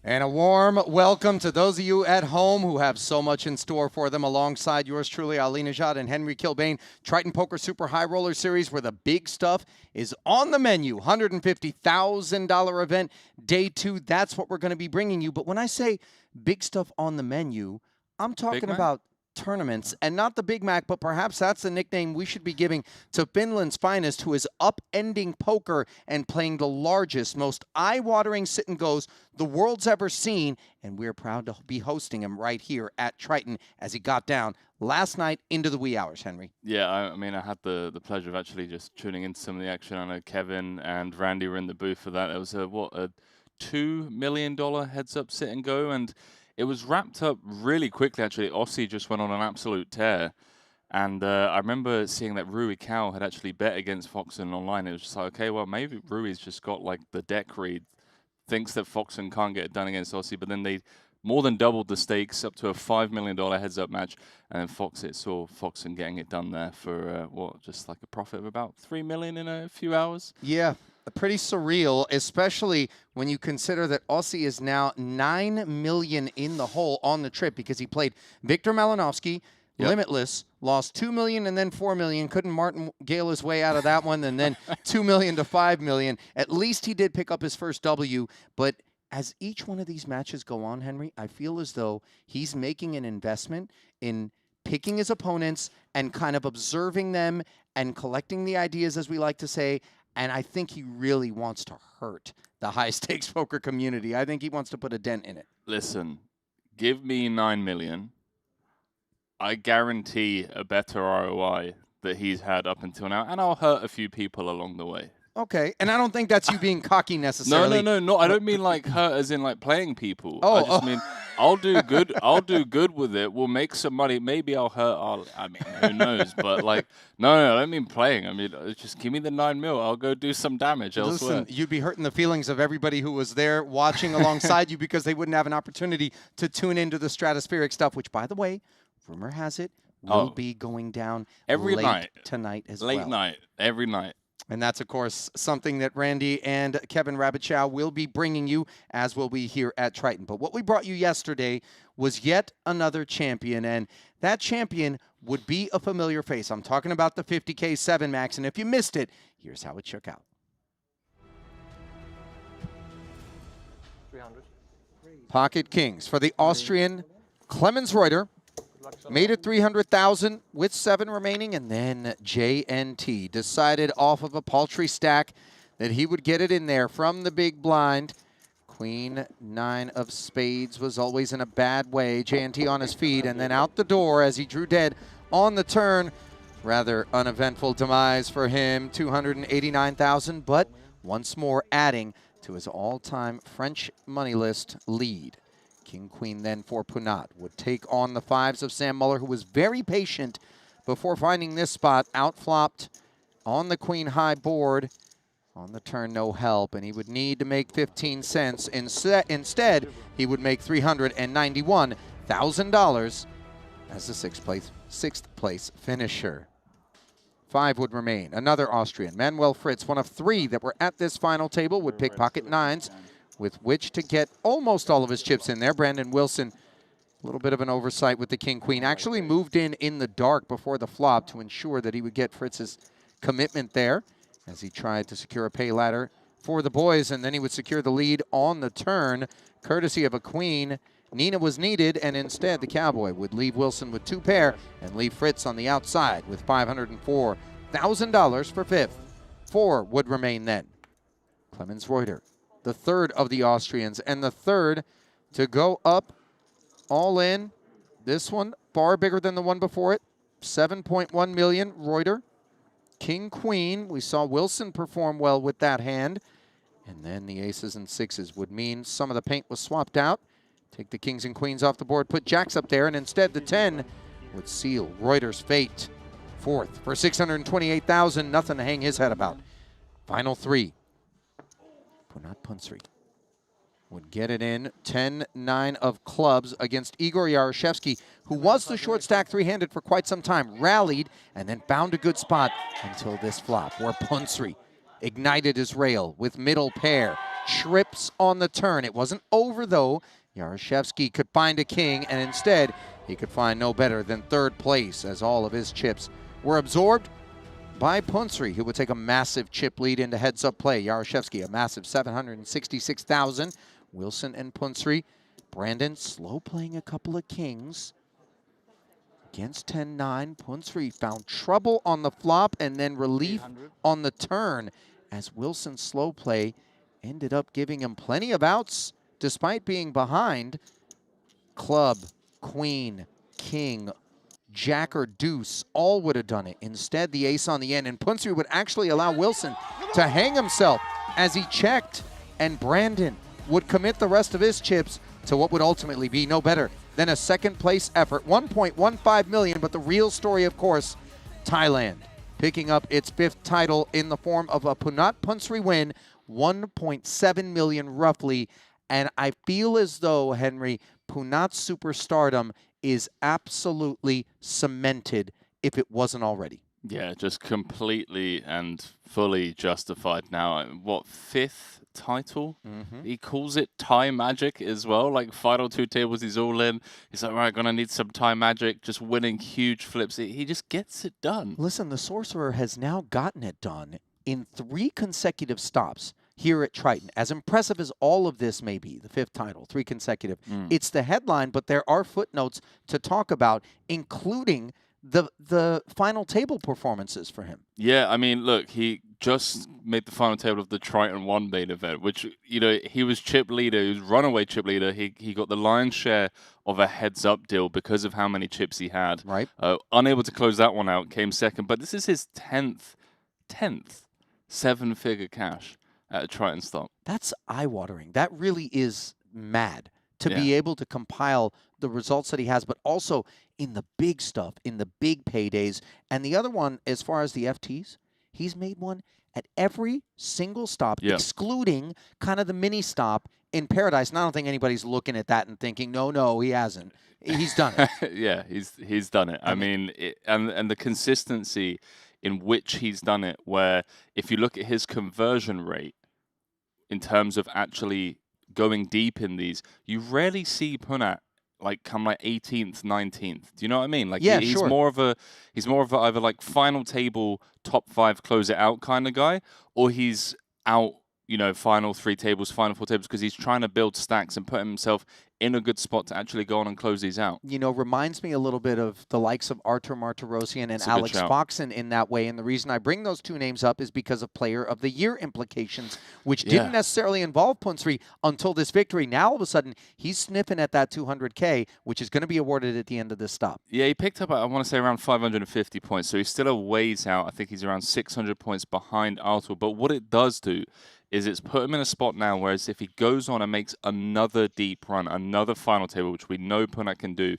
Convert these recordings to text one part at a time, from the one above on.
And a warm welcome to those of you at home who have so much in store for them, alongside yours truly, Ali Najad and Henry Kilbane. Triton Poker Super High Roller Series, where the big stuff is on the menu. $150,000 event, day 2. That's what we're going to be bringing you. But when I say big stuff on the menu, I'm talking about tournaments, and not the Big Mac, but perhaps that's the nickname we should be giving to Finland's finest, who is upending poker and playing the largest, most eye-watering sit-and-goes the world's ever seen, and we're proud to be hosting him right here at Triton as he got down last night into the wee hours, Henry. Yeah, I mean, I had the pleasure of actually just tuning into some of the action. I know Kevin and Randy were in the booth for that. There was a $2 million heads-up sit-and-go, and it was wrapped up really quickly, actually. Aussie just went on an absolute tear. And I remember seeing that Rui Cao had actually bet against Foxen online. It was just like, okay, well, maybe Rui's just got, like, the deck read, thinks that Foxen can't get it done against Aussie, but then they more than doubled the stakes up to a $5 million heads-up match. And then saw Foxen getting it done there for, just like a profit of about $3 million in a few hours? Yeah. Pretty surreal, especially when you consider that Aussie is now $9 million in the hole on the trip, because he played Victor Malinowski, Limitless, lost $2 million and then $4 million. Couldn't martingale his way out of that one, and then $2 million to $5 million. At least he did pick up his first W, but as each one of these matches go on, Henry, I feel as though he's making an investment in picking his opponents and kind of observing them and collecting the ideas, as we like to say. And I think he really wants to hurt the high-stakes poker community. I think he wants to put a dent in it. Listen, give me $9 million. I guarantee a better ROI that he's had up until now, and I'll hurt a few people along the way. Okay, and I don't think that's you being cocky necessarily. No. I don't mean like hurt as in like playing people. Oh, I just mean I'll do good. I'll do good with it. We'll make some money. Maybe I'll hurt. I mean, who knows? But like, no, I don't mean playing. I mean, just give me the 9 mil. I'll go do some damage elsewhere. Listen, you'd be hurting the feelings of everybody who was there watching alongside you, because they wouldn't have an opportunity to tune into the stratospheric stuff, which, by the way, rumor has it, will be going down every night tonight as well. Late night, every night. And that's, of course, something that Randy and Kevin Rabbitschow will be bringing you, as will we here at Triton. But what we brought you yesterday was yet another champion, and that champion would be a familiar face. I'm talking about the 50K 7 Max, and if you missed it, here's how it shook out. 300. Pocket Kings for the Austrian Clemens Reuter. Made it 300,000 with 7 remaining, and then JNT decided off of a paltry stack that he would get it in there from the big blind. Queen 9 of spades was always in a bad way. JNT on his feet, and then out the door as he drew dead on the turn. Rather uneventful demise for him, 289,000, but once more adding to his all-time French money list lead. King Queen then for Punat would take on the 5s of Sam Muller, who was very patient before finding this spot. Outflopped on the Queen high board. On the turn, no help, and he would need to make 15 cents. Instead, he would make $391,000 as the sixth place finisher. 5 would remain. Another Austrian, Manuel Fritz, one of 3 that were at this final table, would pick pocket 9s, with which to get almost all of his chips in there. Brandon Wilson, a little bit of an oversight with the King-Queen, actually moved in the dark before the flop to ensure that he would get Fritz's commitment there as he tried to secure a pay ladder for the boys, and then he would secure the lead on the turn, courtesy of a Queen. Nina was needed, and instead the Cowboy would leave Wilson with 2 pair and leave Fritz on the outside with $504,000 for 5th. 4 would remain then. Clemens Reuter, the 3rd of the Austrians, and the 3rd to go up all in. This one far bigger than the one before it. 7.1 million, Reuter. King Queen, we saw Wilson perform well with that hand. And then the aces and 6s would mean some of the paint was swapped out. Take the kings and queens off the board, put jacks up there, and instead the 10 would seal Reuter's fate. 4th for $628,000, nothing to hang his head about. Final 3. Punat Punsri would get it in. 10-9 of clubs against Igor Yaroshevsky, who was the short stack 3-handed for quite some time, rallied, and then found a good spot until this flop, where Punsri ignited his rail with middle pair. trips on the turn. It wasn't over, though. Yaroshevsky could find a king, and instead, he could find no better than third place as all of his chips were absorbed by Punsri, who would take a massive chip lead into heads-up play. Yaroshevsky, a massive 766,000. Wilson and Punsri. Brandon slow playing a couple of kings. Against 10-9, Punsri found trouble on the flop and then relief on the turn as Wilson slow play ended up giving him plenty of outs despite being behind. Club, queen, king, jack or deuce, all would have done it. Instead, the ace on the end, and Punsri would actually allow Wilson to hang himself as he checked, and Brandon would commit the rest of his chips to what would ultimately be no better than a second place effort. 1.15 million, but the real story, of course, Thailand picking up its 5th title in the form of a Punat Punsri win, 1.7 million roughly. And I feel as though, Henry, Punat's superstardom is absolutely cemented if it wasn't already. Yeah, just completely and fully justified now. What, 5th title? He calls it Thai magic as well. Like, final 2 tables, he's all in. He's like, right, gonna need some Thai magic, just winning huge flips. He just gets it done. Listen, the Sorcerer has now gotten it done in 3 consecutive stops here at Triton. As impressive as all of this may be, the 5th title, 3 consecutive, it's the headline, but there are footnotes to talk about, including the final table performances for him. Yeah, I mean, look, he just made the final table of the Triton 1 main event, which, you know, he was chip leader, he was runaway chip leader. He got the lion's share of a heads-up deal because of how many chips he had. Right. Unable to close that one out, came second. But this is his 10th 7-figure cash at a Triton stop. That's eye-watering. That really is mad to be able to compile the results that he has, but also in the big stuff, in the big paydays. And the other one, as far as the FTs, he's made one at every single stop, excluding kind of the mini stop in Paradise. And I don't think anybody's looking at that and thinking, no, he hasn't. He's done it. Yeah, he's done it. I mean, and the consistency in which he's done it, where if you look at his conversion rate in terms of actually going deep in these, you rarely see Punat like come like 18th, 19th. Do you know what I mean? Like, yeah, he's sure. more of a either like final table, top 5, close it out kind of guy, or he's out, you know, final 3 tables, final 4 tables, because he's trying to build stacks and put himself in a good spot to actually go on and close these out. You know, reminds me a little bit of the likes of Artur Martirosyan and Alex Foxen in that way. And the reason I bring those 2 names up is because of Player of the Year implications, which didn't necessarily involve Punsri until this victory. Now, all of a sudden, he's sniffing at that 200K, which is going to be awarded at the end of this stop. Yeah, he picked up, I want to say, around 550 points. So he's still a ways out. I think he's around 600 points behind Artur. But what it does do is it's put him in a spot now, whereas if he goes on and makes another deep run, another final table, which we know Punat can do,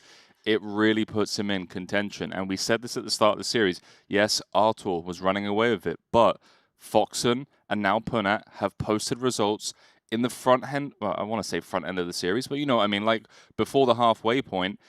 it really puts him in contention. And we said this at the start of the series. Yes, Artur was running away with it, but Foxen and now Punat have posted results in the front end. Well, I want to say front end of the series, but you know what I mean, like before the halfway point.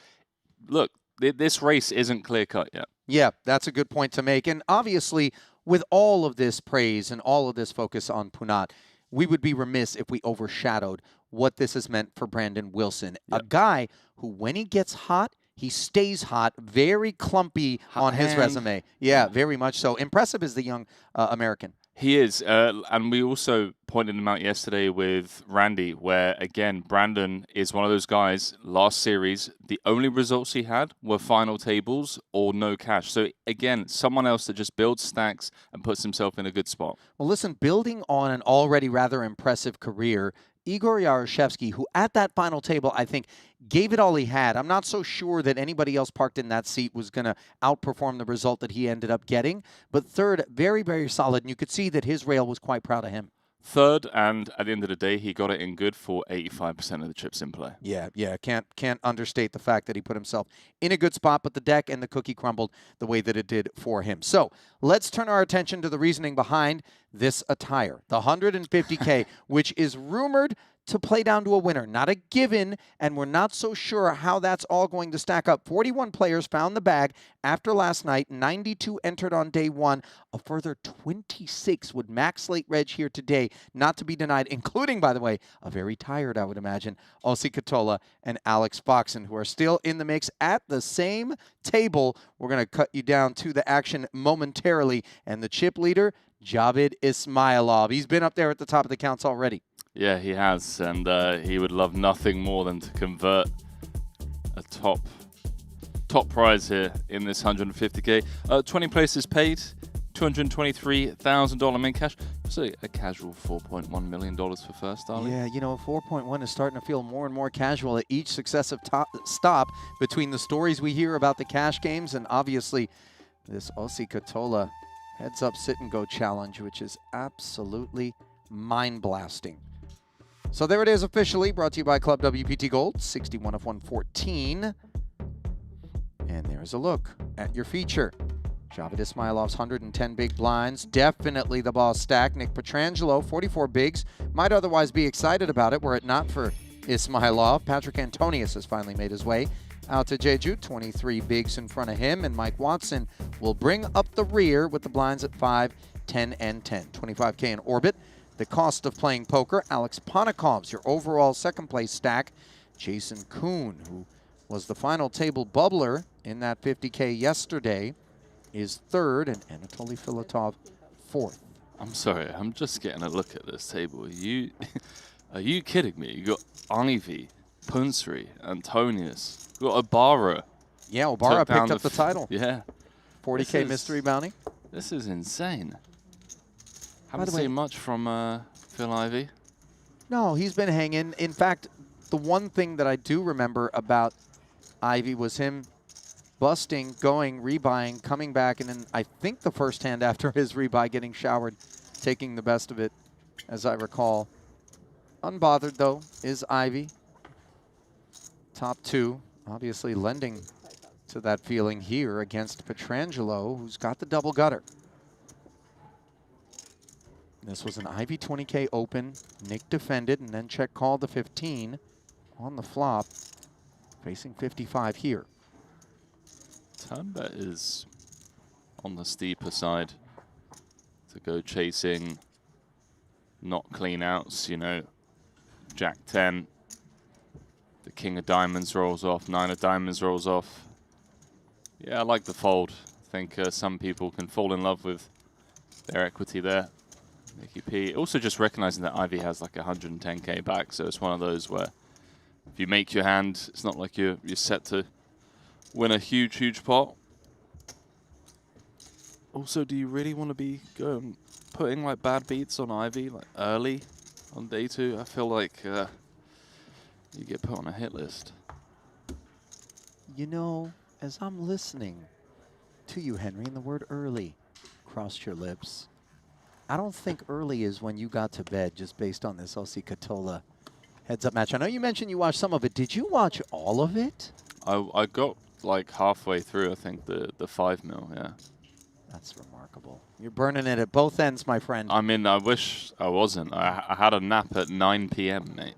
Look, this race isn't clear-cut yet. Yeah, that's a good point to make. And obviously, with all of this praise and all of this focus on Punat, we would be remiss if we overshadowed what this has meant for Brandon Wilson, a guy who, when he gets hot, he stays hot, very clumpy on his resume. Yeah, very much so. Impressive as the young American. He is, and we also pointed him out yesterday with Randy, where, again, Brandon is one of those guys, last series, the only results he had were final tables or no cash. So, again, someone else that just builds stacks and puts himself in a good spot. Well, listen, building on an already rather impressive career, Igor Yaroshevsky, who at that final table, I think, gave it all he had. I'm not so sure that anybody else parked in that seat was going to outperform the result that he ended up getting. But third, very, very solid. And you could see that his rail was quite proud of him. Third, and at the end of the day, he got it in good for 85% of the chips in play. Yeah. Can't understate the fact that he put himself in a good spot, but the deck and the cookie crumbled the way that it did for him. So let's turn our attention to the reasoning behind this attire, the 150K, which is rumored to play down to a winner. Not a given, and we're not so sure how that's all going to stack up. 41 players found the bag after last night. 92 entered on day one. A further 26 would max late reg here today, not to be denied, including, by the way, a very tired, I would imagine, Ossie Katola and Alex Foxen, who are still in the mix at the same table. We're going to cut you down to the action momentarily. And the chip leader, Javid Ismailov. He's been up there at the top of the counts already. Yeah, he has, and he would love nothing more than to convert a top prize here in this 150K. 20 places paid, $223,000 main cash. So a casual $4.1 million for first, darling. Yeah, you know, 4.1 is starting to feel more and more casual at each successive stop between the stories we hear about the cash games and obviously this Ossie Katola heads up sit and go challenge, which is absolutely mind-blasting. So there it is officially, brought to you by Club WPT Gold, 61 of 114. And there's a look at your feature. Javid Ismailov's 110 big blinds, definitely the boss stack. Nick Petrangelo, 44 bigs, might otherwise be excited about it were it not for Ismailov. Patrick Antonius has finally made his way out to Jeju, 23 bigs in front of him, and Mike Watson will bring up the rear with the blinds at 5, 10, and 10. 25K in orbit. The cost of playing poker, Alex Ponikov's your overall second place stack. Jason Kuhn, who was the final table bubbler in that 50K yesterday, is third, and Anatoly Filatov fourth. I'm sorry, I'm just getting a look at this table. Are you kidding me? You got Ivy, Punsri, Antonius, you got Ibarra. Yeah, Ibarra picked up the title. Yeah. 40K mystery bounty. This is insane. By Haven't the way, seen much from Phil Ivey. No, he's been hanging. In fact, the one thing that I do remember about Ivy was him busting, going, rebuying, coming back, and then I think the first hand after his rebuy getting showered, taking the best of it, as I recall. Unbothered, though, is Ivy. Top two, obviously lending to that feeling here against Petrangelo, who's got the double gutter. This was an Ivy 20K open. Nick defended and then check called the 15 on the flop, facing 55 here. Turn bet is on the steeper side to go chasing not clean outs, you know, Jack 10, the King of Diamonds rolls off, 9 of Diamonds rolls off. Yeah, I like the fold. I think some people can fall in love with their equity there. Nicky P. Also just recognizing that Ivy has like 110K back, so it's one of those where if you make your hand, it's not like you're set to win a huge pot. Also, do you really want to be putting like bad beats on Ivy like early on day 2? I feel like you get put on a hit list. You know, as I'm listening to you, Henry, and the word early crossed your lips, I don't think early is when you got to bed just based on this Ossie Katola heads-up match. I know you mentioned you watched some of it. Did you watch all of it? I got like halfway through, I think, the 5 mil, yeah. That's remarkable. You're burning it at both ends, my friend. I mean, I wish I wasn't. I had a nap at 9 p.m., mate.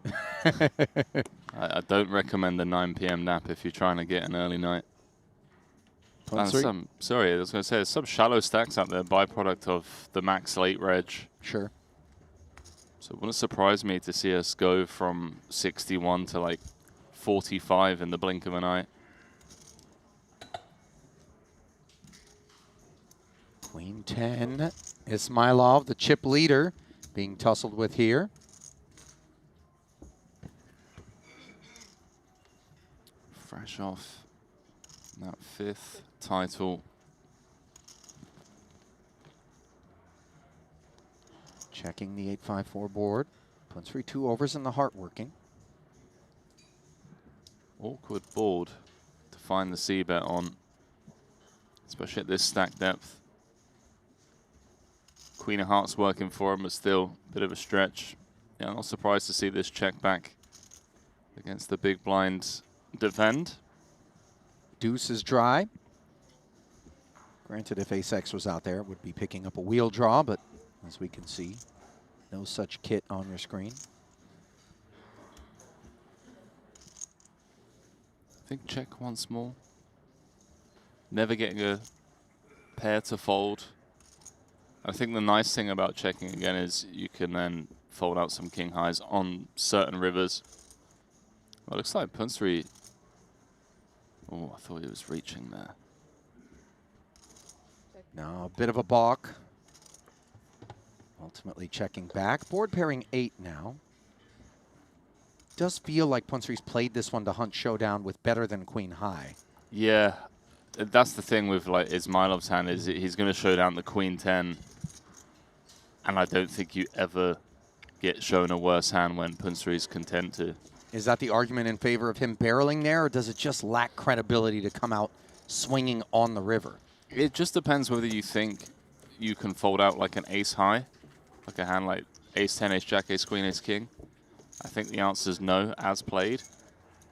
I don't recommend the 9 p.m. nap if you're trying to get an early night. Sorry, I was going to say, there's some shallow stacks out there, byproduct of the max late reg. Sure. So it wouldn't surprise me to see us go from 61 to like 45 in the blink of an eye. Queen 10, Ismailov, the chip leader, being tussled with here. Fresh off that 5th title. Checking the 8-5-4 board. Punsri 2 overs and the heart working. Awkward board to find the C-bet on, especially at this stack depth. Queen of Hearts working for him, but still a bit of a stretch. Yeah, I'm not surprised to see this check back against the big blind defend. Deuce is dry. Granted, if ace-X was out there, it would be picking up a wheel draw, but as we can see. No such kit on your screen. I think check once more. Never getting a pair to fold. I think the nice thing about checking again is you can then fold out some king highs on certain rivers. Well, it looks like Punsri. Oh, I thought he was reaching there. Now a bit of a balk. Ultimately checking back. Board pairing 8 now. Does feel like Punsri's played this one to hunt showdown with better than queen high. Yeah, that's the thing with like Ismailov's hand is he's going to show down the queen 10. And I don't think you ever get shown a worse hand when Punsri's content to. Is that the argument in favor of him barreling there, or does it just lack credibility to come out swinging on the river? It just depends whether you think you can fold out like an ace high, like a hand like ace 10, ace jack, ace queen, ace king. I think the answer is no, as played.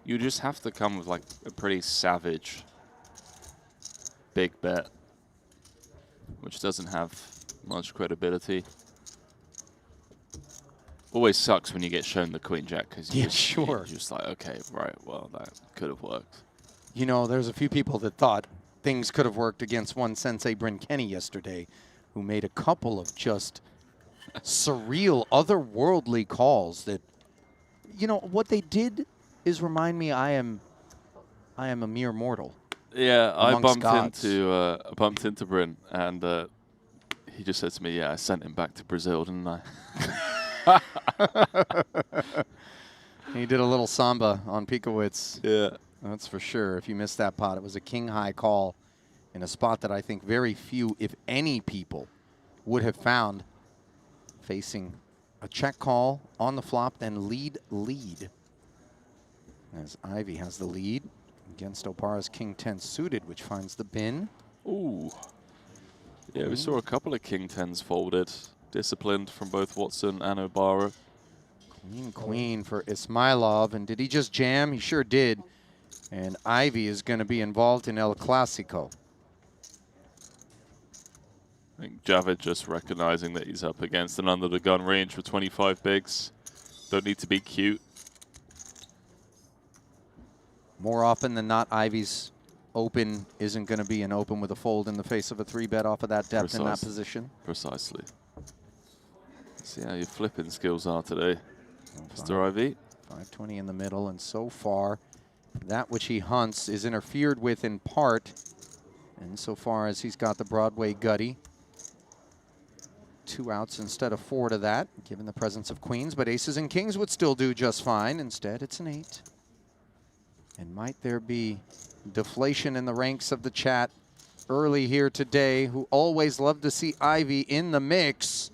You just have to come with like a pretty savage big bet, which doesn't have much credibility. Always sucks when you get shown the queen jack because Yeah, you're sure. just like, okay, right, well, that could have worked. You know, there's a few people that thought things could have worked against one Sensei Bryn Kenny yesterday, who made a couple of just surreal, otherworldly calls that, you know, what they did is remind me I am a mere mortal. Yeah, I bumped gods. into Bryn, and he just said to me, "Yeah, I sent him back to Brazil, didn't I?" He did a little samba on Pikowitz. Yeah. That's for sure. If you missed that pot, it was a king high call in a spot that I think very few, if any people, would have found, facing a check call on the flop, then lead. As Ivy has the lead against Opara's king 10 suited, which finds the bin. Ooh. Yeah, we saw a couple of king 10s folded. Disciplined from both Watson and Obara. Queen for Ismailov. And did he just jam? He sure did. And Ivy is going to be involved in El Clasico. I think Javid just recognizing that he's up against an under the gun range for 25 bigs. Don't need to be cute. More often than not, Ivy's open isn't going to be an open with a fold in the face of a 3-bet off of that depth in that position. Precisely. See how your flipping skills are today, Mr. Ivy. 520 in the middle, and so far, that which he hunts is interfered with in part, insofar as he's got the Broadway gutty. 2 outs instead of 4 to that, given the presence of queens, but aces and kings would still do just fine. Instead, it's an 8. And might there be deflation in the ranks of the chat early here today, who always love to see Ivy in the mix,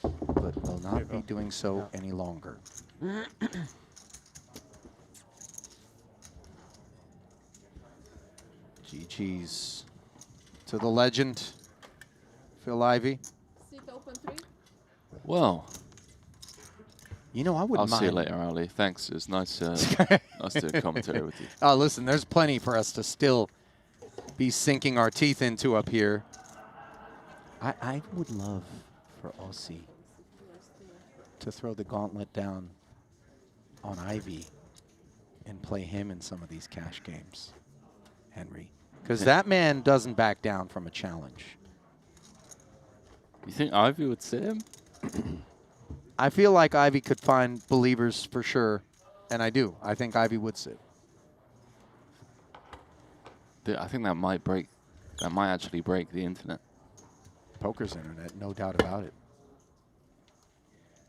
but will not be doing so any longer. GG's to the legend, Phil Ivy. Well, you know, I wouldn't I'll mind. see you later, Ali. Thanks. It was nice, nice to commentary with you. Oh, listen, there's plenty for us to still be sinking our teeth into up here. I would love for Aussie to throw the gauntlet down on Ivy and play him in some of these cash games, Henry. Because that man doesn't back down from a challenge. You think Ivy would sit him? I feel like Ivy could find believers for sure, and I do. I think Ivy would sit. I think that might break. That might actually break the internet. Poker's internet, no doubt about it.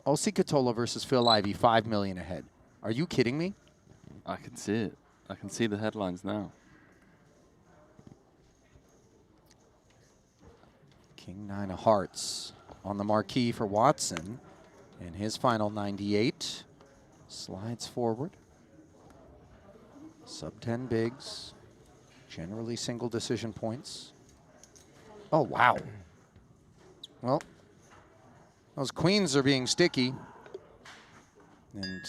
Osi Katola versus Phil Ivy, 5 million ahead. Are you kidding me? I can see it. I can see the headlines now. King 9 of hearts on the marquee for Watson. And his final 98 slides forward. Sub 10 bigs, generally single decision points. Oh, wow. Well, those queens are being sticky. And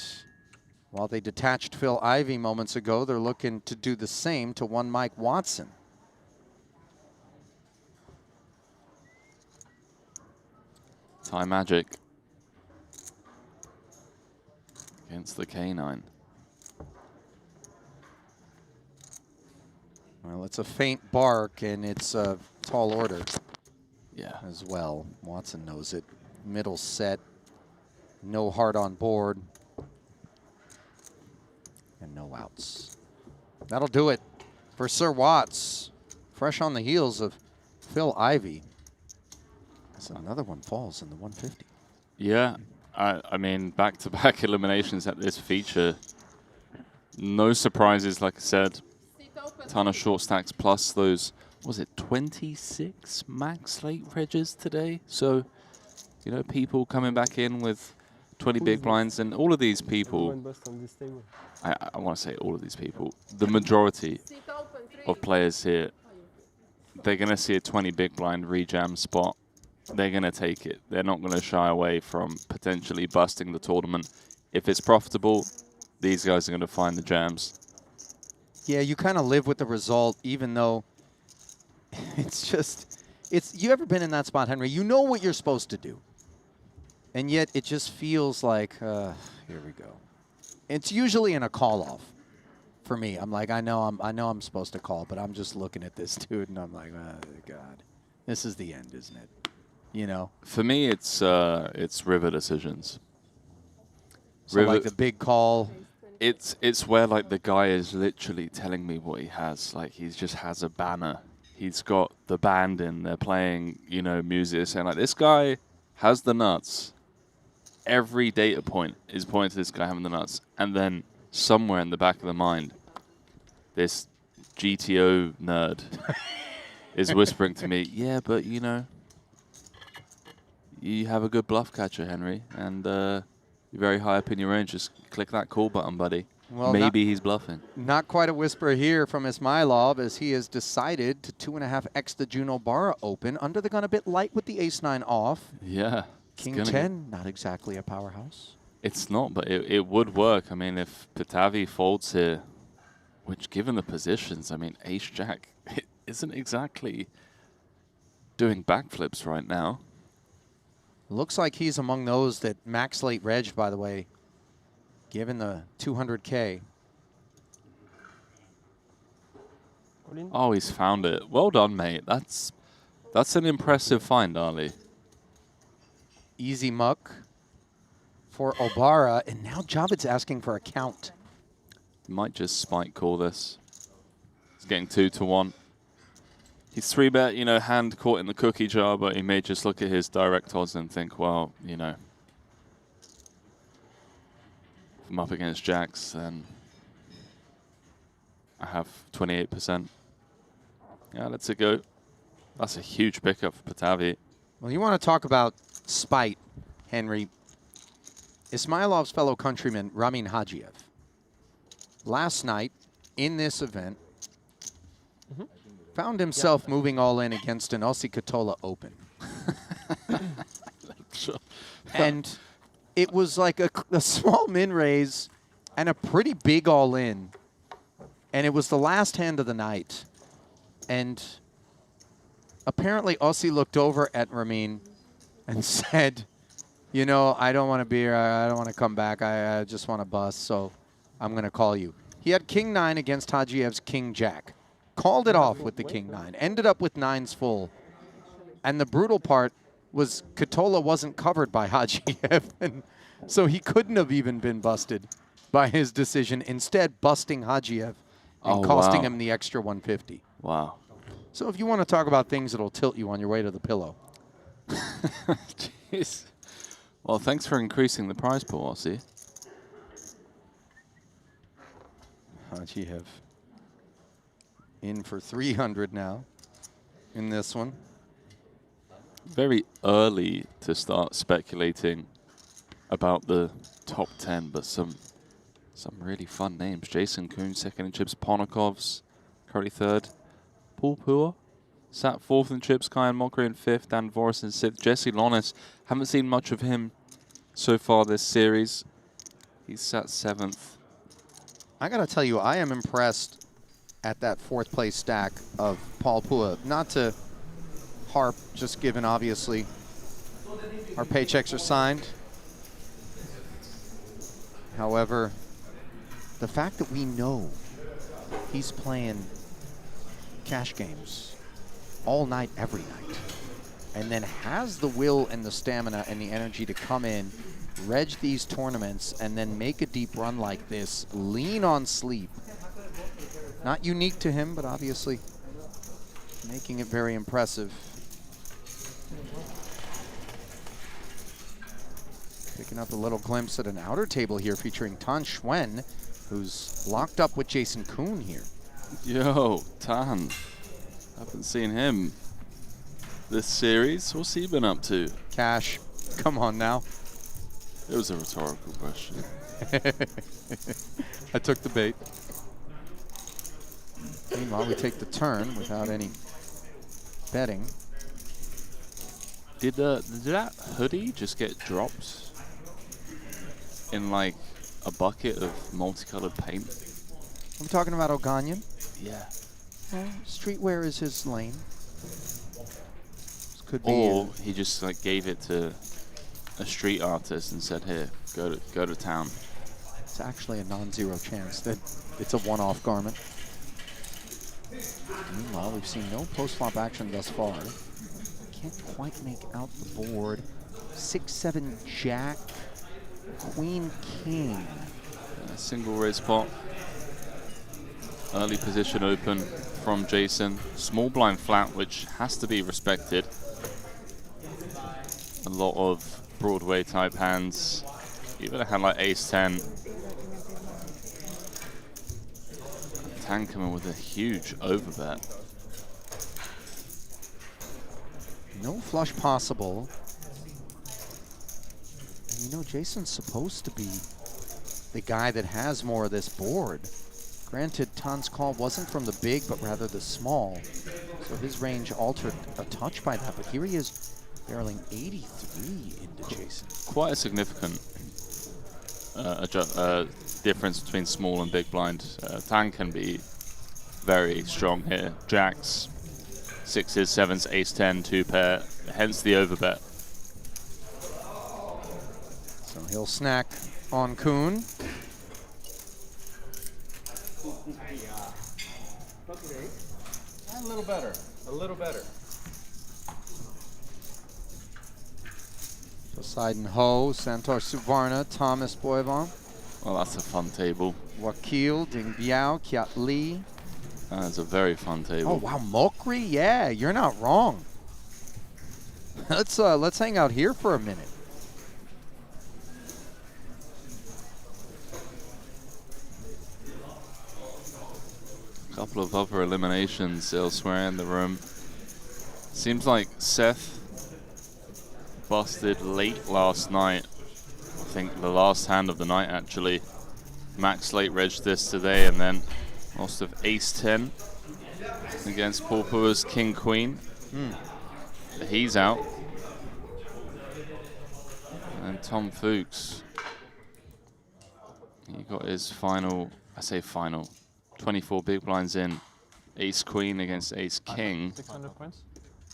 while they detached Phil Ivy moments ago, they're looking to do the same to one Mike Watson. Thai Magic against the K9. Well, it's a faint bark, and it's a tall order. Yeah. As well. Watson knows it. Middle set. No heart on board. And no outs. That'll do it for Sir Watts. Fresh on the heels of Phil Ivey. So another one falls in the 150. Yeah. I mean, back-to-back eliminations at this feature. No surprises, like I said. Ton of short stacks plus those, was it 26 max late regs today? So, you know, people coming back in with 20 big blinds, and all of these people, I want to say all of these people, the majority of players here, they're going to see a 20 big blind rejam spot. They're going to take it. They're not going to shy away from potentially busting the tournament. If it's profitable, these guys are going to find the jams. Yeah, you kind of live with the result, even though it's just, you ever been in that spot, Henry? You know what you're supposed to do. And yet it just feels like, here we go. It's usually in a call-off for me. I'm like, I know I'm supposed to call, but I'm just looking at this dude, and I'm like, oh, God. This is the end, isn't it? You know? For me, it's river decisions. So river, like the big call. It's where like the guy is literally telling me what he has. Like he just has a banner. He's got the band in. They're playing, you know, music. Saying like this guy has the nuts. Every data point is pointing to this guy having the nuts. And then somewhere in the back of the mind, this GTO nerd is whispering to me, yeah, but you know, you have a good bluff catcher, Henry, and you're very high up in your range. Just click that call button, buddy. Well, maybe he's bluffing. Not quite a whisper here from Ismailov, as he has decided to 2.5x the Juno Barra open. Under the gun a bit light with the ace-9 off. Yeah. King 10, not exactly a powerhouse. It's not, but it would work. I mean, if Patavi folds here, which given the positions, I mean, ace-jack isn't exactly doing backflips right now. Looks like he's among those that max late reg, by the way, given the 200K. Oh, he's found it. Well done, mate. That's an impressive find, Ali. Easy muck for Obara, and now Javid's asking for a count. Might just spike call this. He's getting 2-1. He's 3-bet, you know, hand caught in the cookie jar, but he may just look at his direct odds and think, well, you know, if I'm up against jacks, then I have 28%. Yeah, let's it go. That's a huge pickup for Patavi. Well, you want to talk about spite, Henry. Ismailov's fellow countryman, Ramin Hajiev, last night in this event, found himself moving all in against an Aussie Katola Open. And it was like a small min raise and a pretty big all in. And it was the last hand of the night. And apparently Aussie looked over at Ramin and said, you know, I don't want to be here. I don't want to come back. I just want to bust, so I'm going to call you. He had King 9 against Hajiev's King Jack. Called it off with the King 9. Ended up with 9s full. And the brutal part was Katola wasn't covered by Hajiev. And so he couldn't have even been busted by his decision. Instead, busting Hajiev and costing him the extra 150. Wow. So if you want to talk about things that'll tilt you on your way to the pillow. Jeez. Well, thanks for increasing the prize pool, Aussie. Hajiev in for 300 now in this one. Very early to start speculating about the top 10, but some really fun names. Jason Kuhn, second in chips. Ponakov's currently third. Paul Pua sat fourth in chips. Kyan Mokri in fifth. Dan Voris in sixth. Jesse Lonis, haven't seen much of him so far this series. He's sat seventh. I got to tell you, I am impressed at that fourth place stack of Paul Pua. Not to harp, just given obviously Our paychecks are signed. However, the fact that we know he's playing cash games all night, every night, and then has the will and the stamina and the energy to come in, reg these tournaments, and then make a deep run like this, lean on sleep. Not unique to him, but obviously making it very impressive. Picking up a little glimpse at an outer table here featuring Tan Xuan, who's locked up with Jason Kuhn here. Yo, Tan. Haven't seen him this series. What's he been up to? Cash, come on now. It was a rhetorical question. I took the bait. Meanwhile, we take the turn without any betting. Did that hoodie just get dropped in like a bucket of multicolored paint? I'm talking about Oganyan. Yeah. Well, streetwear is his lane. This could be. Or he just like gave it to a street artist and said, "Here, go to town." It's actually a non-zero chance that it's a one-off garment. Meanwhile, we've seen no post-flop action thus far. Can't quite make out the board. 6-7 Jack, Queen King. Single raise pot. Early position open from Jason. Small blind flat, which has to be respected. A lot of Broadway type hands. Even a hand like Ace-10. Tan coming with a huge overbet. No flush possible. And you know, Jason's supposed to be the guy that has more of this board. Granted, Tan's call wasn't from the big, but rather the small. So his range altered a touch by that, but here he is barreling 83 into Jason. Quite a significant difference between small and big blind. Tan can be very strong here. Jacks, 6s, 7s, Ace-10, 2-pair, hence the overbet. So he'll snack on Kuhn. A little better, a little better. Poseidon Ho, Santosh Suvarna, Thomas Boivon, Well, that's a fun table. Wakil, Ding Biao, Kiat Lee. That's a very fun table. Oh wow, Mokri, yeah, you're not wrong. Let's hang out here for a minute. A couple of other eliminations elsewhere in the room. Seems like Seth busted late last night. I think the last hand of the night actually. Max late reg this today and then lost of Ace-10 against Porpoise King Queen. He's out. And Tom Fuchs, he got his final, I say final, 24 big blinds in. Ace Queen against Ace King. 600 points.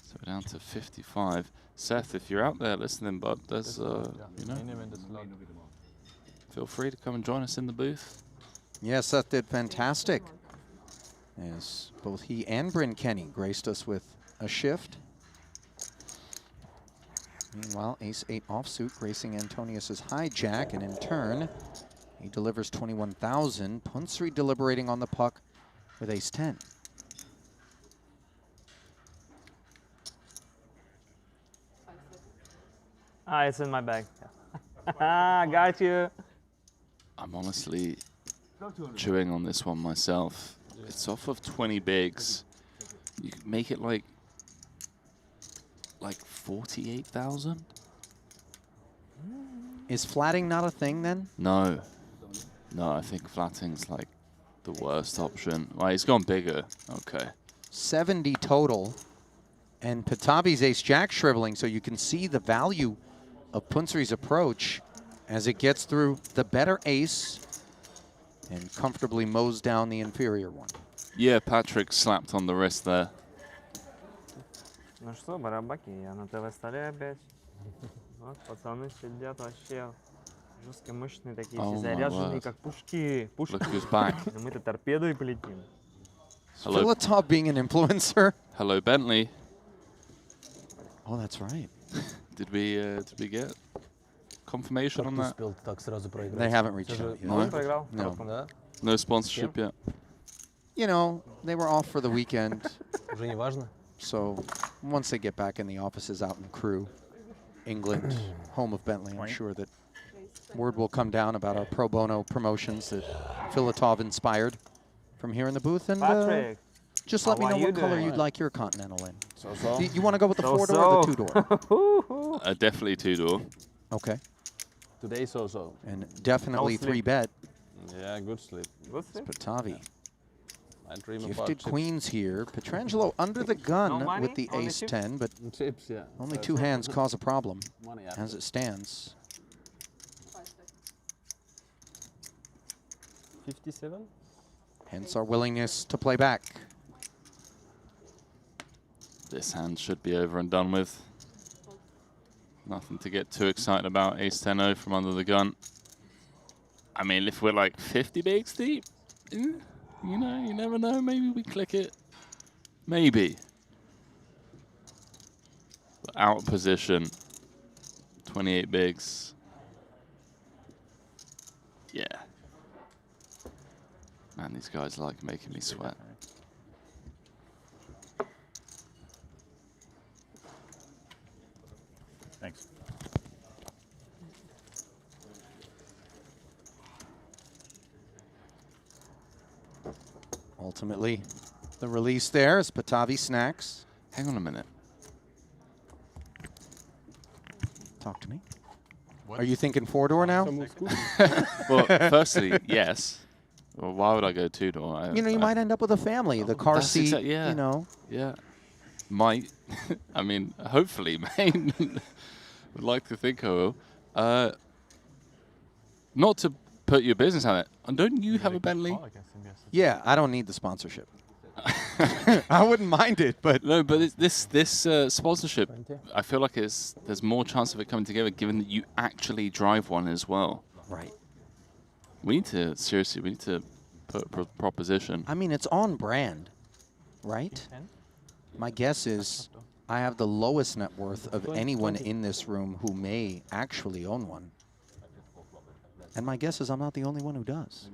So we're down to 55. Seth, if you're out there listening, bud, there's, you know, feel free to come and join us in the booth. Yeah, Seth did fantastic. As both he and Bryn Kenny graced us with a shift. Meanwhile, Ace-8 offsuit gracing Antonius's hijack, and in turn, he delivers 21,000. Punsri deliberating on the puck with Ace-10. Ah, it's in my bag. Got you. I'm honestly chewing on this one myself. It's off of 20 bigs. You could make it like 48,000? Is flatting not a thing then? No. No, I think flatting's like the worst option. Well, he's gone bigger. Okay. 70 total. And Patabi's ace-jack shriveling, so you can see the value of Punsri's approach as it gets through the better ace and comfortably mows down the inferior one. Yeah, Patrick slapped on the wrist there. Ну что, барабаки, я на ТВ-столе опять. Вот, пацаны сидят вообще жестко мощные такие, Oh все my заряженные, word. как пушки. Пушки. Look who's back. Но мы-то торпедой полетим. Hello, Filatov being an influencer. hello, Bentley. Oh, that's right. Did we get confirmation Как on ты that? успел так сразу проиграть? They haven't reached Это же out yet. Он No. проиграл. No. коротком. Да? No sponsorship yet. You know, they were off for the weekend. Уже не важно? So once they get back in the offices out in Crewe, England, home of Bentley, I'm sure that word will come down about our pro bono promotions that Filatov inspired from here in the booth. And Patrick. just let me how know are you what color doing? you'd like your Continental in. So-so. You want to go with the four-door or the two-door? Definitely two-door. Okay. Today so-so. And definitely sleep. three-bet. Yeah, good sleep. Good sleep. Patavi. I dream about Gifted chips. queens here. Petrangelo under the gun No money? with the Only ace chips? 10, but Chips, yeah. only two hands cause a problem Money as after. it stands. 57. Hence our willingness to play back. This hand should be over and done with. Nothing to get too excited about. Ace 10-0 from under the gun. I mean, if we're like 50 bigs deep, you know, you never know. Maybe we click it. Maybe. But out of position. 28 bigs. Yeah. Man, these guys like making me sweat. Thanks. Ultimately, the release there is Patavi snacks. Hang on a minute. Talk to me. What? Are you thinking four-door now? Well, firstly, yes. Well, why would I go two-door? You know, you might end up with a family. The car That's seat, yeah. you know. Yeah. Might. I mean, hopefully, man. Would like to think I will. Not to put your business on it. Don't you have a Bentley? Yeah, I don't need the sponsorship. I wouldn't mind it, but No, but this sponsorship, I feel like there's more chance of it coming together given that you actually drive one as well. right. We need to, seriously, we need to put a proposition. I mean, it's on brand, right? My guess is I have the lowest net worth of anyone in this room who may actually own one. And my guess is I'm not the only one who does.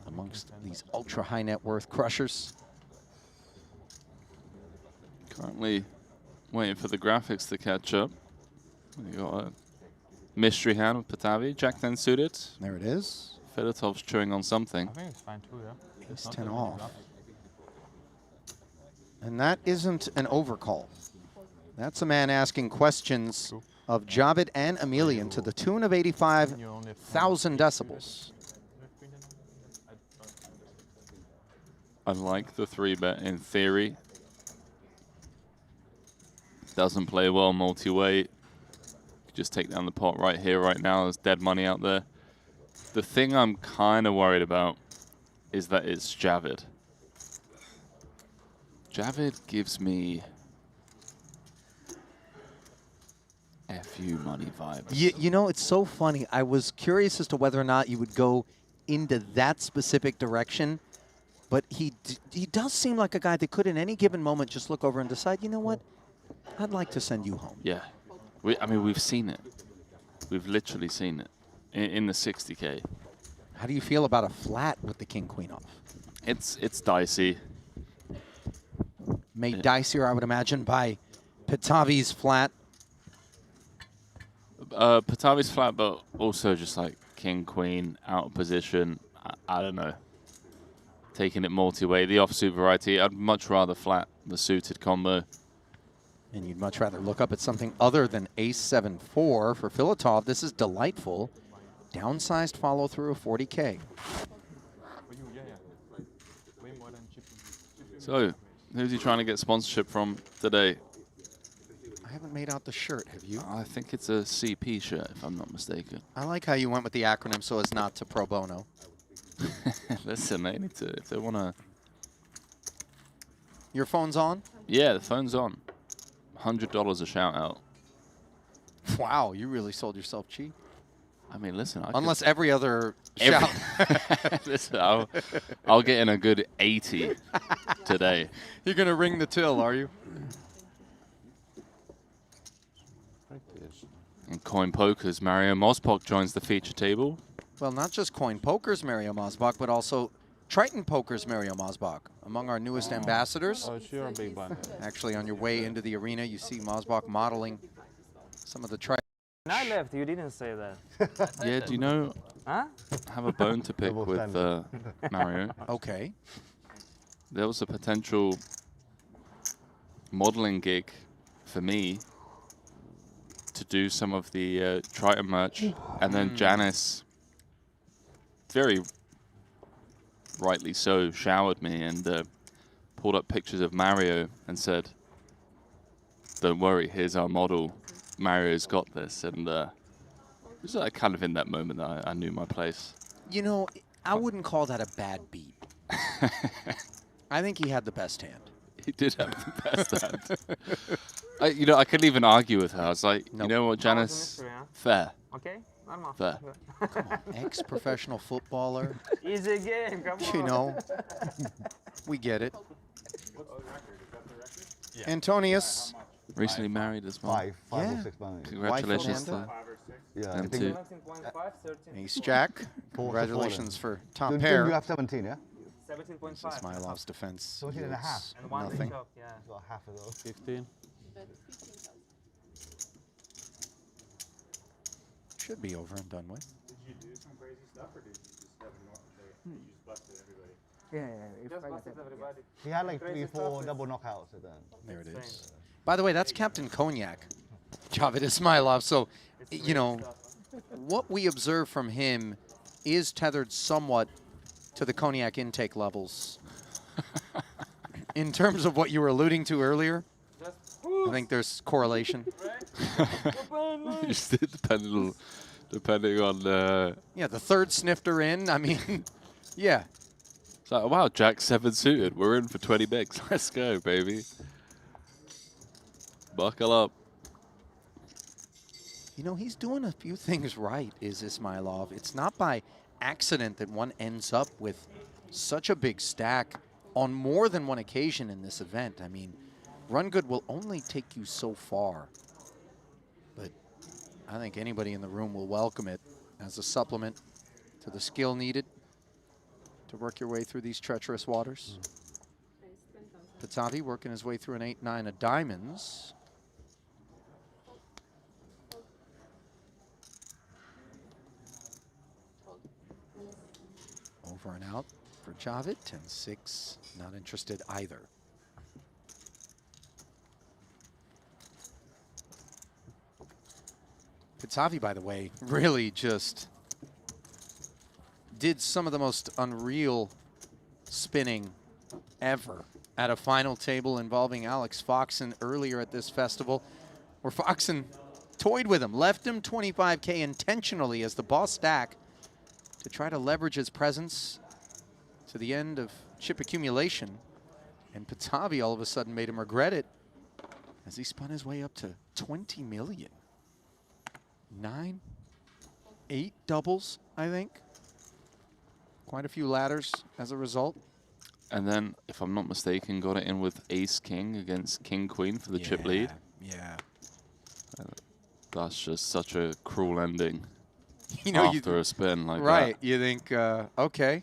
Amongst these ultra high net worth crushers. Currently waiting for the graphics to catch up. We got a mystery hand with Patavi, Jack 10 suited. There it is. Filatov's chewing on something. I think it's fine too, yeah. Ace 10 off. And that isn't an overcall. That's a man asking questions of Javid and Emelian to the tune of 85,000 decibels. I like the 3-bet in theory. Doesn't play well multi-way. Just take down the pot right here, right now. There's dead money out there. The thing I'm kind of worried about is that it's Javid. Javid gives me FU money vibes. You know, it's so funny. I was curious as to whether or not you would go into that specific direction, but he does seem like a guy that could, in any given moment, just look over and decide, you know what, I'd like to send you home. Yeah. I mean, we've seen it. We've literally seen it in the 60K. How do you feel about a flat with the king-queen off? It's dicey. Made dicier, I would imagine, by Patavi's flat. Patavi's flat, but also just like king, queen, out of position. I don't know. Taking it multi-way, the offsuit variety. I'd much rather flat the suited combo. And you'd much rather look up at something other than ace 7-4 for Filatov. This is delightful. Downsized follow-through of 40K. So, who's he trying to get sponsorship from today? I haven't made out the shirt, have you? I think it's a CP shirt, if I'm not mistaken. I like how you went with the acronym so as not to pro bono. Listen, they need to, if they want to... Your phone's on? Yeah, the phone's on. $100 a shout out. Wow, you really sold yourself cheap. I mean, listen. Unless every other Every- shout. Listen, I'll get in a good 80 today. You're going to ring the till, are you? Practice. In Coin Poker's Mario Mospok joins the feature table. Well, not just Coin Poker's Mario Mosbach, but also Triton Poker's Mario Mosbach, among our newest ambassadors. Oh, it's your big blind. Actually, on your way into the arena, you see Mosbach modeling some of the Triton. When I left, you didn't say that. Yeah, do you know, Huh? I have a bone to pick Double with Mario. Okay. There was a potential modeling gig for me to do some of the Triton merch, and then Janice, very rightly so, showered me and pulled up pictures of Mario and said, "Don't worry, here's our model. Mario's got this." And it was kind of in that moment that I knew my place. You know, I wouldn't call that a bad beat. I think he had the best hand. He did have the best hand. You know, I couldn't even argue with her. I was like, Nope. you know what, Janice? mystery, huh? Fair. Okay, normal. Fair. Come on, ex-professional footballer. Easy game, come on. You know, we get it. Antonius, Recently married as well. Five Yeah. or 6 months. Congratulations Amanda? to Yeah, I them think too. 17.5, 13. Ace Jack. Four to Congratulations for top you pair. have 17, yeah? 17.5. Smilov's defense. 17 and a half. yields And one nothing. top, yeah. Got half of those. 15. Should be over and done with. Did you do some crazy stuff, or did you just have you just busted everybody? Just busted everybody. He had like Crazy 3, 4 stuff is- double knockouts at the end. There it is. Insane. By the way, that's Captain Cognac, Javid Ismailov. So, It's you know, crazy stuff, huh? what we observe from him is tethered somewhat to the cognac intake levels. In terms of what you were alluding to earlier, Just I think there's correlation. Just depending on. Yeah, the third snifter in. I mean, yeah. It's like, wow, Jack 7 suited. We're in for 20 bigs. Let's go, baby. Buckle up. You know, he's doing a few things right, is Ismailov. It's not by accident that one ends up with such a big stack on more than one occasion in this event. I mean, Run Good will only take you so far. But I think anybody in the room will welcome it as a supplement to the skill needed to work your way through these treacherous waters. Patavi working his way through an 8-9 of diamonds. Over and out for Javid, 10-6, not interested either. Patavi, by the way, really just did some of the most unreal spinning ever at a final table involving Alex Foxen earlier at this festival, where Foxen toyed with him, left him 25K intentionally as the boss stack to try to leverage his presence to the end of chip accumulation. And Patavi all of a sudden made him regret it as he spun his way up to 20 million. 9, 8 doubles, I think. Quite a few ladders as a result. And then, if I'm not mistaken, got it in with Ace-King against King-Queen for the chip lead. Yeah. That's just such a cruel ending You know, after a spin like right. that. You think, okay.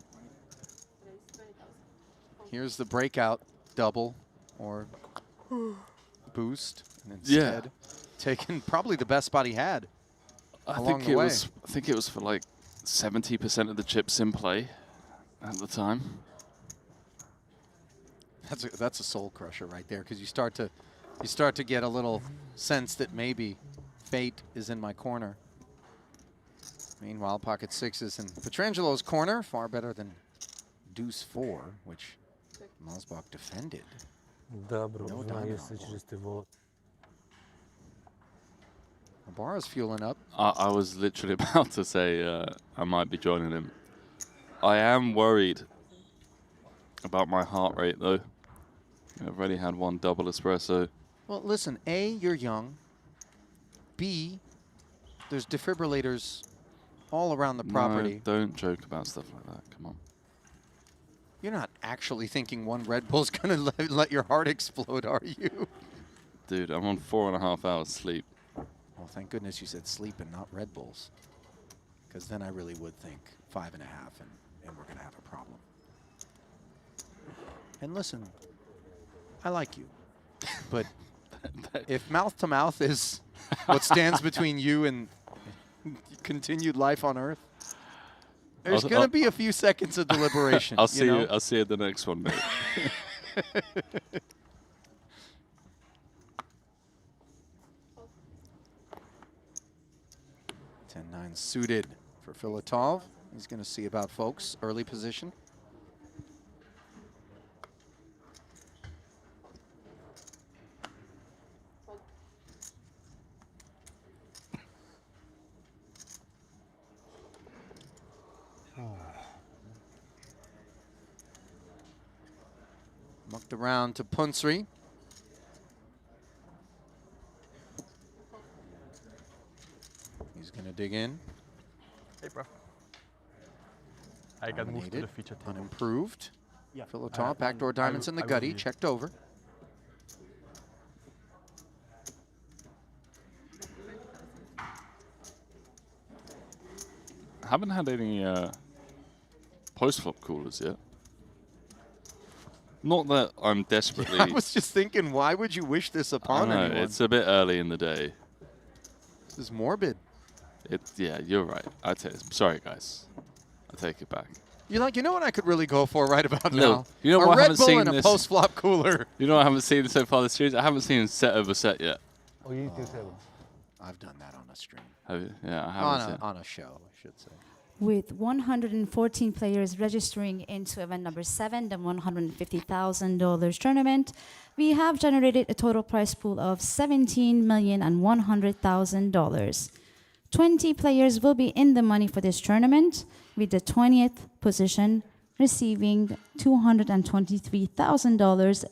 Here's the breakout double or boost. And instead, taking probably the best spot he had. I along think the it way. was. I think it was for like 70% of the chips in play at the time. That's a soul crusher right there, because you start to get a little sense that maybe fate is in my corner. Meanwhile, pocket sixes in Petrangelo's corner, far better than deuce 4, which Mosbach defended. Да, бро, No знаю, diamond если on board. через его. Ibarra's fueling up. I was literally about to say I might be joining him. I am worried about my heart rate, though. I've already had one double espresso. Well, listen, A, you're young. B, There's defibrillators all around the property. No, don't joke about stuff like that. Come on. You're not actually thinking one Red Bull's going to let your heart explode, are you? Dude, I'm on 4.5 hours sleep. Well, thank goodness you said sleep and not Red Bulls. Because then I really would think 5.5 and we're going to have a problem. And listen, I like you. But if mouth to mouth is what stands between you and continued life on Earth, there's going to be a few seconds of deliberation. I'll see know? you. I'll see you at the next one, mate. 10-9 suited for Filatov. He's going to see about folks. Early position. Mucked around to Punsri. He's going to dig in. Hey, bro. I got moved to the Dominated, feature table. unimproved. Yeah. Filatov, backdoor diamonds in the gutty, checked over. Haven't had any post-flop callers yet. Not that I'm desperately... I was just thinking, why would you wish this upon anyone? It's a bit early in the day. This is morbid. Yeah, you're right. Sorry, guys. I take it back. You're like, you know what I could really go for right about No. now? You know a what I Red haven't Bull seen and a this- post-flop cooler. You know what I haven't seen so far this series? I haven't seen set over set yet. Oh, you do table. I've done that on a stream. Have you? Yeah, I haven't seen. On a show, I should say. With 114 players registering into event number 7, the $150,000 tournament, we have generated a total prize pool of $17,100,000. 20 players will be in the money for this tournament, with the 20th position receiving $223,000,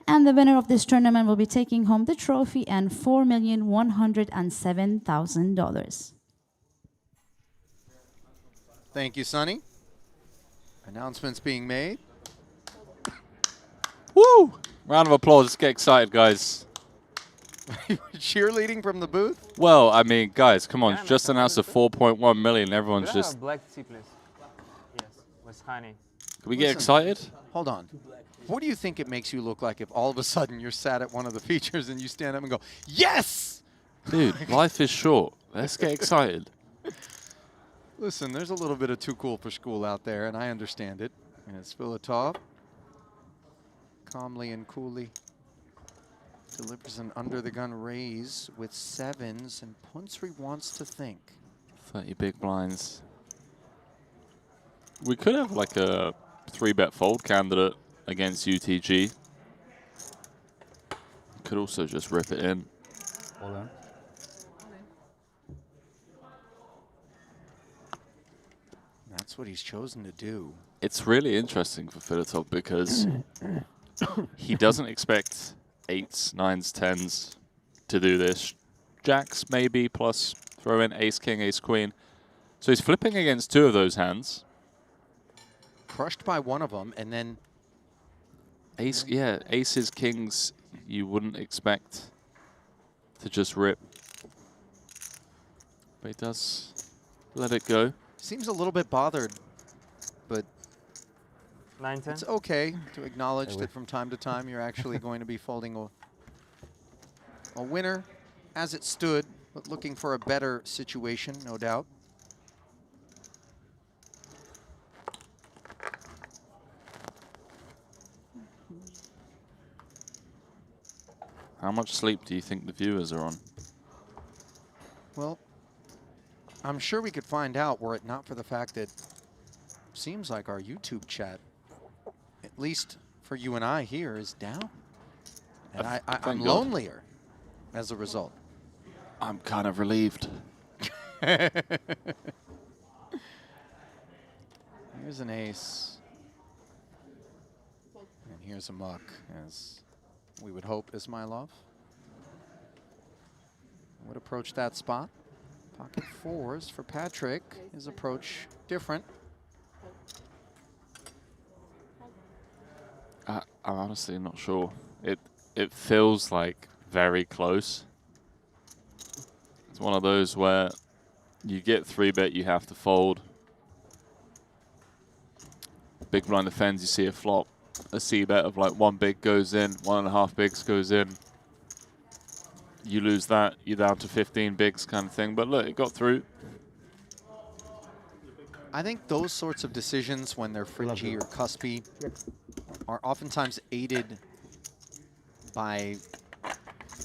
and the winner of this tournament will be taking home the trophy and $4,107,000. Thank you, Sonny. Announcements being made. Woo! Round of applause. Let's get excited, guys. Cheerleading from the booth. Well, I mean, guys, come on. Yeah, Just man. announced a 4.1 million. Everyone's Could I have just... a black tea, please? Yes, with honey. Can we get Listen. excited? Hold on. What do you think it makes you look like if all of a sudden you're sat at one of the features and you stand up and go, yes! Dude, life is short. Let's get excited. Listen, there's a little bit of too cool for school out there, and I understand it. And it's Filatov. Calmly and coolly delivers an under-the-gun raise with sevens, and Punsri wants to think. 30 big blinds. We could have like a 3-bet fold candidate against UTG. Could also just rip it in. Hold on. That's what he's chosen to do. It's really interesting for Filatov because he doesn't expect 8s, 9s, 10s to do this. Jacks maybe, plus throw in ace, king, ace, queen. So he's flipping against 2 of those hands. Crushed by one of them, and then Ace, yeah, aces, kings, you wouldn't expect to just rip. But he does let it go. seems a little bit bothered, but 9-10. it's okay to acknowledge that from time to time you're actually going to be folding a winner as it stood, but looking for a better situation, no doubt. How much sleep do you think the viewers are on? Well, I'm sure we could find out were it not for the fact that seems like our YouTube chat, at least for you and I here, is down. And I'm Thank God. lonelier as a result. I'm kind of relieved. Here's an ace. And here's a muck, as we would hope Ismailov would approach that spot. Pocket fours for Patrick. His approach different. I'm honestly not sure. It feels like very close. It's one of those where you get 3-bet, you have to fold. Big blind defends, you see a flop. A C-bet of like 1 big goes in, 1.5 bigs goes in. You lose that, you're down to 15 bigs kind of thing. But look, it got through. I think those sorts of decisions, when they're fringy or cuspy, are oftentimes aided by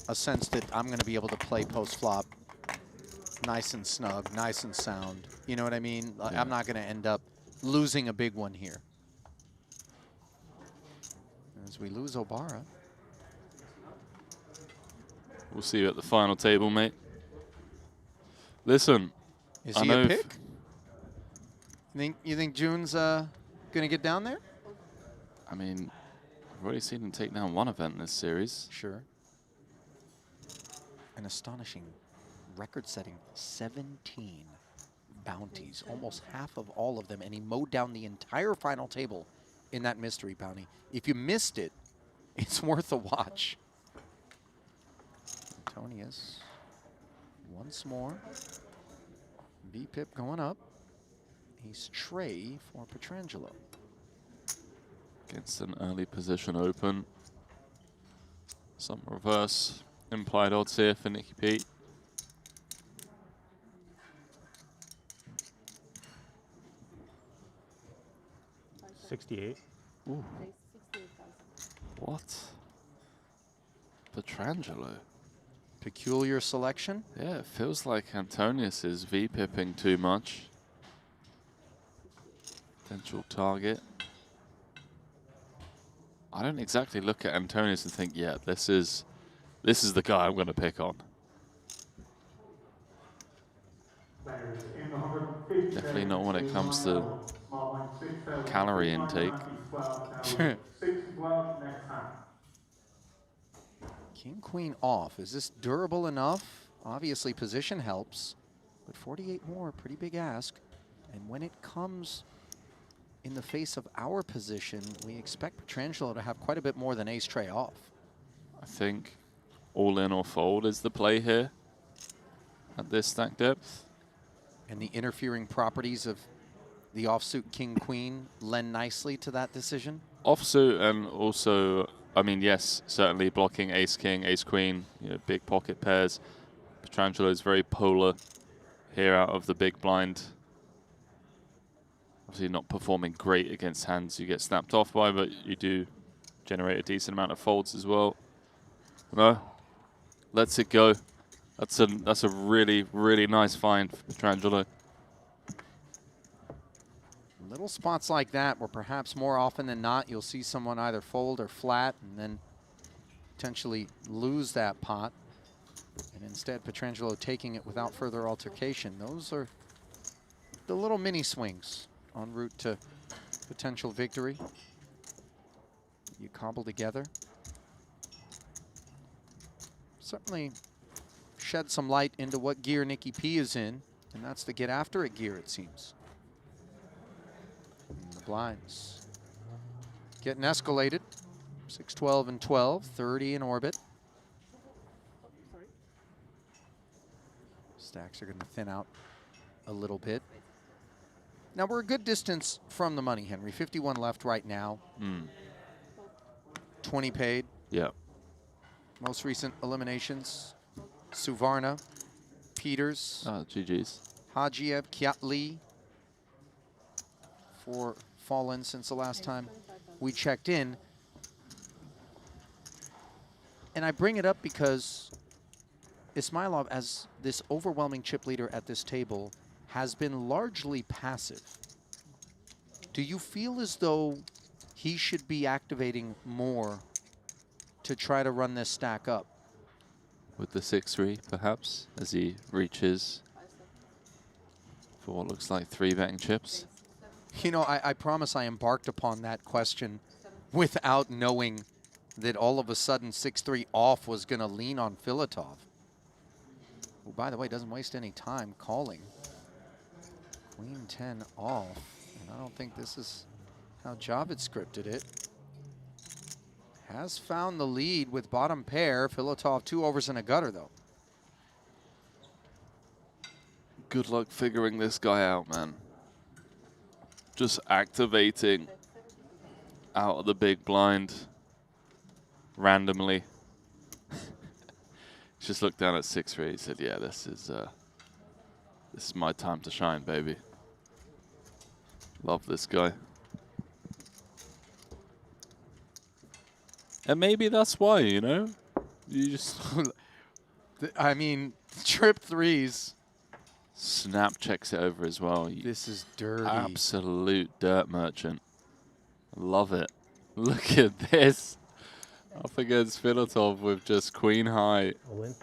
a sense that I'm going to be able to play post-flop nice and snug, nice and sound. You know what I mean? Yeah. I'm not going to end up losing a big one here. As we lose Obara. We'll see you at the final table, mate. Listen, Is I he know a pick? You think June's going to get down there? I mean, I've already seen him take down one event in this series. Sure. An astonishing record-setting 17 bounties, almost half of all of them, and he mowed down the entire final table in that mystery bounty. If you missed it, it's worth a watch. Antonius, once more. VPIP going up. He's Trey for Petrangelo. Against an early position open. Some reverse implied odds here for Nicky P. $68. Ooh. What? Petrangelo. Peculiar selection. Yeah, it feels like Antonius is V-pipping too much. Potential target. I don't exactly look at Antonius and think, yeah, this is the guy I'm going to pick on. Definitely not when it comes to calorie intake. King, queen off. Is this durable enough? Obviously, position helps, but 48 more, pretty big ask. And when it comes in the face of our position, we expect Petrangelo to have quite a bit more than ace tray off. I think all in or fold is the play here at this stack depth. And the interfering properties of the offsuit king, queen lend nicely to that decision. Offsuit and also, I mean, yes, certainly blocking ace king, ace queen, you know, big pocket pairs. Petrangelo is very polar here out of the big blind. Obviously not performing great against hands you get snapped off by, but you do generate a decent amount of folds as well. No, lets it go. That's a really, really nice find for Petrangelo. Little spots like that where perhaps more often than not you'll see someone either fold or flat and then potentially lose that pot. And instead Petrangelo taking it without further altercation. Those are the little mini swings en route to potential victory. You cobble together. Certainly shed some light into what gear Nicky P is in, and that's the get after it gear, it seems. And the blinds getting escalated. 6, 12, and 12, 30 in orbit. Stacks are going to thin out a little bit. Now we're a good distance from the money, Henry. 51 left right now. 20 paid. Yeah. Most recent eliminations: Suvarna, Peters, GG's. Hajiev, Kiatli. 4 fallen since the last time we checked in. And I bring it up because Ismailov, as this overwhelming chip leader at this table, has been largely passive. Do you feel as though he should be activating more to try to run this stack up? With the 6-3, perhaps, as he reaches for what looks like 3-betting chips. You know, I promise I embarked upon that question without knowing that all of a sudden 6-3 off was going to lean on Filatov. who, by the way, doesn't waste any time calling. Queen 10 off. And I don't think this is how Javid scripted it. Has found the lead with bottom pair. Filatov 2 overs and a gutter, though. Good luck figuring this guy out, man. Just activating out of the big blind randomly. Just looked down at 6-3. He said, "Yeah, this is my time to shine, baby." Love this guy. And maybe that's why, you know, you just I mean, trip threes. snap checks it over as well. This is dirty. Absolute dirt merchant. Love it. Look at this. Up against Filatov with just queen high. All in.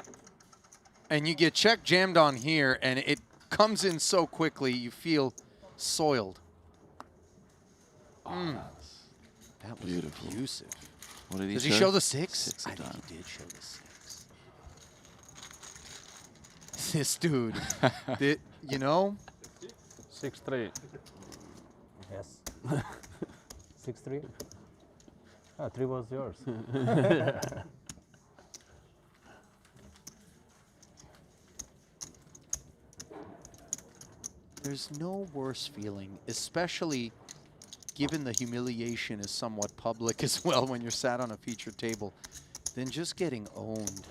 And you get check jammed on here, and it comes in so quickly, you feel soiled. That was beautiful. abusive. What did he Does show? he show the 6? Six I of think diamonds. he did show the 6. This dude, you know? 6-3. Yes. 6-3. Ah, 3 was yours. There's no worse feeling, especially given the humiliation is somewhat public as well when you're sat on a featured table, than just getting owned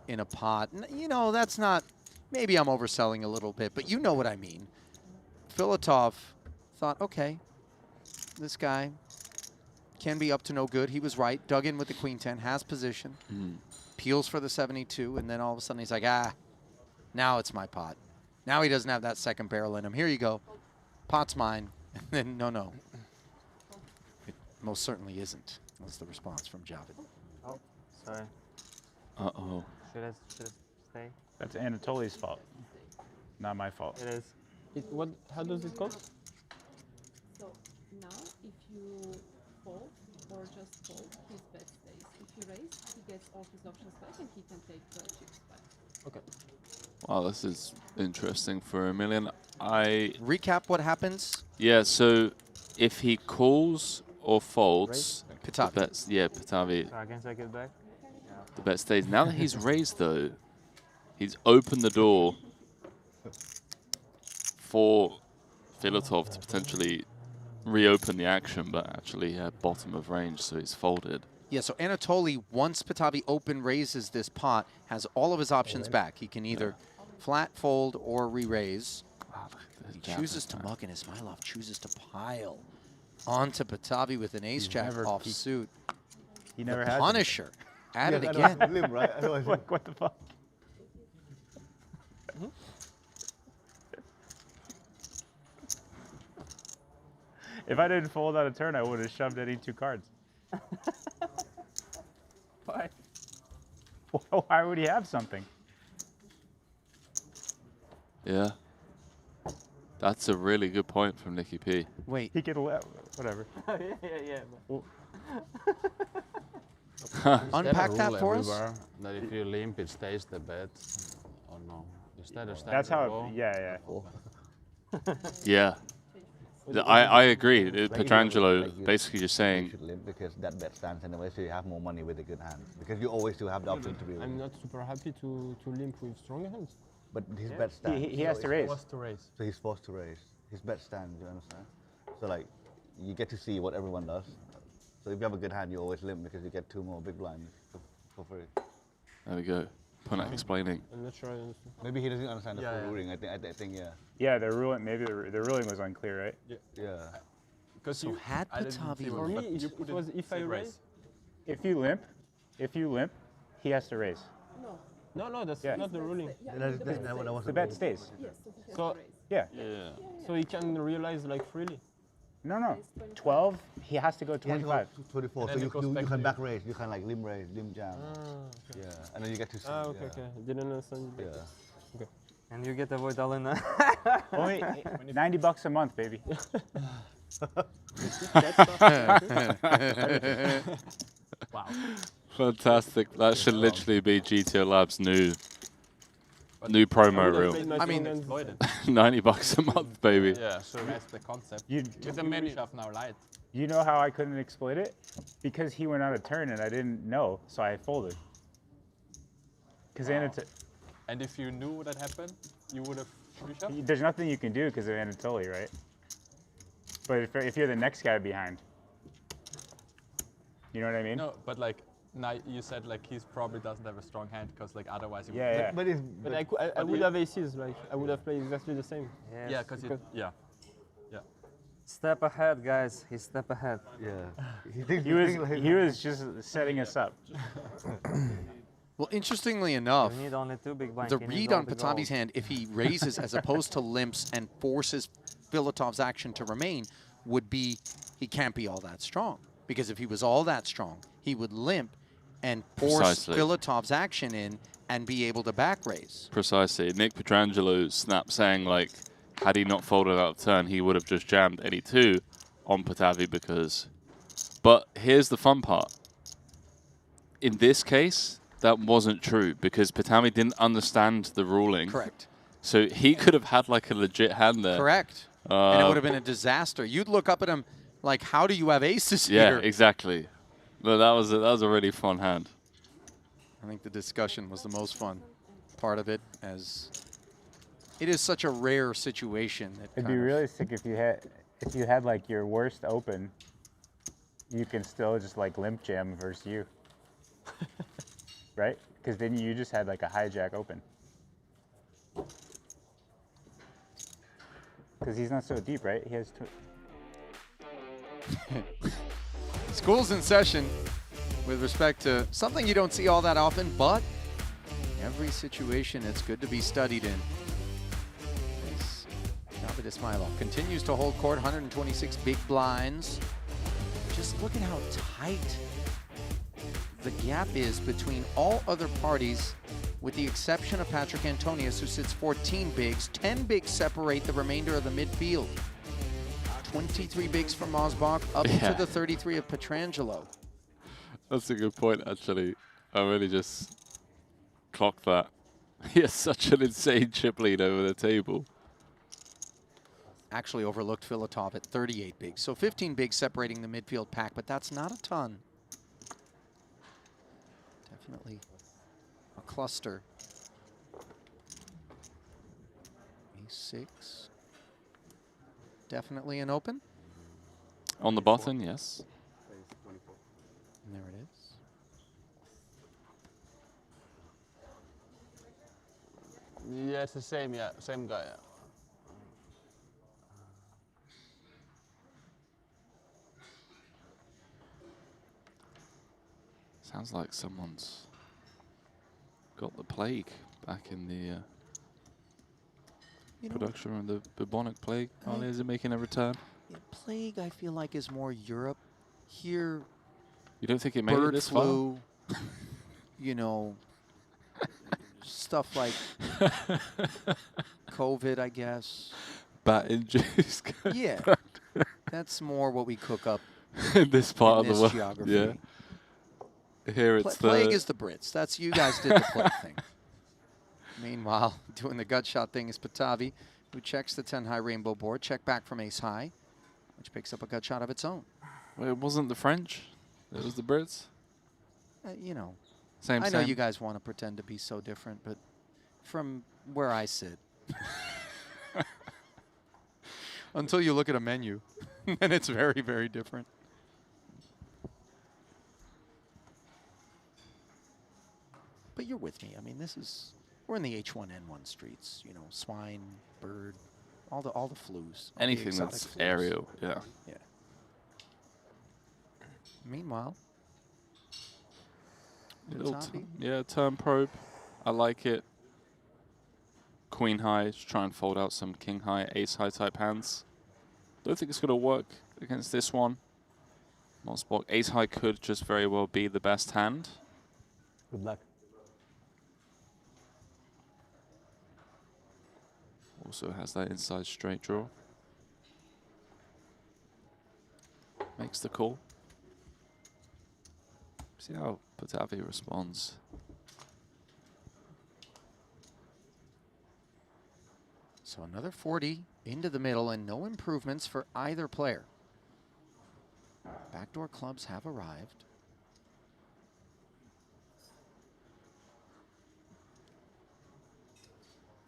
in a pot. You know, that's not, maybe I'm overselling a little bit, but you know what I mean. Filatov thought, okay, this guy can be up to no good. He was right, dug in with the queen 10, has position, peels for the 72, and then all of a sudden he's like, now it's my pot. Now he doesn't have that second barrel in him. Here you go. Pot's mine. And then, no. It most certainly isn't. That's the response from Javid. Oh, sorry. Uh-oh. Should I stay? That's Anatoly's fault, not my fault. It is. How does it go? So now, if you fold or just fold, his bet stays. If you raise, he gets all his options back and he can take the chips back. Okay. Wow, this is interesting for a million. Recap what happens. Yeah, so if he calls or folds, Pitavi. the bet's, yeah, Pitavi, So I can take it back? the bet stays. Now that he's raised, though, he's opened the door for Filatov to potentially reopen the action, but actually bottom of range, so he's folded. Yeah, so Anatoly, once Pitavi open raises this pot, has all of his options back. He can either flat fold or re-raise. Wow, He chooses to muck, and Ismailov chooses to pile onto Pitavi with an ace-jack never off peaked. suit. He never The had Punisher at it I again. don't limp, right? Like, what the fuck? If I didn't fold out a turn, I would have shoved any 2 cards. Why? Why would he have something? Yeah. That's a really good point from Nicky P. Wait, He could whatever. yeah. unpack that for us. That if you limp, it stays the bet. Or no? Instead of That's how. Yeah. Yeah. I agree. Petrangelo like you- basically just You saying, should limp because that bet stands anyway, so you have more money with a good hand. Because you always do have the option to be. I'm not super happy to limp with stronger hands. But his bet stands. He has to raise. Was to raise. So he's forced to raise. His bet stands, you understand? So like, you get to see what everyone does. So if you have a good hand, you always limp because you get 2 more big blinds for free. there we go. Punat explaining. I'm not sure I understand. Maybe he doesn't understand the Yeah, full yeah. ruling. I think yeah. Yeah, the ruling. Maybe the ruling was unclear, right? Yeah. Because So had Pitavi For me, limp, it was if I raise. If you limp, he has to raise. No, that's Yeah. not the ruling. The bet stays. Yes, so he has So- to raise. Yeah. Yeah. So he can realize like freely. No. 12. He has to go He has to go 25. to 24, And so then you, it goes you, back you to can you. back raise, you can like limb raise, limb jam. Okay. Yeah, and then you get to see. Okay, yeah. okay. Didn't understand. Yeah. And you get to avoid all in that. Only $90 a month, baby. Wow. Fantastic. That should literally be GTO Labs' new New promo would've reel. played my I mean, strong hand. $90 a month, baby. Yeah, so that's the concept. You, With the menu shop now light. you know how I couldn't exploit it? Because he went on a turn and I didn't know, so I folded. Because And if you knew that happened, you would have reshuffled? there's nothing you can do because of Anatoly, right? But if you're the next guy behind, you know what I mean? No, but like now you said like he's probably doesn't have a strong hand because like otherwise he Yeah, would. yeah. But it's, But I would have aces, like I would have played exactly the same. Yes. Yeah, because yeah. Step ahead, guys. He's step ahead. yeah. He was just setting us up. Well, interestingly enough, You need only 2 big blinds. the He needs read all on the Patavi's gold. hand, if he raises as opposed to limps and forces Filatov's action to remain, would be he can't be all that strong. Because if he was all that strong, he would limp and force Precisely. Filatov's action in and be able to back raise. Precisely. Nick Petrangelo snapped saying, like, had he not folded out of turn, he would have just jammed any 2 on Patavi because... But here's the fun part. In this case, that wasn't true because Patavi didn't understand the ruling. Correct. So he could have had, like, a legit hand there. Correct. And it would have been a disaster. You'd look up at him like, how do you have aces Yeah, here? exactly. No, that was a really fun hand. I think the discussion was the most fun part of it, as it is such a rare situation. That It'd kind be of- really sick if you had like your worst open, you can still just like limp jam versus you, right? Because then you just had like a hijack open. Because he's not so deep, right? He has School's in session with respect to something you don't see all that often, but every situation it's good to be studied in. As David Ismailov continues to hold court, 126 big blinds. Just look at how tight the gap is between all other parties, with the exception of Patrick Antonius, who sits 14 bigs. 10 bigs separate the remainder of the midfield. 23 bigs from Mosbach, up to the 33 of Petrangelo. That's a good point, actually. I really just clocked that. He has such an insane chip lead over the table. Actually overlooked Filatov at 38 bigs. So 15 bigs separating the midfield pack, but that's not a ton. Definitely a cluster. A6. Definitely an open. On the button, yes. And there it is. Yeah, it's the same. Yeah, same guy. Yeah. Sounds like someone's got the plague back in the You know, production room. The bubonic plague. Ollie, is it making a return? yeah, plague, I feel like, is more Europe. Here, You don't think it made it bird this far? flu, you know, stuff like COVID, I guess. Bat induced. Yeah, that's more what we cook up in this part in of this the world. geography. Yeah. Here it's Plague the is the Brits. That's you guys did the plague thing. Meanwhile, doing the gut shot thing is Patavi, who checks the 10 high rainbow board. Check back from ace high, which picks up a gut shot of its own. Well, it wasn't the French. It was the Brits. You know, Same. I know same. you guys want to pretend to be so different, but from where I sit, until you look at a menu, and it's very, very different. But you're with me. I mean, we're in the H1N1 streets. You know, swine, bird, all the flus. all the Anything exotic that's flus. aerial. Yeah. Yeah. Meanwhile, Little Patavi. turn probe. I like it. Queen high, just try and fold out some king high, ace high type hands. Don't think it's going to work against this one. Mosbach, ace high could just very well be the best hand. Good luck. Also has that inside straight draw. Makes the call. See how Patavi responds. So another 40 into the middle and no improvements for either player. Backdoor clubs have arrived.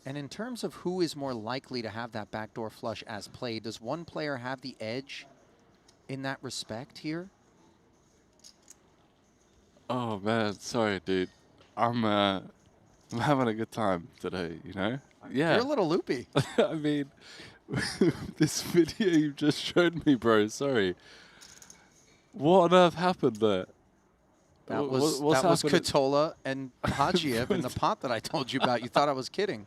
And in terms of who is more likely to have that backdoor flush as played, does one player have the edge in that respect here? Oh man, sorry, dude. I'm having a good time today, you know? Yeah. You're a little loopy. I mean, this video you just showed me, bro, sorry. What on earth happened there? That What's was happening? Katola and Hajiev in the pot that I told you about. You thought I was kidding.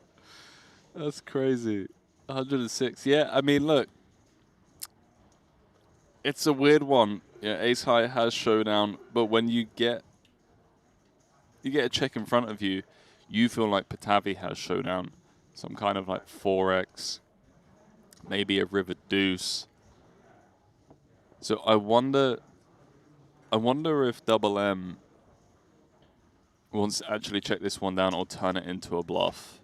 That's crazy. 106. Yeah, I mean, look. It's a weird one. Yeah, ace high has showdown, but when you get a check in front of you, you feel like Patavi has showdown. Some kind of like 4x, maybe a river deuce. So I wonder if Double M wants to actually check this one down or turn it into a bluff.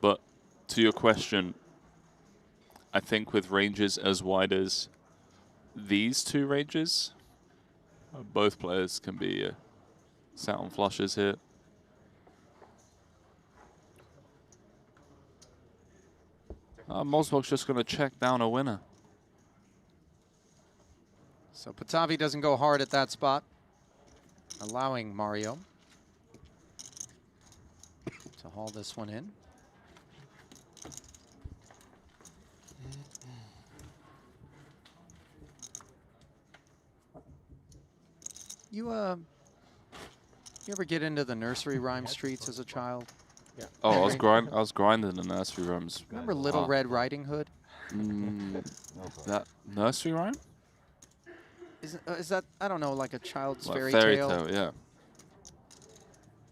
But to your question, I think with ranges as wide as these two ranges, both players can be sat on flushes here. Mosbog's just going to check down a winner. So Patavi doesn't go hard at that spot, allowing Mario to haul this one in. You ever get into the nursery rhyme streets as a child? Yeah. Oh, I was grinding the nursery rhymes. Remember Little Red Riding Hood? That nursery rhyme? Is that, I don't know, like a child's Like fairy fairy tale? tale, yeah.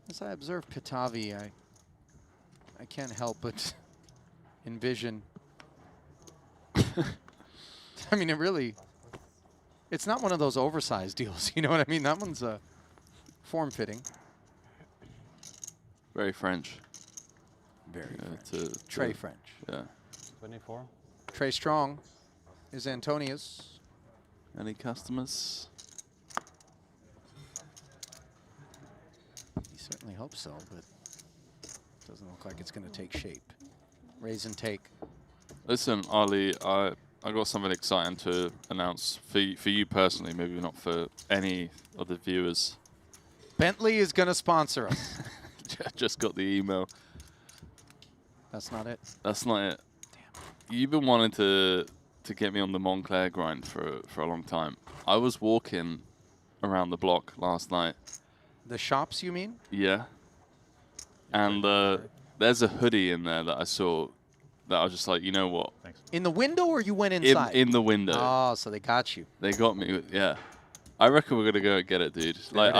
As I observe Patavi, I can't help but envision. I mean, it's not one of those oversized deals, you know what I mean? That one's form-fitting. Very French. Very French. Trey French. Yeah. 24. Trey Strong is Antonius. Any customers? He certainly hopes so, but doesn't look like it's going to take shape. Raise and take. Listen, Ali, I got something exciting to announce for you personally, maybe not for any of the viewers. Bentley is going to sponsor us. Just got the email. That's not it? That's not it. Damn. You've been wanting to get me on the Montclair grind for a long time. I was walking around the block last night. The shops, you mean? Yeah. And there's a hoodie in there that I saw that I was just like, you know what? Thanks. In the window or you went inside? In the window. Oh, so they got you. They got me, yeah. I reckon we're going to go and get it, dude. Like,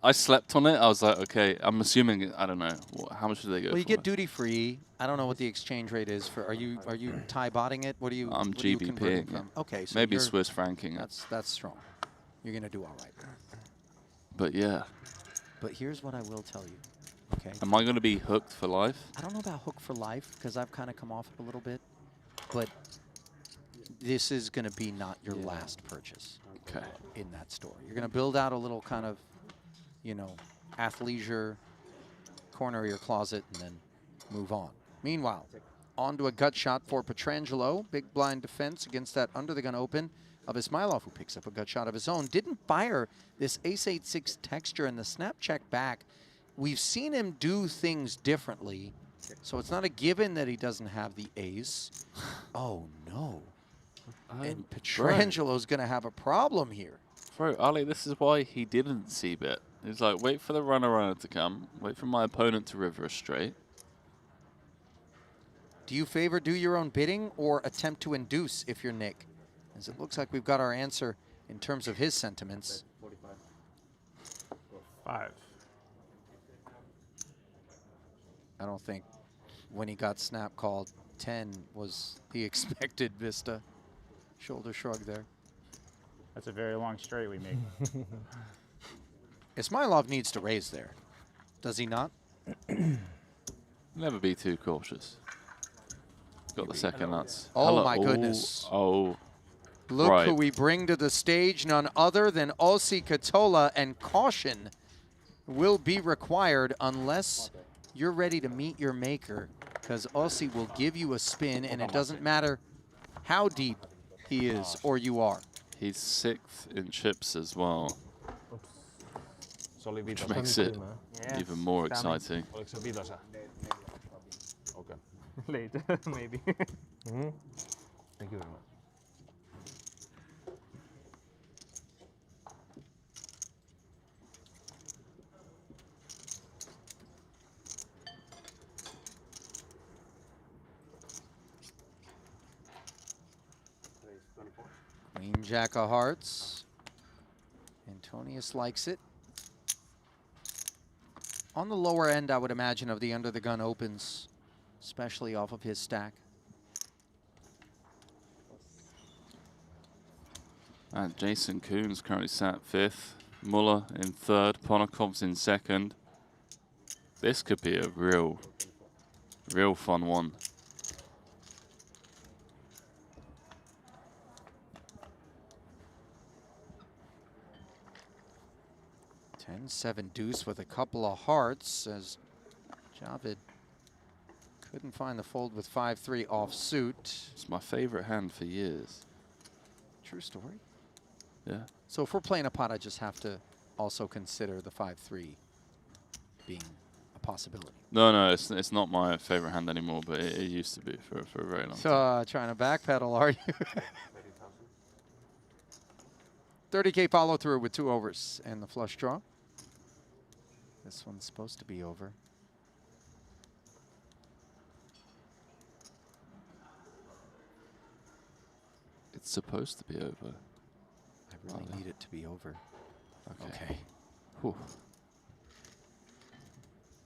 I slept on it. I was like, okay, I'm assuming, I don't know, how much do they go for? Well, you get duty free. I don't know what the exchange rate is for. Are you Thai botting it? What are you? I'm what are you converting GBPing. from? Okay, so maybe you're- Swiss franking. That's strong. You're gonna do all right. But yeah. But here's what I will tell you. Okay. Am I going to be hooked for life? I don't know about hook for life because I've kind of come off it a little bit, but this is going to be not your last purchase. Okay. In that store, you're going to build out a little kind of, athleisure corner of your closet and then move on. Meanwhile, on to a gut shot for Petrangelo. Big blind defense against that under the gun open of Ismailov, who picks up a gut shot of his own. Didn't fire this ace-8-6 texture and the snap check back. We've seen him do things differently, so it's not a given that he doesn't have the ace. Oh, no. And Petrangelo's going to have a problem here. Bro, Ali, this is why he didn't c-bet. He's like, wait for the runner to come, wait for my opponent to river a straight. Do you favor do your own bidding or attempt to induce if you're Nick? As it looks like we've got our answer in terms of his sentiments. 5. I don't think when he got snap called 10 was the expected vista. Shoulder shrug there. That's a very long straight we make. Ismailov needs to raise there. Does he not? Never be too cautious. Got the second nuts. Oh Hello. my goodness. Oh. Look Right. who we bring to the stage, none other than Ossi Katola, and caution will be required unless you're ready to meet your maker, because Ossi will give you a spin, and it doesn't matter how deep he is or you are. He's 6th in chips as well, Se oli which vitosa. makes it Yes, even more damn it. exciting. Oliko se vitosa? Okay. Later, maybe. Thank you very much. Queen Jack of Hearts. Antonius likes it. On the lower end, I would imagine, of the under the gun opens, especially off of his stack. And Jason Kuhn's currently sat 5th. Muller in 3rd. Ponakov's in 2nd. This could be a real fun one. 10-7 deuce with a couple of hearts, as Javid couldn't find the fold with 5-3 offsuit. It's my favorite hand for years. True story. Yeah. So if we're playing a pot, I just have to also consider the 5-3 being a possibility. No, it's not my favorite hand anymore, but it used to be for a very long time. So trying to backpedal, are you? 30K follow through with 2 overs and the flush draw. This one's supposed to be over. It's supposed to be over. I really need it to be over. Okay. Whew.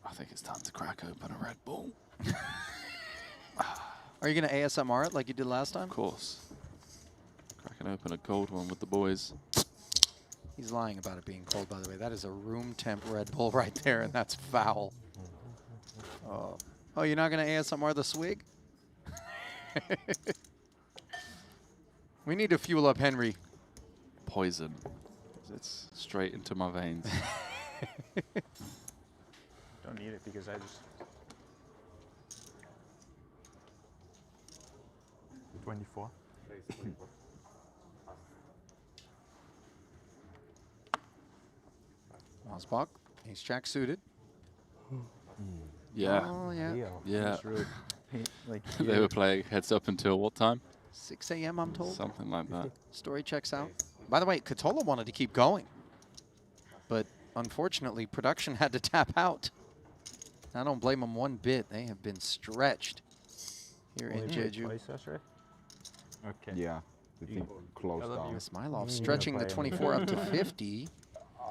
I think it's time to crack open a Red Bull. Are you going to ASMR it like you did last time? Of course. Cracking open a cold one with the boys. He's lying about it being cold, by the way. That is a room temp Red Bull right there, and that's foul. Oh, you're not going to ASMR the swig? We need to fuel up Henry. Poison. It's straight into my veins. Don't need it because I just 24. Mosbach, ace jack suited. Yeah. Oh, yeah. Yeah. like They were playing heads up until what time? 6 a.m., I'm told. Something like that. Story checks out. By the way, Katola wanted to keep going, but unfortunately, production had to tap out. I don't blame them one bit. They have been stretched here in Jeju. Okay. Yeah, the thing closed down. Smilov stretching the 24 up to 50.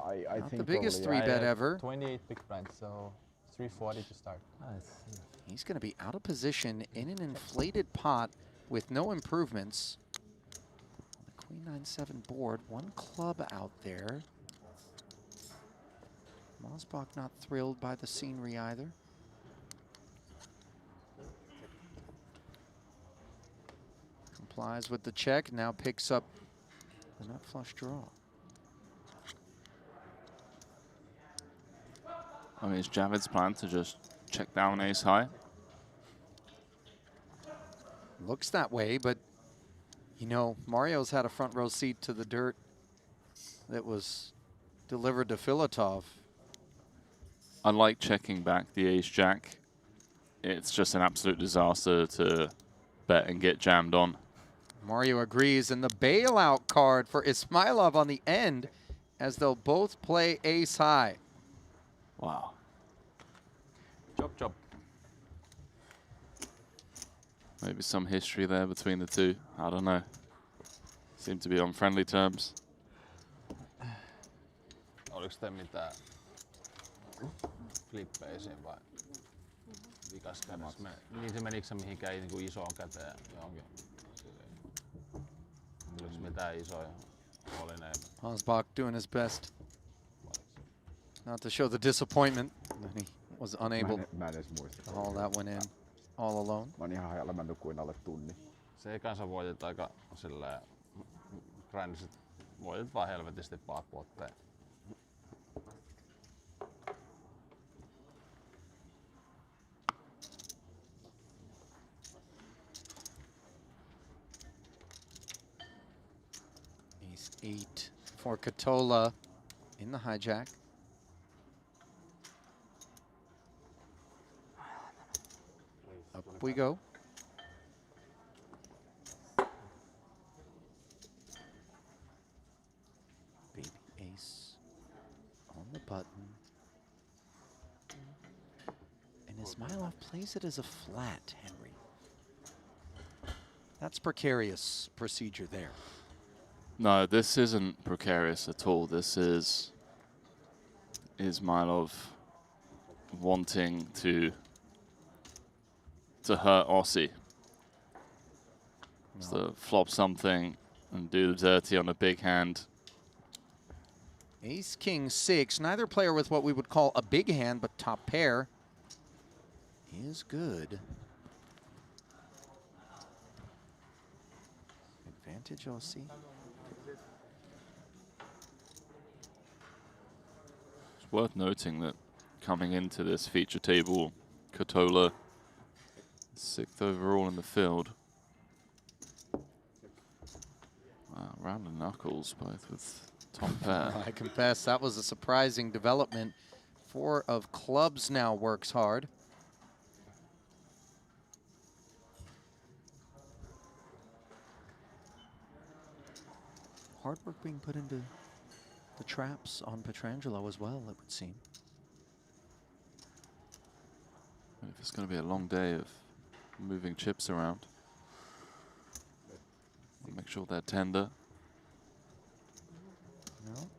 I Not think the biggest probably, 3-bet ever. 28 big blinds, so 340 to start. Nice. He's going to be out of position in an inflated pot with no improvements. On the Queen 9-7 board, 1 club out there. Mosbach not thrilled by the scenery either. Complies with the check, now picks up the nut flush draw. I mean, it's Javid's plan to just check down ace high. Looks that way, but you know, Mario's had a front row seat to the dirt that was delivered to Filatov. Unlike checking back the ace jack, it's just an absolute disaster to bet and get jammed on. Mario agrees, and the bailout card for Ismailov on the end, as they'll both play ace high. Wow. Chop, chop. Maybe some history there between the two. I don't know. Seem to be on friendly terms. Oliko te mitään flippeisiin vai vikas kädessä? Niin se menikö se mihinkään niinku isoon käteen johonkin? Oliko mitään isoja? Oli ne. Mosbach doing his best not to show the disappointment. And he was unable Manage more. to haul that one in all alone. Mä oon ihan hajalla, mä nukuin alle tunnin. Se kanssa voitit aika silleen grindsit. Voitit vaan helvetisti backpotteja. Ace 8 for Katola in the hijack. Up we go. Baby ace on the button. And Ismailov plays it as a flat, Henry. That's precarious procedure there. No, this isn't precarious at all. This is Ismailov wanting to hurt Aussie. No. So flop something and do the dirty on a big hand. Ace, king, 6. Neither player with what we would call a big hand, but top pair is good. Advantage, Aussie. It's worth noting that coming into this feature table, Katola 6th overall in the field. Wow, round of knuckles, both with top pair. I confess, that was a surprising development. 4 of clubs now works hard. Hard work being put into the traps on Pietrangelo as well, it would seem. If it's going to be a long day of moving chips around, make sure they're tender. No.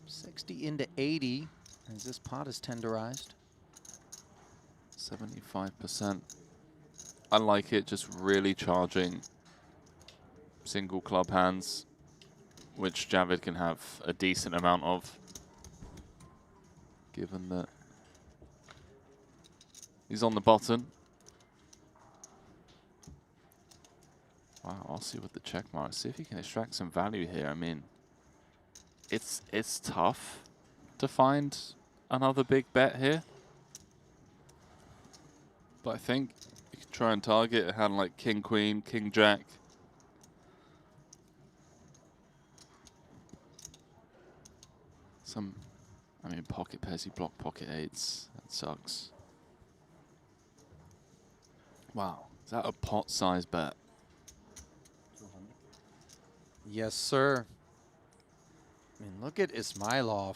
60 into 80 as this pot is tenderized. 75%. I like it, just really charging single club hands, which Javid can have a decent amount of, given that he's on the button. Wow, Aussie with the check mark. See if he can extract some value here. I mean, it's tough to find another big bet here, but I think you can try and target a hand like King Queen, King Jack. I mean, pocket pairs, you block pocket 8s. That sucks. Wow, is that a pot-sized bet? Yes, sir. I mean, look at Ismailov.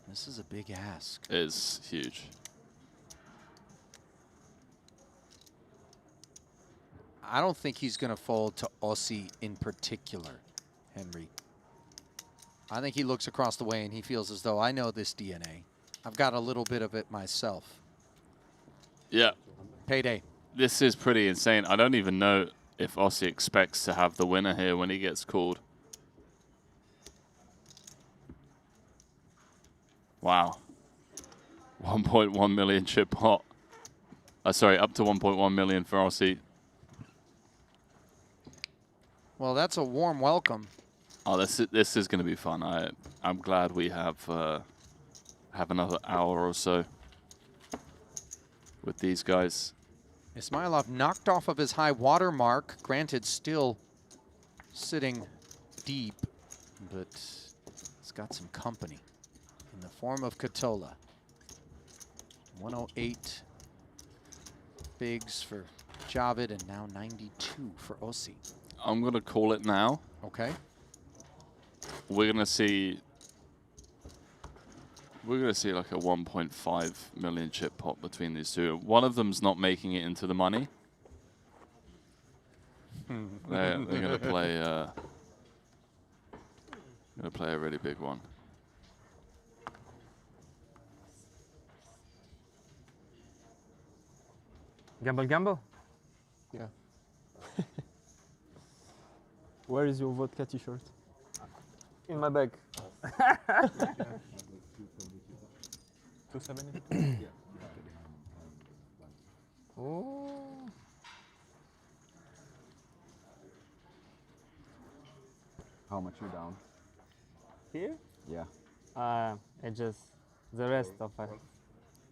This is a big ask. It is huge. I don't think he's going to fold to Aussie in particular, Henry. I think he looks across the way and he feels as though I know this DNA. I've got a little bit of it myself. Yeah. Payday. This is pretty insane. I don't even know if Aussie expects to have the winner here when he gets called. Wow. 1.1 million chip pot. Sorry, up to 1.1 million for Aussie. Well, that's a warm welcome. Oh, this is going to be fun. I'm glad we have another hour or so with these guys. Ismailov knocked off of his high water mark, granted still sitting deep, but it's got some company in the form of Katola. 108 bigs for Javid and now 92 for Aussie. I'm going to call it now. Okay. We're going to see like a 1.5 million chip pot between these two. One of them's not making it into the money. They're going to play a really big one. Gamble? Yeah. Where is your vodka t-shirt? In my bag. 270. Oh. How much you down? Here? Yeah. It just the rest of it.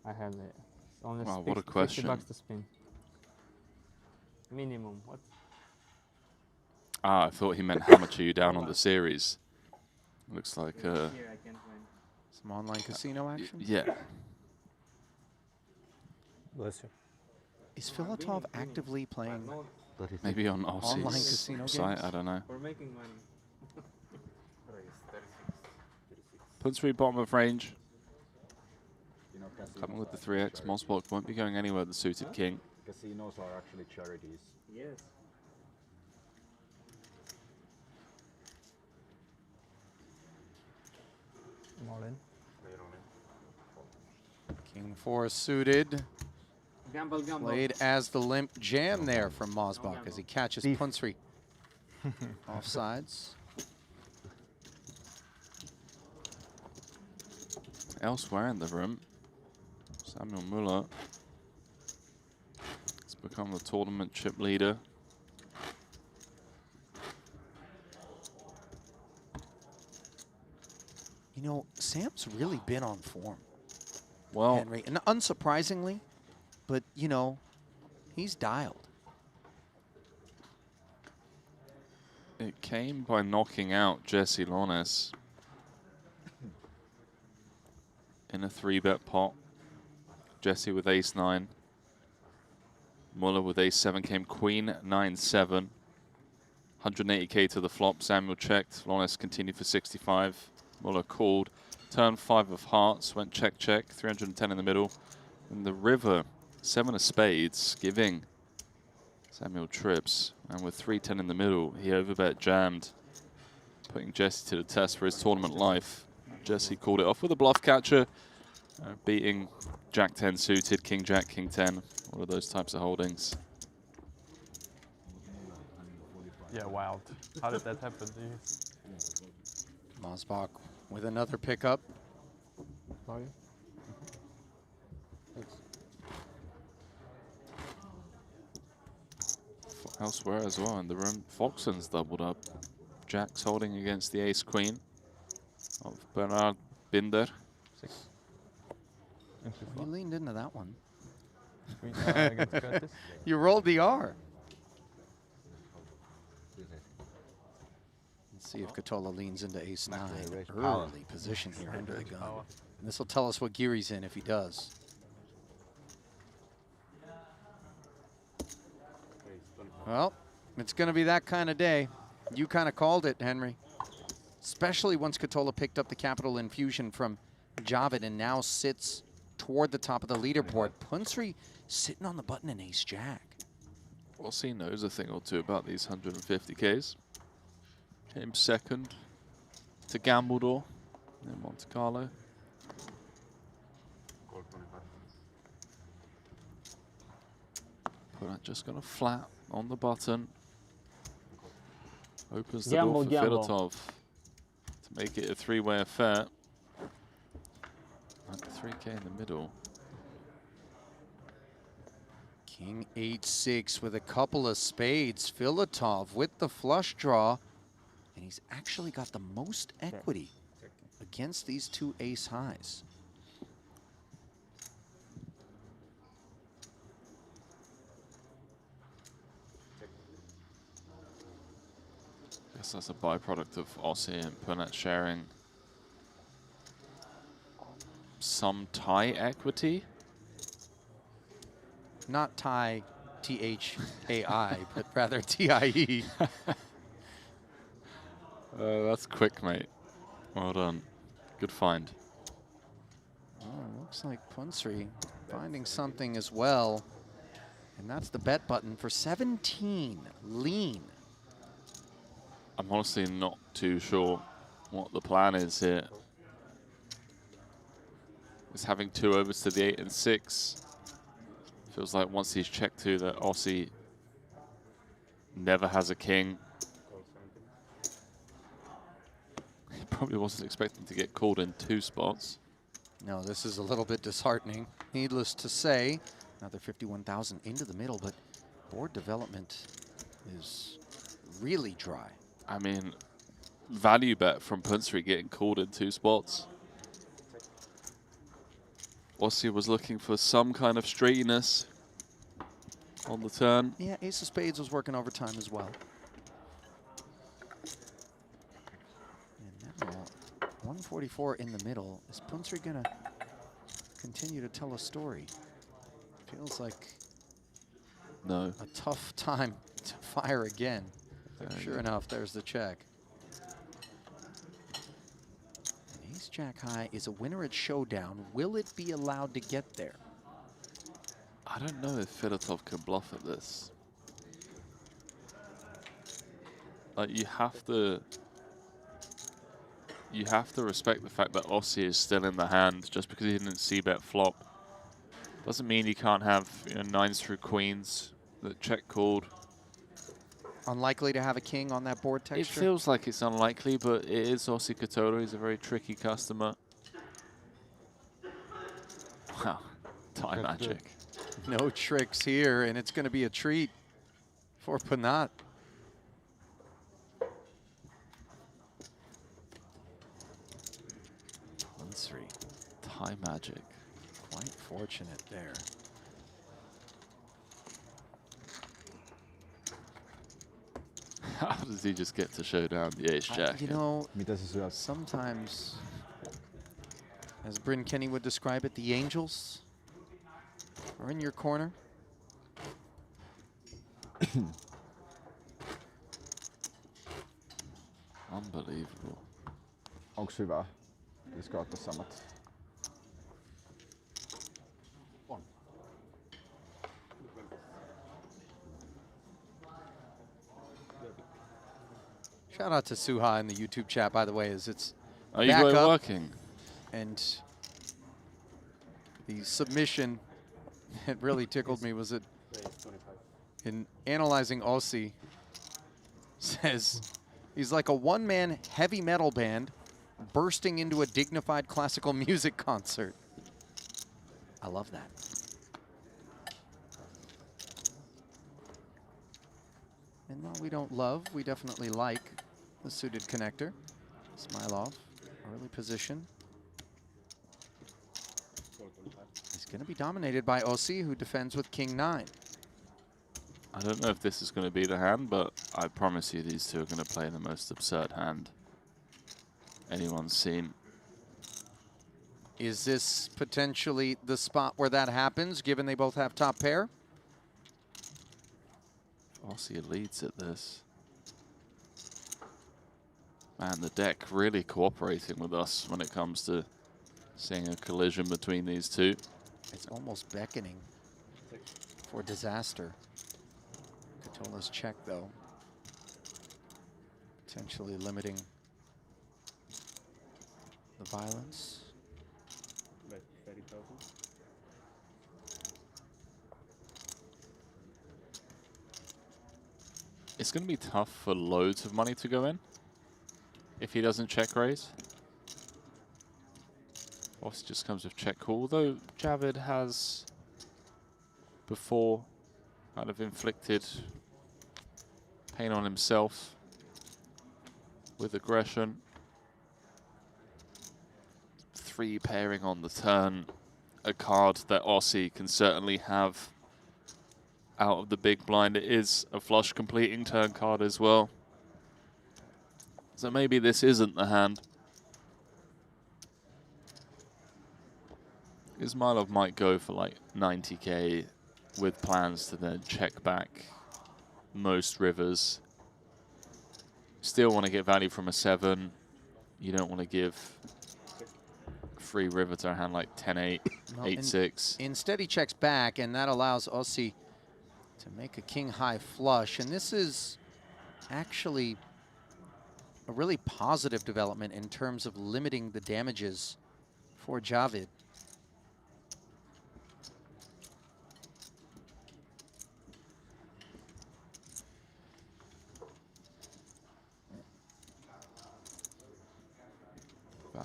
I had it. Only Wow, what a 50 question. bucks to spin. Minimum. What? Ah, I thought he meant how much are you down on the series. Looks like Here I can't win. Some online casino action. yeah. Bless you. Is Filatov actively playing? Maybe on Online Aussie's casino site, games? I don't know. We're making money. Puts bottom of range. Coming with the 3x. Mosbach won't be going anywhere, the suited king. Casinos are actually charities. Yes. I'm all in. King 4 suited. Gamble, gamble. Played as the limp jam there from Mosbach as he catches Punsri offsides. Elsewhere in the room, Samuel Muller has become the tournament chip leader. You know, Sam's really been on form, Well, Henry. And unsurprisingly, but, you know, he's dialed. it came by knocking out Jesse Lones in a 3-bet pot. Jesse with ace-9. Muller with ace-7 came queen 9-7. 180k to the flop. Samuel checked. Lones continued for 65. Muller called. Turn 5 of hearts. Went check, check. 310 in the middle. And the river, 7 of spades, giving Samuel trips. And with 310 in the middle, he overbet jammed, putting Jesse to the test for his tournament life. Jesse called it off with a bluff catcher, beating Jack 10 suited, King Jack, King 10, all of those types of holdings. Yeah, wild. How did that happen? Mosbach with another pickup. Sorry. Elsewhere as well in the room, Foxen's doubled up. Jack's holding against the ace-queen of Bernard Binder. 6. You leaned into that one. Against Curtis. You rolled the R. Let's see if Katola leans into ace-9. Early position here under the gun. And this will tell us what gear he's in if he does. Well, it's going to be that kind of day. You kind of called it, Henry. Especially once Katola picked up the capital infusion from Javid and now sits toward the top of the leaderboard. Punsri sitting on the button in ace-jack. Aussie knows a thing or two about these 150Ks. Came second to Gambledore in Monte Carlo. But I'm just going to flat on the button. Opens the door for Filatov to make it a 3-way affair. And 3K in the middle. King 8-6 with a couple of spades. Filatov with the flush draw. And he's actually got the most equity against these two ace highs. Guess that's a byproduct of Aussie and Pernat sharing some Thai equity. Not Thai, T-H-A-I, but rather T-I-E. That's quick, mate. Well done. Good find. Oh, looks like Punsri finding something as well. And that's the bet button for 17. Lean. I'm honestly not too sure what the plan is here. Is having 2 overs to the 8 and 6. Feels like once he's checked to that Aussie never has a king. Probably wasn't expecting to get called in 2 spots. No, this is a little bit disheartening. Needless to say, another 51,000 into the middle, but board development is really dry. I mean, value bet from Punsri getting called in 2 spots. Aussie was looking for some kind of straightiness on the turn. Yeah, Ace of Spades was working overtime as well. And now 144 in the middle. Is Punsri gonna continue to tell a story? Feels like No. a tough time to fire again. Sure enough, there's the check. Ace Jack high is a winner at Showdown. Will it be allowed to get there? I don't know if Filatov can bluff at this. Like, you have to respect the fact that Aussie is still in the hand. Just because he didn't see bet flop doesn't mean you can't have, you know, 9s through queens that check called. Unlikely to have a king on that board It texture? feels like it's unlikely, but it is Aussie Katoto. He's a very tricky customer. Wow, time magic. No tricks here, and it's going to be a treat for Panat. Punsri. Time magic. Quite fortunate there. How does he just get to show down the ace jack? You know, sometimes, as Bryn Kenny would describe it, the angels are in your corner. Unbelievable. Onks hyvä. Vi ska ottaa samat. Shout out to Suha in the YouTube chat, by the way, as it's you back got it up. working. And the submission that really tickled me was that in analyzing Aussie, says he's like a one-man heavy metal band bursting into a dignified classical music concert. I love that. And while we don't love, we definitely like the suited connector. Smilov, early position. He's going to be dominated by Aussie, who defends with King 9. I don't know if this is going to be the hand, but I promise you these two are going to play the most absurd hand anyone's seen. Is this potentially the spot where that happens, given they both have top pair? Aussie leads at this. Man, the deck really cooperating with us when it comes to seeing a collision between these two. It's almost beckoning for disaster. Katola's check, though. Potentially limiting the violence. It's going to be tough for loads of money to go in if he doesn't check raise. Aussie just comes with check call, although Javid has before kind of inflicted pain on himself with aggression. 3 pairing on the turn, a card that Aussie can certainly have out of the big blind. It is a flush completing turn card as well. So maybe this isn't the hand. Ismailov might go for like 90K with plans to then check back most rivers. Still want to get value from a 7. You don't want to give free river to a hand like 10-8, 8-6. Instead, he checks back, and that allows Aussie to make a king high flush. And this is actually a really positive development in terms of limiting the damages for Javid.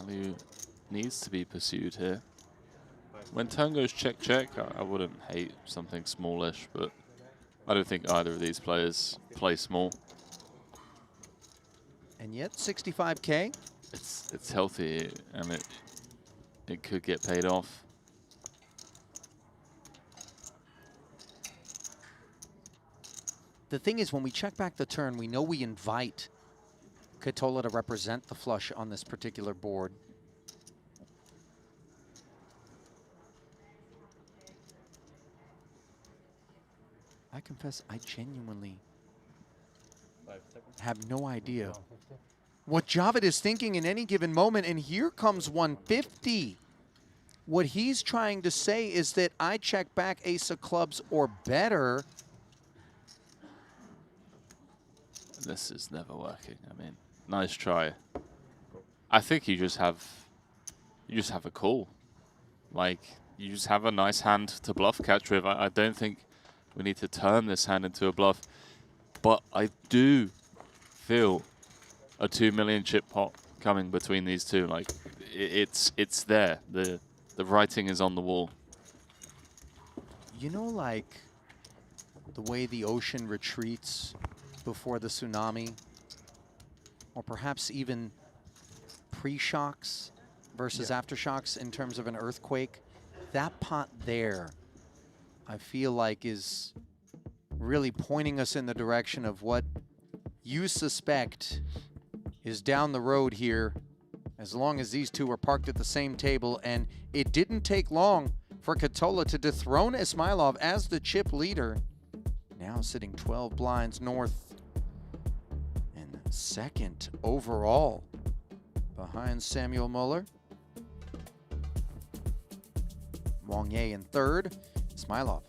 value needs to be pursued here. When turn goes check, check, I wouldn't hate something smallish, but I don't think either of these players play small. And yet 65K. It's healthy, and it could get paid off. The thing is, when we check back the turn, we know we invite Katola to represent the flush on this particular board. I confess, I genuinely have no idea what Javid is thinking in any given moment, and here comes 150. What he's trying to say is that I check back ace of clubs or better. This is never working. I mean, nice try. I think you just have a call. Like, you just have a nice hand to bluff catch with. I don't think we need to turn this hand into a bluff, but I do feel a 2 million chip pot coming between these two. Like, it's there. The writing is on the wall. You know, like the way the ocean retreats before the tsunami, or perhaps even pre-shocks versus aftershocks in terms of an earthquake, that pot there, I feel like, is really pointing us in the direction of what you suspect is down the road here, as long as these two are parked at the same table. And it didn't take long for Katola to dethrone Ismailov as the chip leader, now sitting 12 blinds north and second overall behind Samuel Muller. Wang Ye in third, Ismailov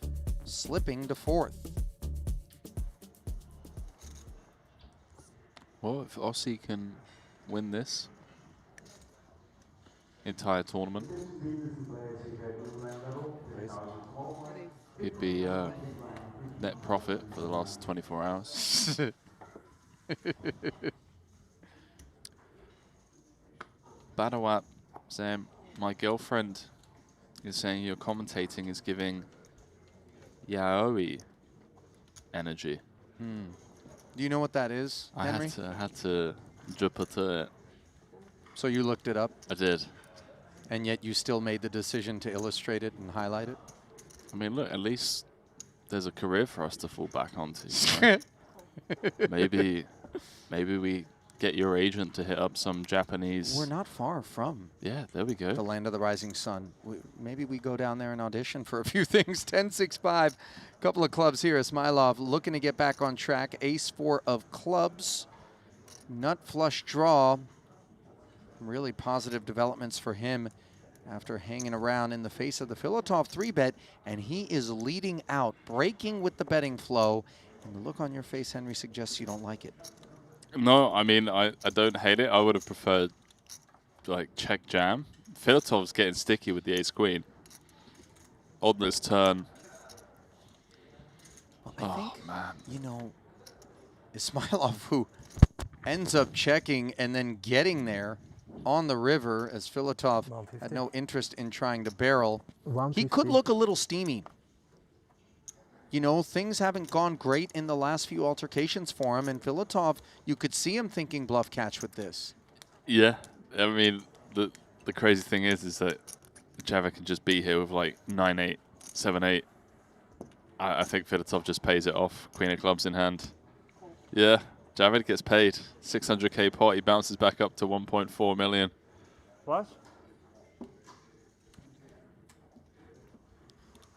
slipping to fourth. Well, if Aussie can win this entire tournament, he'd be net profit for the last 24 hours. Badawat, Sam, my girlfriend is saying your commentating is giving yaoi energy. Do you know what that is, Henry? I had to Jupiter it. So you looked it up? I did. And yet you still made the decision to illustrate it and highlight it? I mean, look, at least there's a career for us to fall back onto. You know? maybe we get your agent to hit up some Japanese. We're not far from. Yeah, there we go. The land of the rising sun. Maybe we go down there and audition for a few things. 10-6-5, couple of clubs here. Ismailov looking to get back on track. Ace-4 of clubs. Nut flush draw. Really positive developments for him after hanging around in the face of the Filatov 3-bet, and he is leading out, breaking with the betting flow. And the look on your face, Henry, suggests you don't like it. No, I mean, I don't hate it. I would have preferred, like, check jam. Filatov's getting sticky with the ace-queen. On this turn. Well, I think, you know, Ismailov, who ends up checking and then getting there on the river, as Filatov had no interest in trying to barrel. He could look a little steamy. You know, things haven't gone great in the last few altercations for him, and Filatov, you could see him thinking bluff catch with this. Yeah, I mean, the crazy thing is that Javid can just be here with like 9-8, 7-8. I think Filatov just pays it off, queen of clubs in hand. Yeah, Javid gets paid 600K pot. He bounces back up to 1.4 million. Flush?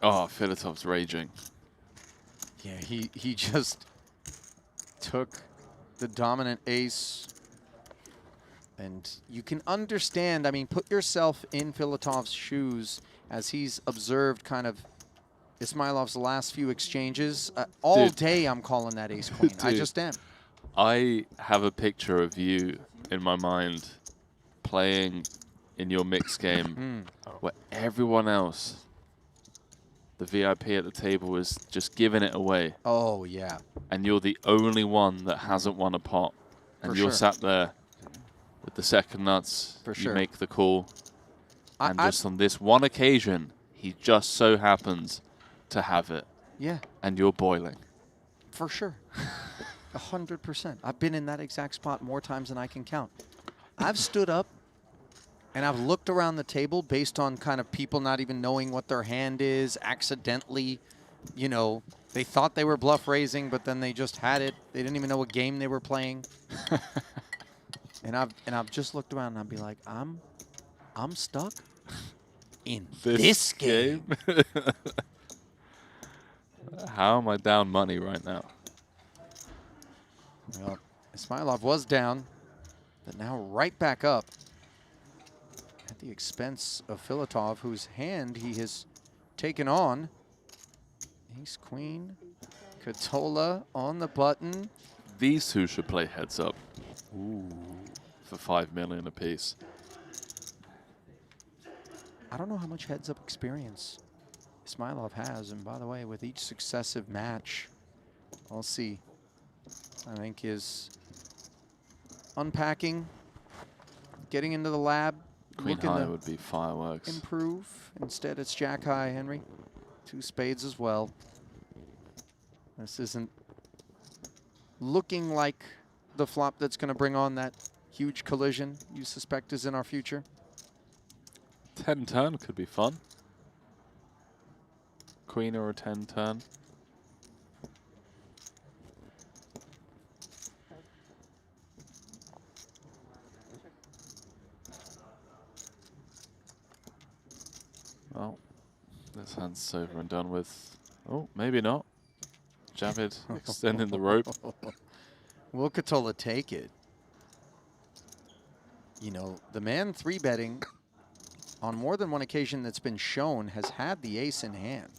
Oh, Filatov's raging. Yeah, he just took the dominant ace, and you can understand, I mean, put yourself in Filatov's shoes as he's observed kind of Ismailov's last few exchanges. All day I'm calling that ace-queen. I just am. I have a picture of you in my mind playing in your mixed game where everyone else, the VIP at the table, is just giving it away. Oh, yeah. And you're the only one that hasn't won a pot. And For you're sure. sat there with the second nuts, For you sure. make the call. And I- just on this one occasion, he just so happens to have it. Yeah. And you're boiling. For sure. 100%. I've been in that exact spot more times than I can count. I've stood up and I've looked around the table based on kind of people not even knowing what their hand is, accidentally, you know, they thought they were bluff raising, but then they just had it. They didn't even know what game they were playing. and I've just looked around and I'd be like, I'm stuck in this game. How am I down money right now? Well, Ismailov was down, but now right back up at the expense of Filatov, whose hand he has taken on. Ace, queen, Katola on the button. These two should play heads up. Ooh, for 5 million apiece. I don't know how much heads up experience Ismailov has, and by the way, with each successive match, I'll see. I think is unpacking, getting into the lab, Queen looking high to would be fireworks. improve. Instead, it's jack high, Henry. 2 spades as well. This isn't looking like the flop that's going to bring on that huge collision you suspect is in our future. 10 turn could be fun. Queen or a 10 turn. Well, this hand's over and done with. Oh, maybe not. Javid extending the rope. Will Katola take it? You know, the man 3-betting on more than one occasion that's been shown has had the ace in hand.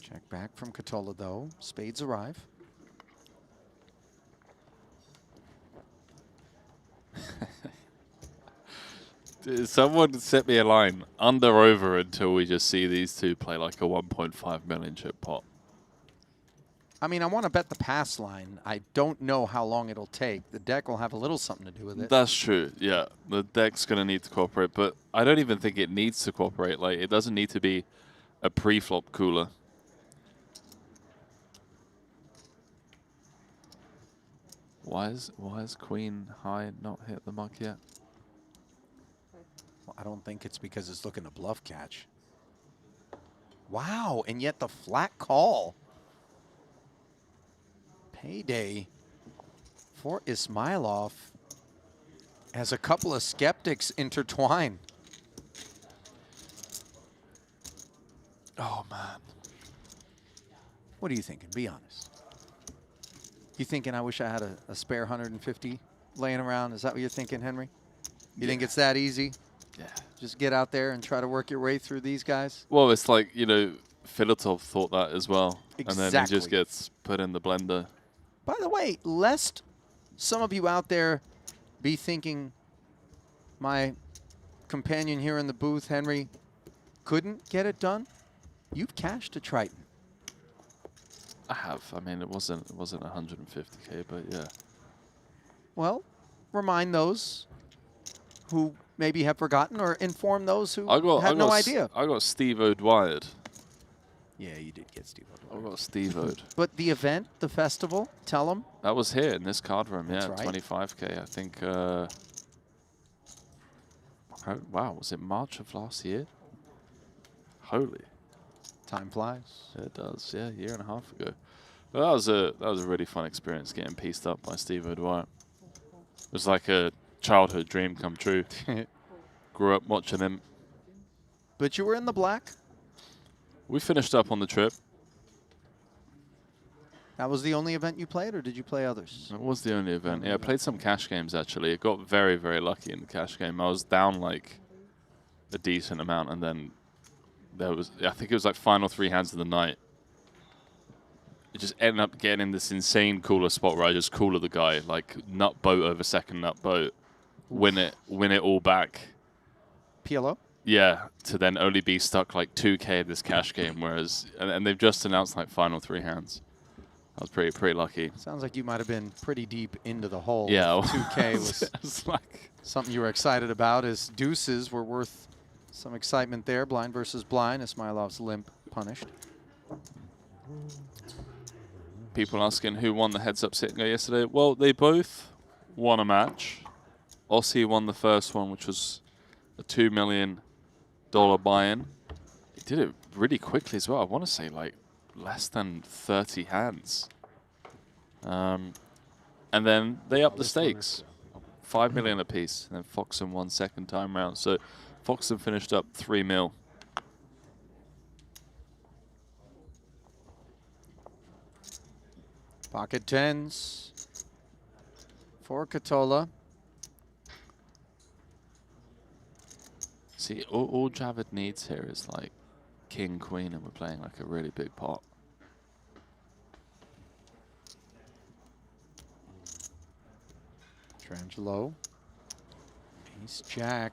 Check back from Katola, though. Spades arrive. Someone set me a line under over until we just see these two play like a 1.5 million chip pot. I mean, I want to bet the pass line. I don't know how long it'll take. The deck will have a little something to do with it. That's true, yeah. The deck's going to need to cooperate, but I don't even think it needs to cooperate. Like, it doesn't need to be a pre-flop cooler. Why is Queen high not hit the muck yet? Well, I don't think it's because it's looking to bluff catch. Wow, and yet the flat call. Payday for Ismailov as a couple of skeptics intertwine. Oh, man. What are you thinking? Be honest. You thinking I wish I had a spare 150 laying around? Is that what you're thinking, Henry? You think it's that easy? Yeah. Just get out there and try to work your way through these guys? Well, it's like, you know, Filatov thought that as well. Exactly. And then he just gets put in the blender. By the way, lest some of you out there be thinking my companion here in the booth, Henry, couldn't get it done, you've cashed a Triton. I have. I mean, it wasn't 150K, but yeah. Well, remind those who maybe have forgotten or inform those who had no idea. I got Steve O'Dwyer. Yeah, you did get Steve I got Steve O'd. But the event, the festival, tell them. That was here in this card room, yeah, That's right. 25K. I think, wow, was it March of last year? Holy. Time flies. It does, yeah, a year and a half ago. But that was a really fun experience getting pieced up by Steve O'Dwyer. It was like a childhood dream come true. Grew up watching him. But you were in the black. We finished up on the trip. That was the only event you played, or did you play others? It was the only event. Yeah, I played some cash games, actually. It got very, very lucky in the cash game. I was down, like, a decent amount, and then there was, I think it was, like, final 3 hands of the night. It just ended up getting in this insane cooler spot where I just cooler the guy, like, nut boat over second nut boat. Win it all back. PLO? Yeah, to then only be stuck like 2K of this cash game, whereas and they've just announced like final 3 hands. I was pretty lucky. Sounds like you might have been pretty deep into the hole. Yeah, if 2K was like something you were excited about. As deuces were worth some excitement there. Blind versus blind. Ismailov's limp punished. People asking who won the heads-up sit and go yesterday. Well, they both won a match. Aussie won the first one, which was a $2 million buy-in. He did it really quickly as well. I want to say like less than 30 hands. And then they upped the stakes. 5 million apiece. And then Foxen won second time round. So Foxen finished up 3 mil. Pocket tens for Katola. See, all Javid needs here is like king, queen, and we're playing like a really big pot. Petrangelo. Ace jack.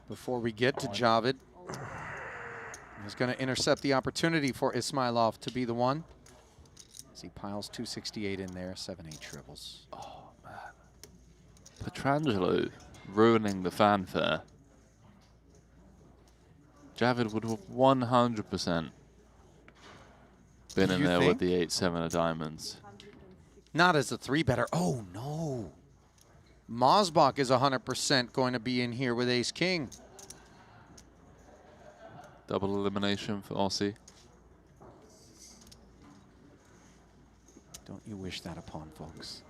Before we get to Javid, he's going to intercept the opportunity for Ismailov to be the one. As he piles 268 in there, 7-8 triples. Oh, man. Petrangelo ruining the fanfare. Javid would have 100% been in there with the 8-7 of diamonds. Not as a 3-better. Oh, no. Mosbach is 100% going to be in here with ace-king. Double elimination for Aussie. Don't you wish that upon folks?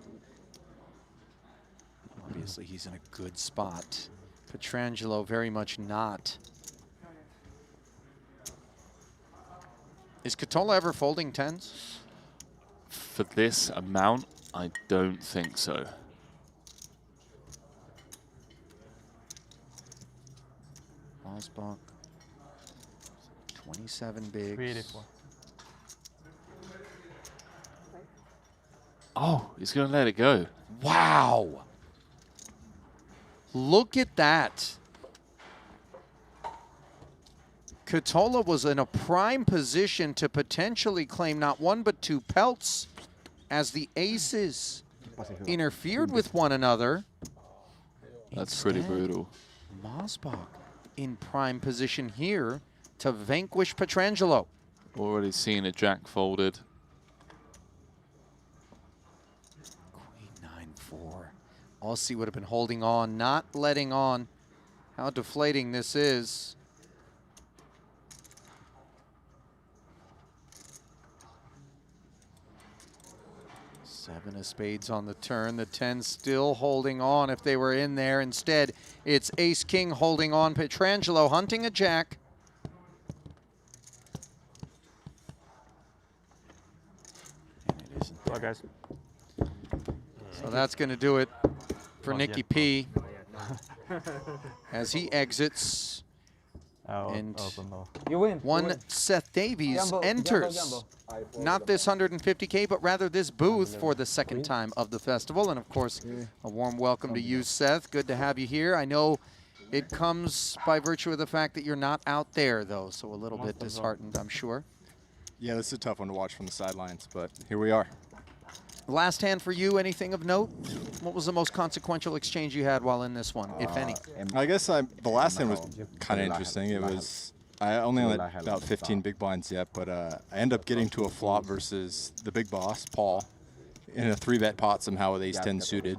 Obviously, he's in a good spot. Petrangelo very much not. Is Katola ever folding tens? For this amount, I don't think so. Mosbach, 27 bigs. Beautiful. Oh, he's going to let it go. Wow. Look at that. Katola was in a prime position to potentially claim not one but 2 pelts as the aces interfered with one another. That's pretty Instead, brutal. Mosbach in prime position here to vanquish Petrangelo. Already seen a jack folded. Queen 9-4. Aussie would have been holding on, not letting on. How deflating this is. Seven of spades on the turn. The 10 still holding on if they were in there. Instead, it's ace-king holding on. Petrangelo hunting a jack. And it isn't. Bye, guys. So that's going to do it for Nicky P as he exits. And You win. one Seth Davies enters. Not this 150K, but rather this booth for the second time of the festival. And of course, a warm welcome to you, Seth. Good to have you here. I know it comes by virtue of the fact that you're not out there, though, so a little bit disheartened, I'm sure. Yeah, this is a tough one to watch from the sidelines, but here we are. Last hand for you, anything of note? What was the most consequential exchange you had while in this one, if any? I guess the last hand was kind of interesting. It was, I only had about 15 big blinds yet, but I ended up getting to a flop versus the big boss, Paul, in a 3-bet pot somehow with ace-10 suited.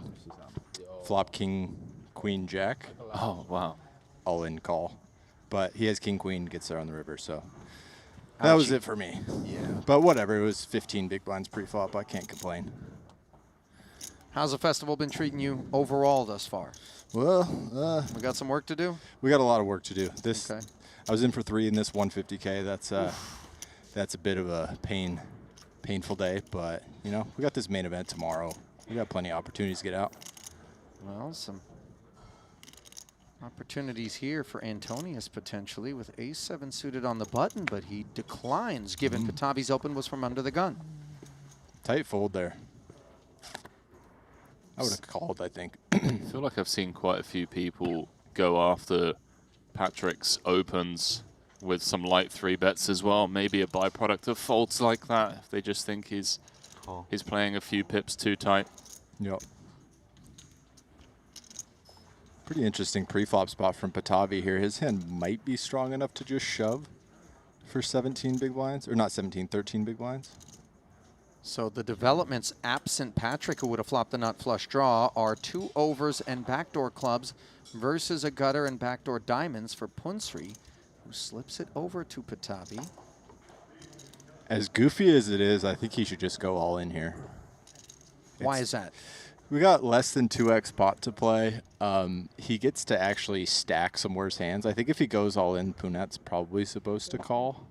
Flop king, queen, jack. Oh, wow. All in call. But he has king, queen, gets there on the river, so that was it for me. Yeah. But whatever, it was 15 big blinds pre-flop. I can't complain. How's the festival been treating you overall thus far? Well, we got some work to do? We got a lot of work to do. This, okay. I was in for 3 in this 150K. That's a bit of a painful day, but you know, we got this main event tomorrow. We got plenty of opportunities to get out. Well, some opportunities here for Antonius potentially with ace-7 suited on the button, but he declines given Patavi's open was from under the gun. Tight fold there. I would have called, I think. I feel like I've seen quite a few people go after Patrick's opens with some light 3-bets as well. Maybe a byproduct of folds like that if they just think he's playing a few pips too tight. Yep. Pretty interesting pre-flop spot from Patavi here. His hand might be strong enough to just shove for 17 big blinds, or not 17, 13 big blinds. So the developments absent Patrick, who would have flopped the nut flush draw, are 2 overs and backdoor clubs versus a gutter and backdoor diamonds for Punsri, who slips it over to Patavi. As goofy as it is, I think he should just go all in here. Why is that? We got less than 2x pot to play. He gets to actually stack some worse hands. I think if he goes all in, Punet's probably supposed to call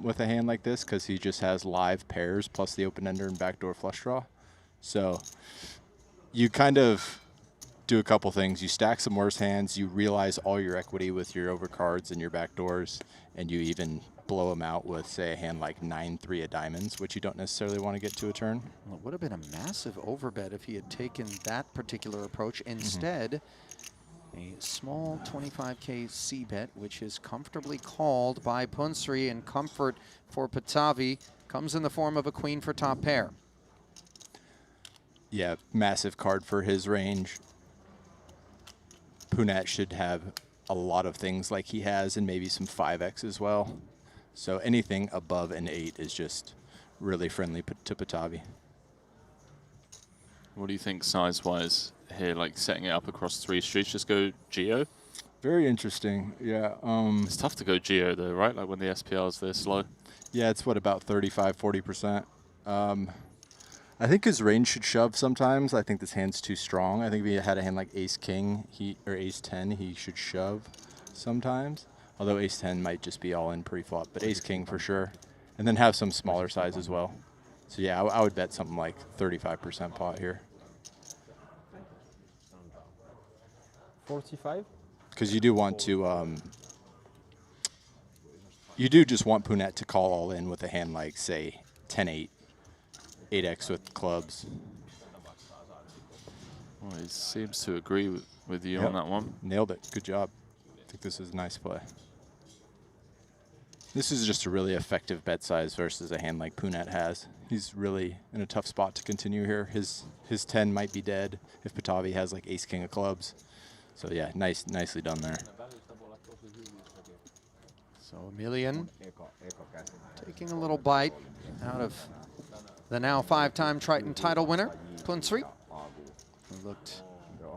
with a hand like this because he just has live pairs plus the open-ender and backdoor flush draw. So you kind of do a couple things. You stack some worse hands. You realize all your equity with your overcards and your backdoors, and you even blow them out with, say, a hand like 9-3 of diamonds, which you don't necessarily want to get to a turn. Well, it would have been a massive overbet if he had taken that particular approach. Instead, a small 25K C bet, which is comfortably called by Punsri, and comfort for Patavi comes in the form of a queen for top pair. Yeah, massive card for his range. Punet should have a lot of things like he has, and maybe some 5x as well. So anything above an 8 is just really friendly to Patavi. What do you think size-wise here, like setting it up across 3 streets? Just go Geo? Very interesting, yeah. It's tough to go Geo though, right? Like when the SPR's this low. Yeah, it's what, about 35, 40%. I think his range should shove sometimes. I think this hand's too strong. I think if he had a hand like Ace-King or Ace-10, he should shove sometimes. Although Ace-10 might just be all in pre-flop, but Ace-King for sure. And then have some smaller size as well. So yeah, I would bet something like 35% pot here. 45? Because you do want to, you do just want Punet to call all in with a hand like, say, 10-8, 8x with clubs. Well, he seems to agree with you on that one. Nailed it. Good job. I think this is a nice play. This is just a really effective bet size versus a hand like Punet has. He's really in a tough spot to continue here. His 10 might be dead if Patavi has like Ace-King of clubs. So yeah, nicely done there. So Emilian taking a little bite out of the now 5-time Triton title winner, Punsri, who looked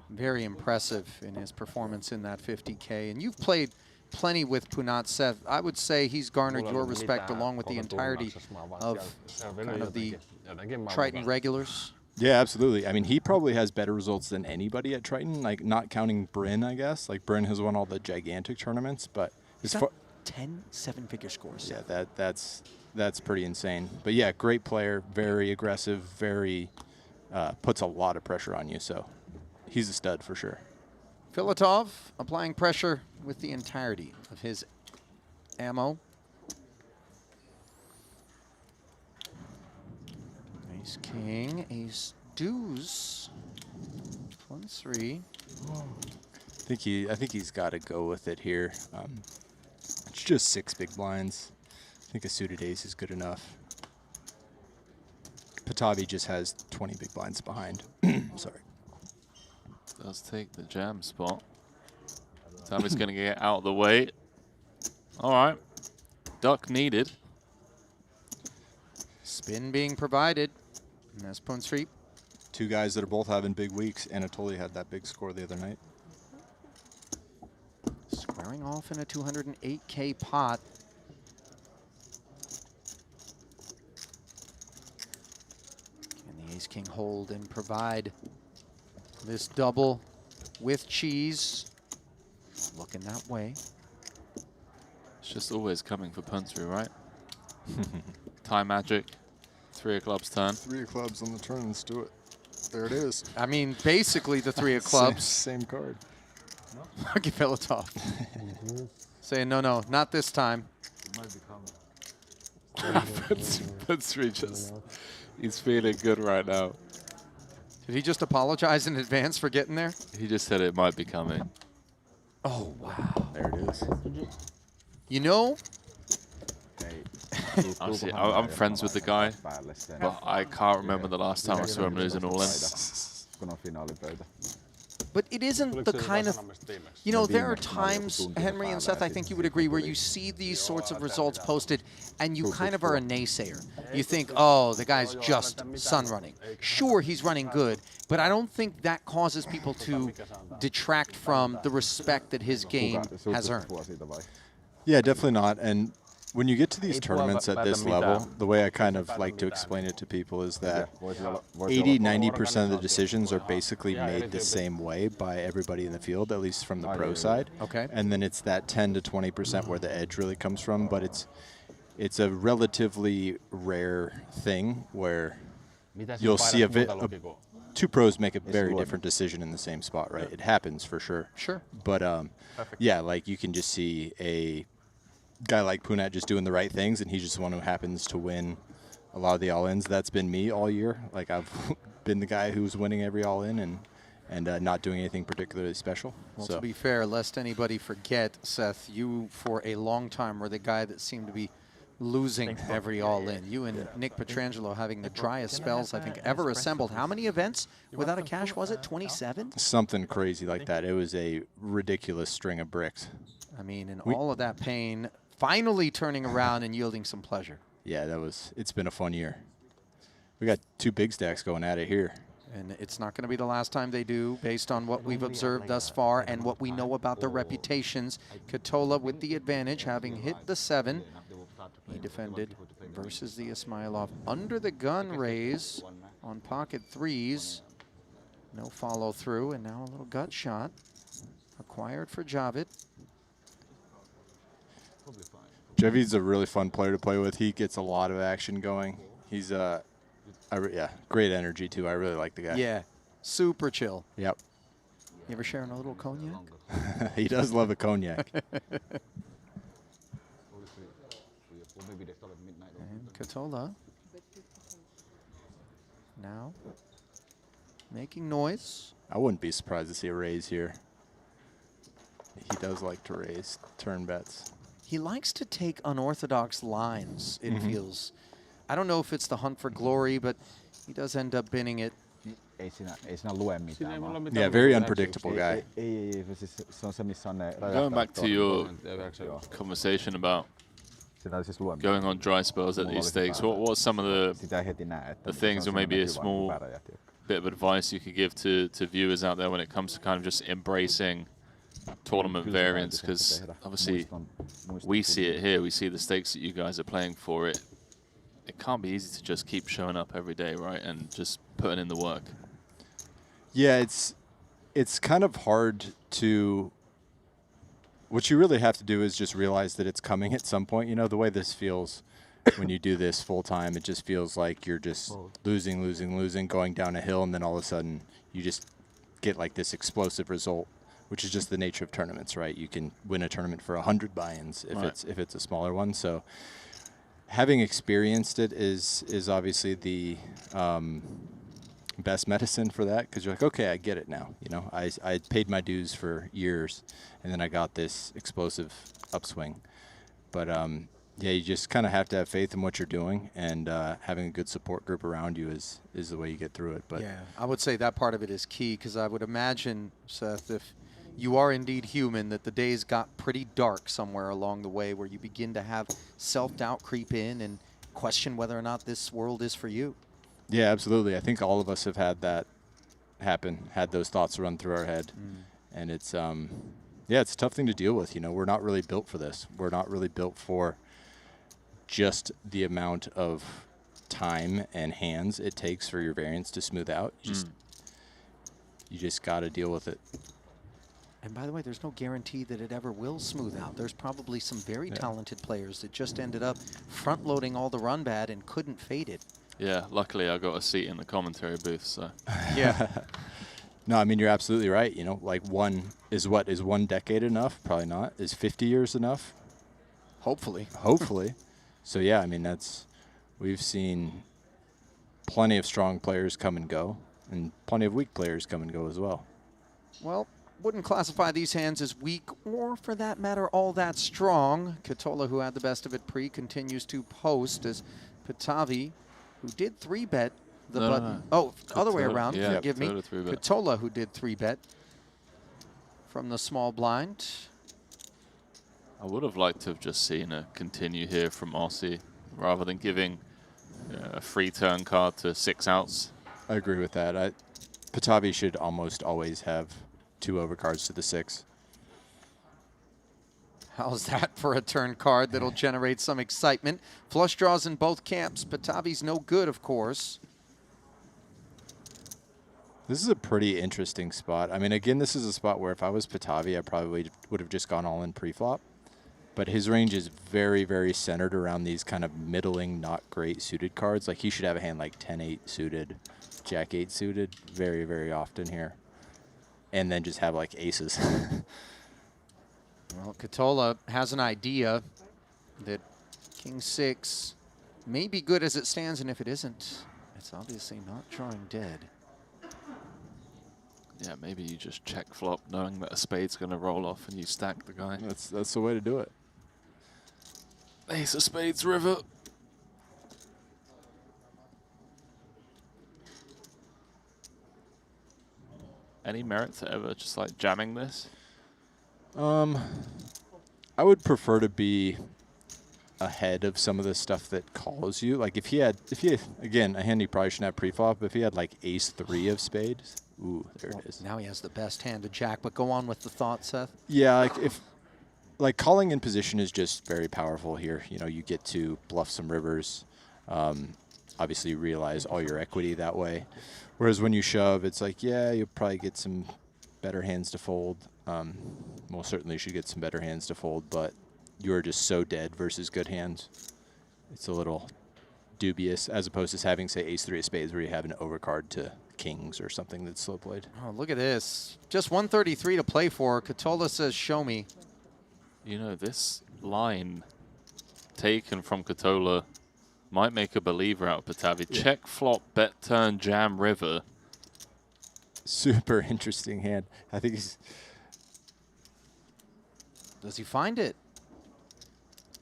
very impressive in his performance in that 50K. And you've played plenty with Punat, Seth. I would say he's garnered your respect along with the entirety of kind of the Triton regulars. Yeah, absolutely. I mean, he probably has better results than anybody at Triton, like not counting Bryn, I guess. Like Bryn has won all the gigantic tournaments, but he's got 10 7-figure scores. Yeah, that's pretty insane. But yeah, great player, very aggressive, very puts a lot of pressure on you. So he's a stud for sure. Filatov applying pressure with the entirety of his ammo. Ace King, Ace Deuce, +3. I think he's got to go with it here. It's just 6 big blinds. I think a suited ace is good enough. Patavi just has 20 big blinds behind. Sorry. Does take the jam spot. Tommy's going to get out of the way. All right. Duck needed. Spin being provided. And that's Punsri. 2 guys that are both having big weeks. Anatoly had that big score the other night. Squaring off in a 208K pot. Can the Ace-King hold and provide this double with cheese? Looking that way. It's just always coming for Punsri, right? Time magic. 3 of clubs turn. 3 of clubs on the turn. Let's do it. There it is. I mean, basically the 3 of clubs. Same card. Look at Filatov. Saying, no, not this time. Punsri just, he's feeling good right now. Did he just apologize in advance for getting there? He just said it might be coming. Oh, wow. There it is. You know, Honestly, I'm friends with the guy, but I can't remember the last time I saw him losing all in. but it isn't the kind of, you know, there are times, Henry and Seth, I think you would agree, where you see these sorts of results posted and you kind of are a naysayer. You think, oh, the guy's just sun running. Sure, he's running good, but I don't think that causes people to detract from the respect that his game has earned. Yeah, definitely not. And when you get to these tournaments at this level, the way I kind of like to explain it to people is that 80–90% of the decisions are basically made the same way by everybody in the field, at least from the pro side. Okay. And then it's that 10 to 20% where the edge really comes from, but it's a relatively rare thing where you'll see two pros make a very different decision in the same spot, right? It happens for sure. Sure. But yeah, like you can just see a guy like Punat just doing the right things, and he's just one who happens to win a lot of the all-ins. That's been me all year. Like I've been the guy who's winning every all-in and not doing anything particularly special. Well, so. to be fair, lest anybody forget, Seth, you for a long time were the guy that seemed to be losing every all-in. You and Nick Petrangelo having the driest spells I think ever assembled. How many events without a cash was it? 27? Something crazy like that. It was a ridiculous string of bricks. I mean, and all of that pain finally turning around and yielding some pleasure. Yeah, it's been a fun year. We got 2 big stacks going at it here. And it's not going to be the last time they do, based on what we've observed thus far and what we know about their reputations. Katola with the advantage, having hit the 7. He defended versus the Ismailov. Under the gun raise on pocket 3s. No follow through, and now a little gut shot acquired for Javid. Javid's a really fun player to play with. He gets a lot of action going. He's yeah, great energy too. I really like the guy. Yeah, super chill. Yep. You ever sharing a little cognac? He does love a cognac. And Katola now making noise. I wouldn't be surprised to see a raise here. He does like to raise turn bets. He likes to take unorthodox lines, it feels. I don't know if it's the hunt for glory, but he does end up binning it. Yeah, very unpredictable guy. Going back to your conversation about going on dry spells at these stakes, what's some of the things, or maybe a small bit of advice you could give to viewers out there when it comes to kind of just embracing tournament variance? Because obviously we see it here, we see the stakes that you guys are playing for. It can't be easy to just keep showing up every day, right, and just putting in the work. Yeah, it's kind of hard to. What you really have to do is just realize that it's coming at some point. You know, the way this feels when you do this full time, it just feels like you're just losing, going down a hill, and then all of a sudden you just get like this explosive result, which is just the nature of tournaments, right? You can win a tournament for 100 buy-ins if it's a smaller one. So having experienced it is obviously the best medicine for that, because you're like, okay, I get it now. You know, I paid my dues for years, and then I got this explosive upswing. But yeah, you just kind of have to have faith in what you're doing, and having a good support group around you is the way you get through it. But yeah, I would say that part of it is key, because I would imagine, Seth, if you are indeed human, that the days got pretty dark somewhere along the way where you begin to have self-doubt creep in and question whether or not this world is for you. Yeah, absolutely. I think all of us have had that happen, had those thoughts run through our head. And it's, yeah, it's a tough thing to deal with. You know, we're not really built for this. We're not really built for just the amount of time and hands it takes for your variance to smooth out. You just got to deal with it. And by the way, there's no guarantee that it ever will smooth out. There's probably some very talented players that just ended up front-loading all the run bad and couldn't fade it. Yeah, luckily I got a seat in the commentary booth, so. Yeah. No, I mean, you're absolutely right. You know, like is 1 decade enough? Probably not. Is 50 years enough? Hopefully. Hopefully. So, yeah, I mean, we've seen plenty of strong players come and go, and plenty of weak players come and go as well. Well, wouldn't classify these hands as weak or, for that matter, all that strong. Katola, who had the best of it pre, continues to post as Patavi, who did 3-bet the No, button. no, no. Oh, other way Katola, around, yeah, forgive me. Katola 3-bet. Katola, who did 3-bet from the small blind. I would have liked to have just seen a continue here from Aussie rather than giving a free turn card to 6 outs. I agree with that. Patavi should almost always have 2 overcards to the 6. How's that for a turn card that'll generate some excitement? Flush draws in both camps. Patavi's no good, of course. This is a pretty interesting spot. I mean, again, this is a spot where if I was Patavi, I probably would have just gone all in pre-flop. But his range is very, very centered around these kind of middling, not great suited cards. Like, he should have a hand like 10-8 suited, Jack-8 suited very, very often here. And then just have, like, aces. Well, Katola has an idea that King-6 may be good as it stands, and if it isn't, it's obviously not drawing dead. Yeah, maybe you just check flop knowing that a spade's going to roll off and you stack the guy. That's the way to do it. Ace of spades, river. Any merit to ever just like jamming this? I would prefer to be ahead of some of the stuff that calls you. Like if he had, again, a hand he probably shouldn't have pre-flop, but if he had like ace-3 of spades, ooh, there it is. Now he has the best hand to jack, but go on with the thought, Seth. Yeah, like calling in position is just very powerful here. You know, you get to bluff some rivers. Obviously, you realize all your equity that way. Whereas when you shove, it's like, yeah, you'll probably get some better hands to fold. Most certainly should get some better hands to fold, but you're just so dead versus good hands. It's a little dubious, as opposed to having, say, ace-3 of spades where you have an overcard to kings or something that's slow played. Oh, look at this. Just 133 to play for. Katola says, show me. You know, this line taken from Katola might make a believer out of Patavi. Yeah. Check, flop, bet, turn, jam, river. Super interesting hand. I think he's... Does he find it?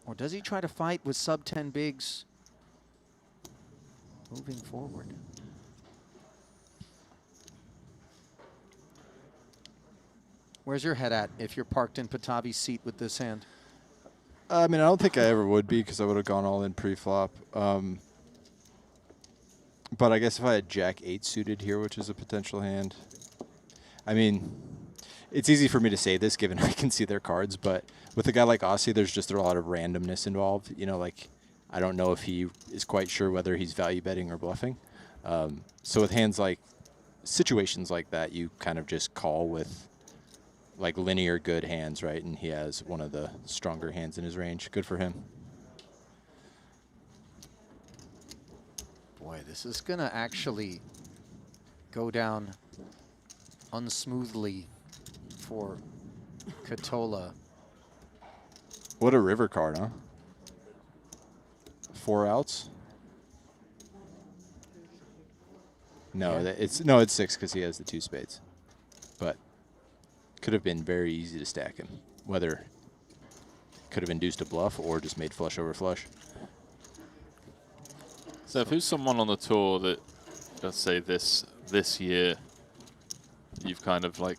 Or does he try to fight with sub-10 bigs moving forward? Where's your head at if you're parked in Patavi's seat with this hand? I mean, I don't think I ever would be because I would have gone all in pre-flop. But I guess if I had Jack-8 suited here, which is a potential hand, I mean, it's easy for me to say this given I can see their cards, but with a guy like Aussie, there's just a lot of randomness involved. You know, like, I don't know if he is quite sure whether he's value betting or bluffing. So with hands like, situations like that, you kind of just call with like linear good hands, right? And he has one of the stronger hands in his range. Good for him. Boy, this is going to actually go down unsmoothly for Katola. What a river card, huh? 4 outs? No, Yeah. it's 6 because he has the 2 spades. But could have been very easy to stack him. Whether could have induced a bluff or just made flush over flush. So if who's someone on the tour that, let's say this year, you've kind of like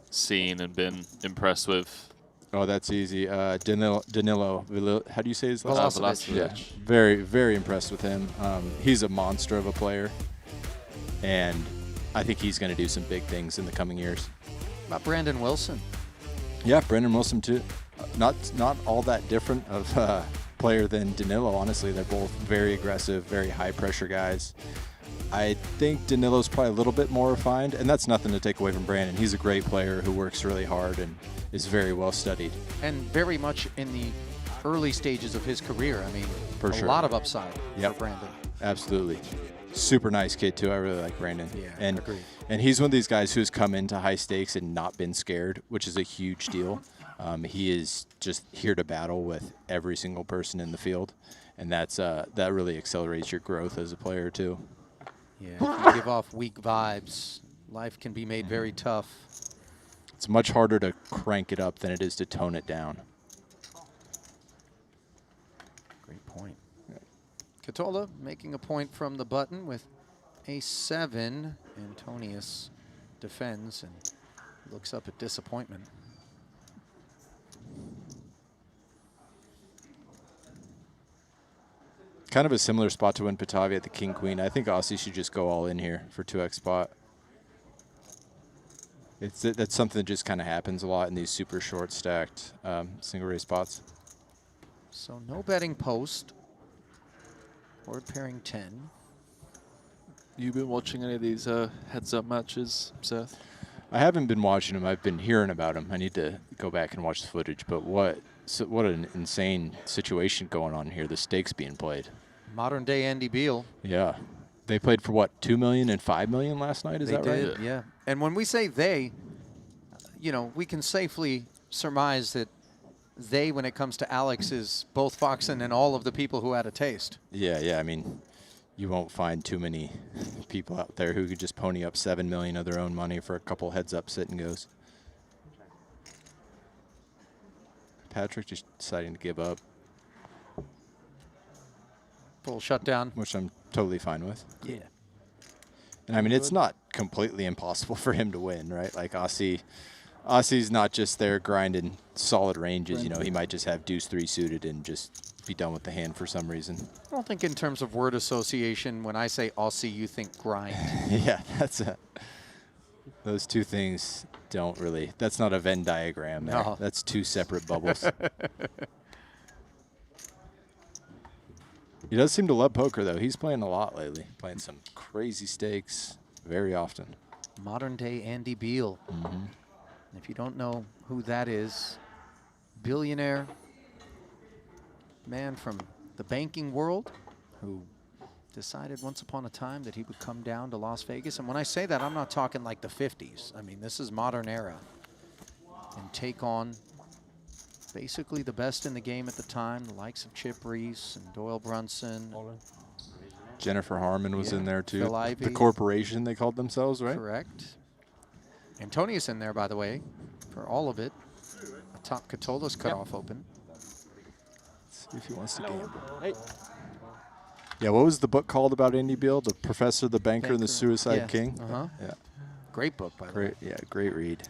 seen and been impressed with? Oh, that's easy. Danilo, how do you say his last name? Vlasovic. Yeah, very, very impressed with him. He's a monster of a player, and I think he's going to do some big things in the coming years. About Brandon Wilson. Yeah, Brandon Wilson too. Not all that different of a player than Danilo, honestly. They're both very aggressive, very high pressure guys. I think Danilo's probably a little bit more refined, and that's nothing to take away from Brandon. He's a great player who works really hard and is very well studied. And very much in the early stages of his career. I mean, For a sure. lot of upside for Brandon. Absolutely. Super nice kid too. I really like Brandon. Yeah, agreed. And he's one of these guys who's come into high stakes and not been scared, which is a huge deal. He is just here to battle with every single person in the field, and that really accelerates your growth as a player too. Yeah, if you give off weak vibes, life can be made very tough. It's much harder to crank it up than it is to tone it down. Great point. Katola making a point from the button with a7. Antonius defends and looks up at disappointment. Kind of a similar spot to when Patavi at the king-queen. I think Aussie should just go all in here for 2x spot. That's something that just kind of happens a lot in these super short stacked single raise spots. So no betting post. Board pairing 10. You been watching any of these heads-up matches, Seth? I haven't been watching them. I've been hearing about them. I need to go back and watch the footage. But what an insane situation going on here. The stakes being played. Modern day Andy Beal. Yeah. They played for what, 2 million and 5 million last night? Is that right? They did, yeah. And when we say they, you know, we can safely surmise that they, when it comes to Alex, is both Foxen and all of the people who had a taste. Yeah. I mean, you won't find too many people out there who could just pony up 7 million of their own money for a couple heads-up sit-and-goes. Patrick just deciding to give up. Full shutdown. Which I'm totally fine with. Yeah. And I mean, it's not completely impossible for him to win, right? Like Aussie's not just there grinding solid ranges. You know, he might just have deuce 3 suited and just be done with the hand for some reason. I don't think in terms of word association, when I say Aussie, you think grind. Yeah, those two things don't really, that's not a Venn diagram there. No. That's two separate bubbles. He does seem to love poker, though. He's playing a lot lately, playing some crazy stakes very often. Modern day Andy Beal. Mm-hmm. If you don't know who that is, billionaire man from the banking world who decided once upon a time that he would come down to Las Vegas. And when I say that, I'm not talking like the 50s. I mean, this is modern era. And take on basically the best in the game at the time, the likes of Chip Reese and Doyle Brunson. Jennifer Harmon was in there, too. Phil Ivey. The corporation, they called themselves, right? Correct. Antonius in there, by the way, for all of it. A top Catola's cut off open. Let's see if he wants to gamble. Hey. Yeah, what was the book called about Andy Beal? The Professor, the Banker, and the Suicide King? Uh-huh. Yeah. Great book, by the way. Yeah, great read.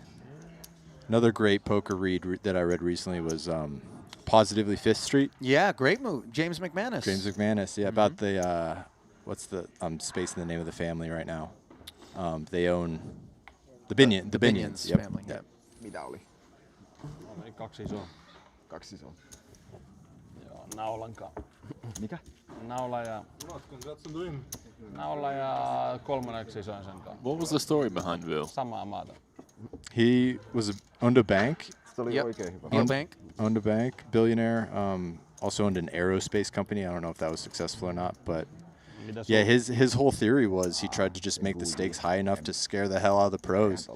Another great poker read that I read recently was Positively Fifth Street. Yeah, great move. James McManus. James McManus, yeah, about the, I'm spacing the name of the family right now. They own the Binions yep. family. Yep. Mitä oli? Oli 2 isoa. 2 isoa. Joo, naulanka. Mikä? Naula ja 3 isoin sen kanssa. What was the story behind Bill? Samaa maata. He owned a bank. Owned a bank, billionaire. Also owned an aerospace company. I don't know if that was successful or not, but yeah, his whole theory was he tried to just make the stakes high enough to scare the hell out of the pros,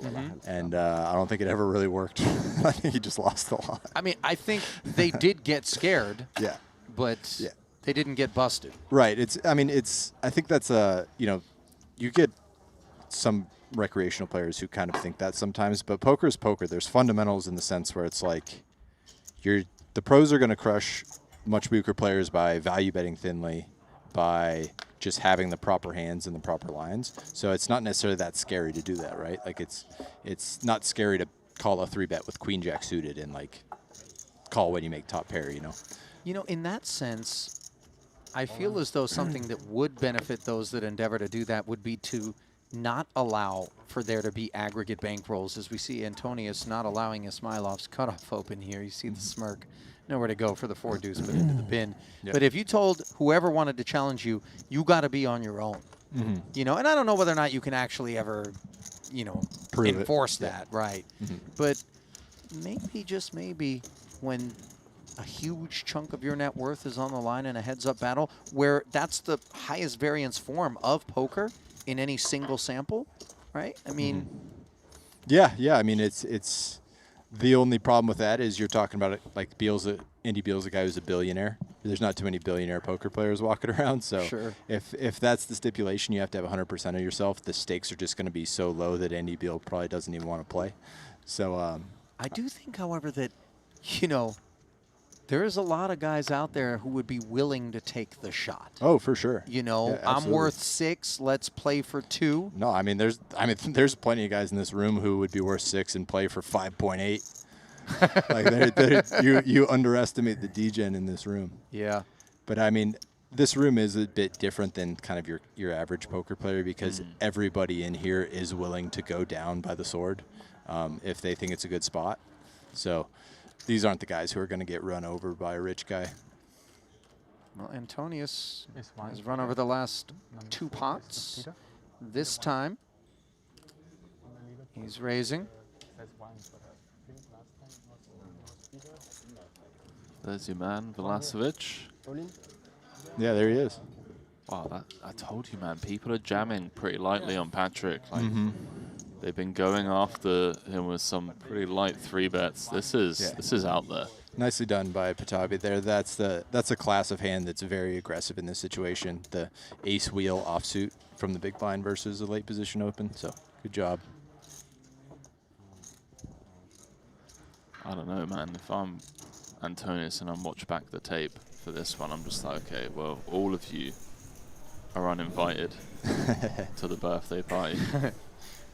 and I don't think it ever really worked. I think he just lost a lot. I mean, I think they did get scared. Yeah, but they didn't get busted. Right. I think that's you get some recreational players who kind of think that sometimes, but poker is poker. There's fundamentals in the sense where it's like the pros are going to crush much weaker players by value betting thinly, by just having the proper hands and the proper lines. So it's not necessarily that scary to do that, right? Like it's not scary to call a 3-bet with queen jack suited and like call when you make top pair, you know. You know, in that sense, I feel as though something that would benefit those that endeavor to do that would be to not allow for there to be aggregate bankrolls, as we see Antonius not allowing Ismailov's cutoff open here. You see the smirk. Nowhere to go for the 4 deuce, but into the bin. Yep. But if you told whoever wanted to challenge you, you got to be on your own. You know, and I don't know whether or not you can actually ever, you know, enforce that, right? But maybe, just maybe, when a huge chunk of your net worth is on the line in a heads-up battle, where that's the highest variance form of poker in any single sample, right? I mean, yeah. I mean, it's the only problem with that is you're talking about it like Andy Beal's a guy who's a billionaire. there's not too many billionaire poker players walking around. So Sure. if that's the stipulation, you have to have 100% of yourself. The stakes are just going to be so low that Andy Beal probably doesn't even want to play. So I do think, however, that, you know, there's a lot of guys out there who would be willing to take the shot. oh, for sure. You know, Yeah, I'm absolutely. worth 6. Let's play for 2. No, I mean there's plenty of guys in this room who would be worth 6 and play for 5.8. Like you underestimate the degen in this room. Yeah. But I mean, this room is a bit different than kind of your average poker player because everybody in here is willing to go down by the sword if they think it's a good spot. So these aren't the guys who are going to get run over by a rich guy. Well, Antonius It's fine. has run over the last 2 pots. This time, he's raising. There's your man, Vlasovic. Yeah, there he is. Wow, I told you, man. People are jamming pretty lightly on Patrick. Like, they've been going after him with some pretty light 3-bets. This is out there. Nicely done by Patabi there. That's a class of hand that's very aggressive in this situation. The ace wheel offsuit from the big blind versus a late position open. So good job. I don't know, man. If I'm Antonius and I'm watching back the tape for this one, I'm just like, okay, well, all of you are uninvited to the birthday party.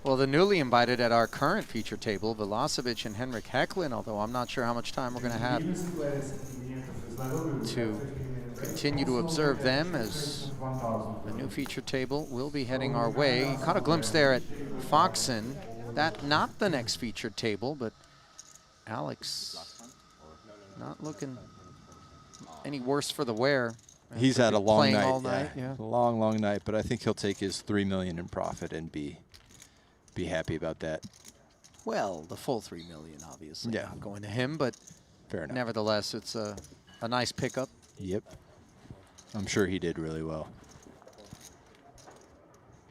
Well, the newly invited at our current feature table, Vlasovic and Henrik Hecklin, although I'm not sure how much time we're going to have to continue to observe them, as the new feature table will be heading our way. You caught a glimpse there at Foxen. That not the next featured table, but Alex not looking any worse for the wear. He's had a long Playing night. all night, yeah. Long night, but I think he'll take his $3 million in profit and be happy about that. Well, the full $3 million, obviously, Yeah. not going to him, but Fair enough. nevertheless, it's a nice pickup. Yep. I'm sure he did really well.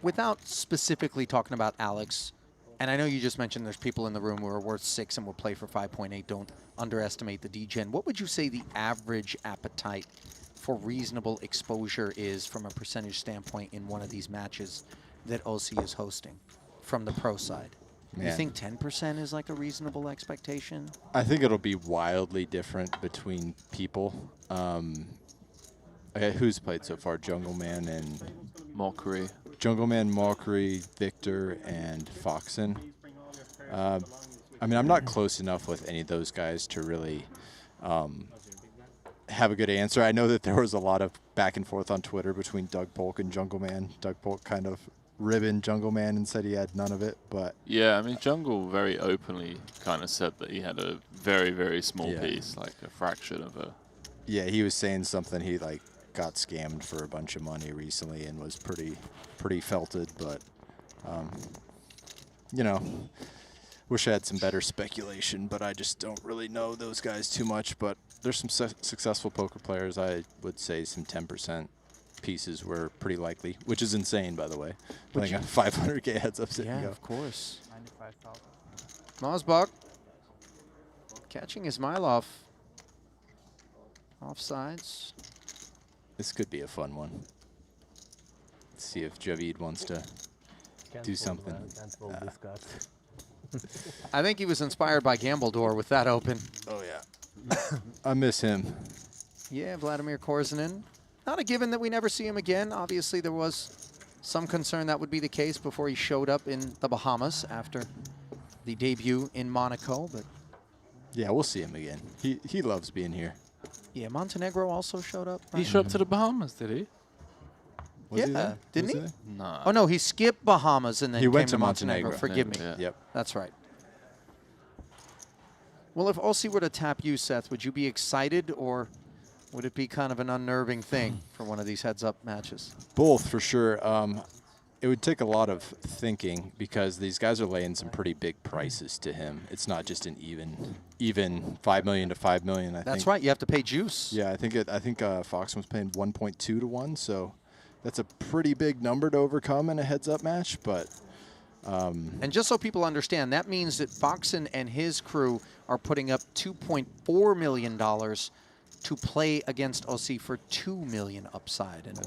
Without specifically talking about Alex, and I know you just mentioned there's people in the room who are worth 6 and will play for 5.8. Don't underestimate the degen. What would you say the average appetite for reasonable exposure is from a percentage standpoint in one of these matches that OC is hosting from the pro side? You Man. think 10% is like a reasonable expectation? I think it'll be wildly different between people. Okay, who's played so far? Jungle Man and Mockery. Jungle Man, Mockery, Victor, and Foxen. I mean, I'm not close enough with any of those guys to really have a good answer. I know that there was a lot of back and forth on Twitter between Doug Polk and Jungle Man. Doug Polk kind of ribboned Jungle Man and said he had none of it, but Yeah, I mean, Jungle very openly kind of said that he had a very, very small Yeah. piece, like a fraction of a... yeah, he was saying something. He like got scammed for a bunch of money recently and was pretty felted, but you know, wish I had some better speculation, but I just don't really know those guys too much. But there's some successful poker players. I would say some 10% pieces were pretty likely, which is insane, by the way. Playing a 500K heads up sit and Yeah, go. of course. 95,000. Mosbach catching Ismailov. Offsides. This could be a fun one. Let's see if Javid wants to do something. I think he was inspired by Gambledore with that open. Oh, yeah. I miss him. Yeah, Vladimir Korzinin. Not a given that we never see him again. Obviously, there was some concern that would be the case before he showed up in the Bahamas after the debut in Monaco. But Yeah, we'll see him again. He loves being here. yeah, Montenegro also showed up. He right? showed up to the Bahamas, did he? Was he Yeah, there? didn't Was he? there? No. Oh, no, he skipped Bahamas and then He came went to to Montenegro. Montenegro. Forgive me. Yeah. Yep. That's right. Well, if Aussie were to tap you, Seth, would you be excited or would it be kind of an unnerving thing for one of these heads-up matches? Both, for sure. It would take a lot of thinking because these guys are laying some pretty big prices to him. It's not just an even 5 million to 5 million. I think. That's right. You have to pay juice. Yeah, I think Fox was paying 1.2 to 1, so that's a pretty big number to overcome in a heads-up match. But and just so people understand, that means that Foxen and his crew are putting up $2.4 million to play against Aussie for 2 million upside, and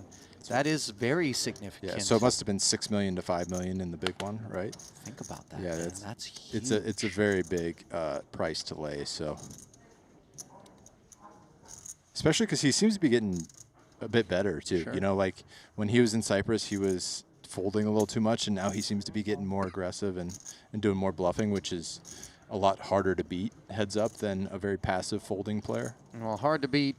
that is very significant. Yeah, so it must have been 6 million to 5 million in the big one, right? Think about that. Yeah, man. that's huge. it's a very big price to lay. So, especially because he seems to be getting a bit better too. Sure. You know, like when he was in Cyprus, he was folding a little too much, and now he seems to be getting more aggressive and doing more bluffing, which is a lot harder to beat heads up than a very passive folding player. Well, hard to beat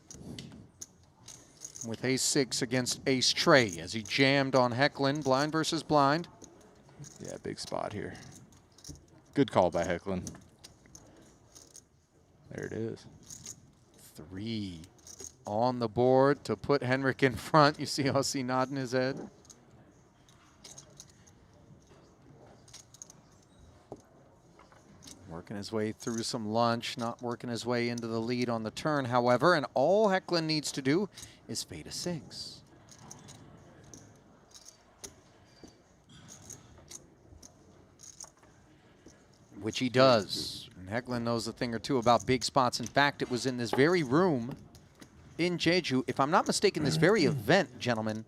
with ace-6 against ace-tray as he jammed on Hecklin, blind versus blind. Yeah, big spot here. Good call by Hecklin. There it is. 3 on the board to put Henrik in front. You see Aussie nodding his head. Working his way through some lunch, not working his way into the lead on the turn, however, and all Hecklin needs to do is fade a 6. Which he does. And Hecklin knows a thing or two about big spots. In fact, it was in this very room in Jeju, if I'm not mistaken, this very event, gentlemen,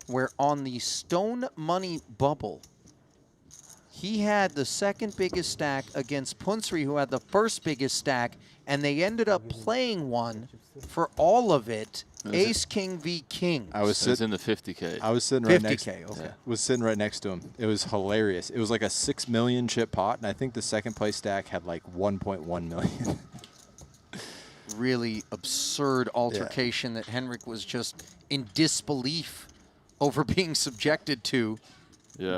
where on the stone money bubble, he had the second biggest stack against Punsri, who had the first biggest stack, and they ended up playing one for all of it. Ace King v King. I was in the 50K. I was sitting right 50K, next. okay. Was sitting right next to him. It was hilarious. It was like a 6 million chip pot, and I think the second place stack had like 1.1 million. Really absurd altercation that Henrik was just in disbelief over being subjected to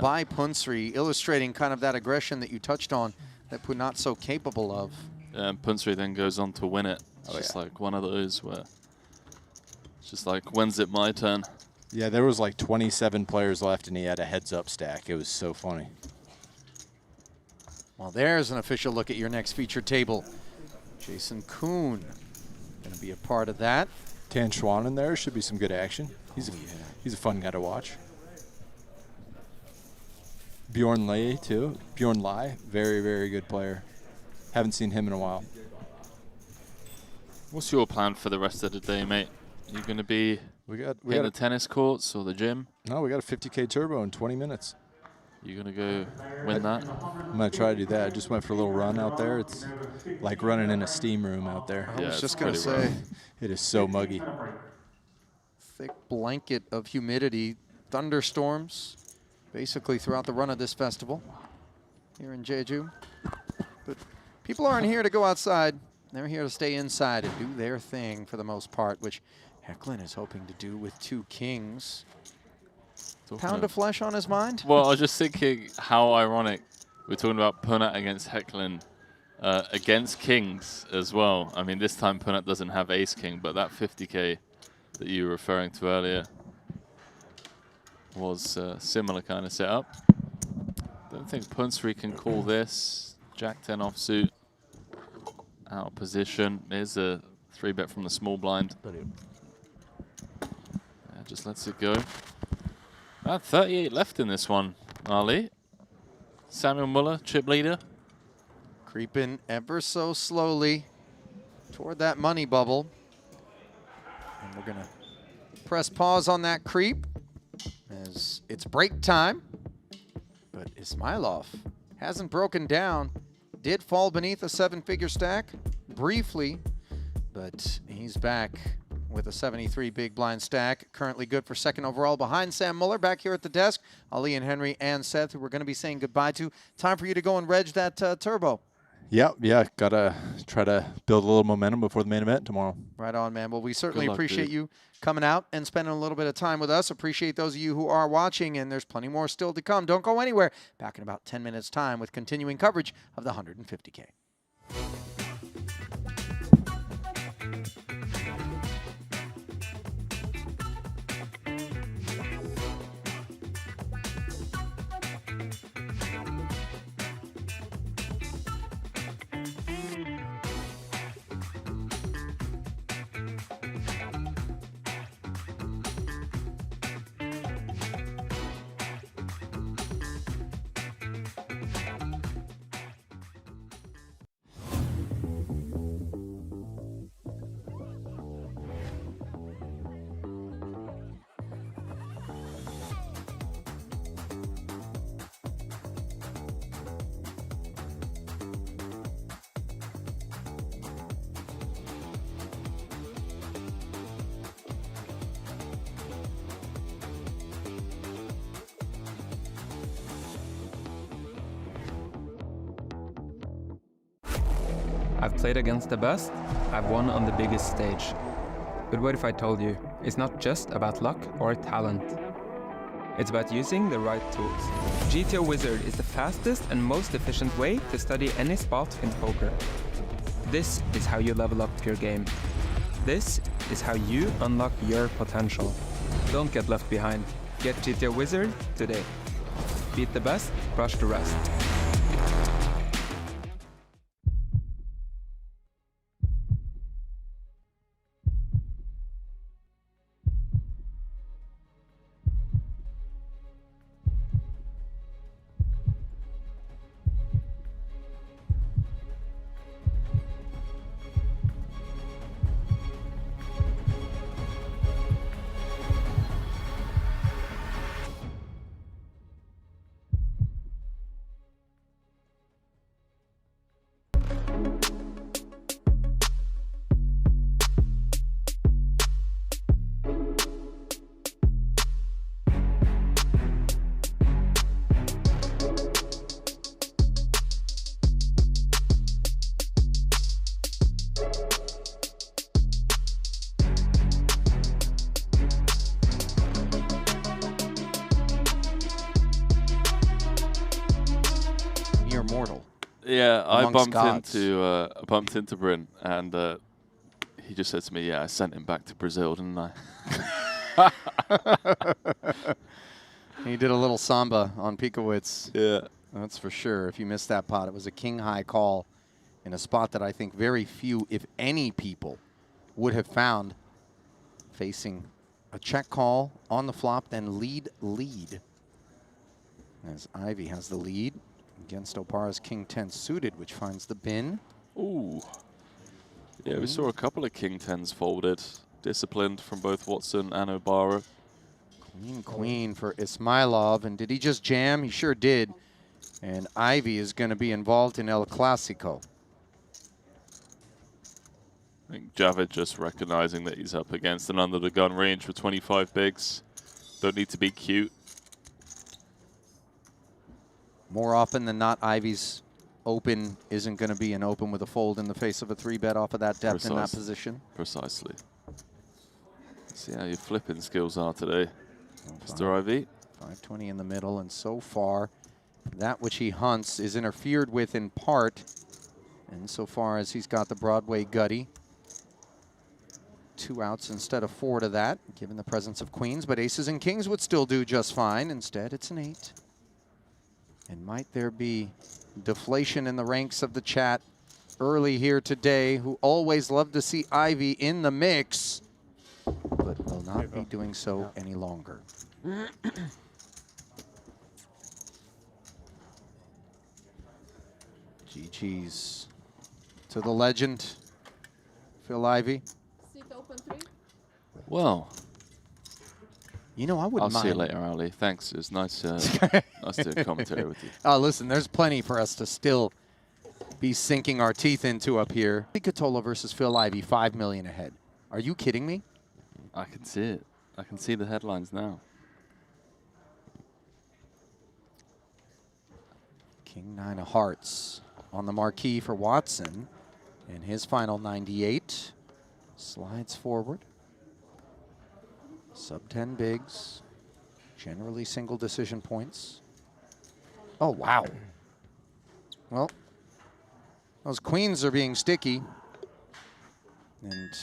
by Punsri, illustrating kind of that aggression that you touched on that Pooh not so capable of. And Punsri then goes on to win it. It's just like one of those where it's just like, when's it my turn? Yeah, there was like 27 players left, and he had a heads-up stack. It was so funny. Well, there's an official look at your next feature table. Jason Kuhn going to be a part of that. Tan Schwan in there should be some good action. He's a fun guy to watch. Bjorn Lai too. Bjorn Lai, very, very good player. Haven't seen him in a while. What's your plan for the rest of the day, mate? You going to be hitting the tennis courts or the gym? No, we got a 50K turbo in 20 minutes. You going to go win that? I'm going to try to do that. I just went for a little run out there. It's like running in a steam room out there. I was just going to say, it is so muggy. thick blanket of humidity, thunderstorms, basically throughout the run of this festival here in Jeju. But people aren't here to go outside. They're here to stay inside and do their thing for the most part, which Hecklin is hoping to do with 2 kings. Pound of flesh on his mind? Well, I was just thinking how ironic. We're talking about Punat against Hecklin against kings as well. I mean, this time Punat doesn't have ace king, but that 50K that you were referring to earlier was a similar kind of setup. Don't think Punsri can call this. Jack 10 offsuit. Out of position. There's a 3-bet from the small blind. Yeah, just lets it go. 38 left in this one, Ali. Samuel Muller, chip leader. Creeping ever so slowly toward that money bubble. And we're going to press pause on that creep as it's break time. But Ismailov hasn't broken down. Did fall beneath a 7-figure stack briefly, but he's back with a 73 big blind stack. Currently good for 2nd overall behind Sam Muller. Back here at the desk, Ali and Henry and Seth, who we're going to be saying goodbye to. Time for you to go and reg that turbo. Yeah, gotta try to build a little momentum before the main event tomorrow. Right on, man. Well, we certainly luck, appreciate dude. you coming out and spending a little bit of time with us. Appreciate those of you who are watching, and there's plenty more still to come. Don't go anywhere. Back in about 10 minutes' time with continuing coverage of the 150K. I've played against the best, I've won on the biggest stage. But what if I told you, it's not just about luck or talent. It's about using the right tools. GTO Wizard is the fastest and most efficient way to study any spot in poker. This is how you level up your game. This is how you unlock your potential. Don't get left behind. Get GTO Wizard today. Beat the best, crush the rest. Mortal. Yeah, I bumped into Bryn, and he just said to me, "Yeah, I sent him back to Brazil, didn't I?" He did a little samba on Pikowitz. Yeah, that's for sure. If you missed that pot, it was a king high call in a spot that I think very few, if any, people would have found. Facing a check call on the flop, then lead. As Ivy has the lead against Opara's King 10 suited, which finds the bin. Ooh. Yeah, we saw a couple of King 10s folded. Disciplined from both Watson and Obara. Queen for Ismailov. And did he just jam? He sure did. And Ivy is going to be involved in El Clasico. I think Javid just recognizing that he's up against an under the gun range for 25 bigs. Don't need to be cute. More often than not, Ivy's open isn't going to be an open with a fold in the face of a 3-bet off of that depth in that position. Precisely. Let's see how your flipping skills are today, Mr. Ivy. 520 in the middle, and so far, that which he hunts is interfered with in part, insofar as he's got the Broadway gutty. 2 outs instead of 4 to that, given the presence of queens, but aces and kings would still do just fine. Instead, it's an 8. And might there be deflation in the ranks of the chat early here today, who always love to see Ivy in the mix, but will not be doing so any longer. GG's to the legend, Phil Ivy. Seat open 3. Well, you know, I wouldn't mind. I'll see you later, Ali. Thanks. It's nice, nice to commentary with you. Oh, listen, there's plenty for us to still be sinking our teeth into up here. Piccatola versus Phil Ivy, $5 million ahead. Are you kidding me? I can see it. I can see the headlines now. King 9 of hearts on the marquee for Watson. And his final 98 slides forward. Sub 10 bigs, generally single decision points. Oh, wow. Well, those queens are being sticky. And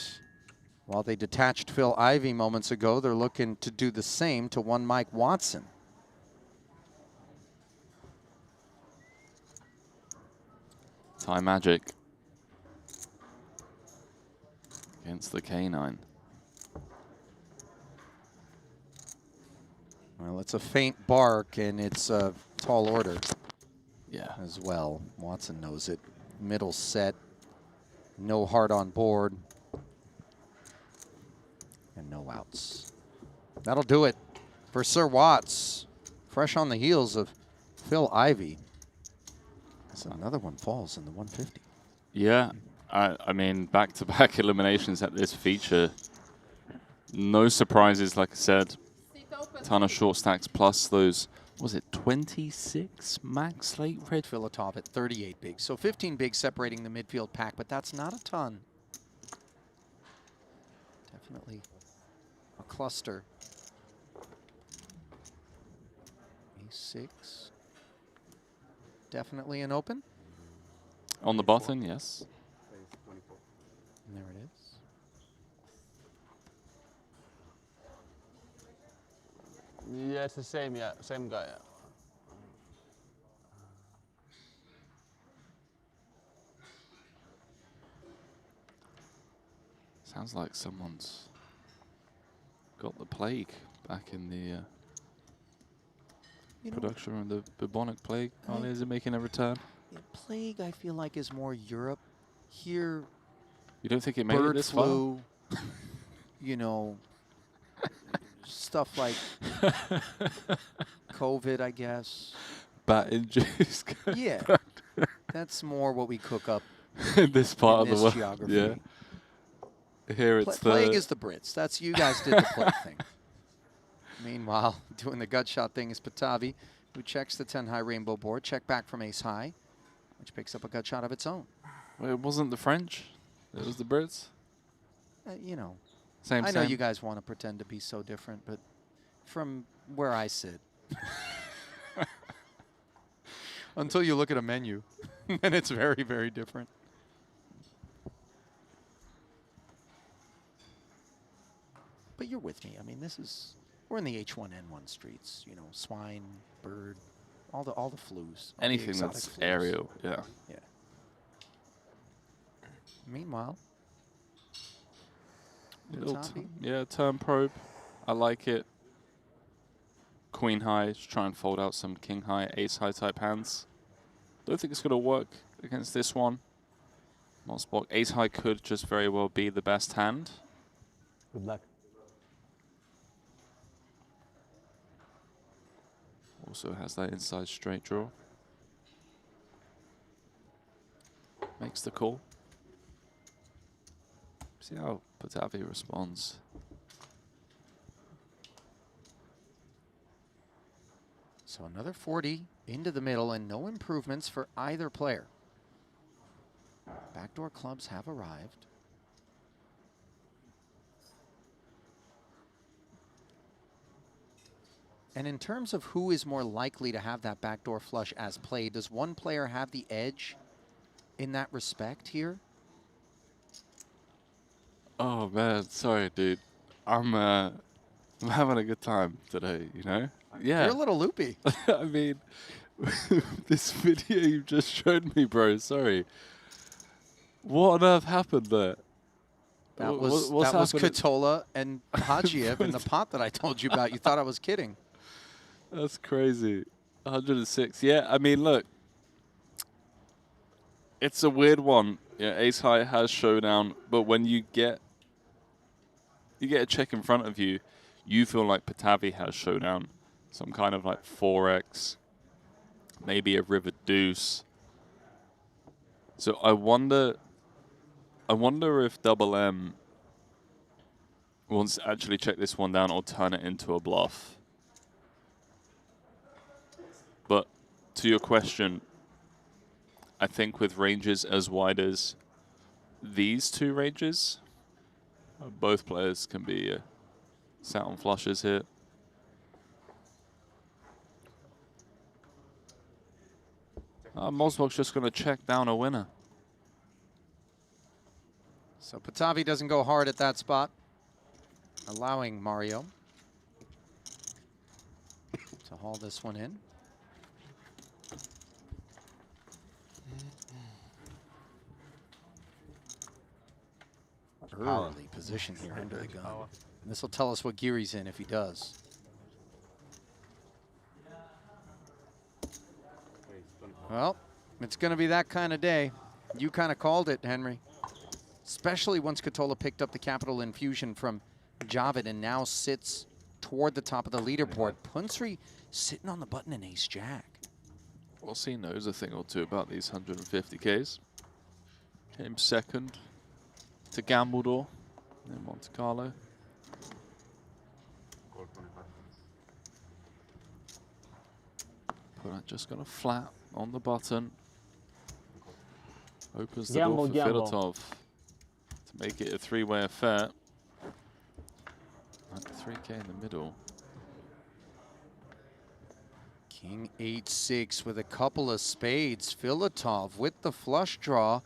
while they detached Phil Ivy moments ago, they're looking to do the same to one Mike Watson. Time magic against the K9. Well, it's a faint bark, and it's a tall order. Yeah. As well. Watson knows it. Middle set. No heart on board. And no outs. That'll do it for Sir Watts. Fresh on the heels of Phil Ivy. So another one falls in the 150. Yeah. I mean, back-to-back eliminations at this feature. No surprises, like I said. Ton of short stacks plus those, what was it, 26 max late reg. Filatov at 38 bigs. So 15 bigs separating the midfield pack, but that's not a ton. Definitely a cluster. A6. Definitely an open. On the button, yes. And there it is. Yeah, it's the same, yeah. Same guy, yeah. Sounds like someone's got the plague back in the production room. The bubonic plague. Is it making a return? Yeah, plague, I feel like, is more Europe. Here, You don't think it made it bird this flu, you know, stuff like COVID, I guess. Bat injuries. Yeah, that's more what we cook up in this part in of the world. geography. Yeah. Here it's Plague the is the Brits. That's you guys did the plague thing. Meanwhile, doing the gut shot thing is Patavi, who checks the 10 high rainbow board. Check back from ace high, which picks up a gut shot of its own. Well, it wasn't the French. It was the Brits. You know, Same. I know you guys want to pretend to be so different, but from where I sit, until you look at a menu, then it's very, very different. But you're with me. I mean, we're in the H1N1 streets. You know, swine, bird, all the flus. all the Anything exotic that's flus. aerial. Yeah. Yeah. Meanwhile, Little Patavi. turn probe. I like it. Queen high. Just try and fold out some king high, ace high type hands. Don't think it's going to work against this one. Mossblock. Ace high could just very well be the best hand. Good luck. Also has that inside straight draw. Makes the call. See how Patavi responds. So another 40 into the middle and no improvements for either player. Backdoor clubs have arrived. And in terms of who is more likely to have that backdoor flush as played, does one player have the edge in that respect here? Oh man, sorry, dude. I'm having a good time today, you know? Yeah. You're a little loopy. I mean, this video you just showed me, bro, sorry. What on earth happened there? That What's was happening? Katola and Hajiev in the pot that I told you about. You thought I was kidding. That's crazy. 106. Yeah, I mean, look. It's a weird one. Yeah, ace high has showdown, but when you get a check in front of you, you feel like Patavi has showdown. Some kind of like 4x, maybe a river deuce. So I wonder if Double M wants to actually check this one down or turn it into a bluff. But to your question, I think with ranges as wide as these two ranges, both players can be sat on flushes here. Mosbog's just going to check down a winner. So Patavi doesn't go hard at that spot, allowing Mario to haul this one in. Early position here under the gun. And this will tell us what gear he's in if he does. Well, it's going to be that kind of day. You kind of called it, Henry. Especially once Katola picked up the capital infusion from Javid and now sits toward the top of the leaderboard. Punsri sitting on the button in ace-jack. Well, he knows a thing or two about these 150Ks. Came second to Gambledore in Monte Carlo. But I'm just going to flat on the button. Opens the Gamble, door for gamble. Filatov to make it a three-way affair. And 3K in the middle. King 8-6 with a couple of spades. Filatov with the flush draw.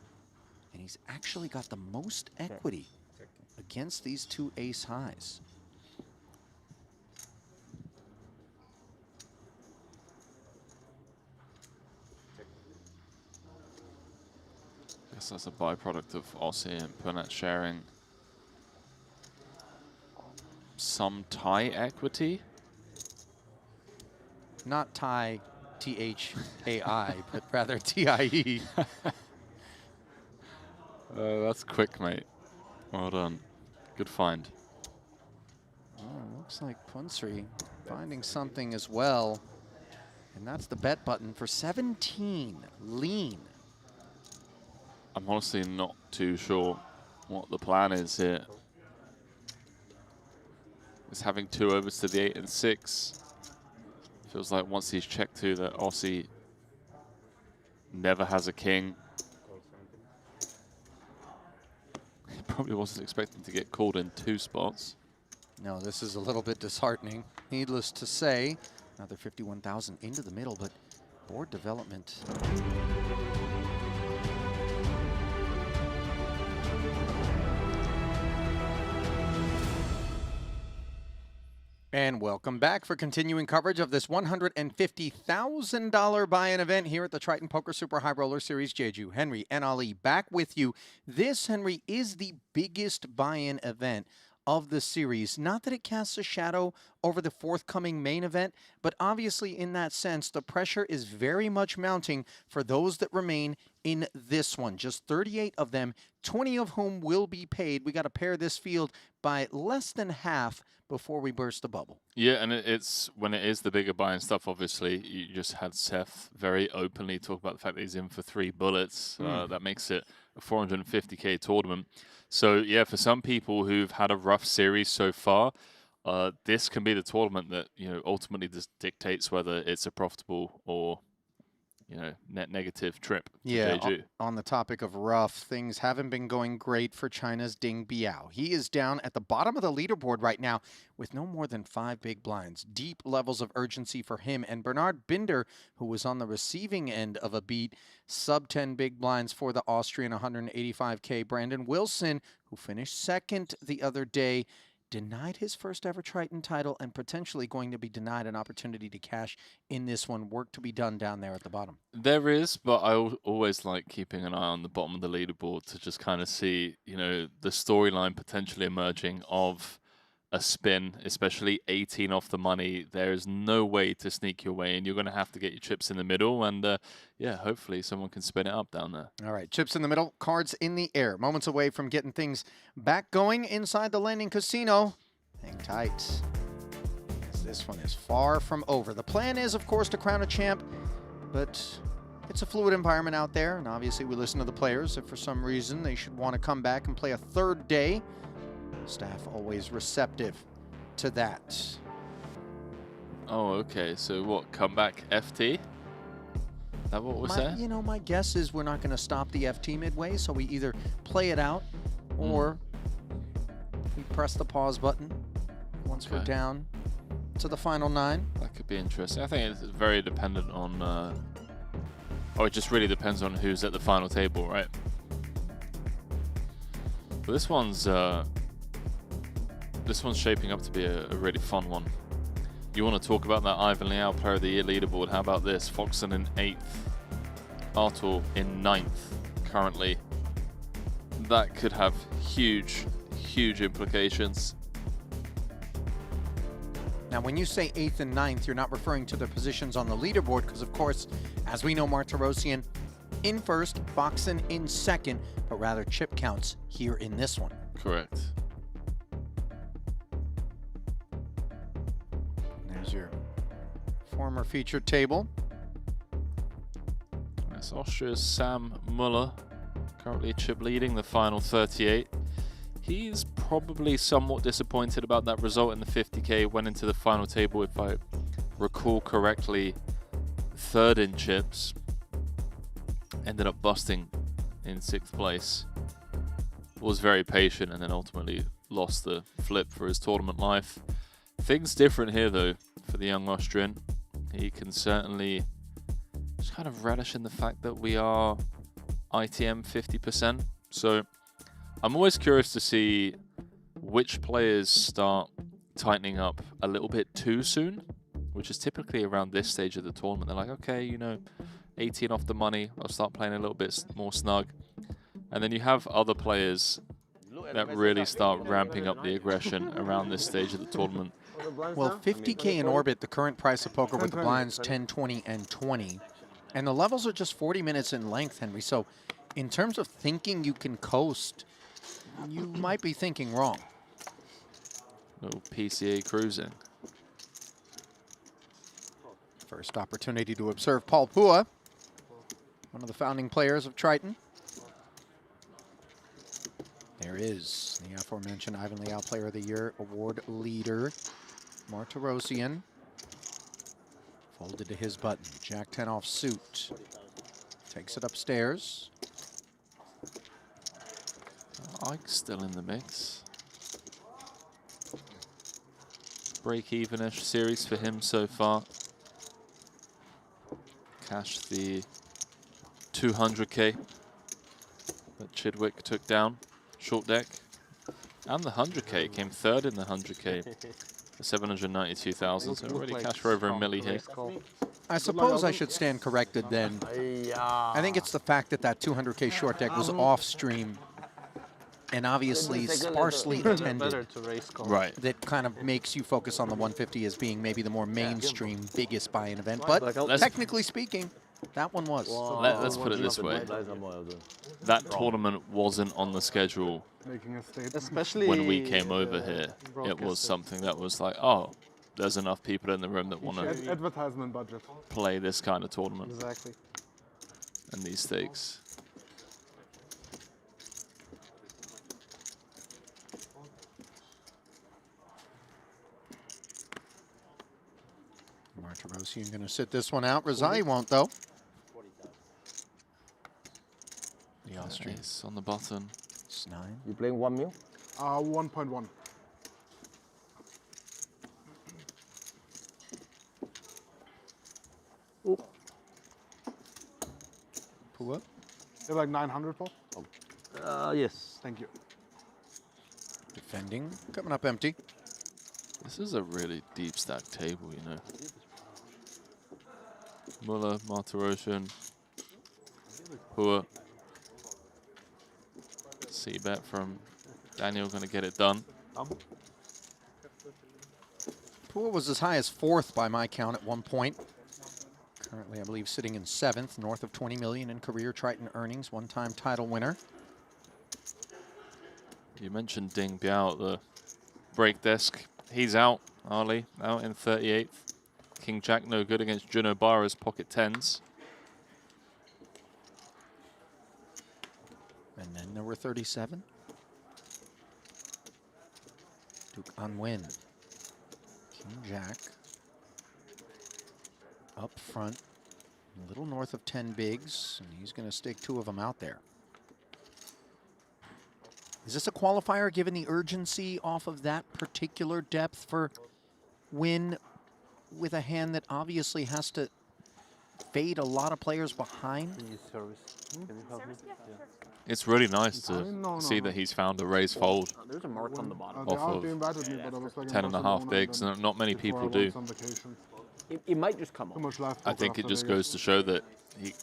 And he's actually got the most equity against these two ace highs. I guess that's a byproduct of Aussie and Pernat sharing some Thai equity. Not Thai, T-H-A-I, but rather T-I-E. That's quick, mate. Well done. Good find. Oh, looks like Punsri finding something as well. And that's the bet button for 17. Lean. I'm honestly not too sure what the plan is here. Is having 2 overs to the 8 and 6. Feels like once he's checked to that Aussie never has a king. He probably wasn't expecting to get called in 2 spots. No, this is a little bit disheartening. Needless to say, another 51,000 into the middle, but board development. And welcome back for continuing coverage of this $150,000 buy-in event here at the Triton Poker Super High Roller Series Jeju. Henry and Ali back with you. This, Henry, is the biggest buy-in event of the series. Not that it casts a shadow over the forthcoming main event, but obviously in that sense, the pressure is very much mounting for those that remain in this one. Just 38 of them, 20 of whom will be paid. We got to pair this field by less than half before we burst the bubble. Yeah, and it's when it is the bigger buy-in stuff, obviously, you just had Seth very openly talk about the fact that he's in for 3 bullets. That makes it a 450K tournament. So, yeah, for some people who've had a rough series so far, this can be the tournament that, you know, ultimately just dictates whether it's a profitable or, you know, net negative trip to Jeju. On the topic of rough, things haven't been going great for China's Ding Biao. He is down at the bottom of the leaderboard right now with no more than 5 big blinds. Deep levels of urgency for him. And Bernard Binder, who was on the receiving end of a beat, sub 10 big blinds for the Austrian 185K. Brandon Wilson, who finished second the other day, denied his first ever Triton title and potentially going to be denied an opportunity to cash in this one. Work to be done down there at the bottom. There is, but I always like keeping an eye on the bottom of the leaderboard to just kind of see, you know, the storyline potentially emerging of a spin, especially 18 off the money. There is no way to sneak your way in. You're going to have to get your chips in the middle, and yeah, hopefully someone can spin it up down there. All right, chips in the middle, cards in the air. Moments away from getting things back going inside the Landing Casino. Hang tight, as this one is far from over. The plan is, of course, to crown a champ, but it's a fluid environment out there, and obviously we listen to the players. If for some reason they should want to come back and play a third day, staff always receptive to that. Oh, okay. So what, come back FT? Is that what we're saying? You know, my guess is we're not going to stop the FT midway, so we either play it out or we press the pause button once we're down to the final 9. That could be interesting. I think it's very dependent on... oh, it just really depends on who's at the final table, right? But this one's shaping up to be a really fun one. You want to talk about that Ivan Liao Player of the Year leaderboard? How about this? Foxen in 8th, Artur in 9th currently. That could have huge, huge implications. Now, when you say 8th and 9th, you're not referring to the positions on the leaderboard because, of course, as we know, Martirosyan in 1st, Foxen in 2nd, but rather chip counts here in this one. Correct. There's your former featured table. That's Austria's Sam Muller, currently chip leading the final 38. He's probably somewhat disappointed about that result in the 50K. Went into the final table, if I recall correctly, third in chips, ended up busting in 6th place, was very patient, and then ultimately lost the flip for his tournament life. Things different here though for the young Austrian. He can certainly just kind of relish in the fact that we are ITM 50%. So I'm always curious to see which players start tightening up a little bit too soon, which is typically around this stage of the tournament. They're like, okay, you know, 18 off the money, I'll start playing a little bit more snug. And then you have other players that really start ramping up the aggression around this stage of the tournament. Well, 50K in orbit, the current price of poker with the blinds 10, 20, and 20. And the levels are just 40 minutes in length, Henry. So in terms of thinking you can coast, you might be thinking wrong. Little PCA cruising. First opportunity to observe Paul Pua, one of the founding players of Triton. There is the aforementioned Ivan Leal Player of the Year award leader, Martirosian. Folded to his button. Jack 10 off suit. Takes it upstairs. Ike's still in the mix. Break-even-ish series for him so far. Cashed the 200K that Chidwick took down. Short deck. And the 100K, came third in the 100K. The 792,000, so already cashed for over $1 million here. I suppose I should stand corrected then. I think it's the fact that that 200K short deck was off stream and obviously sparsely attended. Right. That kind of makes you focus on the 150 as being maybe the more mainstream, biggest buy-in event. But technically speaking, that one was. Let's put it this way. That tournament wasn't on the schedule when we came over here. It was something that was like, oh, there's enough people in the room that want to advertisement budget. Play this kind of tournament. Exactly. And these stakes. Martirosian going to sit this one out. Razai won't, though. The Austrian is on the button. It's 9. You playing 1 mil? 1.1. Pua? They're like 900, Paul? Yes. Thank you. Defending, coming up empty. This is a really deep stack table, you know. Muller, Martirosian, Pua. C-bet from Daniel, going to get it done. Pua was as high as 4th by my count at one point. Currently, I believe, sitting in 7th, north of 20 million in career Triton earnings, one-time title winner. You mentioned Ding Biao at the break desk. He's out, Ali, out in 38th. King Jack no good against Juno Barra's pocket 10s. And then there were 37. Duke Unwin. King Jack. Up front, a little north of 10 bigs, and he's going to stick 2 of them out there. Is this a qualifier given the urgency off of that particular depth for Win with a hand that obviously has to fade a lot of players behind? Can you service? Can you help me? Yeah. It's really nice to see that he's found a raise fold. There's a mark on the bottom. Off of 10.5 bigs, and not many people do. It might just come off. I think it just goes to show that he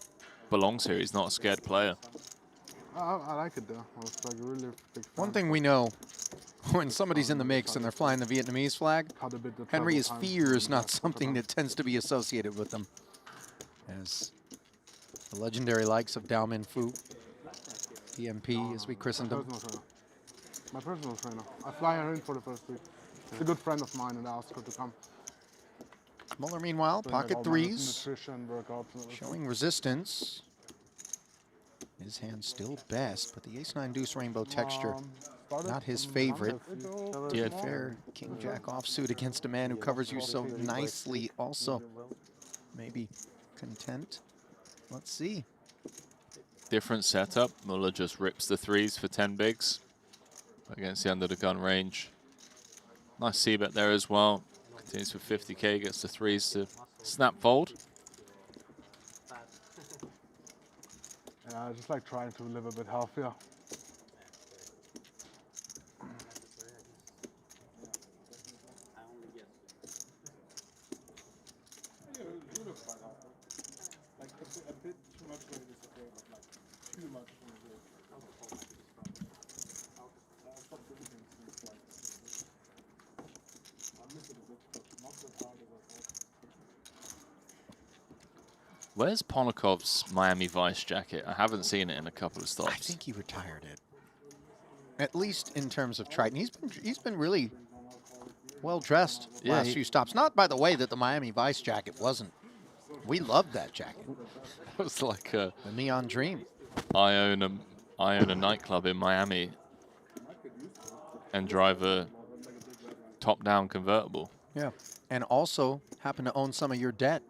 belongs here. He's not a scared player. I like it though. I was like really big fan. One thing we know, when somebody's in the mix and they're flying the Vietnamese flag, Henry, is fear is not something that tends to be associated with them. As the legendary likes of Dao Min Fu, EMP as we christened him. My personal trainer. I fly her in for the first week. She's a good friend of mine and I asked her to come. Muller, meanwhile, pocket 3s, nutrition, workouts, and showing resistance. His hand still best, but the ace-9 deuce rainbow texture, not his favorite. Yeah, fair King Jack offsuit against a man who covers you so nicely. Also, maybe content. Let's see. Different setup. Muller just rips the threes for 10 bigs against the under the gun range. Nice c-bet there as well. Continues with 50K, gets the threes to snap fold. Yeah, I just like trying to live a bit healthier. Like a bit too much weight is okay, but like too much weight. I stopped doing things since like I miss it a bit, but not as hard as I thought. Where's Ponakov's Miami Vice jacket? I haven't seen it in a couple of stops. I think he retired it. At least in terms of Triton. He's been really well dressed last few stops. Not by the way that the Miami Vice jacket wasn't. We loved that jacket. It was like a the neon dream. I own a nightclub in Miami and drive a top-down convertible. Yeah, and also happen to own some of your debt.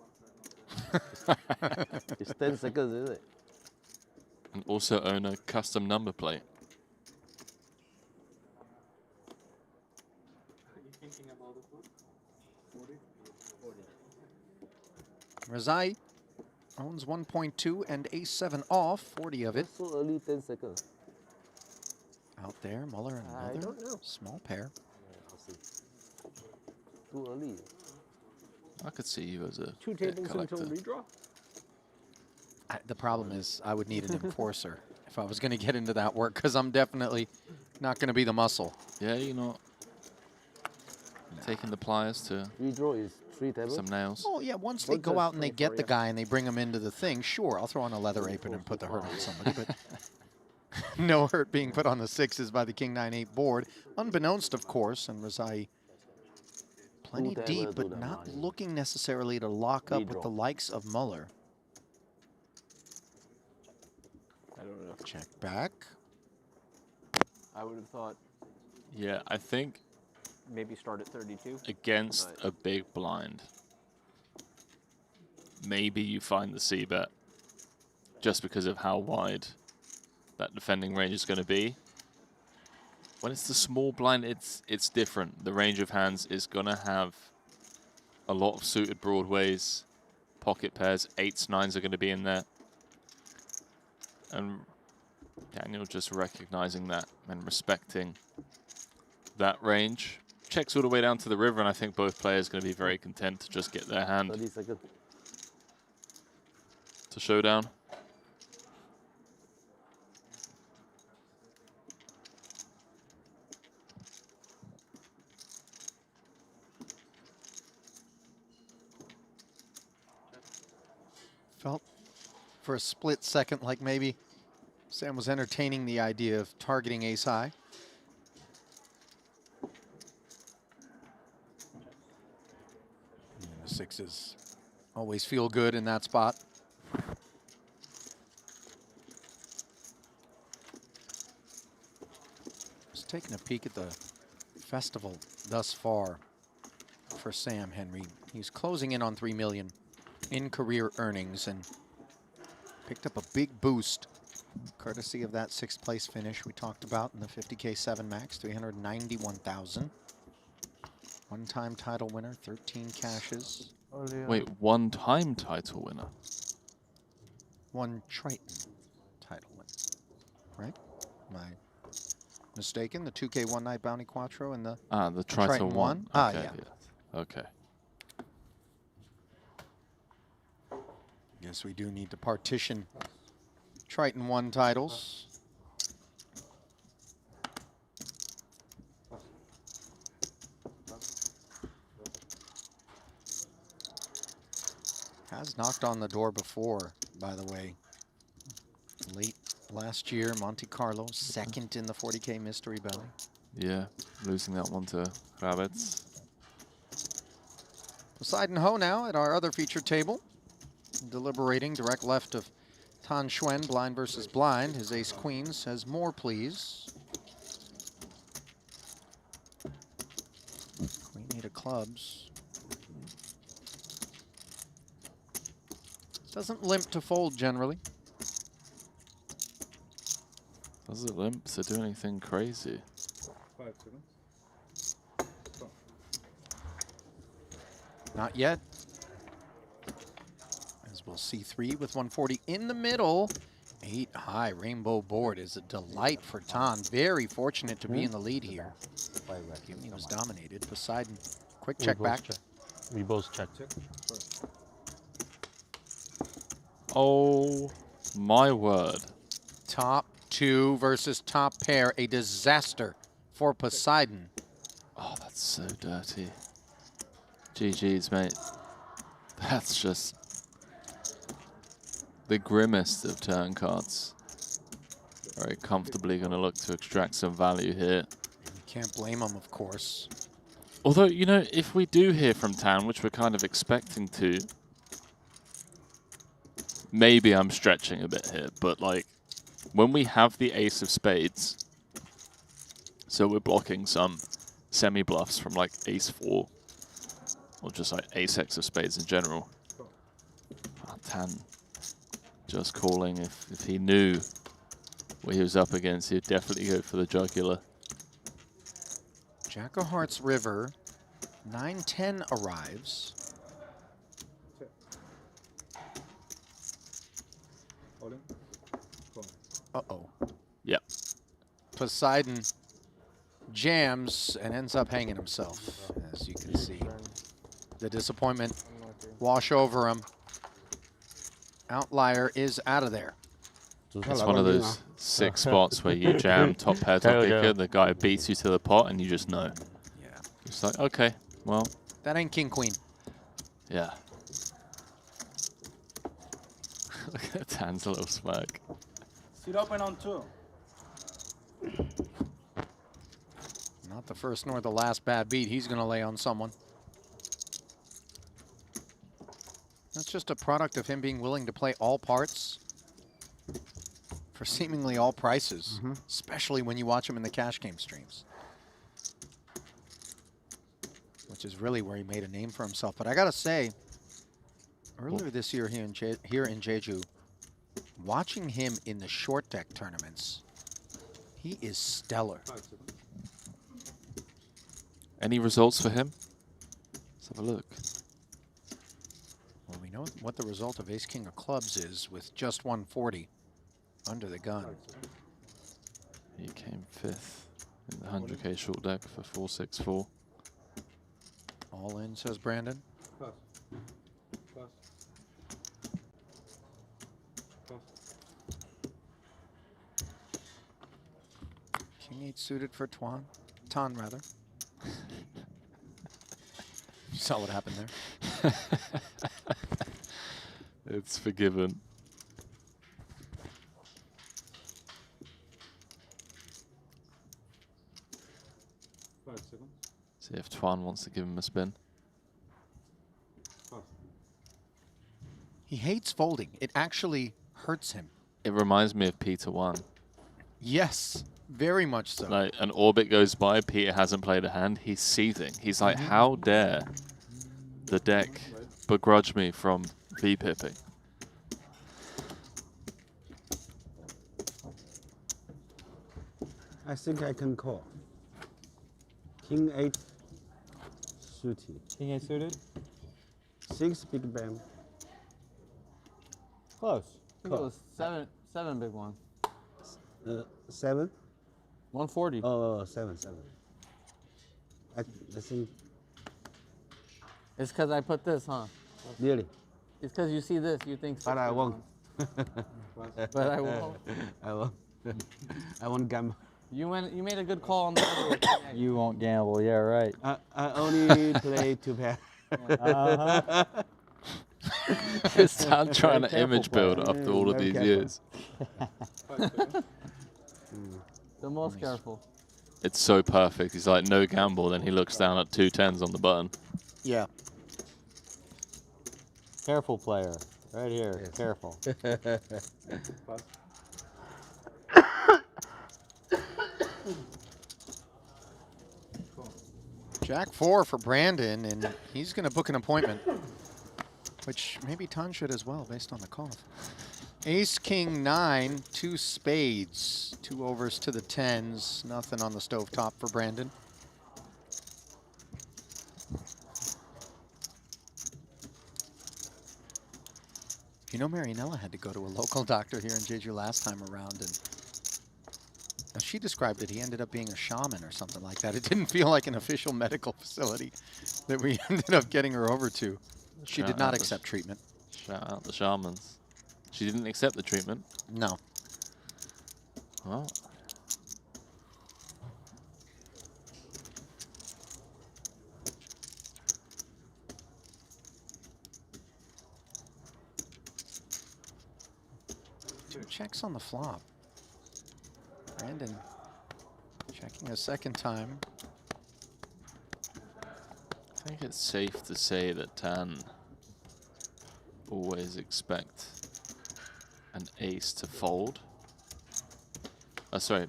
It's 10 seconds, isn't it? And also own a custom number plate. Razai owns 1.2 and ace-7 off, 40 of it. So early, 10 seconds. Out there, Muller and I another don't know. small pair. Yeah, I'll see. Too early. I could see you as a Two debt tables until collector. redraw. The problem is I would need an enforcer if I was going to get into that work, because I'm definitely not going to be the muscle. Yeah, you're not taking the pliers to Redraw is 3 tables. some nails. Oh, yeah, once they go out and they get the guy and they bring him into the thing, sure, I'll throw on a leather apron and put the hurt on somebody, but no hurt being put on the sixes by the King 9-8 board. Unbeknownst, of course, and Razai plenty deep, but not looking necessarily to lock up with the likes of Muller. I don't know. Check back. I would have thought Yeah, I think maybe start at 32. against a big blind, maybe you find the c-bet just because of how wide that defending range is going to be. When it's the small blind, it's different. The range of hands is going to have a lot of suited broadways, pocket pairs, 8s, 9s are going to be in there. And Daniel just recognizing that and respecting that range. Checks all the way down to the river, and I think both players are going to be very content to just get their hand 30 seconds. to showdown. Felt for a split second like maybe Sam was entertaining the idea of targeting ace high. And the sixes always feel good in that spot. Just taking a peek at the festival thus far for Sam Henry. He's closing in on 3 million in career earnings and picked up a big boost courtesy of that 6th place finish we talked about in the 50K 7 max, 391,000. One-time title winner, 13 cashes. Wait, one-time title winner? One Triton title winner, right? Am I mistaken? The 2K One Night Bounty Quattro and the Triton 1? Ah, Okay, yeah. Okay. Guess we do need to partition Triton 1 titles. Has knocked on the door before, by the way. Late last year, Monte Carlo, 2nd in the 40K Mystery Belly. Yeah, losing that one to Rabbits. Poseidon Ho now at our other feature table. Deliberating direct left of Tan Xuan, blind versus blind. His ace queen says more, please. Queen 8 of clubs. Doesn't limp to fold generally. Does it limp to do anything crazy? 5 seconds. Not yet. As we'll see 3 with 140 in the middle. 8 high rainbow board is a delight for Tan. Very fortunate to be in the lead here. He was dominated. Poseidon, quick check back. We both check. Oh my word. Top 2 versus top pair. A disaster for Poseidon. Oh, that's so dirty. GG's, mate. That's just the grimmest of turn cards. Very comfortably going to look to extract some value here. You can't blame him, of course. Although, you know, if we do hear from Tan, which we're kind of expecting to, maybe I'm stretching a bit here, but like, when we have the ace of spades, so we're blocking some semi-bluffs from like ace 4, or just like ace x of spades in general. Tan just calling. If he knew what he was up against, he'd definitely go for the jugular. Jack of Hearts river. 9-10 arrives. Uh-oh. Yep. Poseidon jams and ends up hanging himself, as you can see. The disappointment wash over him. Outlier is out of there. It's one of those 6 spots where you jam top pair, top kicker, the guy beats you to the pot, and you just know. Yeah. It's like, okay, well. That ain't king, queen. Yeah. Look at Tan's little smirk. Sit open on 2. Not the first nor the last bad beat he's going to lay on someone. That's just a product of him being willing to play all parts for seemingly all prices, especially when you watch him in the cash game streams, which is really where he made a name for himself. But I got to say, earlier this year here in Jeju, watching him in the short deck tournaments, he is stellar. Any results for him? Let's have a look. Well, we know what the result of Ace King of Clubs is with just 140 under the gun. He came 5th in the 100K short deck for 464. All in, says Brandon. King 8 suited for Tan rather. You saw what happened there. It's forgiven. See if Twan wants to give him a spin. He hates folding. It actually hurts him. It reminds me of Peter 1. Yes, very much so. Like, an orbit goes by, Peter hasn't played a hand, he's seething. He's like, how dare the deck begrudge me from V-pipping? I think I can call. King 8 suited. King 8 suited? 6 big bang. Close. I think it was seven big ones. 7? 140. Oh, 7. I think. It's because I put this, huh? Really? It's because you see this, you think. But I won't. But I won't. I won't. I won't gamble. You made a good call on the other one. You won't gamble, yeah, right. I only play 2 pair. It's Tan trying to image build after all of these years. The most careful. It's so perfect. He's like, no gamble, then he looks down at 2 10s on the button. Yeah. Careful player. Right here. Yes. Careful. Jack 4 for Brandon, and he's going to book an appointment. which maybe Tan should as well, based on the cough. Ace, king, 9, 2 spades, 2 overs to the 10s. Nothing on the stovetop for Brandon. You know, Marianella had to go to a local doctor here in Jeju last time around, and as she described it, he ended up being a shaman or something like that. It didn't feel like an official medical facility that we ended up getting her over to. She did not accept treatment. Shout out the shamans. She didn't accept the treatment? No. Well. Two checks on the flop. Brandon checking a second time. I think it's safe to say that Tan always expect an ace to fold. Oh, sorry,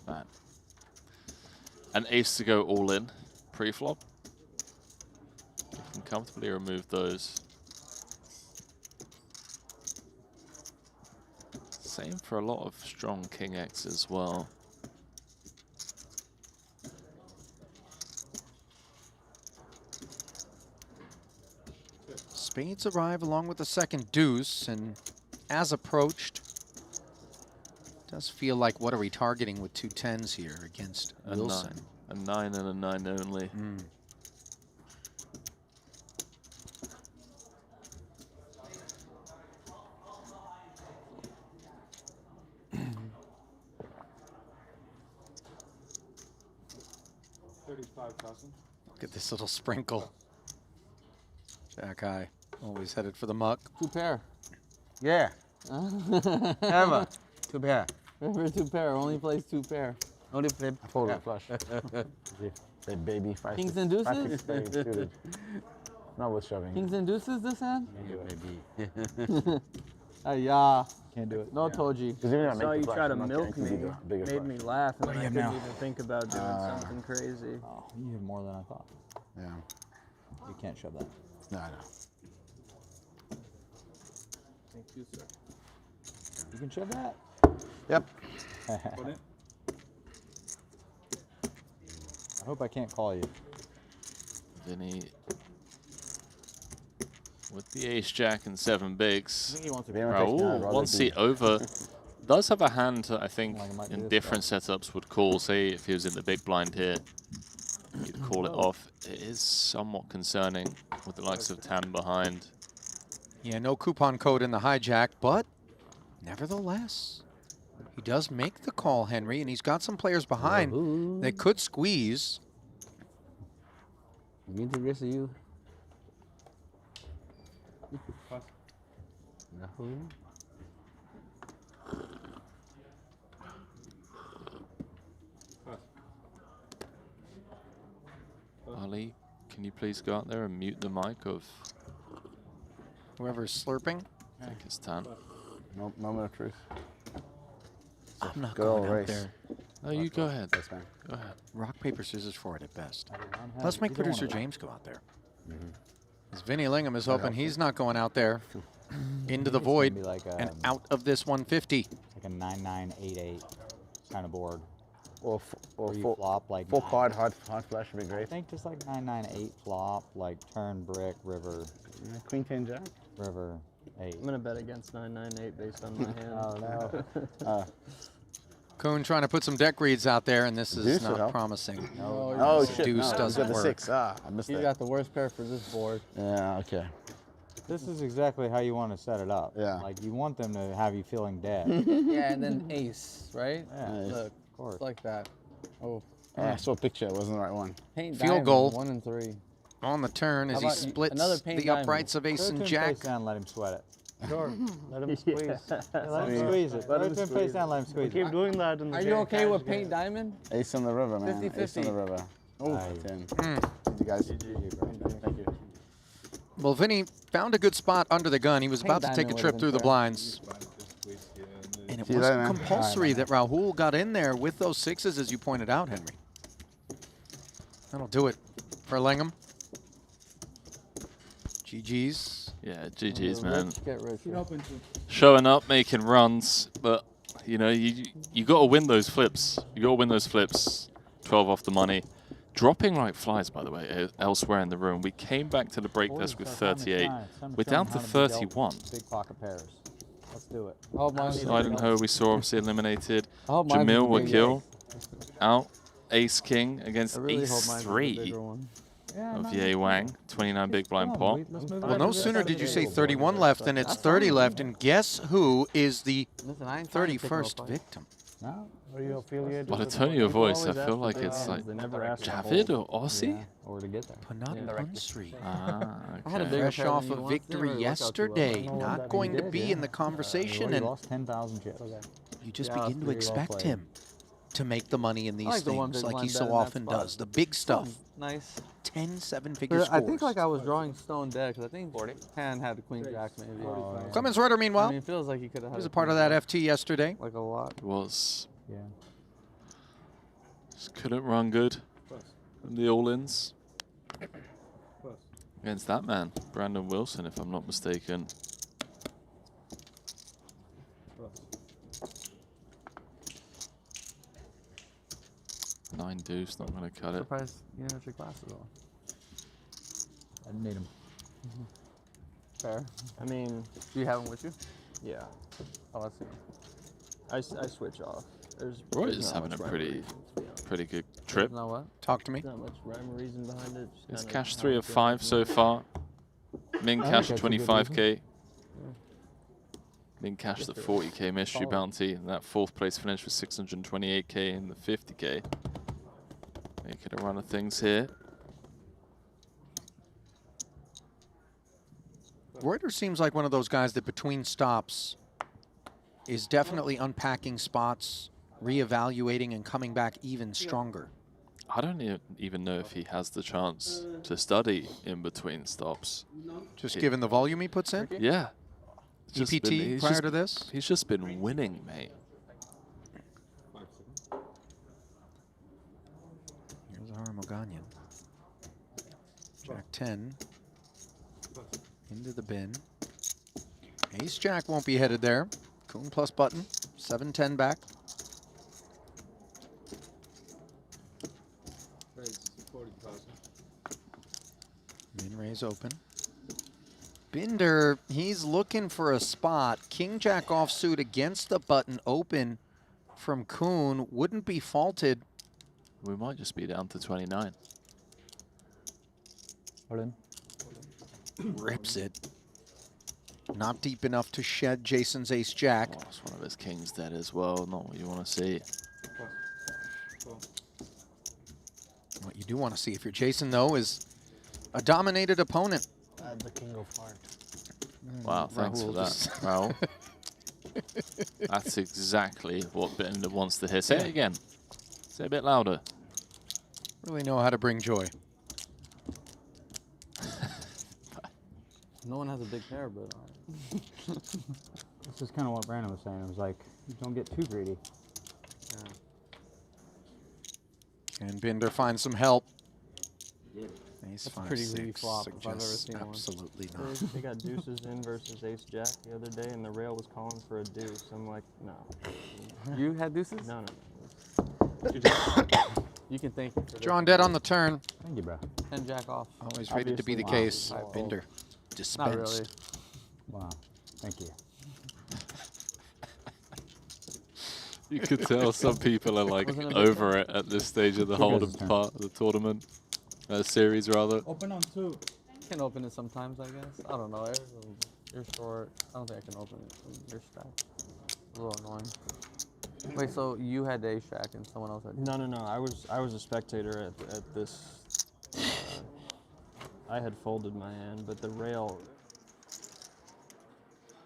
bad. An ace to go all in pre-flop. You can comfortably remove those. Same for a lot of strong king X as well. Spades arrive along with the second deuce, and as approached, does feel like, what are we targeting with 2 10s here against Wilson? A 9 and a 9 only. Look at this little sprinkle. Jack high, always headed for the muck. 2 pair. Yeah. Ever. 2 pair. Never 2 pair. Only plays 2 pair. Only play fold flush. Say baby 5. Kings and deuces? 5, 6 spades suited. Not with shoving. Kings and deuces this hand? Maybe. Yeah. Can't do it. No Toji. I saw you try to milk me. Made me laugh, and then I couldn't even think about doing something crazy. Oh, you have more than I thought. Yeah. You can't shove that. No, I know. Thank you, sir. You can shove that? Yep. I hope I can't call you. Vinny with the ace jack and 7 bigs. I think he wants to be Raul, one seat over, does have a hand that I think in different setups would call. Say if he was in the big blind here, you'd call it off. It is somewhat concerning with the likes of Tan behind. Yeah, no coupon code in the hijack, but nevertheless, he does make the call, Henry, and he's got some players behind that could squeeze. You mean to risk you? Ali, can you please go out there and mute the mic of whoever's slurping? I think it's Tan. No, moment of truth. I'm not Good going old out race. there. No, you go ahead. That's fine. Go ahead. Rock, paper, scissors for it at best. Let's make producer James go out there. As Vinny Lingham is hoping he's not going out there into the void like and out of this 150. Like a 9-9-8-8 kind of board. Or Where you full, flop like full card, hard flush would be I great. think just like 9-9-8 flop, like turn brick, river, Yeah, Queen 10 jack. river, 8. I'm gonna bet against 998 based on my hand. Oh no. Kuhn trying to put some deck reads out there, and this is Deuce would not help. promising. Oh, shit. Deuce no, doesn't got the work. 6. Ah, I missed You that. got the worst pair for this board. Yeah, okay. This is exactly how you want to set it up. Yeah. Like you want them to have you feeling dead. Yeah, and then ace, right? Yeah, Look, of course. it's like that. Oh, I saw a picture. It wasn't the right one. paint Field diamond, goal. 1 and 3. On the turn as How he about you- splits another paint the diamond? uprights of ace Throw it and to him jack. face down, let him sweat it. Sure, let him squeeze. Yeah, let him squeeze it. Throw it to him face down, let him squeeze Keep it. doing that in the Are you okay with paint diamond? Ace on the river, man. 50-50. Ace on the river. Oh, Nice. 10. You guys. Thank you. Well, Vinny found a good spot under the gun. He was Paint about to take a diamond trip would've through the been blinds. And it See you wasn't later, man. compulsory that Rahul got in there with those 6s, as you pointed out, Henry. That'll do it for Lingham. GG's. Yeah, GG's, man. Get rich. Showing up, making runs, but you know, you got to win those flips. You got to win those flips. 12 off the money. Dropping like flies, by the way, elsewhere in the room. We came back to the break desk with 38. We're down to 31. Big pocket pairs. Let's do it. Silent Ho, we saw obviously eliminated. I hope mine's Jamil the big Wakil out. Ace King against I really Ace hope mine's the 3 bigger one. of Ye Wang. 29 big blind pot. Well, no sooner did you say 31 left than it's 30 left, and guess who is the 31st victim? No? Are you affiliated? By the with tone of your people voice, I always feel ask like for it's the like names. They never ask for Javid both. or Aussie? Or to get there. Panat Bansri. Ah, I had a okay. bigger Fresh pair off than you a once, victory didn't really work out too well. yesterday, well. not He going to did, be yeah. in the conversation, He and lost 10,000 chips. you just Yeah, begin to pretty well expect played. him to make the money in I these like the one things big like he blind so bet in that often spot. does. The big stuff. Nice. 10 seven-figure I scores. think like I was drawing stone dead because I think Pan had a queen jack maybe. Clemens Reuter, meanwhile, I mean, it feels like he could have had was a a part of queen that jack, FT yesterday. like a lot. It was. Yeah. Just couldn't run good from the all-ins. Against that man, Brandon Wilson, if I'm not mistaken. Nine deuce, not going to cut it. Surprised you didn't have your glasses on. I didn't need him. Fair. I mean, Do you have them with you? yeah, Oh, let's see. I switch off. There's Roy there's is not having a much rhyme or pretty, reason, to be honest. pretty good trip. Know what? Talk to me. There's not much rhyme or reason behind it. just It's kinda cash how 3 I'm of feeling 5 at the so moment. far. Min I cash think that's a good 25k. Min cash the 40k mystery bounty, and that 4th place finish with 628k in the 50k. Making a run of things here. Reuter seems like one of those guys that between stops is definitely unpacking spots, reevaluating, and coming back even stronger. I don't even know if he has the chance to study in between stops. Just given the volume he puts in? Yeah. It's just EPT been- he's prior just- to this? He's just been winning, mate. Here's Haramoganyan. Jack 10. Into the bin. Ace Jack won't be headed there. Coon plus button. 7-10 back. Min raise open. Binder, he's looking for a spot. King Jack offsuit against the button open from Kuhn wouldn't be faulted. We might just be down to 29. All in. Rips it. Not deep enough to shed Jason's ace jack. Oh, it's one of his kings dead as well. Not what you want to see. What you do want to see if you're Jason, though, is a dominated opponent. The king of heart. Wow, thanks for Rahul that, just- Raul. That's exactly what Binder wants to hear. Say it again. Say it a bit louder. Really know how to bring joy. No one has a big pair, but This is kind of what Brandon was saying. It was like, don't get too greedy. And Binder finds some help. Ace That's a 5, pretty 6 greedy flop if I've ever suggests seen one. absolutely not. They got deuces in versus ace jack the other day, and the rail was calling for a deuce. I'm like, no. you had deuces? No. You can thank me for Drawn dead on the turn. Thank you, bro. 10 jack off. Always rated to be the Obviously. case. Wow. Binder Not dispensed. really. Wow. Thank you. You could tell some people are like Wasn't a big over it at this stage of the Hold'em part of the tournament. Series rather. Open on 2. You can open it sometimes, I guess. I don't know. You're short. I don't think I can open it. You're stacked. A little annoying. Wait, so you had the ace jack and someone else had? No. I was a spectator at this. I had folded my hand, but the rail.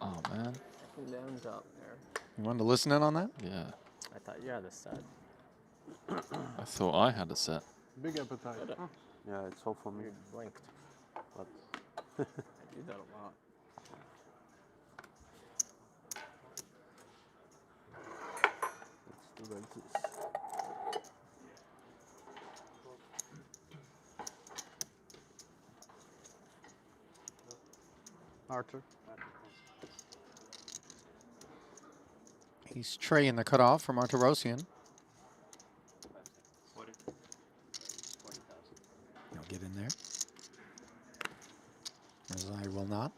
Oh man. Down top there. You wanted to listen in on that? Yeah. I thought you had a set. I thought I had a set. Big appetite. Huh? Yeah, it's all for me. Blinked. But I do that a lot. let's do like this. Arthur. He's Trey in the cutoff from Arturosian. He'll get in there. As I will not.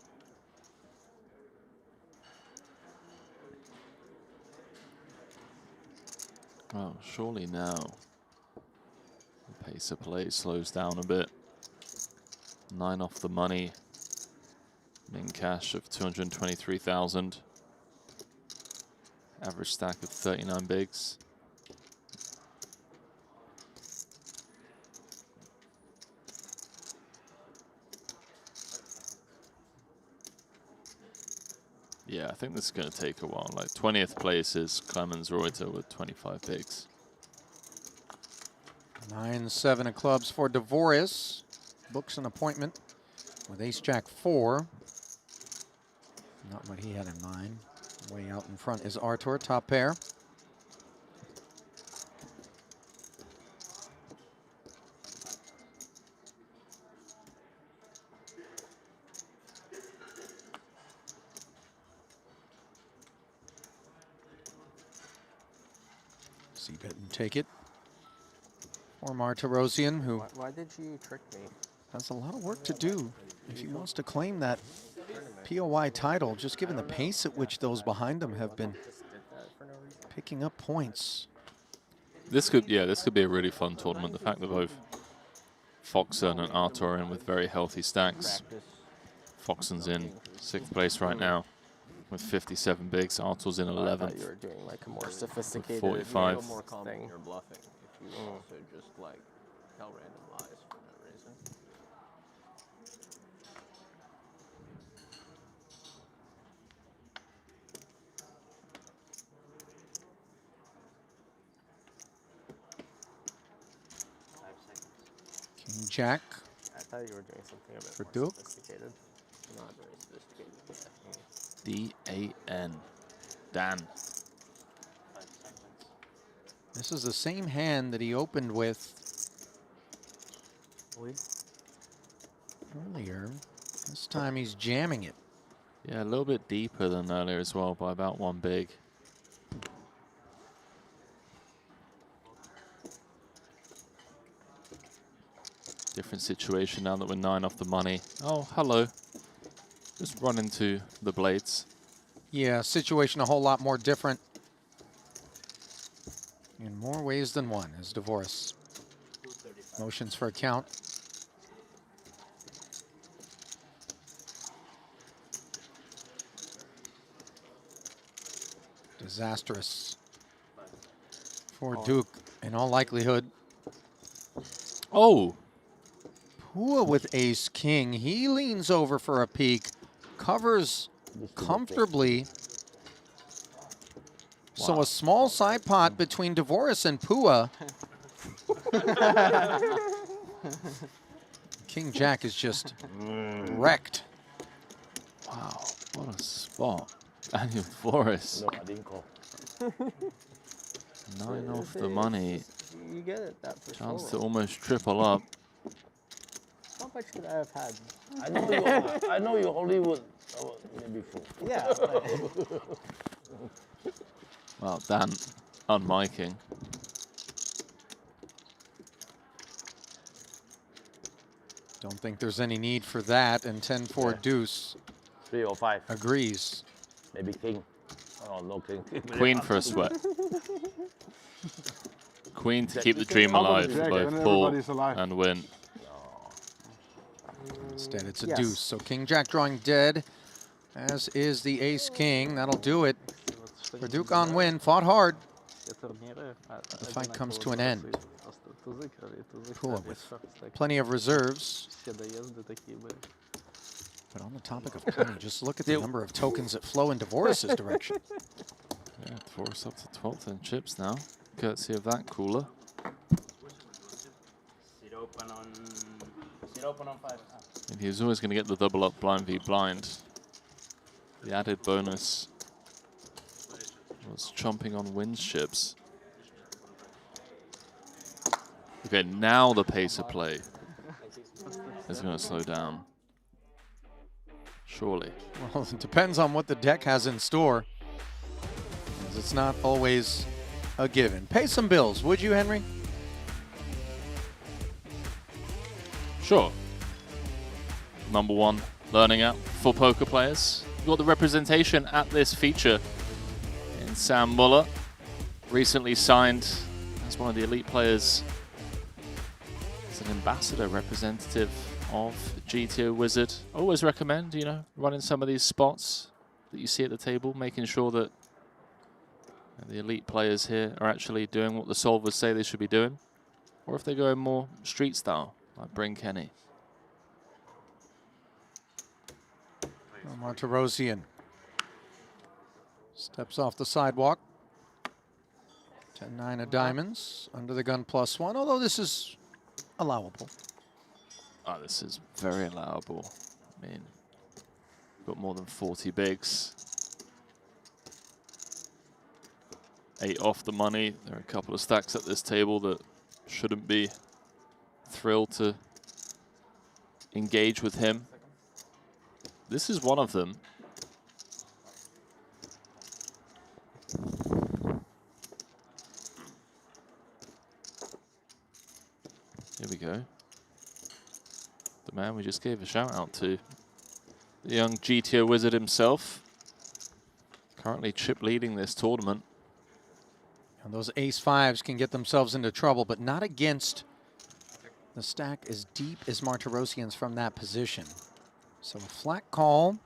Well, surely now the pace of play slows down a bit. 9 off the money. Min cash of 223,000. Average stack of 39 bigs. Yeah, I think this is going to take a while. Like 20th place is Clemens Reuter with 25 bigs. 9-7 of clubs for Dvoris. Books an appointment with Ace-Jack 4. Not what he had in mind. Way out in front is Artur, top pair. See bet and take it. Or Martirosian, who Why did you trick me? has a lot of work to do if he wants to claim that POI title, just given the pace at which those behind him have been picking up points. This could be a really fun tournament. The fact that both Foxen and Artur are in with very healthy stacks. Foxen's in 6th place right now with 57 bigs. Artur's in 11th. I thought you were doing like a more sophisticated 45. more common thing. You're bluffing if you also just like tell random lies for no reason. King Jack. I thought you were doing something a bit For more Duke. sophisticated. Not very sophisticated. D-A-N. Dan. This is the same hand that he opened with earlier. This time he's jamming it. Yeah, a little bit deeper than earlier as well by about 1 big. Different situation now that we're 9 off the money. Oh, hello. Just run into the blades. Yeah, situation a whole lot more different in more ways than one as Dvoris motions for a count. Disastrous for Duke in all likelihood. Oh! Pua with ace king. He leans over for a peek, covers comfortably. So a small side pot between Dvoris and Pua. King Jack is just wrecked. Wow, what a spot. Daniel Dvoris. No, I didn't call. 9 off the money. You get it, that for Chance sure. to almost triple up. How much could I have had? I know you Hollywood maybe 4. Yeah. Well, Dan unmiking. Don't think there's any need for that, and 10-4 deuce 3 or 5. agrees. Maybe king. Oh, no king. Queen for a sweat. Queen to keep the dream alive for both pull and win. Instead, it's a deuce. So King Jack drawing dead, as is the ace king. That'll do it for Duke on win. Fought hard. The fight comes to an end. Pua with plenty of reserves. But on the topic of plenty, just look at the number of tokens that flow in Dvoris' direction. Yeah, Dvoris up to 12th in chips now, courtesy of that cooler. Sit open on 5. And he was always going to get the double up blind v blind. The added bonus was chomping on Wynn's chips. Okay, now the pace of play is going to slow down. surely. Well, it depends on what the deck has in store. It's not always a given. Pay some bills, would you, Henry? Sure. Number one learning app for poker players. We've got the representation at this feature in Sam Muller, recently signed as one of the elite players, as an ambassador representative of GTO Wizard. Always recommend, you know, running some of these spots that you see at the table, making sure that the elite players here are actually doing what the solvers say they should be doing, or if they go in more street style, like Bryn Kenny. Martirosian steps off the sidewalk. 10-9 of diamonds, under the gun +1, although this is allowable. Oh, this is very allowable. I mean, got more than 40 bigs. 8 off the money. There are a couple of stacks at this table that shouldn't be thrilled to engage with him. This is one of them. Here we go. The man we just gave a shout out to. The young GTO Wizard himself. Currently chip leading this tournament. And those ace-5s can get themselves into trouble, but not against the stack as deep as Martirosian's from that position. So a flat call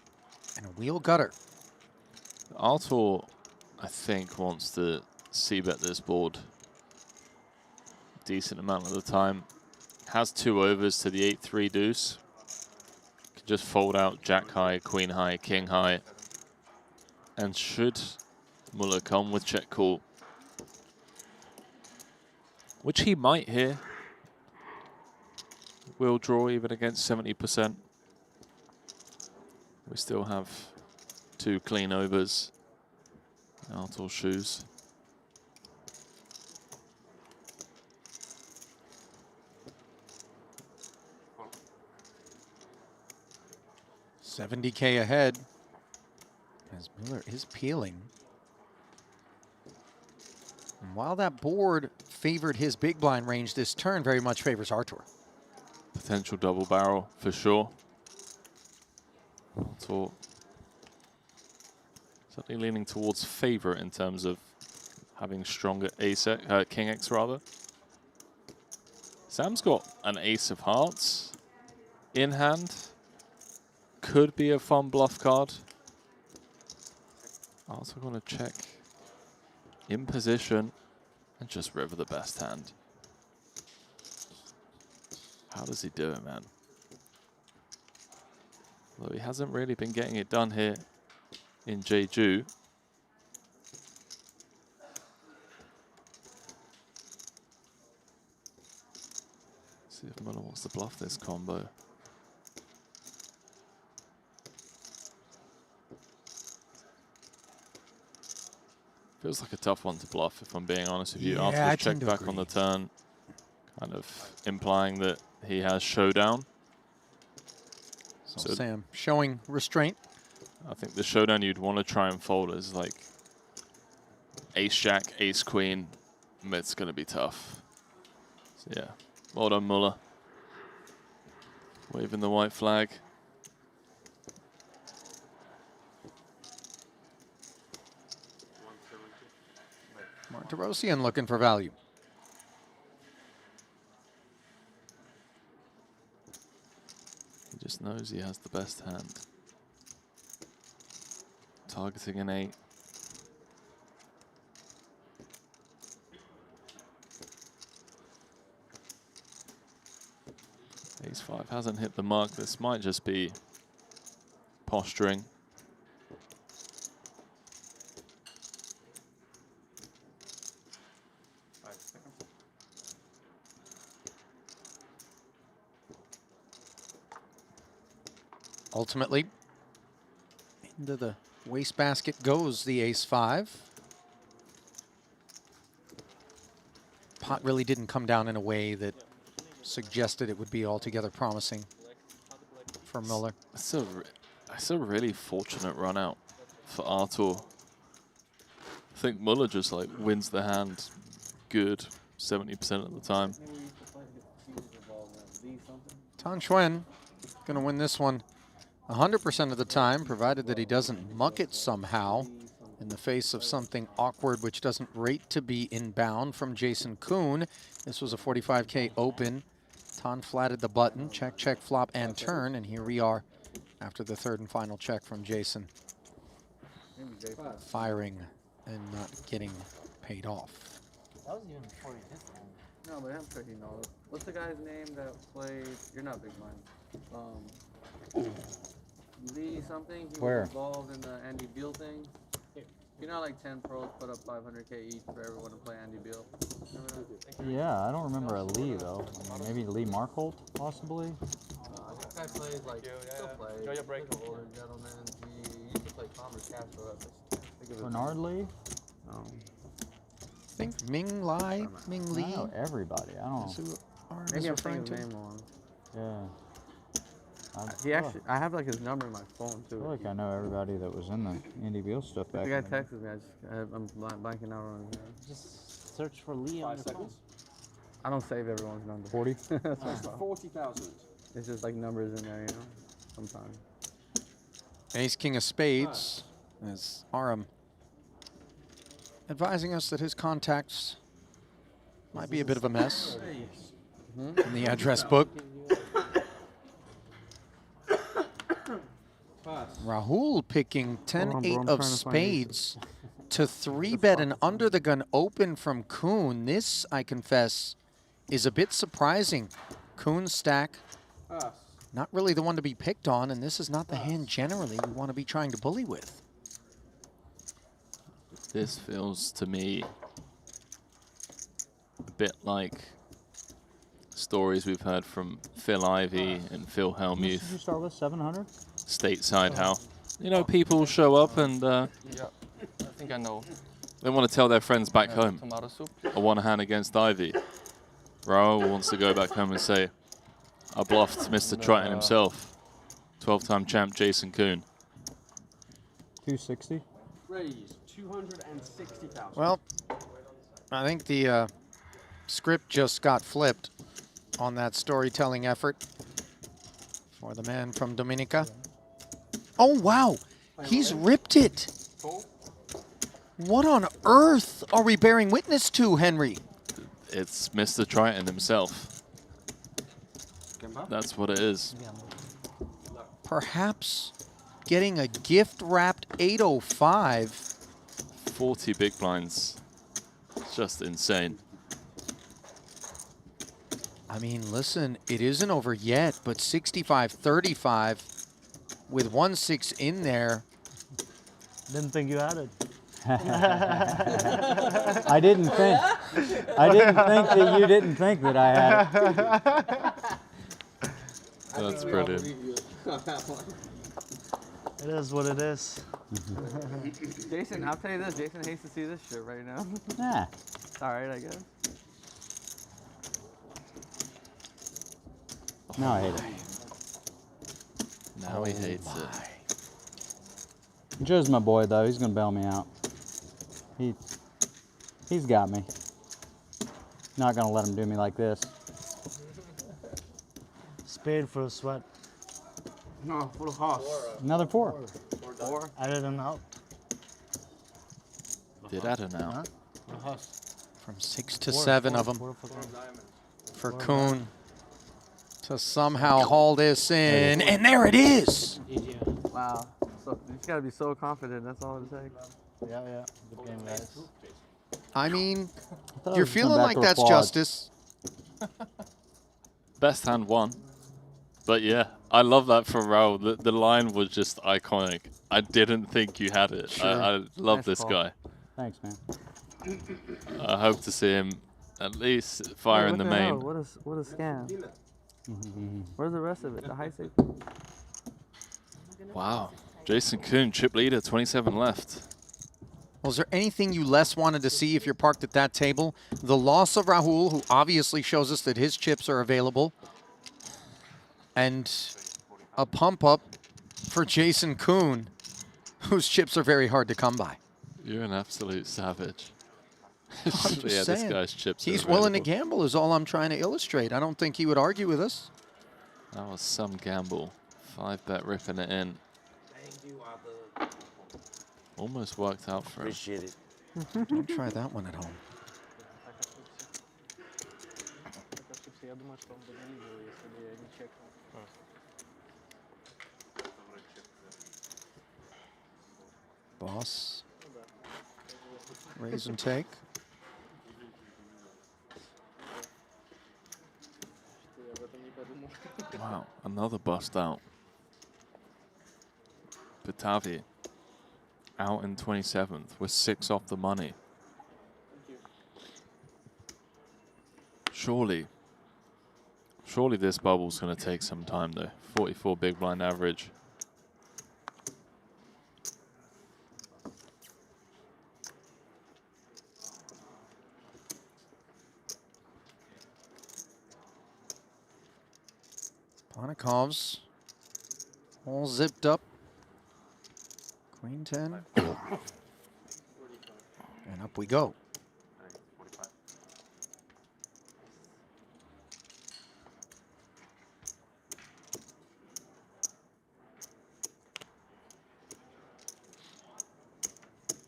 and a wheel gutter. Artur, I think, wants to c-bet this board decent amount of the time. Has 2 overs to the 8-3 deuce. Can just fold out jack high, queen high, king high. And should Muller come with check call, which he might here, will draw even against 70%. We still have 2 clean overs in Artur's shoes. $70K ahead as Muller is peeling. And while that board favored his big blind range, this turn very much favors Artur. Potential double barrel for sure. Artur certainly leaning towards favorite in terms of having stronger king X rather. Sam's got an ace of hearts in hand. Could be a fun bluff card. Also going to check in position and just river the best hand. How does he do it, man? Although he hasn't really been getting it done here in Jeju. See if Muller wants to bluff this combo. Feels like a tough one to bluff, if I'm being honest with you. Yeah, Artur's checked back on the turn, kind of implying that he has showdown. So Sam showing restraint. I think the showdown you'd want to try and fold is like ace-jack, ace-queen. It's going to be tough. So yeah, well done, Muller. Waving the white flag. Martirosian looking for value. He just knows he has the best hand. Targeting an 8. Ace-5 hasn't hit the mark. This might just be posturing. Ultimately, into the wastebasket goes the ace-5. Pot really didn't come down in a way that suggested it would be altogether promising for Muller. So That's a really fortunate run out for Artur. I think Muller just like wins the hand good 70% of the time. Tan Xuan going to win this one 100% of the time, provided that he doesn't muck it somehow in the face of something awkward which doesn't rate to be inbound from Jason Kuhn. This was a 45K open. Tan flatted the button, check, check, flop, and turn, and here we are after the third and final check from Jason. Firing and not getting paid off. That was even before he did that. No, but I'm sure he knows. What's the guy's name that played? You're not big mind. Lee something. He Where? was involved in the Andy Beal thing. You know, like 10 pros put up 500K each for everyone to play Andy Beal. Yeah, I don't remember a Lee though. I mean, maybe Lee Markholt, possibly. That guy plays like still plays. He's an older gentleman. He used to play Commerce Castro. Bernard Lee. No. I think Ming Lai, Ming Lee. I know everybody. I don't That's know. who Arn Maybe is I'm referring thinking his to. name wrong. Yeah. He actually, I have like his number in my phone I too. feel like I know everybody that was in the Andy Beal stuff back The guy in the day. texted me. I'm blanking out on his name. Just search for Lee on your phone. I don't save everyone's number. 40? That's why. 40,000. It's just like numbers in there, you know, sometimes. Ace King of Spades, as Aram advising us that his contacts might be a bit of a mess in the address book. Rahul picking 10-8 of spades to 3-bet an under the gun open from Kuhn. This, I confess, is a bit surprising. Kuhn's stack, not really the one to be picked on, and this is not the hand generally we want to be trying to bully with. This feels to me a bit like stories we've heard from Phil Ivey and Phil Did you Hellmuth. start with 700? Stateside, how, you know, people show up and Yeah, I think I know. they want to tell their friends back home. Tomato soup. A one hand against Ivy. Raoul wants to go back home and say, I bluffed Mr. Triton himself. 12-time champ Jason Kuhn. 260? Raise 260,000. Well, I think the script just got flipped on that storytelling effort for the man from Dominica. Oh, wow. He's ripped it. What on earth are we bearing witness to, Henry? It's Mr. Triton himself. That's what it is. Perhaps getting a gift-wrapped 805. 40 big blinds. It's just insane. I mean, listen, it isn't over yet, but 65-35 with 1-6 in there. Didn't think you had it. I didn't think that you didn't think that I had it. That's brilliant. It is what it is. Jason, I'll tell you this. Jason hates to see this shit right now. Nah. It's all right, I guess. No, I hate it. Now he hates it. Joe's my boy, though. He's going to bail me out. He's got me. Not going to let him do me like this. Spade for a sweat. No, full of horse. Another 4. 4. Added an out. Did add an out. From 6 to 7 of them for Kuhn to somehow haul this in. And there it is. Wow. So, you just got to be so confident. That's all it takes. Yeah. Good game, guys. I mean, it you're was feeling coming like back to a that's quad. justice. Best hand won. But yeah, I love that from Raoul. The line was just iconic. I didn't think you had it. Sure. I love Nice this call. guy. Thanks, man. I hope to see him at least fire in the main. What a scam. Where's the rest of it? The high safety? Wow. Jason Kuhn, chip leader, 27 left. Well, is there anything you less wanted to see if you're parked at that table? The loss of Rahul, who obviously shows us that his chips are available, and a pump up for Jason Kuhn, whose chips are very hard to come by. You're an absolute savage. I'm just Yeah, this saying. guy's chips are He's willing to available. gamble is all I'm trying to illustrate. I don't think he would argue with us. That was some gamble. 5-bet ripping it in. Almost worked out for him. Appreciate it. Don't try that one at home. Boss. Raise and take. Wow, another bust out. Batavi out in 27th with 6 off the money. Surely this bubble's going to take some time though. 44 big blind average. Ponikov's all zipped up. Queen 10. And up we go.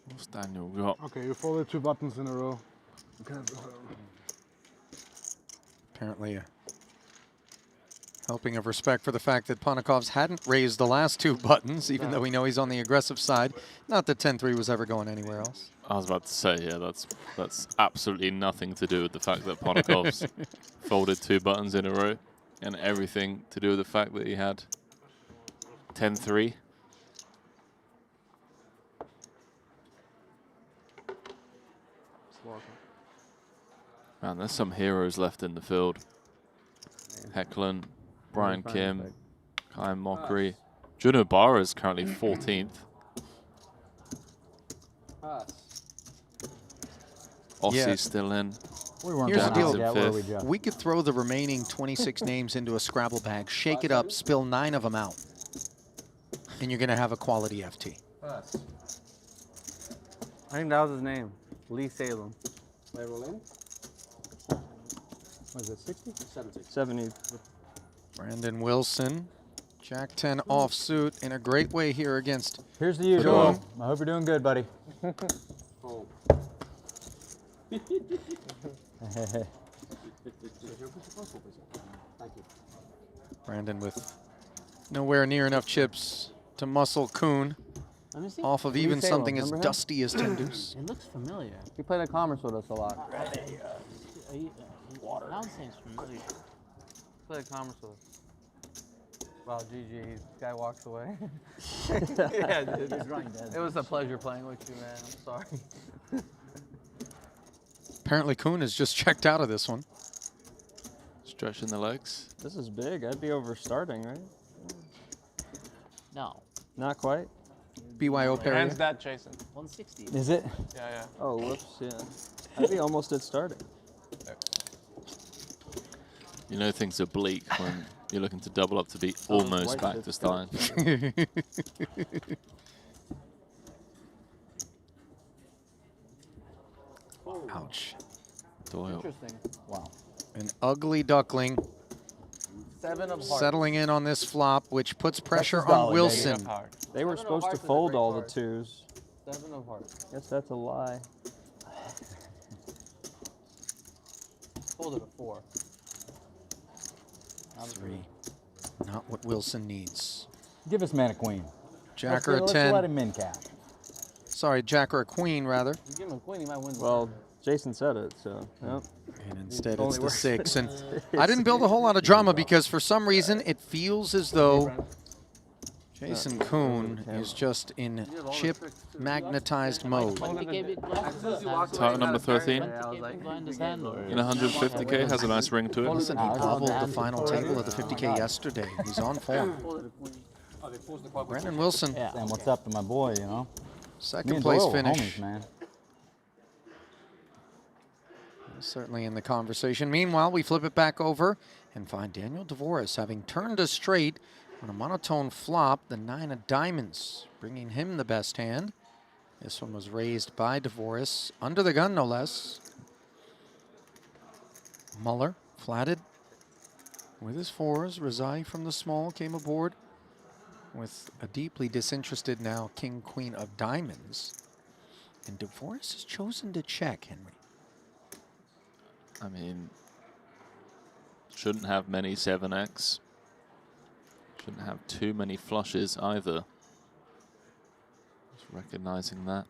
What's Daniel got? Okay, you folded 2 buttons in a row. Okay. Apparently a helping of respect for the fact that Ponikov's hadn't raised the last 2 buttons, even though we know he's on the aggressive side. Not that 10-3 was ever going anywhere else. I was about to say, yeah, that's absolutely nothing to do with the fact that Ponikov's folded 2 buttons in a row, and everything to do with the fact that he had 10-3. Man, there's some heroes left in the field. Hecklin, Brian Kim, Kai Mockery. Juno Barra is currently 14th. Ossie's still in. Here's the deal. We could throw the remaining 26 names into a Scrabble bag, shake it up, spill 9 of them out, and you're going to have a quality FT. I think that was his name, Lee Salem. Play roll in. What is it, 60? 70. 70. Brandon Wilson, Jack 10 offsuit in a great way here against. Here's to you, Joel. I hope you're doing good, buddy. Thank you. Brandon with nowhere near enough chips to muscle Kuhn off of even something as dusty as 10 deuce. It looks familiar. He played at Commerce with us a lot. Now it seems familiar. Played at Commerce with us. Wow, GG, this guy walks away. Yeah, dude. He's running dead. It was a pleasure playing with you, man. I'm sorry. Apparently Kuhn has just checked out of this one. Stretching the legs. This is big. I'd be over starting, right? No. Not quite. BYO parry. Hands that, Jason. 160. Is it? Yeah, yeah. Oh, whoops, yeah. I'd be almost at starting. You know things are bleak when you're looking to double up to be almost back to starting. Ouch. Doyle. Interesting. Wow. An ugly duckling 7 of hearts. settling in on this flop, which puts pressure Texas dollar, on Wilson. They were 7 of supposed to hearts is a fold great all card. the 2s. 7 of hearts. Guess that's a lie. Folded a 4. 3. Not what Wilson needs. Give us man a queen. Jack or a let's 10. let him min cash. Sorry, Jack or a queen, rather. You give him a queen, he might win. Well, Jason said it, so, yep. And instead Only it's the works. 6. And I didn't build a whole lot of drama because for some reason it feels as though Jason Kuhn is just in chip magnetized mode. Title number 13 in 150K has a nice ring to it. Listen, he bobbled the final table of the 50K yesterday. He's on form. Brandon Wilson. Saying what's up to my boy, you know? Me Second and place Doyle were finish. homies, man. Certainly in the conversation. Meanwhile, we flip it back over and find Daniel Dvoris having turned us straight On a monotone flop, the 9 of diamonds, bringing him the best hand. This one was raised by DeVoris, under the gun no less. Muller flatted with his 4s. Rezai from the small came aboard with a deeply disinterested now king, queen of diamonds. And DeVoris has chosen to check, Henry. I mean, shouldn't have many 7x. Shouldn't have too many flushes either. Just recognizing that.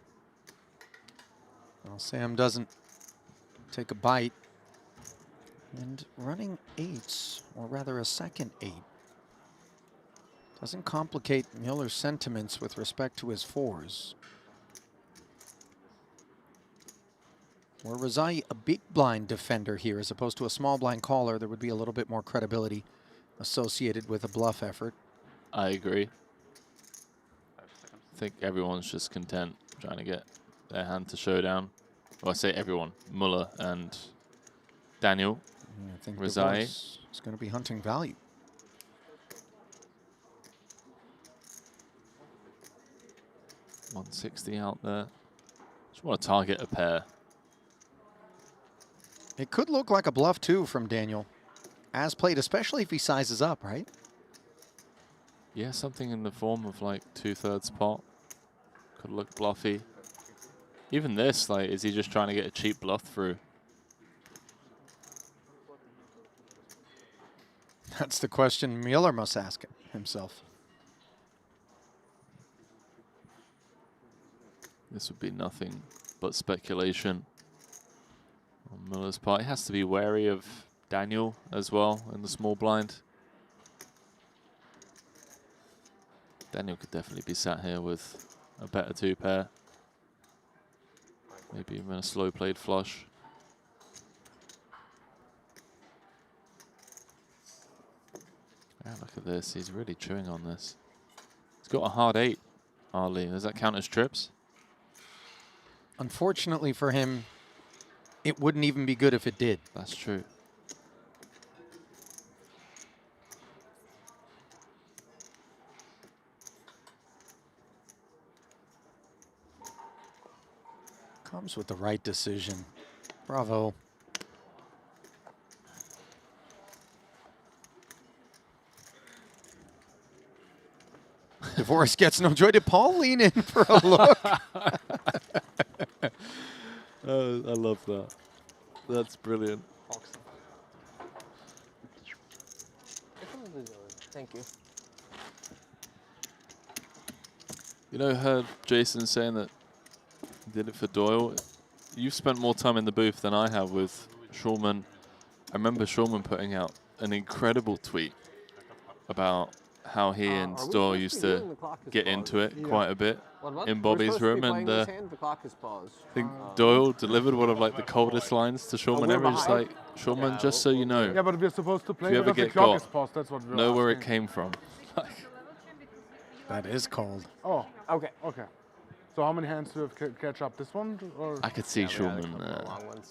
Well, Sam doesn't take a bite. And running 8s, or rather a second 8, doesn't complicate Mueller's sentiments with respect to his 4s. Were Rezai a big blind defender here as opposed to a small blind caller, there would be a little bit more credibility associated with a bluff effort. I agree. I think everyone's just content trying to get their hand to showdown. Well, I say everyone, Muller and Daniel. Yeah, I think Rezai is going to be hunting value. $160 out there. Just want to target a pair. It could look like a bluff too from Daniel, as played, especially if he sizes up, right? Yeah, something in the form of like 2/3 pot. Could look bluffy. Even this, like, is he just trying to get a cheap bluff through? That's the question Mueller must ask himself. This would be nothing but speculation on Miller's part. He has to be wary of Daniel as well in the small blind. Daniel could definitely be sat here with a better 2-pair. Maybe even a slow played flush. Yeah, look at this. He's really chewing on this. He's got a hard 8, hardly. Does that count as trips? Unfortunately for him, it wouldn't even be good if it did. That's true. Comes with the right decision. Bravo. DeVoris gets no joy. Did Paul lean in for a look? Oh, I love that. That's brilliant. Thank you. You know, heard Jason saying that he did it for Doyle. You've spent more time in the booth than I have with Shulman. I remember Shulman putting out an incredible tweet about how he and Doyle used to get into it quite a bit in Bobby's room, and the clock is paused. I think Doyle delivered one of like the coldest lines to Shulman ever. Just like, Shulman, just so you know, Yeah, but we're supposed to play if you ever because get the clock got, is paused. That's what we're know where it asking. came from. That is cold. Oh, okay. Okay. So how many hands do you have catch up? This one? Or? I could see Shulman.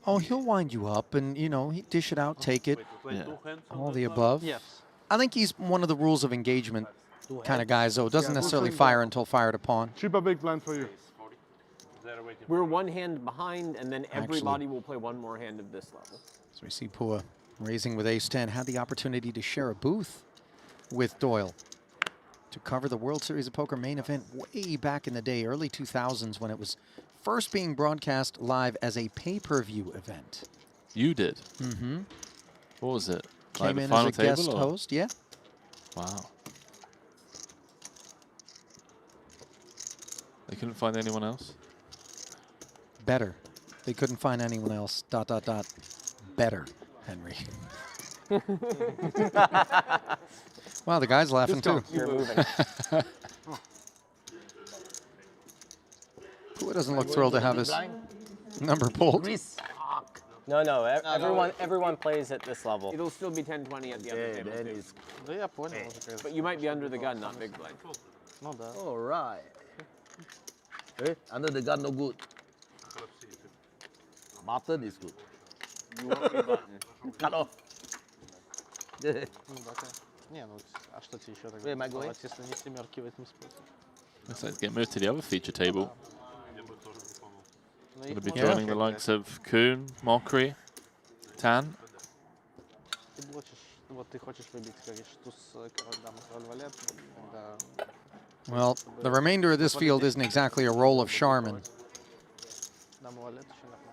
Oh, he'll wind you up and, you know, he dish it out, take it. Yeah. All the above. Yes. I think he's one of the rules of engagement kind of guys, though. Doesn't necessarily fire until fired upon. Cheaper big blind for you. We're one hand behind, and then everybody will play one more hand of this level. So we see Pua raising with ace-10, had the opportunity to share a booth with Doyle to cover the World Series of Poker main event way back in the day, early 2000s, when it was first being broadcast live as a pay-per-view event. You did? Mm-hmm. What was it? Came like in the final as a guest table, or? host, yeah. Wow. They couldn't find anyone else? Better. They couldn't find anyone else. ... Better, Henry. Wow, the guy's laughing too. You're moving. Pua doesn't look thrilled to have his number pulled. No, everyone plays at this level. It'll still be 10-20 at the other table, too. But you might be under the gun, not big blind. Not bad. All right. Hey, under the gun, no good. Button is good. You want me button. Cut off. Не, ну а что тебе еще тогда делать, если не семерки в этом способе? Let's get moved to the other feature table. Ну, Going их to be можно joining the как-то- likes of Kuhn, Mockery, Tan. Ты блочишь, вот ты хочешь выбить, говоришь, туз, король, дама, король, валет, тогда... Well, the remainder of this field isn't exactly a roll of Charmin. Дама, валет еще нормально.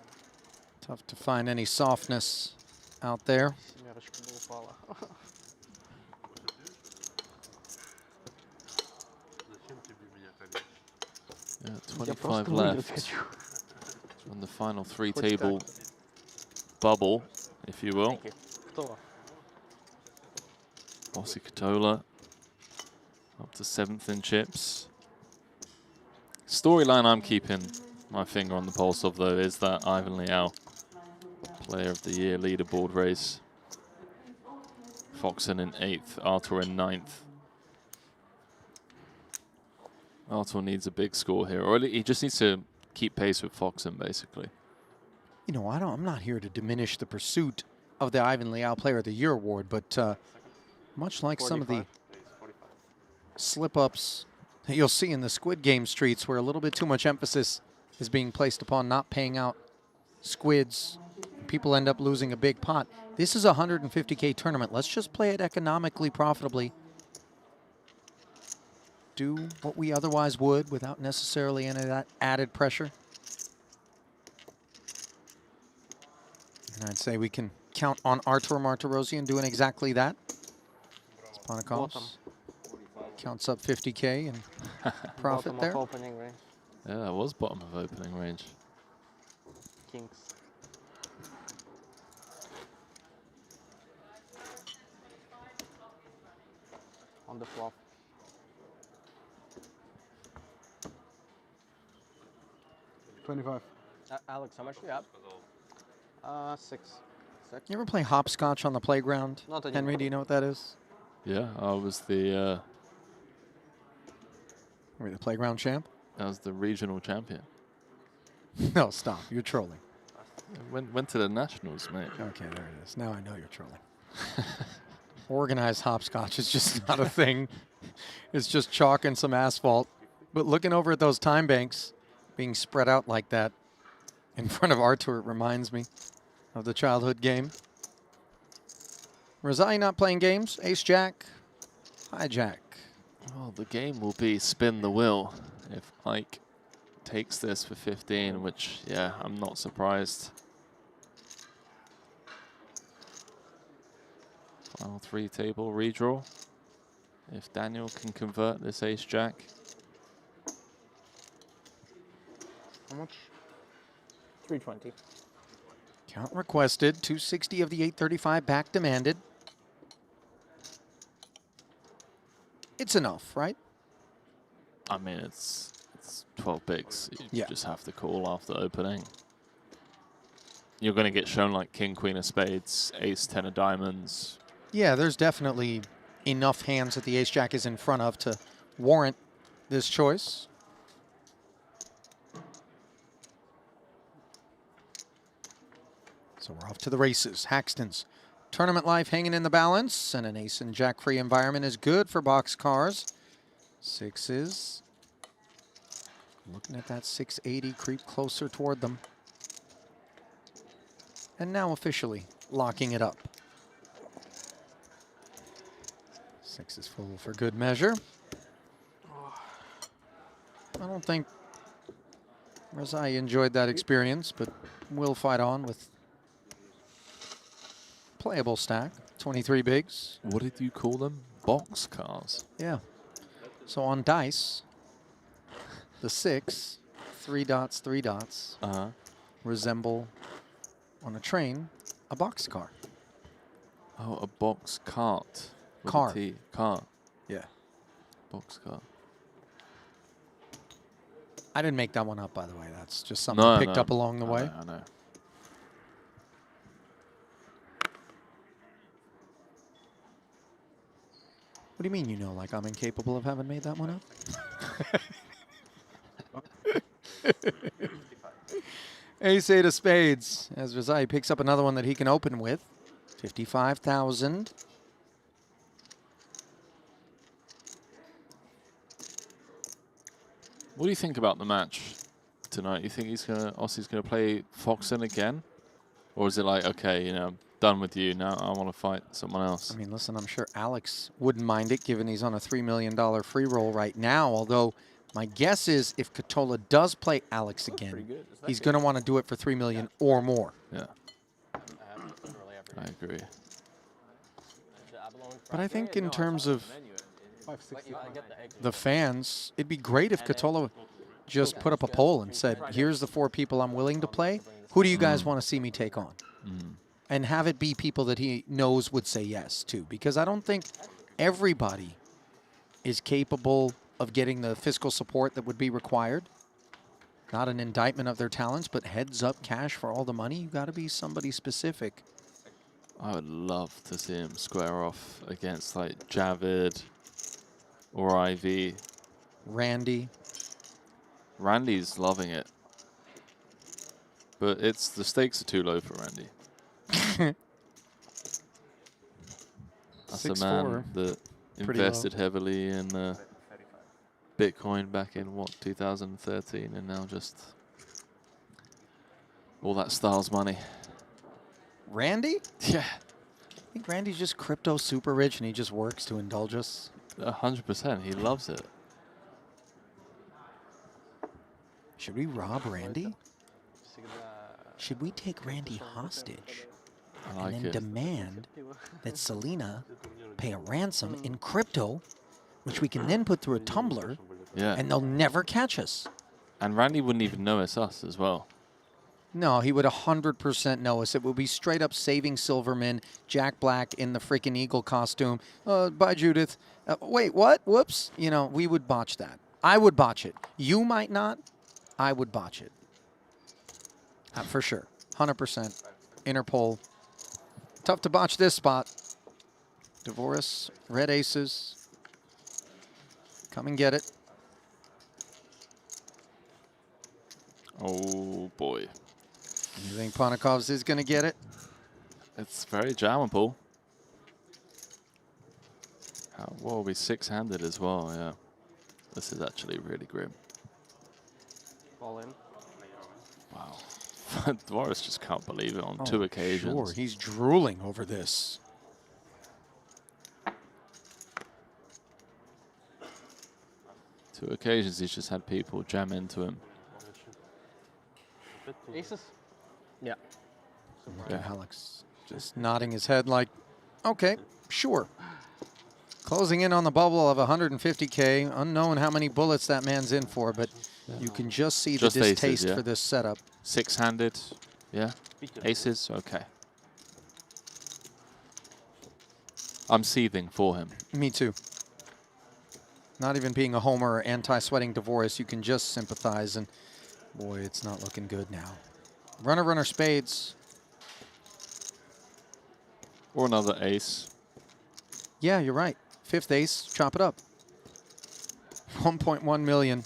Tough to find any softness out there. Семерочка бы упала. Yeah, Я 25 просто left. выиграть хочу. On the final three Хоть table как. bubble, if you will. Кто? Bossy Katola up to 7th in chips. Storyline I'm keeping my finger on the pulse of, though, is that Ivan Liao Player of the Year leaderboard race. Foxen in 8th, Artur in 9th. Artur needs a big score here, or he just needs to keep pace with Foxen, basically. You know, I'm not here to diminish the pursuit of the Ivan Liao Player of the Year award, but much like some of the slip-ups that you'll see in the Squid Game streets, where a little bit too much emphasis is being placed upon not paying out squids, people end up losing a big pot. This is a 150K tournament. Let's just play it economically, profitably. Do what we otherwise would without necessarily any of that added pressure. And I'd say we can count on Artur Martirosyan doing exactly that. Spanikov counts up 50K and profit Bottom there. of opening range. Yeah, that was bottom of opening range. Kings. On the flop. $25. Alex, how much do you have? 6. You ever play hopscotch on the playground? Not anymore. Henry, do you know what that is? Yeah, I was the Were you the playground champ? I was the regional champion. No, stop. You're trolling. Went to the nationals, mate. Okay, there it is. Now I know you're trolling. Organized hopscotch is just not a thing. It's just chalk and some asphalt. But looking over at those time banks being spread out like that in front of Artur, it reminds me of the childhood game. Razai not playing games. Ace-Jack, hijack. Well, the game will be spin the wheel if Ike takes this for 15, which, yeah, I'm not surprised. Final 3 table redraw. If Daniel can convert this ace-jack. How much? 320. Count requested. 260 of the 835 back demanded. It's enough, right? I mean, it's 12 bigs. You just have to call after opening. You're going to get shown like king, queen of spades, ace, 10 of diamonds. Yeah, there's definitely enough hands that the ace-jack is in front of to warrant this choice. So we're off to the races. Haxton's tournament life hanging in the balance, and an ace and jack free environment is good for boxcars. Sixes. Looking at that 680 creep closer toward them. And now officially locking it up. Six is full for good measure. I don't think Razai enjoyed that experience, but will fight on with playable stack. 23 bigs. What did you call them? Boxcars? Yeah. So on dice, the 6, 3 dots, 3 dots, resemble on a train a boxcar. Oh, a box cart. with a Car. T. Car. Yeah. Boxcar. I didn't make that one up, by the way. That's just something No, I picked no. up along the I way. know, I know. What do you mean you know? Like I'm incapable of having made that one up? Ace 8 of spades as Razai picks up another one that he can open with. 55,000. What do you think about the match tonight? You think Ossie's gonna play Foxen again, or is it like, okay, you know, I'm done with you now, I want to fight someone else? I mean, listen, I'm sure Alex wouldn't mind it, given he's on a $3 million free roll right now. Although my guess is if Katola does play Alex again, he's going to want to do it for $3 million or more. Yeah, I agree. But I think in terms of the fans, it'd be great if Katola just put up a poll and said, here's the 4 people I'm willing to play. Who do you guys want to see me take on? And have it be people that he knows would say yes to. Because I don't think everybody is capable of getting the fiscal support that would be required. Not an indictment of their talents, but heads up cash for all the money. You got to be somebody specific. I would love to see him square off against like Javid or Ivy. Randy. Randy's loving it. But the stakes are too low for Randy. That's a man that invested heavily in Bitcoin back in, what, 2013, and now just all that Styles money. Randy? Yeah. I think Randy's just crypto super rich and he just works to indulge us. 100%. He loves it. Should we rob Randy? Should we take Randy hostage and then demand that Selena pay a ransom in crypto, which we can then put through a tumbler, and they'll never catch us? And Randy wouldn't even know it's us as well. No, he would 100% know us. It would be straight up saving Silverman, Jack Black in the freaking eagle costume. Bye, Judith. Wait, what? Whoops. You know, we would botch that. I would botch it. You might not. I would botch it. For sure. 100%. Interpol. Tough to botch this spot. Divorce, red aces. Come and get it. Oh, boy. You think Ponikovs is going to get it? It's very jammable. What will be 6-handed as well, yeah. This is actually really grim. All in. Wow. Dvoris just can't believe it on 2 occasions. Sure, he's drooling over this. Two occasions he's just had people jam into him. Aces? Yeah. Alex just nodding his head like, okay, sure. Closing in on the bubble of 150K. Unknown how many bullets that man's in for, but you can just see the distaste for this setup. 6-handed, yeah. Aces, okay. I'm seething for him. Me too. Not even being a homer or anti-sweating Divorce, you can just sympathize, and boy, it's not looking good now. Runner, runner, spades. Or another ace. Yeah, you're right. 5th ace, chop it up. 1.1 million.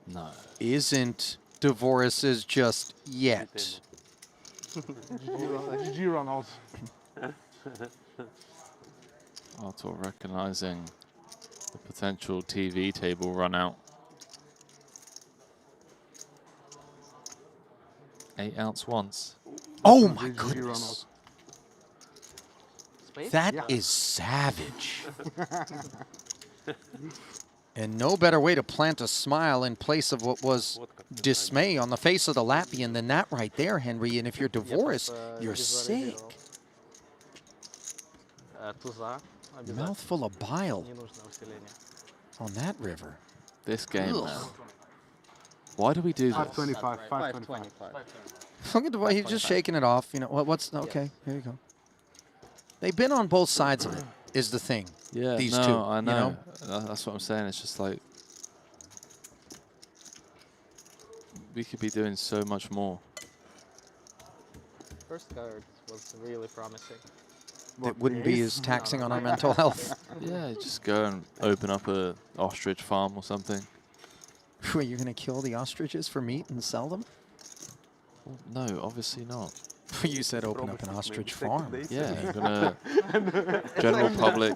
No. Isn't Divorce's just yet. GG run out. Arthur recognizing the potential TV table run out. 8-ounce once. Oh my goodness. That is savage. And no better way to plant a smile in place of what was dismay on the face of the Latvian than that right there, Henry. And if you're Divorce, you're sick. Mouthful of bile on that river. This game, man. Why do we do this? 525, 525. Look at the way he's just shaking it off. You know, what's, okay, here you go. They've been on both sides of it, is the thing. Yeah, these two. I know. You know? That's what I'm saying. It's just like, we could be doing so much more. First card was really promising. It wouldn't be as taxing on our mental health. Yeah, just go and open up a ostrich farm or something. Wait, you're going to kill the ostriches for meat and sell them? Well, no, obviously not. You said open up an ostrich farm. Yeah, you're going to general public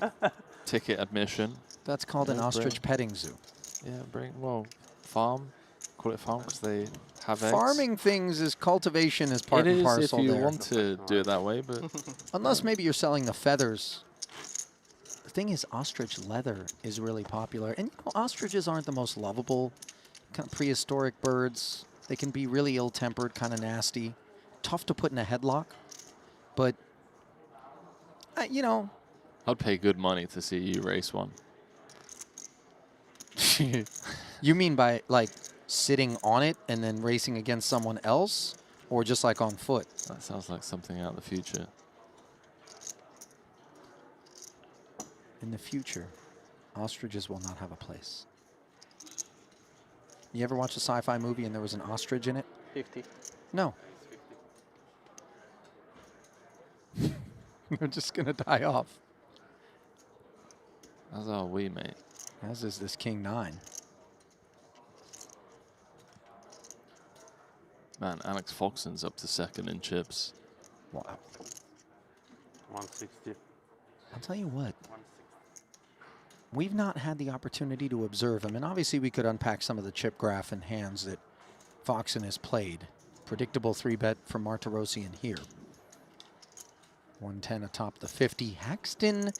ticket admission. That's called an ostrich petting zoo. Yeah, farm. Call it farm because they have eggs. Farming things is cultivation is part and parcel if you there. want to do it that way, but Unless maybe you're selling the feathers. The thing is, ostrich leather is really popular. And you know, ostriches aren't the most lovable kind of prehistoric birds. They can be really ill-tempered, kind of nasty. Tough to put in a headlock. But, you know. I'd pay good money to see you race one. You mean by, like, sitting on it and then racing against someone else? Or just, like, on foot? That sounds like something out of the future. In the future, ostriches will not have a place. You ever watch a sci-fi movie and there was an ostrich in it? 50. No. They're just going to die off. As are we, mate. As is this King 9. Man, Alex Foxen's up to second in chips. Wow. 160. I'll tell you what. We've not had the opportunity to observe him, and obviously we could unpack some of the chip graph and hands that Foxen has played. Predictable 3-bet from Martirosian here. 110 atop the 50. Haxton,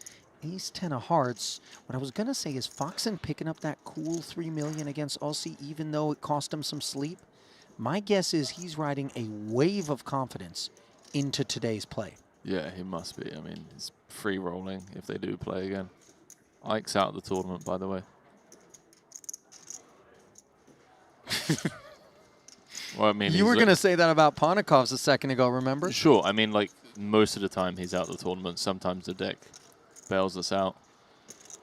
ace 10 of hearts. What I was going to say is Foxen picking up that cool 3 million against Aussie, even though it cost him some sleep. My guess is he's riding a wave of confidence into today's play. Yeah, he must be. I mean, he's free rolling if they do play again. Ike's out of the tournament, by the way. Well, I mean, you were going to say that about Ponikov's a second ago, remember? Sure. I mean, like, most of the time he's out of the tournament. Sometimes the deck bails us out.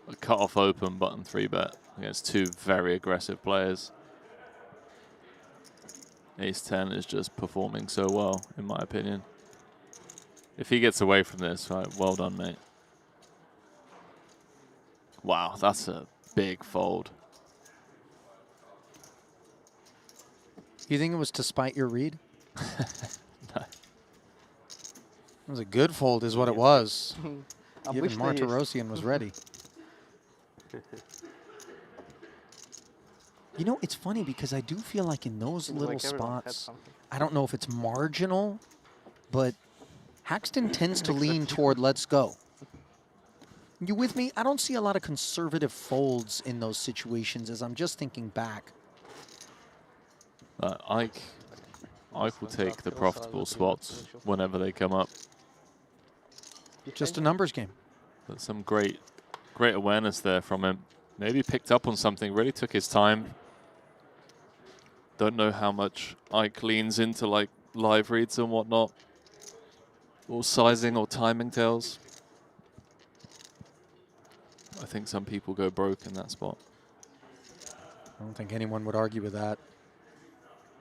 A cut-off open button 3-bet against two very aggressive players. Ace 10 is just performing so well, in my opinion. If he gets away from this, right, well done, mate. Wow, that's a big fold. You think it was to spite your read? No. It was a good fold is what it was. I Given wish they- Martirosian was ready. You know, it's funny because I do feel like in those Seems little like everyone had spots, something. I don't know if it's marginal, but Haxton tends to lean toward let's go. You with me? I don't see a lot of conservative folds in those situations as I'm just thinking back. Ike will take the profitable spots whenever they come up. Just a numbers game. But some great awareness there from him. Maybe picked up on something, really took his time. Don't know how much Ike leans into like live reads and whatnot. Or sizing or timing tells. I think some people go broke in that spot. I don't think anyone would argue with that.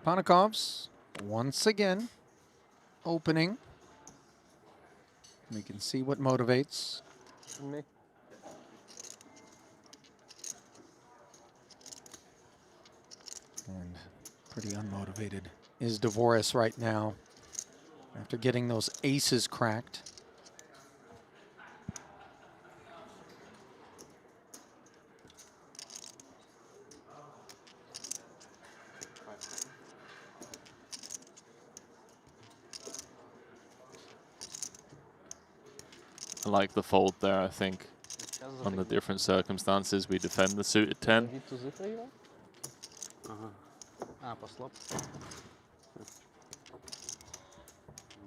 Ponikov's once again opening. We can see what motivates. Me. And pretty unmotivated is Dvoris right now after getting those aces cracked. I like the fold there, I think. On the different circumstances, we defend the suited 10.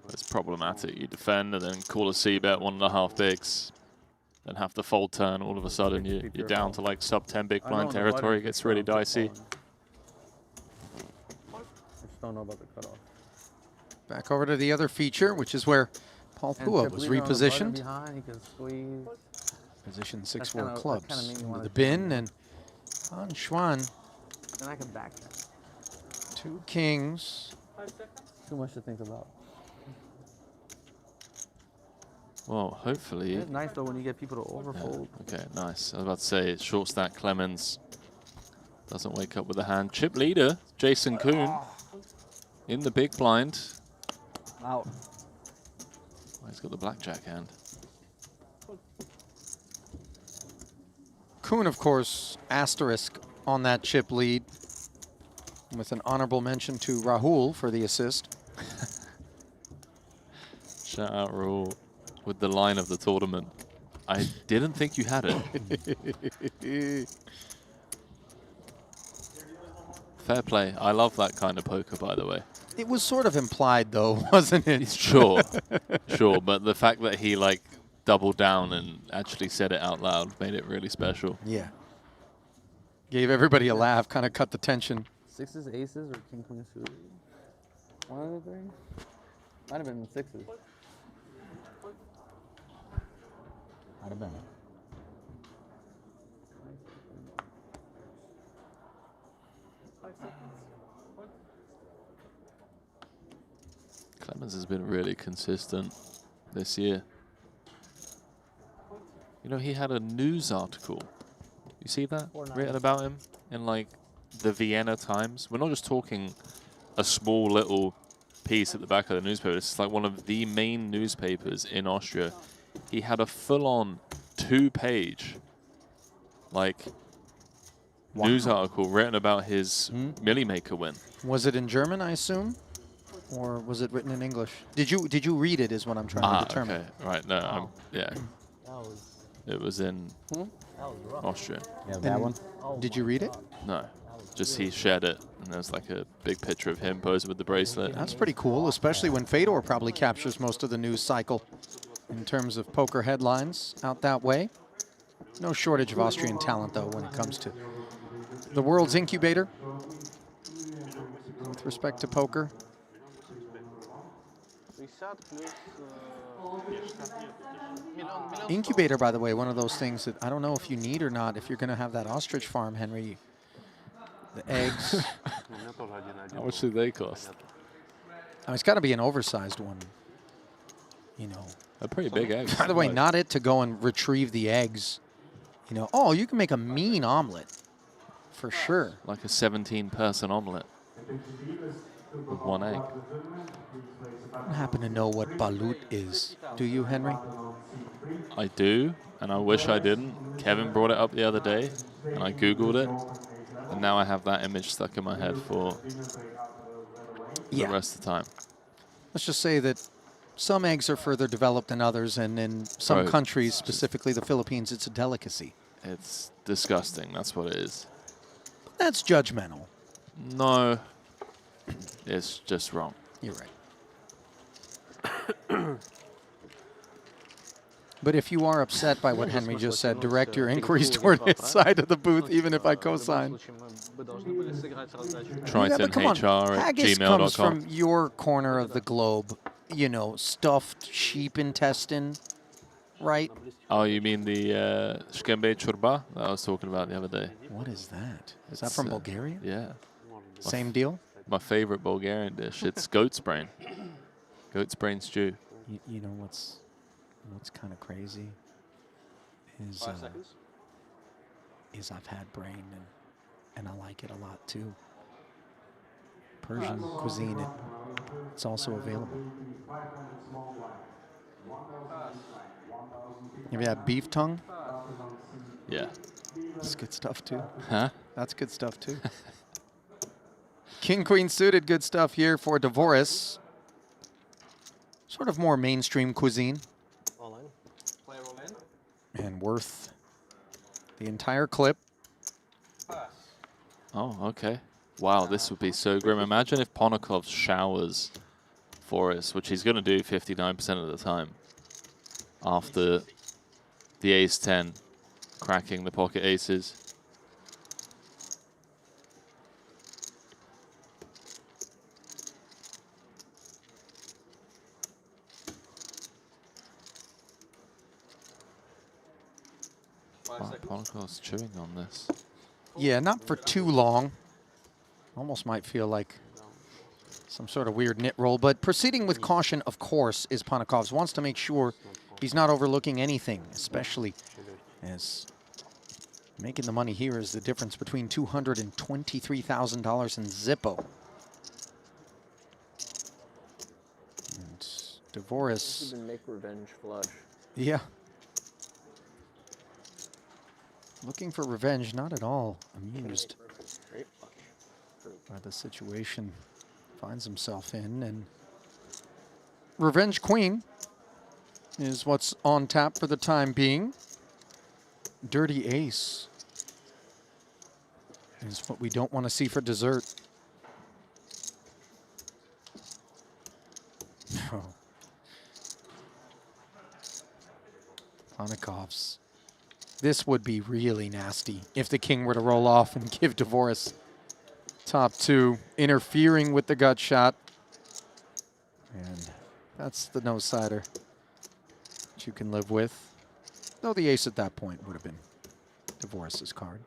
It's problematic. You defend and then call a C-bet 1.5 bigs. Then have the fold turn. All of a sudden, you're down to like sub 10 big blind territory. It gets really dicey. I just don't know about the cutoff. Back over to the other feature, which is where Paul Pua was repositioned. Behind, he can squeeze. Position That 6-4 kinda- that clubs kinda made me into wanna the do bin, and Han Xuan, Then I can back that. 2 kings. Too much to think about. Well, hopefully. It's nice though when you get people to overfold. Yeah, okay, nice. I was about to say, short stack Clemens doesn't wake up with a hand. Chip leader, Jason Kuhn, in the big blind. Out. Oh, he's got the blackjack hand. Kuhn, of course, asterisk on that chip lead, with an honorable mention to Rahul for the assist. Shout out Rahul with the line of the tournament. I didn't think you had it. Fair play. I love that kind of poker, by the way. It was sort of implied, though, wasn't it? Sure, sure. But the fact that he like doubled down and actually said it out loud made it really special. Yeah. Gave everybody a laugh, kind of cut the tension. Sixes, aces, or king, queen suited? One of the three? Might have been sixes. Might have been. Clemens has been really consistent this year. You know, he had a news article. You see that written about him in like the Vienna Times? We're not just talking a small little piece at the back of the newspaper. It's like one of the main newspapers in Austria. He had a full-on 2-page like news article written about his Millie Maker win. Was it in German, I assume? Or was it written in English? Did you read it is what I'm trying to determine. Okay. Right, no, yeah. It was in Austria. Yeah, that one? Did you read it? No, just he shared it, and there's like a big picture of him posing with the bracelet. That's pretty cool, especially when Fedor probably captures most of the news cycle in terms of poker headlines out that way. No shortage of Austrian talent, though, when it comes to the world's incubator with respect to poker. Incubator, by the way, one of those things that I don't know if you need or not if you're going to have that ostrich farm, Henry. The eggs. How much do they cost? Oh, it's got to be an oversized one. You know. They're pretty big eggs. By the way, not it to go and retrieve the eggs. You know, oh, you can make a mean omelet. For sure. Like a 17-person omelet with one egg. I don't happen to know what balut is. Do you, Henry? I do, and I wish I didn't. Kevin brought it up the other day, and I Googled it, and now I have that image stuck in my head for the rest of the time. Let's just say that some eggs are further developed than others, and in some countries, specifically the Philippines, it's a delicacy. It's disgusting. That's what it is. That's judgmental. No, it's just wrong. You're right. But if you are upset by what Henry just said, direct your inquiries toward his side of the booth, even if I co-sign. Haggis comes from your corner of the globe. You know, stuffed sheep intestine, right? Oh, you mean the shkembe chorba that I was talking about the other day? What is that? Is that from Bulgaria? Yeah. Same deal? My favorite Bulgarian dish. It's goat's brain. Goat's brain stew. You know what's kind of crazy is I've had brain and I like it a lot too. Persian cuisine, it's also available. Have you had beef tongue? Yeah. That's good stuff too. Huh? That's good stuff too. King, queen suited, good stuff here for Dvoris. Sort of more mainstream cuisine. All in. Play roll in. And worth the entire clip. Oh, okay. Wow, this would be so grim. Imagine if Ponakov showers for us, which he's going to do 59% of the time, after the ace-10 cracking the pocket aces. Wow, Ponakov's chewing on this. Yeah, not for too long. Almost might feel like some sort of weird nit roll, but proceeding with caution, of course, is Ponakov's. Wants to make sure he's not overlooking anything, especially as making the money here is the difference between $223,000 and Zippo. And Dvoris. Make revenge flush. Yeah. looking for revenge, not at all amused by the situation finds himself in. And Revenge Queen is what's on tap for the time being. Dirty Ace is what we don't want to see for dessert. Oh. Onikovs. This would be really nasty if the king were to roll off and give Dvoris top two, interfering with the gut shot. And that's the no-sider that you can live with. Though the ace at that point would have been Dvoris's card.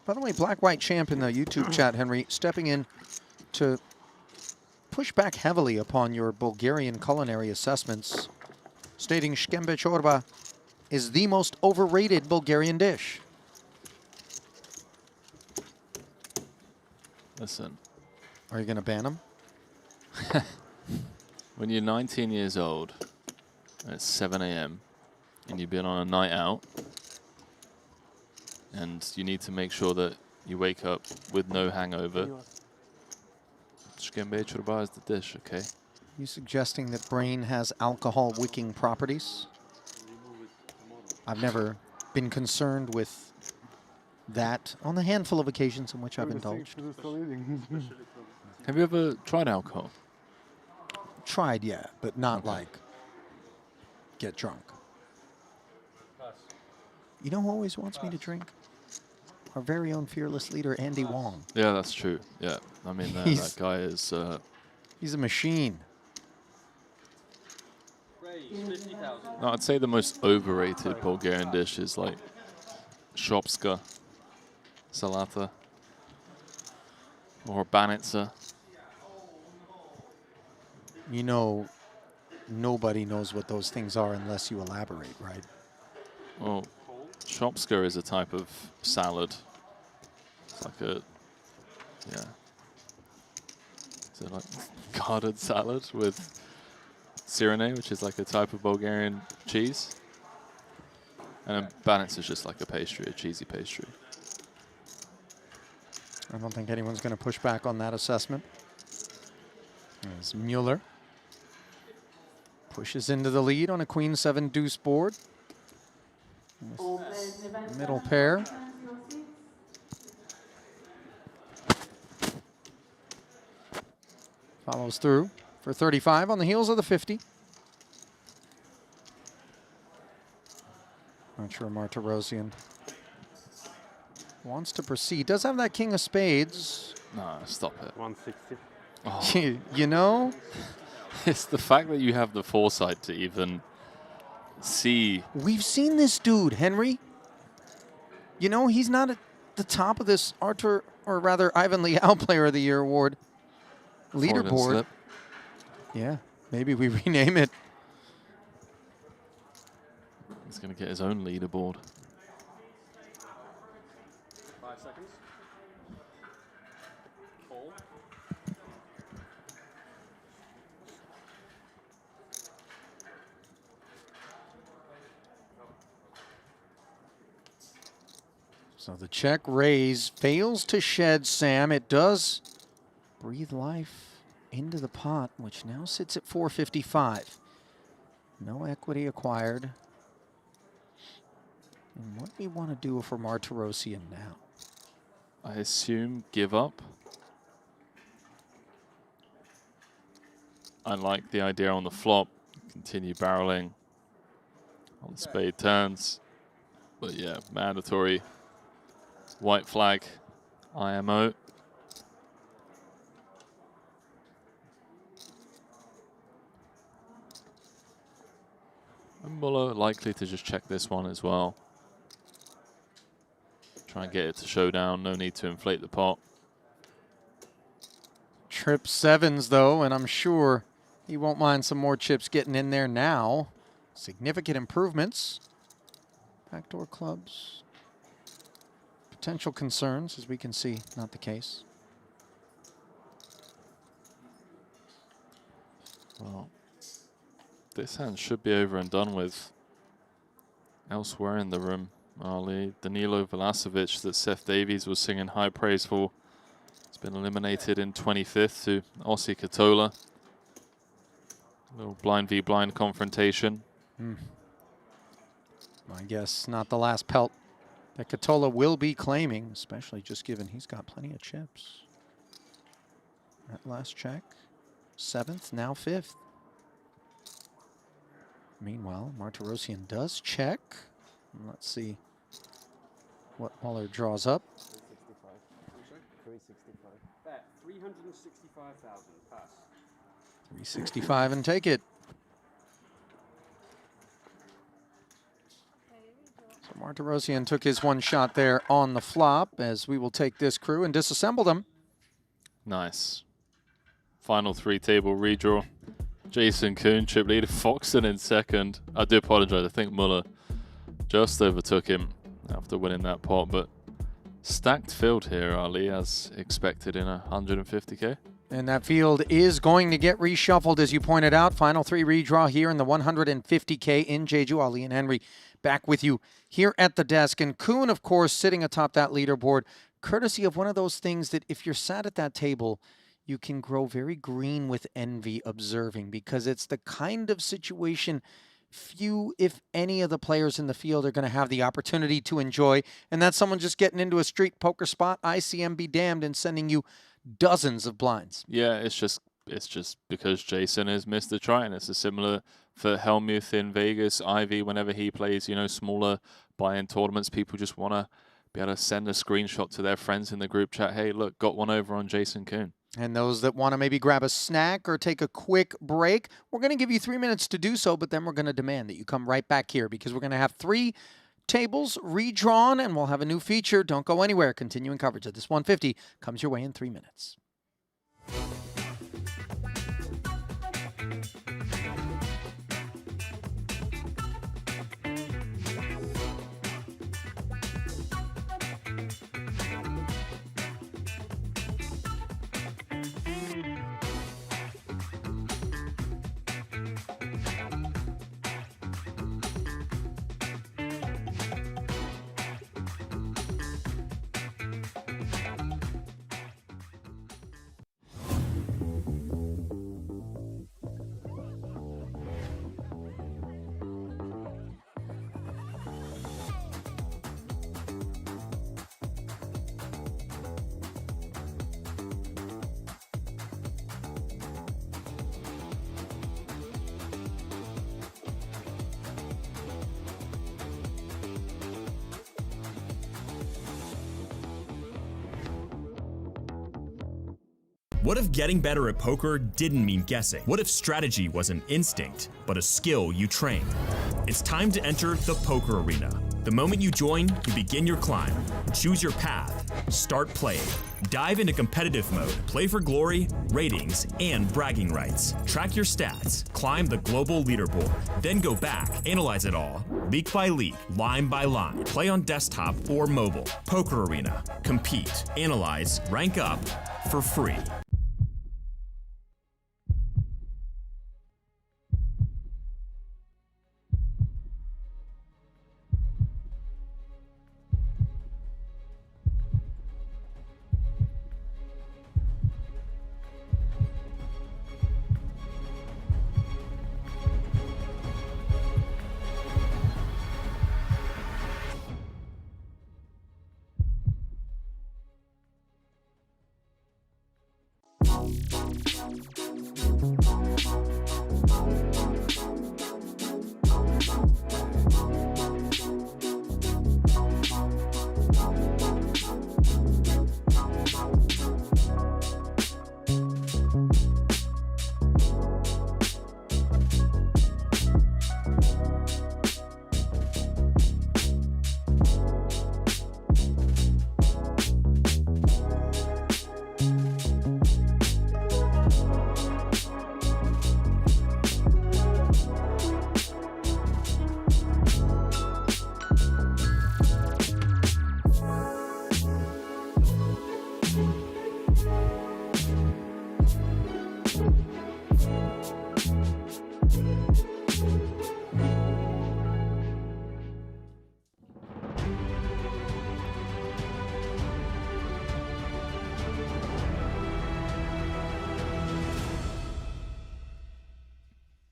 By the way, Black-White Champ in the YouTube chat, Henry, stepping in to push back heavily upon your Bulgarian culinary assessments, stating shkembe chorba is the most overrated Bulgarian dish. Listen. Are you going to ban him? When you're 19 years old, and it's 7 a.m., and you've been on a night out, and you need to make sure that you wake up with no hangover, shkembe chorba is the dish, okay? You suggesting that brain has alcohol wicking properties? I've never been concerned with that on the handful of occasions in which I've indulged. Have you ever tried alcohol? Tried, yeah, but not like get drunk. You know who always wants me to drink? Our very own fearless leader, Andy Wong. Yeah, that's true. Yeah, I mean, that guy is... he's a machine. No, I'd say the most overrated Bulgarian dish is like shopska, salata, or banitsa. You know, nobody knows what those things are unless you elaborate, right? Well, shopska is a type of salad. It's like a, yeah. Is it like garden salad with sirene, which is like a type of Bulgarian cheese? And a banitsa is just like a pastry, a cheesy pastry. I don't think anyone's going to push back on that assessment. As Mueller pushes into the lead on a queen 7 deuce board. Middle pair. Follows through for 35 on the heels of the 50. Not sure Martirosian wants to proceed. Does have that king of spades. No, stop it. 160. Oh. You know? It's the fact that you have the foresight to even see. We've seen this dude, Henry. You know, he's not at the top of this Arthur, or rather Ivan Liao Player of the Year award leaderboard. Slip. Yeah, maybe we rename it. He's going to get his own leaderboard. 5 seconds. Fold. So the check raise fails to shed Sam. It does breathe life into the pot, which now sits at 455. No equity acquired. And what do we want to do for Martirosian now? I assume give up. I like the idea on the flop. Continue barreling on the spade turns. But yeah, mandatory white flag IMO. And Muller likely to just check this one as well. Try and get it to showdown. No need to inflate the pot. Trip 7s, though, and I'm sure he won't mind some more chips getting in there now. Significant improvements. Backdoor clubs. Potential concerns, as we can see, not the case. Well, this hand should be over and done with. Elsewhere in the room, Ali, Danilo Vlasovic, that Seth Davies was singing high praise for, has been eliminated in 25th to Ossi Katola. A little blind v blind confrontation. I guess not the last pelt that Katola will be claiming, especially just given he's got plenty of chips. That last check, 7th, now 5th. Meanwhile, Martirosyan does check. Let's see what Waller draws up. 365. Bet 365,000 pass. 365 and take it. So Martirosyan took his one shot there on the flop, as we will take this crew and disassemble them. Nice. Final 3-table redraw. Jason Kuhn, chip leader, Foxton in second. I do apologize. I think Muller just overtook him after winning that pot, but stacked field here, Ali, as expected in 150K. And that field is going to get reshuffled, as you pointed out. Final 3 redraw here in the 150K in Jeju. Ali and Henry back with you here at the desk. And Kuhn, of course, sitting atop that leaderboard, courtesy of one of those things that if you're sat at that table, you can grow very green with envy observing, because it's the kind of situation few, if any, of the players in the field are going to have the opportunity to enjoy. And that's someone just getting into a street poker spot, ICM be damned, and sending you dozens of blinds. Yeah, it's just because Jason has missed the Triton. It's a similar for Helmuth in Vegas, Ivy, whenever he plays, you know, smaller buy-in tournaments, people just want to be able to send a screenshot to their friends in the group chat. Hey, look, got one over on Jason Kuhn. And those that want to maybe grab a snack or take a quick break, we're going to give you 3 minutes to do so, but then we're going to demand that you come right back here, because we're going to have 3 tables redrawn and we'll have a new feature. Don't go anywhere. Continuing coverage of this 150 comes your way in 3 minutes. What if getting better at poker didn't mean guessing? What if strategy was an instinct, but a skill you trained? It's time to enter the poker arena. The moment you join, you begin your climb. Choose your path. Start playing. Dive into competitive mode. Play for glory, ratings, and bragging rights. Track your stats. Climb the global leaderboard. Then go back. Analyze it all. Leak by leak. Line by line. Play on desktop or mobile. Poker arena. Compete. Analyze. Rank up for free.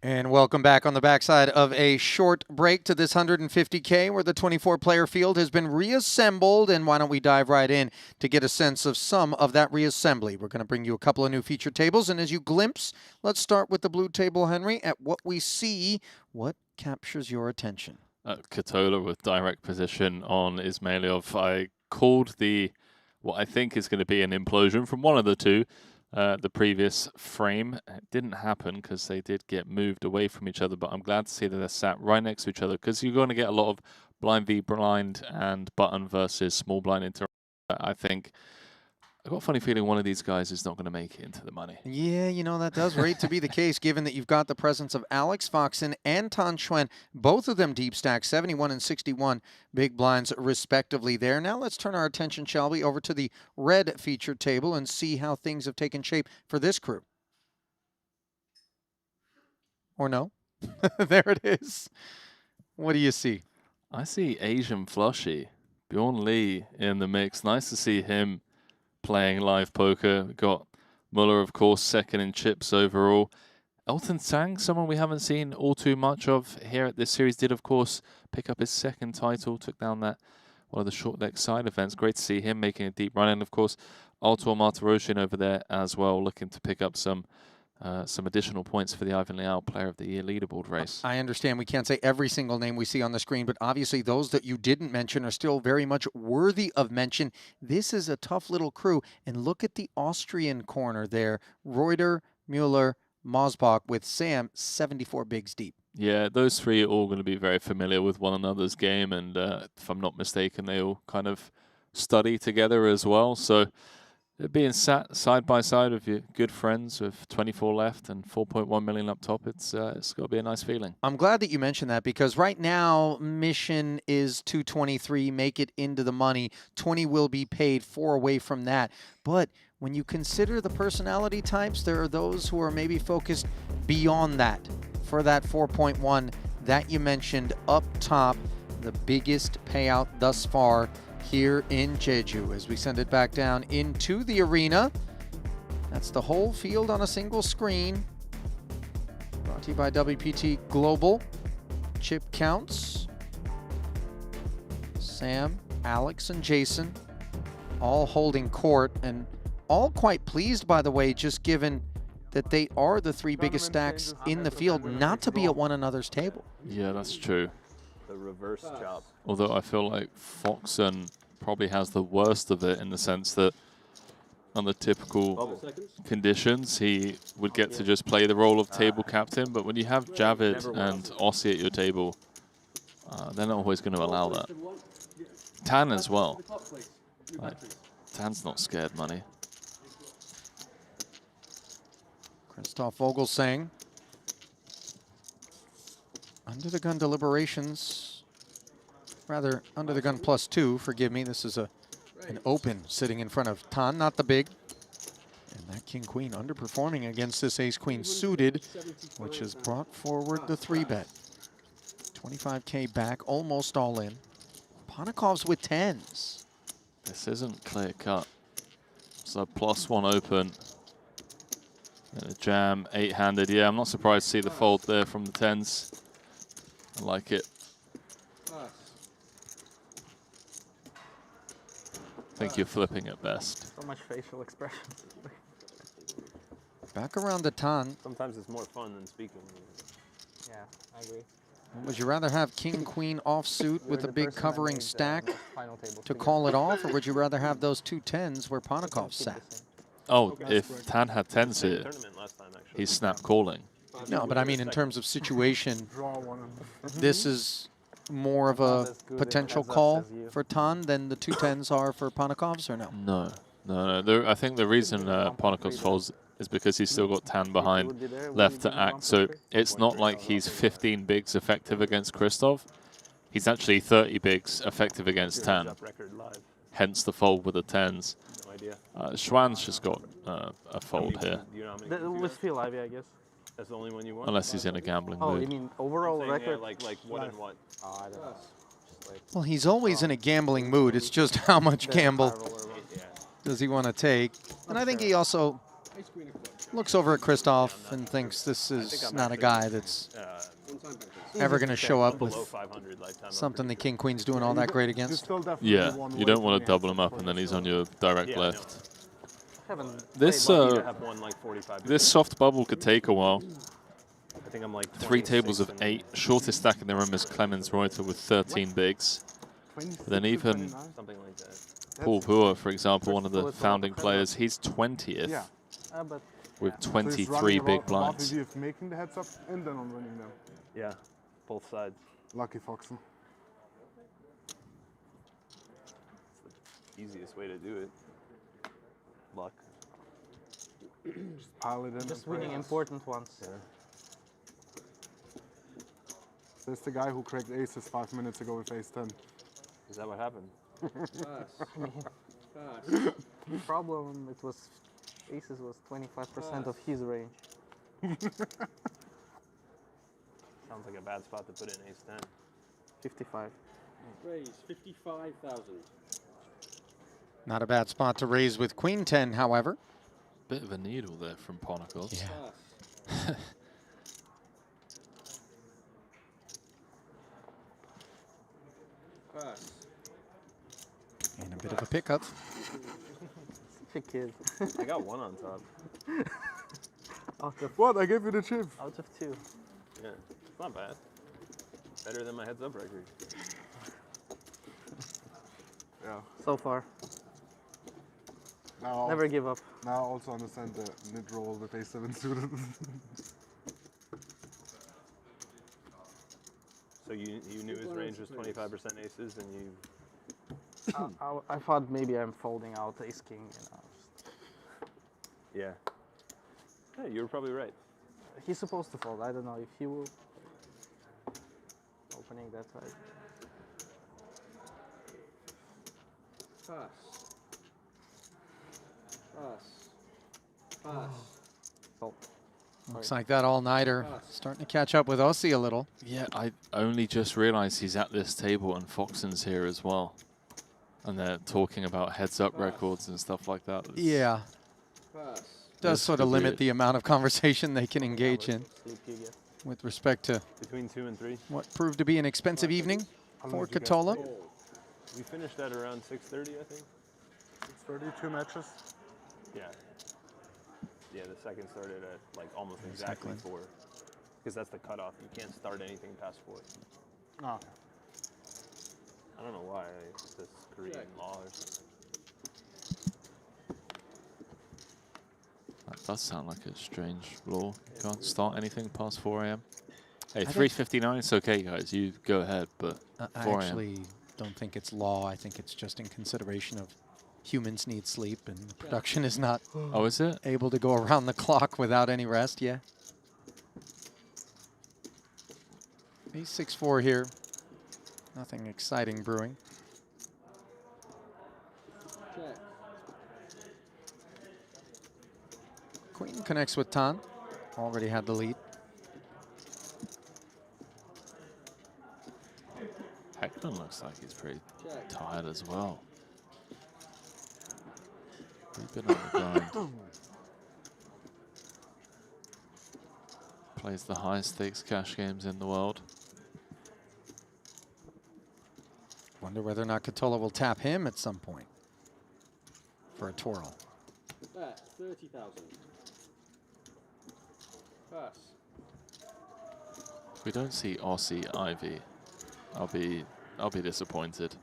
And welcome back on the backside of a short break to this 150K where the 24-player field has been reassembled. And why don't we dive right in to get a sense of some of that reassembly. We're going to bring you a couple of new feature tables. And as you glimpse, let's start with the blue table, Henry, at what we see. What captures your attention? Katola with direct position on Ismailyov. I called what I think is going to be an implosion from one of the two. The previous frame. It didn't happen because they did get moved away from each other, but I'm glad to see that they're sat right next to each other because you're going to get a lot of blind v blind and button versus small blind interaction. I think I've got a funny feeling one of these guys is not going to make it into the money. Yeah, you know, that does rate to be the case, given that you've got the presence of Alex Foxen and Tan Xuan, both of them deep stack, 71 and 61 big blinds respectively there. Now let's turn our attention, shall we, over to the red featured table and see how things have taken shape for this crew. Or no? There it is. What do you see? I see Asian Flushy, Bjorn Lee in the mix. Nice to see him playing live poker. We've got Muller, of course, second in chips overall. Elton Sang, someone we haven't seen all too much of here at this series, did, of course, pick up his second title, took down that one of the short deck side events. Great to see him making a deep run. And, of course, Artur Martirosyan over there as well, looking to pick up some additional points for the Ivan Leal Player of the Year leaderboard race. I understand we can't say every single name we see on the screen, but obviously those that you didn't mention are still very much worthy of mention. This is a tough little crew, and look at the Austrian corner there. Reuter, Mueller, Mosbach with Sam, 74 bigs deep. Yeah, those three are all going to be very familiar with one another's game, and if I'm not mistaken, they all kind of study together as well. So being sat side by side with your good friends with 24 left and 4.1 million up top, it's got to be a nice feeling. I'm glad that you mentioned that because right now mission is 223, make it into the money. 20 will be paid, 4 away from that. But when you consider the personality types, there are those who are maybe focused beyond that for that 4.1 that you mentioned up top, the biggest payout thus far here in Jeju. As we send it back down into the arena, that's the whole field on a single screen. Brought to you by WPT Global. Chip counts. Sam, Alex, and Jason all holding court and all quite pleased, by the way, just given that they are the 3 biggest stacks in the field, not to be at one another's table. Yeah, that's true. The reverse chop. Although I feel like Foxen probably has the worst of it in the sense that under typical conditions, he would get to just play the role of table captain. But when you have Javid and Aussie at your table, they're not always going to allow that. Tan as well. Like, Tan's not scared money. Christoph Vogelsang. Under the gun deliberations, rather under the gun +2, forgive me. This is an open sitting in front of Tan, not the big. And that king-queen underperforming against this ace-queen suited, which has brought forward the 3-bet. 25K back, almost all in. Ponikov's with 10s. This isn't clear cut. So +1 open. And a jam, 8-handed. Yeah, I'm not surprised to see the fold there from the 10s. I like it. I think you're flipping at best. So much facial expression. Back around the Tan. Sometimes it's more fun than speaking. Yeah, I agree. Would you rather have king-queen offsuit with a big covering stack to call it off, or would you rather have those 2 10s where Ponikov sat? Oh, if Tan had 10s here, he's snap calling. No, but I mean in terms of situation, this is more of a potential call for Tan than the 2 10s are for Ponikov's, or no? No. I think the reason Ponikov's folds is because he's still got Tan behind left to act. So it's not like he's 15 bigs effective against Christoph. He's actually 30 bigs effective against Tan. Hence the fold with the 10s. Schwann's just got a fold here. With Phil Ivy, I guess. That's the only one you want? Unless he's in a gambling Oh, mood. you mean overall record? Like what and what? Oh, I don't know. Well, he's always in a gambling mood. It's just how much gamble does he want to take. And I think he also Looks over at Christoph and thinks this is not a guy that's ever going to show up with something the King Queen's doing all that great against. Yeah, you don't want to double him up and then he's on your direct left. This this soft bubble could take a while. I think I'm like 3 tables of 8. Shortest stack in the room is Clemens Reuter with 13 bigs. Then even Paul Boer, for example, one of the founding players, he's 20th with 23 big blinds. Of making the heads up and then on winning them. Yeah, both sides. Lucky Foxen. It's the easiest way to do it. Luck. Just pile it in. Just winning important ones. Yeah. There's the guy who cracked aces 5 minutes ago with ace 10. Is that what happened? Problem, it was aces was 25% of his range. Sounds like a bad spot to put in ace 10. 55. Raise 55,000. Not a bad spot to raise with Queen 10, however. Bit of a needle there from Ponacles. Yeah. Pass. And a bit of a pickup. Such a kid. I got 1 on top. Out of what? I gave you the chip. Out of 2. Yeah, it's not bad. Better than my heads up record. Yeah. So far. Now Never give up. Now I also understand the mid roll with ace 7 suited. So you knew his range was 25% aces, and you. I thought maybe I'm folding out ace king, you know. Yeah. Yeah, you were probably right. He's supposed to fold. I don't know if he will. Opening that side. Pass. Pass. Pass. Fold. Looks like that all-nighter starting to catch up with Aussie a little. Yeah, I only just realized he's at this table and Foxen's here as well. And they're talking about heads-up records and stuff like that. Yeah. Does sort of limit the amount of conversation they can engage in with respect to between 2 and 3. What proved to be an expensive evening for Katola. We finished at around 6:30, I think. 6:30, 2 matches. Yeah. Yeah, the second started at like almost exactly 4. Because that's the cutoff. You can't start anything past 4. Oh, okay. I don't know why. It's this Korean law or something. That does sound like a strange law. You can't start anything past 4 a.m. Hey, I 3:59, it's okay, guys. You go ahead, but 4 I a.m. actually don't think it's law. I think it's just in consideration of humans need sleep, and the production is not Oh, is it? able to go around the clock without any rest. Yeah. Ace 6-4 here. Nothing exciting brewing. Check. Queen connects with Tan. Already had the lead. Heckman looks like he's pretty tired as well. We've been on the grind. Plays the highest stakes cash games in the world. Wonder whether or not Katola will tap him at some point for a twirl. Bet 30,000. Pass. If we don't see Aussie Ivy, I'll be disappointed.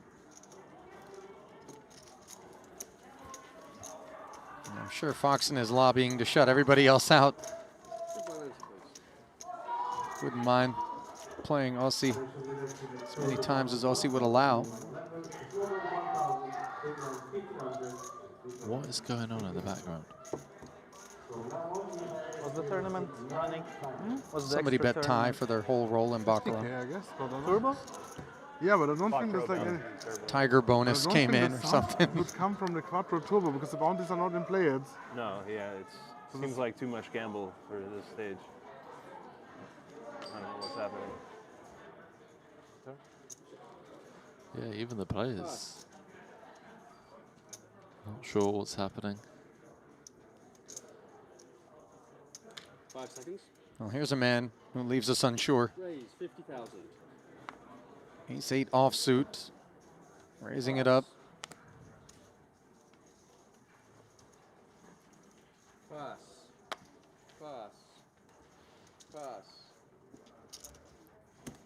I'm sure Foxen is lobbying to shut everybody else out. Wouldn't mind playing Aussie as many times as Aussie would allow. What is going on in the background? Was the tournament running? Was the Somebody extra bet tie for their whole roll in Baccarat. Yeah, I guess. Turbo? Yeah, but I don't think there's like any Tiger bonus came in or something. Would come from the Quattro Turbo because the bounties are not in play yet. No, yeah, it seems like too much gamble for this stage. I don't know what's happening. Yeah, even the players. Not sure what's happening. 5 seconds. Well, here's a man who leaves us unsure. Raise 50,000. Ace-8 offsuit, raising it up. Pass. Pass. Pass.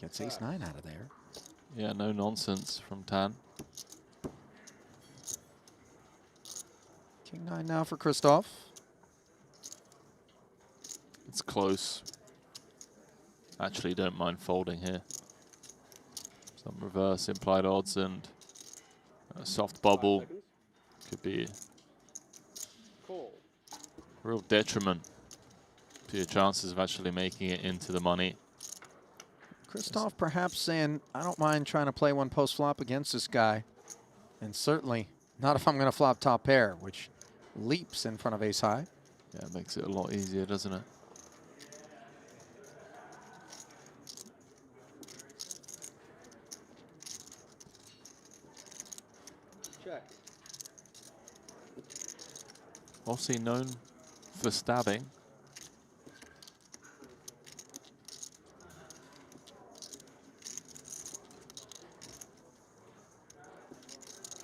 Gets Ace-9 out of there. Yeah, no nonsense from Tan. King-9 now for Christoph. It's close. Actually, don't mind folding here. Some reverse implied odds and a soft bubble could be Call. a real detriment to your chances of actually making it into the money. Christoph perhaps saying, I don't mind trying to play one post-flop against this guy. And certainly not if I'm going to flop top pair, which leaps in front of ace-high. Yeah, it makes it a lot easier, doesn't it? Check. Obviously known for stabbing.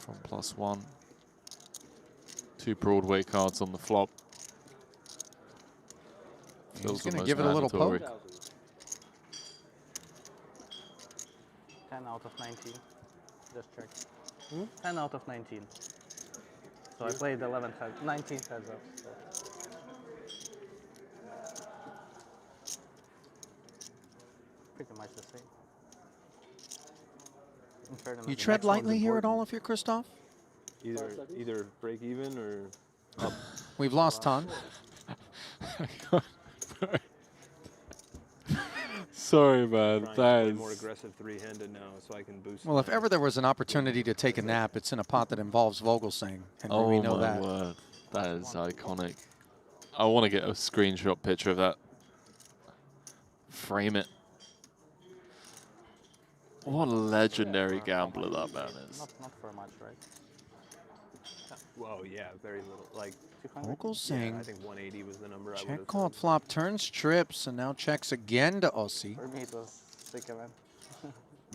From +1. 2 Broadway cards on the flop. He's going to give it a little poke. 10 out of 19. Just check. 10 out of 19. So I played 11 heads, 19 heads up. So. Pretty much the same. In fairness, You The tread next one's lightly here at important. all if you're Christoph? Either break even or up. We've lost Tan. Sorry, man. Trying to That play is more aggressive three-handed now, so I can boost. Well, if my- ever there was an opportunity to take a nap, it's in a pot that involves Vogelsang. And oh we know my that. word, that is iconic. I want to get a screenshot picture of that. Frame it. What a legendary gambler that man is. Not for much, right? Whoa, yeah, very little. Like Vogelsang. Yeah, I think 180 was the number I would Check have called flop, turns trips, and now checks again to Aussie. For me, it was sick event.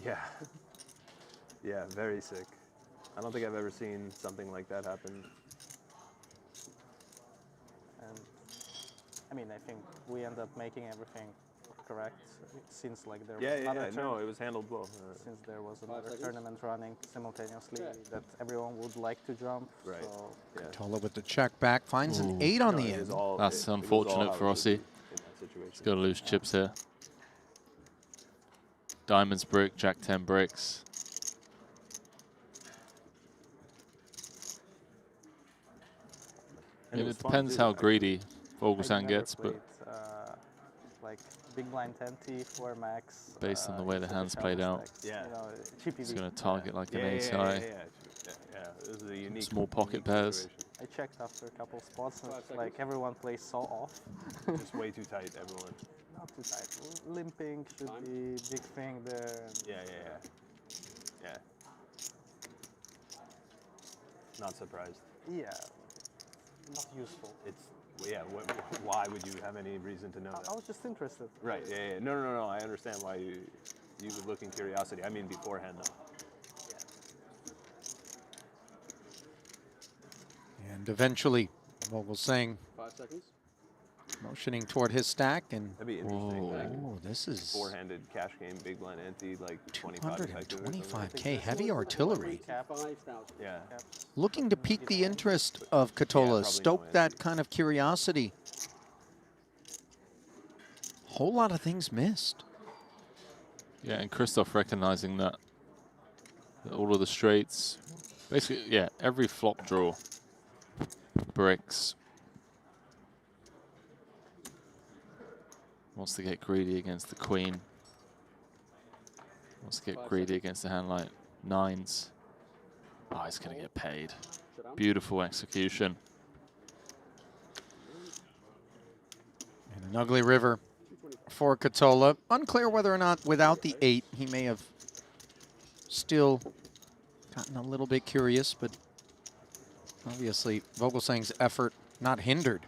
Yeah. Yeah, very sick. I don't think I've ever seen something like that happen. And I mean, I think we ended up making everything correct since like there was another no, it was handled well. Since there was another tournament running simultaneously that everyone would like to jump. Right. So Tola with the check back, finds an 8 on the end. That's unfortunate for Aussie. He's got to lose chips here. Diamonds brick, Jack 10 bricks. And it was It fun depends too, how like- greedy I've Vogelsang never gets, but played, like big blind 10T, 4 max. based on the way the usually hand's shallow played out, stacks, Yeah. You know, cheap it's EV. going to target like an ace yeah, high. yeah. This is a unique. Small pocket unique pairs. situation. I checked after a couple spots, and like everyone plays so off. Just way too tight, everyone. Not too tight. Limping should be big thing there. Yeah. Not surprised. Yeah, not useful. It's why would you have any reason to know that? I was just interested. Right. Yeah. No. I understand why you would look in curiosity. I mean beforehand though. And eventually, Vogelsang 5 seconds. motioning toward his stack. And That'd be interesting. oh, this is Four-handed cash game, big blind ante, like 25 effective or something. 225K heavy artillery. 5,000. Yeah. Looking to pique the interest of Katola, stoke that kind of curiosity. Whole lot of things missed. Yeah, and Christoph recognizing that all of the straights, basically, yeah, every flop draw, bricks. Wants to get greedy against the queen. Wants to get greedy against the hand like nines. Oh, he's going to get paid. Beautiful execution. And an ugly river for Katola. Unclear whether or not without the 8 he may have still gotten a little bit curious, but obviously Vogelsang's effort not hindered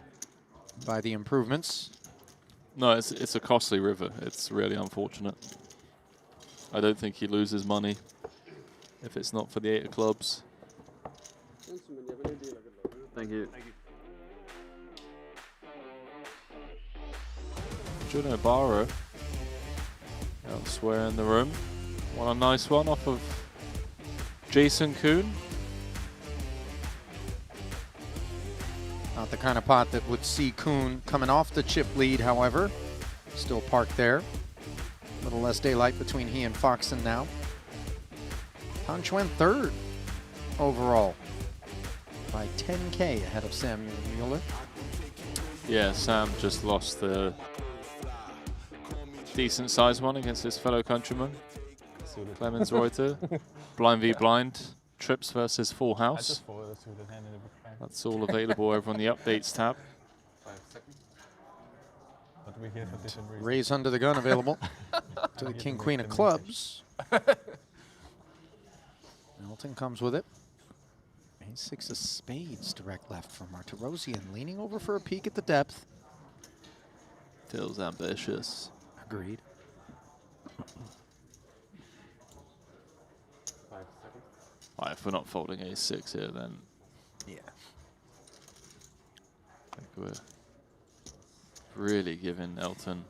by the improvements. No, it's a costly river. It's really unfortunate. I don't think he loses money if it's not for the 8 of clubs. Thank you. Juno Barrow elsewhere in the room. What a nice one off of Jason Kuhn. Not the kind of pot that would see Kuhn coming off the chip lead, however. Still parked there. A little less daylight between he and Foxon now. Punch went third overall by 10K ahead of Samuel Mueller. Yeah, Sam just lost the decent sized one against his fellow countryman, Clemens Reuter. Blind v blind, trips versus full house. That's all available over on the updates tab. Raise under the gun available to the King Queen of clubs. Elton comes with it. Ace 6 of spades direct left from Martirosian, leaning over for a peek at the depth. Feels ambitious. Agreed. 5 seconds. Right, if we're not folding ace 6 here, then yeah, I think we're really giving Elton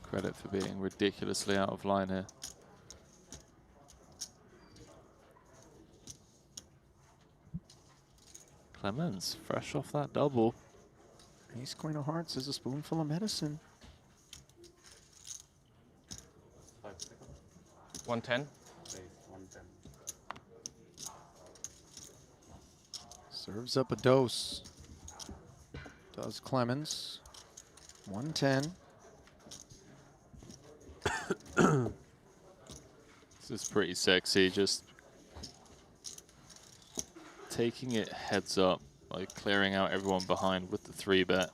credit for being ridiculously out of line here. Clemens, fresh off that double. Ace Queen of Hearts is a spoonful of medicine. 5 seconds. 110. Ace 110. Serves up a dose. Does Clemens. 110. This is pretty sexy, just taking it heads up, like clearing out everyone behind with the 3-bet.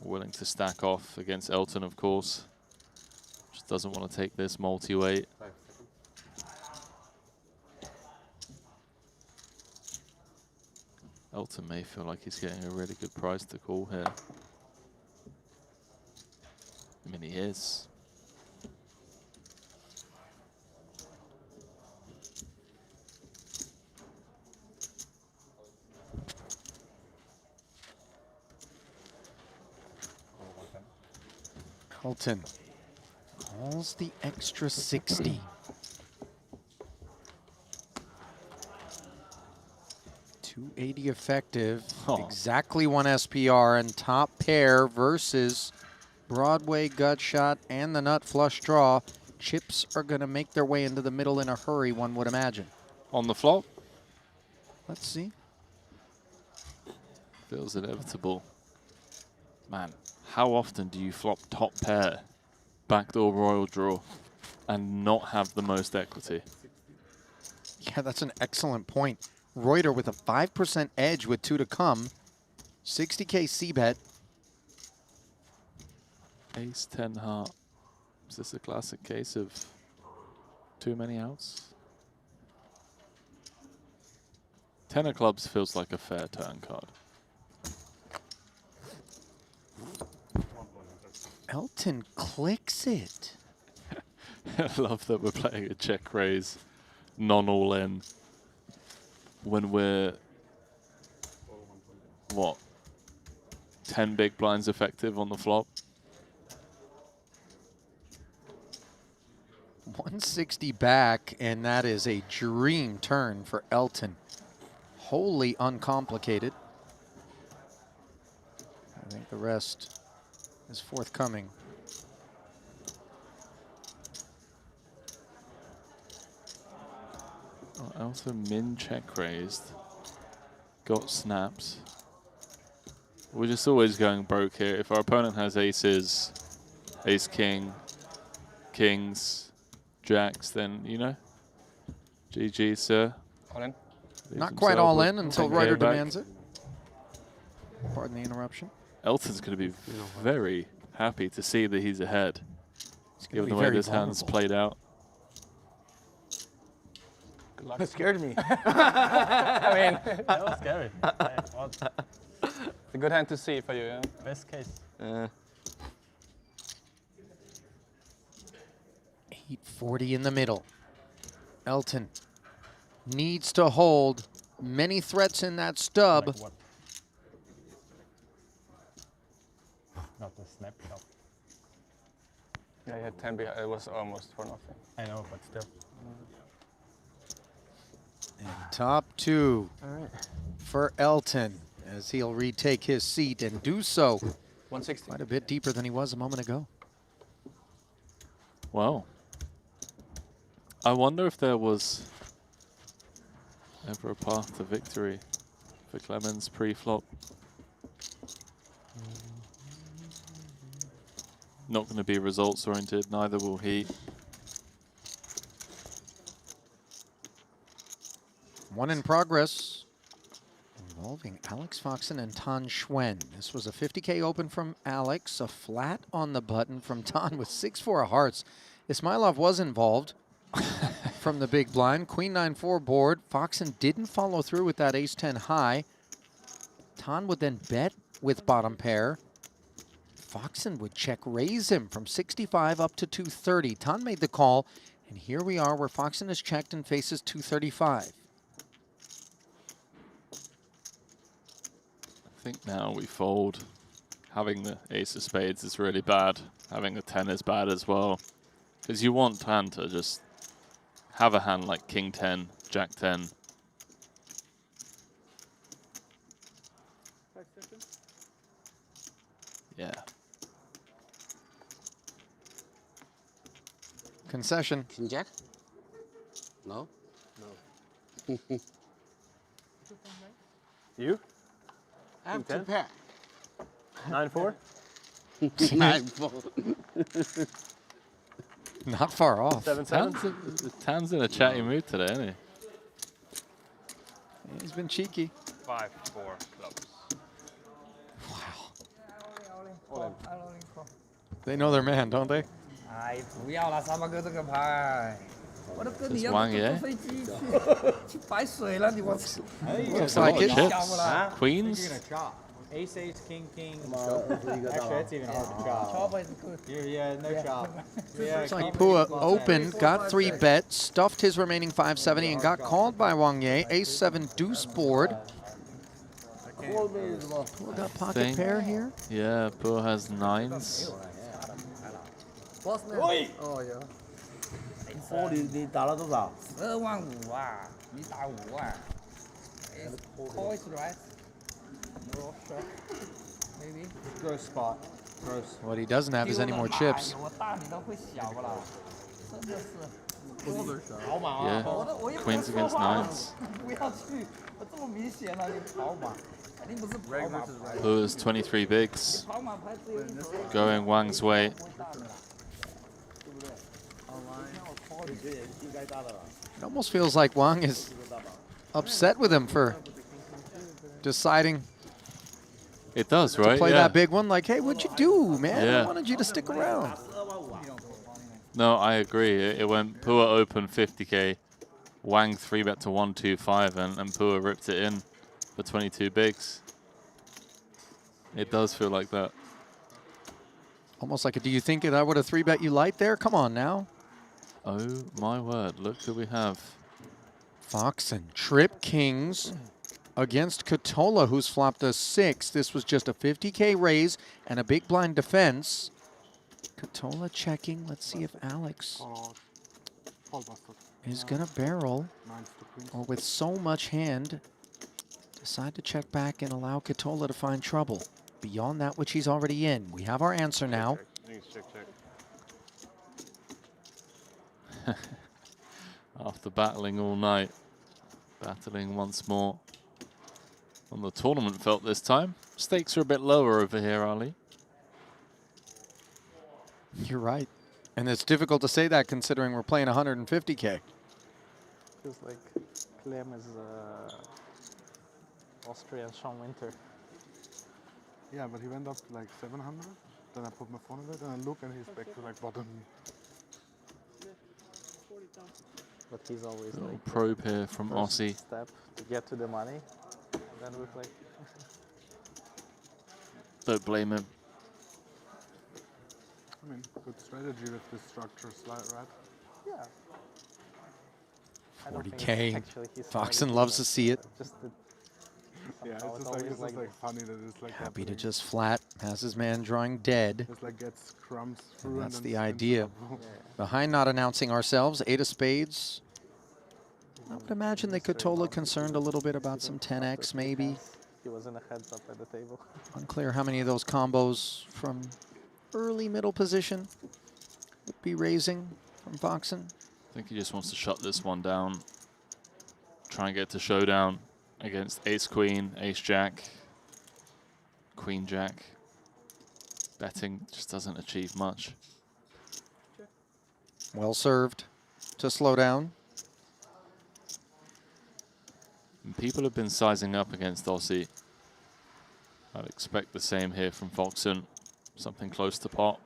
Willing to stack off against Elton, of course. Just doesn't want to take this multi-weight. 5 seconds. Elton may feel like he's getting a really good price to call here. I mean, he is. Elton calls the extra 60. .280 effective, exactly 1 SPR, and top pair versus Broadway gut shot and the nut flush draw. Chips are going to make their way into the middle in a hurry, one would imagine. On the flop? Let's see. Feels inevitable. Man, how often do you flop top pair, backdoor royal draw, and not have the most equity? Yeah, that's an excellent point. Reuter with a 5% edge with 2 to come. 60K C-bet. Ace 10 heart. Is this a classic case of too many outs? 10 of clubs feels like a fair turn card. Elton clicks it. I love that we're playing a check raise, non-all-in, when we're, what, 10 big blinds effective on the flop? 160 back, and that is a dream turn for Elton. Wholly uncomplicated. I think the rest is forthcoming. Oh, Elton min check raised. Got snaps. We're just always going broke here. If our opponent has aces, ace king, kings, jacks, then, you know, GG, sir. All in? Not quite all in until Reuter demands it. Pardon the interruption. Elton's going to be very happy to see that he's ahead, given the way this hand's played out. Good luck. That scared me. I mean, that was scary. Hey, well, a good hand to see for you, yeah? Best case. 840 in the middle. Elton needs to hold. Many threats in that stub. Like what? Not the snapshot. Yeah, he had 10 behind. It was almost for nothing. I know, but still. And top 2 All right. for Elton as he'll retake his seat and do so 160. quite a bit deeper than he was a moment ago. Well, I wonder if there was ever a path to victory for Clemens pre-flop. Not going to be results oriented, neither will he. One in progress involving Alex Foxen and Tan Schwen. This was a 50K open from Alex, a flat on the button from Tan with 6-4 of hearts. Ismailov was involved from the big blind. Queen 9-4 board. Foxen didn't follow through with that ace-10 high. Tan would then bet with bottom pair. Foxen would check raise him from 65 up to 230. Tan made the call, and here we are where Foxen is checked and faces 235. I think now we fold. Having the ace of spades is really bad. Having a 10 is bad as well. Because you want Tan to just have a hand like King 10, Jack 10. 5 seconds. Yeah. Concession. King Jack? No? No. You? I have King 2 10? pair. 9-4? 9-4. Not far off. 7-7? Tan's in a chatty mood today, isn't he? He's been cheeky. 5-4 clubs. They know their man, don't they? 哎，不要了，三八哥这个牌，我都跟你要 Wang 坐 Ye? 飞机去白水了，你我。 Looks like it. Queens. Ace, ace, king, king. Actually, that's even hard to chop. Chop is good. Yeah, no chop. Yeah, Looks like keep Pua it close. opened, got 3 bets, stuffed his remaining 570, and got called by Wang Ye. Ace-7 deuce board. Pua got pocket pair here. Yeah, Pua has 9s. 哦哟，哦，你打了多少12万5啊，你打5万。Call is right. No shot. Maybe. Gross spot. Gross. What he doesn't have is any more chips. 我大你都会小不啦？真的是。好马 Yeah, 我也不 queens 说 against 话了 9s. 不要去，我这么明显了，你跑马，肯定不是跑马牌。 Pua's 23 bigs. 跑马牌只有一手。 Going Wang's way. It almost feels like Wang is upset with him for deciding It does, to right? play Yeah. that big one. Like, hey, what'd you do, man? I Yeah. wanted you to stick around. No, I agree. It went Pua open 50K, Wang 3-bet to 125, and Pua ripped it in for 22 bigs. It does feel like that. Almost like a, do you think that I would have 3-bet you light there? Come on now. Oh my word, look who we have. Foxen, trip kings against Katola, who's flopped a 6. This was just a 50K raise and a big blind defense. Katola checking. Let's see if Alex is going to barrel, or with so much hand, decide to check back and allow Katola to find trouble beyond that which he's already in. We have our answer now. After battling all night, battling once more on the tournament felt this time. Stakes are a bit lower over here, Ali. You're right. And it's difficult to say that considering we're playing 150K. Feels like Clem is Austrian Sean Winter. Yeah, but he went up to like 700. Then I put my phone in it and I look and he's back to like bottom. But he's always Little like probe here from first Aussie. step to get to the money. And then we play. Don't blame him. I mean, good strategy with this structure slide, right? Yeah. I don't think 40K. actually his Foxen strategy, loves but to see it. Just the, Yeah, it's somehow just always it's just like this. funny that it's like Happy to happening. just flat. Has his man drawing dead. Just like gets crumbs through And and that's then the spins it idea. up. Behind not announcing ourselves, 8 of spades. I would imagine they could Tola concerned a little bit about some 10x maybe. He was in a heads up at the table. Unclear how many of those combos from early middle position would be raising from Foxen. I think he just wants to shut this one down. Try and get to showdown against ace queen, ace jack, queen jack. Betting just doesn't achieve much. Well served to slow down. And people have been sizing up against Aussie. I'd expect the same here from Foxen. Something close to pot.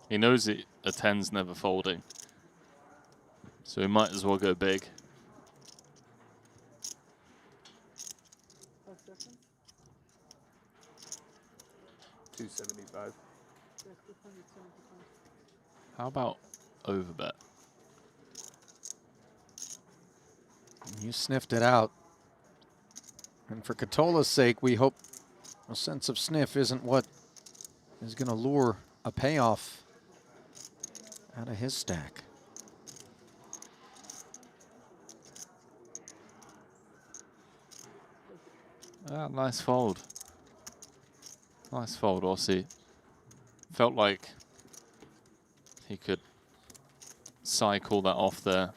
He knows a 10's never folding. So he might as well go big. $275. How about overbet? You sniffed it out. And for Katola's sake, we hope a sense of sniff isn't what is going to lure a payoff out of his stack. Ah, nice fold. Nice fold, Aussie. Felt like he could cycle that off there.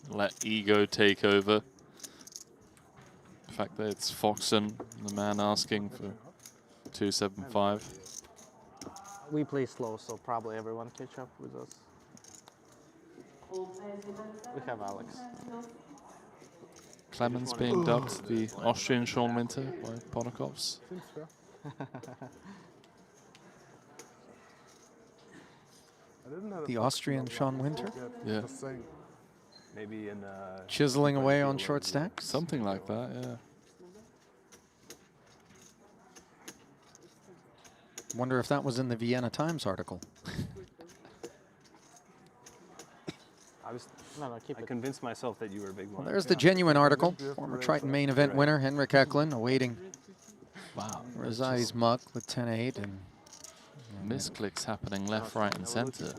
Let ego take over. The fact that it's Foxen, the man asking for 275. We play slow, so probably everyone catch up with us. We have Alex. Clemens being dubbed the Austrian Sean Winter by Ponakovs. Seems fair. I didn't know The Austrian Sean Winter? Yeah. Just saying. Maybe in Chiseling away on short stacks? Something like that, yeah. Wonder if that was in the Vienna Times article. I convinced myself that you were a big Well, one. there's the genuine article. Former Triton main event winner Henrik Eklund awaiting Razai's muck with 10-8 and Misclicks happening left, right, and center.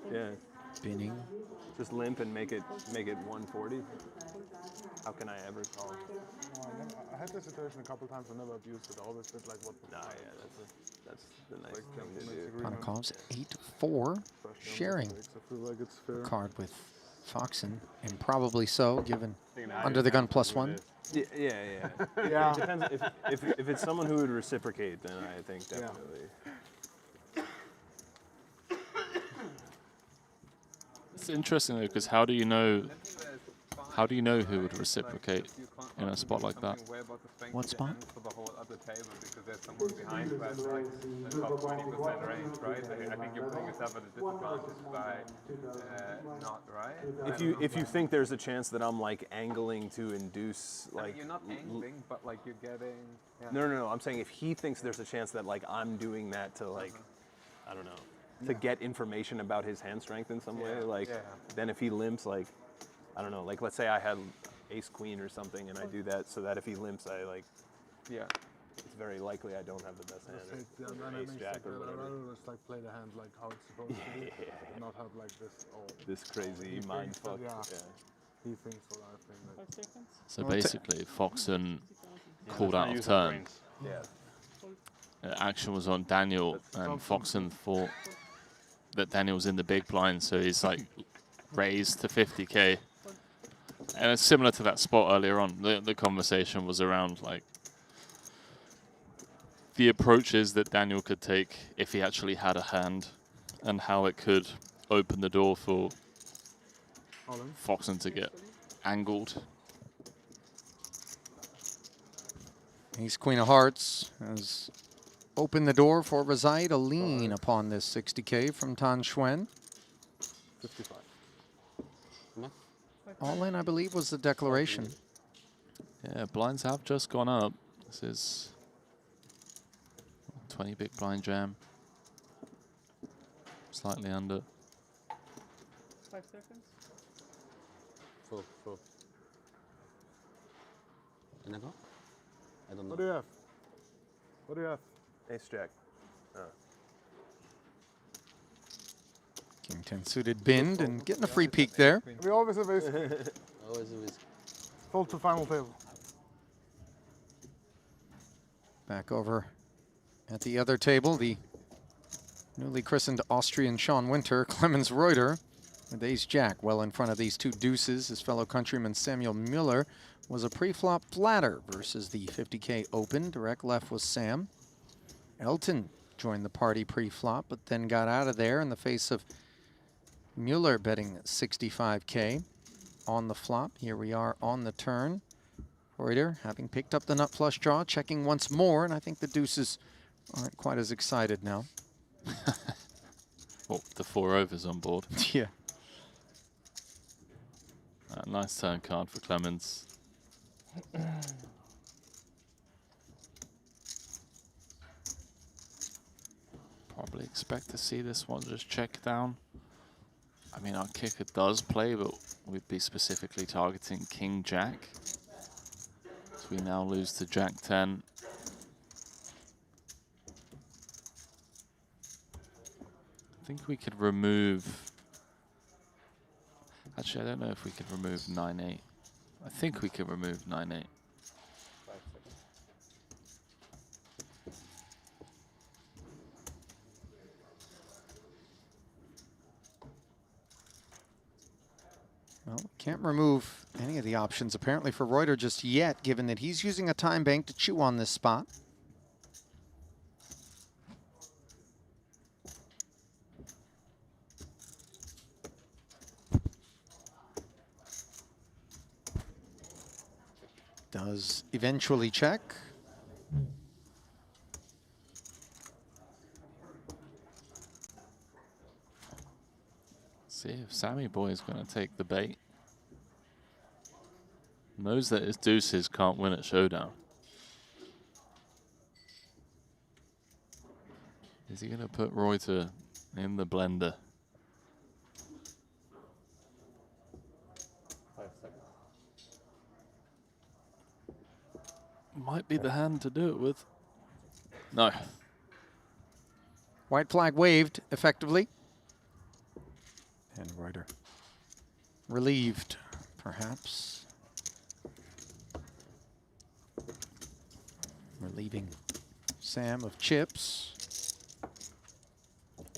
Yeah. Spinning. Just limp and make it 140. How can I ever call? I had this situation a couple times. I never abused it. I always did like what. Nah, yeah, that's the nice thing to do. Ponakovs 8-4, sharing I feel like it's fair. a card with Foxen, and probably so, given under the gun +1. Yeah. Yeah. It depends. If it's someone who would reciprocate, then I think definitely. It's interesting though, because how do you know who would reciprocate in a spot like that? What spot? For the whole other table, because there's someone behind who has like the top 20% range, right? I think you're putting yourself at a disadvantage by not, right? If you think there's a chance that I'm like angling to induce like you're not angling, but like you're getting. Yeah. No. I'm saying if he thinks there's a chance that like I'm doing that to like, I don't know, to get information about his hand strength in some way, like then if he limps, like I don't know, like let's say I had ace queen or something and I do that so that if he limps I like, it's very likely I don't have the best hand. Or ace jack or whatever. I'd rather just like play the hand like how it's supposed to be, and not have like this. Oh, this crazy mind fuck. Yeah. He thinks what I think. Like. So basically, Foxen called out of turn. Action was on Daniel, and Foxen thought that Daniel was in the big blind, so he's like raised to 50K. And it's similar to that spot earlier on. The conversation was around like the approaches that Daniel could take if he actually had a hand, and how it could open the door for Foxen to get angled. Ace Queen of Hearts has opened the door for Razai to lean upon this 60K from Tan Xuan. 55. All in, I believe, was the declaration. Yeah, blinds have just gone up. This is 20 big blind jam. Slightly under. 5 seconds. Full. Can I go? I don't know. What do you have? What do you have? Ace Jack. King 10 suited binned and getting a free peek there. We always have ace. Always a risk. Fold to final table. Back over at the other table, the newly christened Austrian Sean Winter, Clemens Reuter, with ace-jack well in front of these two deuces. His fellow countryman Samuel Mueller was a pre-flop flatter versus the 50K Open. Direct left was Sam. Elton joined the party pre-flop, but then got out of there in the face of Mueller betting 65K on the flop. Here we are on the turn. Reuter, having picked up the nut flush draw, checking once more, and I think the deuces aren't quite as excited now. Oh, the 4 overs on board. Yeah. Nice turn card for Clemens. Probably expect to see this one just check down. I mean, our kicker does play, but we'd be specifically targeting King Jack. So we now lose to Jack 10. I think we could remove... Actually, I don't know if we could remove 9-8. I think we could remove 9-8. Well, can't remove any of the options apparently for Reuter just yet, given that he's using a time bank to chew on this spot. Does eventually check. See if Sammy Boy is going to take the bait. Knows that his deuces can't win at showdown. Is he going to put Reuter in the blender? 5 seconds. Might be the hand to do it with. No. White flag waved effectively. And Reuter relieved, perhaps. Relieving Sam of chips.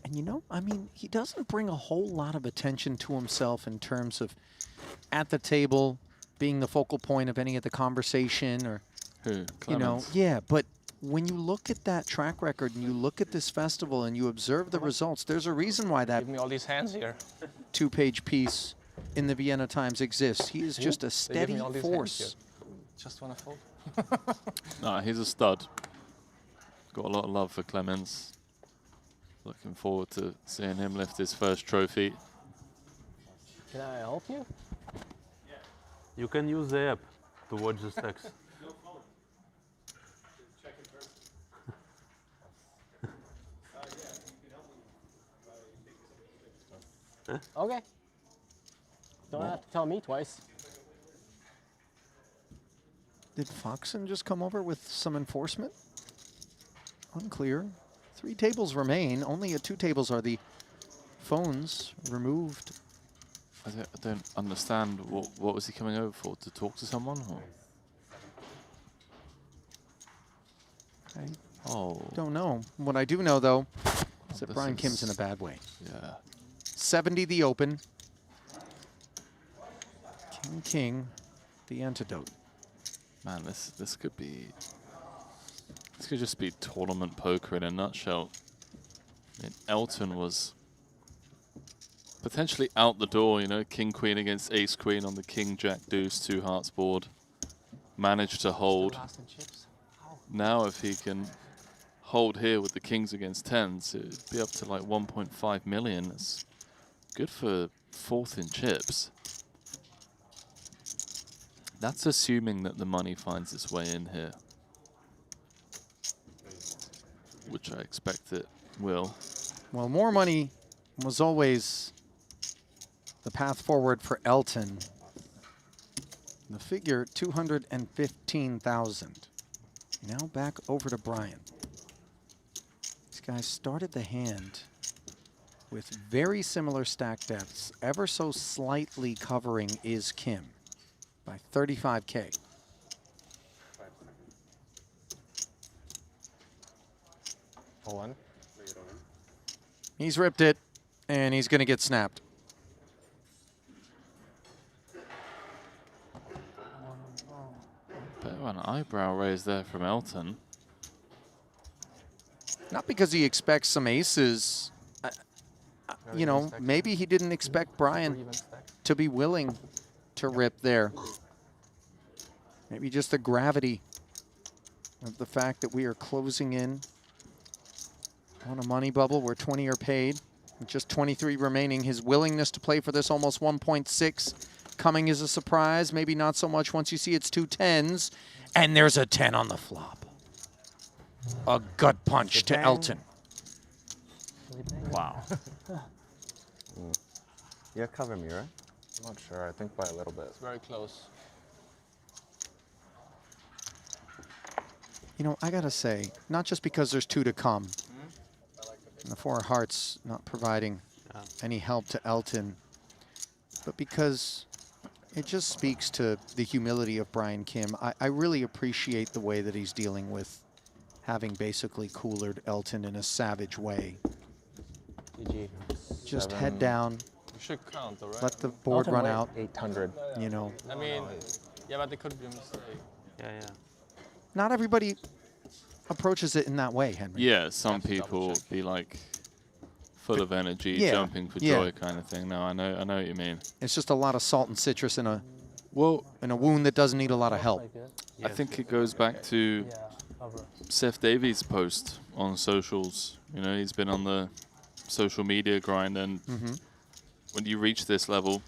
And you know, I mean, he doesn't bring a whole lot of attention to himself in terms of at the table being the focal point of any of the conversation or, Who? you know, Clemens? yeah, but when you look at that track record and you look at this festival and you observe the results, there's a reason why that Give me all these hands here. two-page piece in the Vienna Times exists. He is just a They give steady me all these hands force. here. Just want to fold. No, he's a stud. Got a lot of love for Clemens. Looking forward to seeing him lift his first trophy. Can I help you? You can use the app to watch the stacks. Okay. Don't have to tell me twice. Did Foxen just come over with some enforcement? Unclear. 3 tables remain. Only at 2 tables are the phones removed. I don't understand. What was he coming over for? To talk to someone? Or? I don't know. What I do know, though, is that Brian Kim's in a bad way. Yeah. 70 the open. King, the antidote. Man, this could be. This could just be tournament poker in a nutshell. I mean, Elton was potentially out the door, you know, King Queen against Ace Queen on the King Jack Deuce 2 hearts board. Managed to hold. Now if he can hold here with the Kings against 10s, it'd be up to like 1.5 million. It's good for 4th in chips. That's assuming that the money finds its way in here, which I expect it will. Well, more money was always the path forward for Elton. The figure, 215,000. Now back over to Brian. These guys started the hand with very similar stack depths. Ever so slightly covering is Kim by 35K. All in. He's ripped it, and he's going to get snapped. Bit of an eyebrow raise there from Elton. Not because he expects some aces. You know, maybe he didn't expect Brian to be willing to rip there. Maybe just the gravity of the fact that we are closing in on a money bubble where 20 are paid, with just 23 remaining. His willingness to play for this almost 1.6 coming as a surprise. Maybe not so much once you see it's 2 10s, and there's a 10 on the flop. A gut punch to Elton. Wow. Yeah, cover me, right? I'm not sure. I think by a little bit. It's very close. You know, I gotta say, not just because there's 2 to come, and the 4 of hearts not providing any help to Elton, but because it just speaks to the humility of Brian Kim. I really appreciate the way that he's dealing with having basically coolered Elton in a savage way. GG. Just head down. You should count, though, right? Let the board run out. 800. You know. I mean, yeah, but it could be a mistake. Yeah, yeah. Not everybody approaches it in that way, Henry. Yeah, some people be like full of energy, Yeah, jumping for joy kind of thing. No, I know what you mean. It's just a lot of salt and citrus in a wound that doesn't need a lot of help. I think it goes back to Seth Davies' post on socials. You know, he's been on the social media grind, and when you reach this level,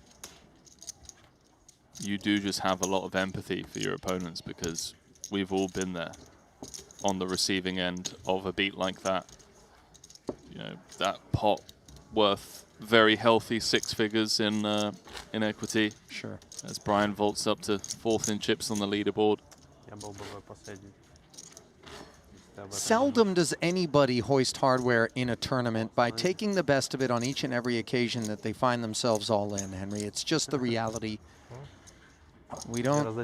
you do just have a lot of empathy for your opponents, because we've all been there on the receiving end of a beat like that. You know, that pot worth very healthy 6 figures in equity. Sure. As Brian vaults up to 4th in chips on the leaderboard. Seldom does anybody hoist hardware in a tournament by taking the best of it on each and every occasion that they find themselves all in, Henry. It's just the reality. We don't.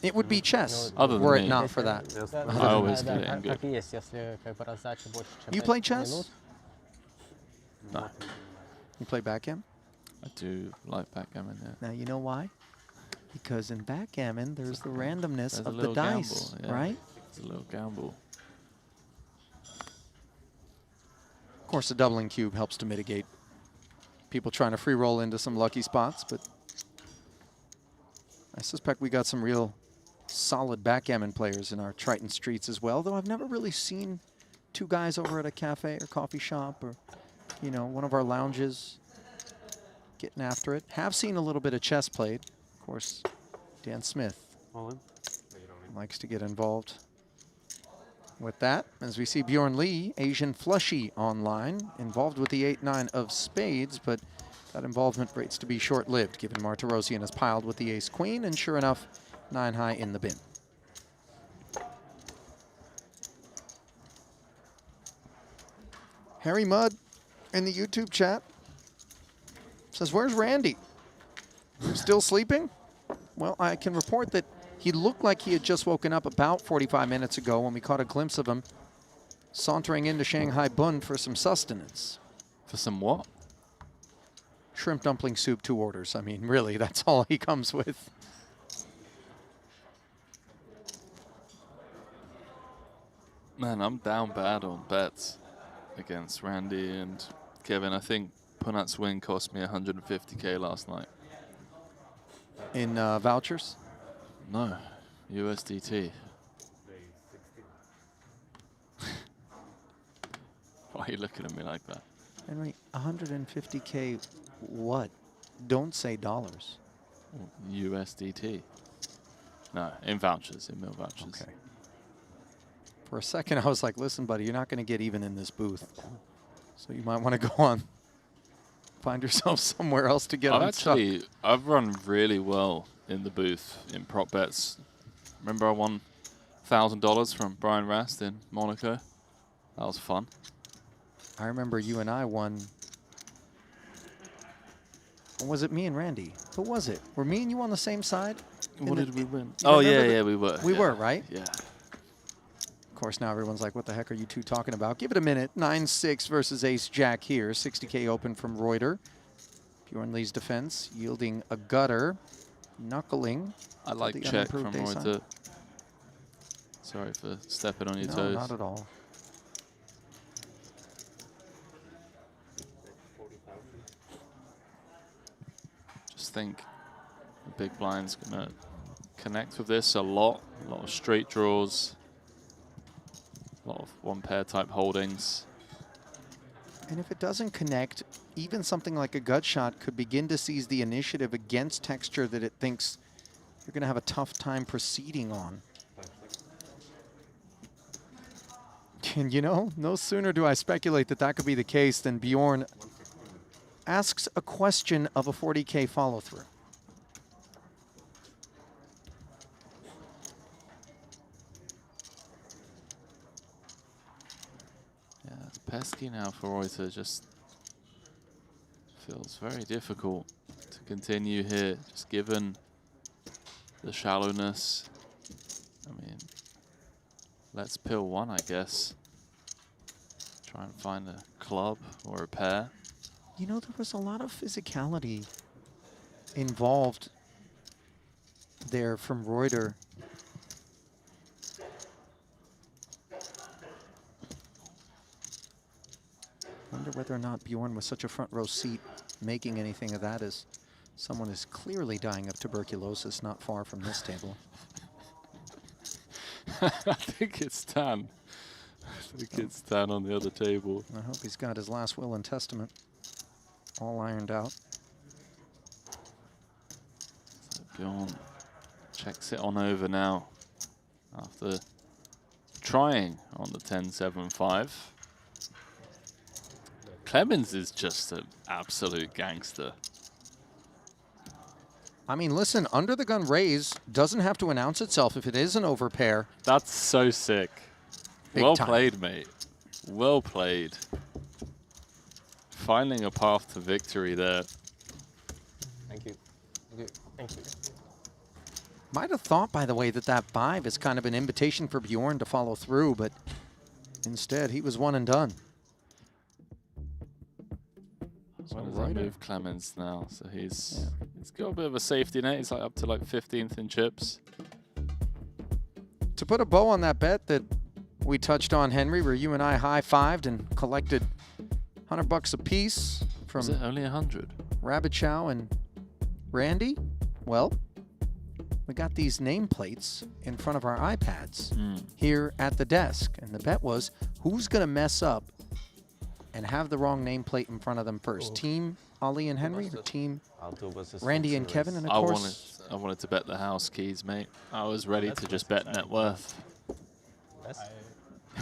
It would be chess were it not for that. I always get it in good. You play chess? No. You play backgammon? I do like backgammon, yeah. Now you know why? Because in backgammon, there's the randomness There's a of the little dice, gamble, yeah. right? It's a little gamble. Of course, the doubling cube helps to mitigate people trying to free roll into some lucky spots, but I suspect we got some real solid backgammon players in our Triton streets as well, though I've never really seen 2 guys over at a cafe or coffee shop or, you know, one of our lounges getting after it. Have seen a little bit of chess played. Of course, Dan Smith likes to get involved with that, as we see Bjorn Lee, Asian Flushy online, involved with the 8-9 of spades, but that involvement rates to be short-lived, given Martirosian has piled with the ace-queen, and sure enough, 9 high in the bin. Harry Mudd in the YouTube chat says, where's Randy? Still sleeping? Well, I can report that he looked like he had just woken up about 45 minutes ago when we caught a glimpse of him sauntering into Shanghai Bun for some sustenance. For some what? Shrimp dumpling soup, 2 orders. I mean, really, that's all he comes with. Man, I'm down bad on bets against Randy and Kevin. I think Punat's win cost me 150K last night. In vouchers? No, USDT. Why are you looking at me like that? Henry, 150K what? Don't say dollars. USDT. No, in vouchers, in meal vouchers. Okay. For a second, I was like, listen, buddy, you're not going to get even in this booth. So you might want to go on. Find yourself somewhere else to get unstuck. I've run really well in the booth in prop bets. Remember I won $1,000 from Brian Rast in Monaco? That was fun. I remember you and I won. Or was it me and Randy? Who was it? Were me and you on the same side? What did we win? You Oh, remember yeah, we were. We were, right? Yeah. Of course, now everyone's like, what the heck are you two talking about? Give it a minute. 9-6 versus Ace-Jack here. 60K open from Reuter. Bjorn Lee's defense, yielding a gutter. Knuckling. I like check from Reuter. Sorry for stepping on your toes. No, not at all. Just think the big blind's going to connect with this a lot of straight draws, a lot of one pair type holdings. And if it doesn't connect, even something like a gut shot could begin to seize the initiative against texture that it thinks you're going to have a tough time proceeding on. And you know, no sooner do I speculate that that could be the case than Bjorn asks a question of a 40K follow through. Yeah, it's pesky now for Reuter. Just feels very difficult to continue here, just given the shallowness. I mean, let's pill one, I guess. Try and find a club or a pair. You know, there was a lot of physicality involved there from Reuter. Wonder whether or not Bjorn was such a front row seat making anything of that, as someone is clearly dying of tuberculosis not far from this table. I think it's Dan. I think it's Dan on the other table. I hope he's got his last will and testament all ironed out. So Bjorn checks it on over now after trying on the 10-7-5. Clemens is just an absolute gangster. I mean, listen, under the gun raise doesn't have to announce itself if it is an overpair. That's so sick. Big well time. played, mate. Well played. Finding a path to victory there. Thank you. Thank you. Thank you. Might have thought, by the way, that that 5 is kind of an invitation for Bjorn to follow through, but instead he was one and done. Where does that move Clemens now? So he's got a bit of a safety net. He's like up to like 15th in chips. To put a bow on that bet that we touched on, Henry, where you and I high-fived and collected $100 a piece from Was it only 100? Rabbit Chow and Randy. Well, we got these nameplates in front of our iPads here at the desk, and the bet was who's going to mess up and have the wrong nameplate in front of them first. Team Ali and Henry, or team Randy and Kevin, and of course... I wanted to bet the house keys, mate. I was ready to just bet net worth.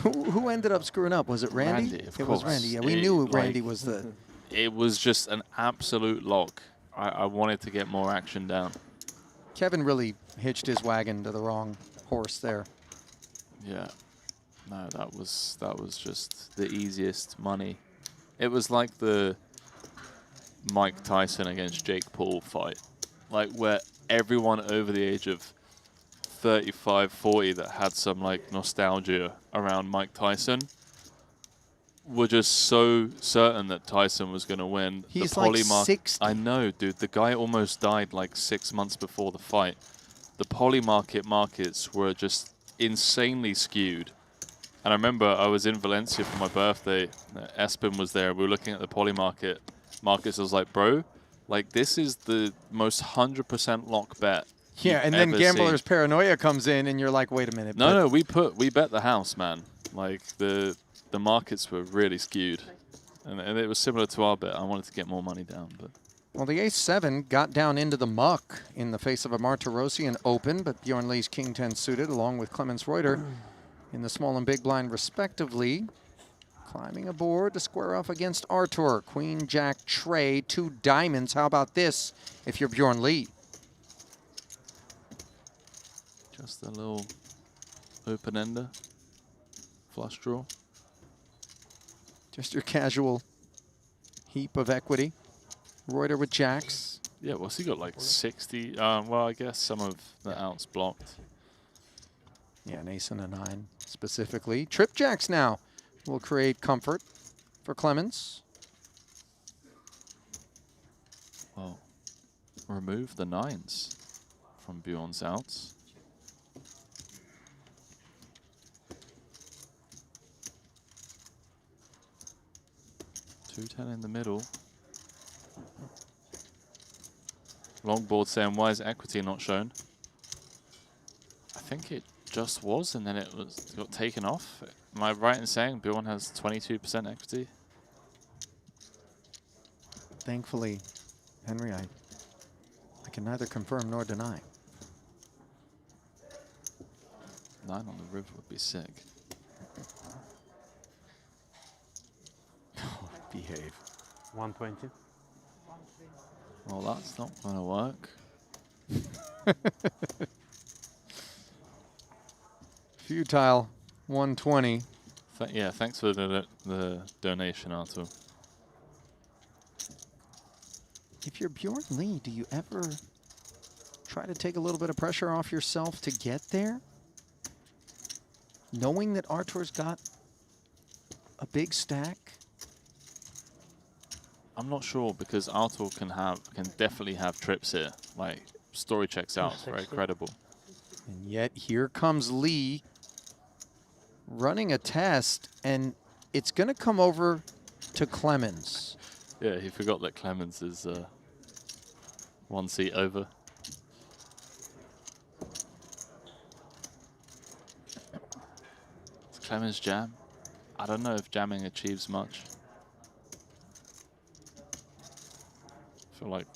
Who ended up screwing up? Was it Randy? Randy, of it course. was Randy. Yeah, we knew Randy was the... It was just an absolute lock. I wanted to get more action down. Kevin really hitched his wagon to the wrong horse there. Yeah. No, that was just the easiest money. It was like the Mike Tyson against Jake Paul fight. Like where everyone over the age of 35, 40 that had some like nostalgia around Mike Tyson were just so certain that Tyson was going to win. He's the like 60. I know, dude. The guy almost died like 6 months before the fight. The polymarket markets were just insanely skewed. And I remember I was in Valencia for my birthday. Espen was there. We were looking at the polymarket markets. I was like, bro, like this is the most 100% lock bet. Yeah, and then Gambler's Paranoia comes in, and you're like, wait a minute. No, we bet the house, man. Like the markets were really skewed, and it was similar to our bet. I wanted to get more money down, but Well, the ace-7 got down into the muck in the face of a Martirosian open, but Bjorn Lee's king-10 suited, along with Clemens Reuter, in the small and big blind respectively, climbing aboard to square off against Artur. Queen, Jack, Trey, 2 diamonds. How about this if you're Bjorn Lee? Just a little open-ender, flush draw. Just your casual heap of equity. Reuter with jacks. Yeah, what's he got, like 60? Well, I guess some of the outs blocked. Yeah, an ace and a 9 specifically. Trip jacks now will create comfort for Clemens. Well, remove the 9s from Bjorn's outs. $210 in the middle. Longboard saying, why is equity not shown? I think it just was, and then it got taken off. Am I right in saying Bjorn has 22% equity? Thankfully, Henry, I can neither confirm nor deny. 9 on the river would be sick. Behave. 120. Well, that's not going to work. Futile 120. Yeah, thanks for the donation, Artur. If you're Bjorn Lee, do you ever try to take a little bit of pressure off yourself to get there? Knowing that Artur's got a big stack? I'm not sure, because Artur can definitely have trips here. Like, story checks out. It's very credible. And yet here comes Lee running a test, and it's going to come over to Clemens. Yeah, he forgot that Clemens is 1 seat over. Does Clemens jam? I don't know if jamming achieves much. I feel like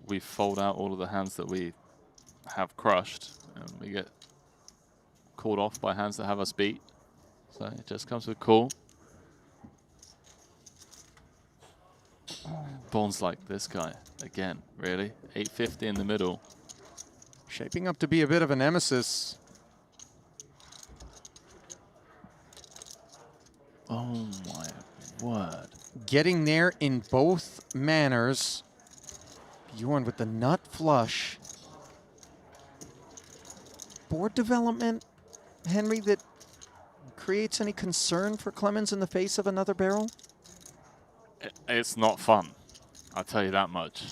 we fold out all of the hands that we have crushed, and we get called off by hands that have us beat. So it just comes with call. Bones like this guy again, really? 850 in the middle. Shaping up to be a bit of a nemesis. Oh my word. Getting there in both manners. Bjorn with the nut flush. Board development, Henry, that creates any concern for Clemens in the face of another barrel? It's not fun. I'll tell you that much.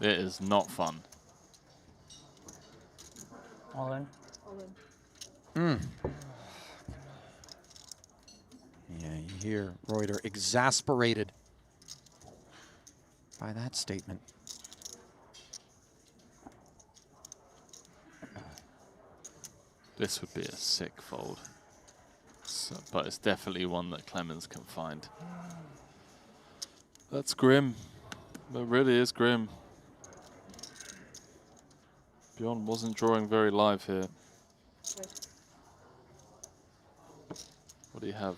It is not fun. All in. Yeah, you hear Reuter exasperated by that statement. This would be a sick fold. So, but it's definitely one that Clemens can find. That's grim. That really is grim. Bjorn wasn't drawing very live here. What do you have?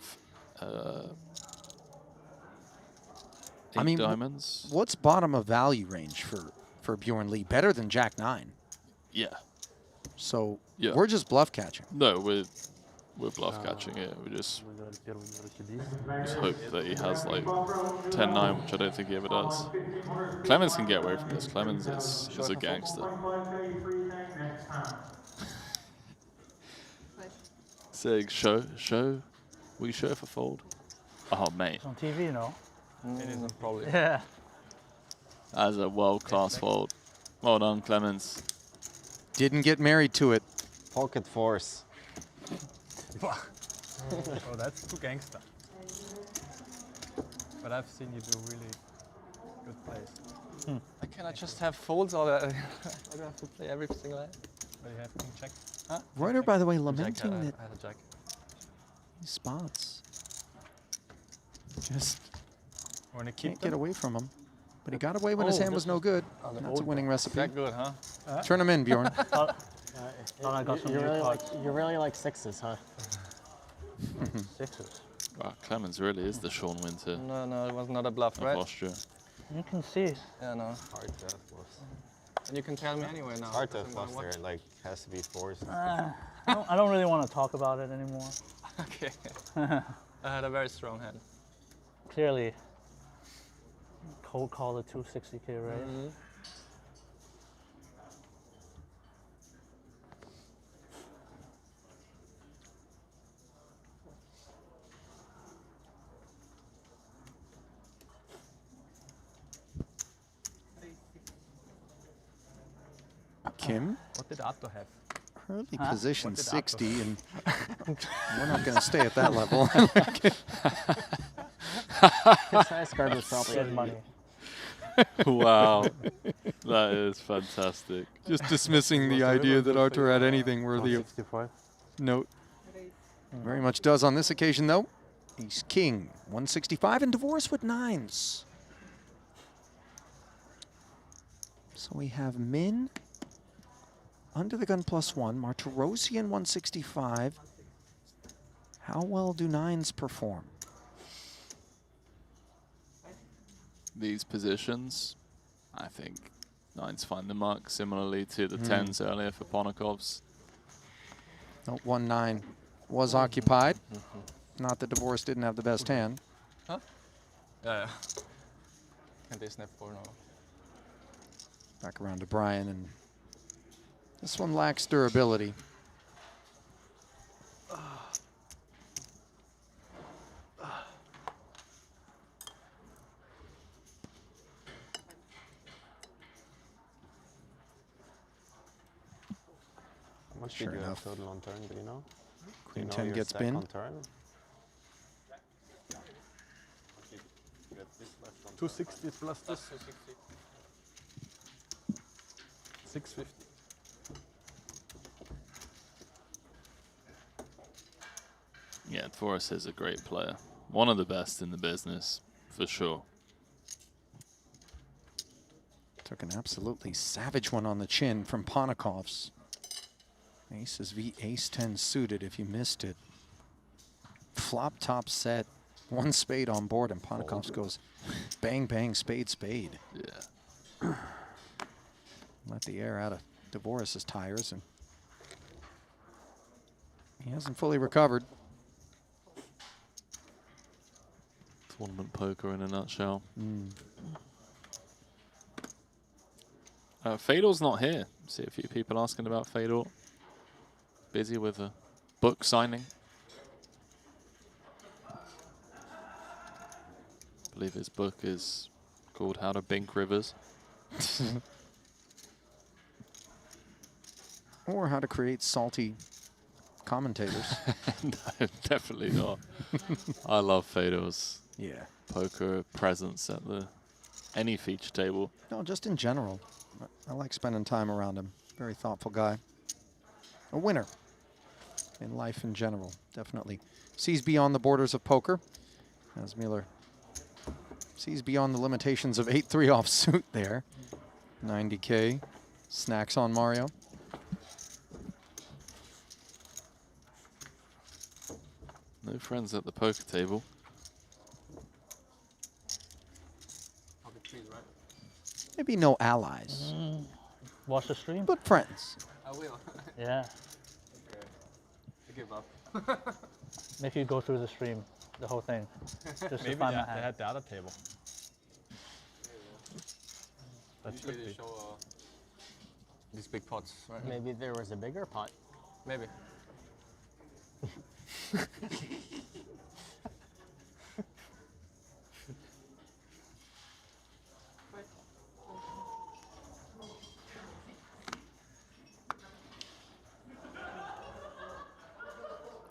8 diamonds? What's bottom of value range for Bjorn Lee? Better than Jack 9. Yeah. So yeah. We're just bluff catching. No, we're bluff catching it. We just hope that he has like 10-9, which I don't think he ever does. Clemens can get away from this. Clemens is a gangster. Saying show. Will you show for fold? Oh, mate. It's on TV, you know. It isn't probably. Yeah. That's a world-class fold. Well done, Clemens. Didn't get married to it. Pocket force. Oh, that's too gangster. But I've seen you do really good plays. Can I just have folds or I don't have to play every single hand? But you have king check. Huh? Reuter, by the way, Jack, lamenting I that had a jack. these spots just Want to keep can't get away from him. But he got away when his hand was no good. That's a winning recipe. That good, huh? Turn him in, Bjorn. You really like sixes, huh? Sixes. Wow, Clemens really is the Sean Winter No, it was not a bluff, of right? Austria. You can see. Yeah, no. Hard to have bluffs. And you can tell me anyway now. It's hard to have because bluffs I'm going there. Like, has to be fours. I don't really want to talk about it anymore. Okay. I had a very strong hand. Clearly, cold call the 260K raise. Kim? What did Otto have? Early Huh? position What did 60, Otto- and we're not going to stay at that level. His highest card was probably Good money. Wow, that is fantastic. Just dismissing the idea that Arthur had anything worthy of 165. note. Very much does on this occasion, though. He's king, 165, and divorce with nines. So we have Min under the gun +1, Martirosian 165. How well do nines perform? These positions, I think nines find the mark similarly to the tens earlier for Ponakov's. Note 1-9 was occupied. Not that divorce didn't have the best hand. Huh? Yeah. Kan det snap for now? Back around to Brian, and this one lacks durability. What Sure did you enough. have total on turn? Do you know? Queen Do you know 10 your gets stack binned. on turn? 260 plus this. 650. Yeah, Forrest is a great player. One of the best in the business, for sure. Took an absolutely savage one on the chin from Ponakov's. Aces v ace 10 suited if you missed it. Flop top set, one spade on board, and Ponakov's goes bang, bang, spade, spade. Yeah. Let the air out of Dvoris's tires, and he hasn't fully recovered. Tournament poker in a nutshell. Mm. Fedor's not here. See a few people asking about Fedor. Busy with a book signing. I believe his book is called How to Bink Rivers. Or how to create salty commentators. No, definitely not. I love Fedor's poker presence at any feature table. No, just in general. I like spending time around him. Very thoughtful guy. A winner in life in general, definitely. Sees beyond the borders of poker, as Mueller sees beyond the limitations of 8-3 offsuit there. 90K, snacks on Mario. No friends at the poker table. Maybe no allies, Watch the stream? but friends. I will. Yeah. Okay. I give up. Make you go through the stream, the whole thing. Just to Maybe find they my hand. had the other table. That Usually could they be. show, These big pots, right? Maybe there was a bigger pot. Maybe.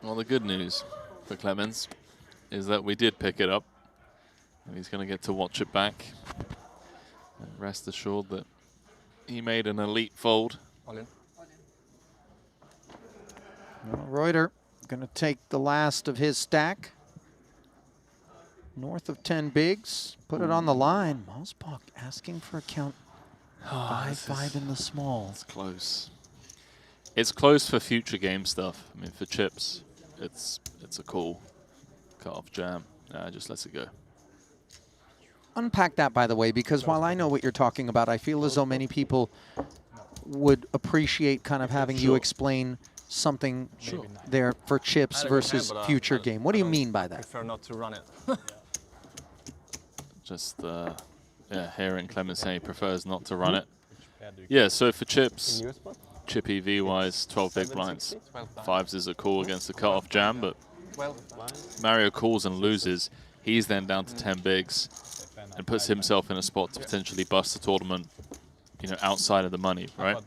Well, the good news for Clemens is that we did pick it up, and he's going to get to watch it back. And rest assured that he made an elite fold. All in. Well, Reuter going to take the last of his stack. north of 10 bigs. Put it on the line. Mosbach asking for a count 5-5 in the small. It's close. It's close for future game stuff. I mean, for chips, it's a cool cut-off jam. Just lets it go. Unpack that, by the way, because while I know what you're talking about, I feel as though many people would appreciate kind of having you explain something there for chips versus future game. What do you mean by that? Prefer not to run it. Just, yeah, hearing Clemens say he prefers not to run it. Yeah, so for chips, chip EV-wise, 12 big blinds. 5s is a call against the cut-off jam, but Mario calls and loses. He's then down to 10 bigs and puts himself in a spot to potentially bust the tournament, you know, outside of the money, right?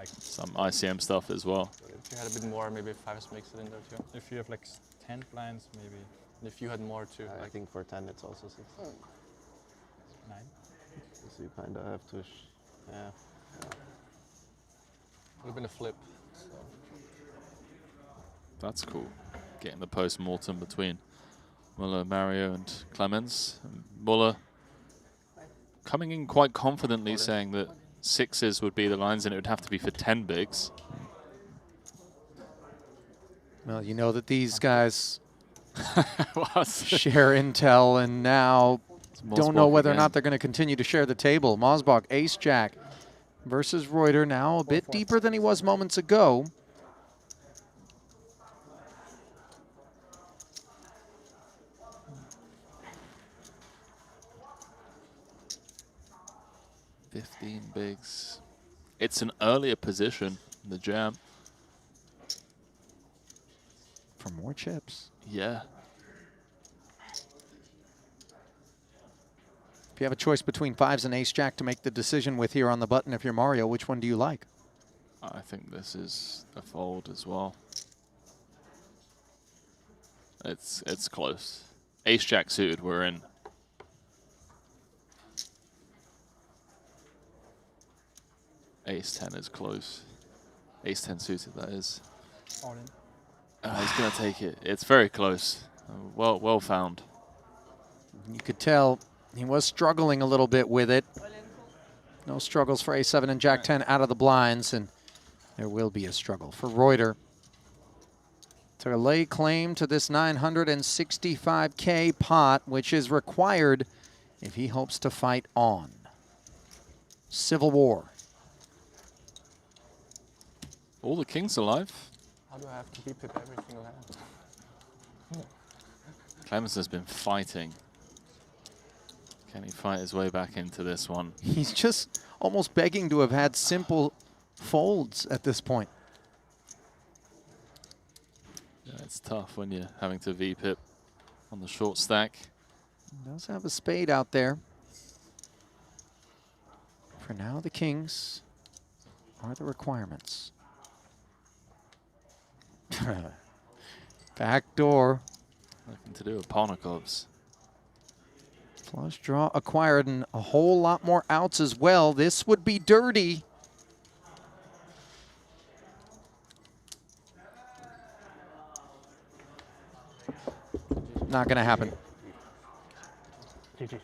Some ICM stuff as well. If you had a bit more, maybe 5s makes it in there too. If you have like 10 blinds, maybe. If you had more too. I think for 10 it's also 6. 9. So you kind of have to, yeah. Would have been a flip. So. That's cool. Getting the post-mortem between Muller, Mario, and Clemens. Muller coming in quite confidently, saying that 6s would be the lines and it would have to be for 10 bigs. Well, you know that these guys share intel and now don't know whether or not they're going to continue to share the table. Mosbach, ace-jack versus Reuter, now a bit deeper than he was moments ago. Bigs. It's an earlier position in the jam. For more chips. Yeah. If you have a choice between 5s and ace-jack to make the decision with here on the button, if you're Mario, which one do you like? I think this is a fold as well. It's close. Ace-jack suited, we're in. Ace-10 is close. Ace-10 suited, that is. All in. He's going to take it. It's very close. Well found. You could tell he was struggling a little bit with it. No struggles for A7 and Jack-10 out of the blinds, and there will be a struggle for Reuter to lay claim to this 965K pot, which is required if he hopes to fight on. Civil War. All the kings alive. How do I have to beep it every single hand? Clemens has been fighting. Can he fight his way back into this one? He's just almost begging to have had simple folds at this point. Yeah, it's tough when you're having to V-pip on the short stack. He does have a spade out there. For now, the kings are the requirements. Back door. Nothing to do with Parnikovs. Flush draw acquired and a whole lot more outs as well. This would be dirty. Not going to happen. GG.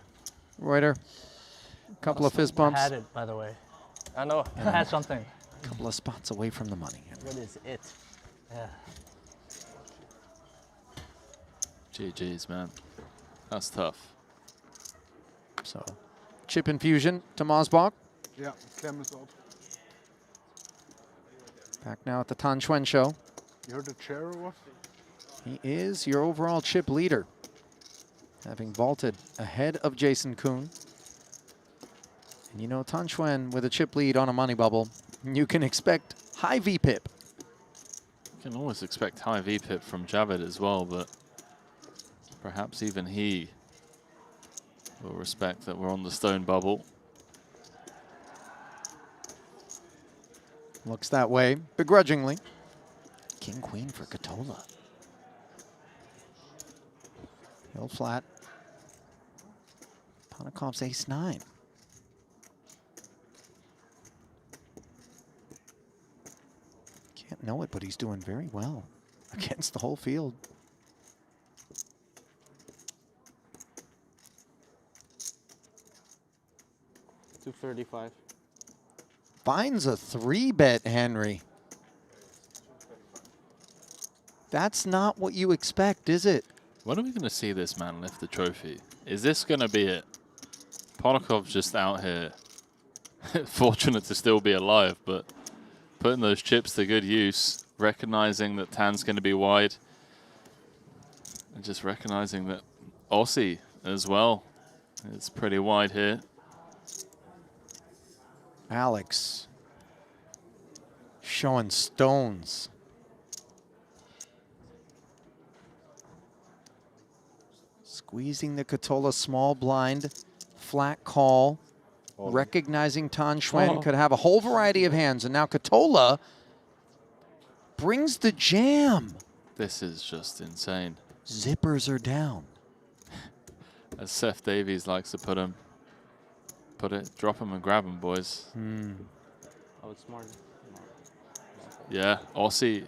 Reuter, a couple of fist bumps. I had it, by the way. I know. I had something. A couple of spots away from the money. What is it? Yeah. GG's, man. That's tough. So, chip infusion to Mosbach. Yeah, Clemens out. Back now at the Tan Xuan show. You heard the chair or what? He is your overall chip leader, having vaulted ahead of Jason Kuhn. And you know, Tan Xuan with a chip lead on a money bubble, you can expect high VPIP. You can always expect high VPIP from Javed as well, but perhaps even he will respect that we're on the stone bubble. Looks that way, begrudgingly. King, queen for Katola. Hill flat. Ponikov's ace-9. Can't know it, but he's doing very well against the whole field. 35. Finds a 3-bet, Henry. That's not what you expect, is it? When are we going to see this man lift the trophy? Is this going to be it? Ponokov's just out here, fortunate to still be alive, but putting those chips to good use, recognizing that Tan's going to be wide, and just recognizing that Aussie as well is pretty wide here. Alex showing stones. Squeezing the Katola small blind, flat call, recognizing Tan Xuan could have a whole variety of hands, and now Katola brings the jam. This is just insane. Zippers are down. As Seth Davies likes to put him, drop him and grab him, boys. Oh, it's smart. Yeah, Aussie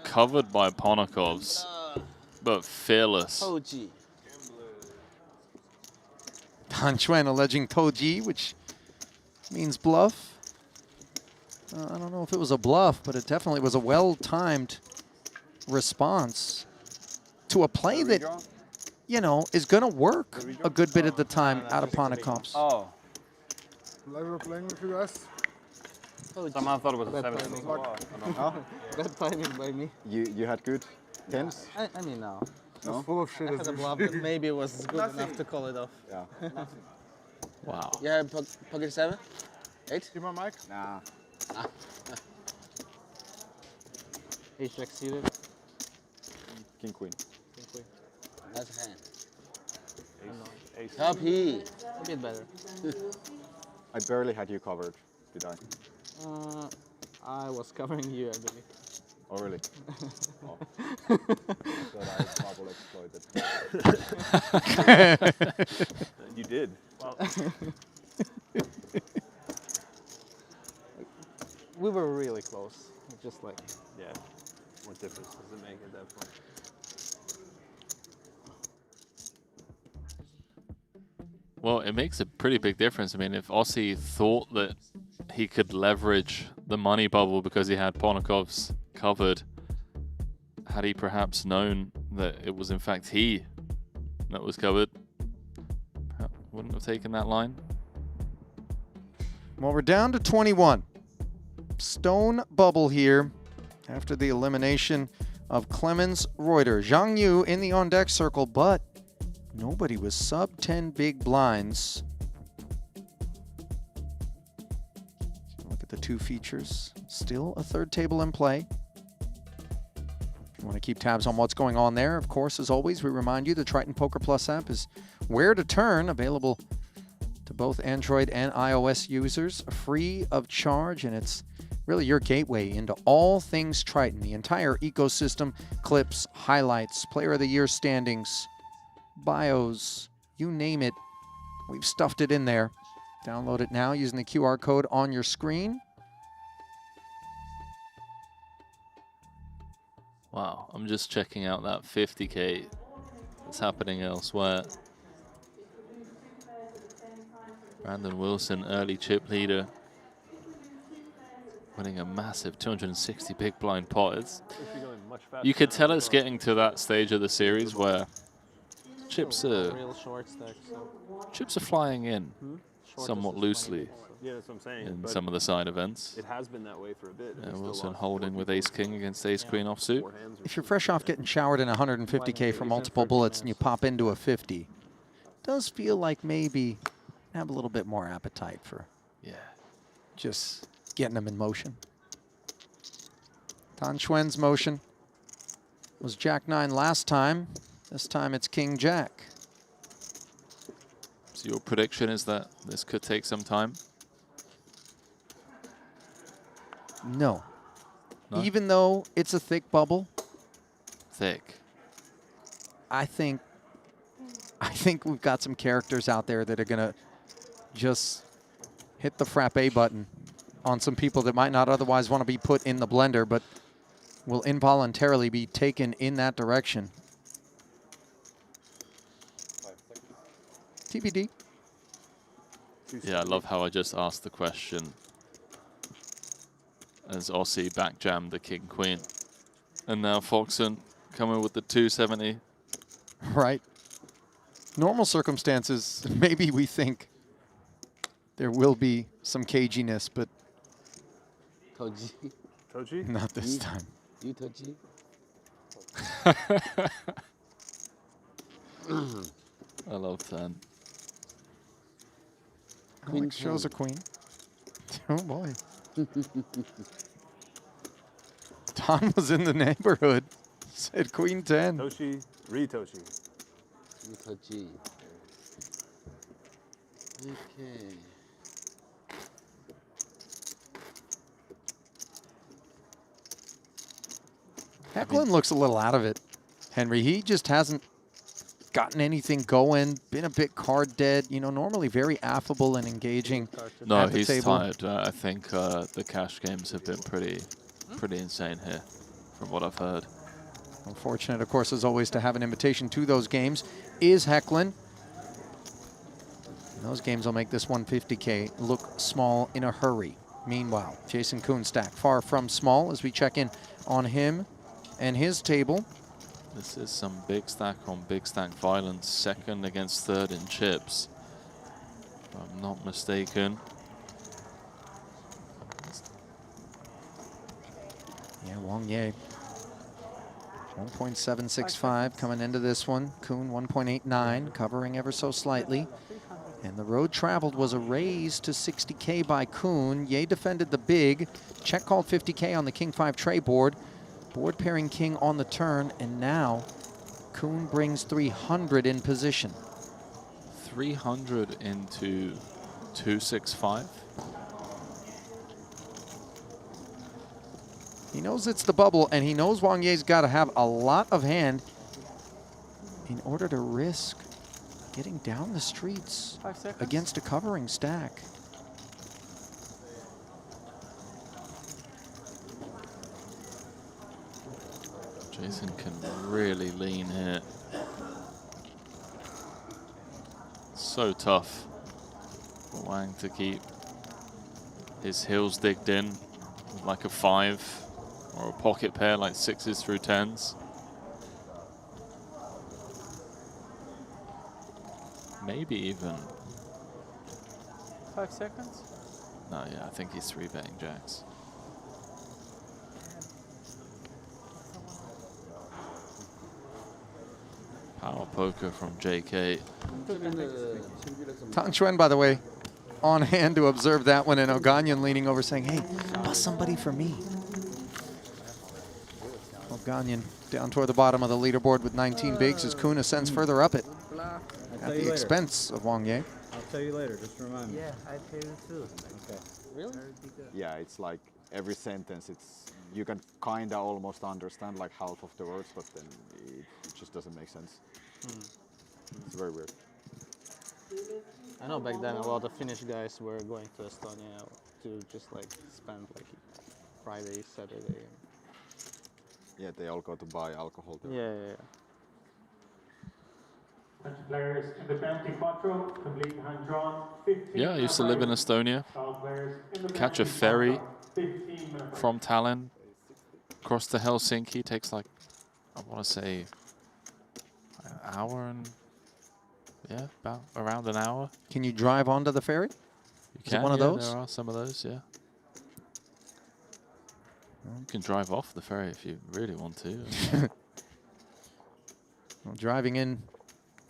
covered by Ponokovs, but fearless. Tan Xuan alleging Toji, which means bluff. I don't know if it was a bluff, but it definitely was a well-timed response to a play that, you know, is going to work a good bit of the time out of Ponokov's. Oh. Like we were playing with you guys. Somehow thought it was a 7. Bad timing by me. You had good tens? I mean, no. No? Full of shit. I had a bluff, but maybe it was good enough to call it off. Yeah. Wow. You have pocket 7? 8? Give my mic? Nah. Ace jack suited. King queen. King queen. That's a hand. Ace. Top he. A bit better. I barely had you covered, did I? I was covering you, I believe. Oh, really? Oh. Thought I bubble exploited. You did. Well, we were really close. Just like. yeah. What difference does it make at that point? Well, it makes a pretty big difference. I mean, if Aussie thought that he could leverage the money bubble because he had Ponokov's covered, had he perhaps known that it was in fact he that was covered, perhaps wouldn't have taken that line. Well, we're down to 21. Stone bubble here after the elimination of Clemens Reuter. Zhang Yu in the on-deck circle, but nobody was sub 10 big blinds. Look at the two features. Still a third table in play. If you want to keep tabs on what's going on there, of course, as always, we remind you the Triton Poker Plus app is where to turn, available to both Android and iOS users, free of charge, and it's really your gateway into all things Triton, the entire ecosystem, clips, highlights, player of the year standings, bios, you name it, we've stuffed it in there. Download it now using the QR code on your screen. Wow, I'm just checking out that 50K that's happening elsewhere. Brandon Wilson, early chip leader, winning a massive 260 big blind pot. You could tell it's getting to that stage of the series where chips are real short stack. So. Chips are flying in somewhat loosely. Yeah, that's what I'm saying. In some of the side events. It has been that way for a bit. Wilson holding with ace-king against ace-queen offsuit. If you're fresh off getting showered in 150K for multiple bullets and you pop into a 50, it does feel like maybe have a little bit more appetite for just getting them in motion. Tan Xuan's motion was Jack-9 last time. This time it's King-Jack. So your prediction is that this could take some time? No. Even though it's a thick bubble. Thick. I think we've got some characters out there that are going to just hit the frappe button on some people that might not otherwise want to be put in the blender, but will involuntarily be taken in that direction. TBD. Yeah, I love how I just asked the question as Aussie backjammed the king queen, and now Foxen coming with the 270. Right. Normal circumstances, maybe we think there will be some caginess, but Toji. Toji? not this time. You Toji. I love 10. Alex shows a queen. Oh boy. Tom was in the neighborhood. Said queen 10. Toshi, re-Toshi. Toji. Okay. Hecklin looks a little out of it, Henry. He just hasn't gotten anything going, been a bit card dead. You know, normally very affable and engaging No, at the he's table. tired. I think the cash games have been pretty insane here, from what I've heard. Unfortunate, of course, as always, to have an invitation to those games is Hecklin. And those games will make this 150K look small in a hurry. Meanwhile, Jason Kuhnstack far from small as we check in on him and his table. This is some big stack on big stack violence, second against third in chips, if I'm not mistaken. Yeah, Wang Ye. 1.765 coming into this one. Kuhn 1.89, covering ever so slightly. And the road traveled was a raise to 60K by Kuhn. Ye defended the big. Check called 50K on the King 5 tray board. Board pairing King on the turn, and now Kuhn brings 300 in position. 300 into 265. He knows it's the bubble, and he knows Wang Ye's got to have a lot of hand in order to risk getting down the streets against a covering stack. Jason can really lean here. So tough for Wang to keep his heels digged in like a 5 or a pocket pair like 6s through 10s. Maybe even. 5 seconds? No, yeah, I think he's 3-betting jacks. Power poker from JK. Tang Xuan, by the way, on hand to observe that one, and Oganyan leaning over saying, hey, bust somebody for me. Oganyan down toward the bottom of the leaderboard with 19 bigs as Kuhn ascends further up it at the expense of Wang Ye. I'll tell you later, just remind me. Yeah, I tell you too. Okay. Really? Yeah, it's like every sentence, you can kinda almost understand like half of the words, but then it just doesn't make sense. It's very weird. I know back then a lot of Finnish guys were going to Estonia to just like spend like Friday, Saturday. Yeah, they all go to buy alcohol there. Yeah. Players in the penalty quattro, complete hand drawn. 15 Yeah, I used to live in Estonia. Catch a ferry from Tallinn across to Helsinki. Takes like, I want to say, an hour and, yeah, about around an hour. Can you drive onto the ferry? You Is can, it one of yeah, those? there are some of those, yeah. You can drive off the ferry if you really want to. Well, driving in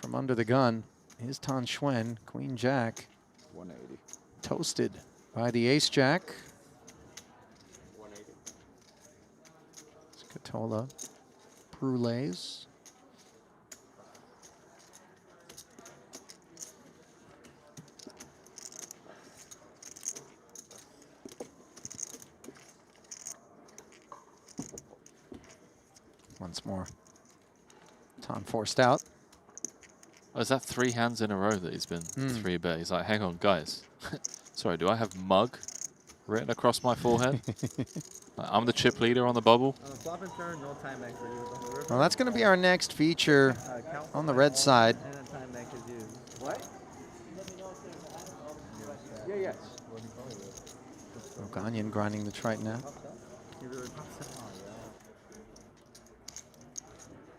from under the gun is Tan Xuan, Queen Jack. 180. Toasted by the Ace Jack. 180. Scatola Brules. Once more. Tan forced out. Oh, is that 3 hands in a row that he's been 3-bet? He's like, hang on, guys. Sorry, do I have mug written across my forehead? I'm the chip leader on the bubble. Flop and turn, no time bank for you. Well, that's going to be our next feature on the red side. And a time bank is used. What? Yeah, yes. Roganyan grinding the Triton now.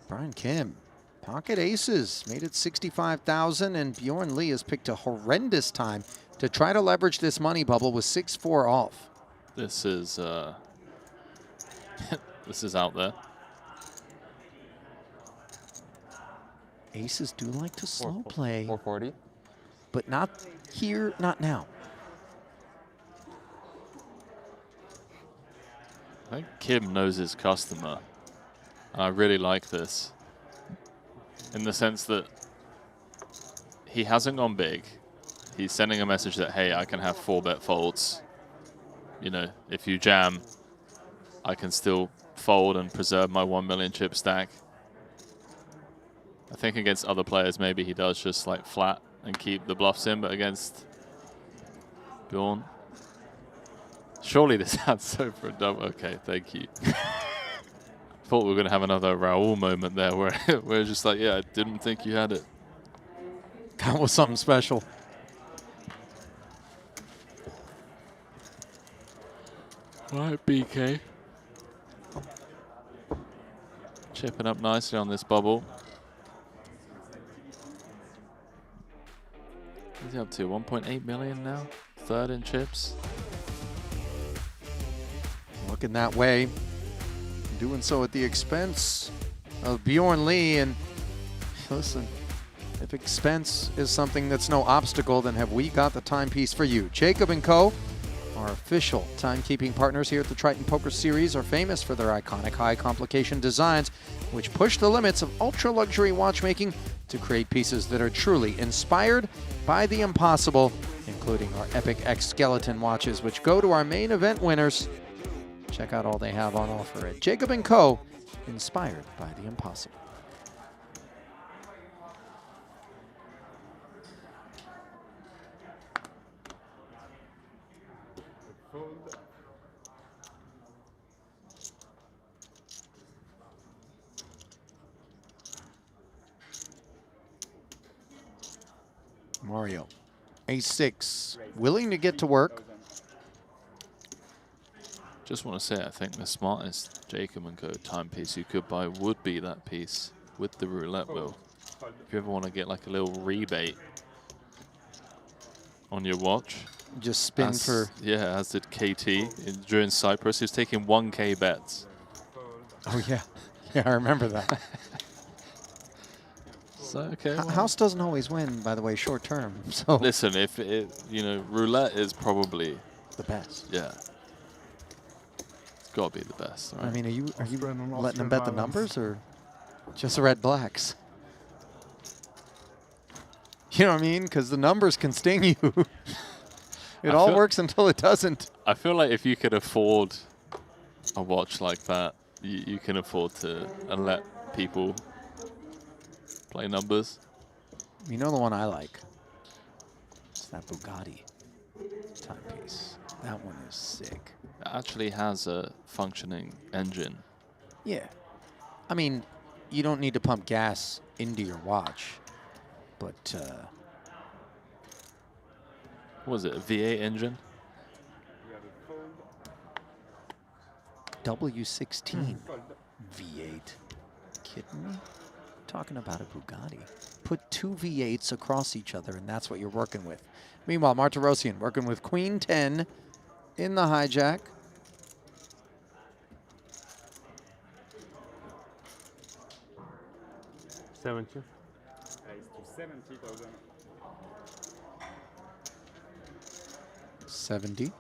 Brian Kim, pocket aces, made it 65,000, and Bjorn Lee has picked a horrendous time to try to leverage this money bubble with 6-4 off. This is this is out there. Aces do like to slow play. 440. But not here, not now. I think Kim knows his customer. I really like this. In the sense that he hasn't gone big. He's sending a message that, hey, I can have 4-bet folds. You know, if you jam, I can still fold and preserve my 1 million chip stack. I think against other players, maybe he does just like flat and keep the bluffs in, but against Bjorn, surely this adds so for a double. Okay, thank you. Thought we were going to have another Raul moment there where we're just like, yeah, I didn't think you had it. That was something special. All right, BK. Chipping up nicely on this bubble. What's he up to? 1.8 million now? Third in chips. Looking that way. Doing so at the expense of Bjorn Lee. And listen, if expense is something that's no obstacle, then have we got the timepiece for you. Jacob & Co., our official timekeeping partners here at the Triton Poker Series, are famous for their iconic high complication designs, which push the limits of ultra luxury watchmaking to create pieces that are truly inspired by the impossible, including our Epic X Skeleton watches, which go to our main event winners. Check out all they have on offer at Jacob & Co., inspired by the impossible. Mario, ace-6, willing to get to work. Just want to say, I think the smartest Jacob & Co. timepiece you could buy would be that piece with the roulette wheel. If you ever want to get like a little rebate on your watch. Just spin for... Yeah, as did KT during Cyprus. He was taking 1K bets. Oh, yeah. Yeah, I remember that. So, okay. Well. House doesn't always win, by the way, short term. So listen, if it, you know, roulette is probably the best. Yeah. It's got to be the best, right? I mean, are you letting them bet the numbers or just red blacks? You know what I mean? Because the numbers can sting you. It all works until it doesn't. I feel like if you could afford a watch like that, you can afford to let people play numbers. You know the one I like? It's that Bugatti timepiece. That one is sick. It actually has a functioning engine. Yeah. I mean, you don't need to pump gas into your watch, but... what was it, a V8 engine? W16 V8. Kidding me? Talking about a Bugatti. Put two V8s across each other, and that's what you're working with. Meanwhile, Martirosyan working with Queen 10 in the hijack. $70,000. 70.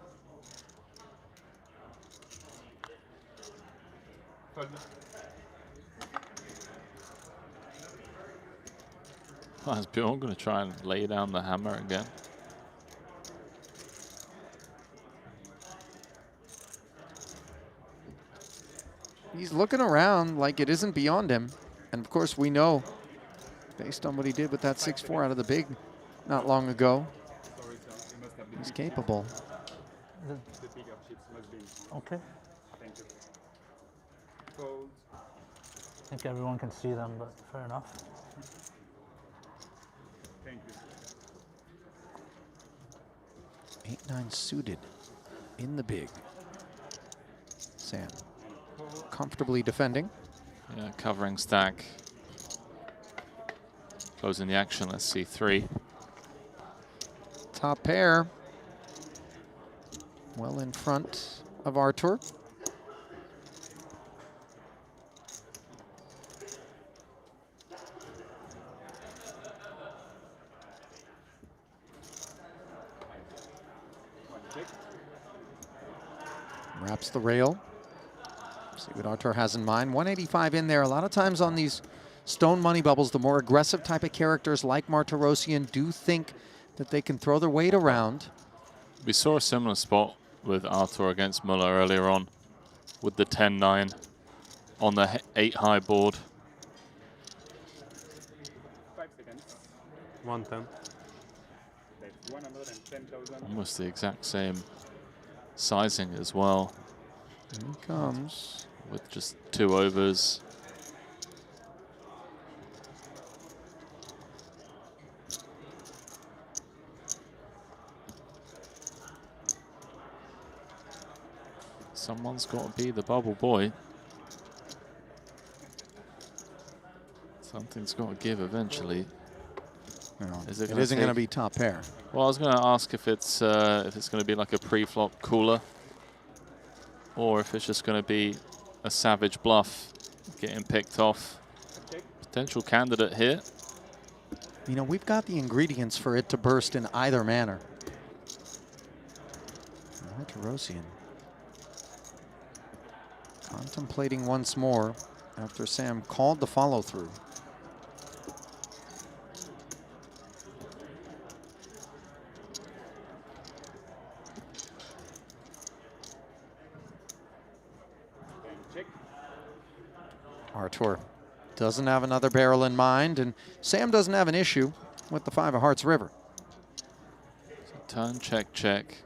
Oh, is Bjorn going to try and lay down the hammer again? He's looking around like it isn't beyond him. And of course, we know, based on what he did with that 6-4 out of the big not long ago, he's capable. Okay. Thank you. I think everyone can see them, but fair enough. Thank you. 8-9 suited in the big. Sam comfortably defending. Yeah, covering stack. Closing the action, let's see, 3. Top pair. Well in front of Artur. Wraps the rail. See what Artur has in mind. 185 in there. A lot of times on these stone money bubbles, the more aggressive type of characters like Martirosian do think that they can throw their weight around. We saw a similar spot with Artur against Muller earlier on with the 10-9 on the 8-high board. 5 seconds. 110. That's 110,000. Almost the exact same sizing as well. Here he comes. With just 2 overs. Someone's got to be the bubble boy. Something's got to give eventually. No, it isn't going to be top pair. Well, I was going to ask if it's going to be like a pre-flop cooler, or if it's just going to be a savage bluff getting picked off. Potential candidate here. You know, we've got the ingredients for it to burst in either manner. Martirosian contemplating once more after Sam called the follow-through. Artur doesn't have another barrel in mind, and Sam doesn't have an issue with the 5 of hearts river. Turn, check, check.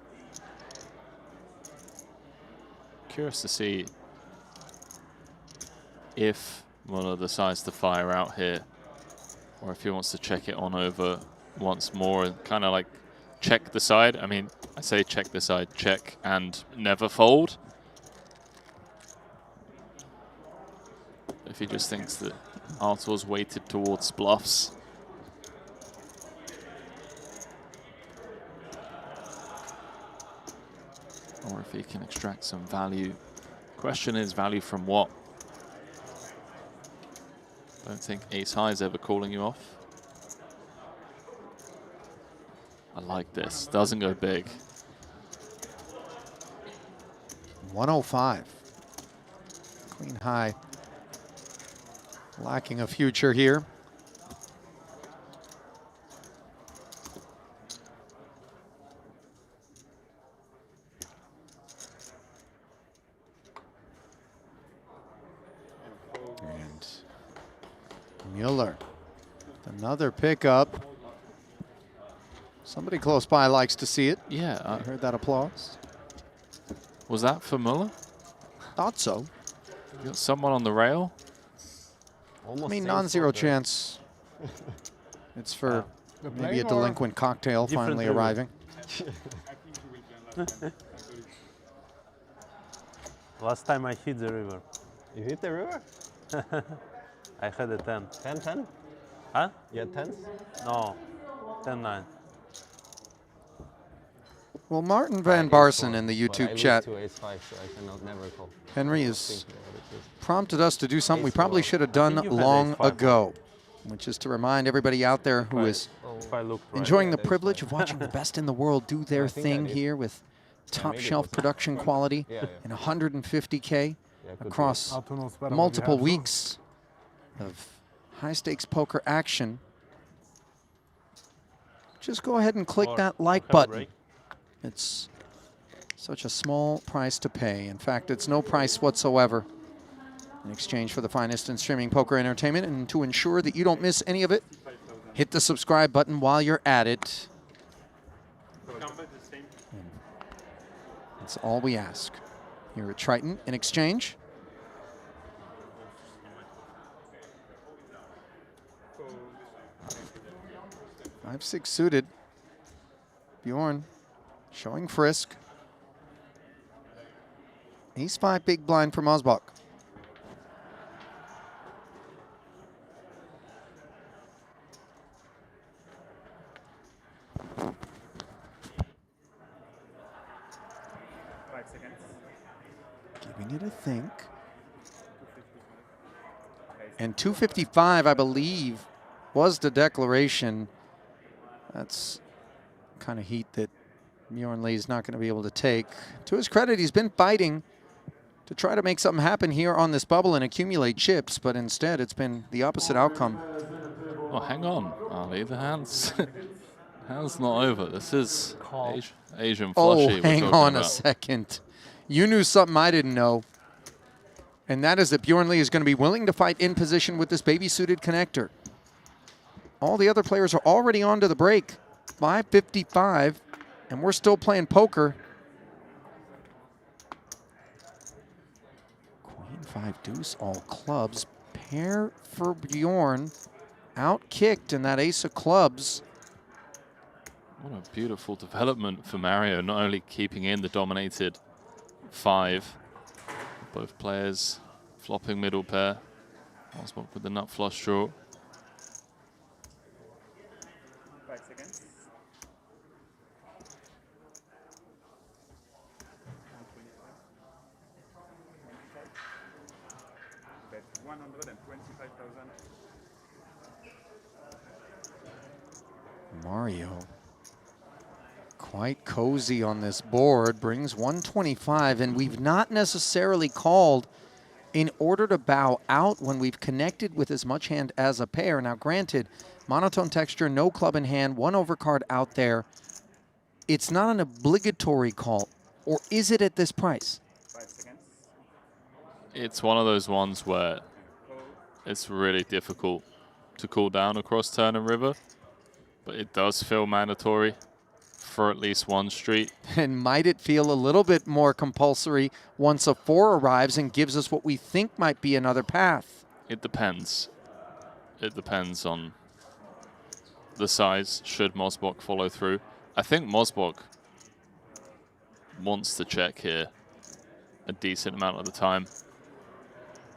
Curious to see if Muller decides to fire out here, or if he wants to check it on over once more and kind of like check the side. I mean, I say check the side, check and never fold. If he just thinks that Artur's weighted towards bluffs. Or if he can extract some value. Question is, value from what? Don't think ace high is ever calling you off. I like this. Doesn't go big. 105. Queen high. Lacking a future here. And Mueller, another pickup. Somebody close by likes to see it. Yeah. I heard that applause. Was that for Muller? Thought so. You got someone on the rail? I mean, non-zero chance. It's for maybe a delinquent cocktail finally arriving. Last time I hit the river. You hit the river? I had a 10. 10-10? Huh? You had 10s? No, 10-9. Well, Martin Van Barsen in the YouTube chat, To ace 5, so I cannot never call. Henry, has prompted us to do something we probably should have done long ago, which is to remind everybody out there who is enjoying the privilege of watching the best in the world do their thing here with top shelf production quality and 150K across multiple weeks of high stakes poker action. Just go ahead and click that like button. It's such a small price to pay. In fact, it's no price whatsoever in exchange for the finest in streaming poker entertainment. And to ensure that you don't miss any of it, hit the subscribe button while you're at it. That's all we ask here at Triton in exchange. 5-6 suited. Bjorn showing Frisk. Ace-5 big blind for Mosbach. Giving it a think. And 255, I believe, was the declaration. That's kind of heat that Bjorn Lee is not going to be able to take. To his credit, he's been fighting to try to make something happen here on this bubble and accumulate chips, but instead it's been the opposite outcome. Oh, hang on, Ali. The hand's not over. This is Asian flushy. Oh, hang on a second. You knew something I didn't know. And that is that Bjorn Lee is going to be willing to fight in position with this baby-suited connector. All the other players are already onto the break. 5:55, and we're still playing poker. Queen 5 deuce, all clubs. Pair for Bjorn. Out-kicked in that ace of clubs. What a beautiful development for Mario, not only keeping in the dominated 5, both players flopping middle pair. Mosbach with the nut flush draw. 5 seconds. 125,000. Mario, quite cozy on this board, brings 125, and we've not necessarily called in order to bow out when we've connected with as much hand as a pair. Now granted, monotone texture, no club in hand, 1 overcard out there. It's not an obligatory call, or is it at this price? 5 seconds. It's one of those ones where it's really difficult to call down across turn and river, but it does feel mandatory for at least one street. And might it feel a little bit more compulsory once a 4 arrives and gives us what we think might be another path? It depends. It depends on the size, should Mosbach follow through. I think Mosbach wants to check here a decent amount of the time.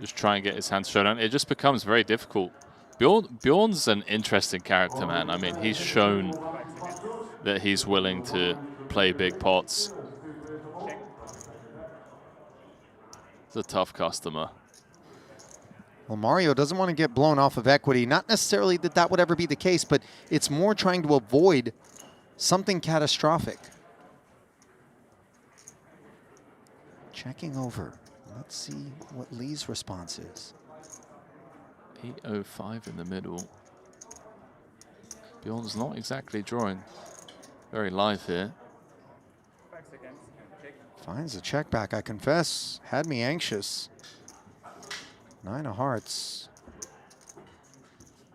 Just try and get his hands showdown. It just becomes very difficult. Bjorn's an interesting character, man. I mean, he's shown that he's willing to play big pots. He's a tough customer. Well, Mario doesn't want to get blown off of equity. Not necessarily that that would ever be the case, but it's more trying to avoid something catastrophic. Checking over. Let's see what Lee's response is. 805 in the middle. Bjorn's not exactly drawing very live here. 5 seconds. Check. Finds a check back, I confess. Had me anxious. 9 of hearts.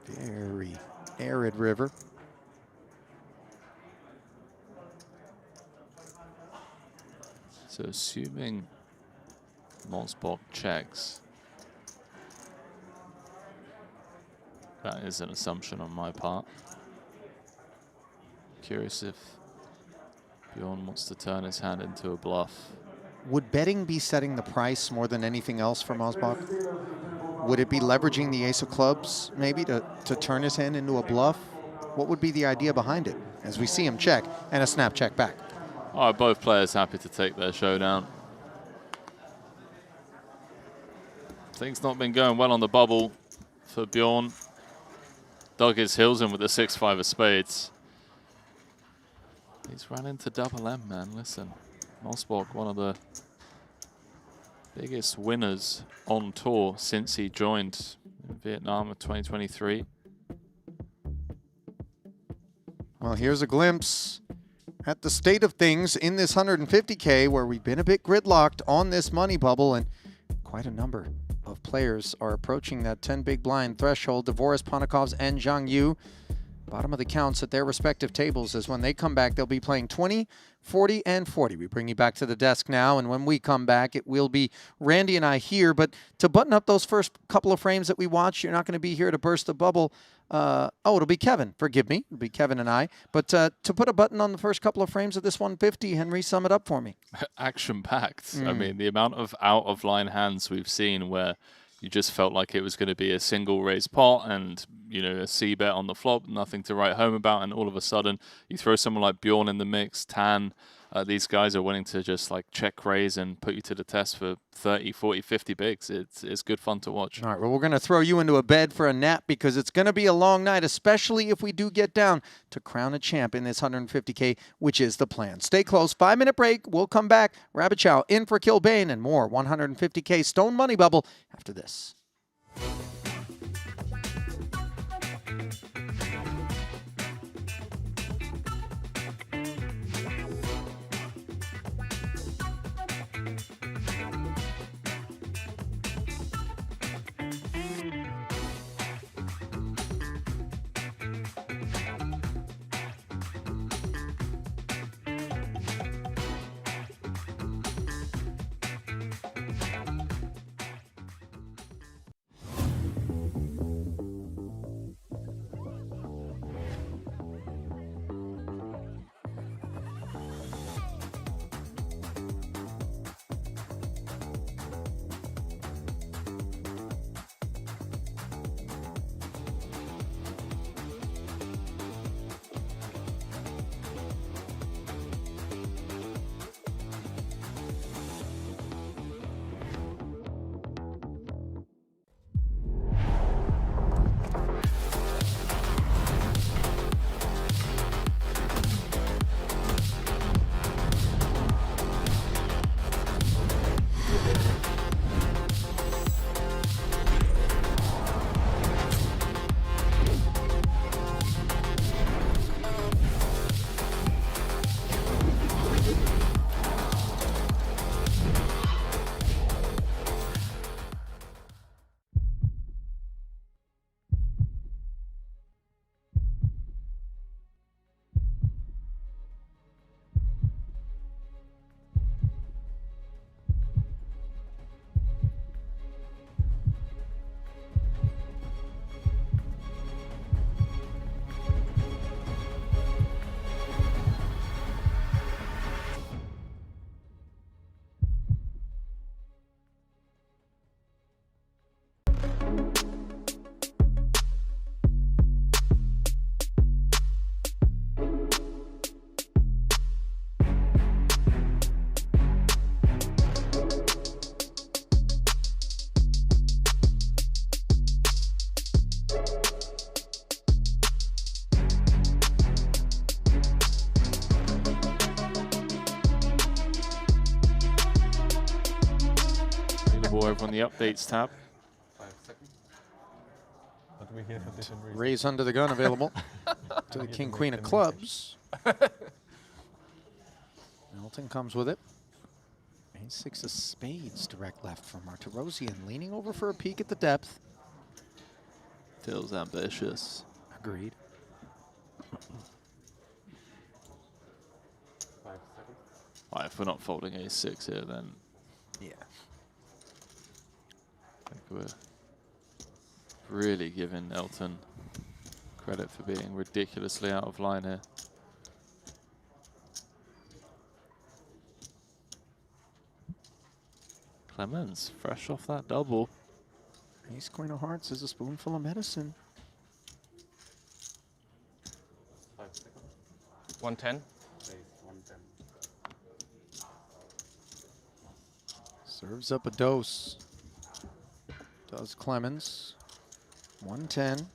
Very arid river. So assuming Mosbach checks, that is an assumption on my part. Curious if Bjorn wants to turn his hand into a bluff. Would betting be setting the price more than anything else for Mosbach? Would it be leveraging the ace of clubs maybe to turn his hand into a bluff? What would be the idea behind it? As we see him check and a snap check back. All right, both players happy to take their showdown. Things not been going well on the bubble for Bjorn. Dug his heels in with the 6-5 of spades. He's run into double M, man. Listen, Mosbach, one of the biggest winners on tour since he joined in Vietnam in 2023. Well, here's a glimpse at the state of things in this 150K, where we've been a bit gridlocked on this money bubble, and quite a number of players are approaching that 10 big blind threshold. Dvoris, Ponikovs, and Zhang Yu, bottom of the counts at their respective tables, as when they come back, they'll be playing 20 40 and 40. We bring you back to the desk now, and when we come back, it will be Randy and I here. But to button up those first couple of frames that we watched, you're not going to be here to burst the bubble. It'll be Kevin. Forgive me. It'll be Kevin and I. But to put a button on the first couple of frames of this 150, Henry, sum it up for me. Action-packed. I mean, the amount of out-of-line hands we've seen where you just felt like it was going to be a single raise pot and, you know, a C bet on the flop, nothing to write home about, and all of a sudden you throw someone like Bjorn in the mix, Tan, these guys are willing to just like check raise and put you to the test for 30, 40, 50 bigs. It's good fun to watch. All right, well, we're going to throw you into a bed for a nap because it's going to be a long night, especially if we do get down to crown a champ in this 150K, which is the plan. Stay close. 5-minute break. We'll come back. Rabbit Chow in for Kilbane and more 150K Stone Money Bubble after this. Over on the updates tab. 5 seconds. But we hear a different reason. Raise under the gun available to the King, Queen of clubs. Elton comes with it. Ace-6 of spades direct left from Martirosian, leaning over for a peek at the depth. Feels ambitious. Agreed. 5 seconds. Right, if we're not folding Ace-6 here, then yeah. I think we're really giving Elton credit for being ridiculously out of line here. Clemens, fresh off that double. Ace Queen of Hearts is a spoonful of medicine. 5 seconds. 110. Ace 110. Serves up a dose. Does Clemens. 110.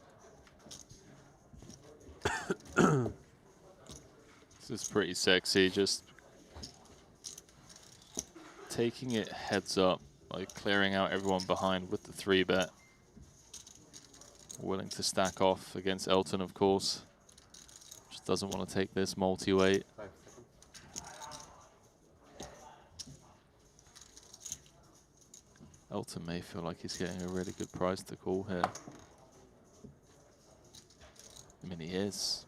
This is pretty sexy, just taking it heads up, like clearing out everyone behind with the 3-bet. Willing to stack off against Elton, of course. Just doesn't want to take this multi-weight. 5 seconds. Elton may feel like he's getting a really good price to call here. I mean, he is.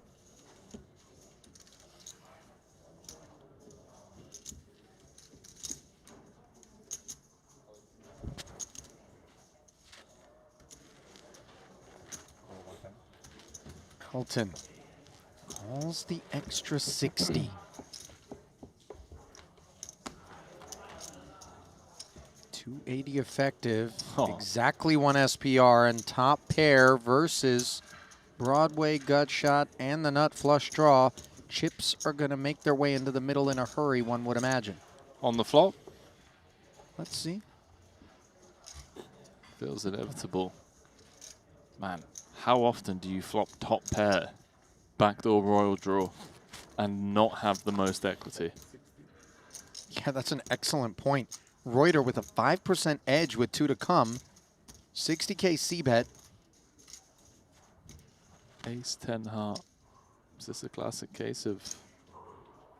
Elton calls the extra 60. 280 effective, exactly 1 SPR, and top pair versus Broadway gut shot and the nut flush draw. Chips are going to make their way into the middle in a hurry, one would imagine. On the flop. Let's see. Feels inevitable. Man, how often do you flop top pair, backdoor royal draw, and not have the most equity? Yeah, that's an excellent point. Reuter with a 5% edge with 2 to come. 60K C-bet. Ace 10 heart. Is this a classic case of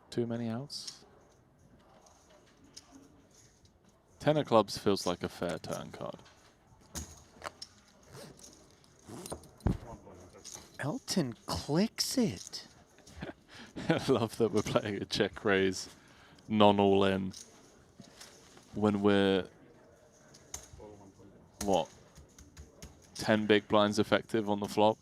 too many outs? 10 of clubs feels like a fair turn card. Elton clicks it. I love that we're playing a check raise, non-all in, when we're, what, 10 big blinds effective on the flop?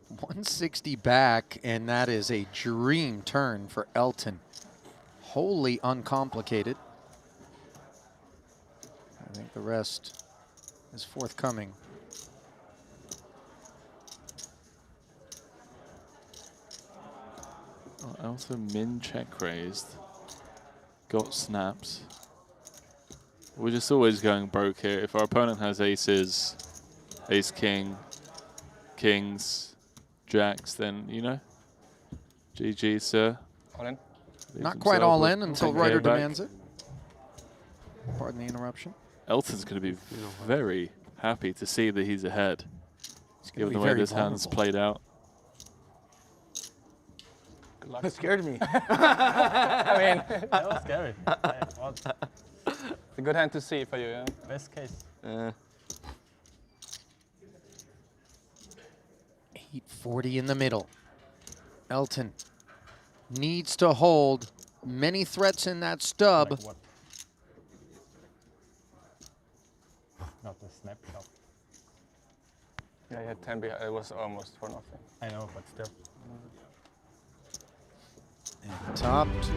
160 back, and that is a dream turn for Elton. Wholly uncomplicated. I think the rest is forthcoming. Elton min check raised. Got snaps. We're just always going broke here. If our opponent has aces, ace king, kings, jacks, then, you know, GG, sir. All in? Not quite all in until Reuter demands it. Pardon the interruption. Elton's going to be very happy to see that he's ahead, given the way this hand's played out. Good luck. That scared me. I mean, that was scary. It's a good hand to see for you, yeah? Best case. 840 in the middle. Elton needs to hold. Many threats in that stub. Like what? Not the snapshot. Yeah, he had 10 behind. It was almost for nothing. I know, but still. And topped.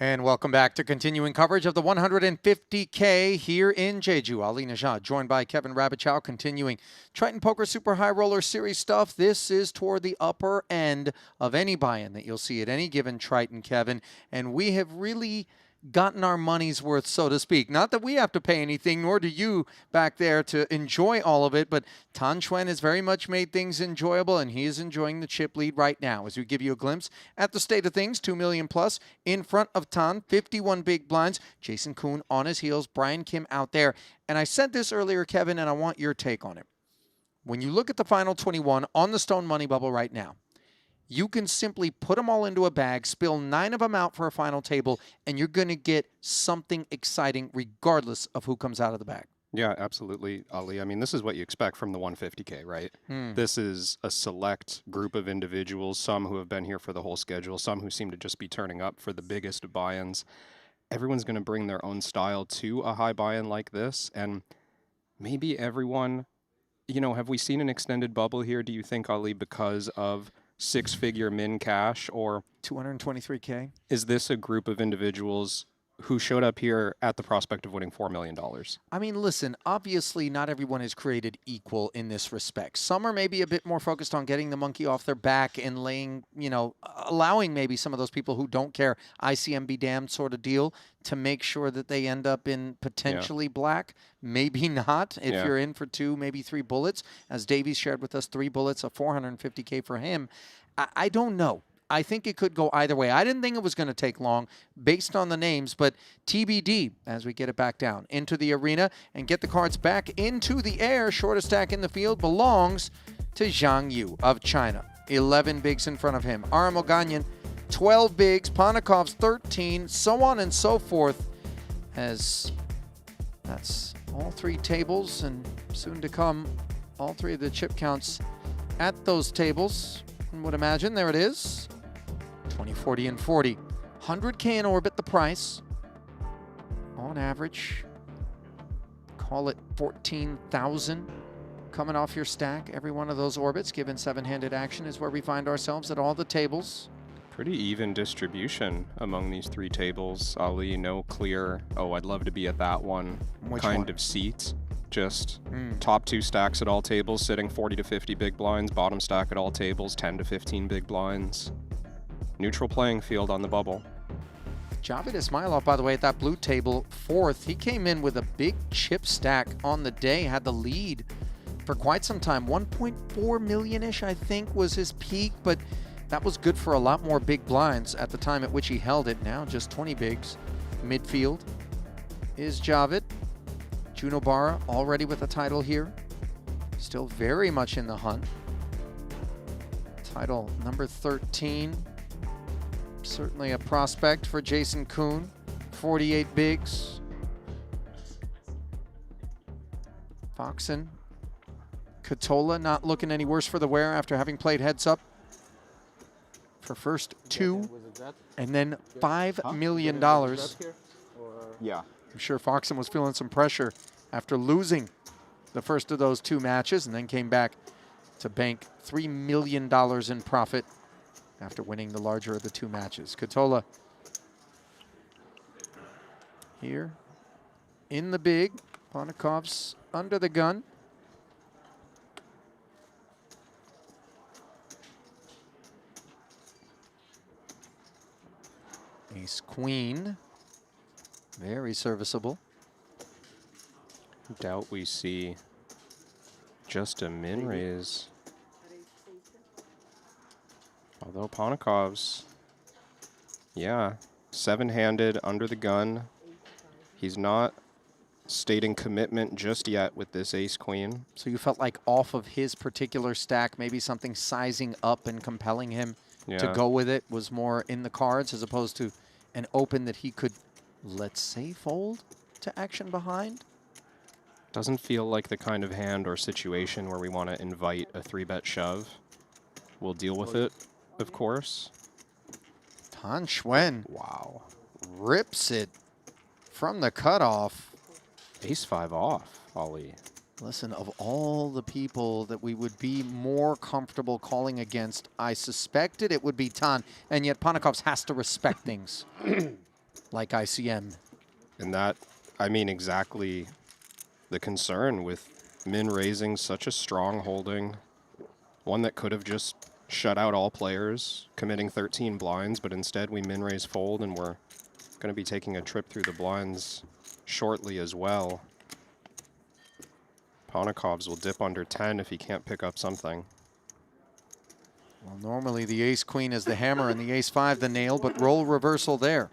And welcome back to continuing coverage of the 150K here in Jeju. Ali Najad, joined by Kevin Rabichow, continuing Triton Poker Super High Roller Series stuff. This is toward the upper end of any buy-in that you'll see at any given Triton, Kevin. And we have really gotten our money's worth, so to speak. Not that we have to pay anything, nor do you back there to enjoy all of it, but Tan Chuen has very much made things enjoyable, and he is enjoying the chip lead right now. As we give you a glimpse at the state of things, 2 million plus in front of Tan, 51 big blinds. Jason Kuhn on his heels, Brian Kim out there. And I said this earlier, Kevin, and I want your take on it. When you look at the final 21 on the Stone Money Bubble right now, you can simply put them all into a bag, spill 9 of them out for a final table, and you're going to get something exciting regardless of who comes out of the bag. Yeah, absolutely, Ali. I mean, this is what you expect from the 150K, right? This is a select group of individuals, some who have been here for the whole schedule, some who seem to just be turning up for the biggest of buy-ins. Everyone's going to bring their own style to a high buy-in like this, and maybe everyone, you know, have we seen an extended bubble here, do you think, Ali, because of 6-figure min cash, or 223K? Is this a group of individuals who showed up here at the prospect of winning $4 million? I mean, listen, obviously not everyone is created equal in this respect. Some are maybe a bit more focused on getting the monkey off their back and laying, you know, allowing maybe some of those people who don't care, ICM be damned sort of deal, to make sure that they end up in potentially black. Maybe not if you're in for 2, maybe 3 bullets. As Davies shared with us, 3 bullets, a 450K for him. I don't know. I think it could go either way. I didn't think it was going to take long based on the names, but TBD as we get it back down into the arena and get the cards back into the air. Shortest stack in the field belongs to Zhang Yu of China. 11 bigs in front of him. Aramoganyan, 12 bigs. Panakov's 13, so on and so forth, as that's all 3 tables and soon to come all 3 of the chip counts at those tables. I would imagine. There it is. 20, 40, and 40. 100K in orbit, the price. On average, call it 14,000 coming off your stack. Every one of those orbits, given 7-handed action, is where we find ourselves at all the tables. Pretty even distribution among these 3 tables. Ali, no clear, oh, I'd love to be at that one Which kind one? of seat. Just top 2 stacks at all tables, sitting 40 to 50 big blinds. Bottom stack at all tables, 10 to 15 big blinds. Neutral playing field on the bubble. Javid Ismailov, by the way, at that blue table, 4th. He came in with a big chip stack on the day, had the lead for quite some time. 1.4 million-ish, I think, was his peak, but that was good for a lot more big blinds at the time at which he held it. Now just 20 bigs. Midfield is Javid. Juno Barra already with a title here. Still very much in the hunt. Title number 13. Certainly a prospect for Jason Kuhn. 48 bigs. Foxen. Katola not looking any worse for the wear after having played heads up for first 2 and then $5 million. Yeah. I'm sure Foxen was feeling some pressure after losing the first of those 2 matches and then came back to bank $3 million in profit after winning the larger of the 2 matches. Katola here in the big. Ponikov's under the gun. Ace Queen. Very serviceable. Doubt we see just a min raise. Although Ponikov's, yeah, 7-handed under the gun. He's not stating commitment just yet with this ace queen. So you felt like off of his particular stack, maybe something sizing up and compelling him to Yeah. go with it was more in the cards as opposed to an open that he could, let's say, fold to action behind? Doesn't feel like the kind of hand or situation where we want to invite a 3-bet shove. We'll deal with it, of course. Tan Schwen. Wow. Rips it from the cutoff. Ace-5 off, Ali. Listen, of all the people that we would be more comfortable calling against, I suspected it would be Tan, and yet Ponikovs has to respect things like ICM. And that, I mean, exactly the concern with min raising such a strong holding. One that could have just shut out all players, committing 13 blinds, but instead we min raise fold, and we're going to be taking a trip through the blinds shortly as well. Ponikovs will dip under 10 if he can't pick up something. Well, normally the ace-queen is the hammer and the ace-5 the nail, but roll reversal there.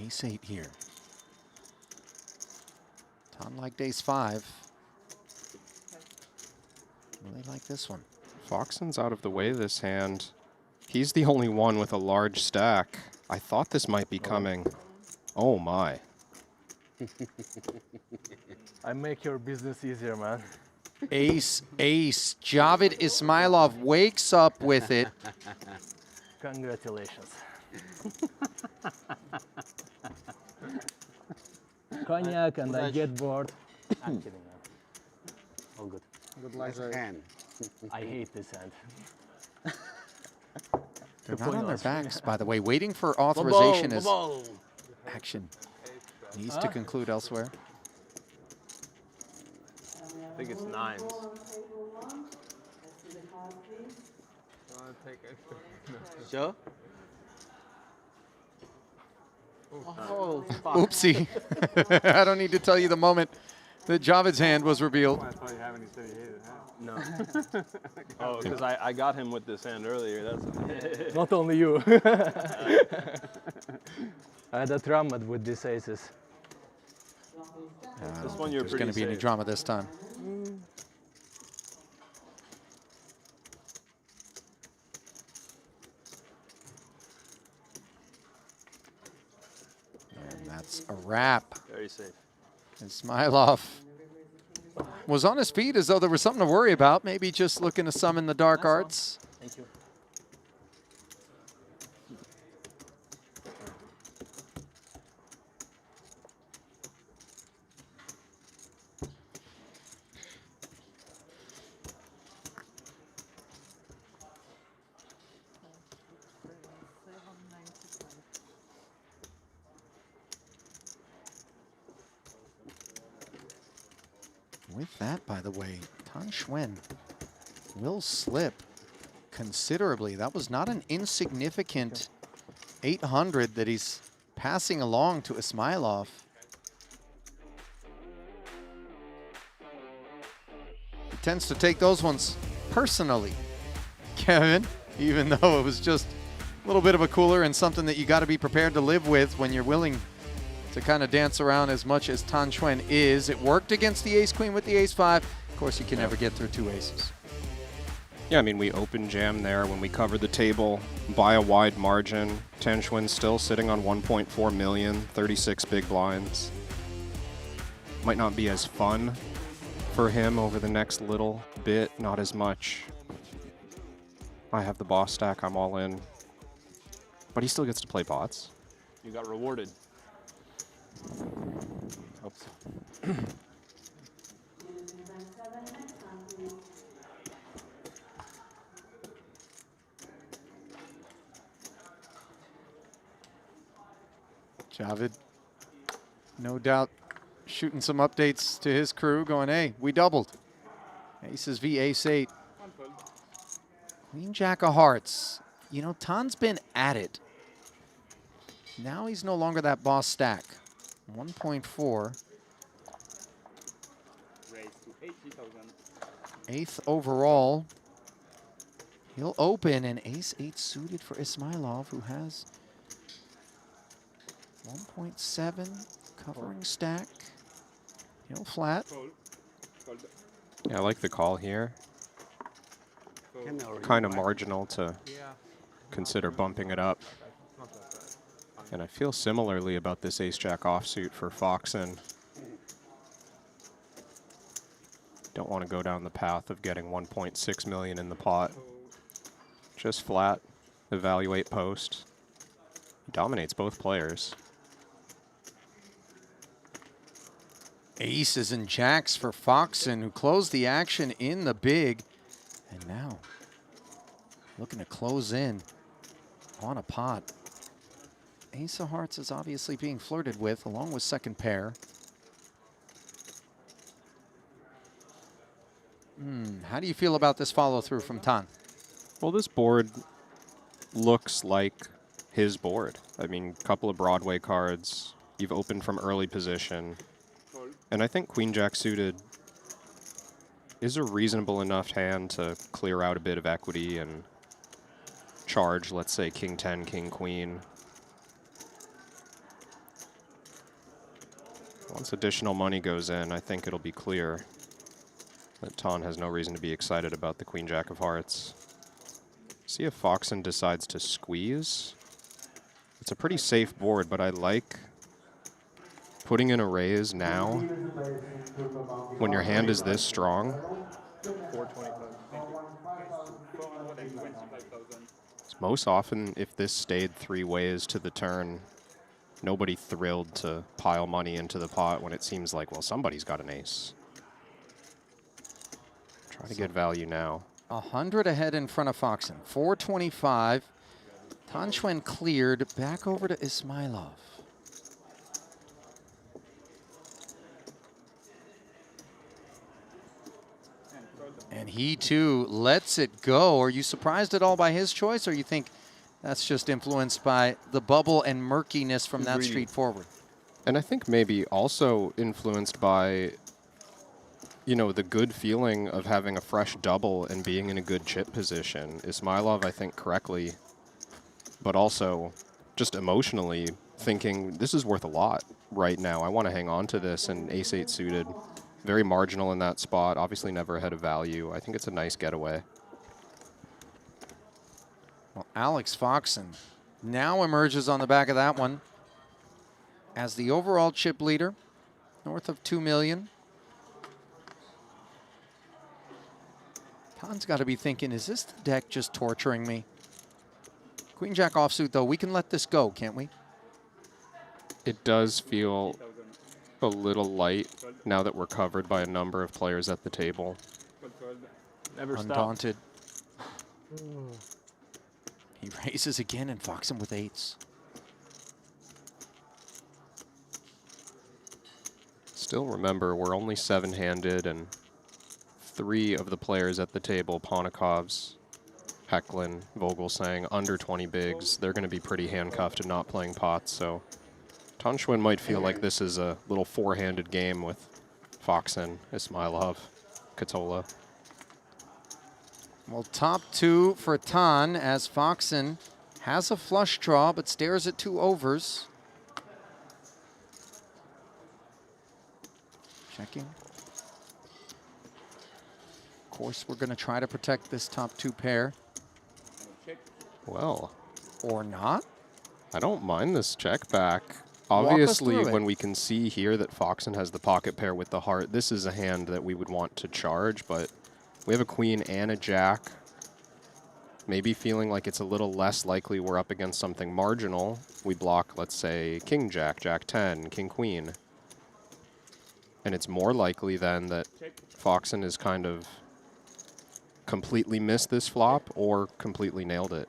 Ace-8 here. Tom liked ace-5. Really like this one. Foxen's out of the way this hand. He's the only one with a large stack. I thought this might be coming. Oh my. I make your business easier, man. Ace, ace. Javid Ismailov wakes up with it. Congratulations. Cognac and I get bored. I'm kidding, man. All good. Good luck hand. I hate this hand. They're not on their backs, by the way. Waiting for authorization as action needs to conclude elsewhere. I think it's 9s. Sure. Oh, fuck. Oopsie. I don't need to tell you the moment that Javid's hand was revealed. I thought you haven't. He said he hated it. No. Oh, because I got him with this hand earlier. That's not only you. I had a drama with these aces. I don't think there's going to be any drama this time. And that's a wrap. Very safe. And Smilov was on his feet as though there was something to worry about. Maybe just looking to summon the dark arts. Thank you. With that, by the way, Tan Xuan will slip considerably. That was not an insignificant 800 that he's passing along to Ismailov. He tends to take those ones personally, Kevin, even though it was just a little bit of a cooler and something that you got to be prepared to live with when you're willing to kind of dance around as much as Tan Xuan is. It worked against the ace-queen with the ace-5. Of course, you can never get through two aces. Yeah, I mean, we open jam there when we covered the table by a wide margin. Tan Xuan still sitting on 1.4 million, 36 big blinds. Might not be as fun for him over the next little bit, not as much. I have the boss stack, I'm all in. But he still gets to play pots. You got rewarded. Hope so. Javid, no doubt, shooting some updates to his crew, going, hey, we doubled. Aces v ace-8. Queen Jack of Hearts. You know, Tan's been at it. Now he's no longer that boss stack. 1.4. Eighth overall. He'll open an ace-8 suited for Ismailov, who has 1.7 covering stack. He'll flat. Yeah, I like the call here. Kind of marginal to consider bumping it up. And I feel similarly about this ace-jack offsuit for Foxen. Don't want to go down the path of getting 1.6 million in the pot. Just flat, evaluate post. He dominates both players. Aces and jacks for Foxen, who closed the action in the big. And now looking to close in on a pot. Ace of Hearts is obviously being flirted with, along with second pair. How do you feel about this follow-through from Tan? Well, this board looks like his board. I mean, a couple of Broadway cards. You've opened from early position. And I think Queen Jack suited is a reasonable enough hand to clear out a bit of equity and charge, let's say, King 10, King Queen. Once additional money goes in, I think it'll be clear that Tan has no reason to be excited about the Queen Jack of Hearts. See if Foxen decides to squeeze. It's a pretty safe board, but I like putting in a raise now when your hand is this strong. Most often, if this stayed three ways to the turn, nobody thrilled to pile money into the pot when it seems like, well, somebody's got an ace. Try to get value now. 100 ahead in front of Foxen. 425. Tan Xuan cleared. Back over to Ismailov. And he, too, lets it go. Are you surprised at all by his choice, or you think that's just influenced by the bubble and murkiness from that street forward? And I think maybe also influenced by, you know, the good feeling of having a fresh double and being in a good chip position. Ismailov, I think, correctly, but also just emotionally thinking this is worth a lot right now. I want to hang on to this, and ace-8 suited. Very marginal in that spot, obviously never ahead of value. I think it's a nice getaway. Well, Alex Foxen now emerges on the back of that one as the overall chip leader, north of 2 million. Tan's got to be thinking, is this the deck just torturing me? Queen Jack offsuit, though, we can let this go, can't we? It does feel a little light now that we're covered by a number of players at the table. Never stop. Undaunted. He raises again and Foxen with 8s. Still remember, we're only 7-handed, and 3 of the players at the table, Ponikovs, Hecklin, Vogelsang, under 20 bigs. They're going to be pretty handcuffed and not playing pots, so Tan Xuan might feel like this is a little 4-handed game with Foxen, Ismailov, Katola. Well, top 2 for Tan as Foxen has a flush draw but stares at 2 overs. Checking. Of course, we're going to try to protect this top 2 pair. Well. Or not. I don't mind this check back. Walk us Obviously, through it. when we can see here that Foxen has the pocket pair with the heart, this is a hand that we would want to charge, but we have a queen and a jack. Maybe feeling like it's a little less likely we're up against something marginal. We block, let's say, king jack, jack 10, king queen. And it's more likely then that Foxen is kind of completely missed this flop or completely nailed it.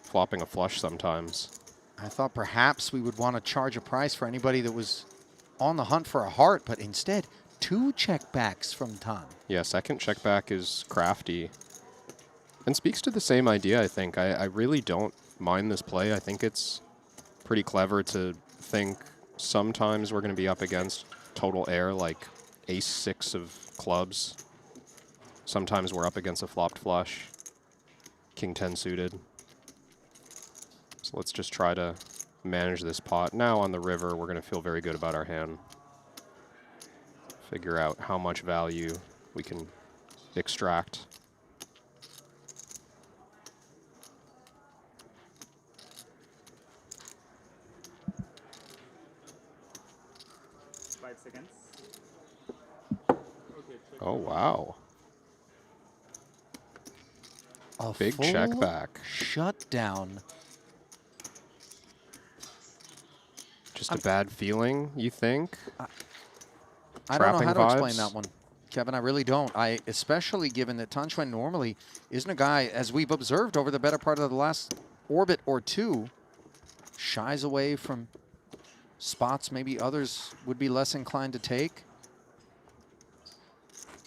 Flopping a flush sometimes. I thought perhaps we would want to charge a price for anybody that was on the hunt for a heart, but instead, 2 checkbacks from Tan. Yeah, second check back is crafty. And speaks to the same idea, I think. I really don't mind this play. I think it's pretty clever to think sometimes we're going to be up against total air, like ace-6 of clubs. Sometimes we're up against a flopped flush, king 10 suited. So let's just try to manage this pot. Now on the river, we're going to feel very good about our hand. Figure out how much value we can extract. Oh, wow. A big check full back. Shutdown. Just a bad feeling, you think? I don't know how to vibes? explain that one, Kevin. I really don't. Especially given that Tan Xuan normally isn't a guy, as we've observed over the better part of the last orbit or 2, shies away from spots maybe others would be less inclined to take.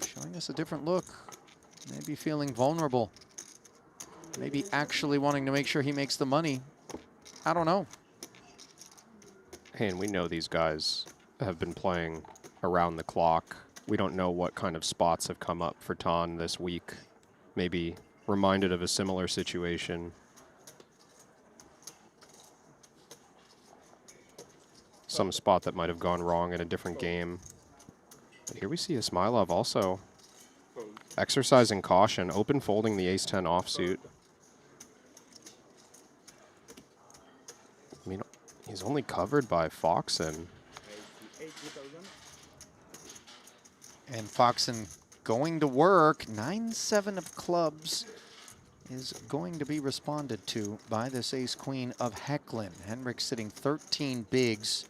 Showing us a different look. Maybe feeling vulnerable. Maybe actually wanting to make sure he makes the money. I don't know. Hey, and we know these guys have been playing around the clock. We don't know what kind of spots have come up for Tan this week. Maybe reminded of a similar situation. Some spot that might have gone wrong in a different game. But here we see Ismailov also exercising caution, open folding the ace-10 offsuit. I mean, he's only covered by Foxen. And Foxen going to work. 9-7 of clubs is going to be responded to by this ace-queen of Hecklin. Henrik sitting 13 bigs.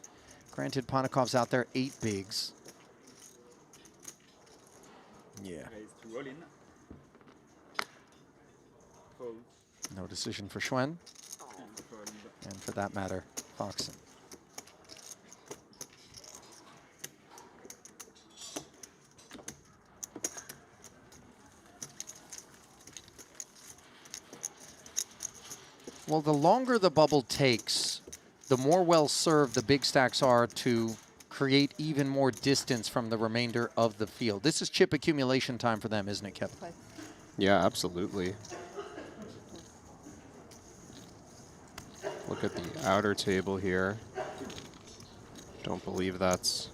Granted, Ponikov's out there 8 bigs. Yeah. No decision for Xuan. And for that matter, Foxen. Well, the longer the bubble takes, the more well-served the big stacks are to create even more distance from the remainder of the field. This is chip accumulation time for them, isn't it, Kevin? Yeah, absolutely. Look at the outer table here. Don't believe that's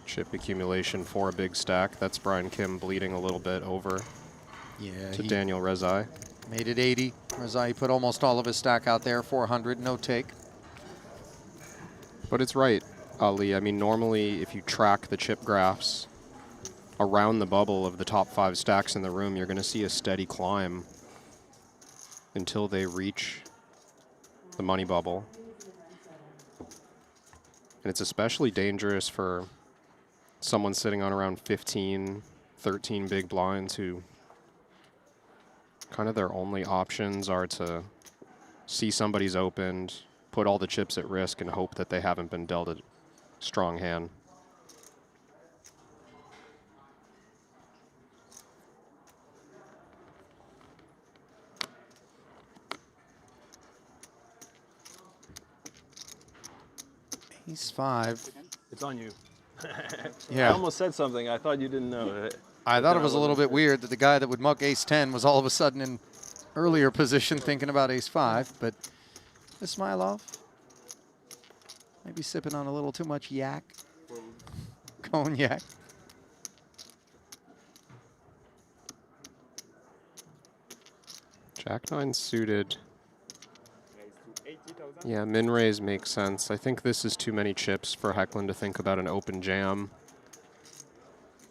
chip accumulation for a big stack. That's Brian Kim bleeding a little bit over to he Daniel Rezai. made it 80. Rezai put almost all of his stack out there, 400, no take. But it's right, Ali. I mean, normally if you track the chip graphs around the bubble of the top 5 stacks in the room, you're going to see a steady climb until they reach the money bubble. And it's especially dangerous for someone sitting on around 15, 13 big blinds who kind of their only options are to see somebody's opened, put all the chips at risk, and hope that they haven't been dealt a strong hand. Ace 5. It's on you. Yeah. I almost said something. I thought you didn't know. I thought it was a little bit weird that the guy that would muck Ace 10 was all of a sudden in earlier position thinking about Ace 5, but Ismailov maybe sipping on a little too much yak. Cognac. Jack 9 suited. Yeah, min raise makes sense. I think this is too many chips for Hecklin to think about an open jam.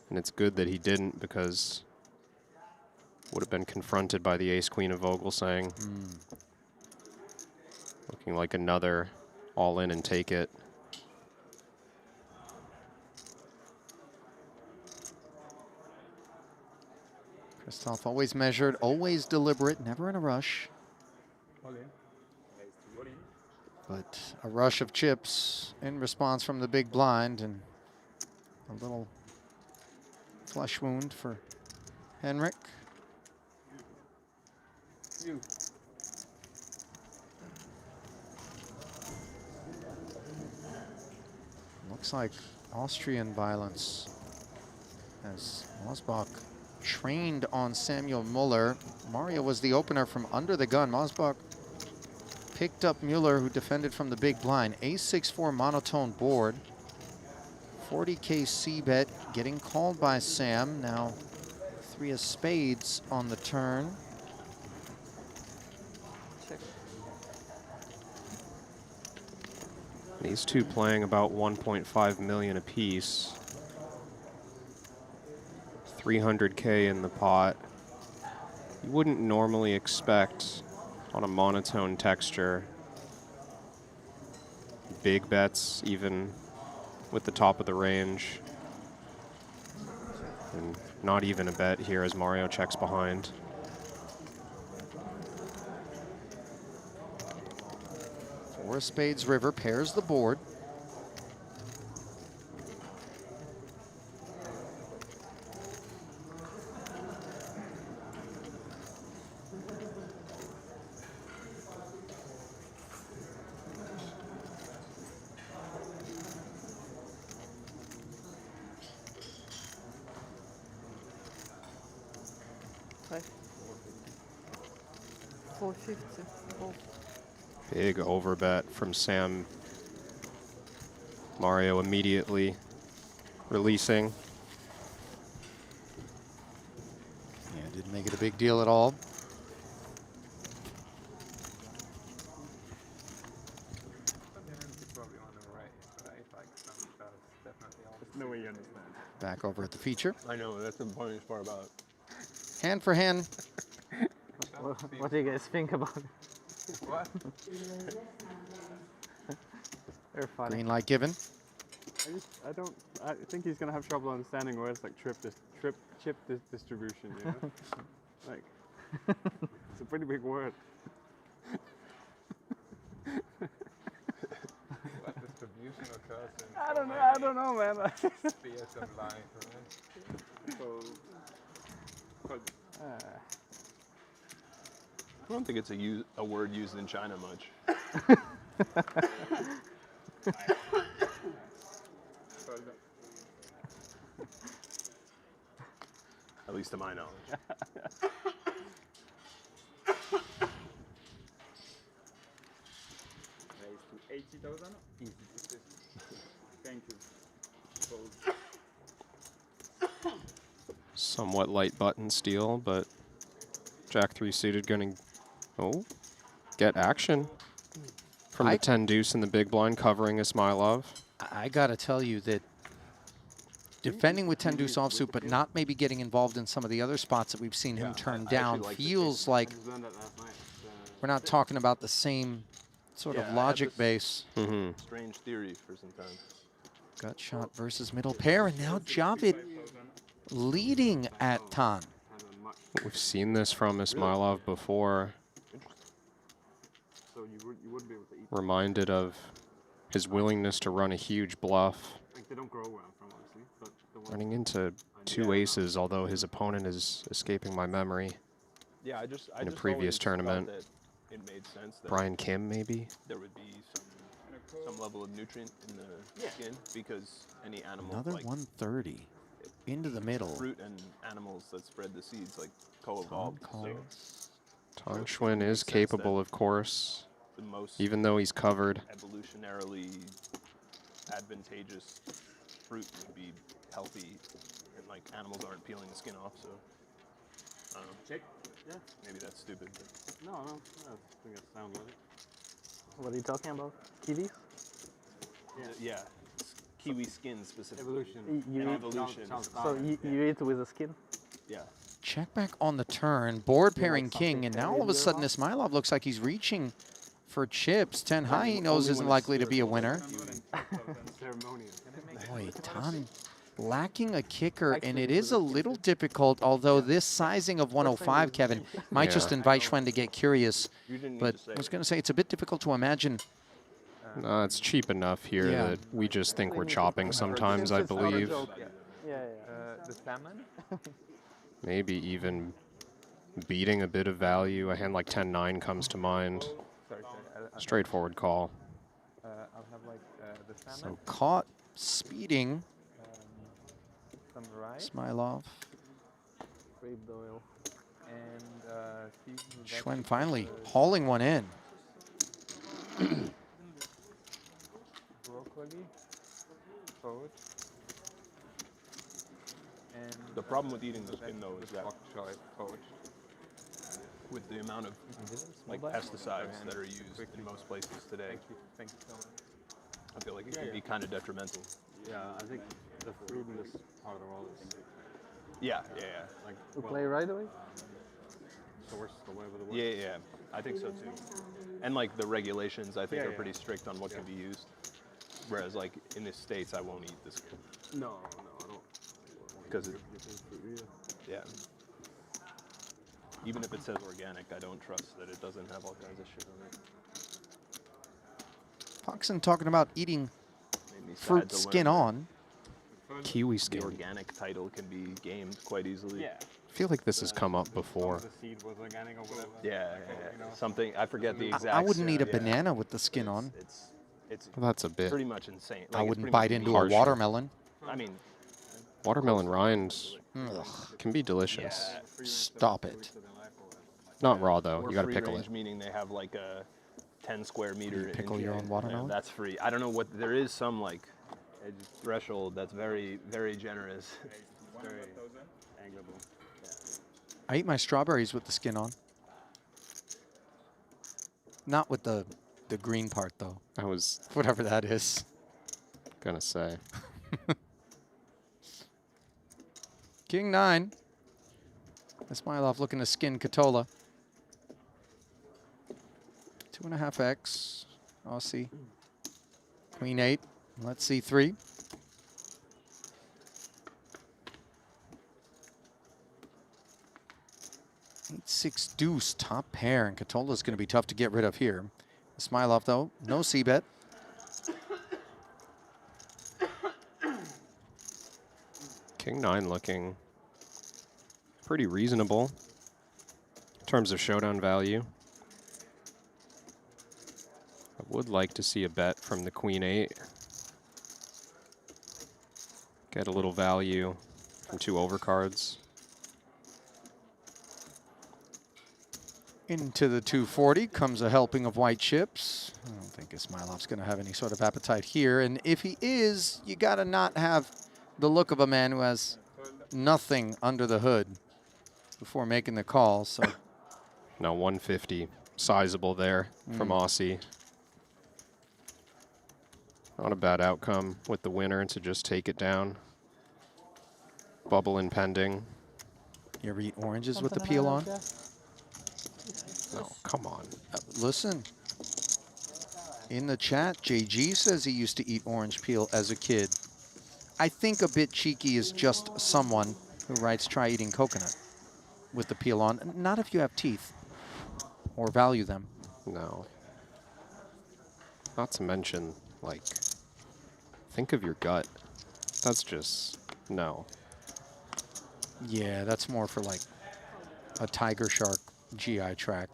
And it's good that he didn't, because would have been confronted by the ace-queen of Vogelsang. Looking like another all in and take it. Christoph always measured, always deliberate, never in a rush. But a rush of chips in response from the big blind, and a little flesh wound for Henrik. Looks like Austrian violence as Mosbach trained on Samuel Muller. Mario was the opener from under the gun. Mosbach picked up Mueller, who defended from the big blind. A6-4 monotone board. 40K C-bet getting called by Sam. Now 3 of spades on the turn. These two playing about 1.5 million apiece. 300K in the pot. You wouldn't normally expect on a monotone texture big bets, even with the top of the range. And not even a bet here as Mario checks behind. Four spades river pairs the board. Big overbet from Sam. Mario immediately releasing. Yeah, didn't make it a big deal at all. No way you understand. Back over at the feature. I know, that's the funniest part about it. Hand for hand. What do you guys think about it? What? They're funny. Green light given. I think he's gonna have trouble understanding words like chip distribution, you know? Like, it's a pretty big word. What distribution occurs in I don't know, man. spheres of light, right? So, but, I don't think it's a word used in China much. At least to my knowledge. Raise to 80,000? Easy. Thank you. Somewhat light button steal, but Jack 3 suited gonna get action from the 10 deuce in the big blind covering Ismailov. I gotta tell you that defending with 10 deuce offsuit, but not maybe getting involved in some of the other spots that we've seen him turn down, feels like we're not talking about the same sort of logic base. Strange theory for some time. Gut shot versus middle pair, and now Javid leading at Tan. We've seen this from Ismailov before. So you wouldn't be able to eat. Reminded of his willingness to run a huge bluff. Like they don't grow where I'm from, obviously. But the ones Running into 2 aces, although his opponent is escaping my memory. Yeah, I just in a previous tournament. It made sense that Brian Kim, maybe? there would be some level of nutrient in the skin because any animal Another like 130 into the middle. fruit and animals that spread the seeds like co-evolved. Tong Schwinn is capable, of course, The most even though he's covered. evolutionarily advantageous fruit would be healthy, and like animals aren't peeling the skin off, so I don't know. Check. Yeah. Maybe that's stupid. But No, I think that sounds like it. What are you talking about? Kiwis? Yeah. Kiwi skin specifically. Evolution. You evolution. So you eat with the skin? Yeah. Check back on the turn, board pairing king, and now all of a sudden Ismailov looks like he's reaching for chips. 10 high he knows isn't likely to be a winner. Boy, Tan lacking a kicker, and it is a little difficult, although this sizing of 105, Kevin, might just invite Schwen to get curious. But I was going to say, it's a bit difficult to imagine. No, it's cheap enough here that we just think we're chopping sometimes, I believe. The salmon? Maybe even beating a bit of value. A hand like 10-9 comes to mind. Sorry. Straightforward call. I'll have like the salmon. So caught speeding. Some rice. Ismailov. Grape oil. And seasoned Schwen finally hauling one in. broccoli. Poach. And The problem with eating the skin though is that poach. with the amount of like pesticides that are used in most places today, Thank you so much. I feel like it can be kind of detrimental. Yeah, I think the fruit in this part of the world is Yeah. like You play right away? sourced away with the world. Yeah. I think so too. And like the regulations, I think Yeah, are yeah. pretty strict on what can be used. Whereas like in the States, I won't eat the skin. No, I don't. Because it, Fruit, yeah. Even if it says organic, I don't trust that it doesn't have all kinds of shit on it. Foxen talking about eating Made me sad fruit to skin learn on. Kiwi The skin. organic title can be gamed quite easily. Yeah. I feel like this has come up before. The seed was organic or whatever. Yeah. You know? Something, I forget the exact. I wouldn't eat a yeah. banana with the skin on. It's Well, that's a bit. pretty much insane. I Like, it's wouldn't pretty bite much into meat. a watermelon. I mean, Watermelon rinds can be delicious. Stop it. Not raw though. Or You gotta free pickle range, it. meaning they have like a 10 square meter. pickle your own watermelon? That's free. I don't know what, there is some like threshold that's very, very generous. Very angleable. I eat my strawberries with the skin on. Not with the green part, though. I was Whatever that is. gonna say. King 9. Ismailov looking to skin Katola. 2.5x. Aussie. Queen 8. Let's see 3. Eight, 6 deuce, top pair, and Katola's going to be tough to get rid of here. Ismailov, though, no c-bet. King 9 looking pretty reasonable in terms of showdown value. I would like to see a bet from the Queen 8. Get a little value from 2 overcards. Into the 240 comes a helping of white chips. I don't think Ismailov's going to have any sort of appetite here. And if he is, you got to not have the look of a man who has nothing under the hood before making the call. So no, 150, sizable there from Aussie. Not a bad outcome with the winner to just take it down. Bubble impending. You ever eat oranges with the peel on? No, come on. Listen, in the chat, JG says he used to eat orange peel as a kid. I think a bit cheeky is just someone who writes try eating coconut with the peel on. Not if you have teeth or value them. No. Not to mention, like, think of your gut. That's just, no. Yeah, that's more for like a tiger shark GI tract.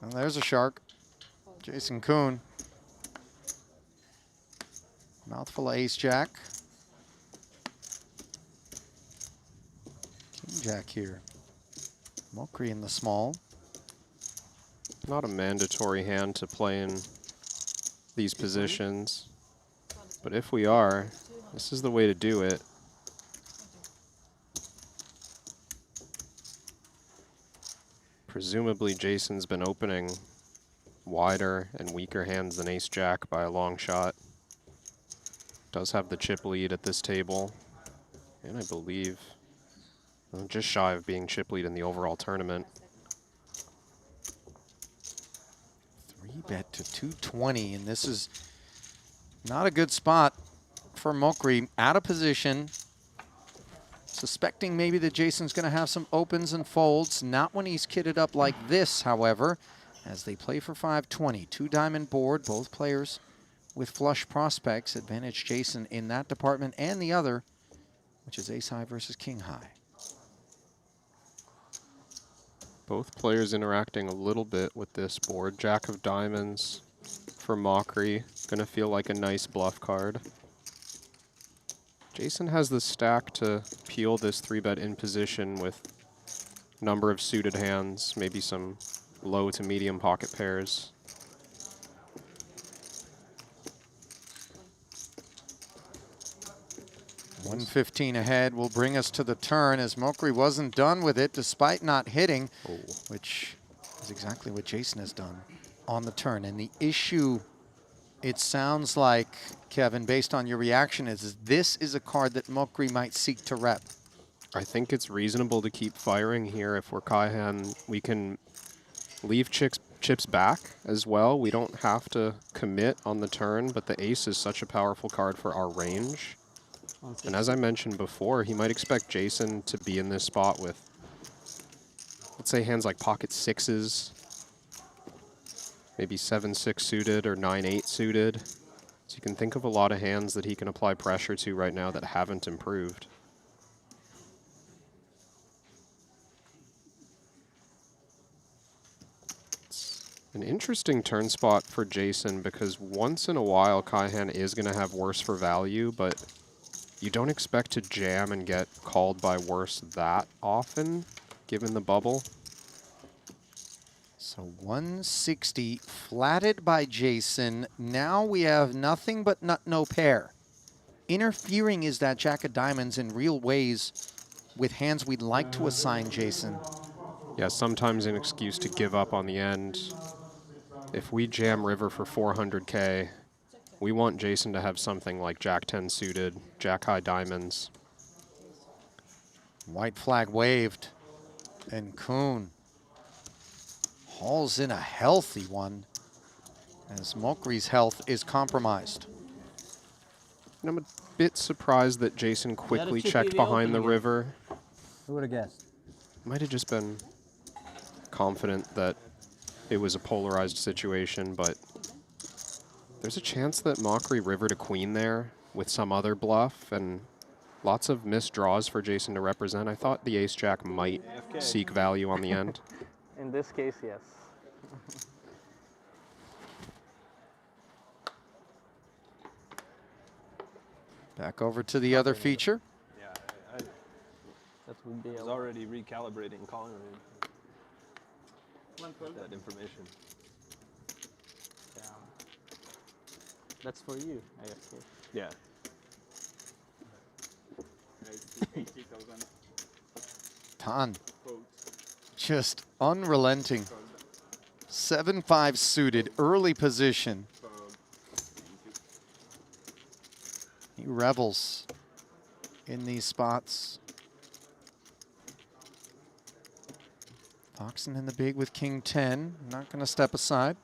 And there's a shark. Jason Kuhn. Mouthful of ace jack. King jack here. Mokri in the small. Not a mandatory hand to play in these positions. But if we are, this is the way to do it. Presumably Jason's been opening wider and weaker hands than ace jack by a long shot. Does have the chip lead at this table. And I believe just shy of being chip lead in the overall tournament. 3-bet to 220, and this is not a good spot for Mokri. Out of position. Suspecting maybe that Jason's going to have some opens and folds. Not when he's kitted up like this, however, as they play for 520. 2-diamond board, both players with flush prospects. Advantage Jason in that department and the other, which is ace high versus king high. Both players interacting a little bit with this board. Jack of diamonds for Mokri. Gonna feel like a nice bluff card. Jason has the stack to peel this 3-bet in position with number of suited hands, maybe some low to medium pocket pairs. $115 ahead will bring us to the turn, as Mokri wasn't done with it despite not hitting, which is exactly what Jason has done on the turn. And the issue, it sounds like, Kevin, based on your reaction, is this is a card that Mokri might seek to rep. I think it's reasonable to keep firing here. If we're Kaihan, we can leave chips back as well. We don't have to commit on the turn, but the ace is such a powerful card for our range. And as I mentioned before, he might expect Jason to be in this spot with, let's say, hands like pocket sixes, maybe 7-6 suited or 9-8 suited. So you can think of a lot of hands that he can apply pressure to right now that haven't improved. It's an interesting turn spot for Jason because once in a while Kaihan is going to have worse for value, but you don't expect to jam and get called by worse that often, given the bubble. So 160 flatted by Jason. Now we have nothing but no pair. Interfering is that jack of diamonds in real ways with hands we'd like to assign Jason. Yeah, sometimes an excuse to give up on the end. If we jam river for 400K, we want Jason to have something like jack 10 suited, jack high diamonds. White flag waved, and Kuhn hauls in a healthy one as Mokri's health is compromised. And I'm a bit surprised that Jason quickly checked behind the river. Who would have guessed? Might have just been confident that it was a polarized situation, but there's a chance that Mokri river to queen there with some other bluff and lots of missed draws for Jason to represent. I thought the ace-jack might seek value on the end. In this case, yes. Back over to the other feature. Yeah. would be He's already recalibrating calling range. That information. Yeah. That's for you, I guess. Yeah. Tan, just unrelenting. 7-5 suited, early position. He revels in these spots. Foxen in the big with King 10. Not going to step aside.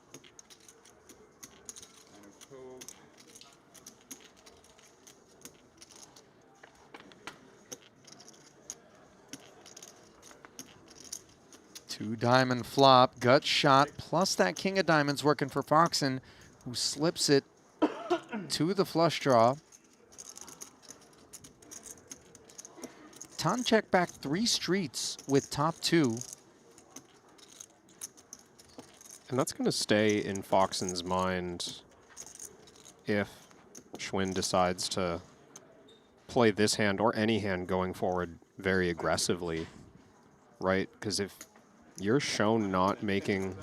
Two diamond flop, gut shot, plus that king of diamonds working for Foxen, who slips it to the flush draw. Tan check back 3 streets with top 2. And that's going to stay in Foxen's mind if Schwinn decides to play this hand or any hand going forward very aggressively, right? Because if you're shown not making,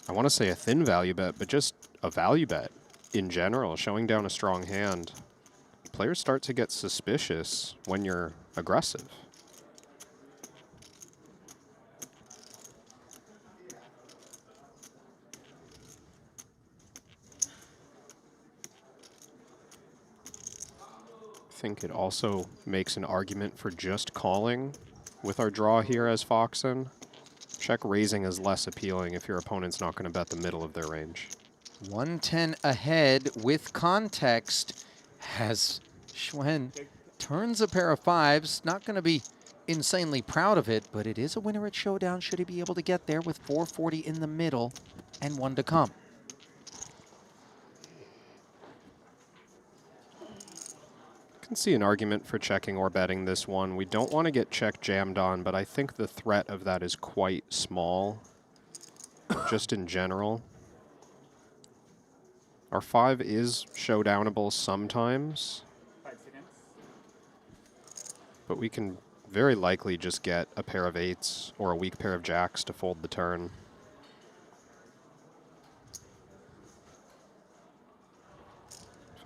I want to say a thin value bet, but just a value bet in general, showing down a strong hand, players start to get suspicious when you're aggressive. I think it also makes an argument for just calling with our draw here as Foxen. Check raising is less appealing if your opponent's not going to bet the middle of their range. 110 ahead with context as Schwinn turns a pair of 5s. Not going to be insanely proud of it, but it is a winner at Showdown should he be able to get there with 440 in the middle and 1 to come. I can see an argument for checking or betting this one. We don't want to get check jammed on, but I think the threat of that is quite small, just in general. Our 5 is showdownable sometimes, but we can very likely just get a pair of 8s or a weak pair of jacks to fold the turn.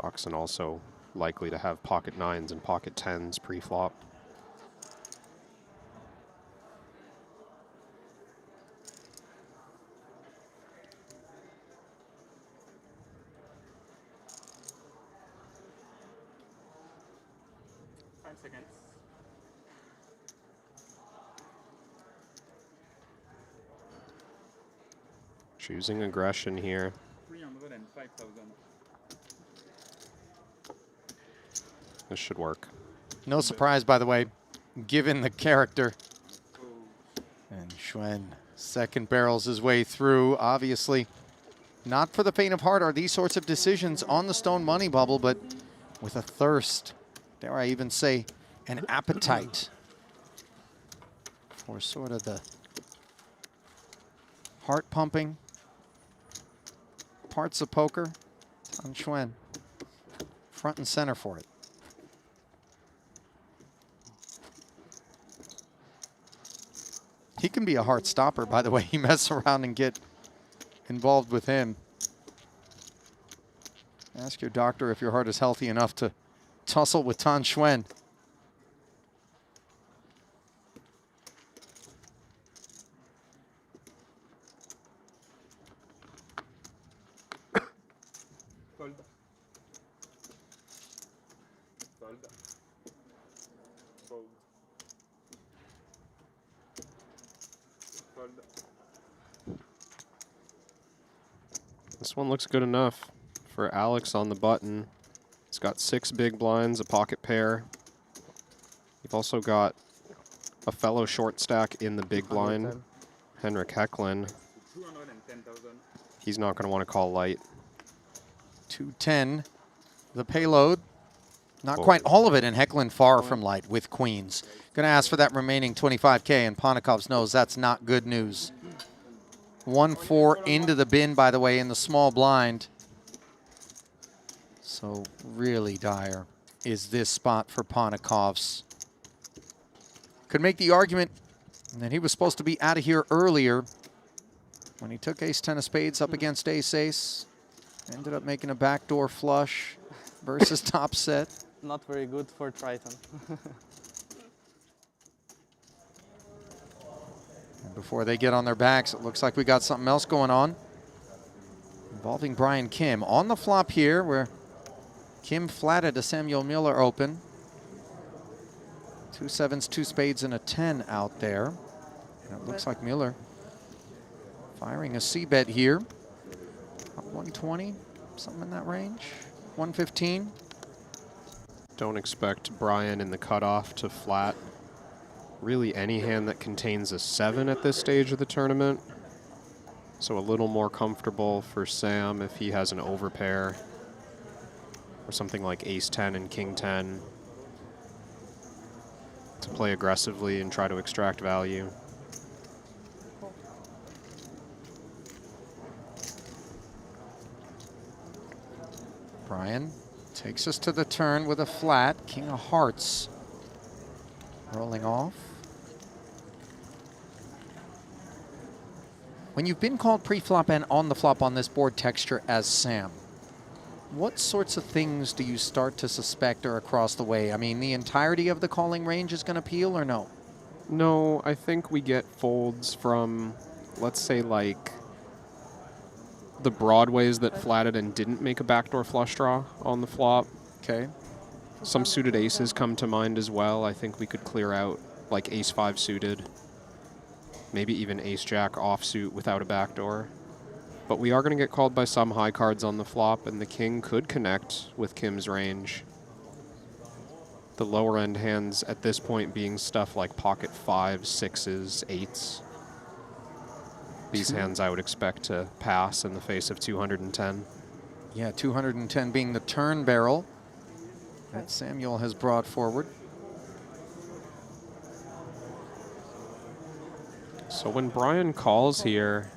Foxen also likely to have pocket 9s and pocket 10s pre-flop. Choosing aggression here. 305,000. This should work. No surprise, by the way, given the character. And Schwinn second barrels his way through. Obviously, not for the faint of heart are these sorts of decisions on the stone money bubble, but with a thirst, dare I even say, an appetite for sort of the heart-pumping parts of poker. Tan Schwinn, front and center for it. He can be a heart stopper, by the way. You mess around and get involved with him. Ask your doctor if your heart is healthy enough to tussle with Tan Schwinn. This one looks good enough for Alex on the button. He's got 6 big blinds, a pocket pair. You've also got a fellow short stack in the big blind, Henrik Hecklin. He's not going to want to call light. 210, the payload. Not quite all of it, and Hecklin far from light with queens. Going to ask for that remaining 25K, and Ponikovs knows that's not good news. 1-4 into the bin, by the way, in the small blind. So really dire is this spot for Ponikovs. Could make the argument that he was supposed to be out of here earlier when he took ace-10 of spades up against ace-ace. Ended up making a backdoor flush versus top set. Not very good for Triton. And before they get on their backs, it looks like we got something else going on involving Brian Kim. On the flop here, where Kim flatted a Samuel Mueller open. 2 sevens, 2 spades, and a 10 out there. And it looks like Mueller firing a C-bet here. Up 120, something in that range. 115. Don't expect Brian in the cutoff to flat really any hand that contains a 7 at this stage of the tournament. So a little more comfortable for Sam if he has an overpair or something like ace-10 and king-10 to play aggressively and try to extract value. Brian takes us to the turn with a flat, king of hearts. Rolling off. When you've been called pre-flop and on the flop on this board texture as Sam, what sorts of things do you start to suspect are across the way? I mean, the entirety of the calling range is going to peel or no? No, I think we get folds from, let's say, like the broadways that flatted and didn't make a backdoor flush draw on the flop. Okay. Some suited aces come to mind as well. I think we could clear out like ace-5 suited, maybe even ace-jack offsuit without a backdoor. But we are going to get called by some high cards on the flop, and the king could connect with Kim's range. The lower end hands at this point being stuff like pocket 5s, 6s, 8s. These hands I would expect to pass in the face of 210. Yeah, 210 being the turn barrel that Samuel has brought forward. So when Brian calls here,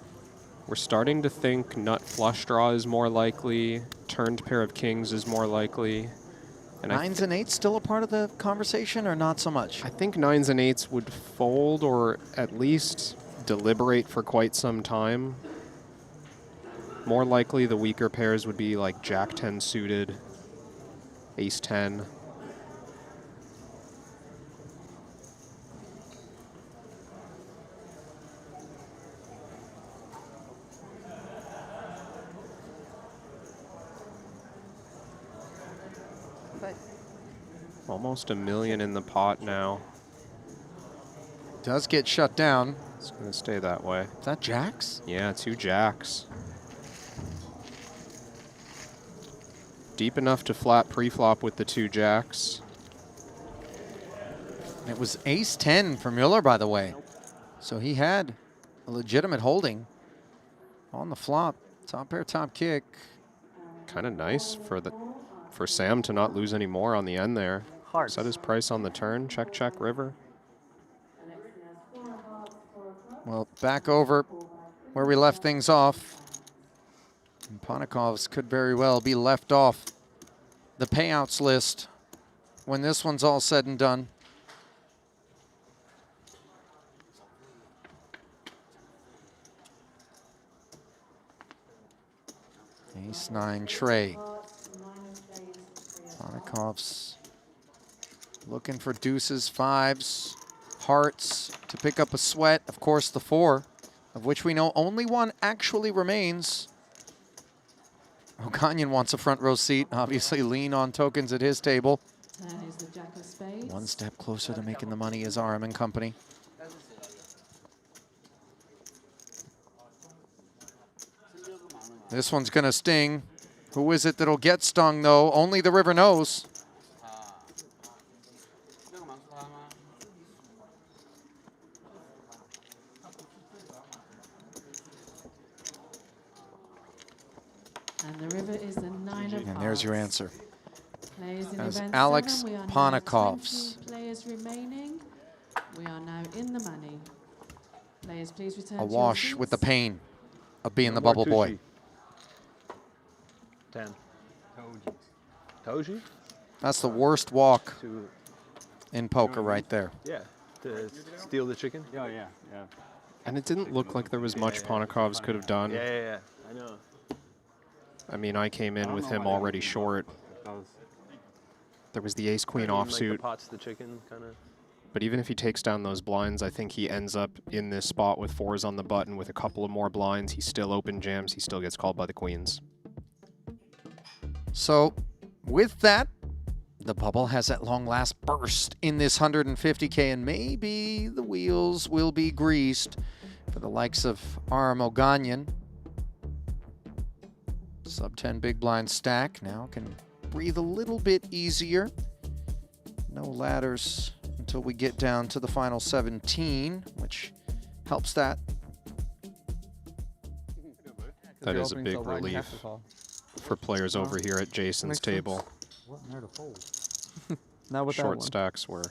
we're starting to think nut flush draw is more likely, turned pair of kings is more likely. And 9s and 8s still a part of the conversation or not so much? I think 9s and 8s would fold or at least deliberate for quite some time. More likely the weaker pairs would be like jack 10 suited, ace 10. Almost $1 million in the pot now. Does get shut down. It's going to stay that way. Is that jacks? Yeah, 2 jacks. Deep enough to flat pre-flop with the 2 jacks. It was ace-10 for Mueller, by the way. So he had a legitimate holding on the flop. Top pair, top kick. Kind of nice for Sam to not lose any more on the end there. Hearts. Set his price on the turn. Check, check, river. Well, back over where we left things off. And Ponikov's could very well be left off the payouts list when this one's all said and done. Ace-9 tray. Ponikov's looking for deuces, 5s, hearts to pick up a sweat. Of course, the 4, of which we know only one actually remains. O'Connor wants a front row seat. Obviously, lean on tokens at his table. There's the jack of spades. One step closer to making the money is RM and company. This one's going to sting. Who is it that'll get stung, though? Only the river knows. And the river is the 9 of hearts. And there's your answer. Players in As event Alex 7, we are now Ponikov's. 20 players remaining. We are now in the money. Players, please return Awash to your with the seats. pain of being the More bubble boy. 10. Toji? That's the worst walk Two. in poker right there. Yeah. To steal the chicken? Yeah, yeah, yeah. And it didn't look like there was much Ponikovs could have done. Yeah. I know. I mean, I came in with him already short. There was the ace-queen Like offsuit. the pot's the chicken, kind of. But even if he takes down those blinds, I think he ends up in this spot with 4s on the button with a couple of more blinds. He still open jams. He still gets called by the queens. So with that, the bubble has at long last burst in this 150K, and maybe the wheels will be greased for the likes of Aram Oganyan. Sub 10 big blind stack now can breathe a little bit easier. No ladders until we get down to the final 17, which helps that. That is a big relief for players over here at Jason's table. Now with Short that one. stacks were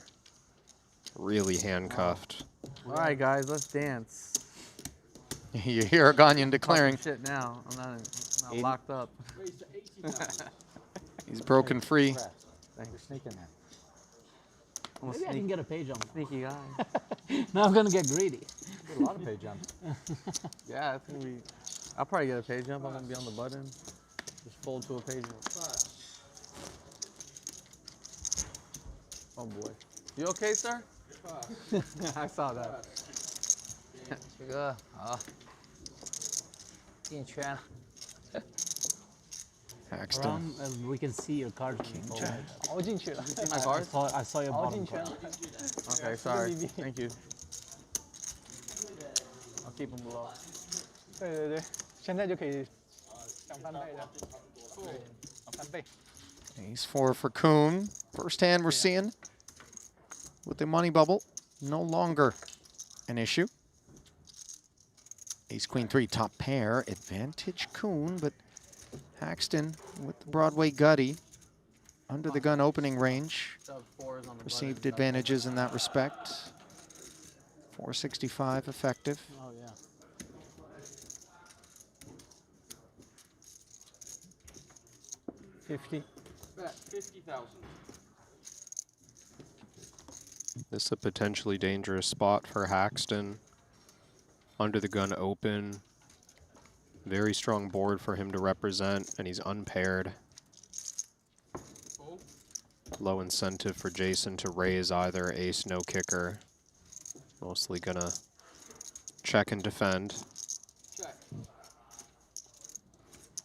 really handcuffed. All right, guys, let's dance. You hear Oganyan declaring. Talking shit now. I'm not locked up. He's broken free. Thanks for sneaking that. Maybe I can get a pay jump. Sneaky guy. Now I'm gonna get greedy. A lot of pay jumps. Yeah, it's gonna be. I'll probably get a pay jump. I'm gonna be on the button. Just fold to a pay jump. Oh boy. You okay, sir? I saw that. 这个好，进圈。 Paxton. We can see your cards. all进去了。 See my cards? I saw your bottom card. Okay, sorry. Thank you. I'll keep them below. 对对对，现在就可以想翻倍的，想翻倍。 Ace 4 for Kuhn. First hand we're seeing with the money bubble. No longer an issue. Ace Queen 3 top pair. Advantage Kuhn, but Paxton with the Broadway gutty. Under the gun opening range. Perceived advantages in that respect. 465 effective. Oh yeah. $50,000. This is a potentially dangerous spot for Haxton. Under the gun open. Very strong board for him to represent, and he's unpaired. Low incentive for Jason to raise either ace, no kicker. Mostly gonna check and defend. Check.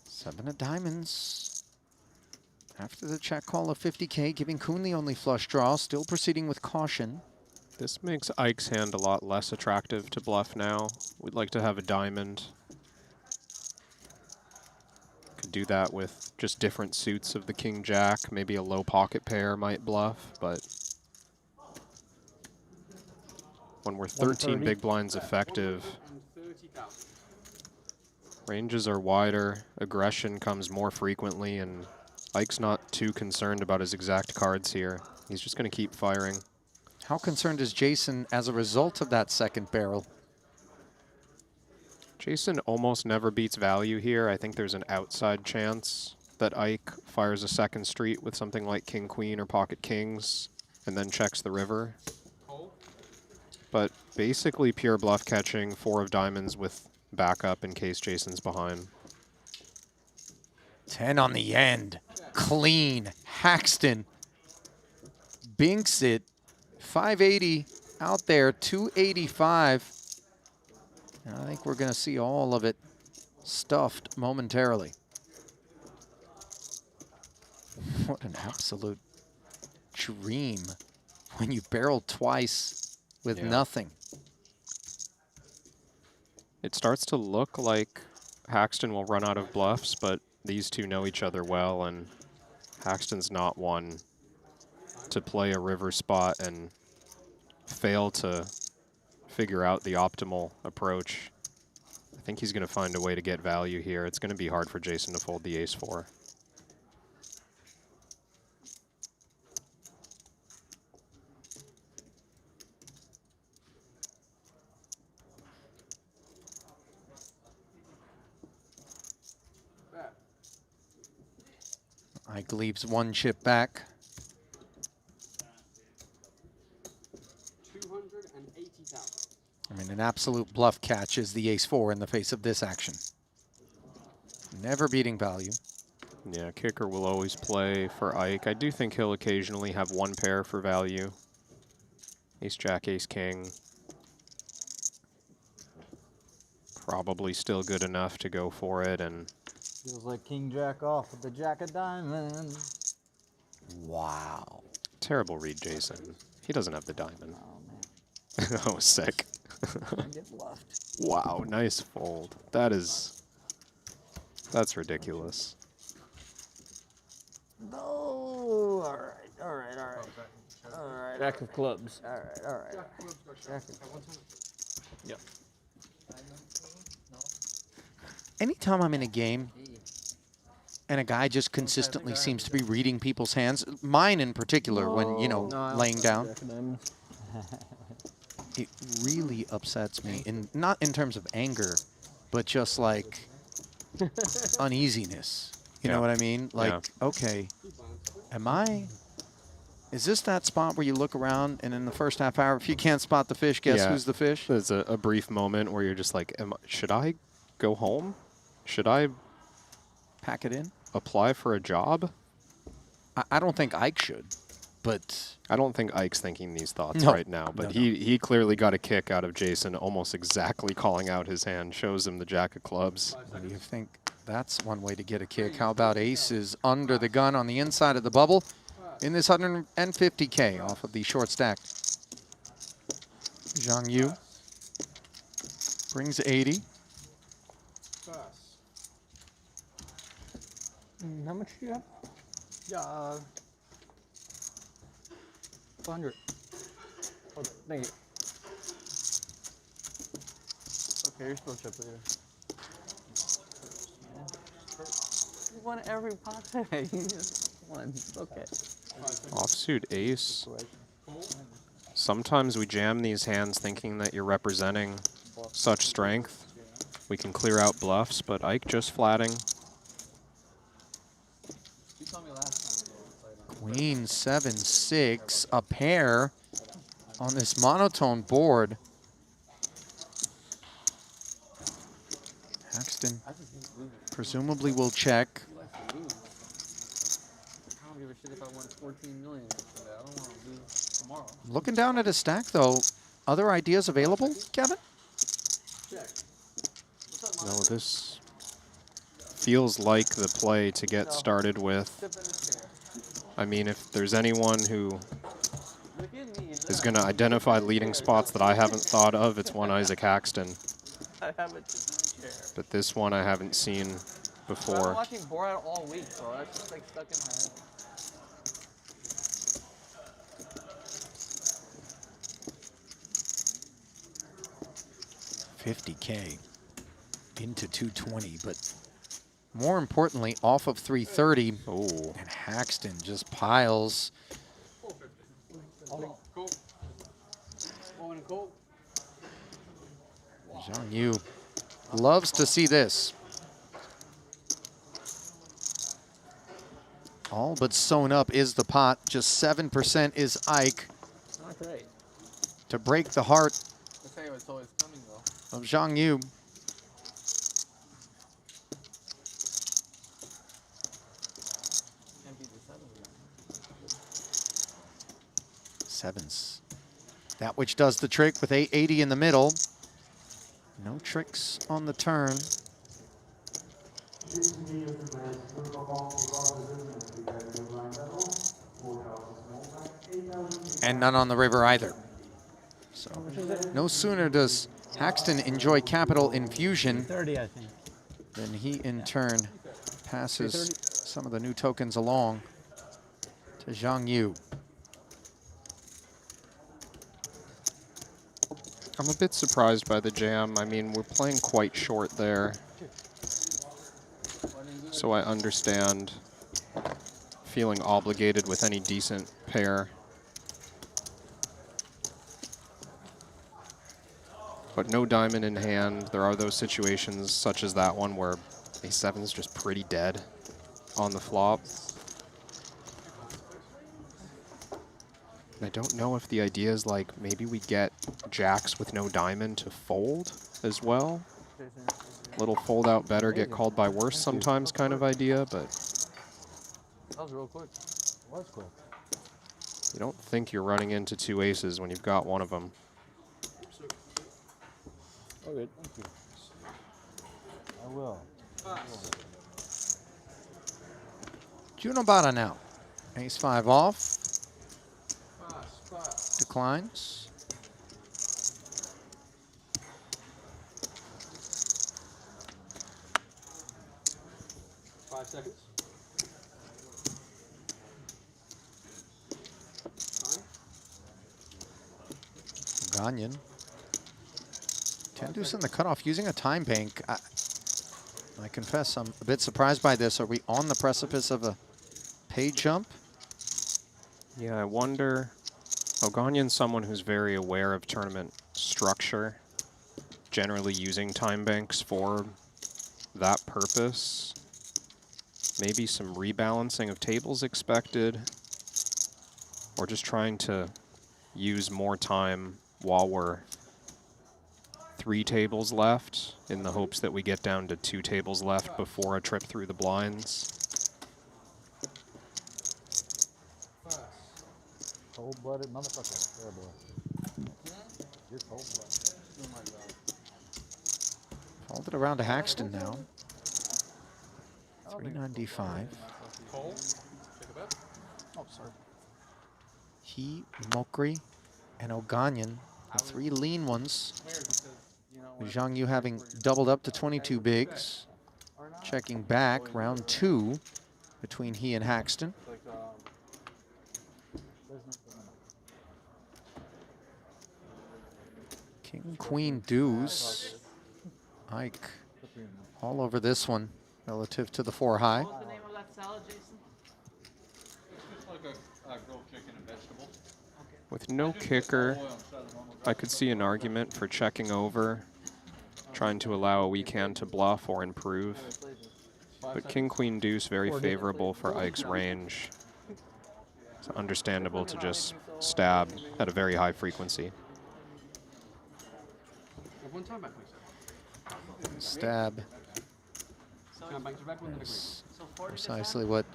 7 of diamonds. After the check call of 50K, giving Kuhn the only flush draw, still proceeding with caution. This makes Ike's hand a lot less attractive to bluff now. We'd like to have a diamond. Could do that with just different suits of the king-jack. Maybe a low pocket pair might bluff, but when we're 13 big blinds effective, ranges are wider, aggression comes more frequently, and Ike's not too concerned about his exact cards here. He's just going to keep firing. How concerned is Jason as a result of that second barrel? Jason almost never beats value here. I think there's an outside chance that Ike fires a second street with something like king, queen, or pocket kings, and then checks the river. But basically pure bluff catching, 4 of diamonds with backup in case Jason's behind. 10 on the end. Clean. Haxton binks it. 580 out there, 285. And I think we're going to see all of it stuffed momentarily. What an absolute dream when you barrel twice with nothing. It starts to look like Haxton will run out of bluffs, but these two know each other well, and Haxton's not one to play a river spot and fail to figure out the optimal approach. I think he's going to find a way to get value here. It's going to be hard for Jason to fold the ace 4. Ike leaves 1 chip back. 200 I mean, an absolute bluff catch is the ace-4 in the face of this action. Never beating value. Yeah, kicker will always play for Ike. I do think he'll occasionally have one pair for value. Ace-Jack, Ace-King. Probably still good enough to go for it, and Feels like King Jack off with the Jack of Diamonds. Wow. terrible read, Jason. He doesn't have the diamond. Oh, man. That was sick. I get bluffed. Wow, nice fold. That's ridiculous. No. All right. All right. All right. All right. Jack of clubs. All right. All right. Jack of clubs. Yep. Anytime I'm in a game and a guy just consistently seems to be reading people's hands, mine in particular, when, you know, laying down, it really upsets me. Not in terms of anger, but just like uneasiness. You know what I mean? Like, okay, is this that spot where you look around and in the first half hour, if you can't spot the fish, guess who's the fish? There's a brief moment where you're just like, should I go home? Should I pack it in? Apply for a job? I don't think Ike should, but I don't think Ike's thinking these thoughts right now. But he clearly got a kick out of Jason almost exactly calling out his hand. Shows him the Jack of clubs. What do you think? That's one way to get a kick. How about aces under the gun on the inside of the bubble in this 150K off of the short stack? Zhang Yu brings 80. How much do you have? 400. Oh, thank you. Okay, you're still chip leader. You won every pot today. You just won. It's okay. Offsuit ace. Sometimes we jam these hands thinking that you're representing such strength. We can clear out bluffs, but Ike just flatting. Queen 7-6, a pair on this monotone board. Haxton presumably will check. I don't give a shit if I won 14 million yesterday. I don't want to lose tomorrow. Looking down at his stack, though, other ideas available, Kevin? No, this feels like the play to get started with. I mean, if there's anyone who is going to identify leading spots that I haven't thought of, it's one Isaac Haxton. I have it just in the chair. But this one I haven't seen I've been before. watching Borat all week, so that's just like stuck in my head. $50K into 220, but more importantly, off of 330. Oh, and Haxton just piles. Zhang Yu loves to see this. All but sewn up is the pot. Just 7% is Ike. Not great. To break the heart I'll tell you what's always coming, though. of Zhang Yu. Can't beat the Sevens. That which does the trick with 880 in the middle. No tricks on the turn. And none on the river either. So no sooner does Haxton enjoy capital infusion 30, I think. than he in turn passes some of the new tokens along to Zhang Yu. I'm a bit surprised by the jam. I mean, we're playing quite short there. So I understand feeling obligated with any decent pair. But no diamond in hand. There are those situations such as that one where A7's just pretty dead on the flop. I don't know if the idea is like maybe we get jacks with no diamond to fold as well. Little fold out better, get called by worse sometimes kind of idea, but That was real quick. Was quick. you don't think you're running into 2 aces when you've got one of them. Oh, good. Thank you. I will. Junobata now. Ace-5 off. Declines. Seconds. Ganyan. 10 deuce in the cutoff using a time bank. I confess I'm a bit surprised by this. Are we on the precipice of a pay jump? Yeah, I wonder. Oganyan's someone who's very aware of tournament structure, generally using time banks for that purpose. Maybe some rebalancing of tables expected, or just trying to use more time while we're 3 tables left in the hopes that we get down to 2 tables left before a trip through the blinds. Cold-blooded motherfucker. There, boy. You're cold-blooded. Oh my god. Folded around to Haxton now. 395. Cole. Take a bet. Oh, sorry. He, Mokri, and Oganyan, the 3 lean ones. Zhang Yu having doubled up to 22 bigs. Checking back, round 2 between he and Haxton. King, Queen, deuce. Ike all over this one relative to the 4 high. What's the name of that salad, Jason? It's like a grilled chicken and vegetables. With no kicker, I could see an argument for checking over, trying to allow a weak hand to bluff or improve. But King, Queen, deuce, very favorable for Ike's range. It's understandable to just stab at a very high frequency. One time back, please. Stab. Is precisely what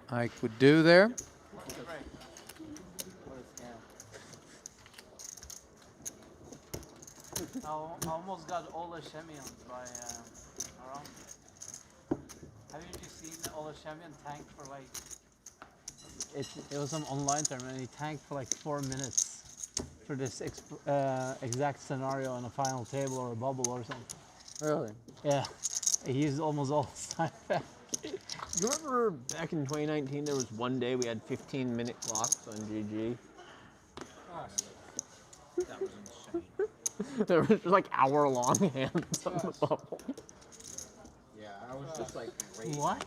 Ike would do there. I almost got all the Shemians by around. Have you seen all the Shemian tank for like? It was some online tournament and he tanked for like 4 minutes for this exact scenario on a final table or a bubble or something. Really? Yeah. He used almost all his time back. You remember back in 2019 there was one day we had 15-minute clocks on GG? That was insane. There was just like hour-long hands on the bubble. Yeah, I was just like, What?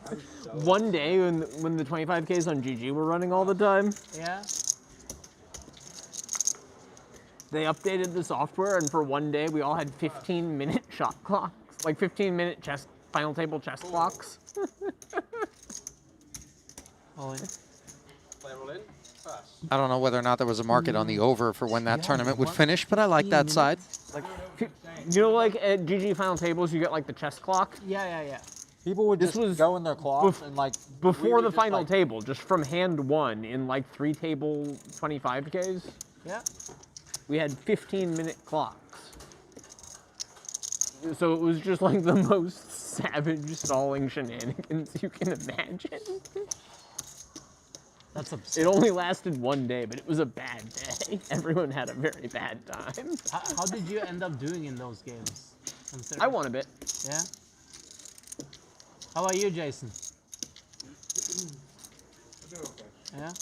One day when the 25Ks on GG were running all the time, Yeah. they updated the software, and for one day we all had 15-minute shot clocks, like 15-minute chess final table chess clocks. All in. Play roll in. Pass. I don't know whether or not there was a market on the over for when that tournament would finish, but I like that side. Like, you know, like at GG final tables, you get like the chess clock. Yeah. People would just go in their clocks and like Before the final table, just from hand 1 in like 3 table 25Ks. Yeah. We had 15-minute clocks. So it was just like the most savage stalling shenanigans you can imagine. That's It only lasted one day, but it was a bad day. Everyone had a very bad time. How did you end up doing in those games? I won a bit. Yeah? How about you, Jason? Yeah?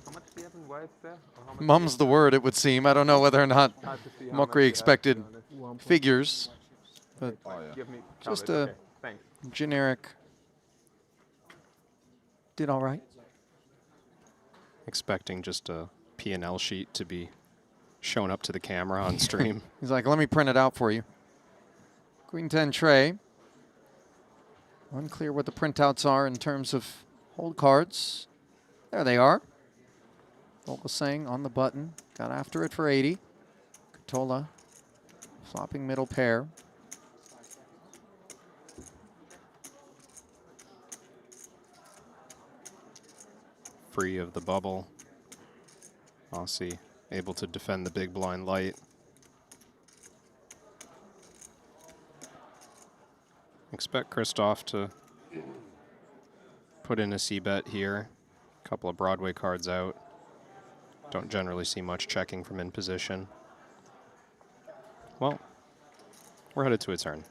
How much do you have in whites there? Or how much Mum's the word, it would seem. I don't know whether or not Hard to see how much Mokri you have, expected to be honest. figures, but Give me just covered, a okay, thanks. generic. Did all right. Expecting just a P&L sheet to be shown up to the camera on stream. He's like, let me print it out for you. Queen 10 tray. Unclear what the printouts are in terms of Hold cards. There they are. Vogelsang on the button. Got after it for 80. Katola flopping middle pair. Free of the bubble. Aussie able to defend the big blind light. Expect Christoph to put in a C-bet here. A couple of Broadway cards out. Don't generally see much checking from in position. Well, we're headed to a turn.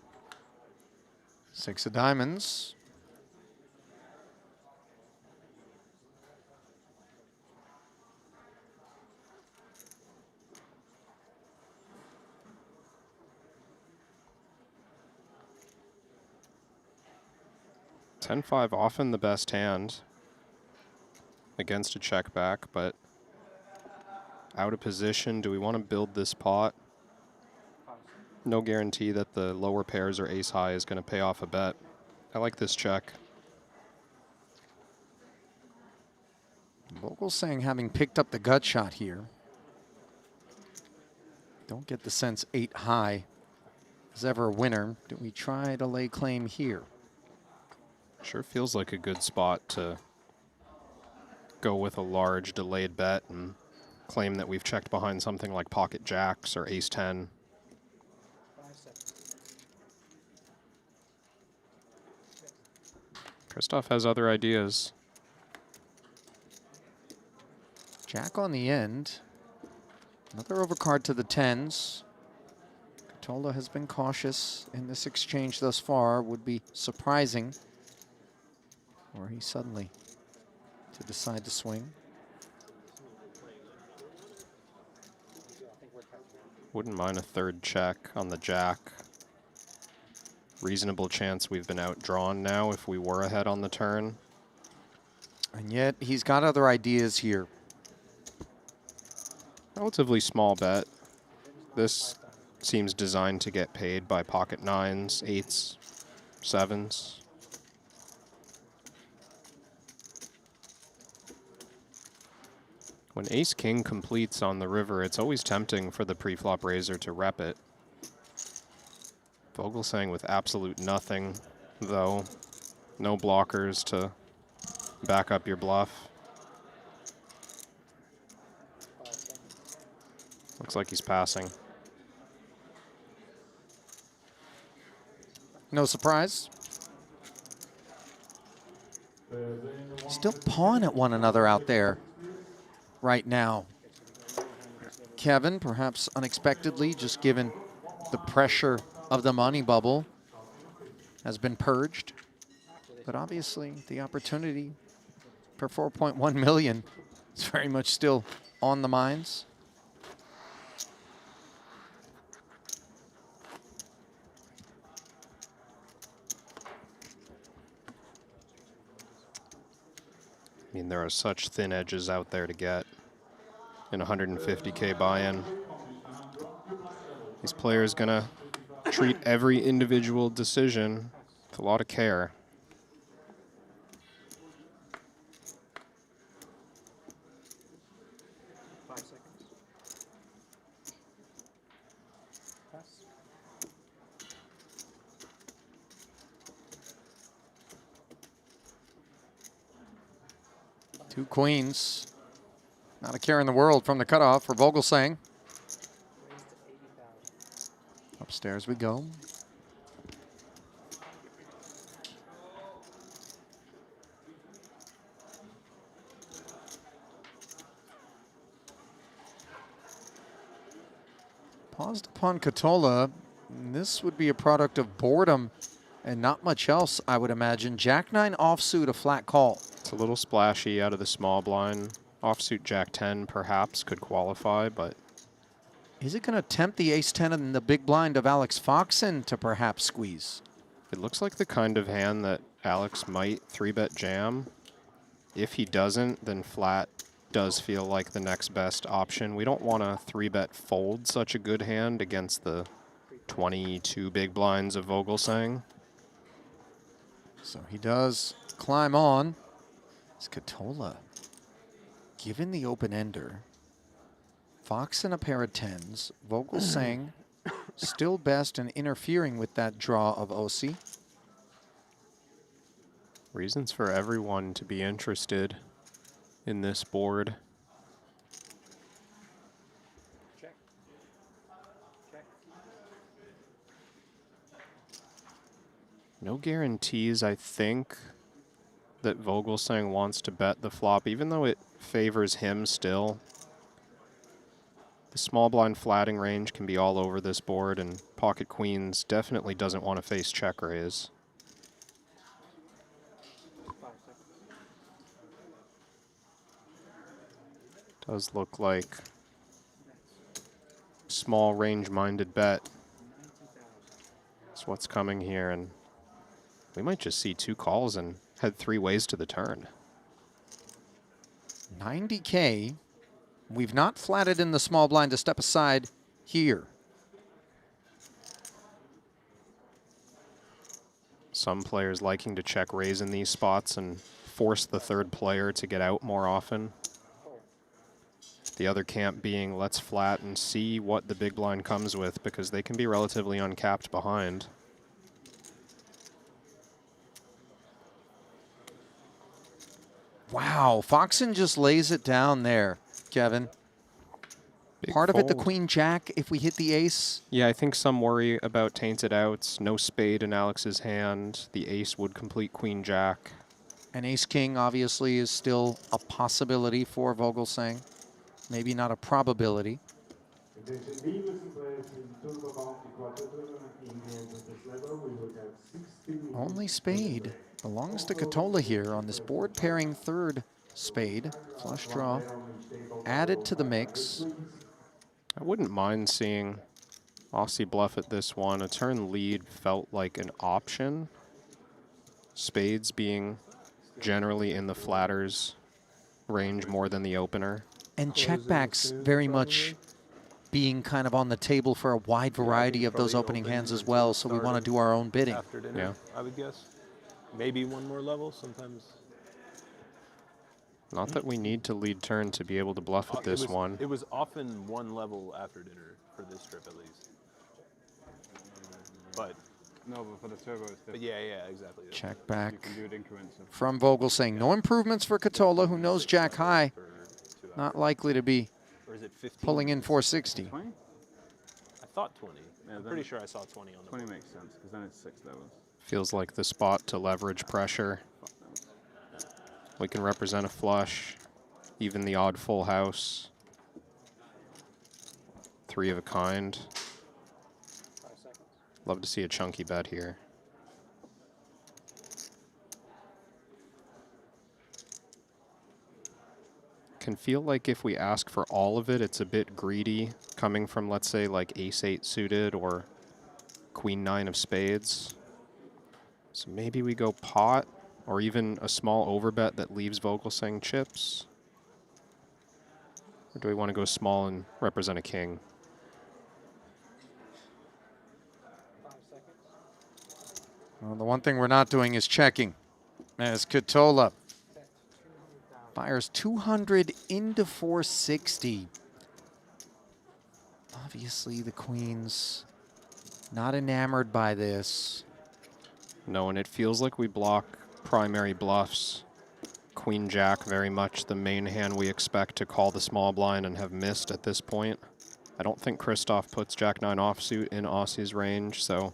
6 of diamonds. (10-5) often the best hand against a check back, but out of position. Do we want to build this pot? No guarantee that the lower pairs or ace high is going to pay off a bet. I like this check. Vogelsang having picked up the gut shot here. Don't get the sense 8 high is ever a winner. Do we try to lay claim here? Sure feels like a good spot to go with a large delayed bet and claim that we've checked behind something like pocket jacks or ace 10. Christoph has other ideas. Jack on the end. Another overcard to the 10s. Katola has been cautious in this exchange thus far. Would be surprising were he suddenly to decide to swing. Wouldn't mind a third check on the jack. Reasonable chance we've been outdrawn now if we were ahead on the turn. And yet he's got other ideas here. Relatively small bet. This seems designed to get paid by pocket 9s, 8s, 7s. When ace-king completes on the river, it's always tempting for the pre-flop raiser to rep it. Vogelsang with absolute nothing, though. No blockers to back up your bluff. Looks like he's passing. No surprise. Still pawing at one another out there right now. Kevin, perhaps unexpectedly, just given the pressure of the money bubble, has been purged. But obviously, the opportunity for 4.1 million is very much still on the minds. I mean, there are such thin edges out there to get in 150K buy-in. These players gonna treat every individual decision with a lot of care. Two queens. Not a care in the world from the cutoff for Vogelsang. Upstairs we go. Paused upon Katola. This would be a product of boredom and not much else, I would imagine. Jack-9 offsuit, a flat call. It's a little splashy out of the small blind. Offsuit Jack-10 perhaps could qualify, but... Is it going to tempt the ace-10 in the big blind of Alex Foxen to perhaps squeeze? It looks like the kind of hand that Alex might 3-bet jam. If he doesn't, then flat does feel like the next best option. We don't want to 3-bet fold such a good hand against the 22 big blinds of Vogelsang. So he does climb on. It's Katola. Given the open-ender, Fox and a pair of 10s. Vogelsang still best and interfering with that draw of Ossi. Reasons for everyone to be interested in this board. No guarantees, I think, that Vogelsang wants to bet the flop, even though it favors him still. The small blind flatting range can be all over this board, and pocket queens definitely doesn't want to face check raise. Does look like small range-minded bet. That's what's coming here, and we might just see 2 calls and head 3 ways to the turn. 90K. We've not flatted in the small blind to step aside here. Some players liking to check raise in these spots and force the third player to get out more often. The other camp being let's flat and see what the big blind comes with, because they can be relatively uncapped behind. Wow, Foxen just lays it down there, Kevin. Part of it, the fold. queen jack, if we hit the ace. Yeah, I think some worry about tainted outs. No spade in Alex's hand. The ace would complete queen jack. And ace king obviously is still a possibility for Vogelsang. Maybe not a probability. Only spade belongs to Katola here on this board, pairing third spade, flush draw, added to the mix. I wouldn't mind seeing Aussie bluff at this one. A turn lead felt like an option. Spades being generally in the flatters range more than the opener. And checkbacks very much being kind of on the table for a wide variety of those opening hands as well, so we want to do our own bidding. After dinner, I would guess. Maybe one more level sometimes. Not that we need to lead turn to be able to bluff at this one. It was often one level after dinner for this trip at least. But no, but for the turbo it's different. But yeah, exactly. Check back You can do it increments of from Vogelsang. No improvements for Katola, who knows Jack high. Not likely to be Or is it 15? pulling in 460. 20? I thought 20. Yeah, I'm pretty sure I saw 20 on the 20 board. makes sense, because then it's 6 levels. Feels like the spot to leverage pressure. We can represent a flush, even the odd full house. 3 of a kind. Love to see a chunky bet here. Can feel like if we ask for all of it, it's a bit greedy, coming from, let's say, like ace-8 suited or queen-9 of spades. So maybe we go pot, or even a small overbet that leaves Vogelsang chips. Or do we want to go small and represent a king? Well, the one thing we're not doing is checking, as Katola fires 200 into 460. Obviously, the queen's not enamored by this. No, and it feels like we block primary bluffs. Queen Jack, very much the main hand we expect to call the small blind and have missed at this point. I don't think Christoph puts Jack 9 offsuit in Aussie's range, so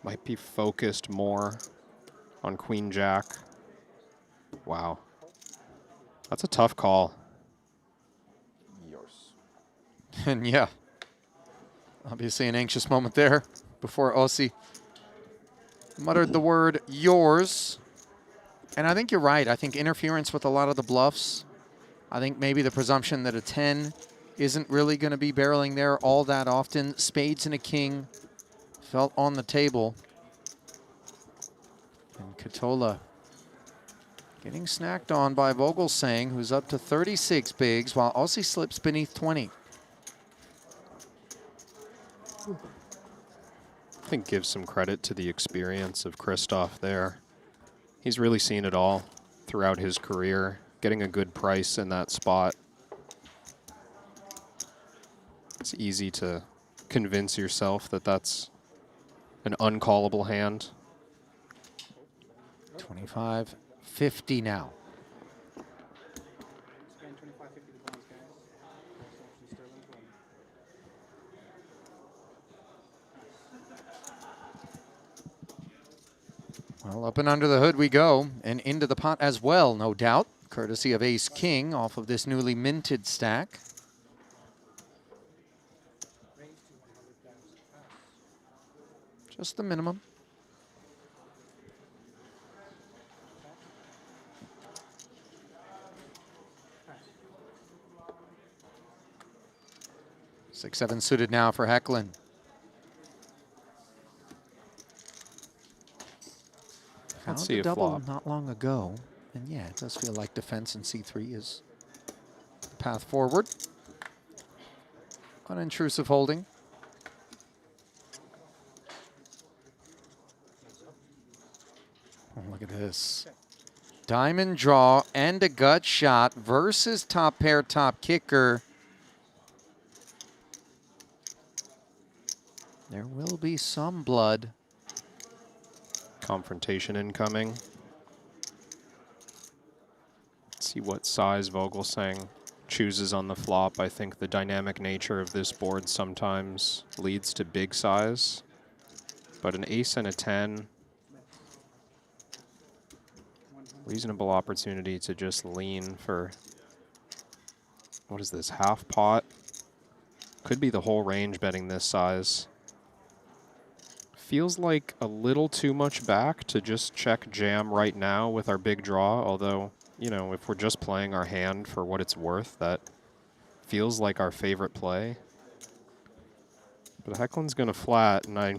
might be focused more on Queen Jack. Wow. That's a tough call. Yours. And yeah, obviously an anxious moment there before Ossi muttered the word yours. And I think you're right. I think interference with a lot of the bluffs. I think maybe the presumption that a 10 isn't really going to be barreling there all that often. Spades and a king felt on the table. And Katola getting snacked on by Vogelsang, who's up to 36 bigs, while Ossi slips beneath 20. I think gives some credit to the experience of Christoph there. He's really seen it all. throughout his career, getting a good price in that spot. It's easy to convince yourself that that's an uncallable hand. 25-50 now. Well, up and under the hood we go, and into the pot as well, no doubt, courtesy of Ace King off of this newly minted stack. Just the minimum. Six, seven suited now for Hecklin. Found see a a double flop. not long ago, and yeah, it does feel like defense in C3 is the path forward. Unintrusive holding. Oh, look at this. Diamond draw and a gut shot versus top pair, top kicker. There will be some blood. Confrontation incoming. Let's see what size Vogelsang chooses on the flop. I think the dynamic nature of this board sometimes leads to big size, but an ace and a 10, reasonable opportunity to just lean for, what is this, half pot? Could be the whole range betting this size. Feels like a little too much back to just check jam right now with our big draw, although, you know, if we're just playing our hand for what it's worth, that feels like our favorite play. But Hecklin's going to flat, and I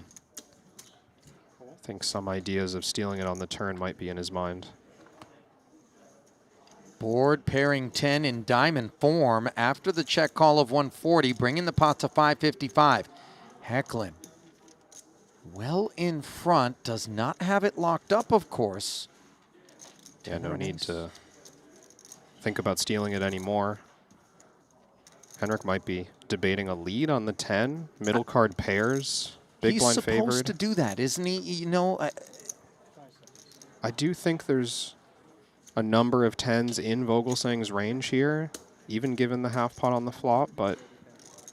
think some ideas of stealing it on the turn might be in his mind. Board pairing 10 in diamond form after the check call of 140, bringing the pot to 555. Hecklin well in front, does not have it locked up, of course. Yeah, no need to think about stealing it anymore. Henrik might be debating a lead on the 10. Middle card pairs. Big blind favored. He's supposed to do that, isn't he? You know, I do think there's a number of 10s in Vogelsang's range here, even given the half pot on the flop. But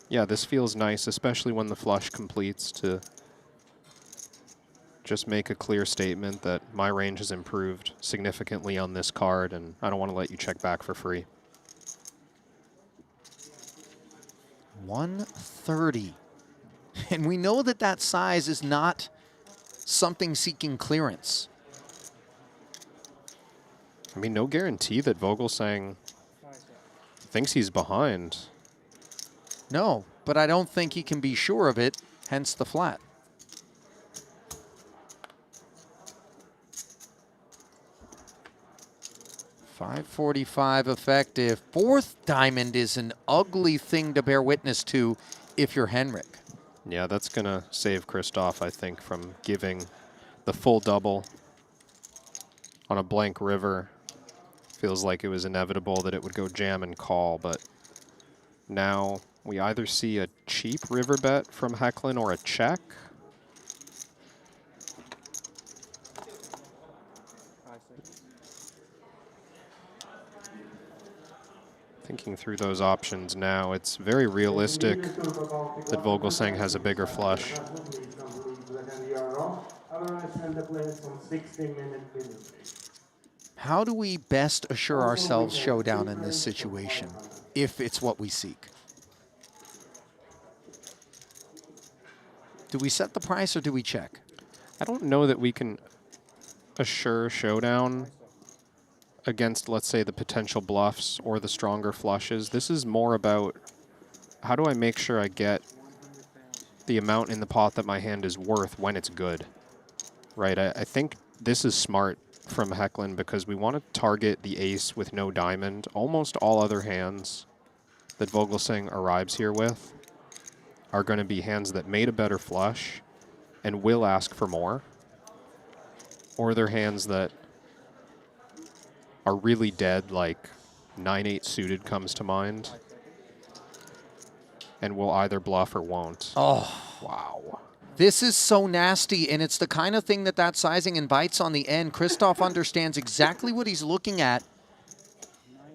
yeah, this feels nice, especially when the flush completes, to just make a clear statement that my range has improved significantly on this card, and I don't want to let you check back for free. 130. And we know that that size is not something seeking clearance. I mean, no guarantee that Vogelsang thinks he's behind. No, but I don't think he can be sure of it, hence the flat. $545 effective. Fourth diamond is an ugly thing to bear witness to if you're Henrik. Yeah, that's going to save Christoph, I think, from giving the full double on a blank river. Feels like it was inevitable that it would go jam and call, but now we either see a cheap river bet from Hecklin or a check. Thinking through those options now, it's very realistic that Vogelsang has a bigger flush. How do we best assure ourselves showdown in this situation, if it's what we seek? Do we set the price or do we check? I don't know that we can assure showdown against, let's say, the potential bluffs or the stronger flushes. This is more about how do I make sure I get the amount in the pot that my hand is worth when it's good, right? I think this is smart from Hecklin because we want to target the ace with no diamond. Almost all other hands that Vogelsang arrives here with are going to be hands that made a better flush and will ask for more, or they're hands that are really dead, like 9-8 suited comes to mind, and will either bluff or won't. Oh, wow. This is so nasty, and it's the kind of thing that sizing invites on the end. Christoph understands exactly what he's looking at.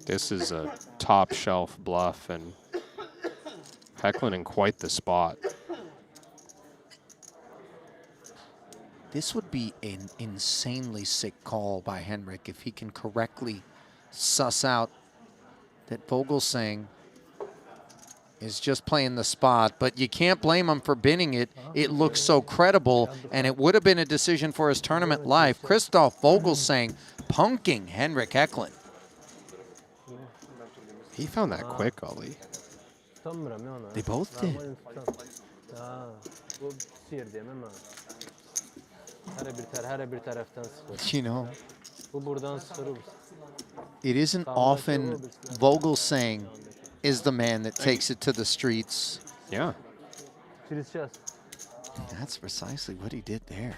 This is a top shelf bluff, and Hecklin in quite the spot. This would be an insanely sick call by Henrik if he can correctly suss out that Vogelsang is just playing the spot, but you can't blame him for binning it. It looks so credible, and it would have been a decision for his tournament life. Christoph Vogelsang punking Henrik Hecklin. He found that quick, Ali. They both did. You know, it isn't often Vogelsang is the man that takes it to the streets. Yeah. That's precisely what he did there.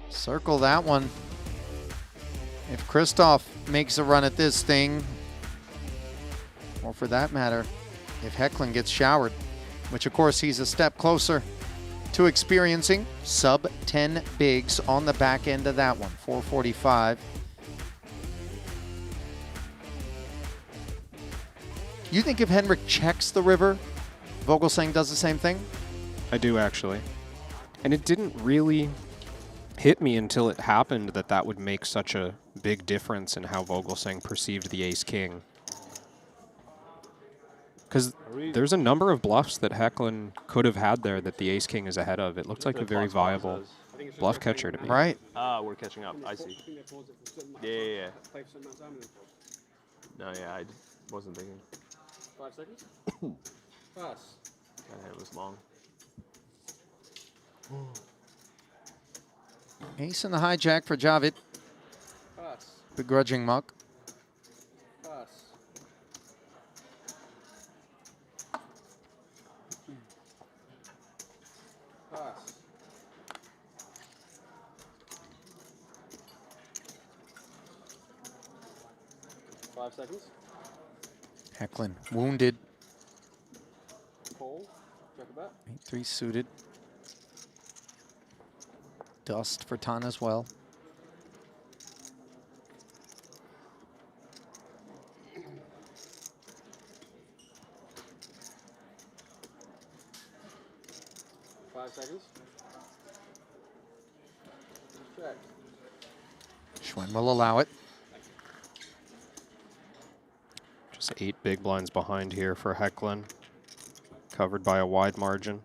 Circle that one. If Christoph makes a run at this thing, or for that matter, if Hecklin gets showered, which of course he's a step closer to experiencing, sub 10 bigs on the back end of that one, 445. You think if Henrik checks the river, Vogelsang does the same thing? I do, actually. And it didn't really hit me until it happened that that would make such a big difference in how Vogelsang perceived the ace-king. Because there's a number of bluffs that Hecklin could have had there that the ace-king is ahead of. It looked like a very viable bluff catcher to me. Right. Ah, we're catching up. I see. Yeah. No, yeah, I wasn't thinking. 5 seconds. Pass. It was long. Ace in the hijack for Javid. Pass. Begrudging muck. Pass. Pass. Five seconds. Hecklin wounded. Call. Check it back. 8-3 suited. Dust for Tan as well. Five seconds. Check. Schwen will allow it. Just 8 big blinds behind here for Hecklin, covered by a wide margin.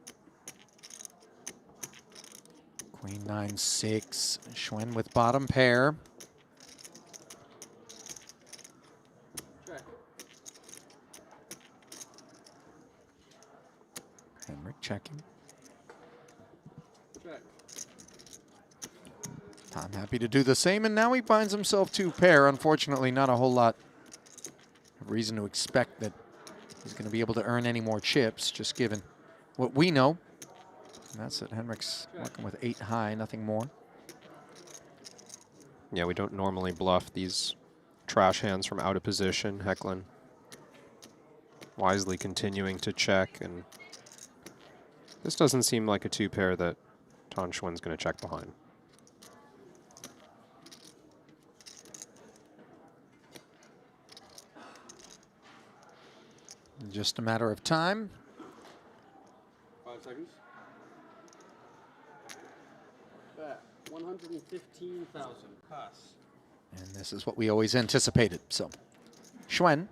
Queen 9-6. Schwen with bottom pair. Check. Henrik checking. Check. Tom happy to do the same, and now he finds himself 2 pair. Unfortunately, not a whole lot of reason to expect that he's going to be able to earn any more chips, just given what we know. And that's it. Henrik's working with 8 high, nothing more. Yeah, we don't normally bluff these trash hands from out of position. Hecklin wisely continuing to check, and this doesn't seem like a 2 pair that Tan Schwen's going to check behind. Just a matter of time. 5 seconds. Bet 115,000. Pass. And this is what we always anticipated. So, Schwen,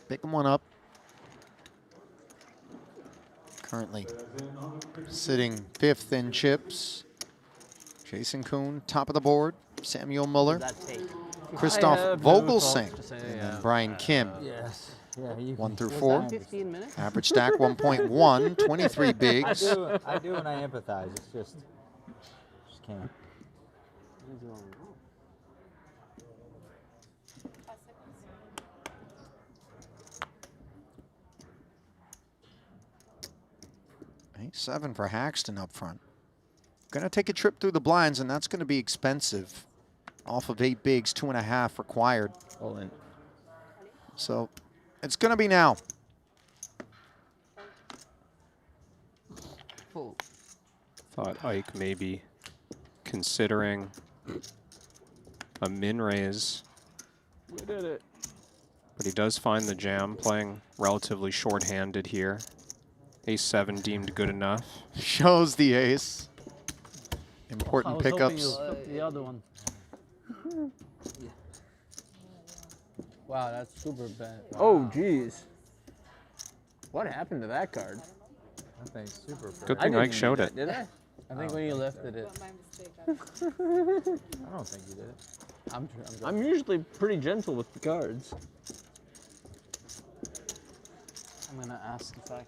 picking one up. Currently sitting 5th in chips. Jason Kuhn, top of the board. Samuel Muller. Christoph Vogelsang. And then Brian Kim. Yes. Yeah, 1 through 4. 15 minutes? Average stack 1.1, 23 bigs. I do and I empathize. It's just can't. Hey, 7 for Haxton up front. Going to take a trip through the blinds, and that's going to be expensive. Off of 8 bigs, 2.5 required. All in. So it's going to be now. Thought Ike may be considering a min raise, We did it. but he does find the jam, playing relatively short-handed here. Ace-7 deemed good enough. Shows the ace. Important I was hoping pickups. you took the other one. Wow, that's super bad. Wow. Oh, jeez. What happened to that card? That thing's super pretty. Good thing Ike showed it. Did I? I think when you lifted it. I don't think you did it. I'm usually pretty gentle with the cards. I'm gonna ask if I.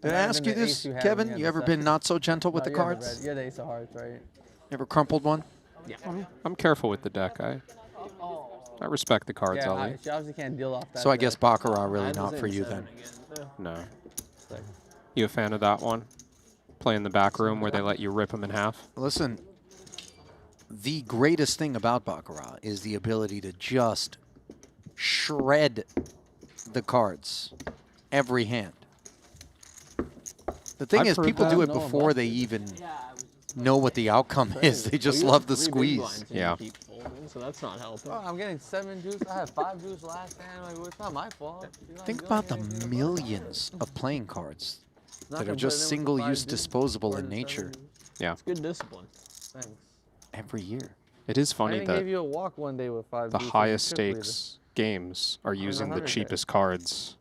Did I ask you this, Kevin? You ever been not so gentle with the cards? You had the ace of hearts, right? Ever crumpled one? Yeah. I'm careful with the deck. I respect the cards, Yeah, Ali. she obviously can't deal off that. So I guess Baccarat really I not was for in you 7 then. again. No. You a fan of that one? Play in the back room where they let you rip them in half? Listen, the greatest thing about Baccarat is the ability to just shred the cards every hand. The thing I've is, heard people that. do it before they even know what the outcome is. They just love the squeeze. Yeah. So that's not helping. Oh, I'm getting 7 juice. I had 5 juice last hand. Like, well, it's not my fault. Think about the millions of playing cards that are just single-use disposable in nature. Yeah. It's good discipline. Thanks. Every year. It is I funny even that gave you a walk one day with 5 the juice. highest stakes games are was using the 100K. cheapest cards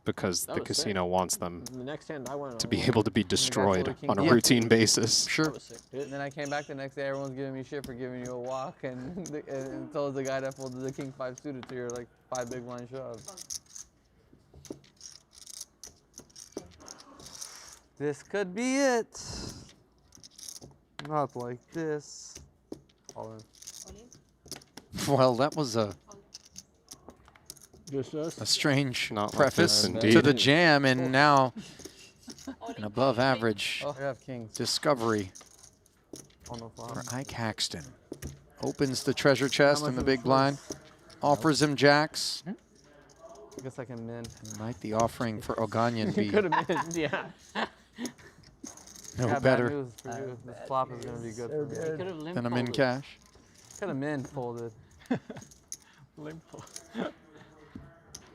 because That the was sick. casino wants them The next hand I went to on be one. able to be pulled destroyed a king on a jack. routine basis. Sure. That was sick, dude. And then I came back the next day. Everyone's giving me shit for giving you a walk, and and told the guy that folded the king 5 suited to your like 5 big blind shove. This could be it. Not like this. All in. Well, that was a Just us. strange Not like preface this, to indeed. the jam, and now an above-average Oh, I have kings. discovery Oh, no for problem. Ike Haxton. Opens the treasure chest much in the of a big blind, offers him jacks. I guess I can min. Might the offering for Oganyan be Could have been, yeah. no Got bad better news for you. This flop is gonna be good for me. Could have limp than a min folded. cash? Could have min folded. Limp.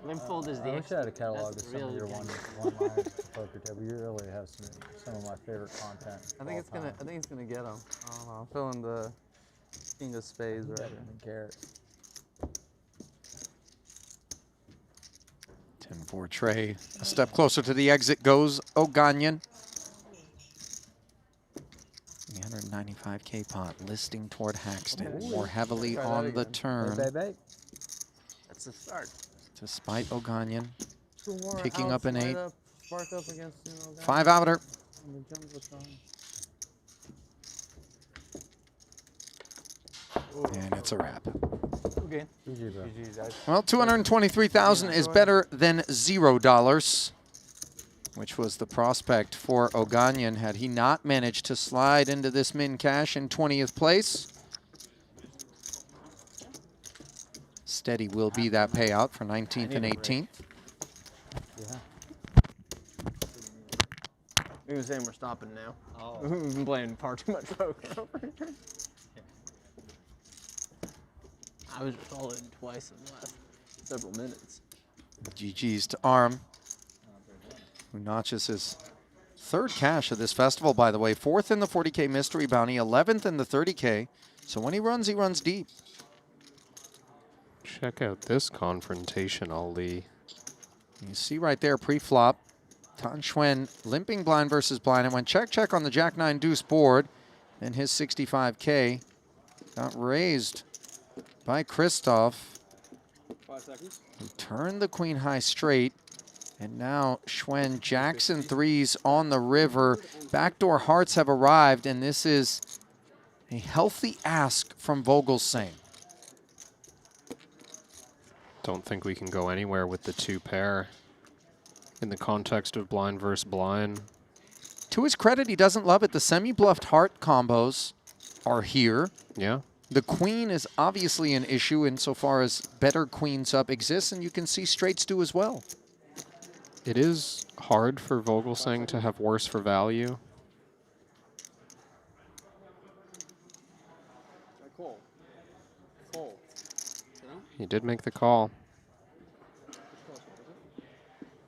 Limp fold is the I wish I had a expert. catalog of That's the some of real your game. one lines of poker table. You really have some of my favorite content. I think it's gonna. I think it's gonna get him. I don't know. I'm feeling the king of spades right here. Garrett. 10-4 tray. A step closer to the exit goes Oganyan. 395K pot listing toward Haxton. More heavily Try that on the again. turn. That's the start. Despite Oganyan 2 more picking outs up an right 8. up, spark up against, you know, guys. 5 outer. And the jumbotron. And it's a wrap. Okay. GG, bro. Well, 223,000 is better than $0, which was the prospect for Oganyan had he not managed to slide into this min cash in 20th place. Steady will be that payout for 19th and 18th. We were saying we're stopping now. Oh. We've been playing far too much poker. I was just all in twice in the last several minutes. GG's to Arm, who notches his 3rd cash of this festival, by the way. 4th in the 40K mystery bounty, 11th in the 30K. So when he runs deep. Check out this confrontation, Ali. You see right there, pre-flop, Tan Xuan limping blind versus blind. And went check on the Jack-9 deuce board. And his 65K got raised by Christoph. 5 seconds. Who turned the queen high straight. And now Xuan Jackson 3s on the river. Backdoor hearts have arrived, and this is a healthy ask from Vogelsang. Don't think we can go anywhere with the 2 pair in the context of blind versus blind. To his credit, he doesn't love it. The semi-bluffed heart combos are here. Yeah. The queen is obviously an issue insofar as better queens up exists, and you can see straights do as well. It is hard for Vogelsang to have worse for value. He did make the call.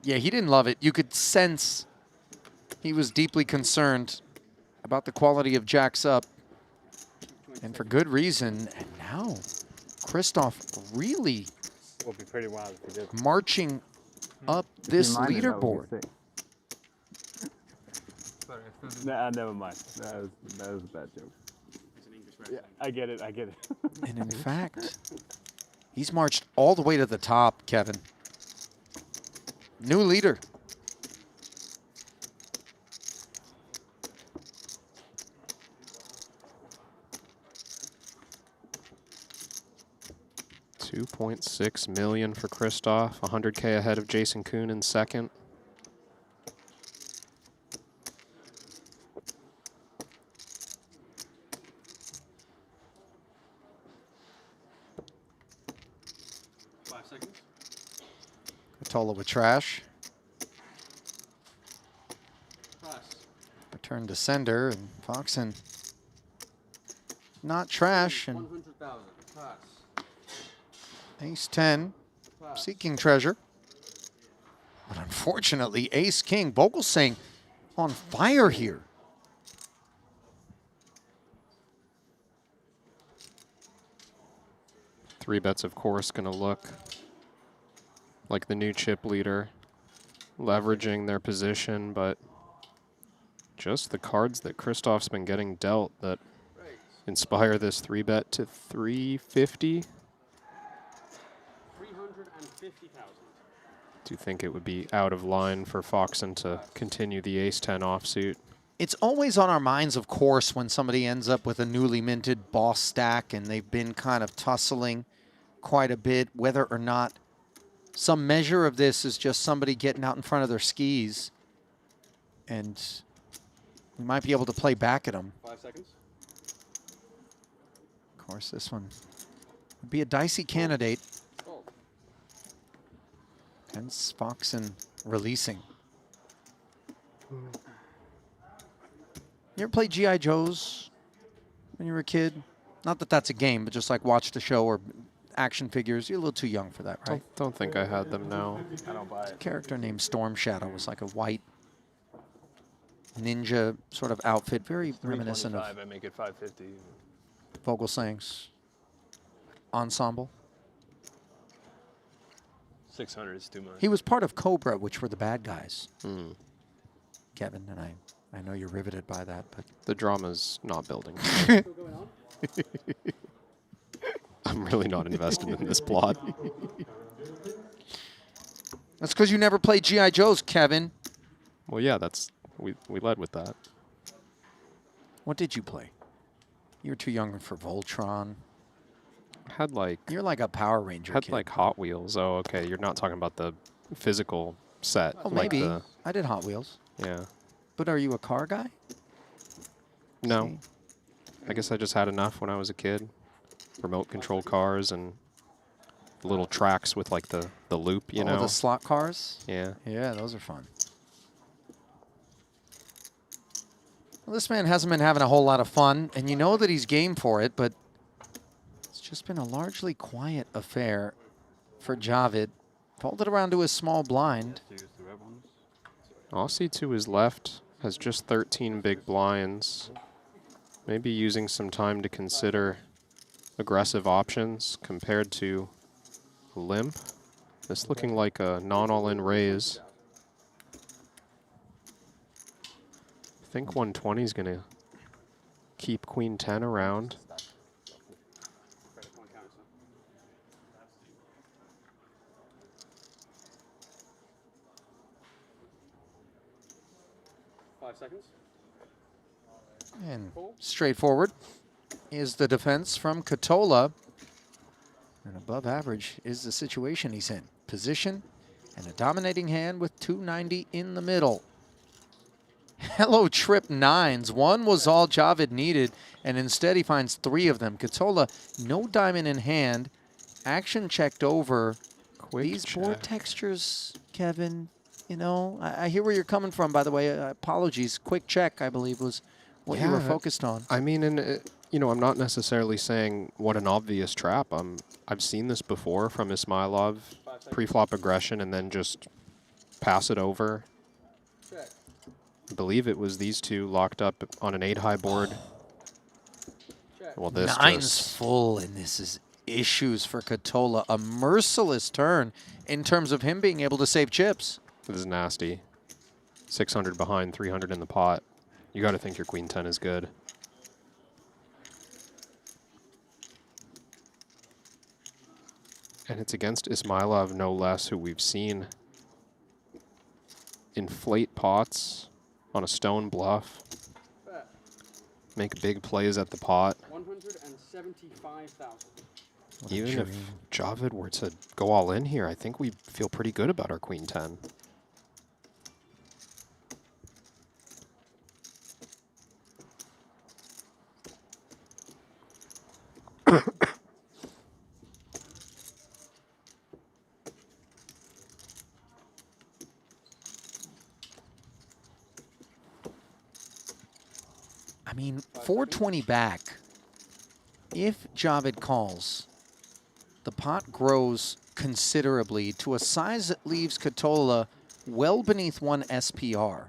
Yeah, he didn't love it. You could sense he was deeply concerned about the quality of jacks up, and for good reason. And now Christoph really Will be pretty wild if he did. marching up this leaderboard. Nah, never mind. That was a bad joke. Yeah, I get it. I get it. And in fact, he's marched all the way to the top, Kevin. New leader. $2.6 million for Christoph, 100K ahead of Jason Kuhn in second. Katola with trash. Return to sender, and Foxen not trash, and ace 10 seeking treasure. But unfortunately, ace king, Vogelsang on fire here. Three bets, of course, going to look like the new chip leader, leveraging their position, but just the cards that Christoph's been getting dealt that inspire this 3-bet to 350. 350,000. Do you think it would be out of line for Foxen to continue the ace-10 offsuit? It's always on our minds, of course, when somebody ends up with a newly minted boss stack and they've been kind of tussling quite a bit, whether or not some measure of this is just somebody getting out in front of their skis, and we might be able to play back at them. 5 seconds. Of course, this one would be a dicey candidate. Hence Foxen releasing. You ever play G.I. Joes when you were a kid? Not that that's a game, but just like watch the show or action figures. You're a little too young for that, right? Don't think I had them now. I don't buy it. A character named Storm Shadow was like a white ninja sort of outfit, very reminiscent of I make it 550. Vogelsang's ensemble. 600 is too much. He was part of Cobra, which were the bad guys. Kevin, and I know you're riveted by that, but the drama's not building. I'm really not invested in this plot. That's because you never played G.I. Joes, Kevin. Well, yeah, we led with that. What did you play? You were too young for Voltron. Had like you're like a Power Ranger had kid. like Hot Wheels. Oh, okay. You're not talking about the physical set. Oh, like maybe. the, I did Hot Wheels. yeah. But are you a car guy? No. I guess I just had enough when I was a kid. Remote control cars and little tracks with like the loop, you know. The slot cars? Yeah. Yeah, those are fun. Well, this man hasn't been having a whole lot of fun, and you know that he's game for it, but it's just been a largely quiet affair for Javid. Folded around to his small blind. Aussie to his left has just 13 big blinds. Maybe using some time to consider aggressive options compared to limp. This looking like a non-all-in raise. I think 120 is going to keep Queen 10 around. And straightforward is the defense from Katola. And above average is the situation he's in. Position and a dominating hand with 290 in the middle. Hello, trip nines. One was all Javid needed, and instead he finds 3 of them. Katola, no diamond in hand. Action checked over. These board textures, Kevin, you know, I hear where you're coming from, by the way. Apologies. Quick check, I believe, was what you were focused on. I mean, and you know, I'm not necessarily saying what an obvious trap. I've seen this before from Ismailov, pre-flop aggression, and then just pass it over. I believe it was these two locked up on an 8-high board. Well, this 9's just full, and this is issues for Katola. A merciless turn in terms of him being able to save chips. This is nasty. 600 behind, 300 in the pot. You got to think your queen 10 is good. And it's against Ismailov, no less, who we've seen inflate pots on a stone bluff, make big plays at the pot. 175,000. Even if Javid were to go all in here, I think we feel pretty good about our queen 10. I mean, 420 back. If Javid calls, the pot grows considerably to a size that leaves Katola well beneath 1 SPR.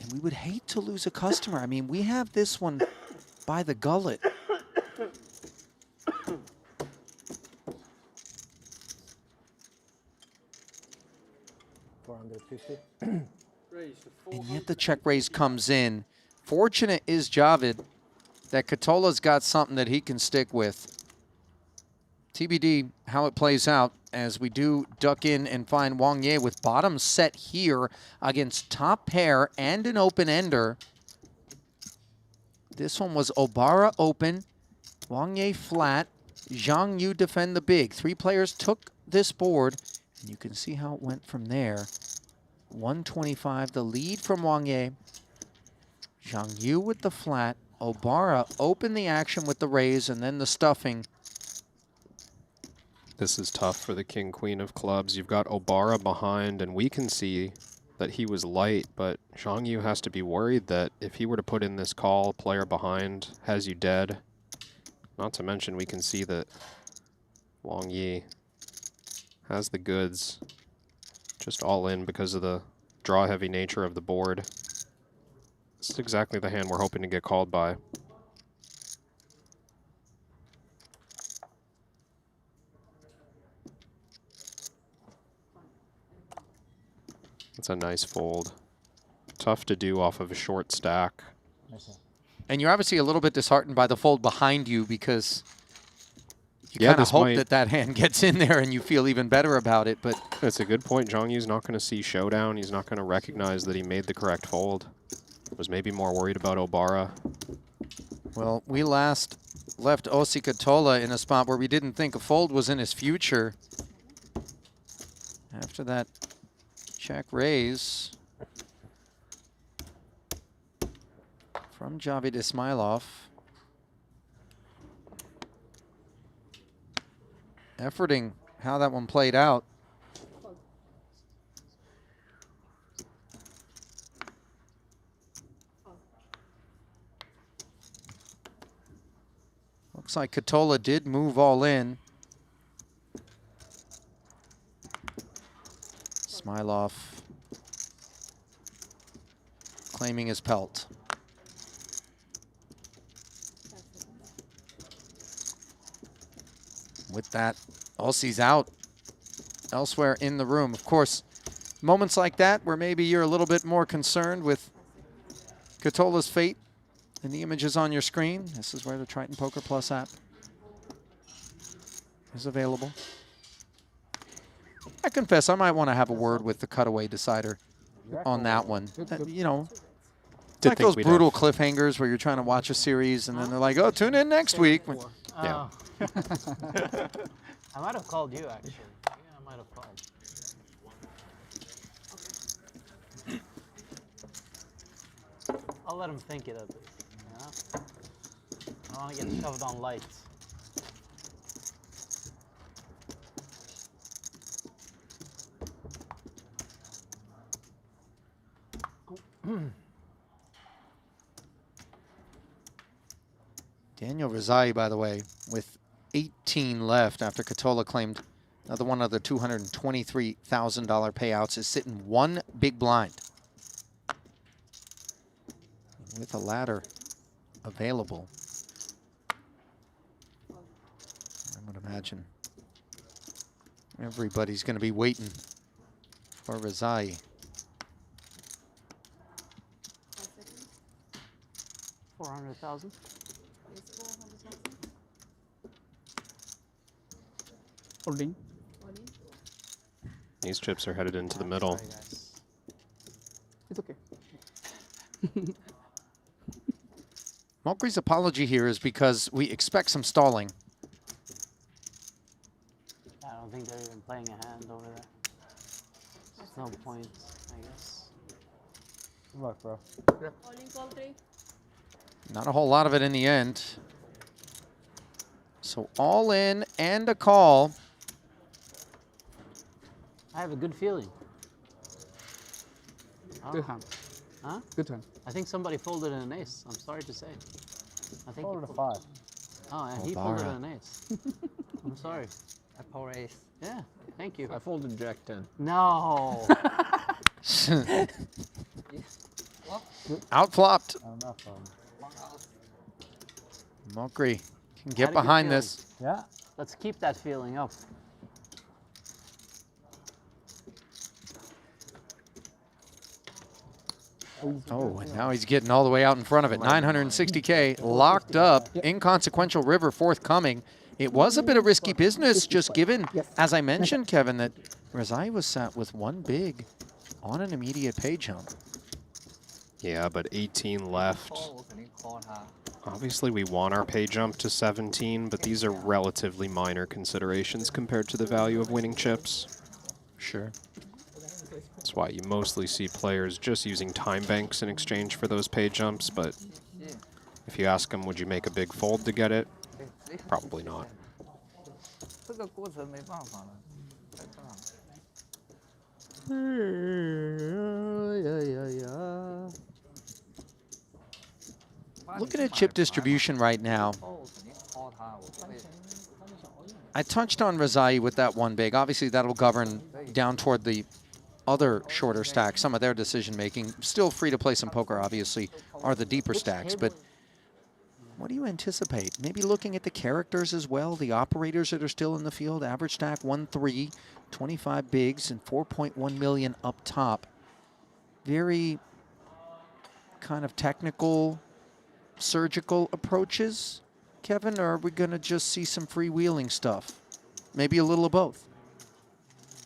And we would hate to lose a customer. I mean, we have this one by the gullet. And yet the check raise comes in. Fortunate is Javid that Katola's got something that he can stick with. TBD how it plays out as we do duck in and find Wang Ye with bottom set here against top pair and an open-ender. This one was Obara open, Wang Ye flat, Zhang Yu defend the big. 3 players took this board, and you can see how it went from there. 125, the lead from Wang Ye. Zhang Yu with the flat. Obara opened the action with the raise and then the stuffing. This is tough for the king-queen of clubs. You've got Obara behind, and we can see that he was light, but Zhang Yu has to be worried that if he were to put in this call, player behind has you dead. Not to mention we can see that Wang Yi has the goods, just all in because of the draw-heavy nature of the board. This is exactly the hand we're hoping to get called by. It's a nice fold. Tough to do off of a short stack. And you're obviously a little bit disheartened by the fold behind you because you kind of hope that that hand gets in there and you feel even better about it. But that's a good point. Zhang Yu's not going to see showdown. He's not going to recognize that he made the correct fold. Was maybe more worried about Obara. Well, we last left Ossi Katola in a spot where we didn't think a fold was in his future. After that check raise from Javid Ismailov. Efforting how that one played out. Looks like Katola did move all in. Ismailov claiming his pelt. With that, Ossi's out elsewhere in the room. Of course, moments like that where maybe you're a little bit more concerned with Katola's fate and the images on your screen. This is where the Triton Poker Plus app is available. I confess I might want to have a word with the cutaway decider on that one. You know, it's like those brutal cliffhangers where you're trying to watch a series and then they're like, oh, tune in next week. Yeah. I might have called you, actually. Yeah, I might have called. I'll let him think it up. You know? I don't want to get shoved on lights. Daniel Rizai, by the way, with 18 left after Katola claimed another one of the $223,000 payouts, is sitting one big blind. With a ladder available, I would imagine everybody's going to be waiting for Rizai. 400,000. Holding. These chips are headed into the middle. It's okay. Mokri's apology here is because we expect some stalling. I don't think they're even playing a hand over there. There's no point, I guess. Good luck, bro. Not a whole lot of it in the end. So all in and a call. I have a good feeling. Good hand. Huh? Good hand. I think somebody folded an ace. I'm sorry to say. I think Folded a 5. Oh, and he folded an ace. I'm sorry. I power ace. Yeah, thank you. I folded Jack 10. No. Outflopped. Enough of Mokri can Had get a good behind feeling. this. Yeah. Let's keep that feeling up. Oh, and now he's getting all the way out in front of it. 960K locked up. Inconsequential river forthcoming. It was a bit of risky business, just given, as I mentioned, Kevin, that Rizai was sat with one big on an immediate pay jump. Yeah, but 18 left. Obviously, we want our pay jump to 17, but these are relatively minor considerations compared to the value of winning chips. Sure. That's why you mostly see players just using time banks in exchange for those pay jumps, but if you ask them, would you make a big fold to get it? Probably not. 这个过程没办法了，太大了。 Looking at chip distribution right now, I touched on Rizai with that one big. Obviously, that'll govern down toward the other shorter stacks, some of their decision-making. Still free to play some poker, obviously, are the deeper stacks. But what do you anticipate? Maybe looking at the characters as well, the operators that are still in the field. Average stack 1-3, 25 bigs, and 4.1 million up top. Very kind of technical, surgical approaches, Kevin, or are we going to just see some freewheeling stuff? Maybe a little of both.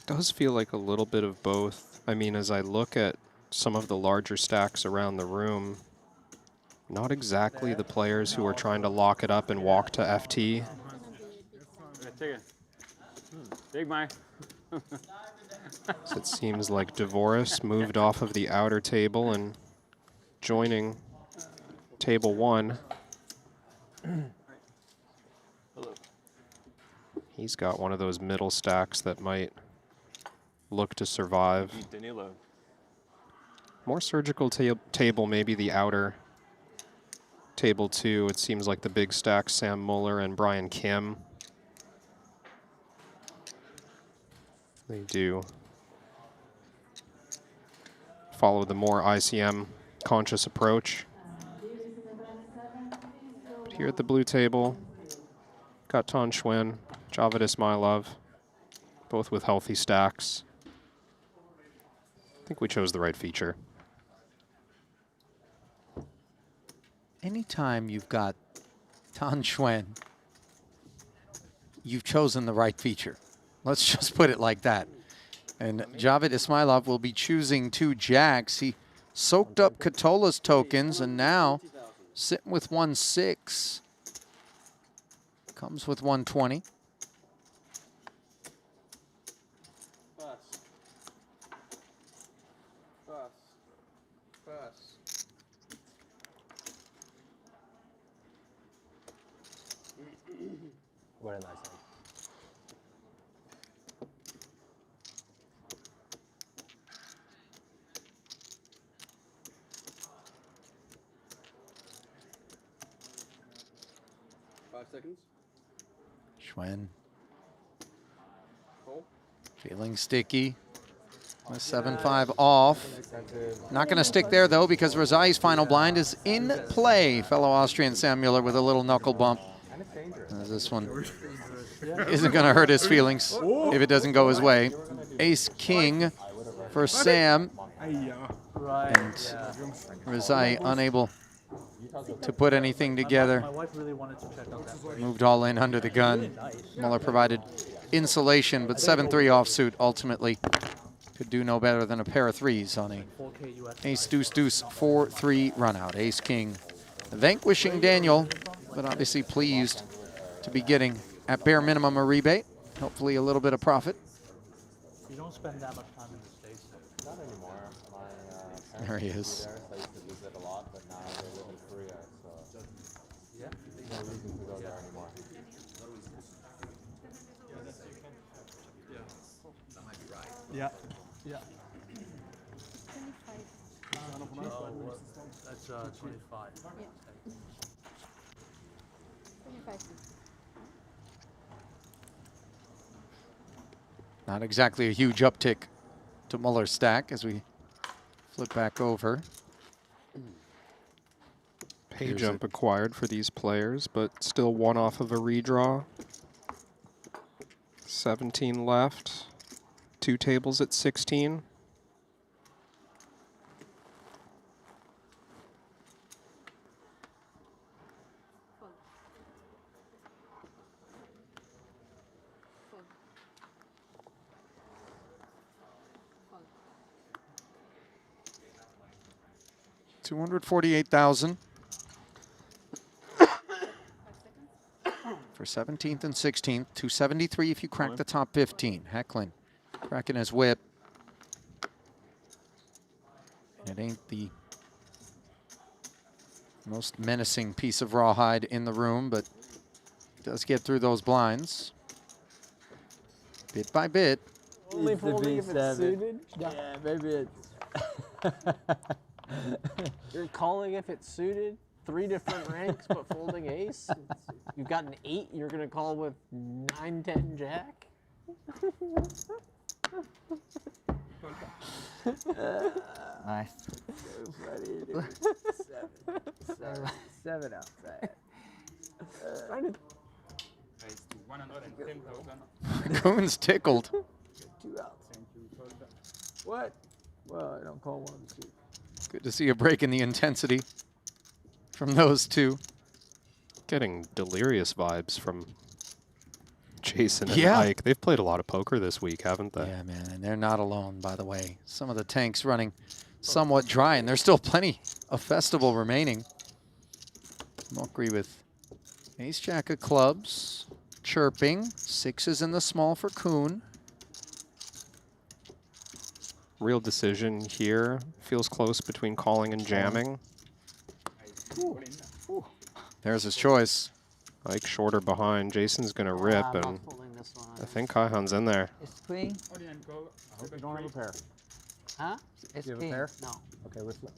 Does feel like a little bit of both. I mean, as I look at some of the larger stacks around the room, not exactly the players who are trying to lock it up and walk to FT. Big Mike. So it seems like Devoris moved off of the outer table and joining table 1. He's got one of those middle stacks that might look to survive. Danilo. More surgical table, maybe the outer table 2. It seems like the big stacks, Sam Muller and Brian Kim. They do follow the more ICM conscious approach. But here at the blue table, got Tan Xuan, Javid Ismailov, both with healthy stacks. I think we chose the right feature. Anytime you've got Tan Xuan, you've chosen the right feature. Let's just put it like that. And Javid Ismailov will be choosing 2 jacks. He soaked up Katola's tokens and now sitting with 1-6. Comes with 120. Very nice hand. Schwen. Feeling sticky. With 7-5 off. Not going to stick there, though, because Razai's final blind is in play. Fellow Austrian Sam Mueller with a little knuckle bump. As this one isn't going to hurt his feelings if it doesn't go his way. Ace-King for Sam. And Razai unable to put anything together. My wife really wanted to check out that. Moved all in under the gun. Mueller provided insulation, but 7-3 offsuit ultimately could do no better than a pair of threes on a ace deuce deuce 4-3 run out. Ace king vanquishing Daniel, but obviously pleased to be getting at bare minimum a rebate, hopefully a little bit of profit. You don't spend that much time in the States. Not anymore. My There he is. I used to visit a lot, but now they live in Korea, so Yeah. no reason to go there anymore. Yeah. Yeah. That's 25. Not exactly a huge uptick to Mueller's stack as we flip back over. Pay Here's jump acquired for these players, but still one off of a redraw. 17 left. 2 tables at 16. $248,000 for 17th and 16th. 273 if you crack the top 15. Hecklin cracking his whip. And it ain't the most menacing piece of rawhide in the room, but does get through those blinds bit by bit. Only folding if it's suited? Yeah, maybe it's. You're calling if it's suited? 3 different ranks, but folding ace? You've got an 8, you're going to call with 9, 10, jack? Nice. So funny, dude. Seven outside. Coon's tickled. 2 outs. What? Well, I don't call one of the 2. Good to see a break in the intensity from those two. Getting delirious vibes from Jason and Yeah. Ike. They've played a lot of poker this week, haven't they? Yeah, man, and they're not alone, by the way. Some of the tanks running somewhat dry, and there's still plenty of festival remaining. Mokri with ace-jack of clubs, chirping. 6s in the small for Coon. Real decision here. Feels close between calling and jamming. There's his choice. Ike shorter behind. Jason's going to rip, I'm not and folding this one. I think Kaihan's in there. It's queen. I hope you don't have a pair. Huh? It's Do you have king. a pair? No. Okay, we're flip.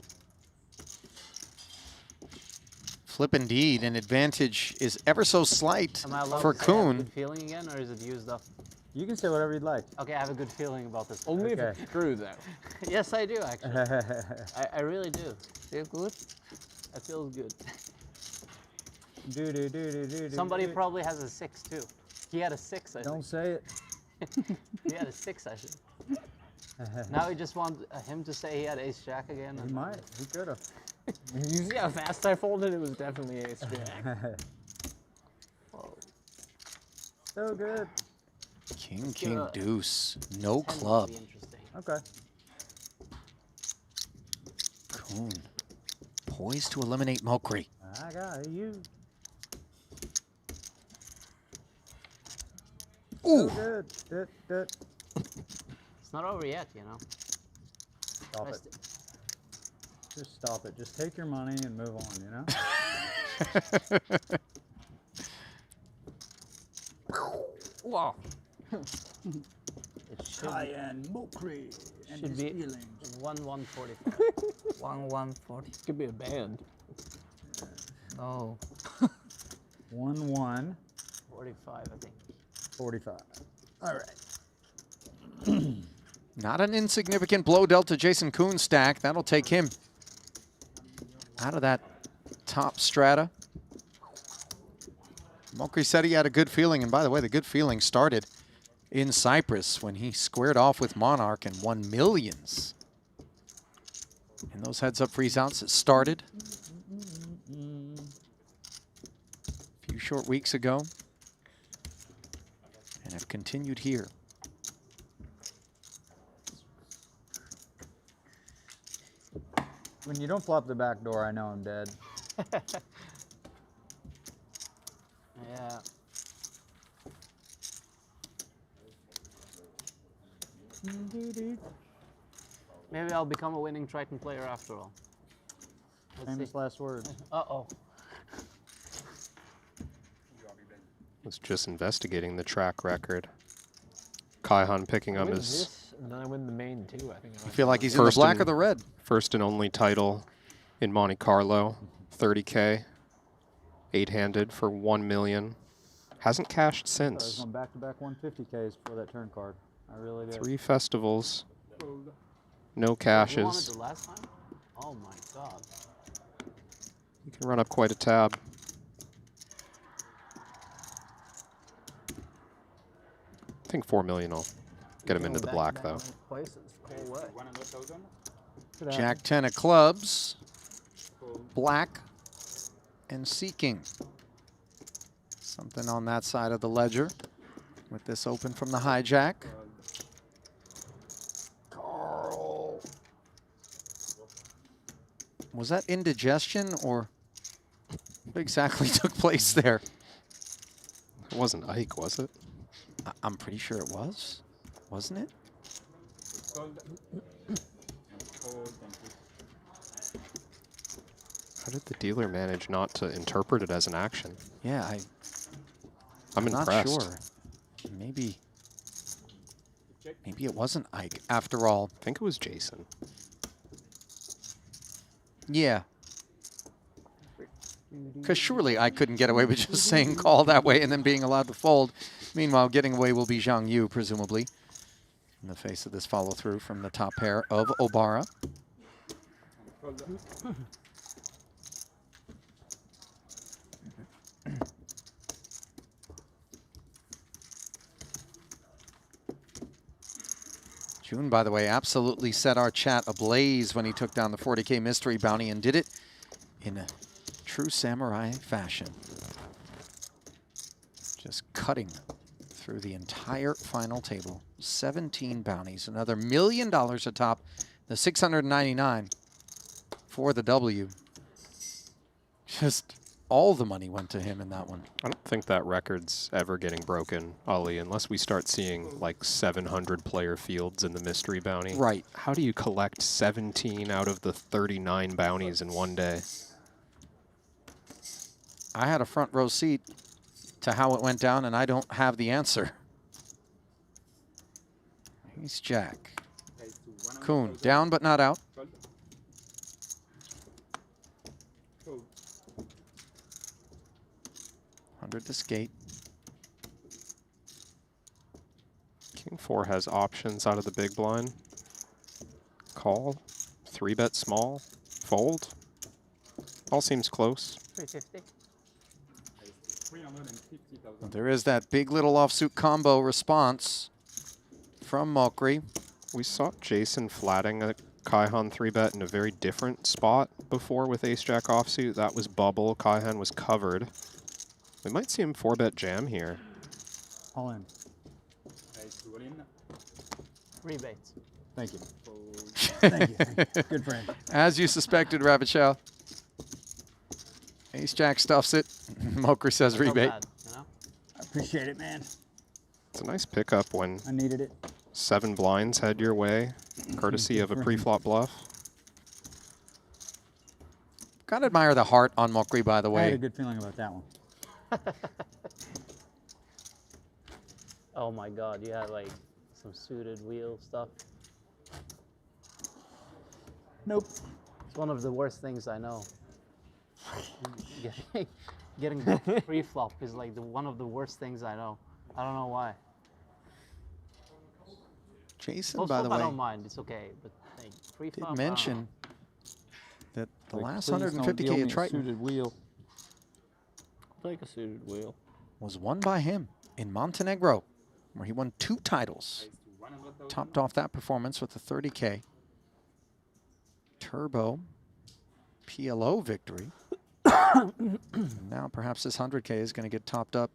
Flip indeed, and advantage is ever so slight Am I allowed for to say I have a Coon. good feeling again, or is it used up? You can say whatever you'd like. Okay, I have a good feeling about this. Only Okay. if it's true, though. Yes, I do, actually. I really do. Feel good? It feels good. Do. Somebody probably has a 6, too. He had a 6, I think. Don't say it. He had a 6, I think. Now we just want him to say he had ace-jack again. He might. He could have. You see how fast I folded? It was definitely ace jack. So good. King, king, deuce. No club. Okay. Coon poised to eliminate Mokri. I got you. Ooh. So good. It's not over yet, you know. Stop it. Just stop it. Just take your money and move on, you know? Wow. Cayenne Mokri and Should his be feelings. 1-1-45. 1-1-40. Could be a band. No. 1-1. 45, I think. 45. All right. Not an insignificant blow dealt to Jason Kuhn's stack. That'll take him out of that top strata. Mokri said he had a good feeling, and by the way, the good feeling started in Cyprus when he squared off with Monarch and won millions. And those heads-up freeze-outs that started a few short weeks ago and have continued here. When you don't flop the back door, I know I'm dead. Yeah. Maybe I'll become a winning Triton player after all. Famous last words. Uh-oh. Was just investigating the track record. Kaihan picking up his This, and then I win the main too. I think. You feel like he's in the black or the red? First and only title in Monte Carlo, 30K, 8-handed for 1 million. Hasn't cashed I was since. going back-to-back 150Ks for that turn card. I really did. 3 festivals, no You wanted cashes. the last time? Oh my god. You can run up quite a tab. I think 4 million will get him into the black though. Places, cool way. Jack 10 of clubs, black, and seeking. Something on that side of the ledger with this open from the hijack. Carl. Was that indigestion or what exactly took place there? It wasn't Ike, was it? I'm pretty sure it was, wasn't it? How did the dealer manage not to interpret it as an action? Yeah, I'm not impressed. sure. Maybe it wasn't Ike after all. I think it was Jason. Yeah. Because surely I couldn't get away with just saying call that way and then being allowed to fold. Meanwhile, getting away will be Zhang Yu, presumably, in the face of this follow-through from the top pair of Obara. June, by the way, absolutely set our chat ablaze when he took down the 40K mystery bounty and did it in a true samurai fashion. Just cutting through the entire final table. 17 bounties, another $1 million atop the 699 for the W. Just all the money went to him in that one. I don't think that record's ever getting broken, Ali, unless we start seeing like 700 player fields in the mystery bounty. Right. How do you collect 17 out of the 39 bounties in one day? I had a front row seat to how it went down, and I don't have the answer. He's Jack. Kuhn, down but not out. $100 to skate. King 4 has options out of the big blind. Call, 3-bet small, fold. All seems close. 350. There is that big little offsuit combo response from Mokri. We saw Jason flatting a Kaihan 3-bet in a very different spot before with ace-jack offsuit. That was bubble. Kaihan was covered. We might see him 4-bet jam here. All in. Rebates. Thank you. Thank you. Good friend. As you suspected, Rabbit Chow. Ace-jack stuffs it. Mokri says rebate. Bad, you know? I appreciate it, man. It's a nice pickup when I needed it. 7 blinds head your way, courtesy of a pre-flop bluff. Gotta admire the heart on Mokri, by the I had a way. good feeling about that one. Oh my God, you had like some suited wheel stuff. Nope. It's one of the worst things I know. Getting pre-flop is like one of the worst things I know. I don't know why. Jason, Post by flop, the I way, don't mind. It's okay, but like pre-flop, did mention that the Like, last please don't 150K deal me at a Triton suited wheel. I'll take a suited wheel. was won by him in Montenegro, where he won 2 titles. Topped off that performance with a 30K Turbo PLO victory. Now perhaps this 100K is going to get topped up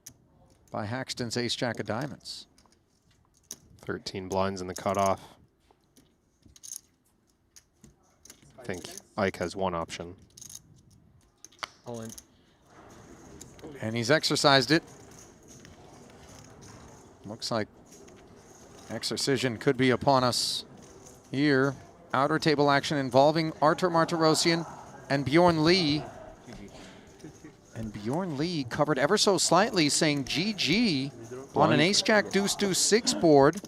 by Haxton's Ace Jack of Diamonds. 13 blinds in the cutoff. I think Ike has one option. All in. And he's exercised it. Looks like exorcism could be upon us here. Outer table action involving Artur Martirosyan and Bjorn Lee. And Bjorn Lee covered ever so slightly, saying GG on an Ace Jack Deuce Deuce 6 board.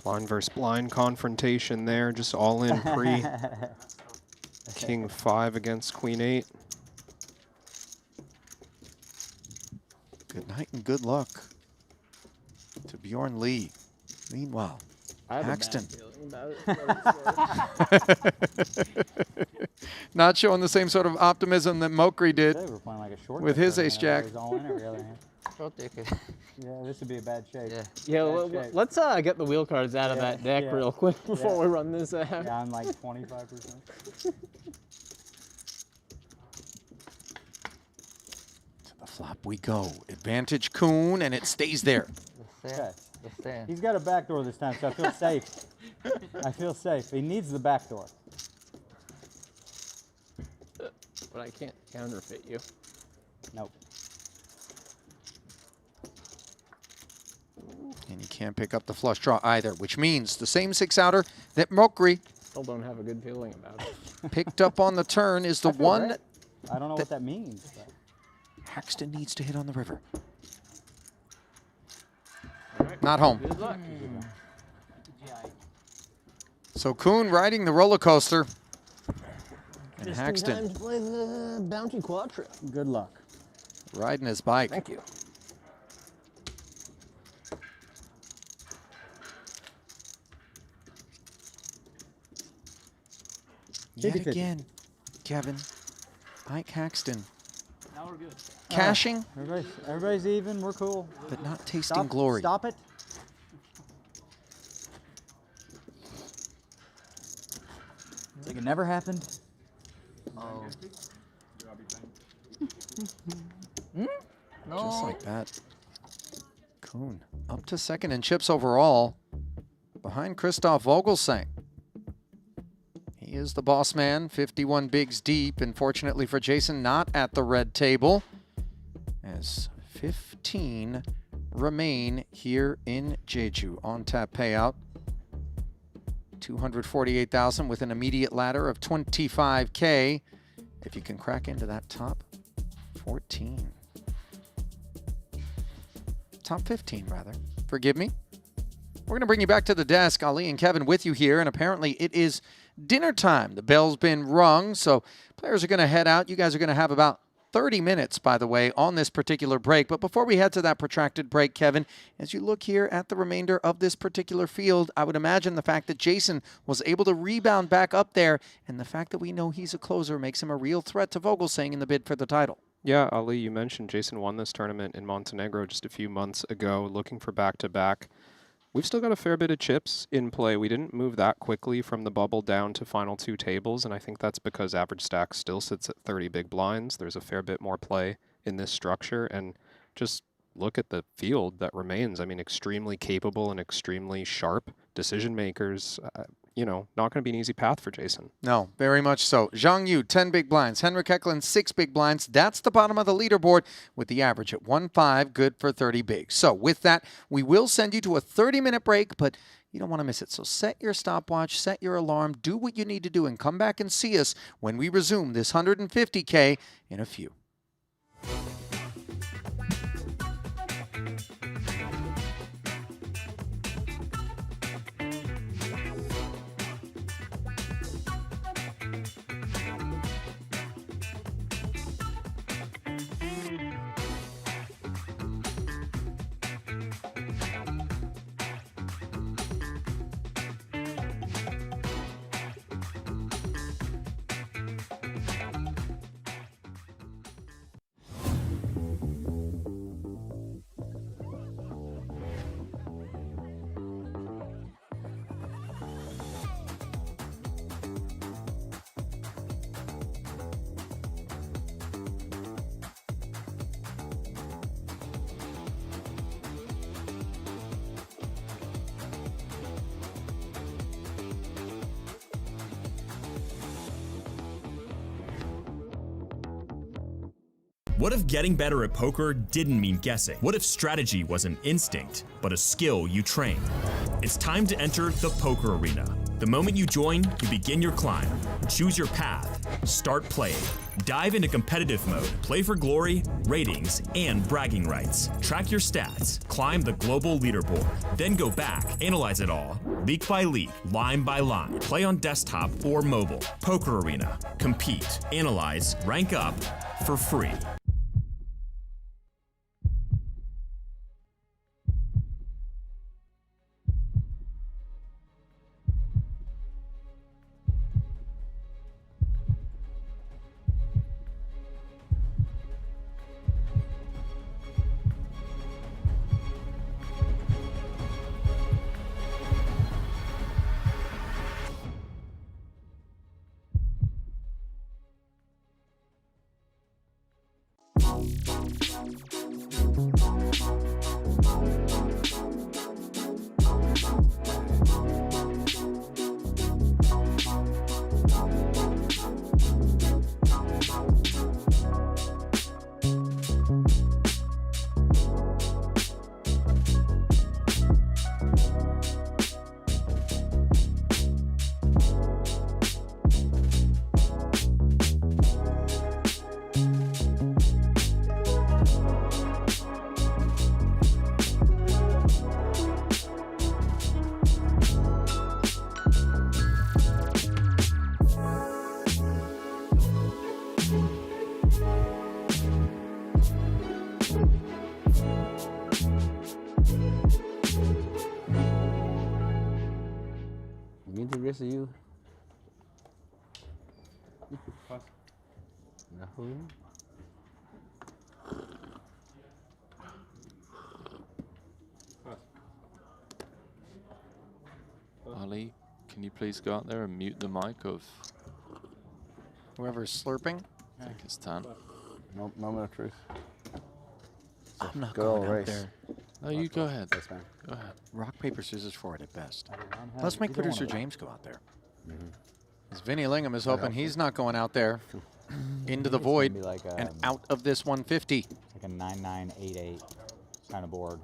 Blind versus blind confrontation there, just all in pre. King 5 against Queen 8. Good night and good luck to Bjorn Lee. Meanwhile, Haxton. Not showing the same sort of optimism that Mokri did with his Ace Jack. Yeah, this would be a bad shape. Yeah, let's get the wheel cards out of that deck real quick before we run this out. Yeah, I'm like 25%. To the flop we go. Advantage Kuhn, and it stays there. Okay. He's got a backdoor this time, so I feel safe. I feel safe. He needs the backdoor. But I can't counterfeit you. Nope. And you can't pick up the flush draw either, which means the same 6-outer that Mokri Still don't have a good feeling about it. picked up on the turn is the one. Great. I don't know what that means. But. Haxton needs to hit on the river. Not home. Good luck. So Kuhn riding the roller coaster. And Just Haxton in time to play the Bounty Quattro. Good luck. riding his bike. Thank you. Yet 50-50. again, Kevin, Ike Haxton. Now we're good. Cashing, Everybody's even. We're cool. but not tasting glory. Stop it. It's like it never happened. Oh. Just like that. Kuhn up to second in chips overall, behind Christoph Vogelsang. He is the boss man, 51 bigs deep, and fortunately for Jason, not at the red table, as 15 remain here in Jeju. On tap payout, 248,000 with an immediate ladder of 25K. If you can crack into that top 14. Top 15, rather. Forgive me. We're going to bring you back to the desk. Ali and Kevin with you here, and apparently it is dinner time. The bell's been rung, so players are going to head out. You guys are going to have about 30 minutes, by the way, on this particular break. But before we head to that protracted break, Kevin, as you look here at the remainder of this particular field, I would imagine the fact that Jason was able to rebound back up there and the fact that we know he's a closer makes him a real threat to Vogelsang in the bid for the title. Yeah, Ali, you mentioned Jason won this tournament in Montenegro just a few months ago, looking for back-to-back. We've still got a fair bit of chips in play. We didn't move that quickly from the bubble down to final 2 tables, and I think that's because average stack still sits at 30 big blinds. There's a fair bit more play in this structure, and just look at the field that remains. I mean, extremely capable and extremely sharp decision makers. You know, not going to be an easy path for Jason. No, very much so. Zhang Yu, 10 big blinds. Henrik Hecklin, 6 big blinds. That's the bottom of the leaderboard with the average at 1.5, good for 30 big. So with that, we will send you to a 30-minute break, but you don't want to miss it. So set your stopwatch, set your alarm, do what you need to do, and come back and see us when we resume this 150K in a few. What if getting better at poker didn't mean guessing? What if strategy was an instinct, but a skill you trained? It's time to enter the poker arena. The moment you join, you begin your climb. Choose your path. Start playing. Dive into competitive mode. Play for glory, ratings, and bragging rights. Track your stats. Climb the global leaderboard. Then go back. Analyze it all. Leak by leak. Line by line. Play on desktop or mobile. Poker Arena. Compete. Analyze. Rank up. For free. Rest of you. Ali, can you please go out there and mute the mic of whoever's slurping? I think it's Tan. No moment of truth. I'm not Go going out race. there. No, you go ahead. That's fine. Go ahead. Rock, paper, scissors for it at best. Let's make Either producer one of them. James go out there. As Vinny Lingham is hoping he's not going out there into the It's gonna void be like, and out of this 150. Like a 9988 kind of board.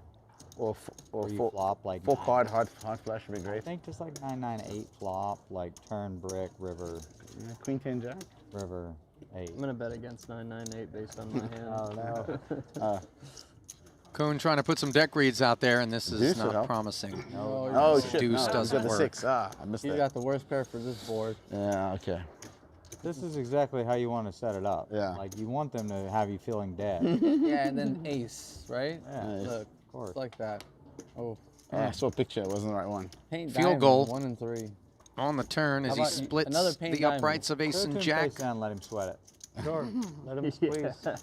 Or Where you full, flop like full nine. card, hard flash would be I great. think just like 998 flop, like turn brick, river, Yeah, Queen 10 Jack. river, 8. I'm gonna bet against 998 based on my hand. Oh no. Kuhn trying to put some deck reads out there, and this is Deuce would not help. promising. Oh, The shit. deuce no, doesn't the work. 6. I missed He's that. got the worst pair for this board. Yeah, okay. This is exactly how you want to set it up. Yeah. Like you want them to have you feeling dead. Yeah, and then ace, right? Yeah, Look, of course. it's like that. Oh, I saw a picture. It wasn't the right one. paint Field diamond, goal. 1 and 3. On the turn as How he about splits another paint the diamond? uprights of ace Throw it and to him jack. face down, let him sweat it. Sure, let him squeeze.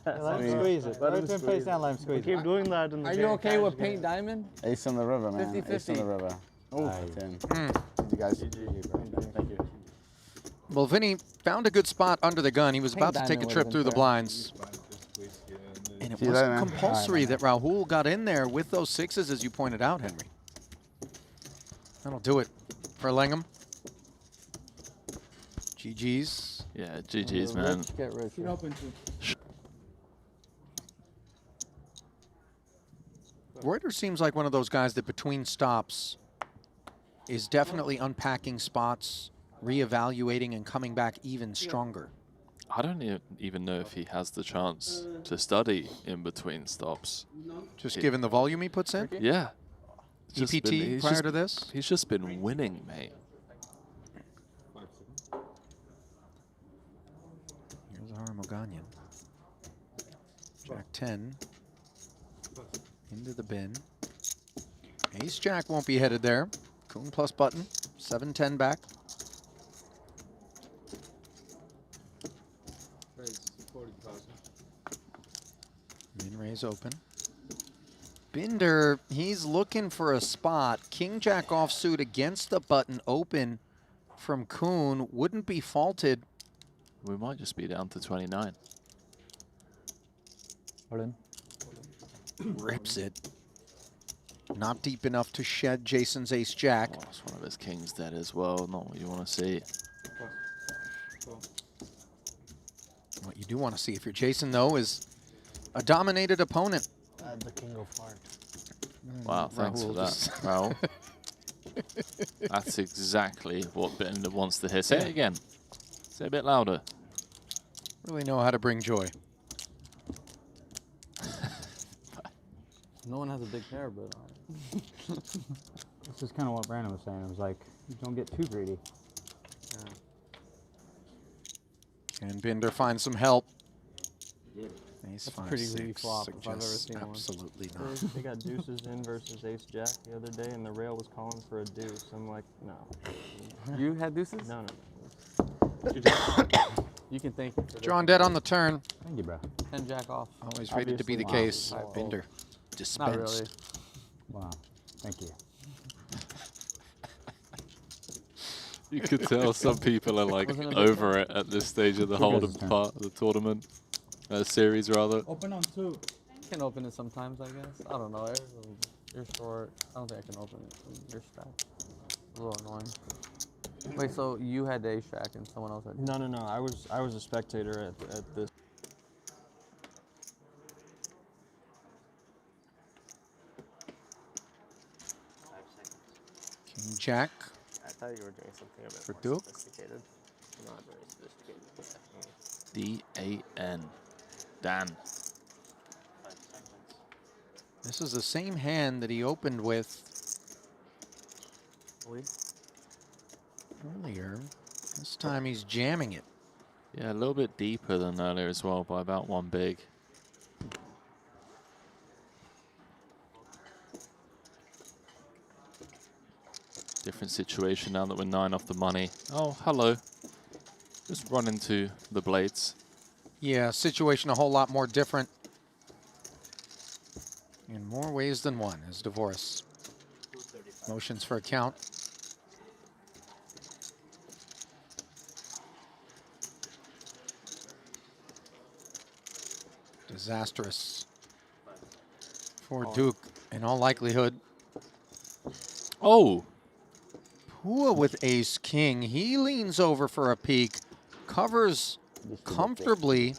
Let him squeeze it. Throw it to him face down, let him squeeze Keep it. doing that. In the Are you okay with paint diamond? Ace on the river, man. 50-50. Ace on the river. Oh, Nice. 10. You guys. Thank you. Well, Vinny found a good spot under the gun. He was Pink about to take a diamond trip would've through been the fair. blinds. And it See you wasn't later, man. compulsory that Rahul got in there with those sixes, as you pointed out, Henry. That'll do it for Lingham. GG's. Yeah, GG's, man. Rich get richer. Reuter seems like one of those guys that between stops is definitely unpacking spots, reevaluating, and coming back even stronger. I don't even know if he has the chance to study in between stops. Just given the volume he puts in? Yeah. It's just EPT he's prior just- to this? He's just been winning, mate. Here's Haramoganian. Jack 10. Into the bin. Ace Jack won't be headed there. Kuhn plus button. 7-10 back. Min raise open. Binder, he's looking for a spot. King Jack offsuit against the button open from Kuhn wouldn't be faulted. We might just be down to 29. Put in. Rips it. Not deep enough to shed Jason's ace jack. Oh, it's one of his kings dead as well. Not what you want to see. What you do want to see if you're Jason, though, is a dominated opponent. The king of hearts. Wow, thanks for Rahul that, just- Rahul. That's exactly what Binder wants to hear. Say it again. Say it a bit louder. Really know how to bring joy. No one has a big hair, but. This is kind of what Brandon was saying. It was like, don't get too greedy. Can Binder find some help? Ace That's a 5, pretty 6 weak flop if I've ever suggests seen one. absolutely They, not. they got deuces in versus ace jack the other day, and the rail was calling for a deuce. I'm like, no. You had deuces? No. You can thank him for this. Drawn dead on the turn. Thank you, bro. 10 jack off. Always rated to be the Obviously. case. Wow. Binder Not dispensed. really. Wow. Thank you. You could tell some people are like Wasn't a big over it at this stage of the hold'em part of the tournament. Series rather. Open on 2. You can open it sometimes, I guess. I don't know. You're short. I don't think I can open it. You're stacked. A little annoying. Wait, so you had ace jack and someone else had. No. I was a spectator at this. King Jack. I thought you were doing something a bit For more Duke? sophisticated. Not very sophisticated. D-A-N. Dan. This is the same hand that he opened with earlier. This time he's jamming it. Yeah, a little bit deeper than earlier as well, by about one big. Different situation now that we're 9 off the money. Oh, hello. Just run into the blades. Yeah, situation a whole lot more different in more ways than one as Divorce motions for a count. Disastrous for Duke in all likelihood. Oh! Pua with ace king. He leans over for a peek, covers comfortably.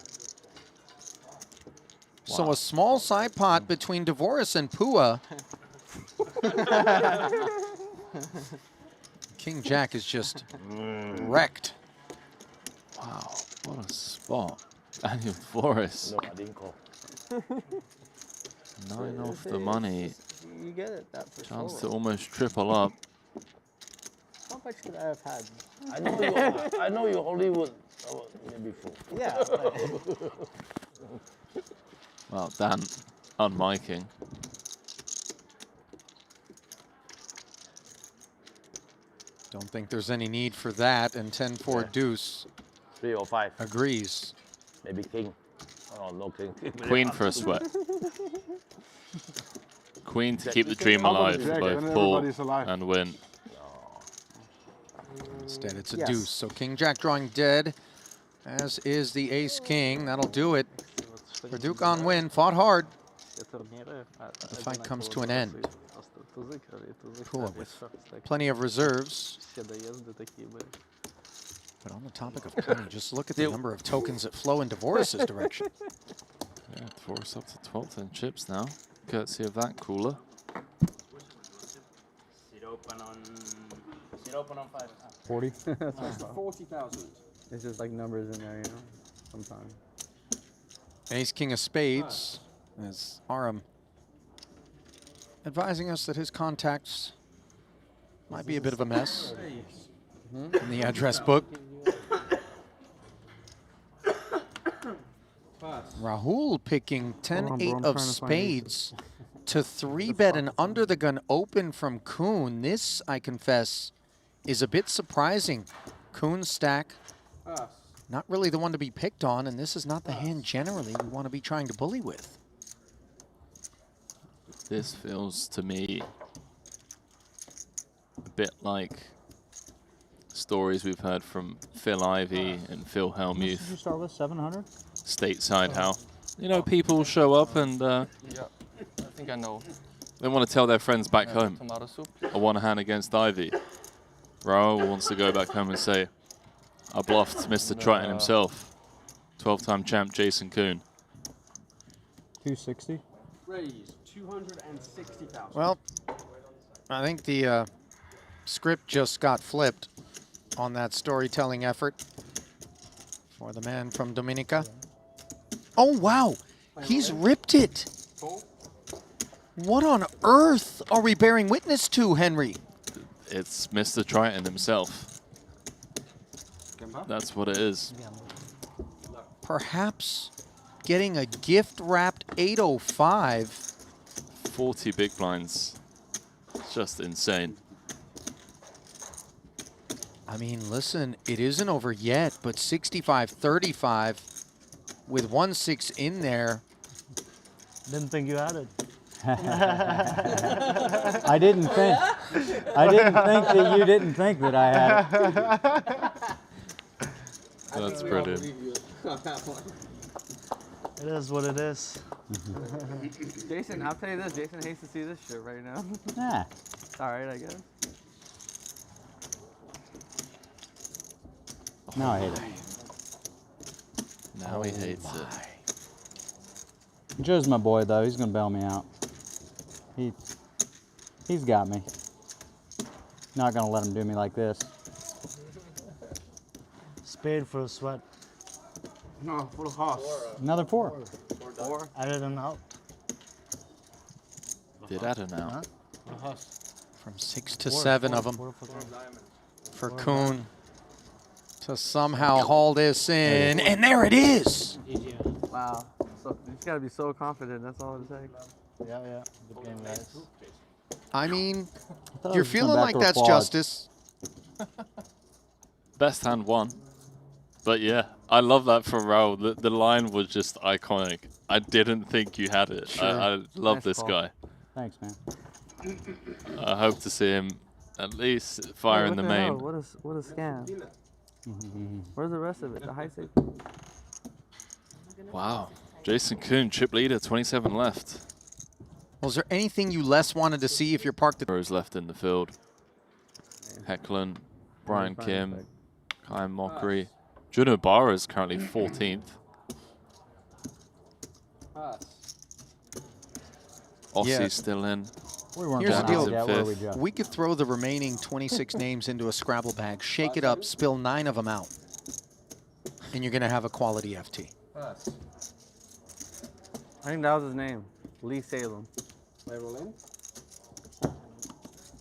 So a small side pot between Divorce and Pua. King Jack is just wrecked. Wow, what a spot. Daniel Divorce. No, I didn't call. 9 off the money. You get it, that for Chance to sure. almost triple up. How much could I have had? I know you Hollywood maybe 4. Yeah. Well, Dan unmiking. Don't think there's any need for that, and 10-4 deuce 3 or 5. agrees. Maybe king. Oh, no king. Queen for a sweat. Queen to keep the dream alive for both pull and win. Instead, it's a deuce. So King Jack drawing dead, as is the ace king. That'll do it for Duke on win. Fought hard. The fight comes to an end. Pua with plenty of reserves. But on the topic of plenty, just look at the number of tokens that flow in Divorce's direction. Yeah, Divorce up to 12th in chips now, courtesy of that cooler. Sit open on 5. 40? 40,000. It's just like numbers in there, you know, sometimes. Ace king of spades, as Aram advising us that his contacts might be a bit of a mess in the address book. Rahul picking 10-8 of spades to 3-bet an under the gun open from Kuhn. This, I confess, is a bit surprising. Kuhn's stack, not really the one to be picked on, and this is not the hand generally we want to be trying to bully with. This feels to me a bit like stories we've heard from Phil Ivey and Phil Did Hellmuth. you start with 700? Stateside, how, you know, people show up and Yeah, I think I know. they want to tell their friends back home. Tomato soup. A one hand against Ivy. Raoul wants to go back home and say, I bluffed Mr. Triton himself. 12-time champ Jason Kuhn. 260. Raise 260,000. Well, I think the script just got flipped on that storytelling effort for the man from Dominica. Oh, wow. He's ripped it. What on earth are we bearing witness to, Henry? It's Mr. Triton himself. That's what it is. Perhaps getting a gift-wrapped 805. 40 big blinds. It's just insane. I mean, listen, it isn't over yet, but 65-35 with 1-6 in there. Didn't think you had it. I didn't think that you didn't think that I had it. That's brilliant. It is what it is. Jason, I'll tell you this, Jason hates to see this shit right now. Yeah. It's alright, I guess. No, I hate it. Now he hates it. Joe's my boy, though. He's gonna bail me out. He's got me. Not gonna let him do me like this. Spade for a sweat. No, full of horse. Another 4. 4. Added an out. Did add an out. From 6 to 7 of them for Kuhn to somehow haul this in. And there it is. Wow. So, you just gotta be so confident, that's all it takes. Yeah, yeah. Good game, guys. I mean, I you're was feeling coming like back to that's applaud. justice. Best hand won. But yeah, I love that from Raul. The line was just iconic. I didn't think you had it. Sure. I love Nice this call. guy. Thanks, man. I hope to see him at least fire in the main. What a scam. Where's the rest of it? The high safety? Wow. Jason Kuhn, chip leader, 27 left. Well, is there anything you less wanted to see if you're parked at Rose left in the field. Hecklin, Brian Kim, Kai Mockery. Juno Barra is currently 14th. Ossie's still in. Here's the deal. Yeah, where we go. We could throw the remaining 26 names into a Scrabble bag, shake it up, spill 9 of them out, and you're going to have a quality FT. I think that was his name. Lee Salem. Play roll in.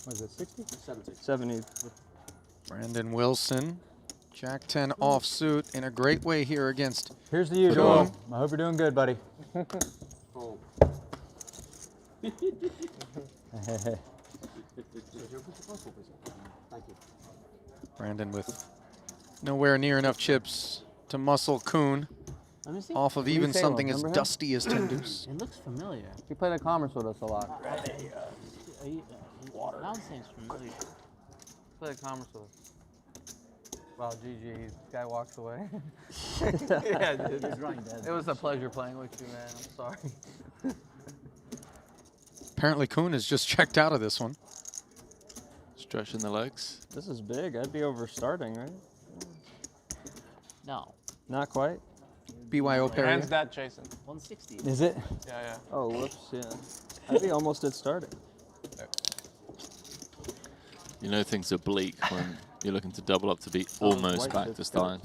What is it, 60? 70. 70. Brandon Wilson, Jack 10 offsuit in a great way here against. Here's to you, Kuhn. Joel. I hope you're doing good, buddy. Oh. Thank you. Brandon with nowhere near enough chips to muscle Kuhn Let me see. off of Lee even Salem, something as remember him? dusty as 10 deuce. It looks familiar. He played at Commerce with us a lot. Now it seems familiar. Played at Commerce with us. Wow, GG. This guy walks away. Yeah, dude. He's running dead. It was a pleasure playing with you, man. I'm sorry. Apparently Kuhn has just checked out of this one. Stretching the legs. This is big. I'd be over starting, right? No. Not quite. BYO Perrier. Hands that, Jason. 160. Is it? Yeah, yeah. Oh, whoops, yeah. I'd be almost at starting. You know things are bleak when you're looking to double up to be almost white back shit's to starting.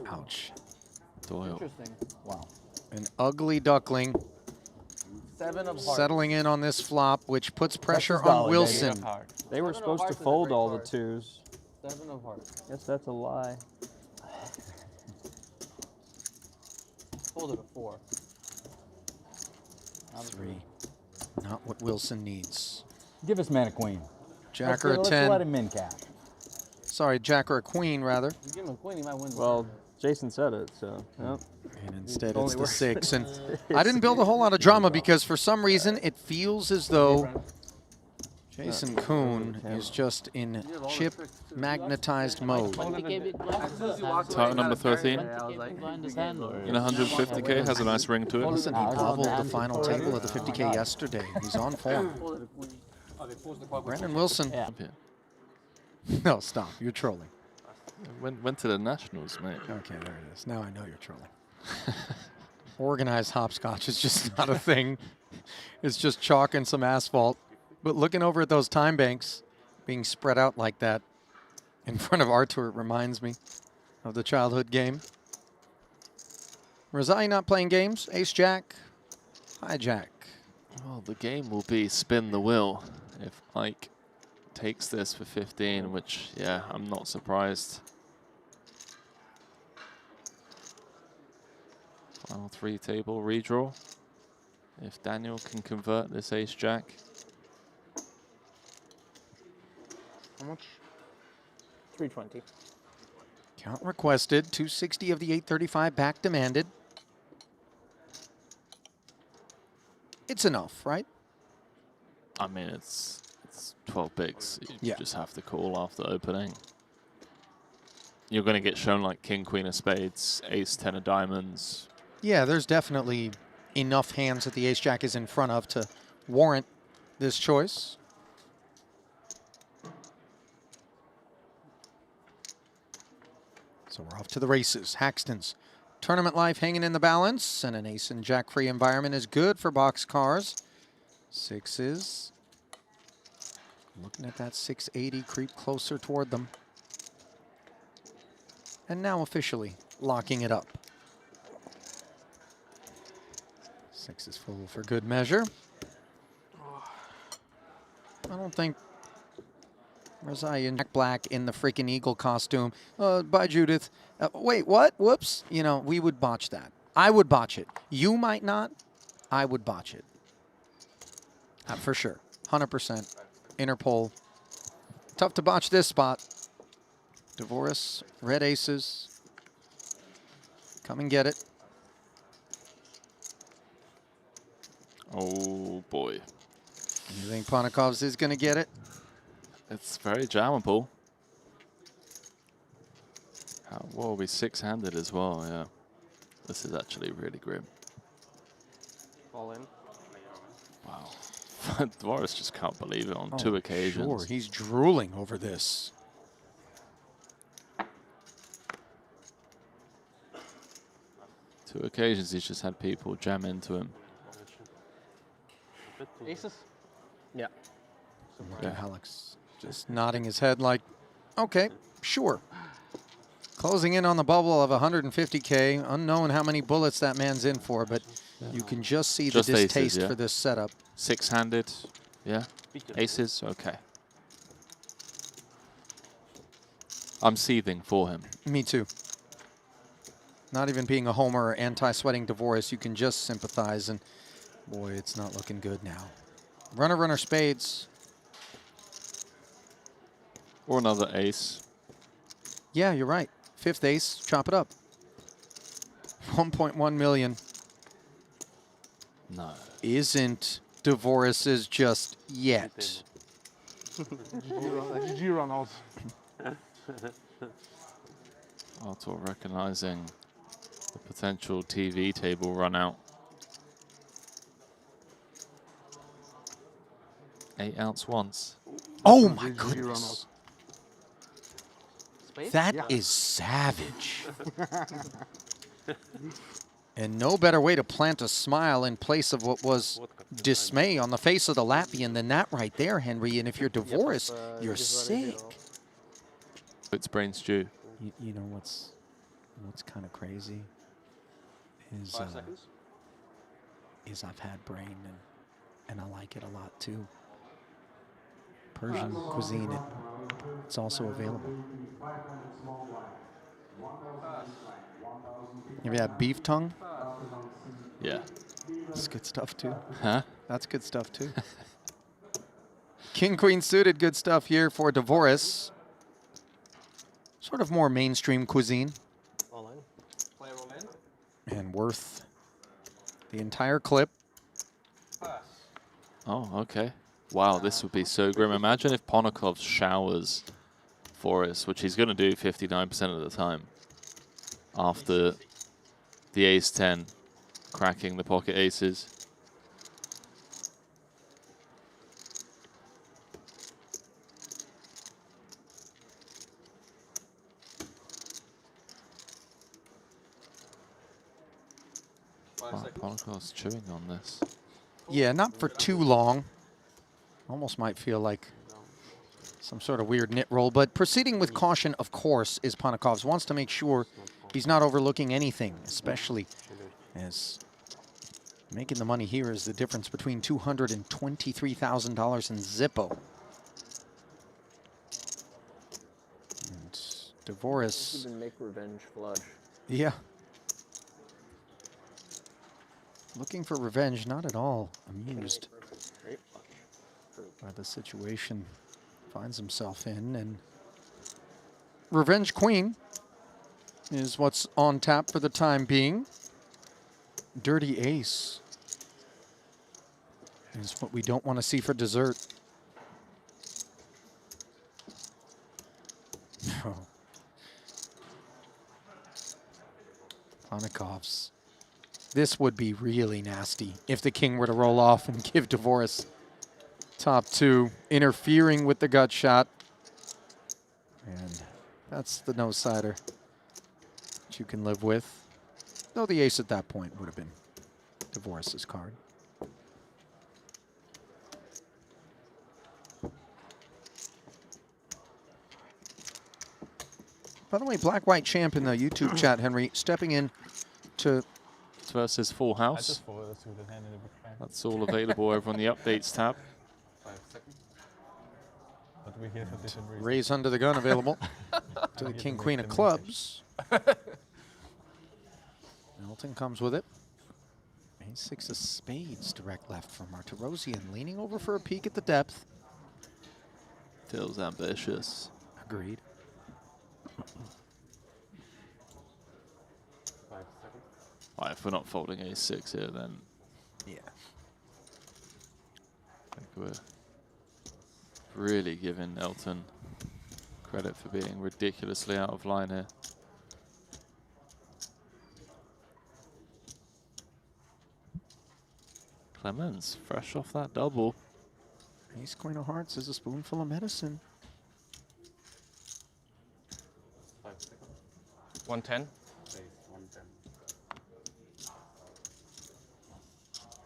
Ouch. Doyle. Interesting. Wow. An ugly duckling 7 of hearts. settling in on this flop, which puts pressure dollar, on baby. Wilson. They were 7 of supposed to hearts is a fold great all the card. 2s. 7 of hearts. Guess that's a lie. Folded a 4. 3. Not what Wilson needs. Give us man a queen. Jack or a Let's 10. let him min cap. Sorry, Jack or a queen, rather. You give him a queen, he might win. Well, Jason said it, so. Yep. And instead Only it's the works. 6. And I didn't build a whole lot of drama because for some reason it feels as though Jason Kuhn is just in chip magnetized mode. Title number 13. In 150K has a nice ring to it. Listen, he gobbled the final table of the 50K yesterday. He's on form. Brandon Wilson. Yeah. No, stop. You're trolling. Went to the Nationals, mate. Okay, there it is. Now I know you're trolling. Organized hopscotch is just not a thing. It's just chalk and some asphalt. But looking over at those time banks being spread out like that in front of Artur reminds me of the childhood game. Razai not playing games. Ace-Jack, hijack. Well, the game will be spin the wheel if Ike takes this for 15, which, yeah, I'm not surprised. Final 3 table redraw. If Daniel can convert this ace-jack. How much? 320. Count requested. 260 of the 835 back demanded. It's enough, right? I mean, it's 12 bigs. You just have to call after opening. You're going to get shown like king, queen of spades, ace, 10 of diamonds. Yeah, there's definitely enough hands that the ace-jack is in front of to warrant this choice. So we're off to the races. Haxton's tournament life hanging in the balance, and an ace and jack free environment is good for boxcars. Sixes. Looking at that 680 creep closer toward them. And now officially locking it up. Six is full for good measure. I don't think Razai in Jack Black in the freaking eagle costume. By Judith. Wait, what? Whoops. You know, we would botch that. I would botch it. You might not. I would botch it. For sure. 100%. Interpol. Tough to botch this spot. Divorce, red aces. Come and get it. Oh, boy. You think Ponikov's is going to get it? It's very jammable. What are we, 6-handed as well? Yeah. This is actually really grim. All in. Wow. Dvoris just can't believe it on 2 occasions. Sure, he's drooling over this. Two occasions he's just had people jam into him. Aces? Yeah. Yeah, Alex just nodding his head like, okay, sure. Closing in on the bubble of 150K. Unknown how many bullets that man's in for, but you can just see the distaste aces, yeah. for this setup. 6-handed, yeah. Aces, okay. I'm seething for him. Me too. Not even being a homer or anti-sweating Divorce, you can just sympathize, and boy, it's not looking good now. Runner, runner, spades. Or another ace. Yeah, you're right. 5th ace, chop it up. 1.1 million. No. Isn't Divorce's just yet. GG Ronald. Artur recognizing the potential TV table run out. 8 ounce once. Oh my goodness. That is savage. And no better way to plant a smile in place of what was dismay on the face of the Latvian than that right there, Henry. And if you're Divorce, you're sick. It's brain stew. You know what's kind of crazy is I've had brain and I like it a lot too. Persian cuisine, it's also available. Have you had beef tongue? Yeah. That's good stuff too. Huh? That's good stuff too. King, queen suited, good stuff here for Divorce. Sort of more mainstream cuisine. All in. Play roll in. And worth the entire clip. Oh, okay. Wow, this would be so grim. Imagine if Ponikov showers for us, which he's going to do 59% of the time. After the ace-10 cracking the pocket aces. Ponakov's chewing on this. Yeah, not for too long. Almost might feel like some sort of weird knit roll, but proceeding with caution, of course, is Ponakov's. Wants to make sure he's not overlooking anything, especially as making the money here is the difference between $223,000 in Zippo. And Dvoris. Even make revenge flush. Yeah. Looking for revenge, not at all amused by the situation finds himself in. And Revenge Queen is what's on tap for the time being. Dirty Ace is what we don't want to see for dessert. Oh. Ponakov's. This would be really nasty if the king were to roll off and give Dvoris top two, interfering with the gut shot. And that's the no-sider that you can live with. Though the ace at that point would have been Dvoris's card. By the way, Black-White Champ in the YouTube chat, Henry, stepping in to... Versus Full House. That's all available over on the Updates tab. Raise under the gun available to the King, Queen of Clubs. Elton comes with it. Ace-6 of spades, direct left from Martirosian, leaning over for a peek at the depth. Feels ambitious. Agreed. Right, if we're not folding Ace-6 here, then yeah, I think we're really giving Elton credit for being ridiculously out of line here. Clemens, fresh off that double. Ace Queen of Hearts is a spoonful of medicine. 110.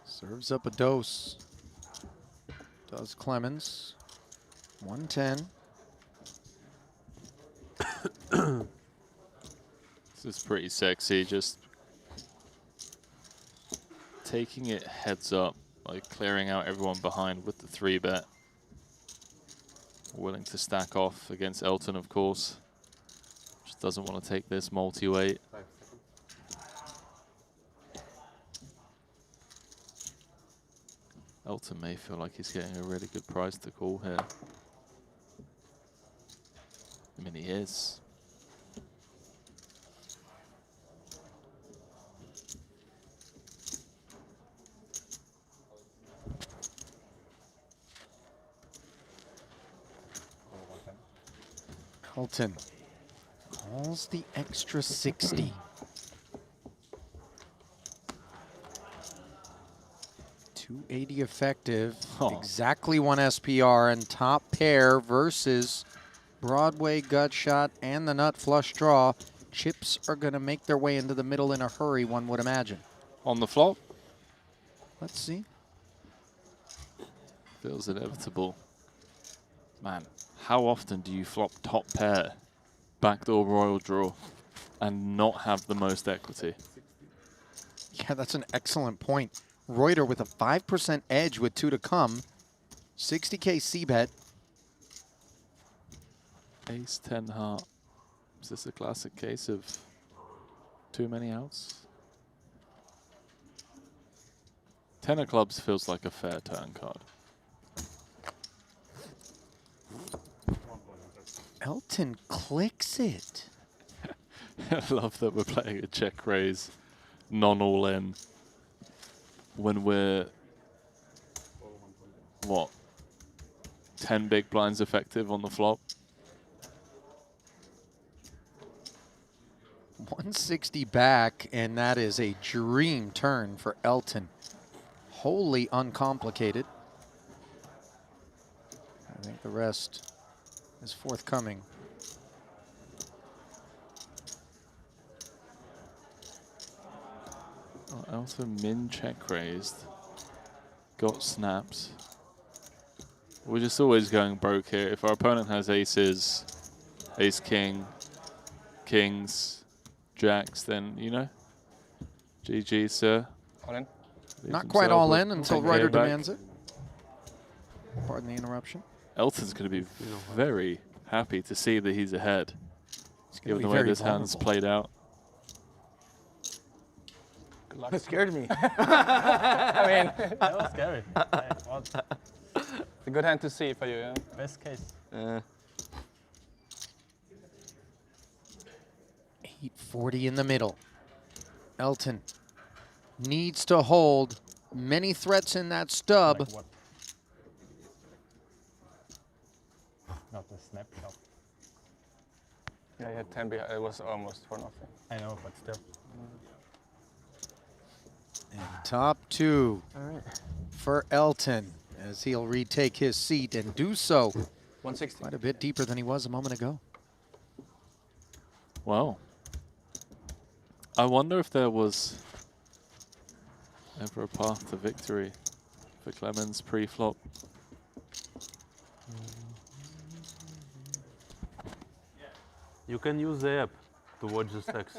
Serves up a dose. Does Clemens. 110. This is pretty sexy, just taking it heads up, like clearing out everyone behind with the 3-bet. Willing to stack off against Elton, of course. Just doesn't want to take this multi-weight. Elton may feel like he's getting a really good price to call here. I mean, he is. Elton calls the extra 60. 280 effective, exactly 1 SPR, and top pair versus Broadway gut shot and the nut flush draw. Chips are going to make their way into the middle in a hurry, one would imagine. On the flop? Let's see. Feels inevitable. Man, how often do you flop top pair, backdoor royal draw, and not have the most equity? Yeah, that's an excellent point. Reuter with a 5% edge with 2 to come. 60K C-bet. Ace 10 heart. Is this a classic case of too many outs? 10 of clubs feels like a fair turn card. Elton clicks it. I love that we're playing a check raise, non-all in, when we're, what, 10 big blinds effective on the flop? 160 back, and that is a dream turn for Elton. Wholly uncomplicated. I think the rest is forthcoming. Oh, Elton min check raised. Got snaps. We're just always going broke here. If our opponent has aces, ace king, kings, jacks, then, you know, GG, sir. All in? Leaves Not quite himself all with in until 10K Reuter back. demands it. Pardon the interruption. Elton's going to be very happy to see that he's ahead, given be the way very this hand's vulnerable. played out. That scared me. I mean, That was scary. Hey, what? it's a good hand to see for you, yeah? Best case. 840 in the middle. Elton needs to hold. Many threats in that stub. Like what? Not a snapshot. Yeah, he had 10 behind. It was almost for nothing. I know, but still. And top two All right. for Elton as he'll retake his seat and do so 160. quite a bit deeper than he was a moment ago. Wow. I wonder if there was ever a path to victory for Clemens pre-flop. You can use the app to watch the stacks.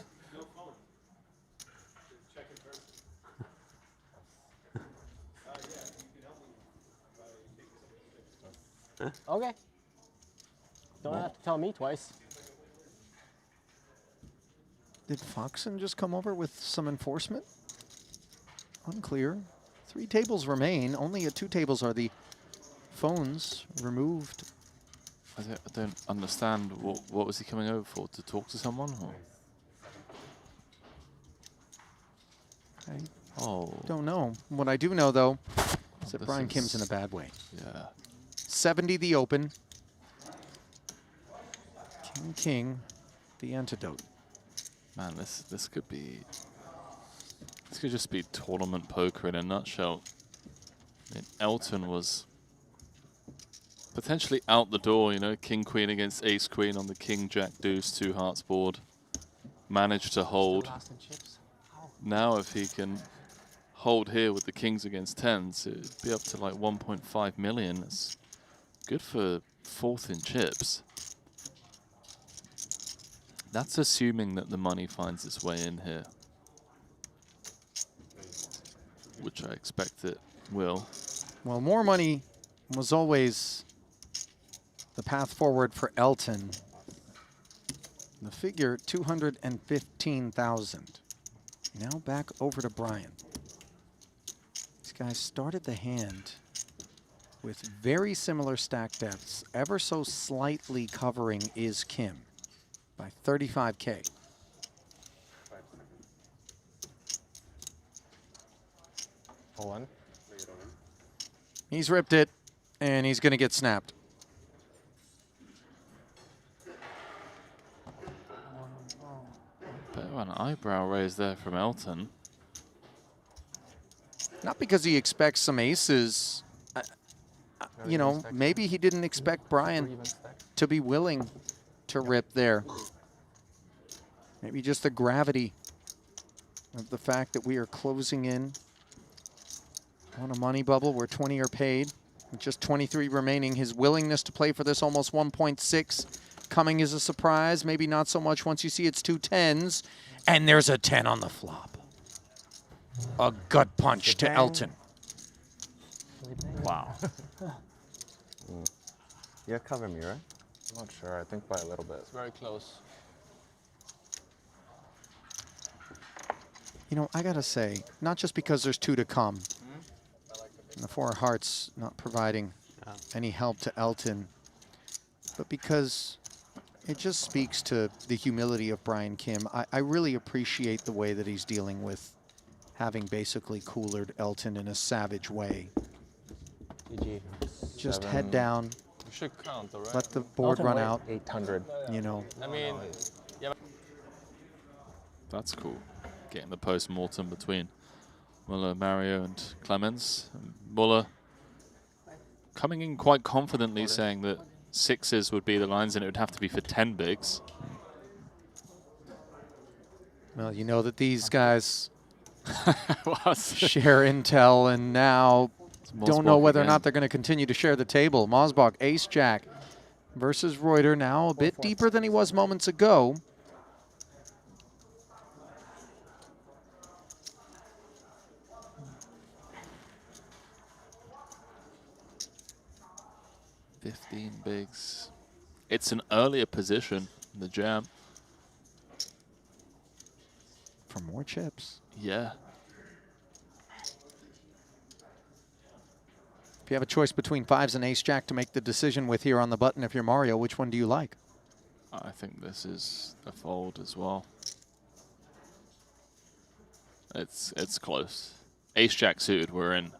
Okay. Don't have to tell me twice. Did Foxen just come over with some enforcement? Unclear. 3 tables remain. Only at 2 tables are the phones removed. I don't understand. What was he coming over for? To talk to someone? Or? I don't know. What I do know, though, is that this Brian Kim's in a is- bad way. Yeah. 70 the open. King, king, the antidote. Man, this could be. This could just be tournament poker in a nutshell. I mean, Elton was potentially out the door, you know, king queen against ace queen on the king jack deuce 2 hearts board. Managed to hold. Now if he can hold here with the kings against tens, it'd be up to like 1.5 million. It's good for 4th in chips. That's assuming that the money finds its way in here, which I expect it will. Well, more money was always the path forward for Elton. The figure, 215,000. Now back over to Brian. These guys started the hand with very similar stack depths. Ever so slightly covering is Kim by 35K. All in. He's ripped it, and he's going to get snapped. Bit of an eyebrow raise there from Elton. Not because he expects some aces. You know, maybe he didn't expect Brian to be willing to rip there. Maybe just the gravity of the fact that we are closing in on a money bubble where 20 are paid, with just 23 remaining. His willingness to play for this almost 1.6 coming as a surprise. Maybe not so much once you see it's 2 10s, and there's a 10 on the flop. A gut punch to Elton. Wow. Yeah, cover me, right? I'm not sure. I think by a little bit. It's very close. You know, I gotta say, not just because there's 2 to come, and the 4 of hearts not providing any help to Elton, but because it just speaks to the humility of Brian Kim. I really appreciate the way that he's dealing with having basically coolered Elton in a savage way. GG. Just head down. You should count, though, right? Let the board Elton run weighed out. 800. You know. I mean, yeah. That's cool. Getting the post-mortem between Muller, Mario, and Clemens. And Muller coming in quite confidently, saying that 6s would be the lines and it would have to be for 10 bigs. Well, you know that these guys share intel, and now don't know Mosbach whether or again. not they're going to continue to share the table. Mosbach, ace-jack versus Reuter, now a bit deeper than he was moments ago. $15 bigs. It's an earlier position in the jam. For more chips. Yeah. If you have a choice between fives and ace-jack to make the decision with here on the button, if you're Mario, which one do you like? I think this is a fold as well. It's close. Ace-jack suited, we're in.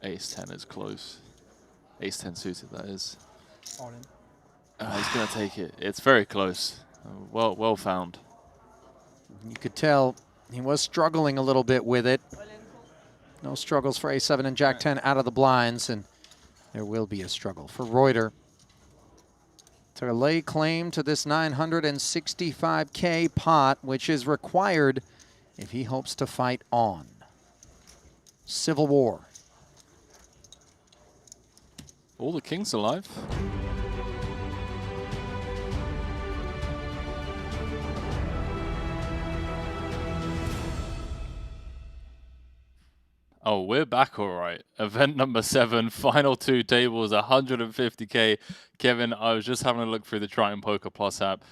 Ace-10 is close. Ace-10 suited, that is. All in. He's going to take it. It's very close. Well found. You could tell he was struggling a little bit with it. No struggles for ace-7 and jack-10 out of the blinds, and there will be a struggle for Reuter to lay claim to this 965K pot, which is required if he hopes to fight on. Civil War. All the kings alive. Oh, we're back all right. Event number 7, final 2 tables, 150K. Kevin, I was just having a look through the Triton Poker Plus app.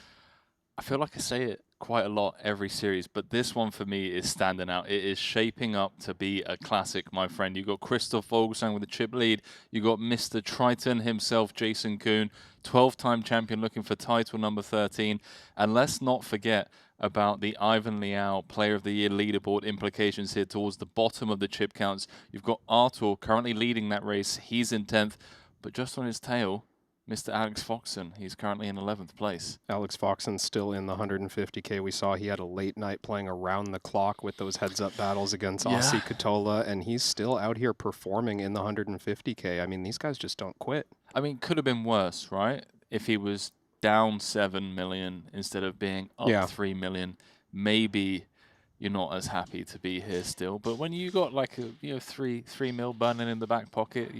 I feel like I say it quite a lot every series, but this one for me is standing out. It is shaping up to be a classic, my friend. You've got Christoph Vogelsang with the chip lead. You got Mr. Triton himself, Jason Kuhn, 12-time champion looking for title number 13. And let's not forget about the Ivan Liao Player of the Year leaderboard implications here towards the bottom of the chip counts. You've got Artur currently leading that race. He's in 10th, but just on his tail, Mr. Alex Foxen. He's currently in 11th place. Alex Foxen's still in the 150K. We saw he had a late night playing around the clock with those heads-up battles against Aussie Katola, and he's still out here performing in the 150K. I mean, these guys just don't quit. I mean, could have been worse, right? If he was down 7 million instead of being up 3 million, maybe you're not as happy to be here still. But when you got like a 3 mil burning in the back pocket,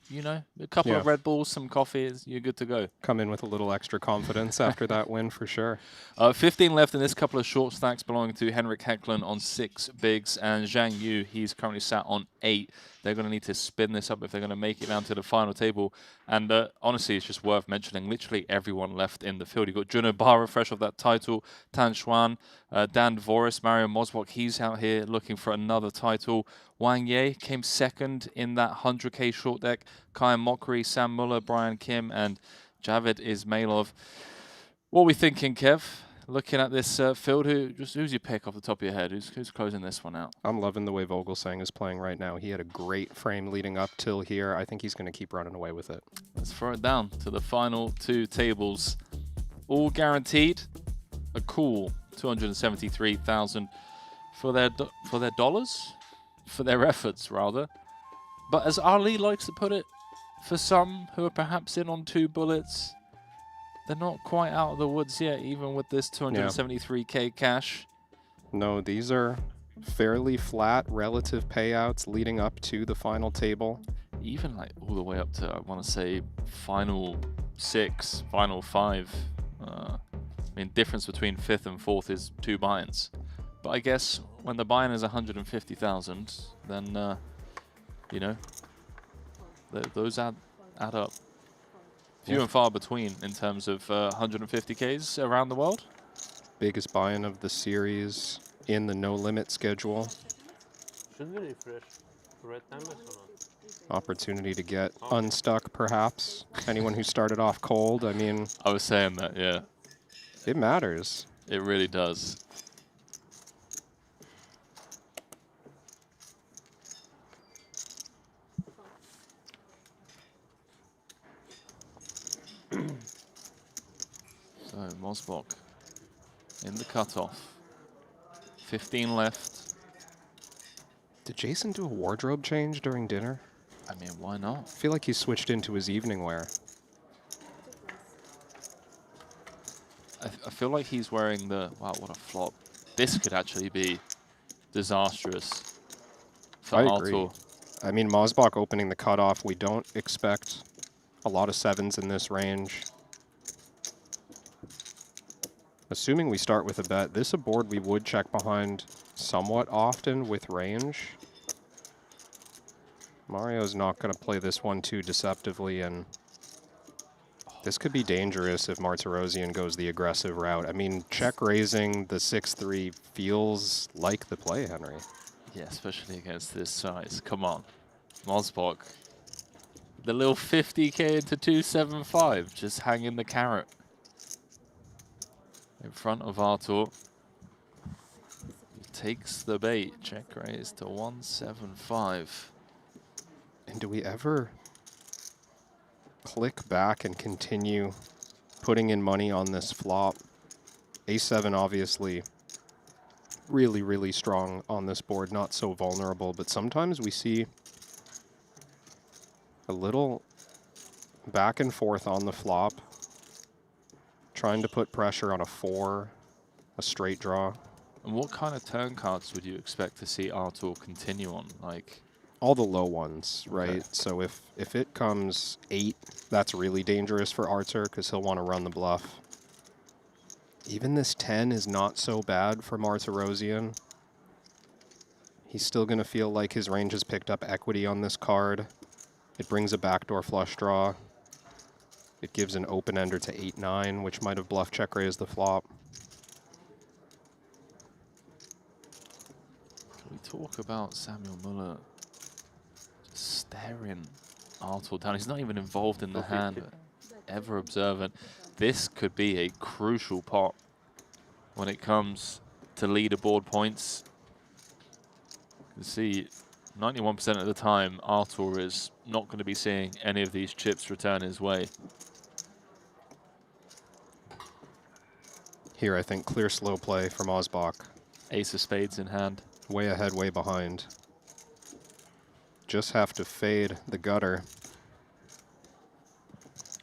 you know, a couple of Red Bulls, some coffee, you're good to go. Come in with a little extra confidence after that win for sure. 15 left in this couple of short stacks belonging to Henrik Hecklund on 6 bigs, and Zhang Yu, he's currently sat on 8. They're going to need to spin this up if they're going to make it down to the final table. And honestly, it's just worth mentioning literally everyone left in the field. You've got Juno Barra, fresh off that title, Tan Xuan, Dan Dvoris, Mario Mosbach, he's out here looking for another title. Wang Ye came second in that 100K short deck. Kaya Mokri, Sam Muller, Brian Kim, and Javed Ismailov. What are we thinking, Kev? Looking at this field, who's your pick off the top of your head? Who's closing this one out? I'm loving the way Vogelsang is playing right now. He had a great frame leading up till here. I think he's going to keep running away with it. Let's throw it down to the final 2 tables. All guaranteed a cool 273,000 for their dollars, for their efforts rather. But as Ali likes to put it, for some who are perhaps in on 2 bullets, they're not quite out of the woods yet, even with this 273K cash. No, these are fairly flat relative payouts leading up to the final table. Even like all the way up to, I want to say, final 6, final 5. I mean, difference between 5th and 4th is 2 buy-ins. But I guess when the buy-in is 150,000, then, you know, those add up. Few and far between in terms of 150Ks around the world. Biggest buy-in of the series in the no limit schedule. Should we refresh red timers or not? Opportunity to get unstuck, perhaps. Anyone who started off cold, I mean... I was saying that, yeah. It matters. It really does. So, Mosbach in the cutoff. 15 left. Did Jason do a wardrobe change during dinner? I mean, why not? I feel like he switched into his evening wear. I feel like he's wearing the... Wow, what a flop. This could actually be disastrous for I agree. Artur. I mean, Mosbach opening the cutoff, we don't expect a lot of sevens in this range. Assuming we start with a bet, this is a board we would check behind somewhat often with range. Mario's not going to play this one too deceptively, and this could be dangerous if Martirosian goes the aggressive route. I mean, check raising the 6-3 feels like the play, Henry. Yeah, especially against this size. Come on. Mosbach. The little 50k into 275, just hanging the carrot. In front of Artur. He takes the bait. Check raise to 175. And do we ever click back and continue putting in money on this flop? A7 obviously really, really strong on this board, not so vulnerable, but sometimes we see a little back and forth on the flop, trying to put pressure on a 4, a straight draw. And what kind of turn cards would you expect to see Artur continue on? Like all the low ones, right? Okay. So if it comes 8, that's really dangerous for Artur because he'll want to run the bluff. Even this 10 is not so bad for Martirosian. He's still going to feel like his range has picked up equity on this card. It brings a backdoor flush draw. It gives an open-ender to 8-9, which might have bluff check raised the flop. Can we talk about Samuel Muller just staring Artur down? He's not even involved in the hand, but ever observant. This could be a crucial pot when it comes to leaderboard points. You can see 91% of the time, Artur is not going to be seeing any of these chips return his way. Here, I think clear slow play from Mosbach. Ace of spades in hand. Way ahead, way behind. Just have to fade the gutter.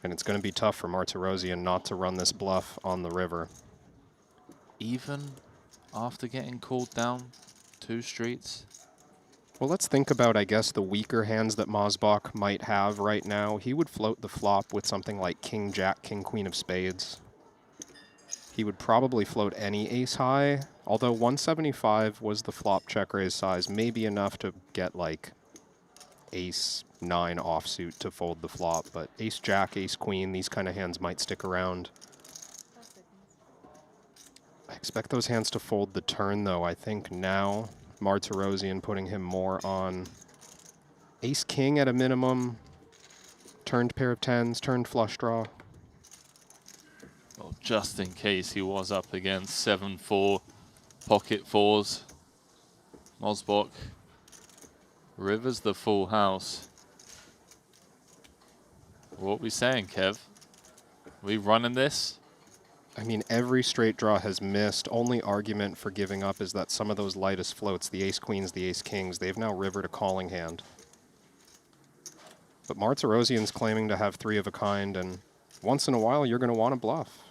And it's going to be tough for Martirosian not to run this bluff on the river. Even after getting called down 2 streets? Well, let's think about, I guess, the weaker hands that Mosbach might have right now. He would float the flop with something like King, Jack, King, Queen of spades. He would probably float any ace high, although 175 was the flop check raise size, maybe enough to get like ace 9 offsuit to fold the flop, but ace jack, ace queen, these kind of hands might stick around. I expect those hands to fold the turn, though. I think now Martirosian putting him more on ace king at a minimum, turned pair of 10s, turned flush draw. Well, just in case he was up against 7-4 pocket 4s. Mosbach rivers the full house. What are we saying, Kev? We running this? I mean, every straight draw has missed. Only argument for giving up is that some of those lightest floats, the ace queens, the ace kings, they've now rivered a calling hand. But Martirosian's claiming to have 3 of a kind, and once in a while you're going to want to bluff.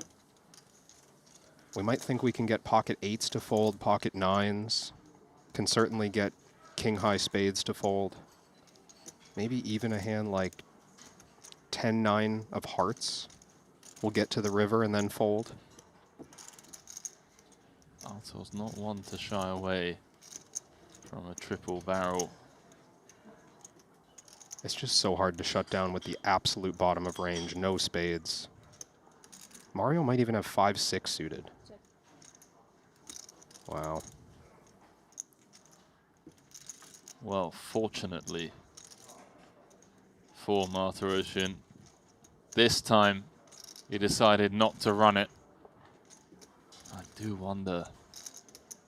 We might think we can get pocket 8s to fold, pocket 9s. Can certainly get king high spades to fold. Maybe even a hand like 10-9 of hearts will get to the river and then fold. Artur's not one to shy away from a triple barrel. It's just so hard to shut down with the absolute bottom of range, no spades. Mario might even have 5-6 suited. Wow. Well, fortunately for Martirosian, this time he decided not to run it. I do wonder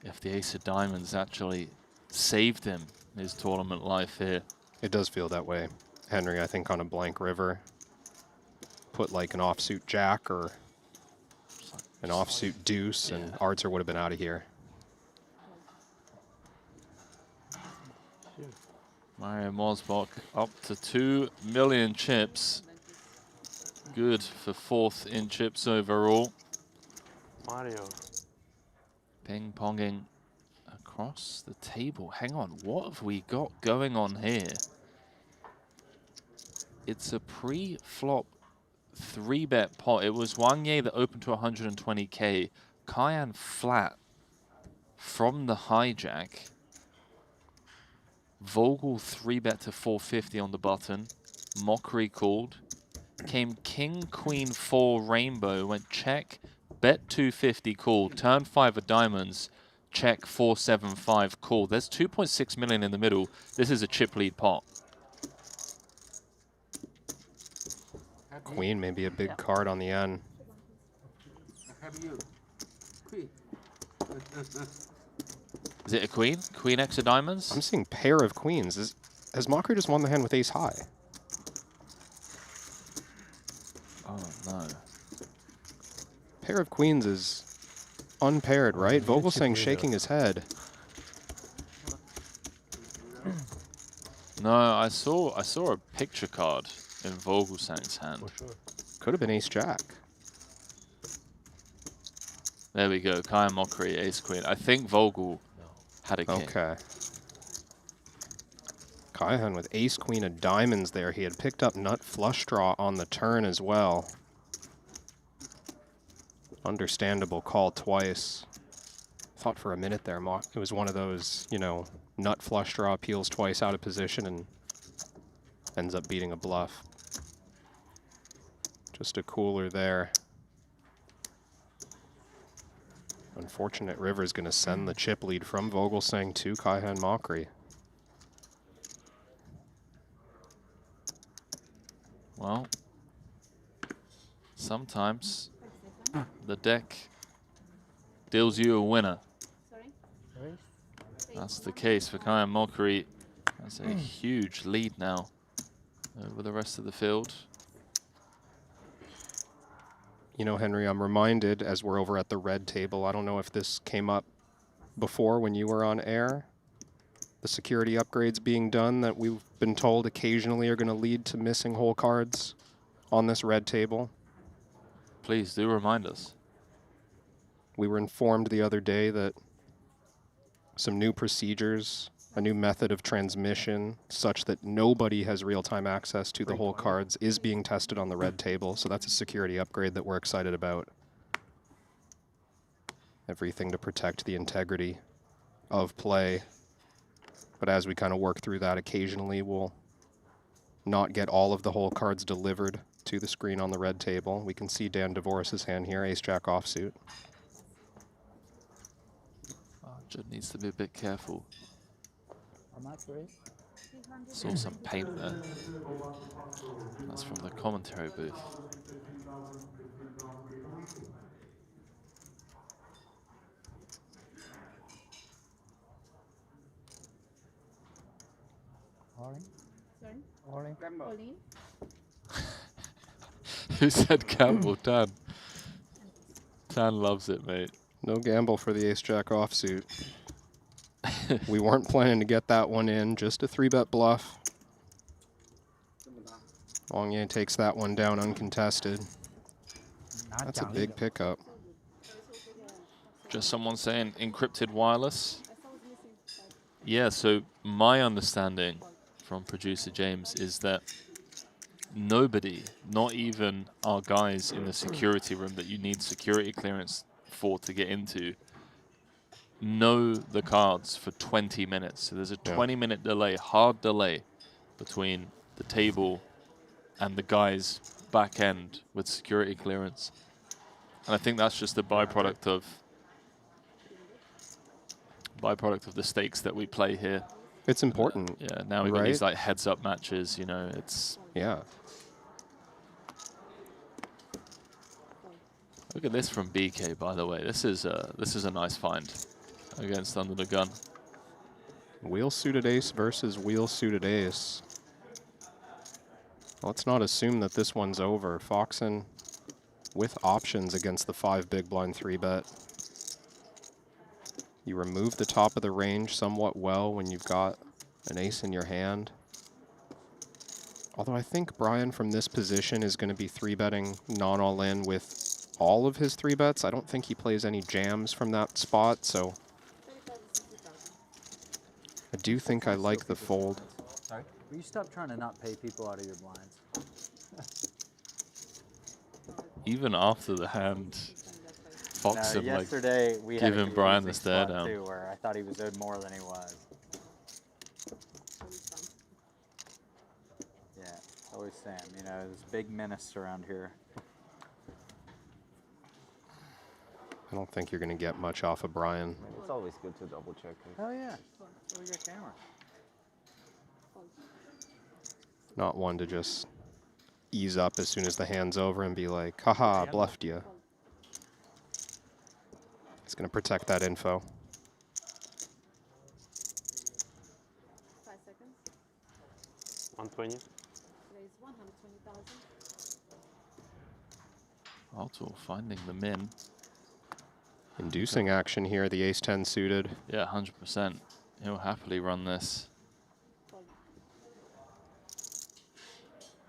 if the ace of diamonds actually saved him his tournament life here. It does feel that way. Henry, I think on a blank river, put like an offsuit jack or an offsuit deuce, and Artur would have been out of here. Mario Mosbach up to 2 million chips. Good for 4th in chips overall. Mario. Ping-ponging across the table. Hang on, what have we got going on here? It's a pre-flop 3-bet pot. It was Wang Ye that opened to 120K. Cayenne flat from the hijack. Vogel 3-bet to 450 on the button. Mockery called. Came King, Queen, 4 rainbow. Went check. Bet 250 called. Turn 5 of diamonds. Check 475 called. There's 2.6 million in the middle. This is a chip lead pot. Queen may be a big card on the end. Is it a queen? Queen X of diamonds? I'm seeing pair of queens. Has Mockery just won the hand with ace high? Oh, no. Pair of queens is unpaired, right? Vogel saying shaking his head. No, I saw a picture card in Vogelsang's hand. Could have been ace jack. There we go. Cayenne Mockery, ace queen. I think Vogel had a king. Okay. Cayenne with ace queen of diamonds there. He had picked up nut flush draw on the turn as well. Understandable call twice. Thought for a minute there, it was one of those, you know, nut flush draw peels twice out of position and ends up beating a bluff. Just a cooler there. Unfortunate River is going to send the chip lead from Vogelsang to Cayenne Mockery. Well, sometimes the deck deals you a winner. That's the case for Cayenne Mockery. That's a huge lead now over the rest of the field. You know, Henry, I'm reminded as we're over at the red table, I don't know if this came up before when you were on air, the security upgrades being done that we've been told occasionally are going to lead to missing hole cards on this red table. Please do remind us. We were informed the other day that some new procedures, a new method of transmission such that nobody has real-time access to the hole cards is being tested on the red table. So that's a security upgrade that we're excited about. Everything to protect the integrity of play. But as we kind of work through that, occasionally we'll not get all of the hole cards delivered to the screen on the red table. We can see Dan DeVoris' hand here, ace-jack offsuit. Judd needs to be a bit careful. Saw some paint there. That's from the commentary booth. Who said gamble? Dan. Dan loves it, mate. No gamble for the ace-jack offsuit. We weren't planning to get that one in, just a 3-bet bluff. Wang Ye takes that one down uncontested. That's a big pickup. Just someone saying encrypted wireless. Yeah, so my understanding from producer James is that nobody, not even our guys in the security room that you need security clearance for to get into, know the cards for 20 minutes. So there's a 20-minute delay, hard delay, between the table and the guys back end with security clearance. And I think that's just a byproduct of the stakes that we play here. It's important. Yeah, now we've got these like heads-up matches, you know, it's... Yeah. Look at this from BK, by the way. This is a nice find against Under the Gun. Wheel-suited ace versus wheel-suited ace. Let's not assume that this one's over. Foxen with options against the 5 big blind 3-bet. You remove the top of the range somewhat well when you've got an ace in your hand. Although I think Brian from this position is going to be 3-betting non-all-in with all of his 3-bets. I don't think he plays any jams from that spot, so I do think I like the fold. Sorry? Will you stop trying to not pay people out of your blinds? Even after the hand, Fox had like yesterday we had given Brian the stare down. too, where I thought he was owed more than he was. Yeah, always Sam. You know, this big menace around here. I don't think you're going to get much off of Brian. It's always good to double check. Oh yeah, we got camera. Not one to just ease up as soon as the hand's over and be like, haha, bluffed you. It's going to protect that info. 5 seconds. 120. Raise 120,000. Artur finding the min. Inducing action here, the ace-10 suited. Yeah, 100%. He'll happily run this.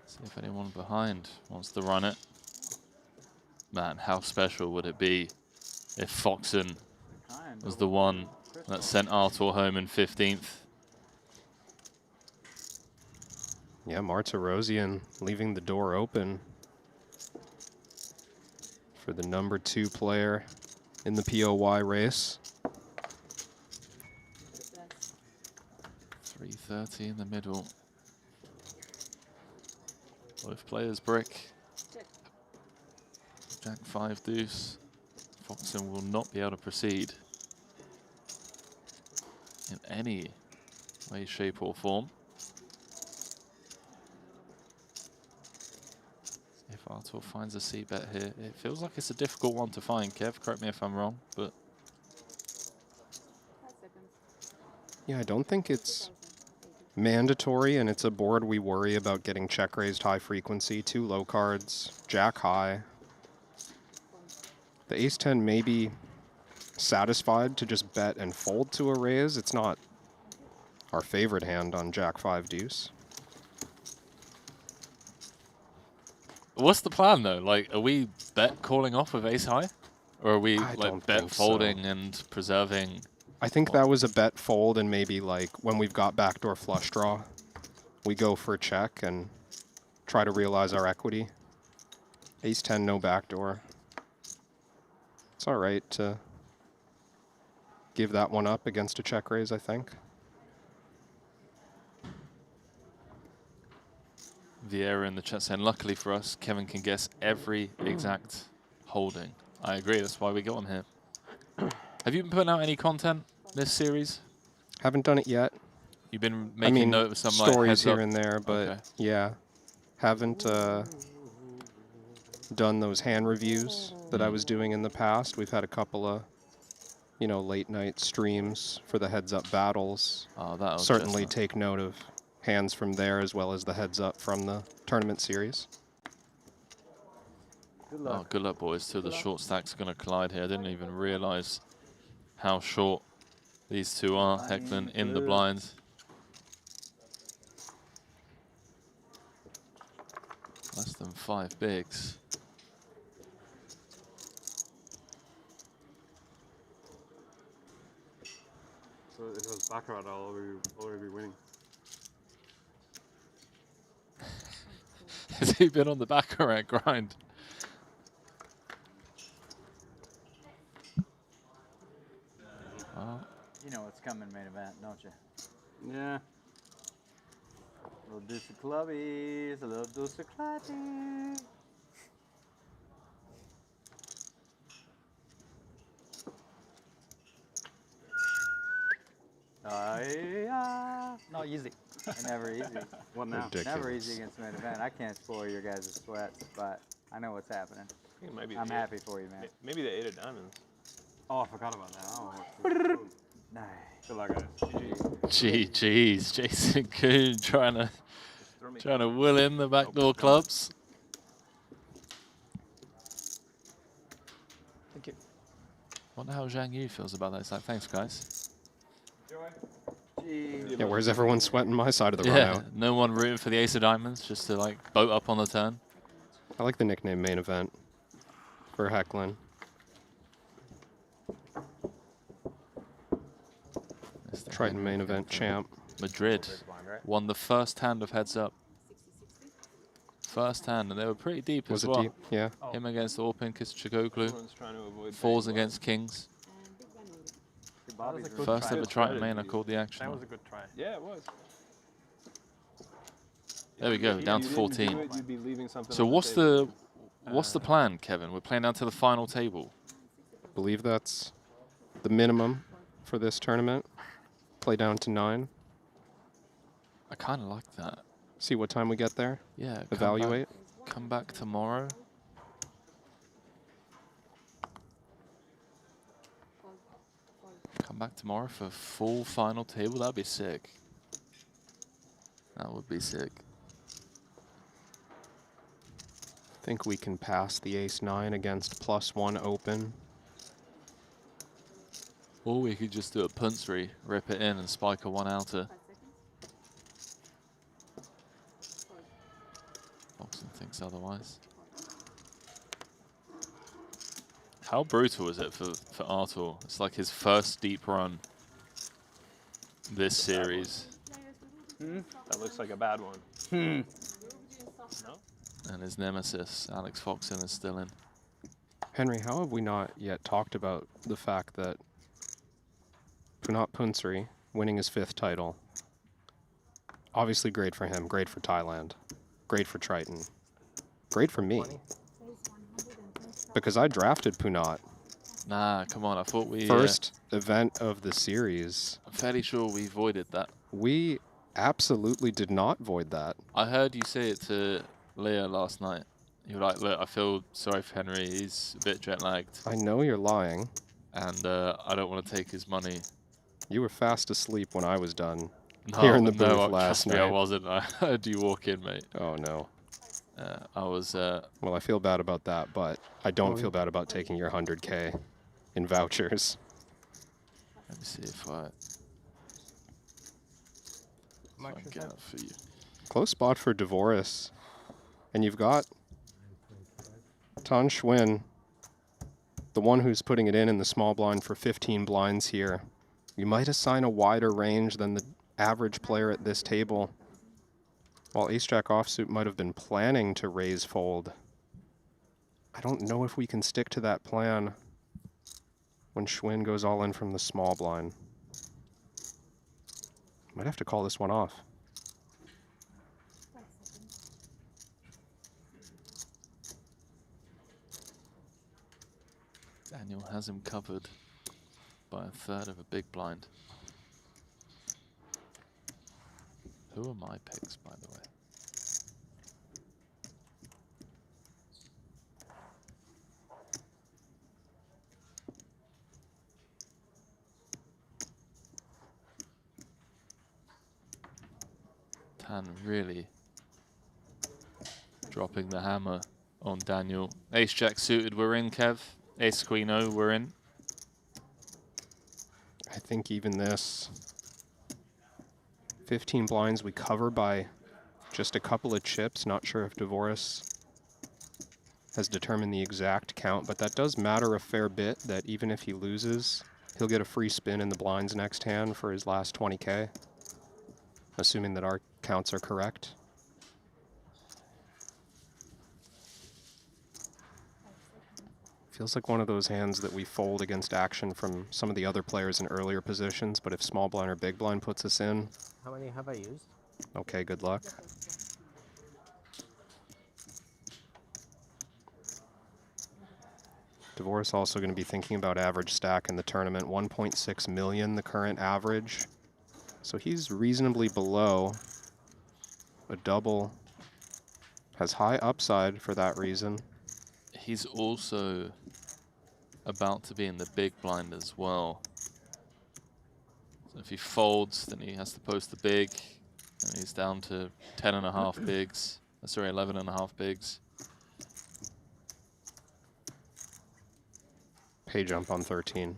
See if anyone behind wants to run it. Man, how special would it be if Foxen was the one that sent Artur home in 15th? Yeah, Martirosian leaving the door open for the number 2 player in the POY race. 330 in the middle. Both players brick. Jack 5 deuce. Foxen will not be able to proceed in any way, shape or form. If Artur finds a c-bet here, it feels like it's a difficult one to find. Kev, correct me if I'm wrong, but... Yeah, I don't think it's mandatory, and it's a board we worry about getting check raised high frequency. 2 low cards, jack high. The ace-10 may be satisfied to just bet and fold to a raise. It's not our favorite hand on jack 5 deuce. What's the plan though? Like, are we bet calling off with ace high? Or are we I don't like bet think folding so. and preserving? I think that was a bet fold, and maybe like when we've got backdoor flush draw, we go for a check and try to realize our equity. Ace-10, no backdoor. It's all right to give that one up against a check raise, I think. Vieira in the chat saying, luckily for us, Kevin can guess every exact holding. I agree, that's why we got him here. Have you been putting out any content this series? Haven't done it yet. You've been making note of some like, stories heads here up? and there, but Okay. yeah, haven't done those hand reviews that I was doing in the past. We've had a couple of, you know, late night streams for the heads up battles. Oh, that'll certainly just, take note of hands from there as well as the heads up from the tournament series. Good luck. Oh, good luck, boys. Two of the short stacks are going to collide here. I didn't even realize how short these two are. Heckman in the blinds. Less than 5 bigs. So if it was baccarat, I'll already be winning. Has he been on the baccarat grind? You know what's coming main event, don't you? Yeah. Little deuce of clubbies, a little deuce of clubbies. Not easy. Never easy. What now? Never easy against main event. I can't spoil your guys' sweats, but I know what's happening. I think it might be I'm the happy for you, man. Maybe the 8 of diamonds. Oh, I forgot about that. Oh, nice. Good luck, guys. GG's, Jason Kuhn trying to will in the backdoor clubs. Thank you. Wonder how Zhang Yu feels about that. It's like, thanks, guys. Yeah, where's everyone sweating my side of the run Yeah, out? no one rooting for the ace of diamonds, just to like boat up on the turn. I like the nickname main event. for Hecklin. Triton main event champ. Madrid won the first hand of heads up. First hand, and they were pretty deep Was as it well. deep? Yeah. Him against Orpin Kischagoglu. Everyone's trying to avoid Fours bang against kings. That was a good First try. ever Good Triton strategy. main, I called the action. That on. was a good try. Yeah, it was. There we go, If down you to didn't do 14. it, you'd be leaving something So on what's table. the plan, Kevin? We're playing down to the final table. Believe that's the minimum for this tournament. Play down to 9. I kind of like that. See what time we get there. Yeah. Evaluate. Come back tomorrow. Come back tomorrow for full final table. That'd be sick. That would be sick. Think we can pass the ace-9 against +1 open. Or we could just do a punchery, rip it in and spike a 1-outer. Foxon thinks otherwise. How brutal is it for Artur? It's like his first deep run this series. That looks like a bad one. No? And his nemesis, Alex Foxon, is still in. Henry, how have we not yet talked about the fact that Punat Punsri winning his 5th title, obviously great for him, great for Thailand, great for Triton, great for me. Because I drafted Punat. Nah, come on, I thought we... First event of the series. I'm fairly sure we voided that. We absolutely did not void that. I heard you say it to Leah last night. You were like, look, I feel sorry for Henry, he's a bit jet-lagged. I know you're lying. And I don't want to take his money. You were fast asleep when I was done here in the booth last night. I wasn't. I heard you walk in, mate. Oh, no. I was... well, I feel bad about that, but I don't feel bad about taking your 100K in vouchers. Let me see if I can get it for you. Close spot for Dvoris. And you've got Tan Schwinn, the one who's putting it in the small blind for 15 blinds here. You might assign a wider range than the average player at this table. While ace-jack offsuit might have been planning to raise fold. I don't know if we can stick to that plan when Schwinn goes all in from the small blind. Might have to call this one off. Daniel has him covered by 1/3 of a big blind. Who are my picks, by the way? Tan really dropping the hammer on Daniel. Ace-jack suited, we're in, Kev. Ace-queen O, we're in. I think even this 15 blinds we cover by just a couple of chips. Not sure if Dvoris has determined the exact count, but that does matter a fair bit, that even if he loses, he'll get a free spin in the blinds next hand for his last 20K, assuming that our counts are correct. Feels like one of those hands that we fold against action from some of the other players in earlier positions, but if small blind or big blind puts us in, How many have I used? okay, good luck. Dvoris also going to be thinking about average stack in the tournament. 1.6 million, the current average. So he's reasonably below. A double has high upside for that reason. He's also about to be in the big blind as well. So if he folds, then he has to post the big, and he's down to 10.5 bigs. Sorry, 11.5 bigs. Pay jump on 13.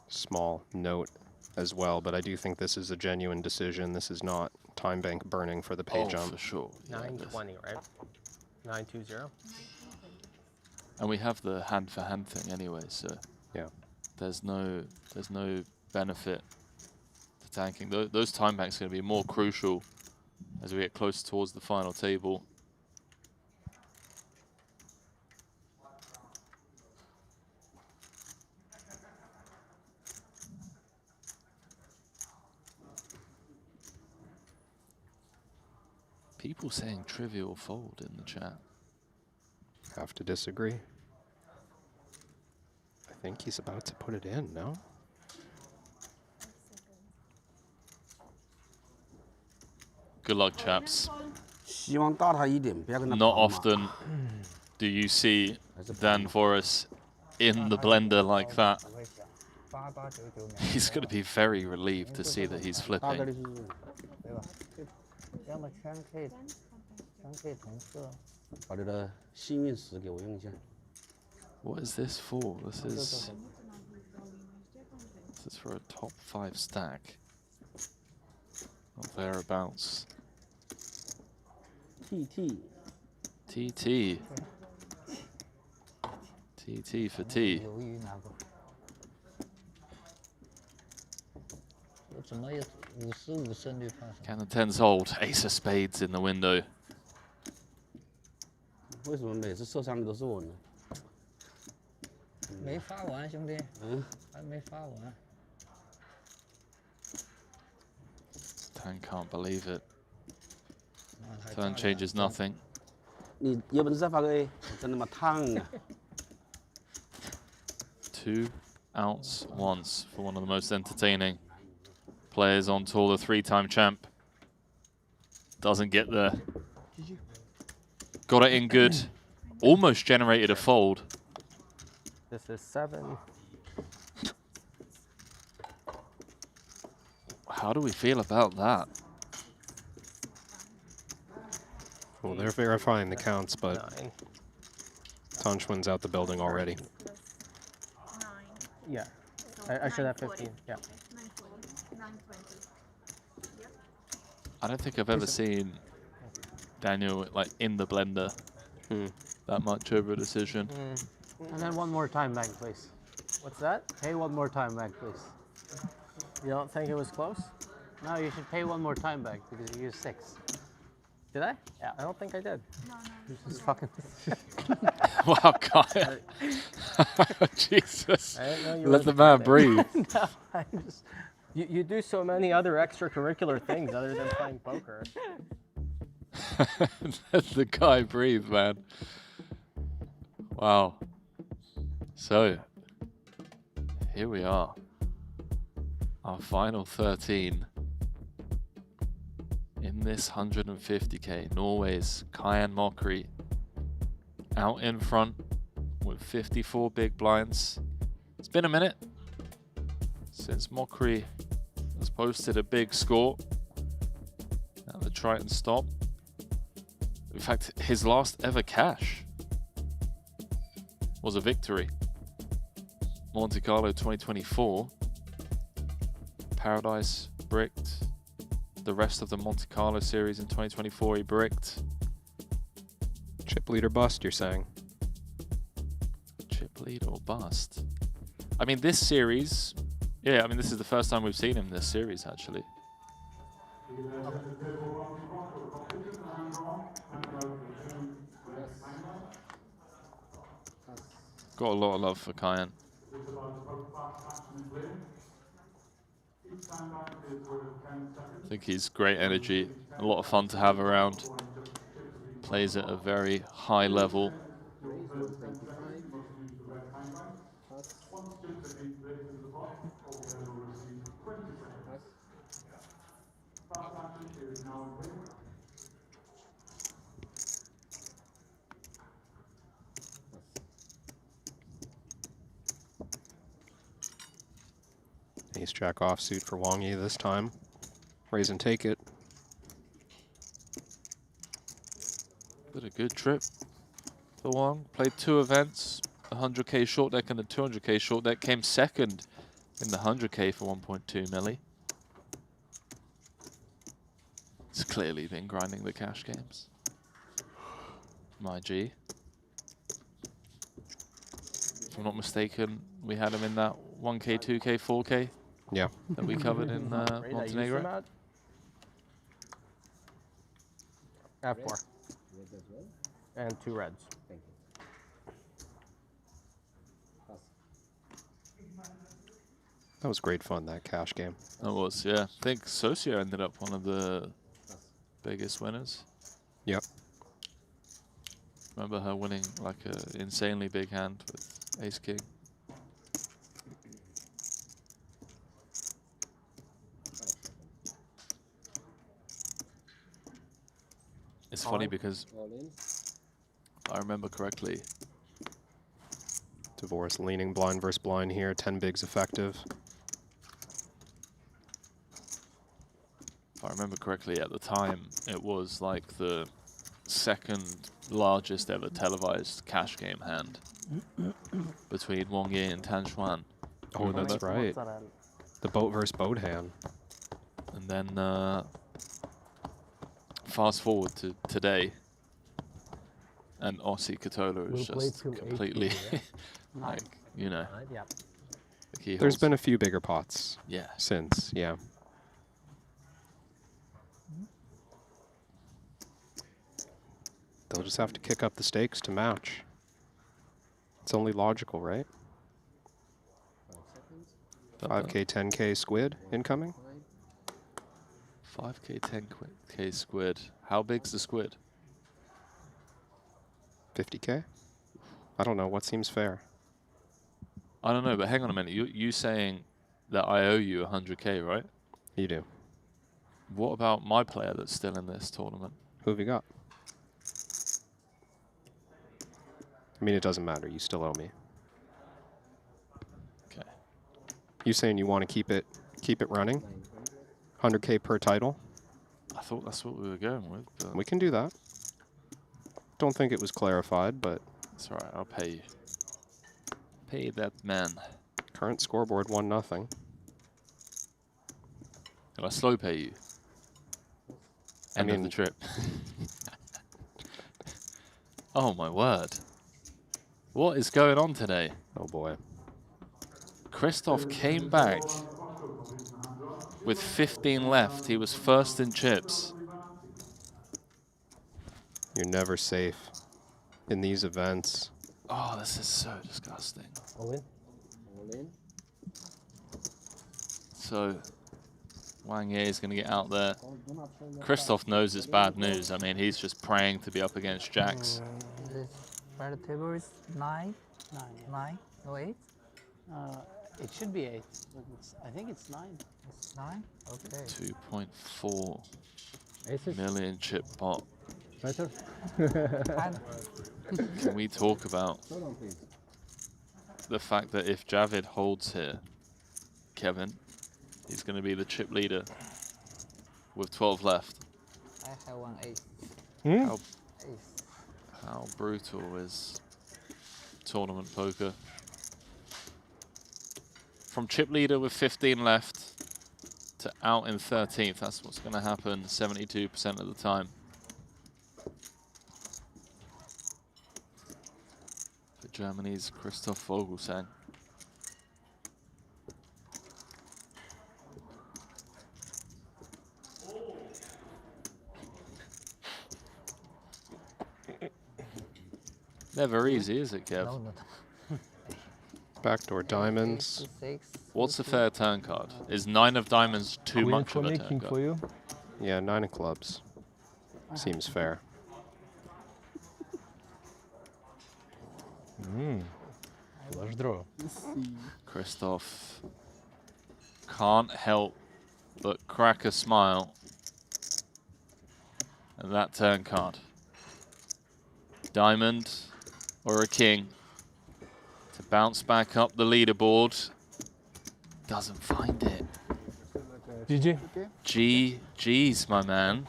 Small note as well, but I do think this is a genuine decision. This is not time bank burning for the pay jump. For sure. 920, right? 920. And we have the hand-for-hand thing anyway, so yeah, there's no benefit to tanking. Those time banks are going to be more crucial as we get closer towards the final table. People saying trivial fold in the chat. Have to disagree. I think he's about to put it in, no? Good luck, chaps. 希望大他一点，不要跟他 Not 跑嘛。 often do you see Dan Forrest in the blender like that. He's going to be very relieved to see that he's 大概率 flipping. 是，对吧？要么全 K 同色。把这个幸运石给我用一下。 What is this for? This is for a top 5 stack. Or thereabouts. TT. TT. TT for T. 犹豫哪个？我怎么有55胜率判？ Can the 10s hold? Ace of spades in the window. 为什么每次受伤的都是我呢？没发完，兄弟。嗯。还没发完。 Dan can't believe it. Turn changes nothing. 你有本事再发个 A， 真他妈烫啊！ 2 outs once for one of the most entertaining players on tour, the 3-time champ. Doesn't get there. Got it in good. Almost generated a fold. This is 7. How do we feel about that? Well, they're verifying the counts, but Tanchwin's out the building already. Yeah, I should have 15. Yeah. I don't think I've ever seen Daniel like in the blender that much over a decision. And then one more time bank, please. What's that? Pay one more time bank, please. You don't think it was close? No, you should pay one more time bank because you used 6. Did I? Yeah. I don't think I did. Just fucking. Wow, Kyle. Jesus. I didn't know you Let were the man playing. breathe. No, I just, you do so many other extracurricular things other than playing poker. Let the guy breathe, man. Wow. So, here we are. Our final 13 in this 150k. Norway's Kayan Mokri out in front with 54 big blinds. It's been a minute since Mokri has posted a big score at the Triton stop. In fact, his last ever cash was a victory. Monte Carlo 2024. Paradise bricked. The rest of the Monte Carlo series in 2024 he bricked. Chip lead or bust, you're saying? Chip lead or bust? I mean, this series, yeah, I mean, this is the first time we've seen him in this series, actually. Got a lot of love for Kayan. I think he's great energy, a lot of fun to have around. Plays at a very high level. Ace jack offsuit for Wang Yi this time. Raise and take it. Did a good trip for Wang. Played 2 events, a 100k short deck and a 200k short deck. Came second in the 100k for 1.2 milli. It's clearly been grinding the cash games. My G. I'm not mistaken, we had him in that 1K, 2K, 4K. Yeah. That we covered in Montenegro. I have 4. And 2 reds. Thank you. That was great fun, that cash game. That was, yeah. I think Socio ended up one of the biggest winners. Yep. Remember her winning like an insanely big hand with Ace King. It's funny because if I remember correctly, Divorce leaning blind versus blind here, 10 bigs effective. if I remember correctly, at the time, it was like the second largest ever televised cash game hand between Wang Yi and Tan Xuan. Oh, that's right. The boat versus boat hand. And then fast forward to today, and Aussie Katola is just completely, like, you know. There's been a few bigger pots. Yeah. Since, yeah. They'll just have to kick up the stakes to match. It's only logical, right? 5K, 10K squid incoming? 5K, 10K squid. How big's the squid? 50K? I don't know. What seems fair? I don't know, but hang on a minute. You saying that I owe you 100K, right? You do. What about my player that's still in this tournament? Who have you got? I mean, it doesn't matter. You still owe me. Okay. You saying you want to keep it running? 100K per title? I thought that's what we were going with. But We can do that. Don't think it was clarified, but it's all right. I'll pay you. Pay that man. Current scoreboard 1-0. Can I slow pay you? End of the trip. Oh my word. What is going on today? Oh boy. Christoph came back with 15 left. He was first in chips. You're never safe in these events. Oh, this is so disgusting. All in? All in. So, Wang Yi is going to get out there. Christoph knows it's bad news. I mean, he's just praying to be up against jacks. Where the table is 9? 9? No 8? It should be 8, but I think it's 9. It's 9? Okay. 2.4 million chip pot. Better. Can we talk about the fact that if Javid holds here, Kevin, he's going to be the chip leader with 12 left. I have 1 8. How brutal is tournament poker? From chip leader with 15 left to out in 13th. That's what's going to happen 72% of the time. For Germany's Christoph Vogelsang. Never easy, is it, Kev? No, not. Backdoor diamonds. What's the fair turn card? Is 9 of diamonds too much of a turn card? For you. Yeah, 9 of clubs. Seems fair. Flush draw. Christoph can't help but crack a smile at that turn card. Diamond or a king to bounce back up the leaderboard. Doesn't find it. GG. GG's, my man.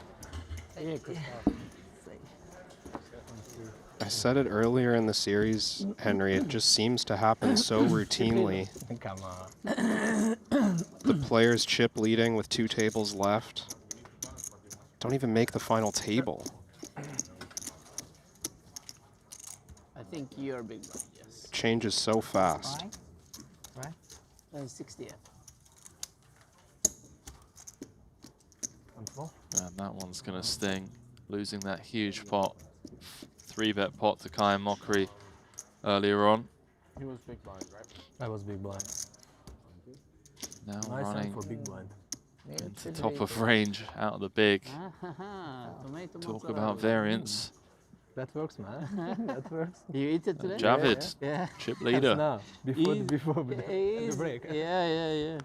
I said it earlier in the series, Henry, it just seems to happen so routinely. Come on. The players chip leading with 2 tables left. Don't even make the final table. I think you're big one, yes. It changes so fast. Right? 60th. And that one's going to sting, losing that huge pot. 3-bet pot to Kai and Mockery earlier on. He was big blind, right? I was big blind. Now Nice running hand for big blind. into top of range, out of the big. Talk about variance. That works, man. That works. You eat it today? Javid, Yeah. chip leader. No, before the break. Yeah.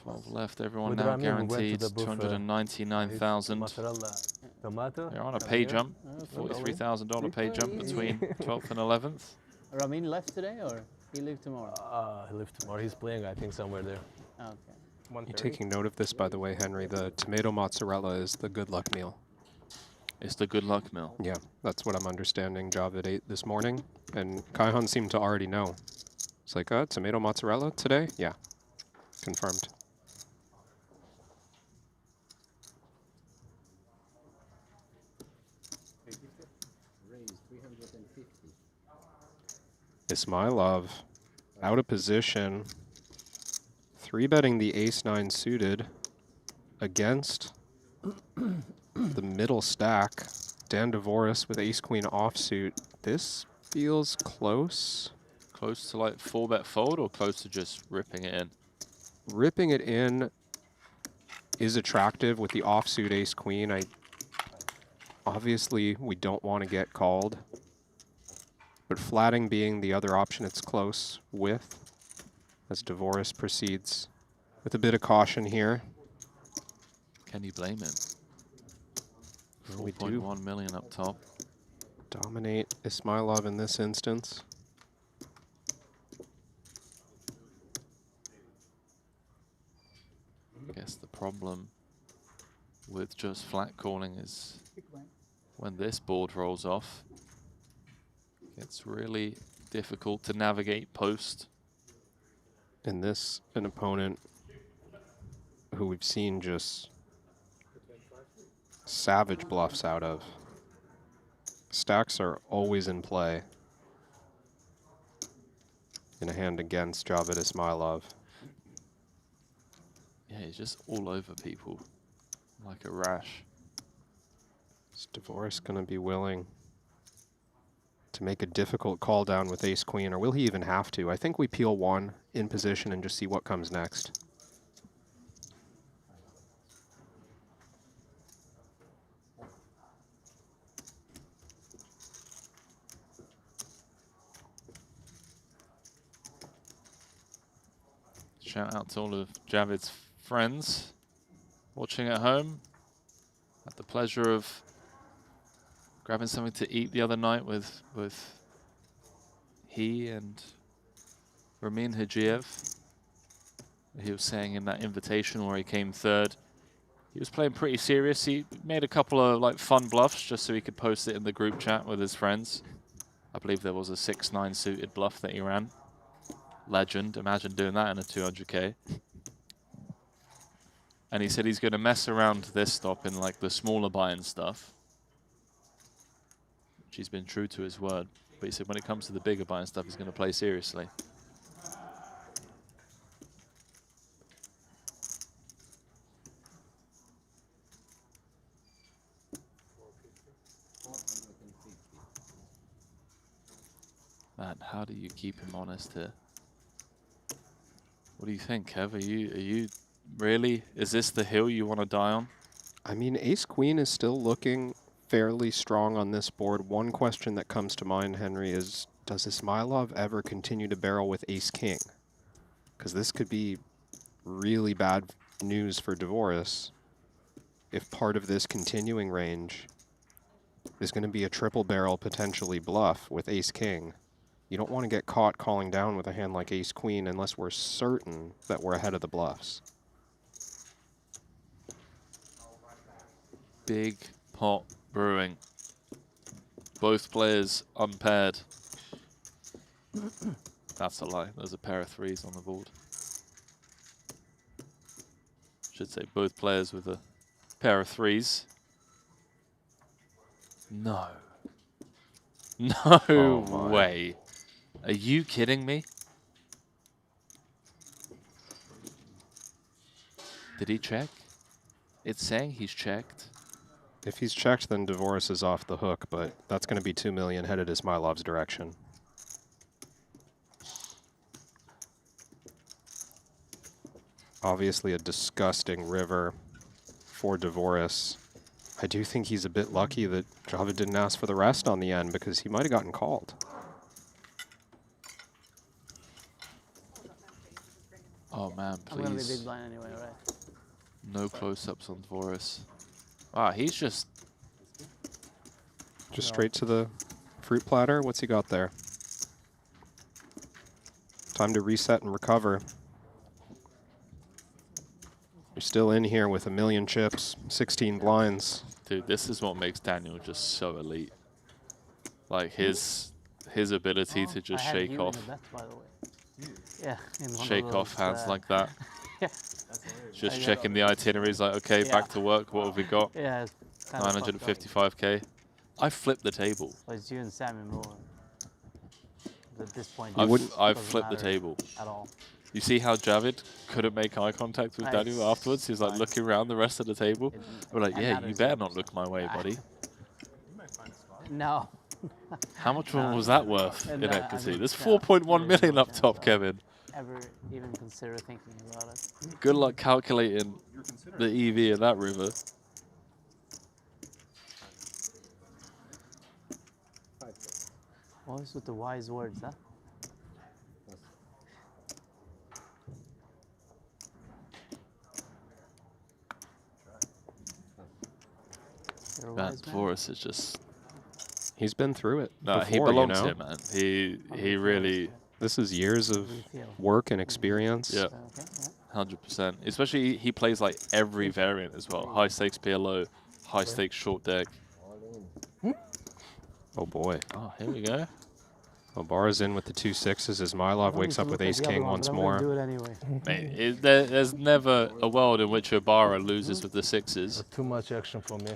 12 left, everyone With now Ramin, we went to guaranteed the buffet. 299,000. Mozzarella, tomato. They're on a come pay here. jump, $43,000 pay jump between 12th and 11th. Ramin left today or he leave tomorrow? He leaves tomorrow. He's playing, I think, somewhere there. Okay. You're taking note of this, by the way, Henry. The tomato mozzarella is the good luck meal. It's the good luck meal. Yeah, that's what I'm understanding Javid ate this morning. And Kaihan seemed to already know. It's like, tomato mozzarella today? Yeah, confirmed. Ismailov out of position. 3-betting the ace-9 suited against the middle stack. Dan Dvoris with ace-queen offsuit. This feels close. Close to like 4-bet fold or close to just ripping it in? Ripping it in is attractive with the offsuit ace-queen. Obviously, we don't want to get called. But flatting being the other option it's close with, as Dvoris proceeds with a bit of caution here. Can you blame him? We do. 4.1 million up top. Dominate Ismailov in this instance. I guess the problem with just flat calling is when this board rolls off, it's really difficult to navigate post. And this, an opponent who we've seen just savage bluffs out of. Stacks are always in play in a hand against Javid Ismailov. Yeah, he's just all over people like a rash. Is Dvoris going to be willing to make a difficult call down with ace-queen, or will he even have to? I think we peel one in position and just see what comes next. Shout out to all of Javid's friends watching at home. Had the pleasure of grabbing something to eat the other night with he and Ramin Hajiev. He was saying in that invitation where he came third, he was playing pretty serious. He made a couple of like fun bluffs just so he could post it in the group chat with his friends. I believe there was a 6-9 suited bluff that he ran. Legend, imagine doing that in a 200K. And he said he's going to mess around this stop in like the smaller buy-in stuff. Which he's been true to his word. But he said when it comes to the bigger buy-in stuff, he's going to play seriously. Man, how do you keep him honest here? What do you think, Kev? Are you really? Is this the hill you want to die on? I mean, ace-queen is still looking fairly strong on this board. One question that comes to mind, Henry, is does Ismailov ever continue to barrel with ace-king? Because this could be really bad news for Dvoris if part of this continuing range is going to be a triple barrel potentially bluff with ace-king. You don't want to get caught calling down with a hand like ace-queen unless we're certain that we're ahead of the bluffs. Big pot brewing. Both players unpaired. That's a lie. There's a pair of threes on the board. Should say both players with a pair of threes. No. No way. Are you kidding me? Did he check? It's saying he's checked. If he's checked, then Dvoris is off the hook, but that's going to be 2 million headed Ismailov's direction. Obviously a disgusting river for Dvoris. I do think he's a bit lucky that Javid didn't ask for the rest on the end because he might have gotten called. Oh man, I'm gonna be please. big blind anyway, right? No close-ups on Dvoris. Ah, he's just Straight to the fruit platter. What's he got there? Time to reset and recover. You're still in here with 1 million chips, 16 blinds. Dude, this is what makes Daniel just so elite. Like his ability to just shake off. Yeah, Shake off hands like that. Yeah. Just checking the itineraries like, okay, back to work. What have we got? Yeah, it's kind of 955K. I flipped the table. Well, it's you and Sam more. At this point, I've flipped the table. At all. You see how Javid couldn't make eye contact with Daniel afterwards? He's like looking around the rest of the table. We're like, yeah, you better not look my way, buddy. No. How much more was that worth in No, I equity? mean, There's 4.1 million up top, Kevin. Ever even consider thinking about it? Good luck calculating the EV of that river. Always with the wise words, huh? That Dvoris is just... He's been through it No, before, he belongs you know? here, man. He really... This is years of work and experience. Yeah, 100%. Especially he plays like every variant as well. High stakes PLO, high stakes short deck. Oh boy. Oh, here we go. Obara's in with the 2 6s. Ismailov wakes up with ace king once more. Do it anyway. Mate, there's never a world in which Obara loses with the 6s. Too much action for me.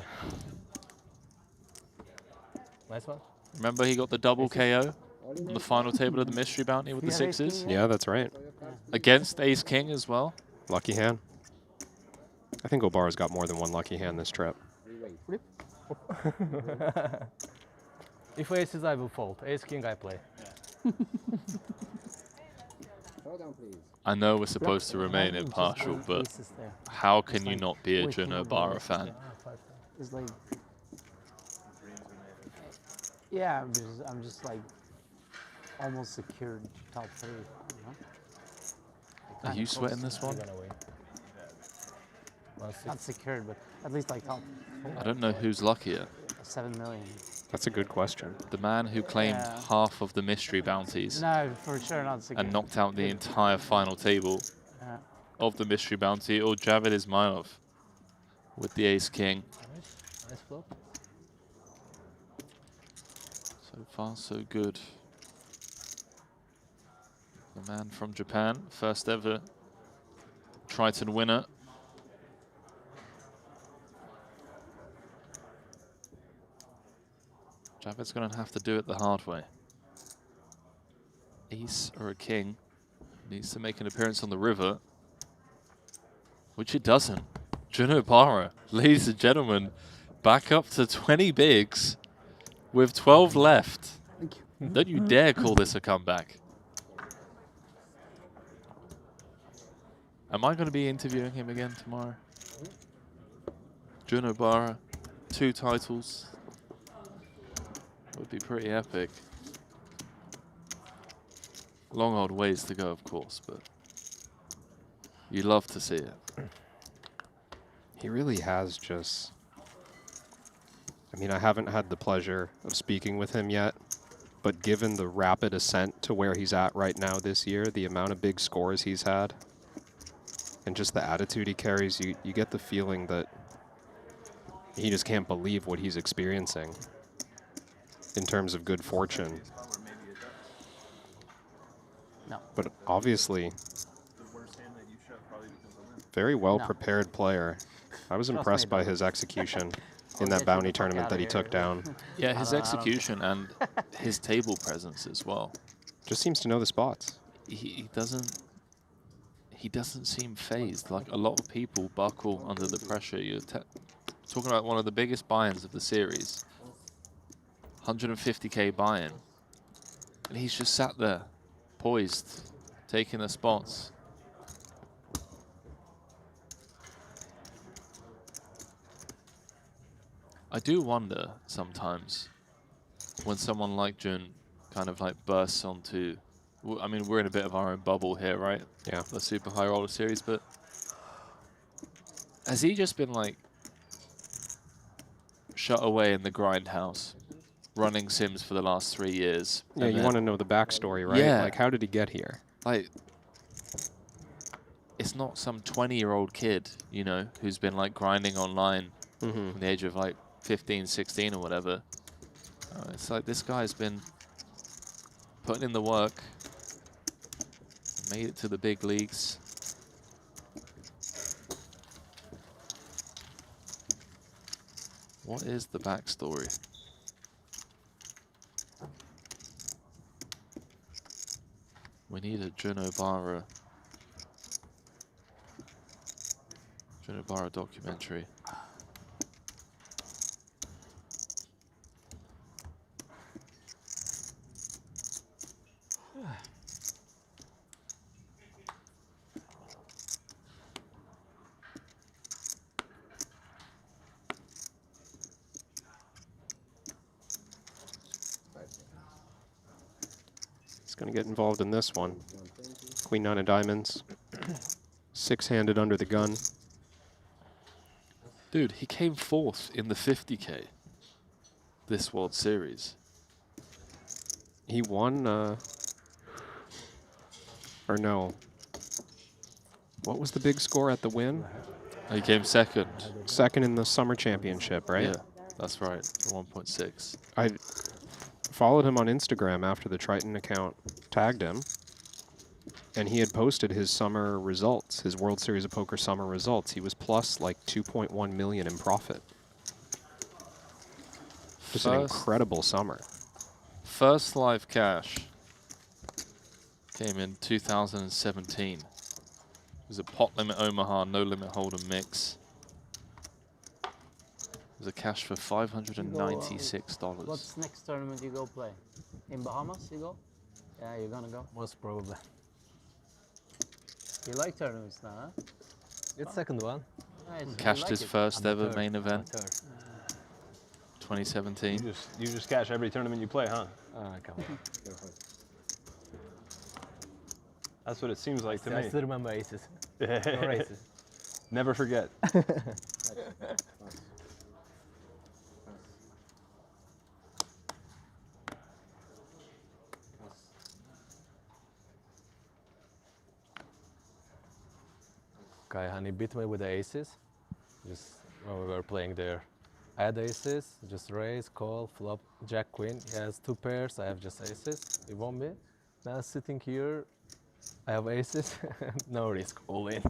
Nice one. Remember he got the double KO on the final table of the mystery bounty with the 6s? Yeah, that's right. Against ace king as well. Lucky hand. I think Obara's got more than one lucky hand this trip. If aces, I will fold. Ace king, I play. I know we're supposed to remain impartial, but how can you not be a Juno Obara fan? It's like, yeah, I'm just like almost secured top 3. You know? Are you sweating this one? Not secured, but at least like top 4. I don't know who's luckier. 7 million. That's a good question. The man who claimed half of the mystery bounties. No, for sure not secured. And knocked out the entire final table of the mystery bounty, or Javid Ismailov with the ace king. Nice flop. So far, so good. The man from Japan, first ever Triton winner. Javid's going to have to do it the hard way. Ace or a king needs to make an appearance on the river, which it doesn't. Juno Obara, ladies and gentlemen, back up to 20 bigs with 12 left. Don't you dare call this a comeback. Am I going to be interviewing him again tomorrow? Juno Obara, 2 titles. Would be pretty epic. Long old ways to go, of course, but you love to see it. He really has just... I mean, I haven't had the pleasure of speaking with him yet, but given the rapid ascent to where he's at right now this year, the amount of big scores he's had, and just the attitude he carries, you get the feeling that he just can't believe what he's experiencing in terms of good fortune. No. But obviously, very well prepared player. I was impressed by his execution in that bounty tournament that he took down. Yeah, his execution and his table presence as well. Just seems to know the spots. He doesn't seem phased. Like a lot of people buckle under the pressure. You're talking about one of the biggest buy-ins of the series. 150K buy-in. And he's just sat there, poised, taking the spots. I do wonder sometimes when someone like Jun kind of like bursts onto, I mean, we're in a bit of our own bubble here, right? Yeah. The super high roller series, but has he just been like shut away in the grindhouse, running sims for the last 3 years? Yeah, you want to know the backstory, right? Yeah. Like, how did he get here? Like, it's not some 20-year-old kid, you know, who's been like grinding online from the age of like 15, 16 or whatever. It's like this guy's been putting in the work, made it to the big leagues. What is the backstory? We need a Jun Obara documentary. He's going to get involved in this one. Queen 9 of diamonds. 6-handed under the gun. Dude, he came 4th in the 50K this World Series. He won, or no. What was the big score at the win? He came 2nd. 2nd in the Summer Championship, right? Yeah, that's right, for 1.6. I followed him on Instagram after the Triton account tagged him, and he had posted his summer results, his World Series of Poker summer results. He was plus like 2.1 million in profit. Just an incredible summer. First live cash came in 2017. It was a pot limit Omaha, no limit hold'em mix. It was a cash for $596. What's next tournament you go play? In Bahamas you go? Yeah, you're gonna go? Most probably. You like tournaments now, huh? It's second one. Nice. Cashed his first ever third. main event. Third. 2017. You just cash every tournament you play, huh? Come on. That's what it seems like to I me. still remember aces. No races. Never forget. Okay, honey beat me with the aces. Just when we were playing there. I had aces, just raise, call, flop, jack, queen. He has 2 pairs, I have just aces. He won me. Now sitting here, I have aces, no risk, all in.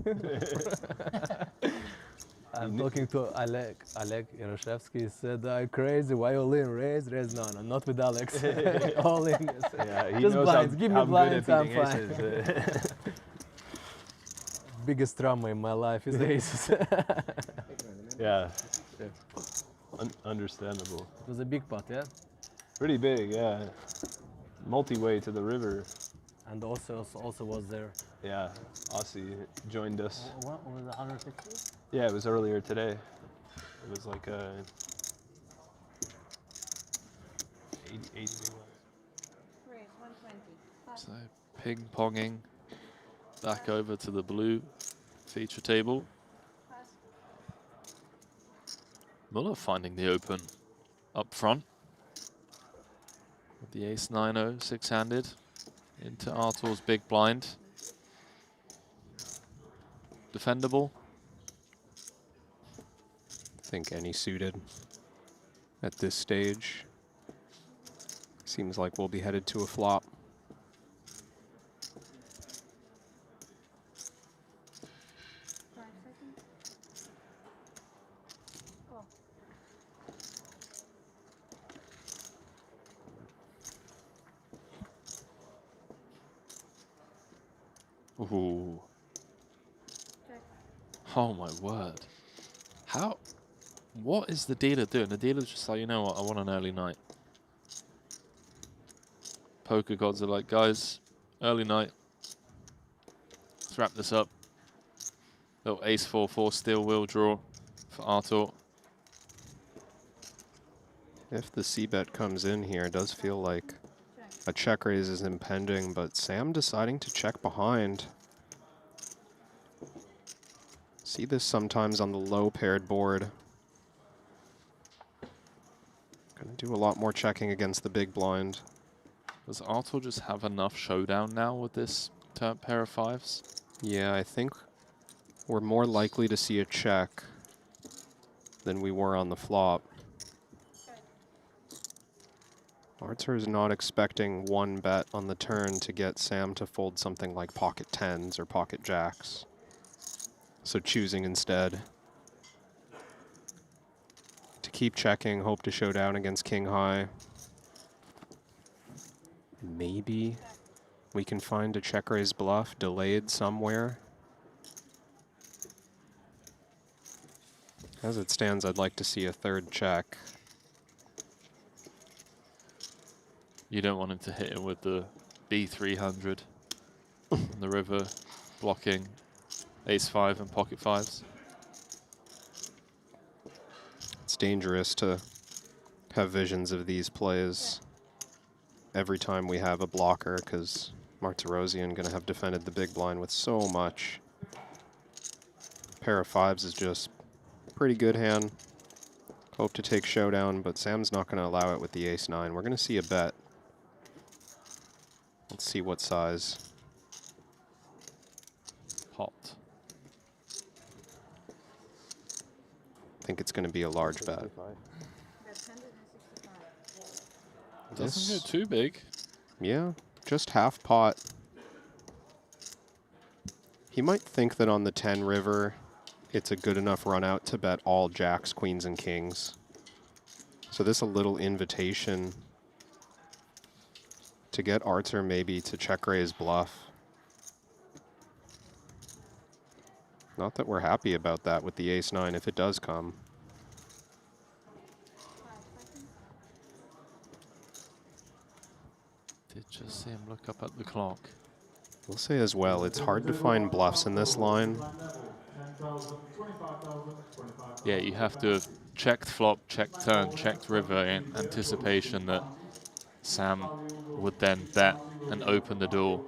I'm talking to Oleg Yaroshevsky. He said, "I'm crazy. Why all in? Raise, raise." No, not with Alex. All in. Yeah, he just knows blinds. Give me how blinds. good at I'm beating fine. aces. Biggest drama in my life is the aces. Yeah. Understandable. It was a big pot, yeah. Pretty big, yeah. Multi-way to the river. And also was there. Yeah, Aussie joined us. What was it, 150? Yeah, it was earlier today. It was like 80. So ping-ponging back over to the blue feature table. Muller finding the open up front with the ace-9-0 6-handed into Artur's big blind. Defendable. I think any suited at this stage. Seems like we'll be headed to a flop. Ooh. Oh my word. How? What is the dealer doing? The dealer's just like, you know what, I want an early night. Poker gods are like, guys, early night. Let's wrap this up. Little ace 4-4 steel wheel draw for Artur. If the c-bet comes in here, it does feel like a check raise is impending, but Sam deciding to check behind. See this sometimes on the low paired board. Gonna do a lot more checking against the big blind. Does Artur just have enough showdown now with this pair of fives? Yeah, I think we're more likely to see a check than we were on the flop. Artur's not expecting one bet on the turn to get Sam to fold something like pocket tens or pocket jacks. So choosing instead to keep checking, hope to show down against king high. Maybe we can find a check raise bluff delayed somewhere. As it stands, I'd like to see a third check. You don't want him to hit him with the B300 on the river, blocking ace 5 and pocket fives. It's dangerous to have visions of these plays every time we have a blocker, because Martirosian going to have defended the big blind with so much. Pair of fives is just pretty good hand. Hope to take showdown, but Sam's not going to allow it with the ace-9. We're going to see a bet. Let's see what size. Pot. I think it's going to be a large bet. Doesn't go too big. Yeah, just half pot. He might think that on the 10 river, it's a good enough run out to bet all jacks, queens, and kings. So this a little invitation to get Artur maybe to check raise bluff. Not that we're happy about that with the ace-9 if it does come. Did just see him look up at the clock. We'll say as well, it's hard to find bluffs in this line. Yeah, you have to have checked flop, checked turn, checked river in anticipation that Sam would then bet and open the door.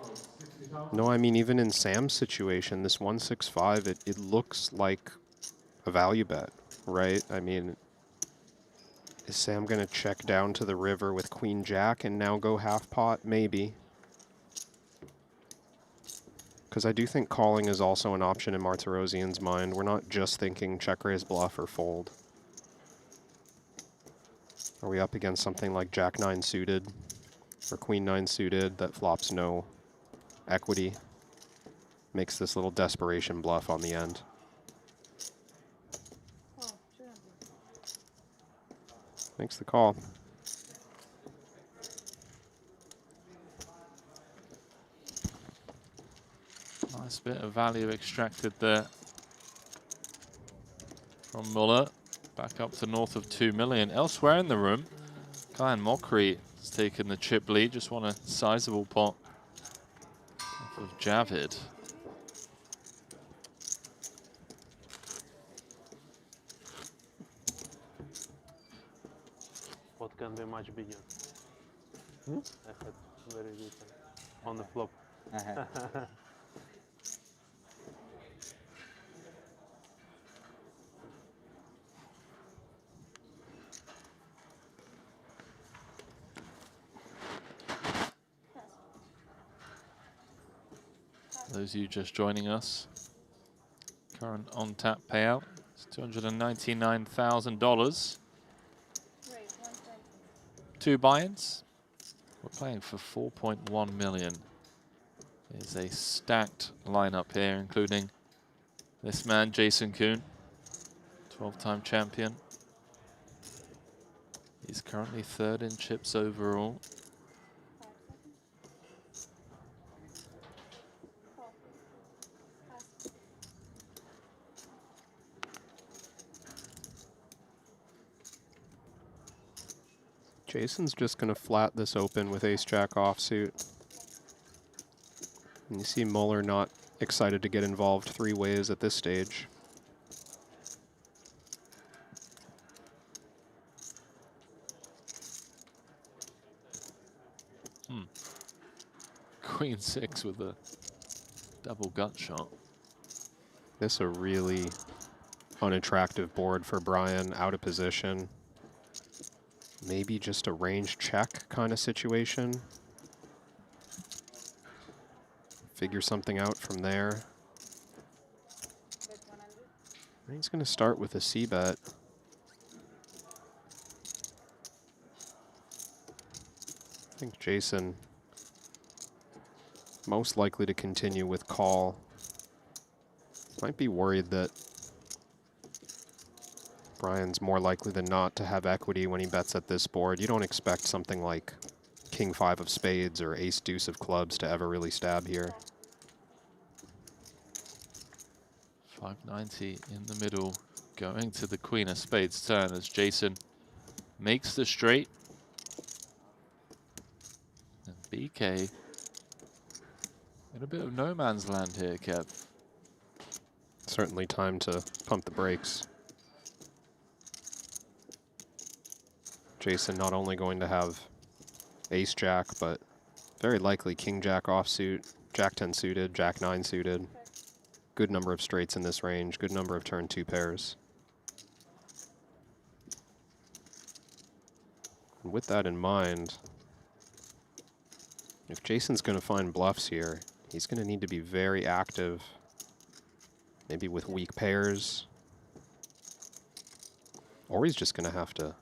No, I mean, even in Sam's situation, this 165, it looks like a value bet, right? I mean, is Sam going to check down to the river with queen jack and now go half pot? Maybe. Because I do think calling is also an option in Martirosian's mind. We're not just thinking check raise bluff or fold. Are we up against something like jack 9 suited or queen 9 suited that flops no equity? Makes this little desperation bluff on the end. Makes the call. Nice bit of value extracted there from Muller. Back up to north of 2 million. Elsewhere in the room, Guy and Mockery has taken the chip lead. Just won a sizable pot off of Javid. What can be much bigger? I had very good on the flop. Those of you just joining us, current on-tap payout is $299,000. 2 buy-ins. We're playing for 4.1 million. There's a stacked lineup here, including this man, Jason Kuhn, 12-time champion. He's currently 3rd in chips overall. Jason's just going to flat this open with ace-jack offsuit. And you see Muller not excited to get involved three ways at this stage. Queen 6 with a double gut shot. This a really unattractive board for Brian, out of position. Maybe just a range check kind of situation. Figure something out from there. He's going to start with a c-bet. I think Jason most likely to continue with call. Might be worried that Brian's more likely than not to have equity when he bets at this board. You don't expect something like King 5 of spades or Ace Deuce of clubs to ever really stab here. 590 in the middle, going to the Queen of Spades turn as Jason makes the straight. And BK in a bit of no man's land here, Kev. Certainly time to pump the brakes. Jason not only going to have ace-jack, but very likely king-jack offsuit, jack-10 suited, jack-9 suited. Good number of straights in this range, good number of turn 2 pairs. And with that in mind, if Jason's going to find bluffs here, he's going to need to be very active, maybe with weak pairs. Or he's just going to have to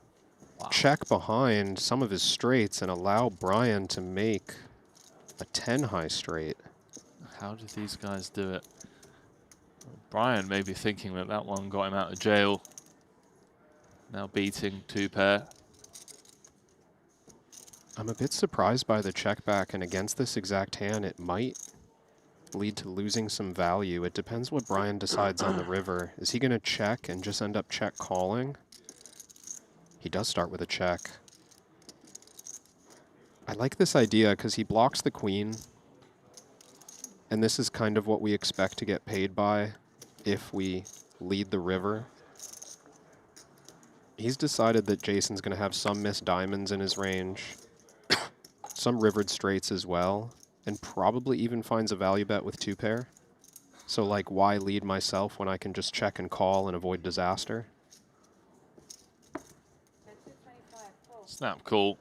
check behind some of his straights and allow Brian to make a 10 high straight. How did these guys do it? Brian may be thinking that that one got him out of jail. Now beating 2 pair. I'm a bit surprised by the check back, and against this exact hand, it might lead to losing some value. It depends what Brian decides on the river. Is he going to check and just end up check calling? He does start with a check. I like this idea because he blocks the queen, and this is kind of what we expect to get paid by if we lead the river. He's decided that Jason's going to have some missed diamonds in his range, some rivered straights as well, and probably even finds a value bet with 2 pair. So like, why lead myself when I can just check and call and avoid disaster? Snap call.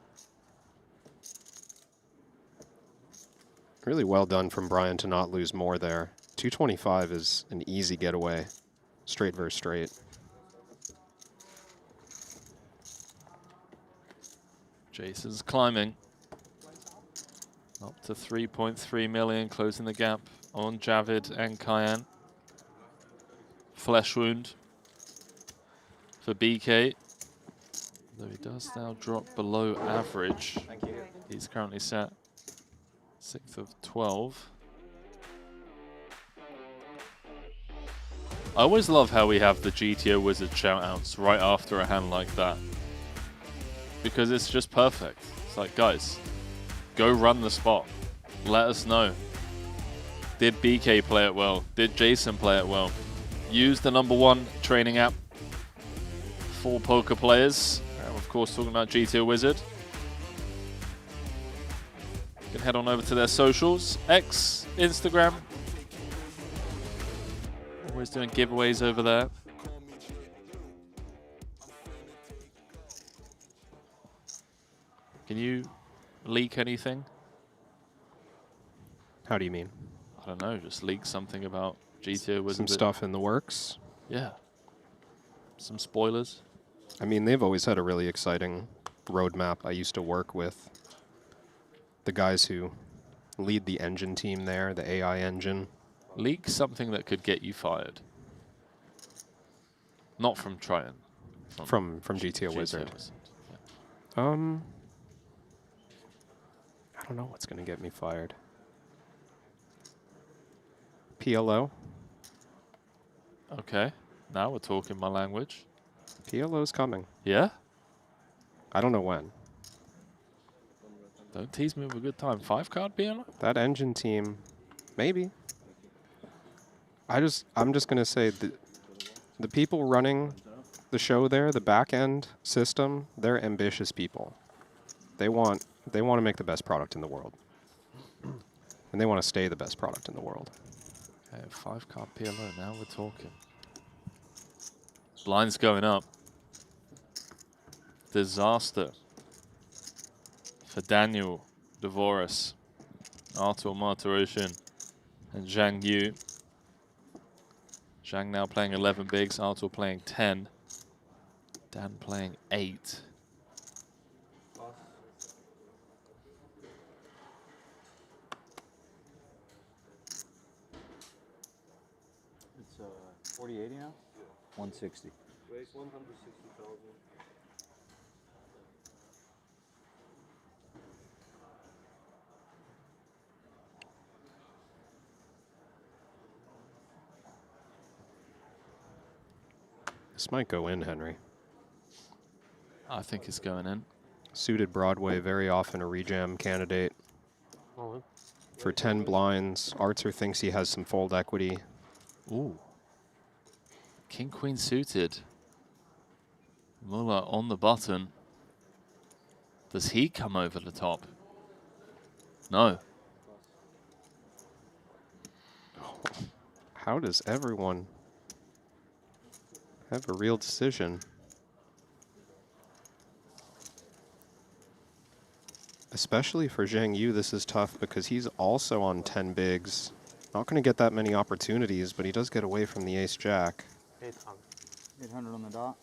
Really well done from Brian to not lose more there. 225 is an easy getaway. Straight versus straight. Jason's climbing. Up to 3.3 million, closing the gap on Javid and Cayenne. Flesh wound for BK. Though he does now drop below average. Thank you. He's currently set 6th of 12. I always love how we have the GTO Wizard shoutouts right after a hand like that. Because it's just perfect. It's like, guys, go run the spot. Let us know. Did BK play it well? Did Jason play it well? Use the #1 training app for poker players. Of course, talking about GTO Wizard. You can head on over to their socials, X, Instagram. Always doing giveaways over there. Can you leak anything? How do you mean? I don't know, just leak something about GTO Wizard. Some stuff in the works? Yeah. Some spoilers. I mean, they've always had a really exciting roadmap. I used to work with the guys who lead the engine team there, the AI engine. Leak something that could get you fired. Not from Triton. From GTO Wizard. Yeah. I don't know what's going to get me fired. PLO. Okay, now we're talking my language. PLO's coming. Yeah? I don't know when. Don't tease me with a good time. 5-card PLO? That engine team, maybe. I'm just gonna say the people running the show there, the back end system, they're ambitious people. They want to make the best product in the world, and they want to stay the best product in the world. Okay, 5-card PLO. Now we're talking. Blinds going up. Disaster for Daniel Dvoris, Artur Martiroshin, and Zhang Yu. Zhang now playing 11 bigs, Artur playing 10, Dan playing 8. It's 40-80 now? 160. Raise 160,000. This might go in, Henry. I think it's going in. Suited Broadway, very often a rejam candidate. For 10 blinds, Artur thinks he has some fold equity. Ooh. King Queen suited. Muller on the button. Does he come over the top? No. How does everyone have a real decision? Especially for Zhang Yu, this is tough because he's also on 10 bigs. Not going to get that many opportunities, but he does get away from the ace-jack. 800 on the dot.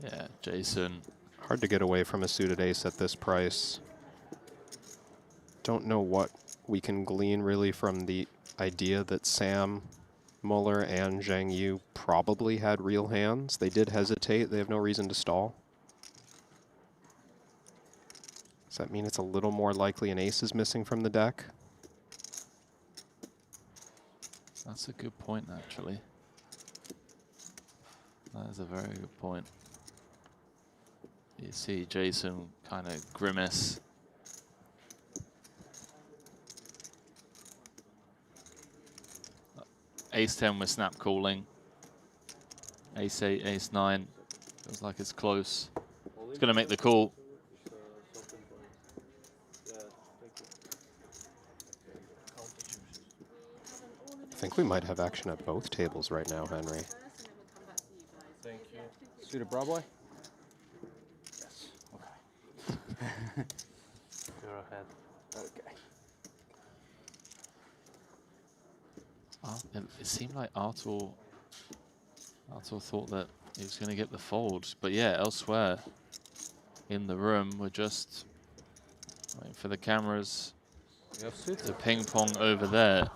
Yeah, Jason. Hard to get away from a suited ace at this price. Don't know what we can glean really from the idea that Sam, Muller, and Zhang Yu probably had real hands. They did hesitate. They have no reason to stall. Does that mean it's a little more likely an ace is missing from the deck? That's a good point, actually. That is a very good point. You see Jason kind of grimace. Ace-10 with snap calling. Ace-8, Ace-9. Feels like it's close. It's going to make the call. I think we might have action at both tables right now, Henry. Thank you. Suited Broadway? Yes. Okay. You're ahead. Okay. It seemed like Artur thought that he was going to get the fold. But yeah, elsewhere in the room, we're just waiting for the cameras to ping pong over there.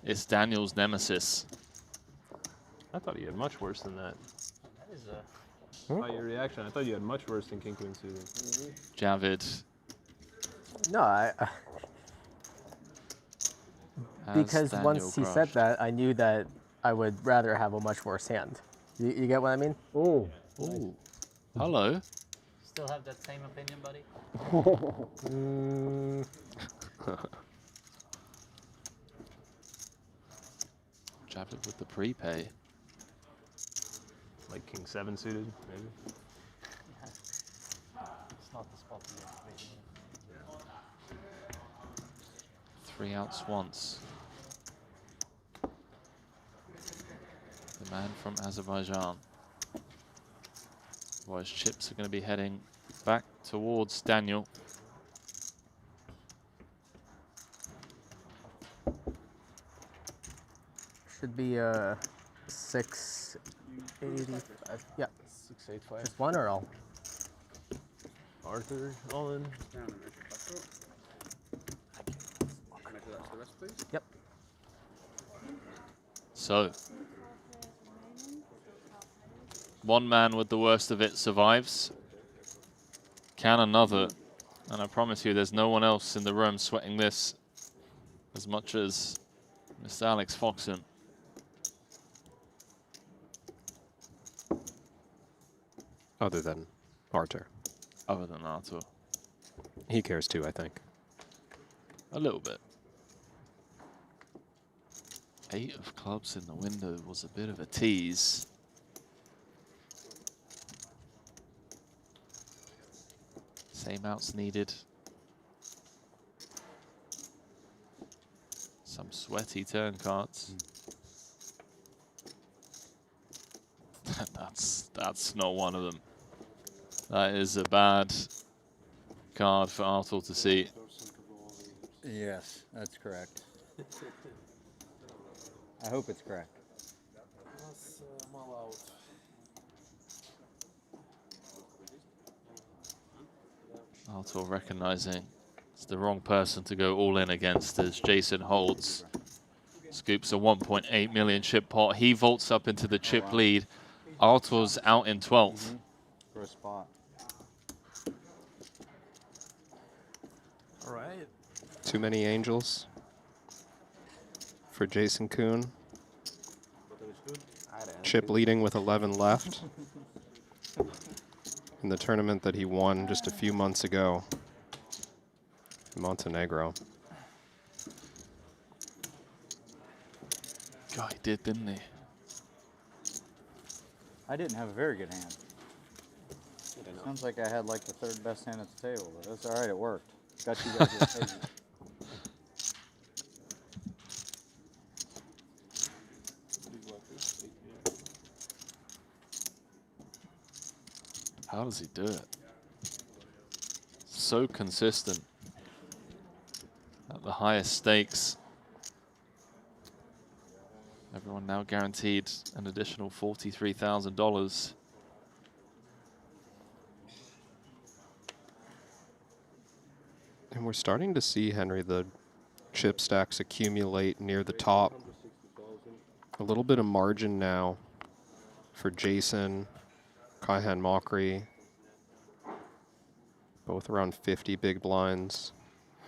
It's Daniel's nemesis. I thought you had much worse than that. That is a... By your reaction, I thought you had much worse than King Queen suited. Javid. No, because Daniel once he said that, I knew that I would rather have a much worse hand. You get what I mean? Oh. Ooh. Hello. Still have that same opinion, buddy? Javid with the prepay. Like King 7 suited, maybe? It's not the spot to get. 3 outs once. The man from Azerbaijan. Well, his chips are going to be heading back towards Daniel. Should be 685. Yeah. 685. Just one or all? Artur, all in. Yep. So, one man with the worst of it survives. Can another? And I promise you, there's no one else in the room sweating this as much as Mr. Alex Foxen. Other than Arthur. Other than Arthur. He cares too, I think. A little bit. 8 of clubs in the window was a bit of a tease. Same outs needed. Some sweaty turn cards. That's not one of them. That is a bad card for Arthur to see. Yes, that's correct. I hope it's correct. Arthur recognizing it's the wrong person to go all in against as Jason holds. Scoops a 1.8 million chip pot. He vaults up into the chip lead. Arthur's out in 12th. For a spot. All right. Too many angels for Jason Kuhn. Chip leading with 11 left in the tournament that he won just a few months ago in Montenegro. God, he did, didn't he? I didn't have a very good hand. Sounds like I had like the third best hand at the table, but that's all right. It worked. Got you guys a table. How does he do it? So consistent at the highest stakes. Everyone now guaranteed an additional $43,000. And we're starting to see, Henry, the chip stacks accumulate near the top. A little bit of margin now for Jason, Kaihan Mokri. Both around 50 big blinds.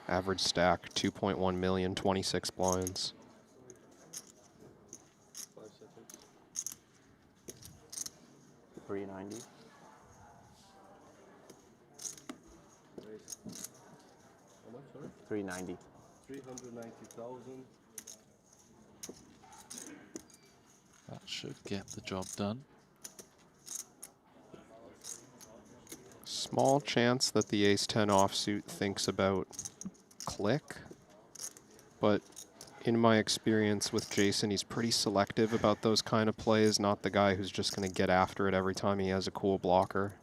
Average stack 2.1 million, 26 blinds. 390. How much, sorry? 390. 390,000. That should get the job done. Small chance that the ace-10 offsuit thinks about click, but in my experience with Jason, he's pretty selective about those kind of plays, not the guy who's just going to get after it every time he has a cool blocker.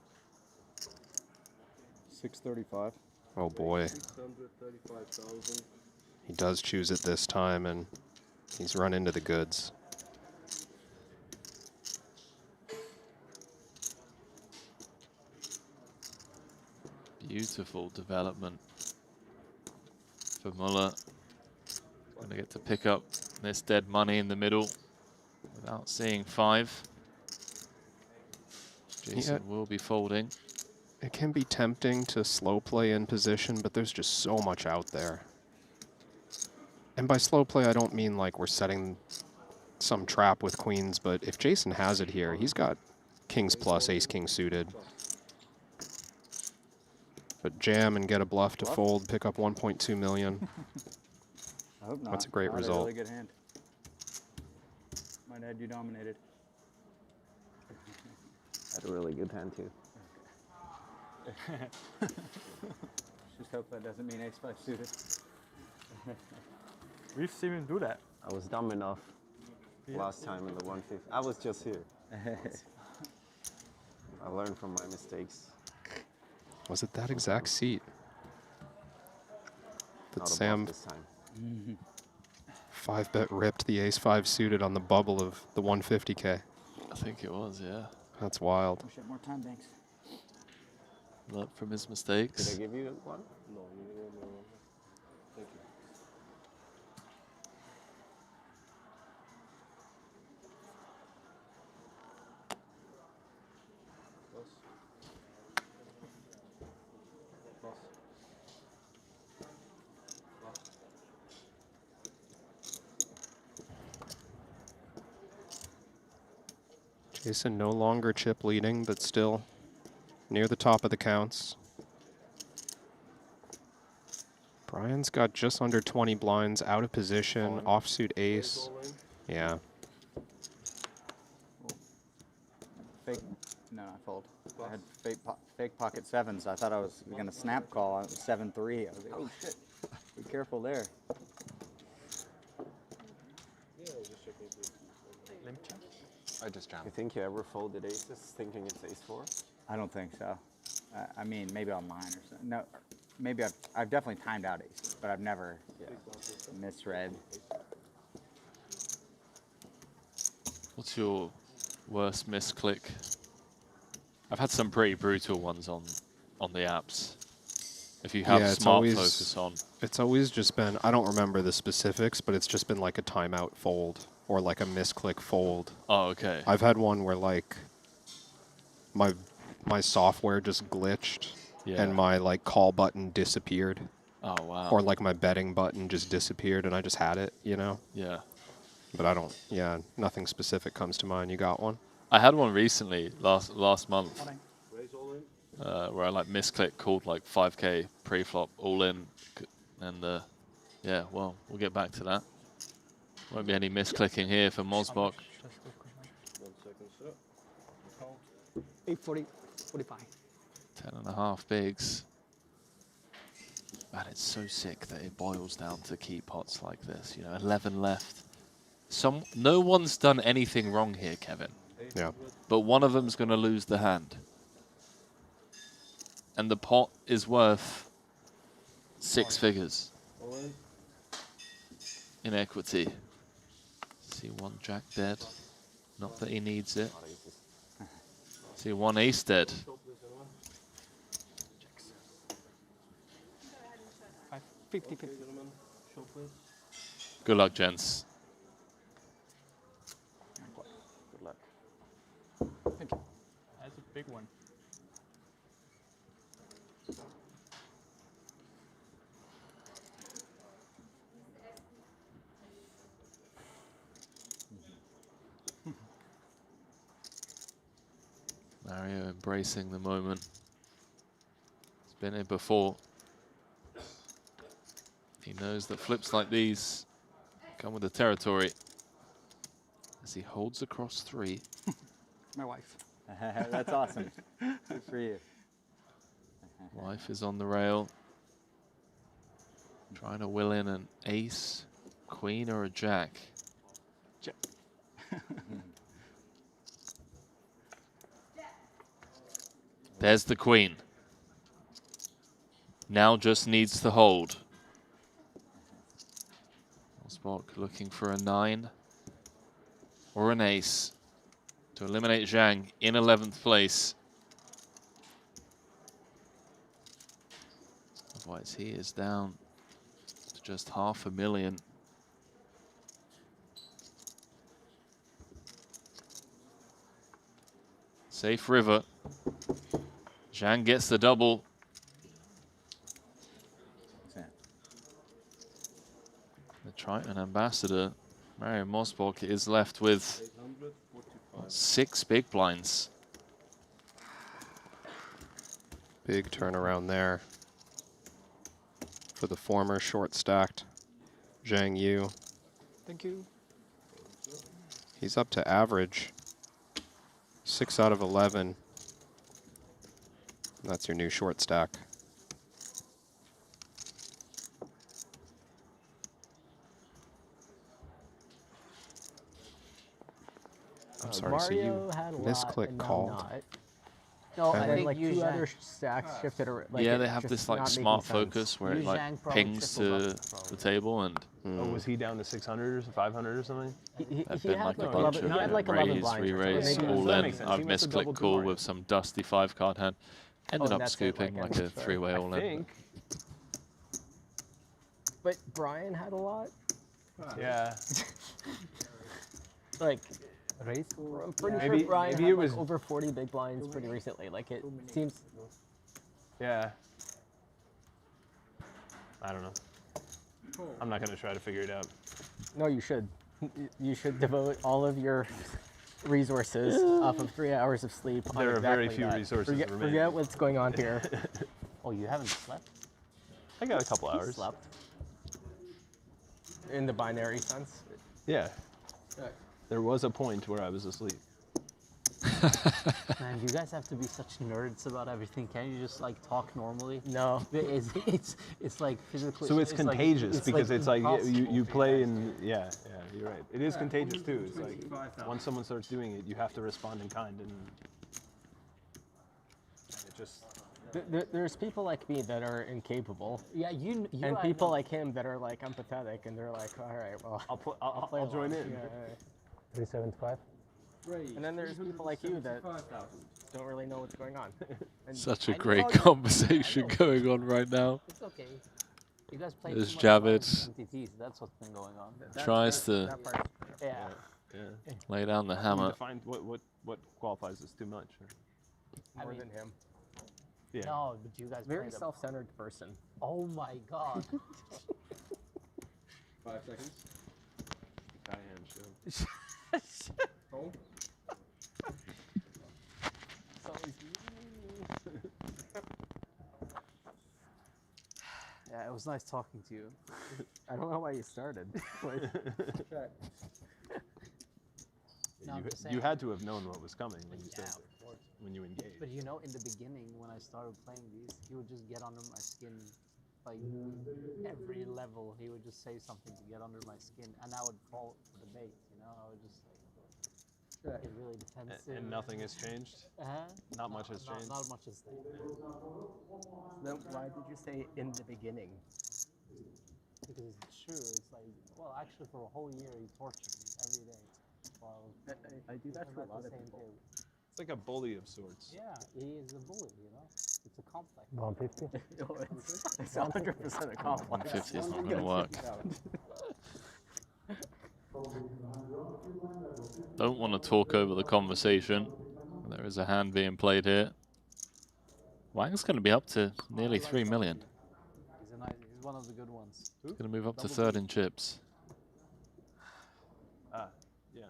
635. Oh boy. 635,000. He does choose it this time, and he's run into the goods. Beautiful development for Muller. Going to get to pick up this dead money in the middle without seeing 5. Jason will be folding. It can be tempting to slow play in position, but there's just so much out there. And by slow play, I don't mean like we're setting some trap with queens, but if Jason has it here, he's got kings plus, ace-king suited. But jam and get a bluff to fold, pick up 1.2 million. I hope not. That's a great Not result. A really good hand. Might add you dominated. That's a really good hand too. Just hope that doesn't mean ace-5 suited. We've seen him do that. I was dumb enough last time in the 150. I was just here. I learned from my mistakes. Was it that exact seat that Not a Sam bluff this time. 5-bet ripped the ace-5 suited on the bubble of the 150K? I think it was, yeah. That's wild. Wish I had more time, Banks. Learn from his mistakes. Did I give you one? No, you didn't give me one. Thank you. Plus. Plus. Jason no longer chip leading, but still Near the top of the counts. Brian's got just under 20 blinds, out of position, offsuit ace. Yeah. Fake. No, I fold. I had fake pocket sevens. I thought I was going to snap call. It was 7-3. I was like, oh shit. Be careful there. I just jammed. You think you ever folded aces thinking it's ace 4? I don't think so. I mean, maybe online or something. No, maybe I've definitely timed out aces, but I've never misread. What's your worst misclick? I've had some pretty brutal ones on the apps. If you have smart focus on. It's always just been, I don't remember the specifics, but it's just been like a timeout fold or like a misclick fold. Oh, okay. I've had one where like my software just glitched and my like call button disappeared. Oh, wow. Or like my betting button just disappeared and I just had it, you know? Yeah. But I don't, nothing specific comes to mind. You got one? I had one recently, last month, where I like misclick, called like 5K pre-flop all in, and well, we'll get back to that. Won't be any misclicking here for Mosbach. 840, 45. 10.5 bigs. Man, it's so sick that it boils down to key pots like this. 11 left. No one's done anything wrong here, Kevin. Yeah. But one of them's going to lose the hand. And the pot is worth 6 figures in equity. See one jack dead. Not that he needs it. See one ace dead. 50-50. Good luck, gents. Good luck. Thank you. That's a big one. Mario embracing the moment. He's been here before. He knows that flips like these come with the territory. As he holds across 3. My wife. That's awesome. Good for you. Wife is on the rail. Trying to will in an ace, queen, or a jack. Jack. There's the queen. Now just needs to hold. Mosbach looking for a 9 or an ace to eliminate Zhang in 11th place. Otherwise, he is down to just $500,000. Safe river. Zhang gets the double. The Triton ambassador, Mario Mosbach, is left with 6 big blinds. Big turnaround there for the former short-stacked Zhang Yu. Thank you. He's up to average 6 out of 11. That's your new short stack. I'm sorry, Mario so had a you lot misclick and called. not. No, Okay. I I think like think 2 Zhang- other stacks shifted around. Like yeah, it they have just this like not making smart sense. focus where it Yu like Zhang probably pings tripled to up, probably. the table, and Oh, was he down to 600 or 500 or something? I've He been had like a like bunch 11, of he had like 11 raise, blinds. or re-raise, something. Maybe all that in. makes sense. I've He went to double misclicked call Mario. with some dusty 5-card hand. Ended and up that's it, scooping like, like a I'm sorry. 3-way I all in. think. But Brian had a lot. Yeah. Like, Raise? I'm pretty Maybe- sure Brian maybe had it like was- over 40 big blinds pretty recently. Like it seems. Yeah. I don't know. I'm not going to try to figure it out. No, you should. You should devote all of your resources off of 3 hours of sleep. on There are very exactly few that. resources Forget, remaining. forget what's going on here. Oh, you haven't slept? I got a couple He hours. slept. In the binary sense. Yeah. There was a point where I was asleep. Man, you guys have to be such nerds about everything. Can't you just like talk normally? No. It's like physically. So it's contagious because it's like you impossible play for you and yeah, you're right. It is contagious too. It's like once someone starts doing it, you have to respond in kind, and it just. There's people like me that are incapable. Yeah, you and I people know. like him that are like empathetic, and they're like, all right, well, I'll join in. Yeah, 375. And then there's people like you that don't really know what's going on. And Such a I great know- conversation going on right now. It's okay. You guys play There's too much Javid. MTTs. That's what's been going on. Tries to Yeah. lay down the You hammer. define what qualifies as too much. More than him. Yeah. No, but you guys Very played a- self-centered person. Oh my god. 5 seconds. Diane show. Hold. Yeah, it was nice talking to you. I don't know why you started. Check. No, I'm just saying. You had to have known what was coming when you Yeah, started, of course. when you engaged. But you know, in the beginning, when I started playing these, he would just get under my skin. Like, every level, he would just say something to get under my skin, and I would fall for the bait, you know? I would just, like, get really defensive. And nothing has changed? Not much has changed? Not much has changed. Then why did you say in the beginning? Because it's true. It's like, well, actually, for a whole year, he tortured me every day. While I do that we for a were at lot the of same people. table. It's like a bully of sorts. Yeah, he is a bully, you know? It's a complex. 150. It's 100% a complex. 150 is not going to work. Don't want to talk over the conversation. There is a hand being played here. Wang's going to be up to nearly 3 million. He's one of the good ones. He's going to move up to third in chips. Ah, yeah.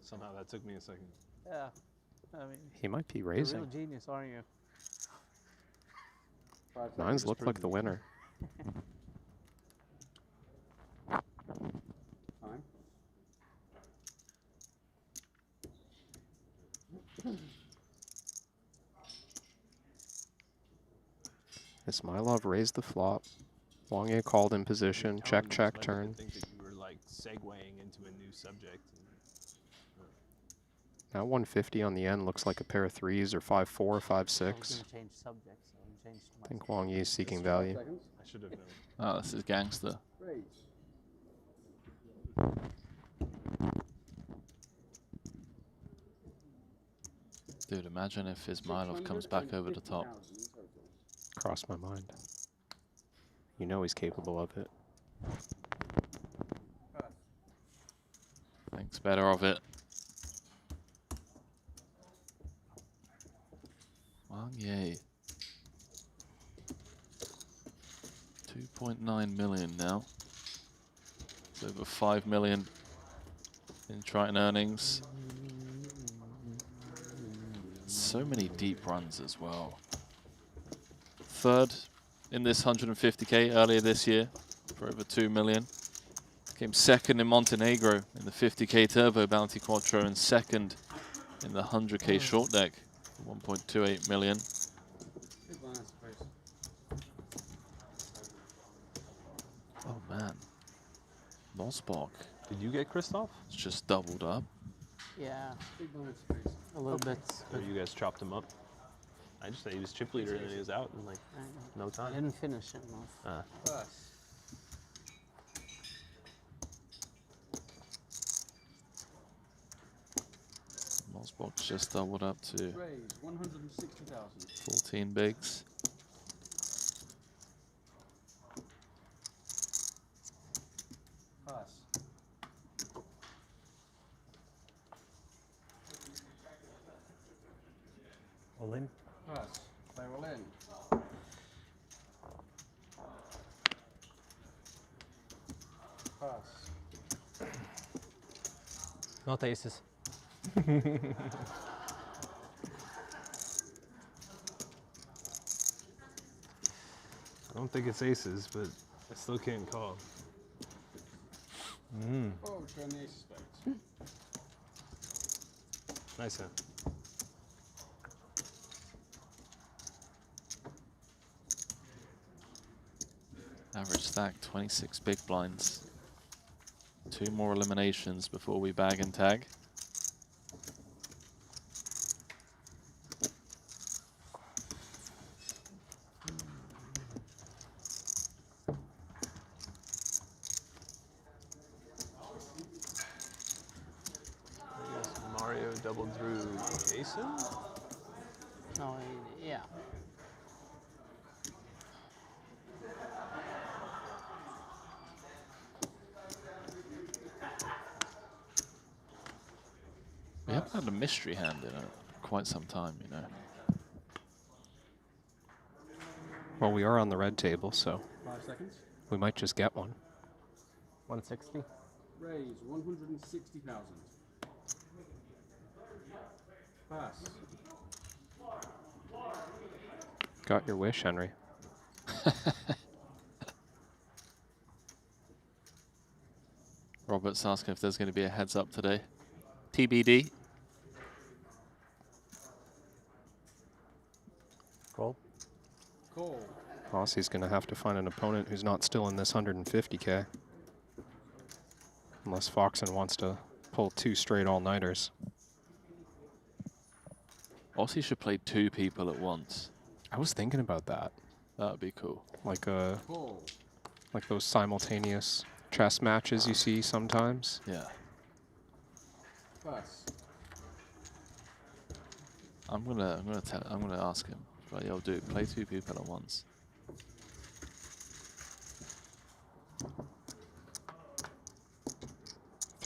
Somehow that took me a second. Yeah. I mean, He might be you're a raising. real genius, aren't you? Nines look like the winner. Time. Ismailov raised the flop. Wang called in position. Check, check, turn. I think that you were like segueing into a new subject. Now 150 on the end looks like a pair of threes or 5-4, 5-6. I was going to change subjects. So I changed I think Wang Yi is seeking value. I should have known. Oh, this is gangster. Raise. Dude, imagine if Ismailov comes back over the top. Crossed my mind. You know he's capable of it. Thinks better of it. Wang Yi. 2.9 million now. It's over 5 million in Triton earnings. So many deep runs as well. Third in this 150K earlier this year for over 2 million. Came second in Montenegro in the 50K Turbo Bounty Quattro and second in the 100K Short Deck for 1.28 million. Oh man, Mosbach. Did you get Christoph? It's just doubled up. Yeah. A little bit. Or you guys chopped him up? I just thought he was chip leader and then he was out in like no I time. didn't finish it, no. Ah. Mosbach's just doubled up to Raise 160,000. 14 bigs. Pass. All in. Pass. Barrel in. Pass. Not aces. I don't think it's aces, but I still can't call. Oh, turn the ace of spades. Nice hand. Average stack, 26 big blinds. 2 more eliminations before we bag and tag. I guess Mario doubled through Jason? No, yeah. We haven't had a mystery hand in quite some time, you know. Well, we are on the red table, so 5 seconds. we might just get one. 160. Raise 160,000. Pass. Got your wish, Henry. Robert's asking if there's going to be a heads up today. TBD. Call. Call. Aussie's going to have to find an opponent who's not still in this 150K. Unless Foxen wants to pull 2 straight all-nighters. Aussie should play 2 people at once. I was thinking about that. That would be cool. Like those simultaneous chess matches you see sometimes. Yeah. Pass. I'm gonna ask him. But yo, dude, play 2 people at once.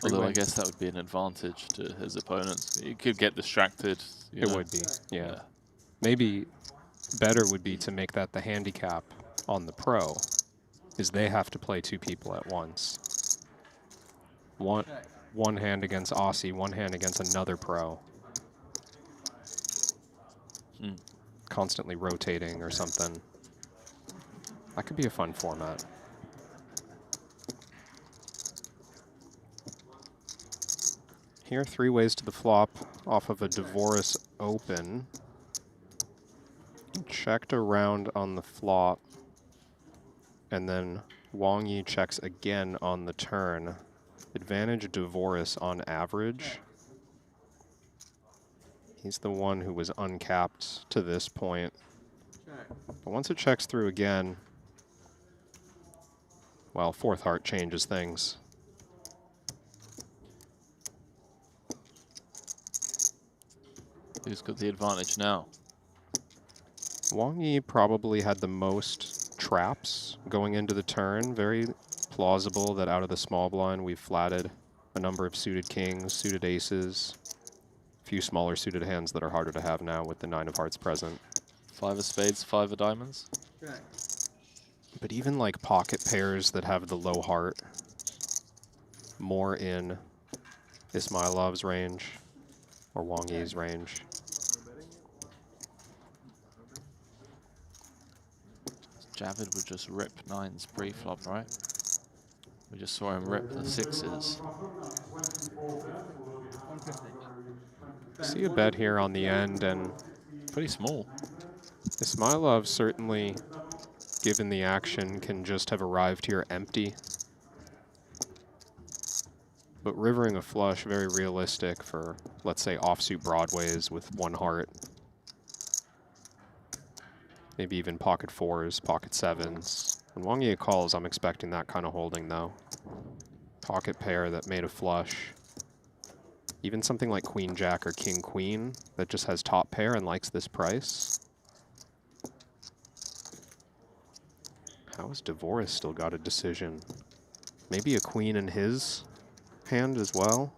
Although I guess that would be an advantage to his opponents. He could get distracted. You know. It would be, yeah. Maybe better would be to make that the handicap on the pro, is they have to play 2 people at once. One hand against Aussie, one hand against another pro. Constantly rotating or something. That could be a fun format. Here, 3 ways to the flop off of a Divorce open. Checked around on the flop. And then Wang Yi checks again on the turn. Advantage Divorce on average. He's the one who was uncapped to this point. But once it checks through again, well, 4th heart changes things. Who's got the advantage now? Wang Yi probably had the most traps going into the turn. Very plausible that out of the small blind we've flatted a number of suited kings, suited aces, a few smaller suited hands that are harder to have now with the 9 of hearts present. 5 of spades, 5 of diamonds. But even like pocket pairs that have the low heart, more in Ismailov's range or Wang Yi's range. Javid would just rip 9s pre-flop, right? We just saw him rip the 6s. See a bet here on the end, and pretty small. Ismailov certainly, given the action, can just have arrived here empty. But rivering a flush, very realistic for, let's say, offsuit broadways with 1 heart. Maybe even pocket 4s, pocket 7s. When Wang Yi calls, I'm expecting that kind of holding, though. Pocket pair that made a flush. Even something like Queen Jack or King Queen that just has top pair and likes this price. How has Divorce still got a decision? Maybe a queen in his hand as well?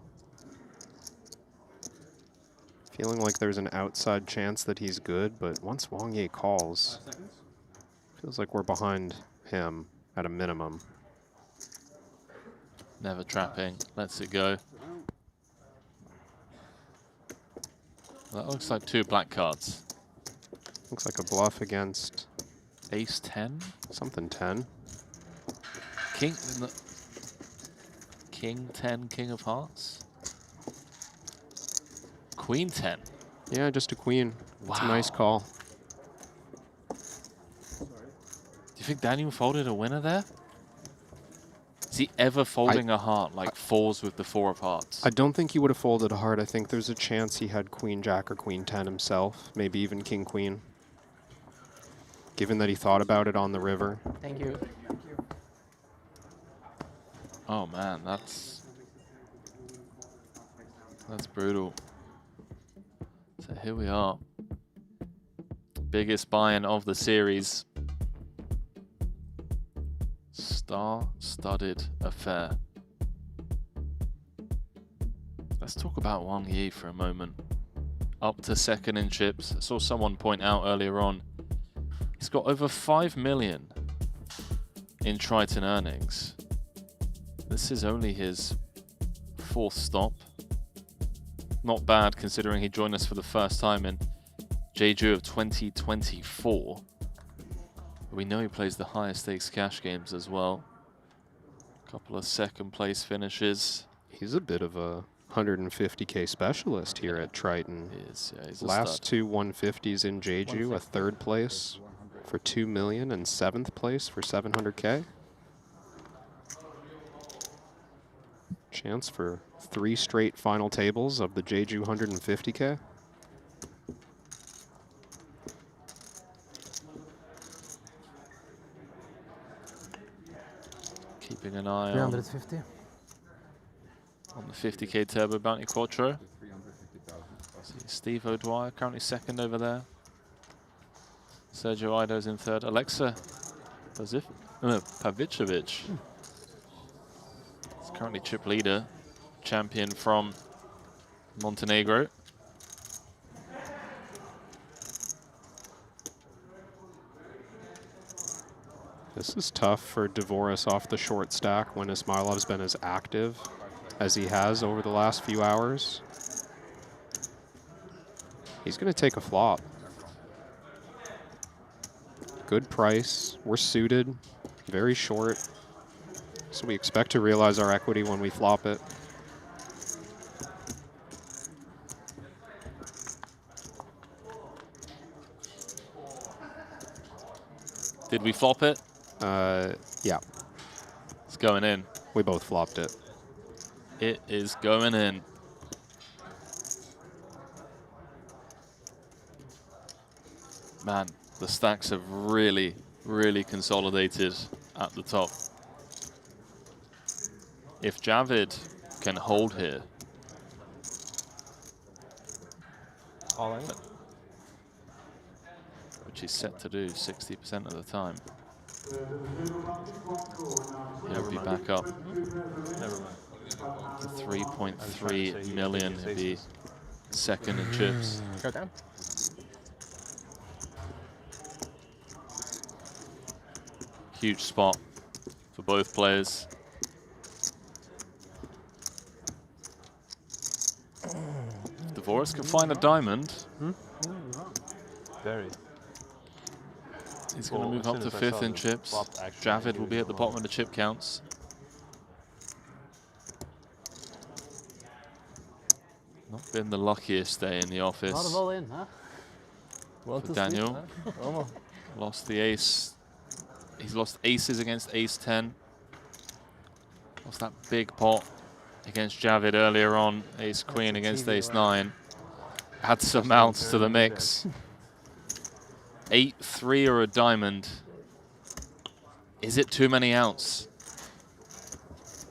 Feeling like there's an outside chance that he's good, but once Wang Yi calls, feels like we're behind him at a minimum. Never trapping, lets it go. That looks like 2 black cards. Looks like a bluff against Ace 10? Something 10. King 10, King of Hearts? Queen 10. Yeah, just a queen. It's a Wow. nice call. Do you think Daniel folded a winner there? Is he ever folding a heart like fours with the 4 of hearts? I don't think he would have folded a heart. I think there's a chance he had queen jack or queen 10 himself, maybe even king queen. Given that he thought about it on the river. Thank you. Oh man, that's brutal. So here we are. Biggest buy-in of the series. Star-studded affair. Let's talk about Wang Yi for a moment. Up to second in chips. I saw someone point out earlier on, he's got over 5 million in Triton earnings. This is only his 4th stop. Not bad considering he joined us for the first time in Jeju of 2024. We know he plays the highest stakes cash games as well. A couple of second place finishes. He's a bit of a 150K specialist here at Triton. He is, yeah, he's a Last stud. 2 150s in Jeju, a 3rd place for 2 million and 7th place for 700K. Chance for 3 straight final tables of the Jeju 150K. Keeping an eye 350. on the 50K Turbo Bounty Quattro. See Steve O'Dwyer currently second over there. Sergio Ido's in third. Alexa Pavicevic is currently chip leader, champion from Montenegro. This is tough for Dvoris off the short stack when Ismailov's been as active as he has over the last few hours. He's going to take a flop. Good price. We're suited. Very short. So we expect to realize our equity when we flop it. Did we flop it? Yeah. It's going in. We both flopped it. It is going in. Man, the stacks have really, really consolidated at the top. If Javid can hold here, all in, which he's set to do 60% of the time, he'll be back up. Never mind. 3.3 million. He'll be second in chips. Go down. Huge spot for both players. If Dvoris can find a diamond, Very. he's going to Well, move as up soon to as I 5th saw in the chips. flop action, Javid will be at the bottom of the chip counts. Not been the luckiest day in the office. Not all in, huh? For Daniel. Lost the ace. He's lost aces against ace 10. Lost that big pot against Javid earlier on. Ace queen against ace 9. Add some outs to the mix. 8-3 or a diamond. Is it too many outs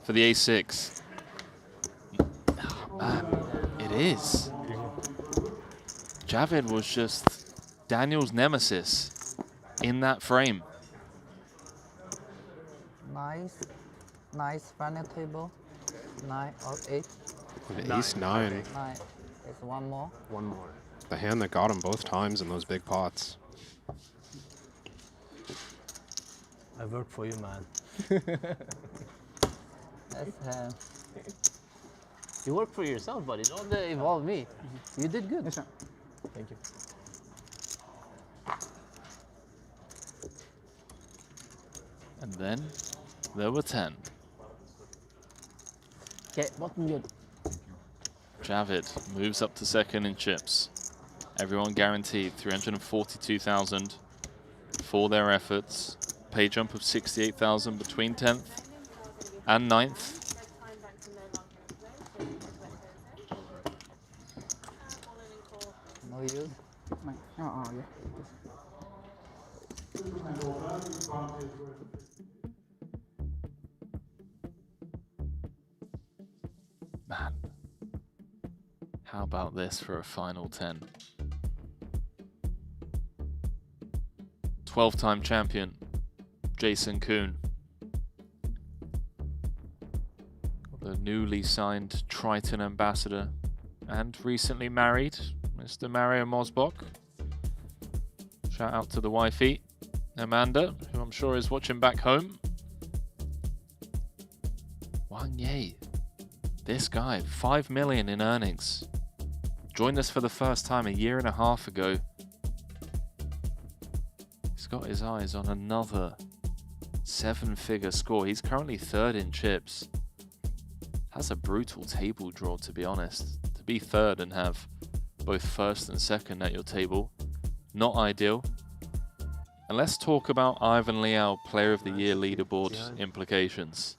for the ace 6? It is. Javid was just Daniel's nemesis in that frame. Nice final table. 9 or 8. With ace 9. 9. It's one more. One more. The hand that got him both times in those big pots. I work for you, man. You work for yourself, buddy. Don't involve me. You did good. Thank you. And then there were 10. Okay, bottom good. Javid moves up to second in chips. Everyone guaranteed 342,000 for their efforts. Pay jump of 68,000 between 10th and 9th. No use. Oh, yeah. Man, how about this for a final 10? 12-time champion, Jason Kuhn. The newly signed Triton ambassador and recently married, Mr. Mario Mosbach. Shout out to the wifey, Amanda, who I'm sure is watching back home. Wang Ye, this guy, 5 million in earnings. Joined us for the first time a year and a half ago. He's got his eyes on another 7-figure score. He's currently 3rd in chips. That's a brutal table draw, to be honest. To be 3rd and have both 1st and 2nd at your table, not ideal. And let's talk about Ivan Liao Player of the Year leaderboard implications.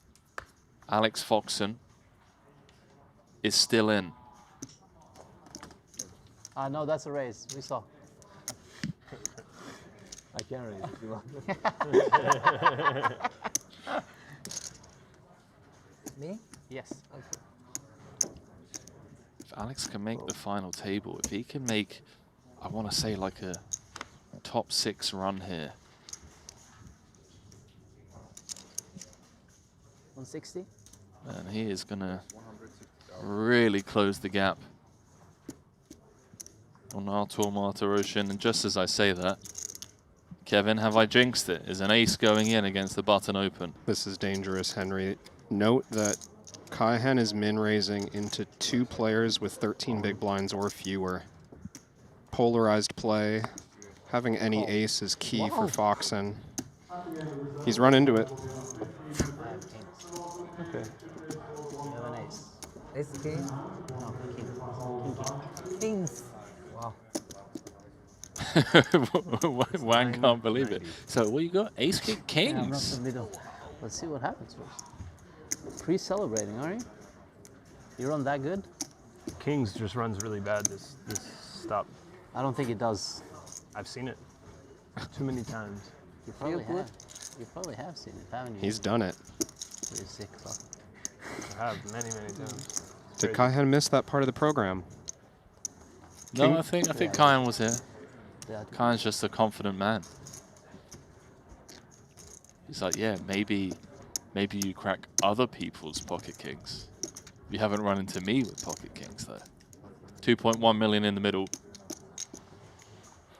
Alex Foxen is still in. No, that's a raise. We saw. I can raise if you want. Me? Yes. Okay. If Alex can make the final table, if he can make, I want to say like a top 6 run here. 160? And he is going to really close the gap on Artur Martiroshin. And just as I say that, Kevin, have I jinxed it? Is an ace going in against the button open? This is dangerous, Henry. Note that Kaihan is min-raising into 2 players with 13 big blinds or fewer. Polarized play. Having any ace is key for Foxen. He's run into it. Okay. You have an ace. Ace king? No, king. Kings. Wow. Wang can't believe it. So what you got? Ace king kings. Yeah, I'm not in the middle. Let's see what happens first. Pre-celebrating, aren't you? You run that good? Kings just runs really bad this stop. I don't think it does. I've seen it too many times. You probably have. You probably have seen it, haven't you? He's done it. Pretty sick stuff. I have many times. Did Kaihan miss that part of the program? No, I think Kyan was here. Kyan's just a confident man. He's like, yeah, maybe you crack other people's pocket kings. You haven't run into me with pocket kings though. 2.1 million in the middle.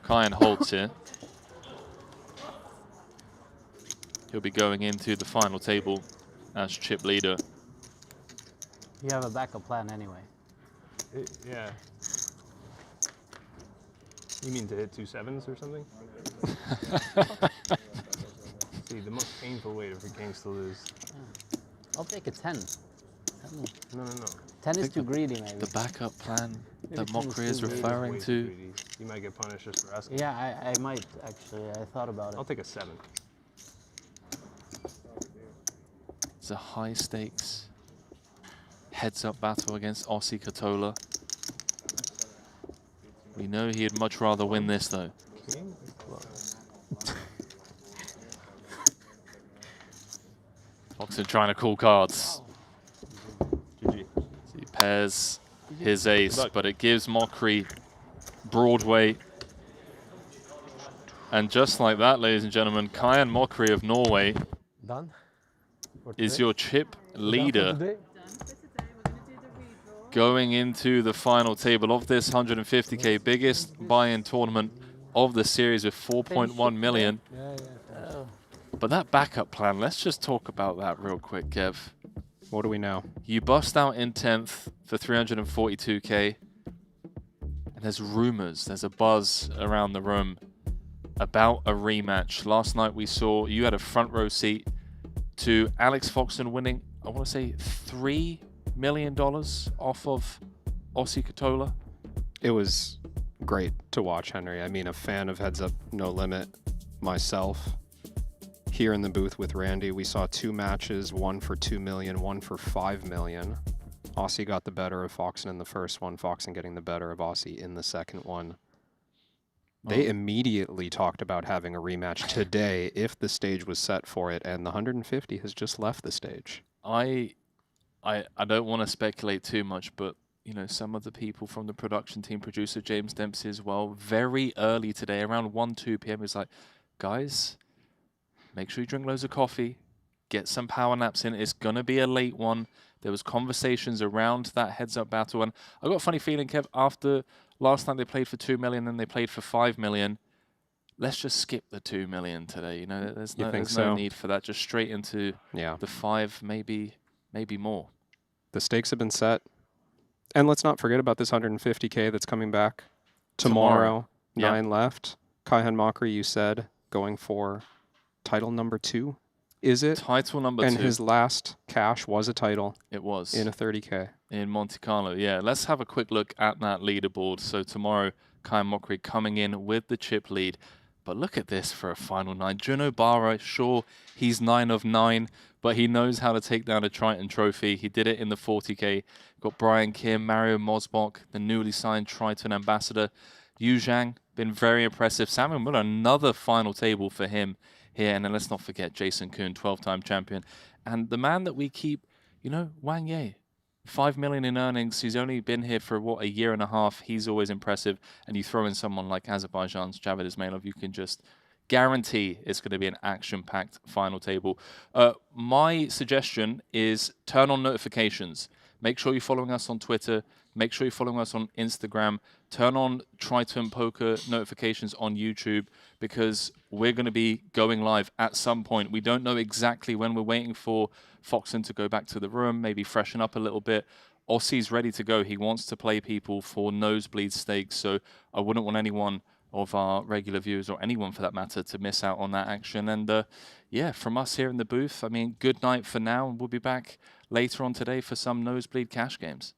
Kyan holds here. He'll be going into the final table as chip leader. You have a backup plan anyway. Yeah. You mean to hit 2 7s or something? See, the most painful way for kings to lose. Yeah. I'll take a 10. No. 10 is too greedy, maybe. The backup plan Maybe that 10 Mockery is is too greedy. referring to. You might get punished just for asking. Yeah, I might, actually. I thought about it. I'll take a 7. It's a high stakes heads-up battle against Ossie Katola. We know he'd much rather win this, though. Foxen trying to call cards. GG. So he pairs his ace, but it gives Mockery Broadway. And just like that, ladies and gentlemen, Kyan Mockery of Norway Done. is your chip leader going into the final table of this 150K, biggest buy-in tournament of the series with 4.1 million. But that backup plan, let's just talk about that real quick, Kev. What do we know? You bust out in 10th for 342K. And And there's rumors, there's a buzz around the room about a rematch. Last night we saw you had a front row seat to Alex Foxton winning, I want to say $3 million off of Aussie Katola. It was great to watch, Henry. I mean, a fan of Heads Up No Limit myself. Here in the booth with Randy, we saw 2 matches, one for 2 million, one for 5 million. Aussie got the better of Foxton in the first one, Foxton getting the better of Aussie in the second one. They immediately talked about having a rematch today if the stage was set for it, and the 150 has just left the stage. I don't want to speculate too much, but you know, some of the people from the production team, producer James Dempsey as well, very early today, around 1-2 p.m. is like, guys, make sure you drink loads of coffee, get some power naps in. It's gonna be a late one. There was conversations around that heads up battle, and I got a funny feeling, Kev, after last time they played for 2 million and they played for 5 million. Let's just skip the 2 million today. You know, there's no need for that. Just straight into the 5, maybe more. The stakes have been set. And let's not forget about this 150K that's coming back tomorrow. 9 left. Kaihan Mockery, you said, going for title number 2. Is it? Title number 2. And his last cash was a title. It was. In a 30K. In Monte Carlo, yeah. Let's have a quick look at that leaderboard. So tomorrow, Kaihan Mockery coming in with the chip lead. But look at this for a final 9. Juno Barra, sure, he's 9 of 9, but he knows how to take down a Triton trophy. He did it in the 40K. Got Brian Kim, Mario Mosbach, the newly signed Triton ambassador. Yu Zhang, been very impressive. Samuel Muller, another final table for him here. And then let's not forget Jason Kuhn, 12-time champion. And the man that we keep, you know, Wang Ye. 5 million in earnings. He's only been here for, what, a year and a half. He's always impressive. And you throw in someone like Azerbaijan's Javed Ismailov, you can just guarantee it's going to be an action-packed final table. My suggestion is turn on notifications. Make sure you're following us on Twitter. Make sure you're following us on Instagram. Turn on Triton Poker notifications on YouTube, because we're going to be going live at some point. We don't know exactly when. We're waiting for Foxton to go back to the room, maybe freshen up a little bit. Aussie's ready to go. He wants to play people for nosebleed stakes, so I wouldn't want anyone of our regular viewers, or anyone for that matter, to miss out on that action. And yeah, from us here in the booth, I mean, good night for now, and we'll be back later on today for some nosebleed cash games.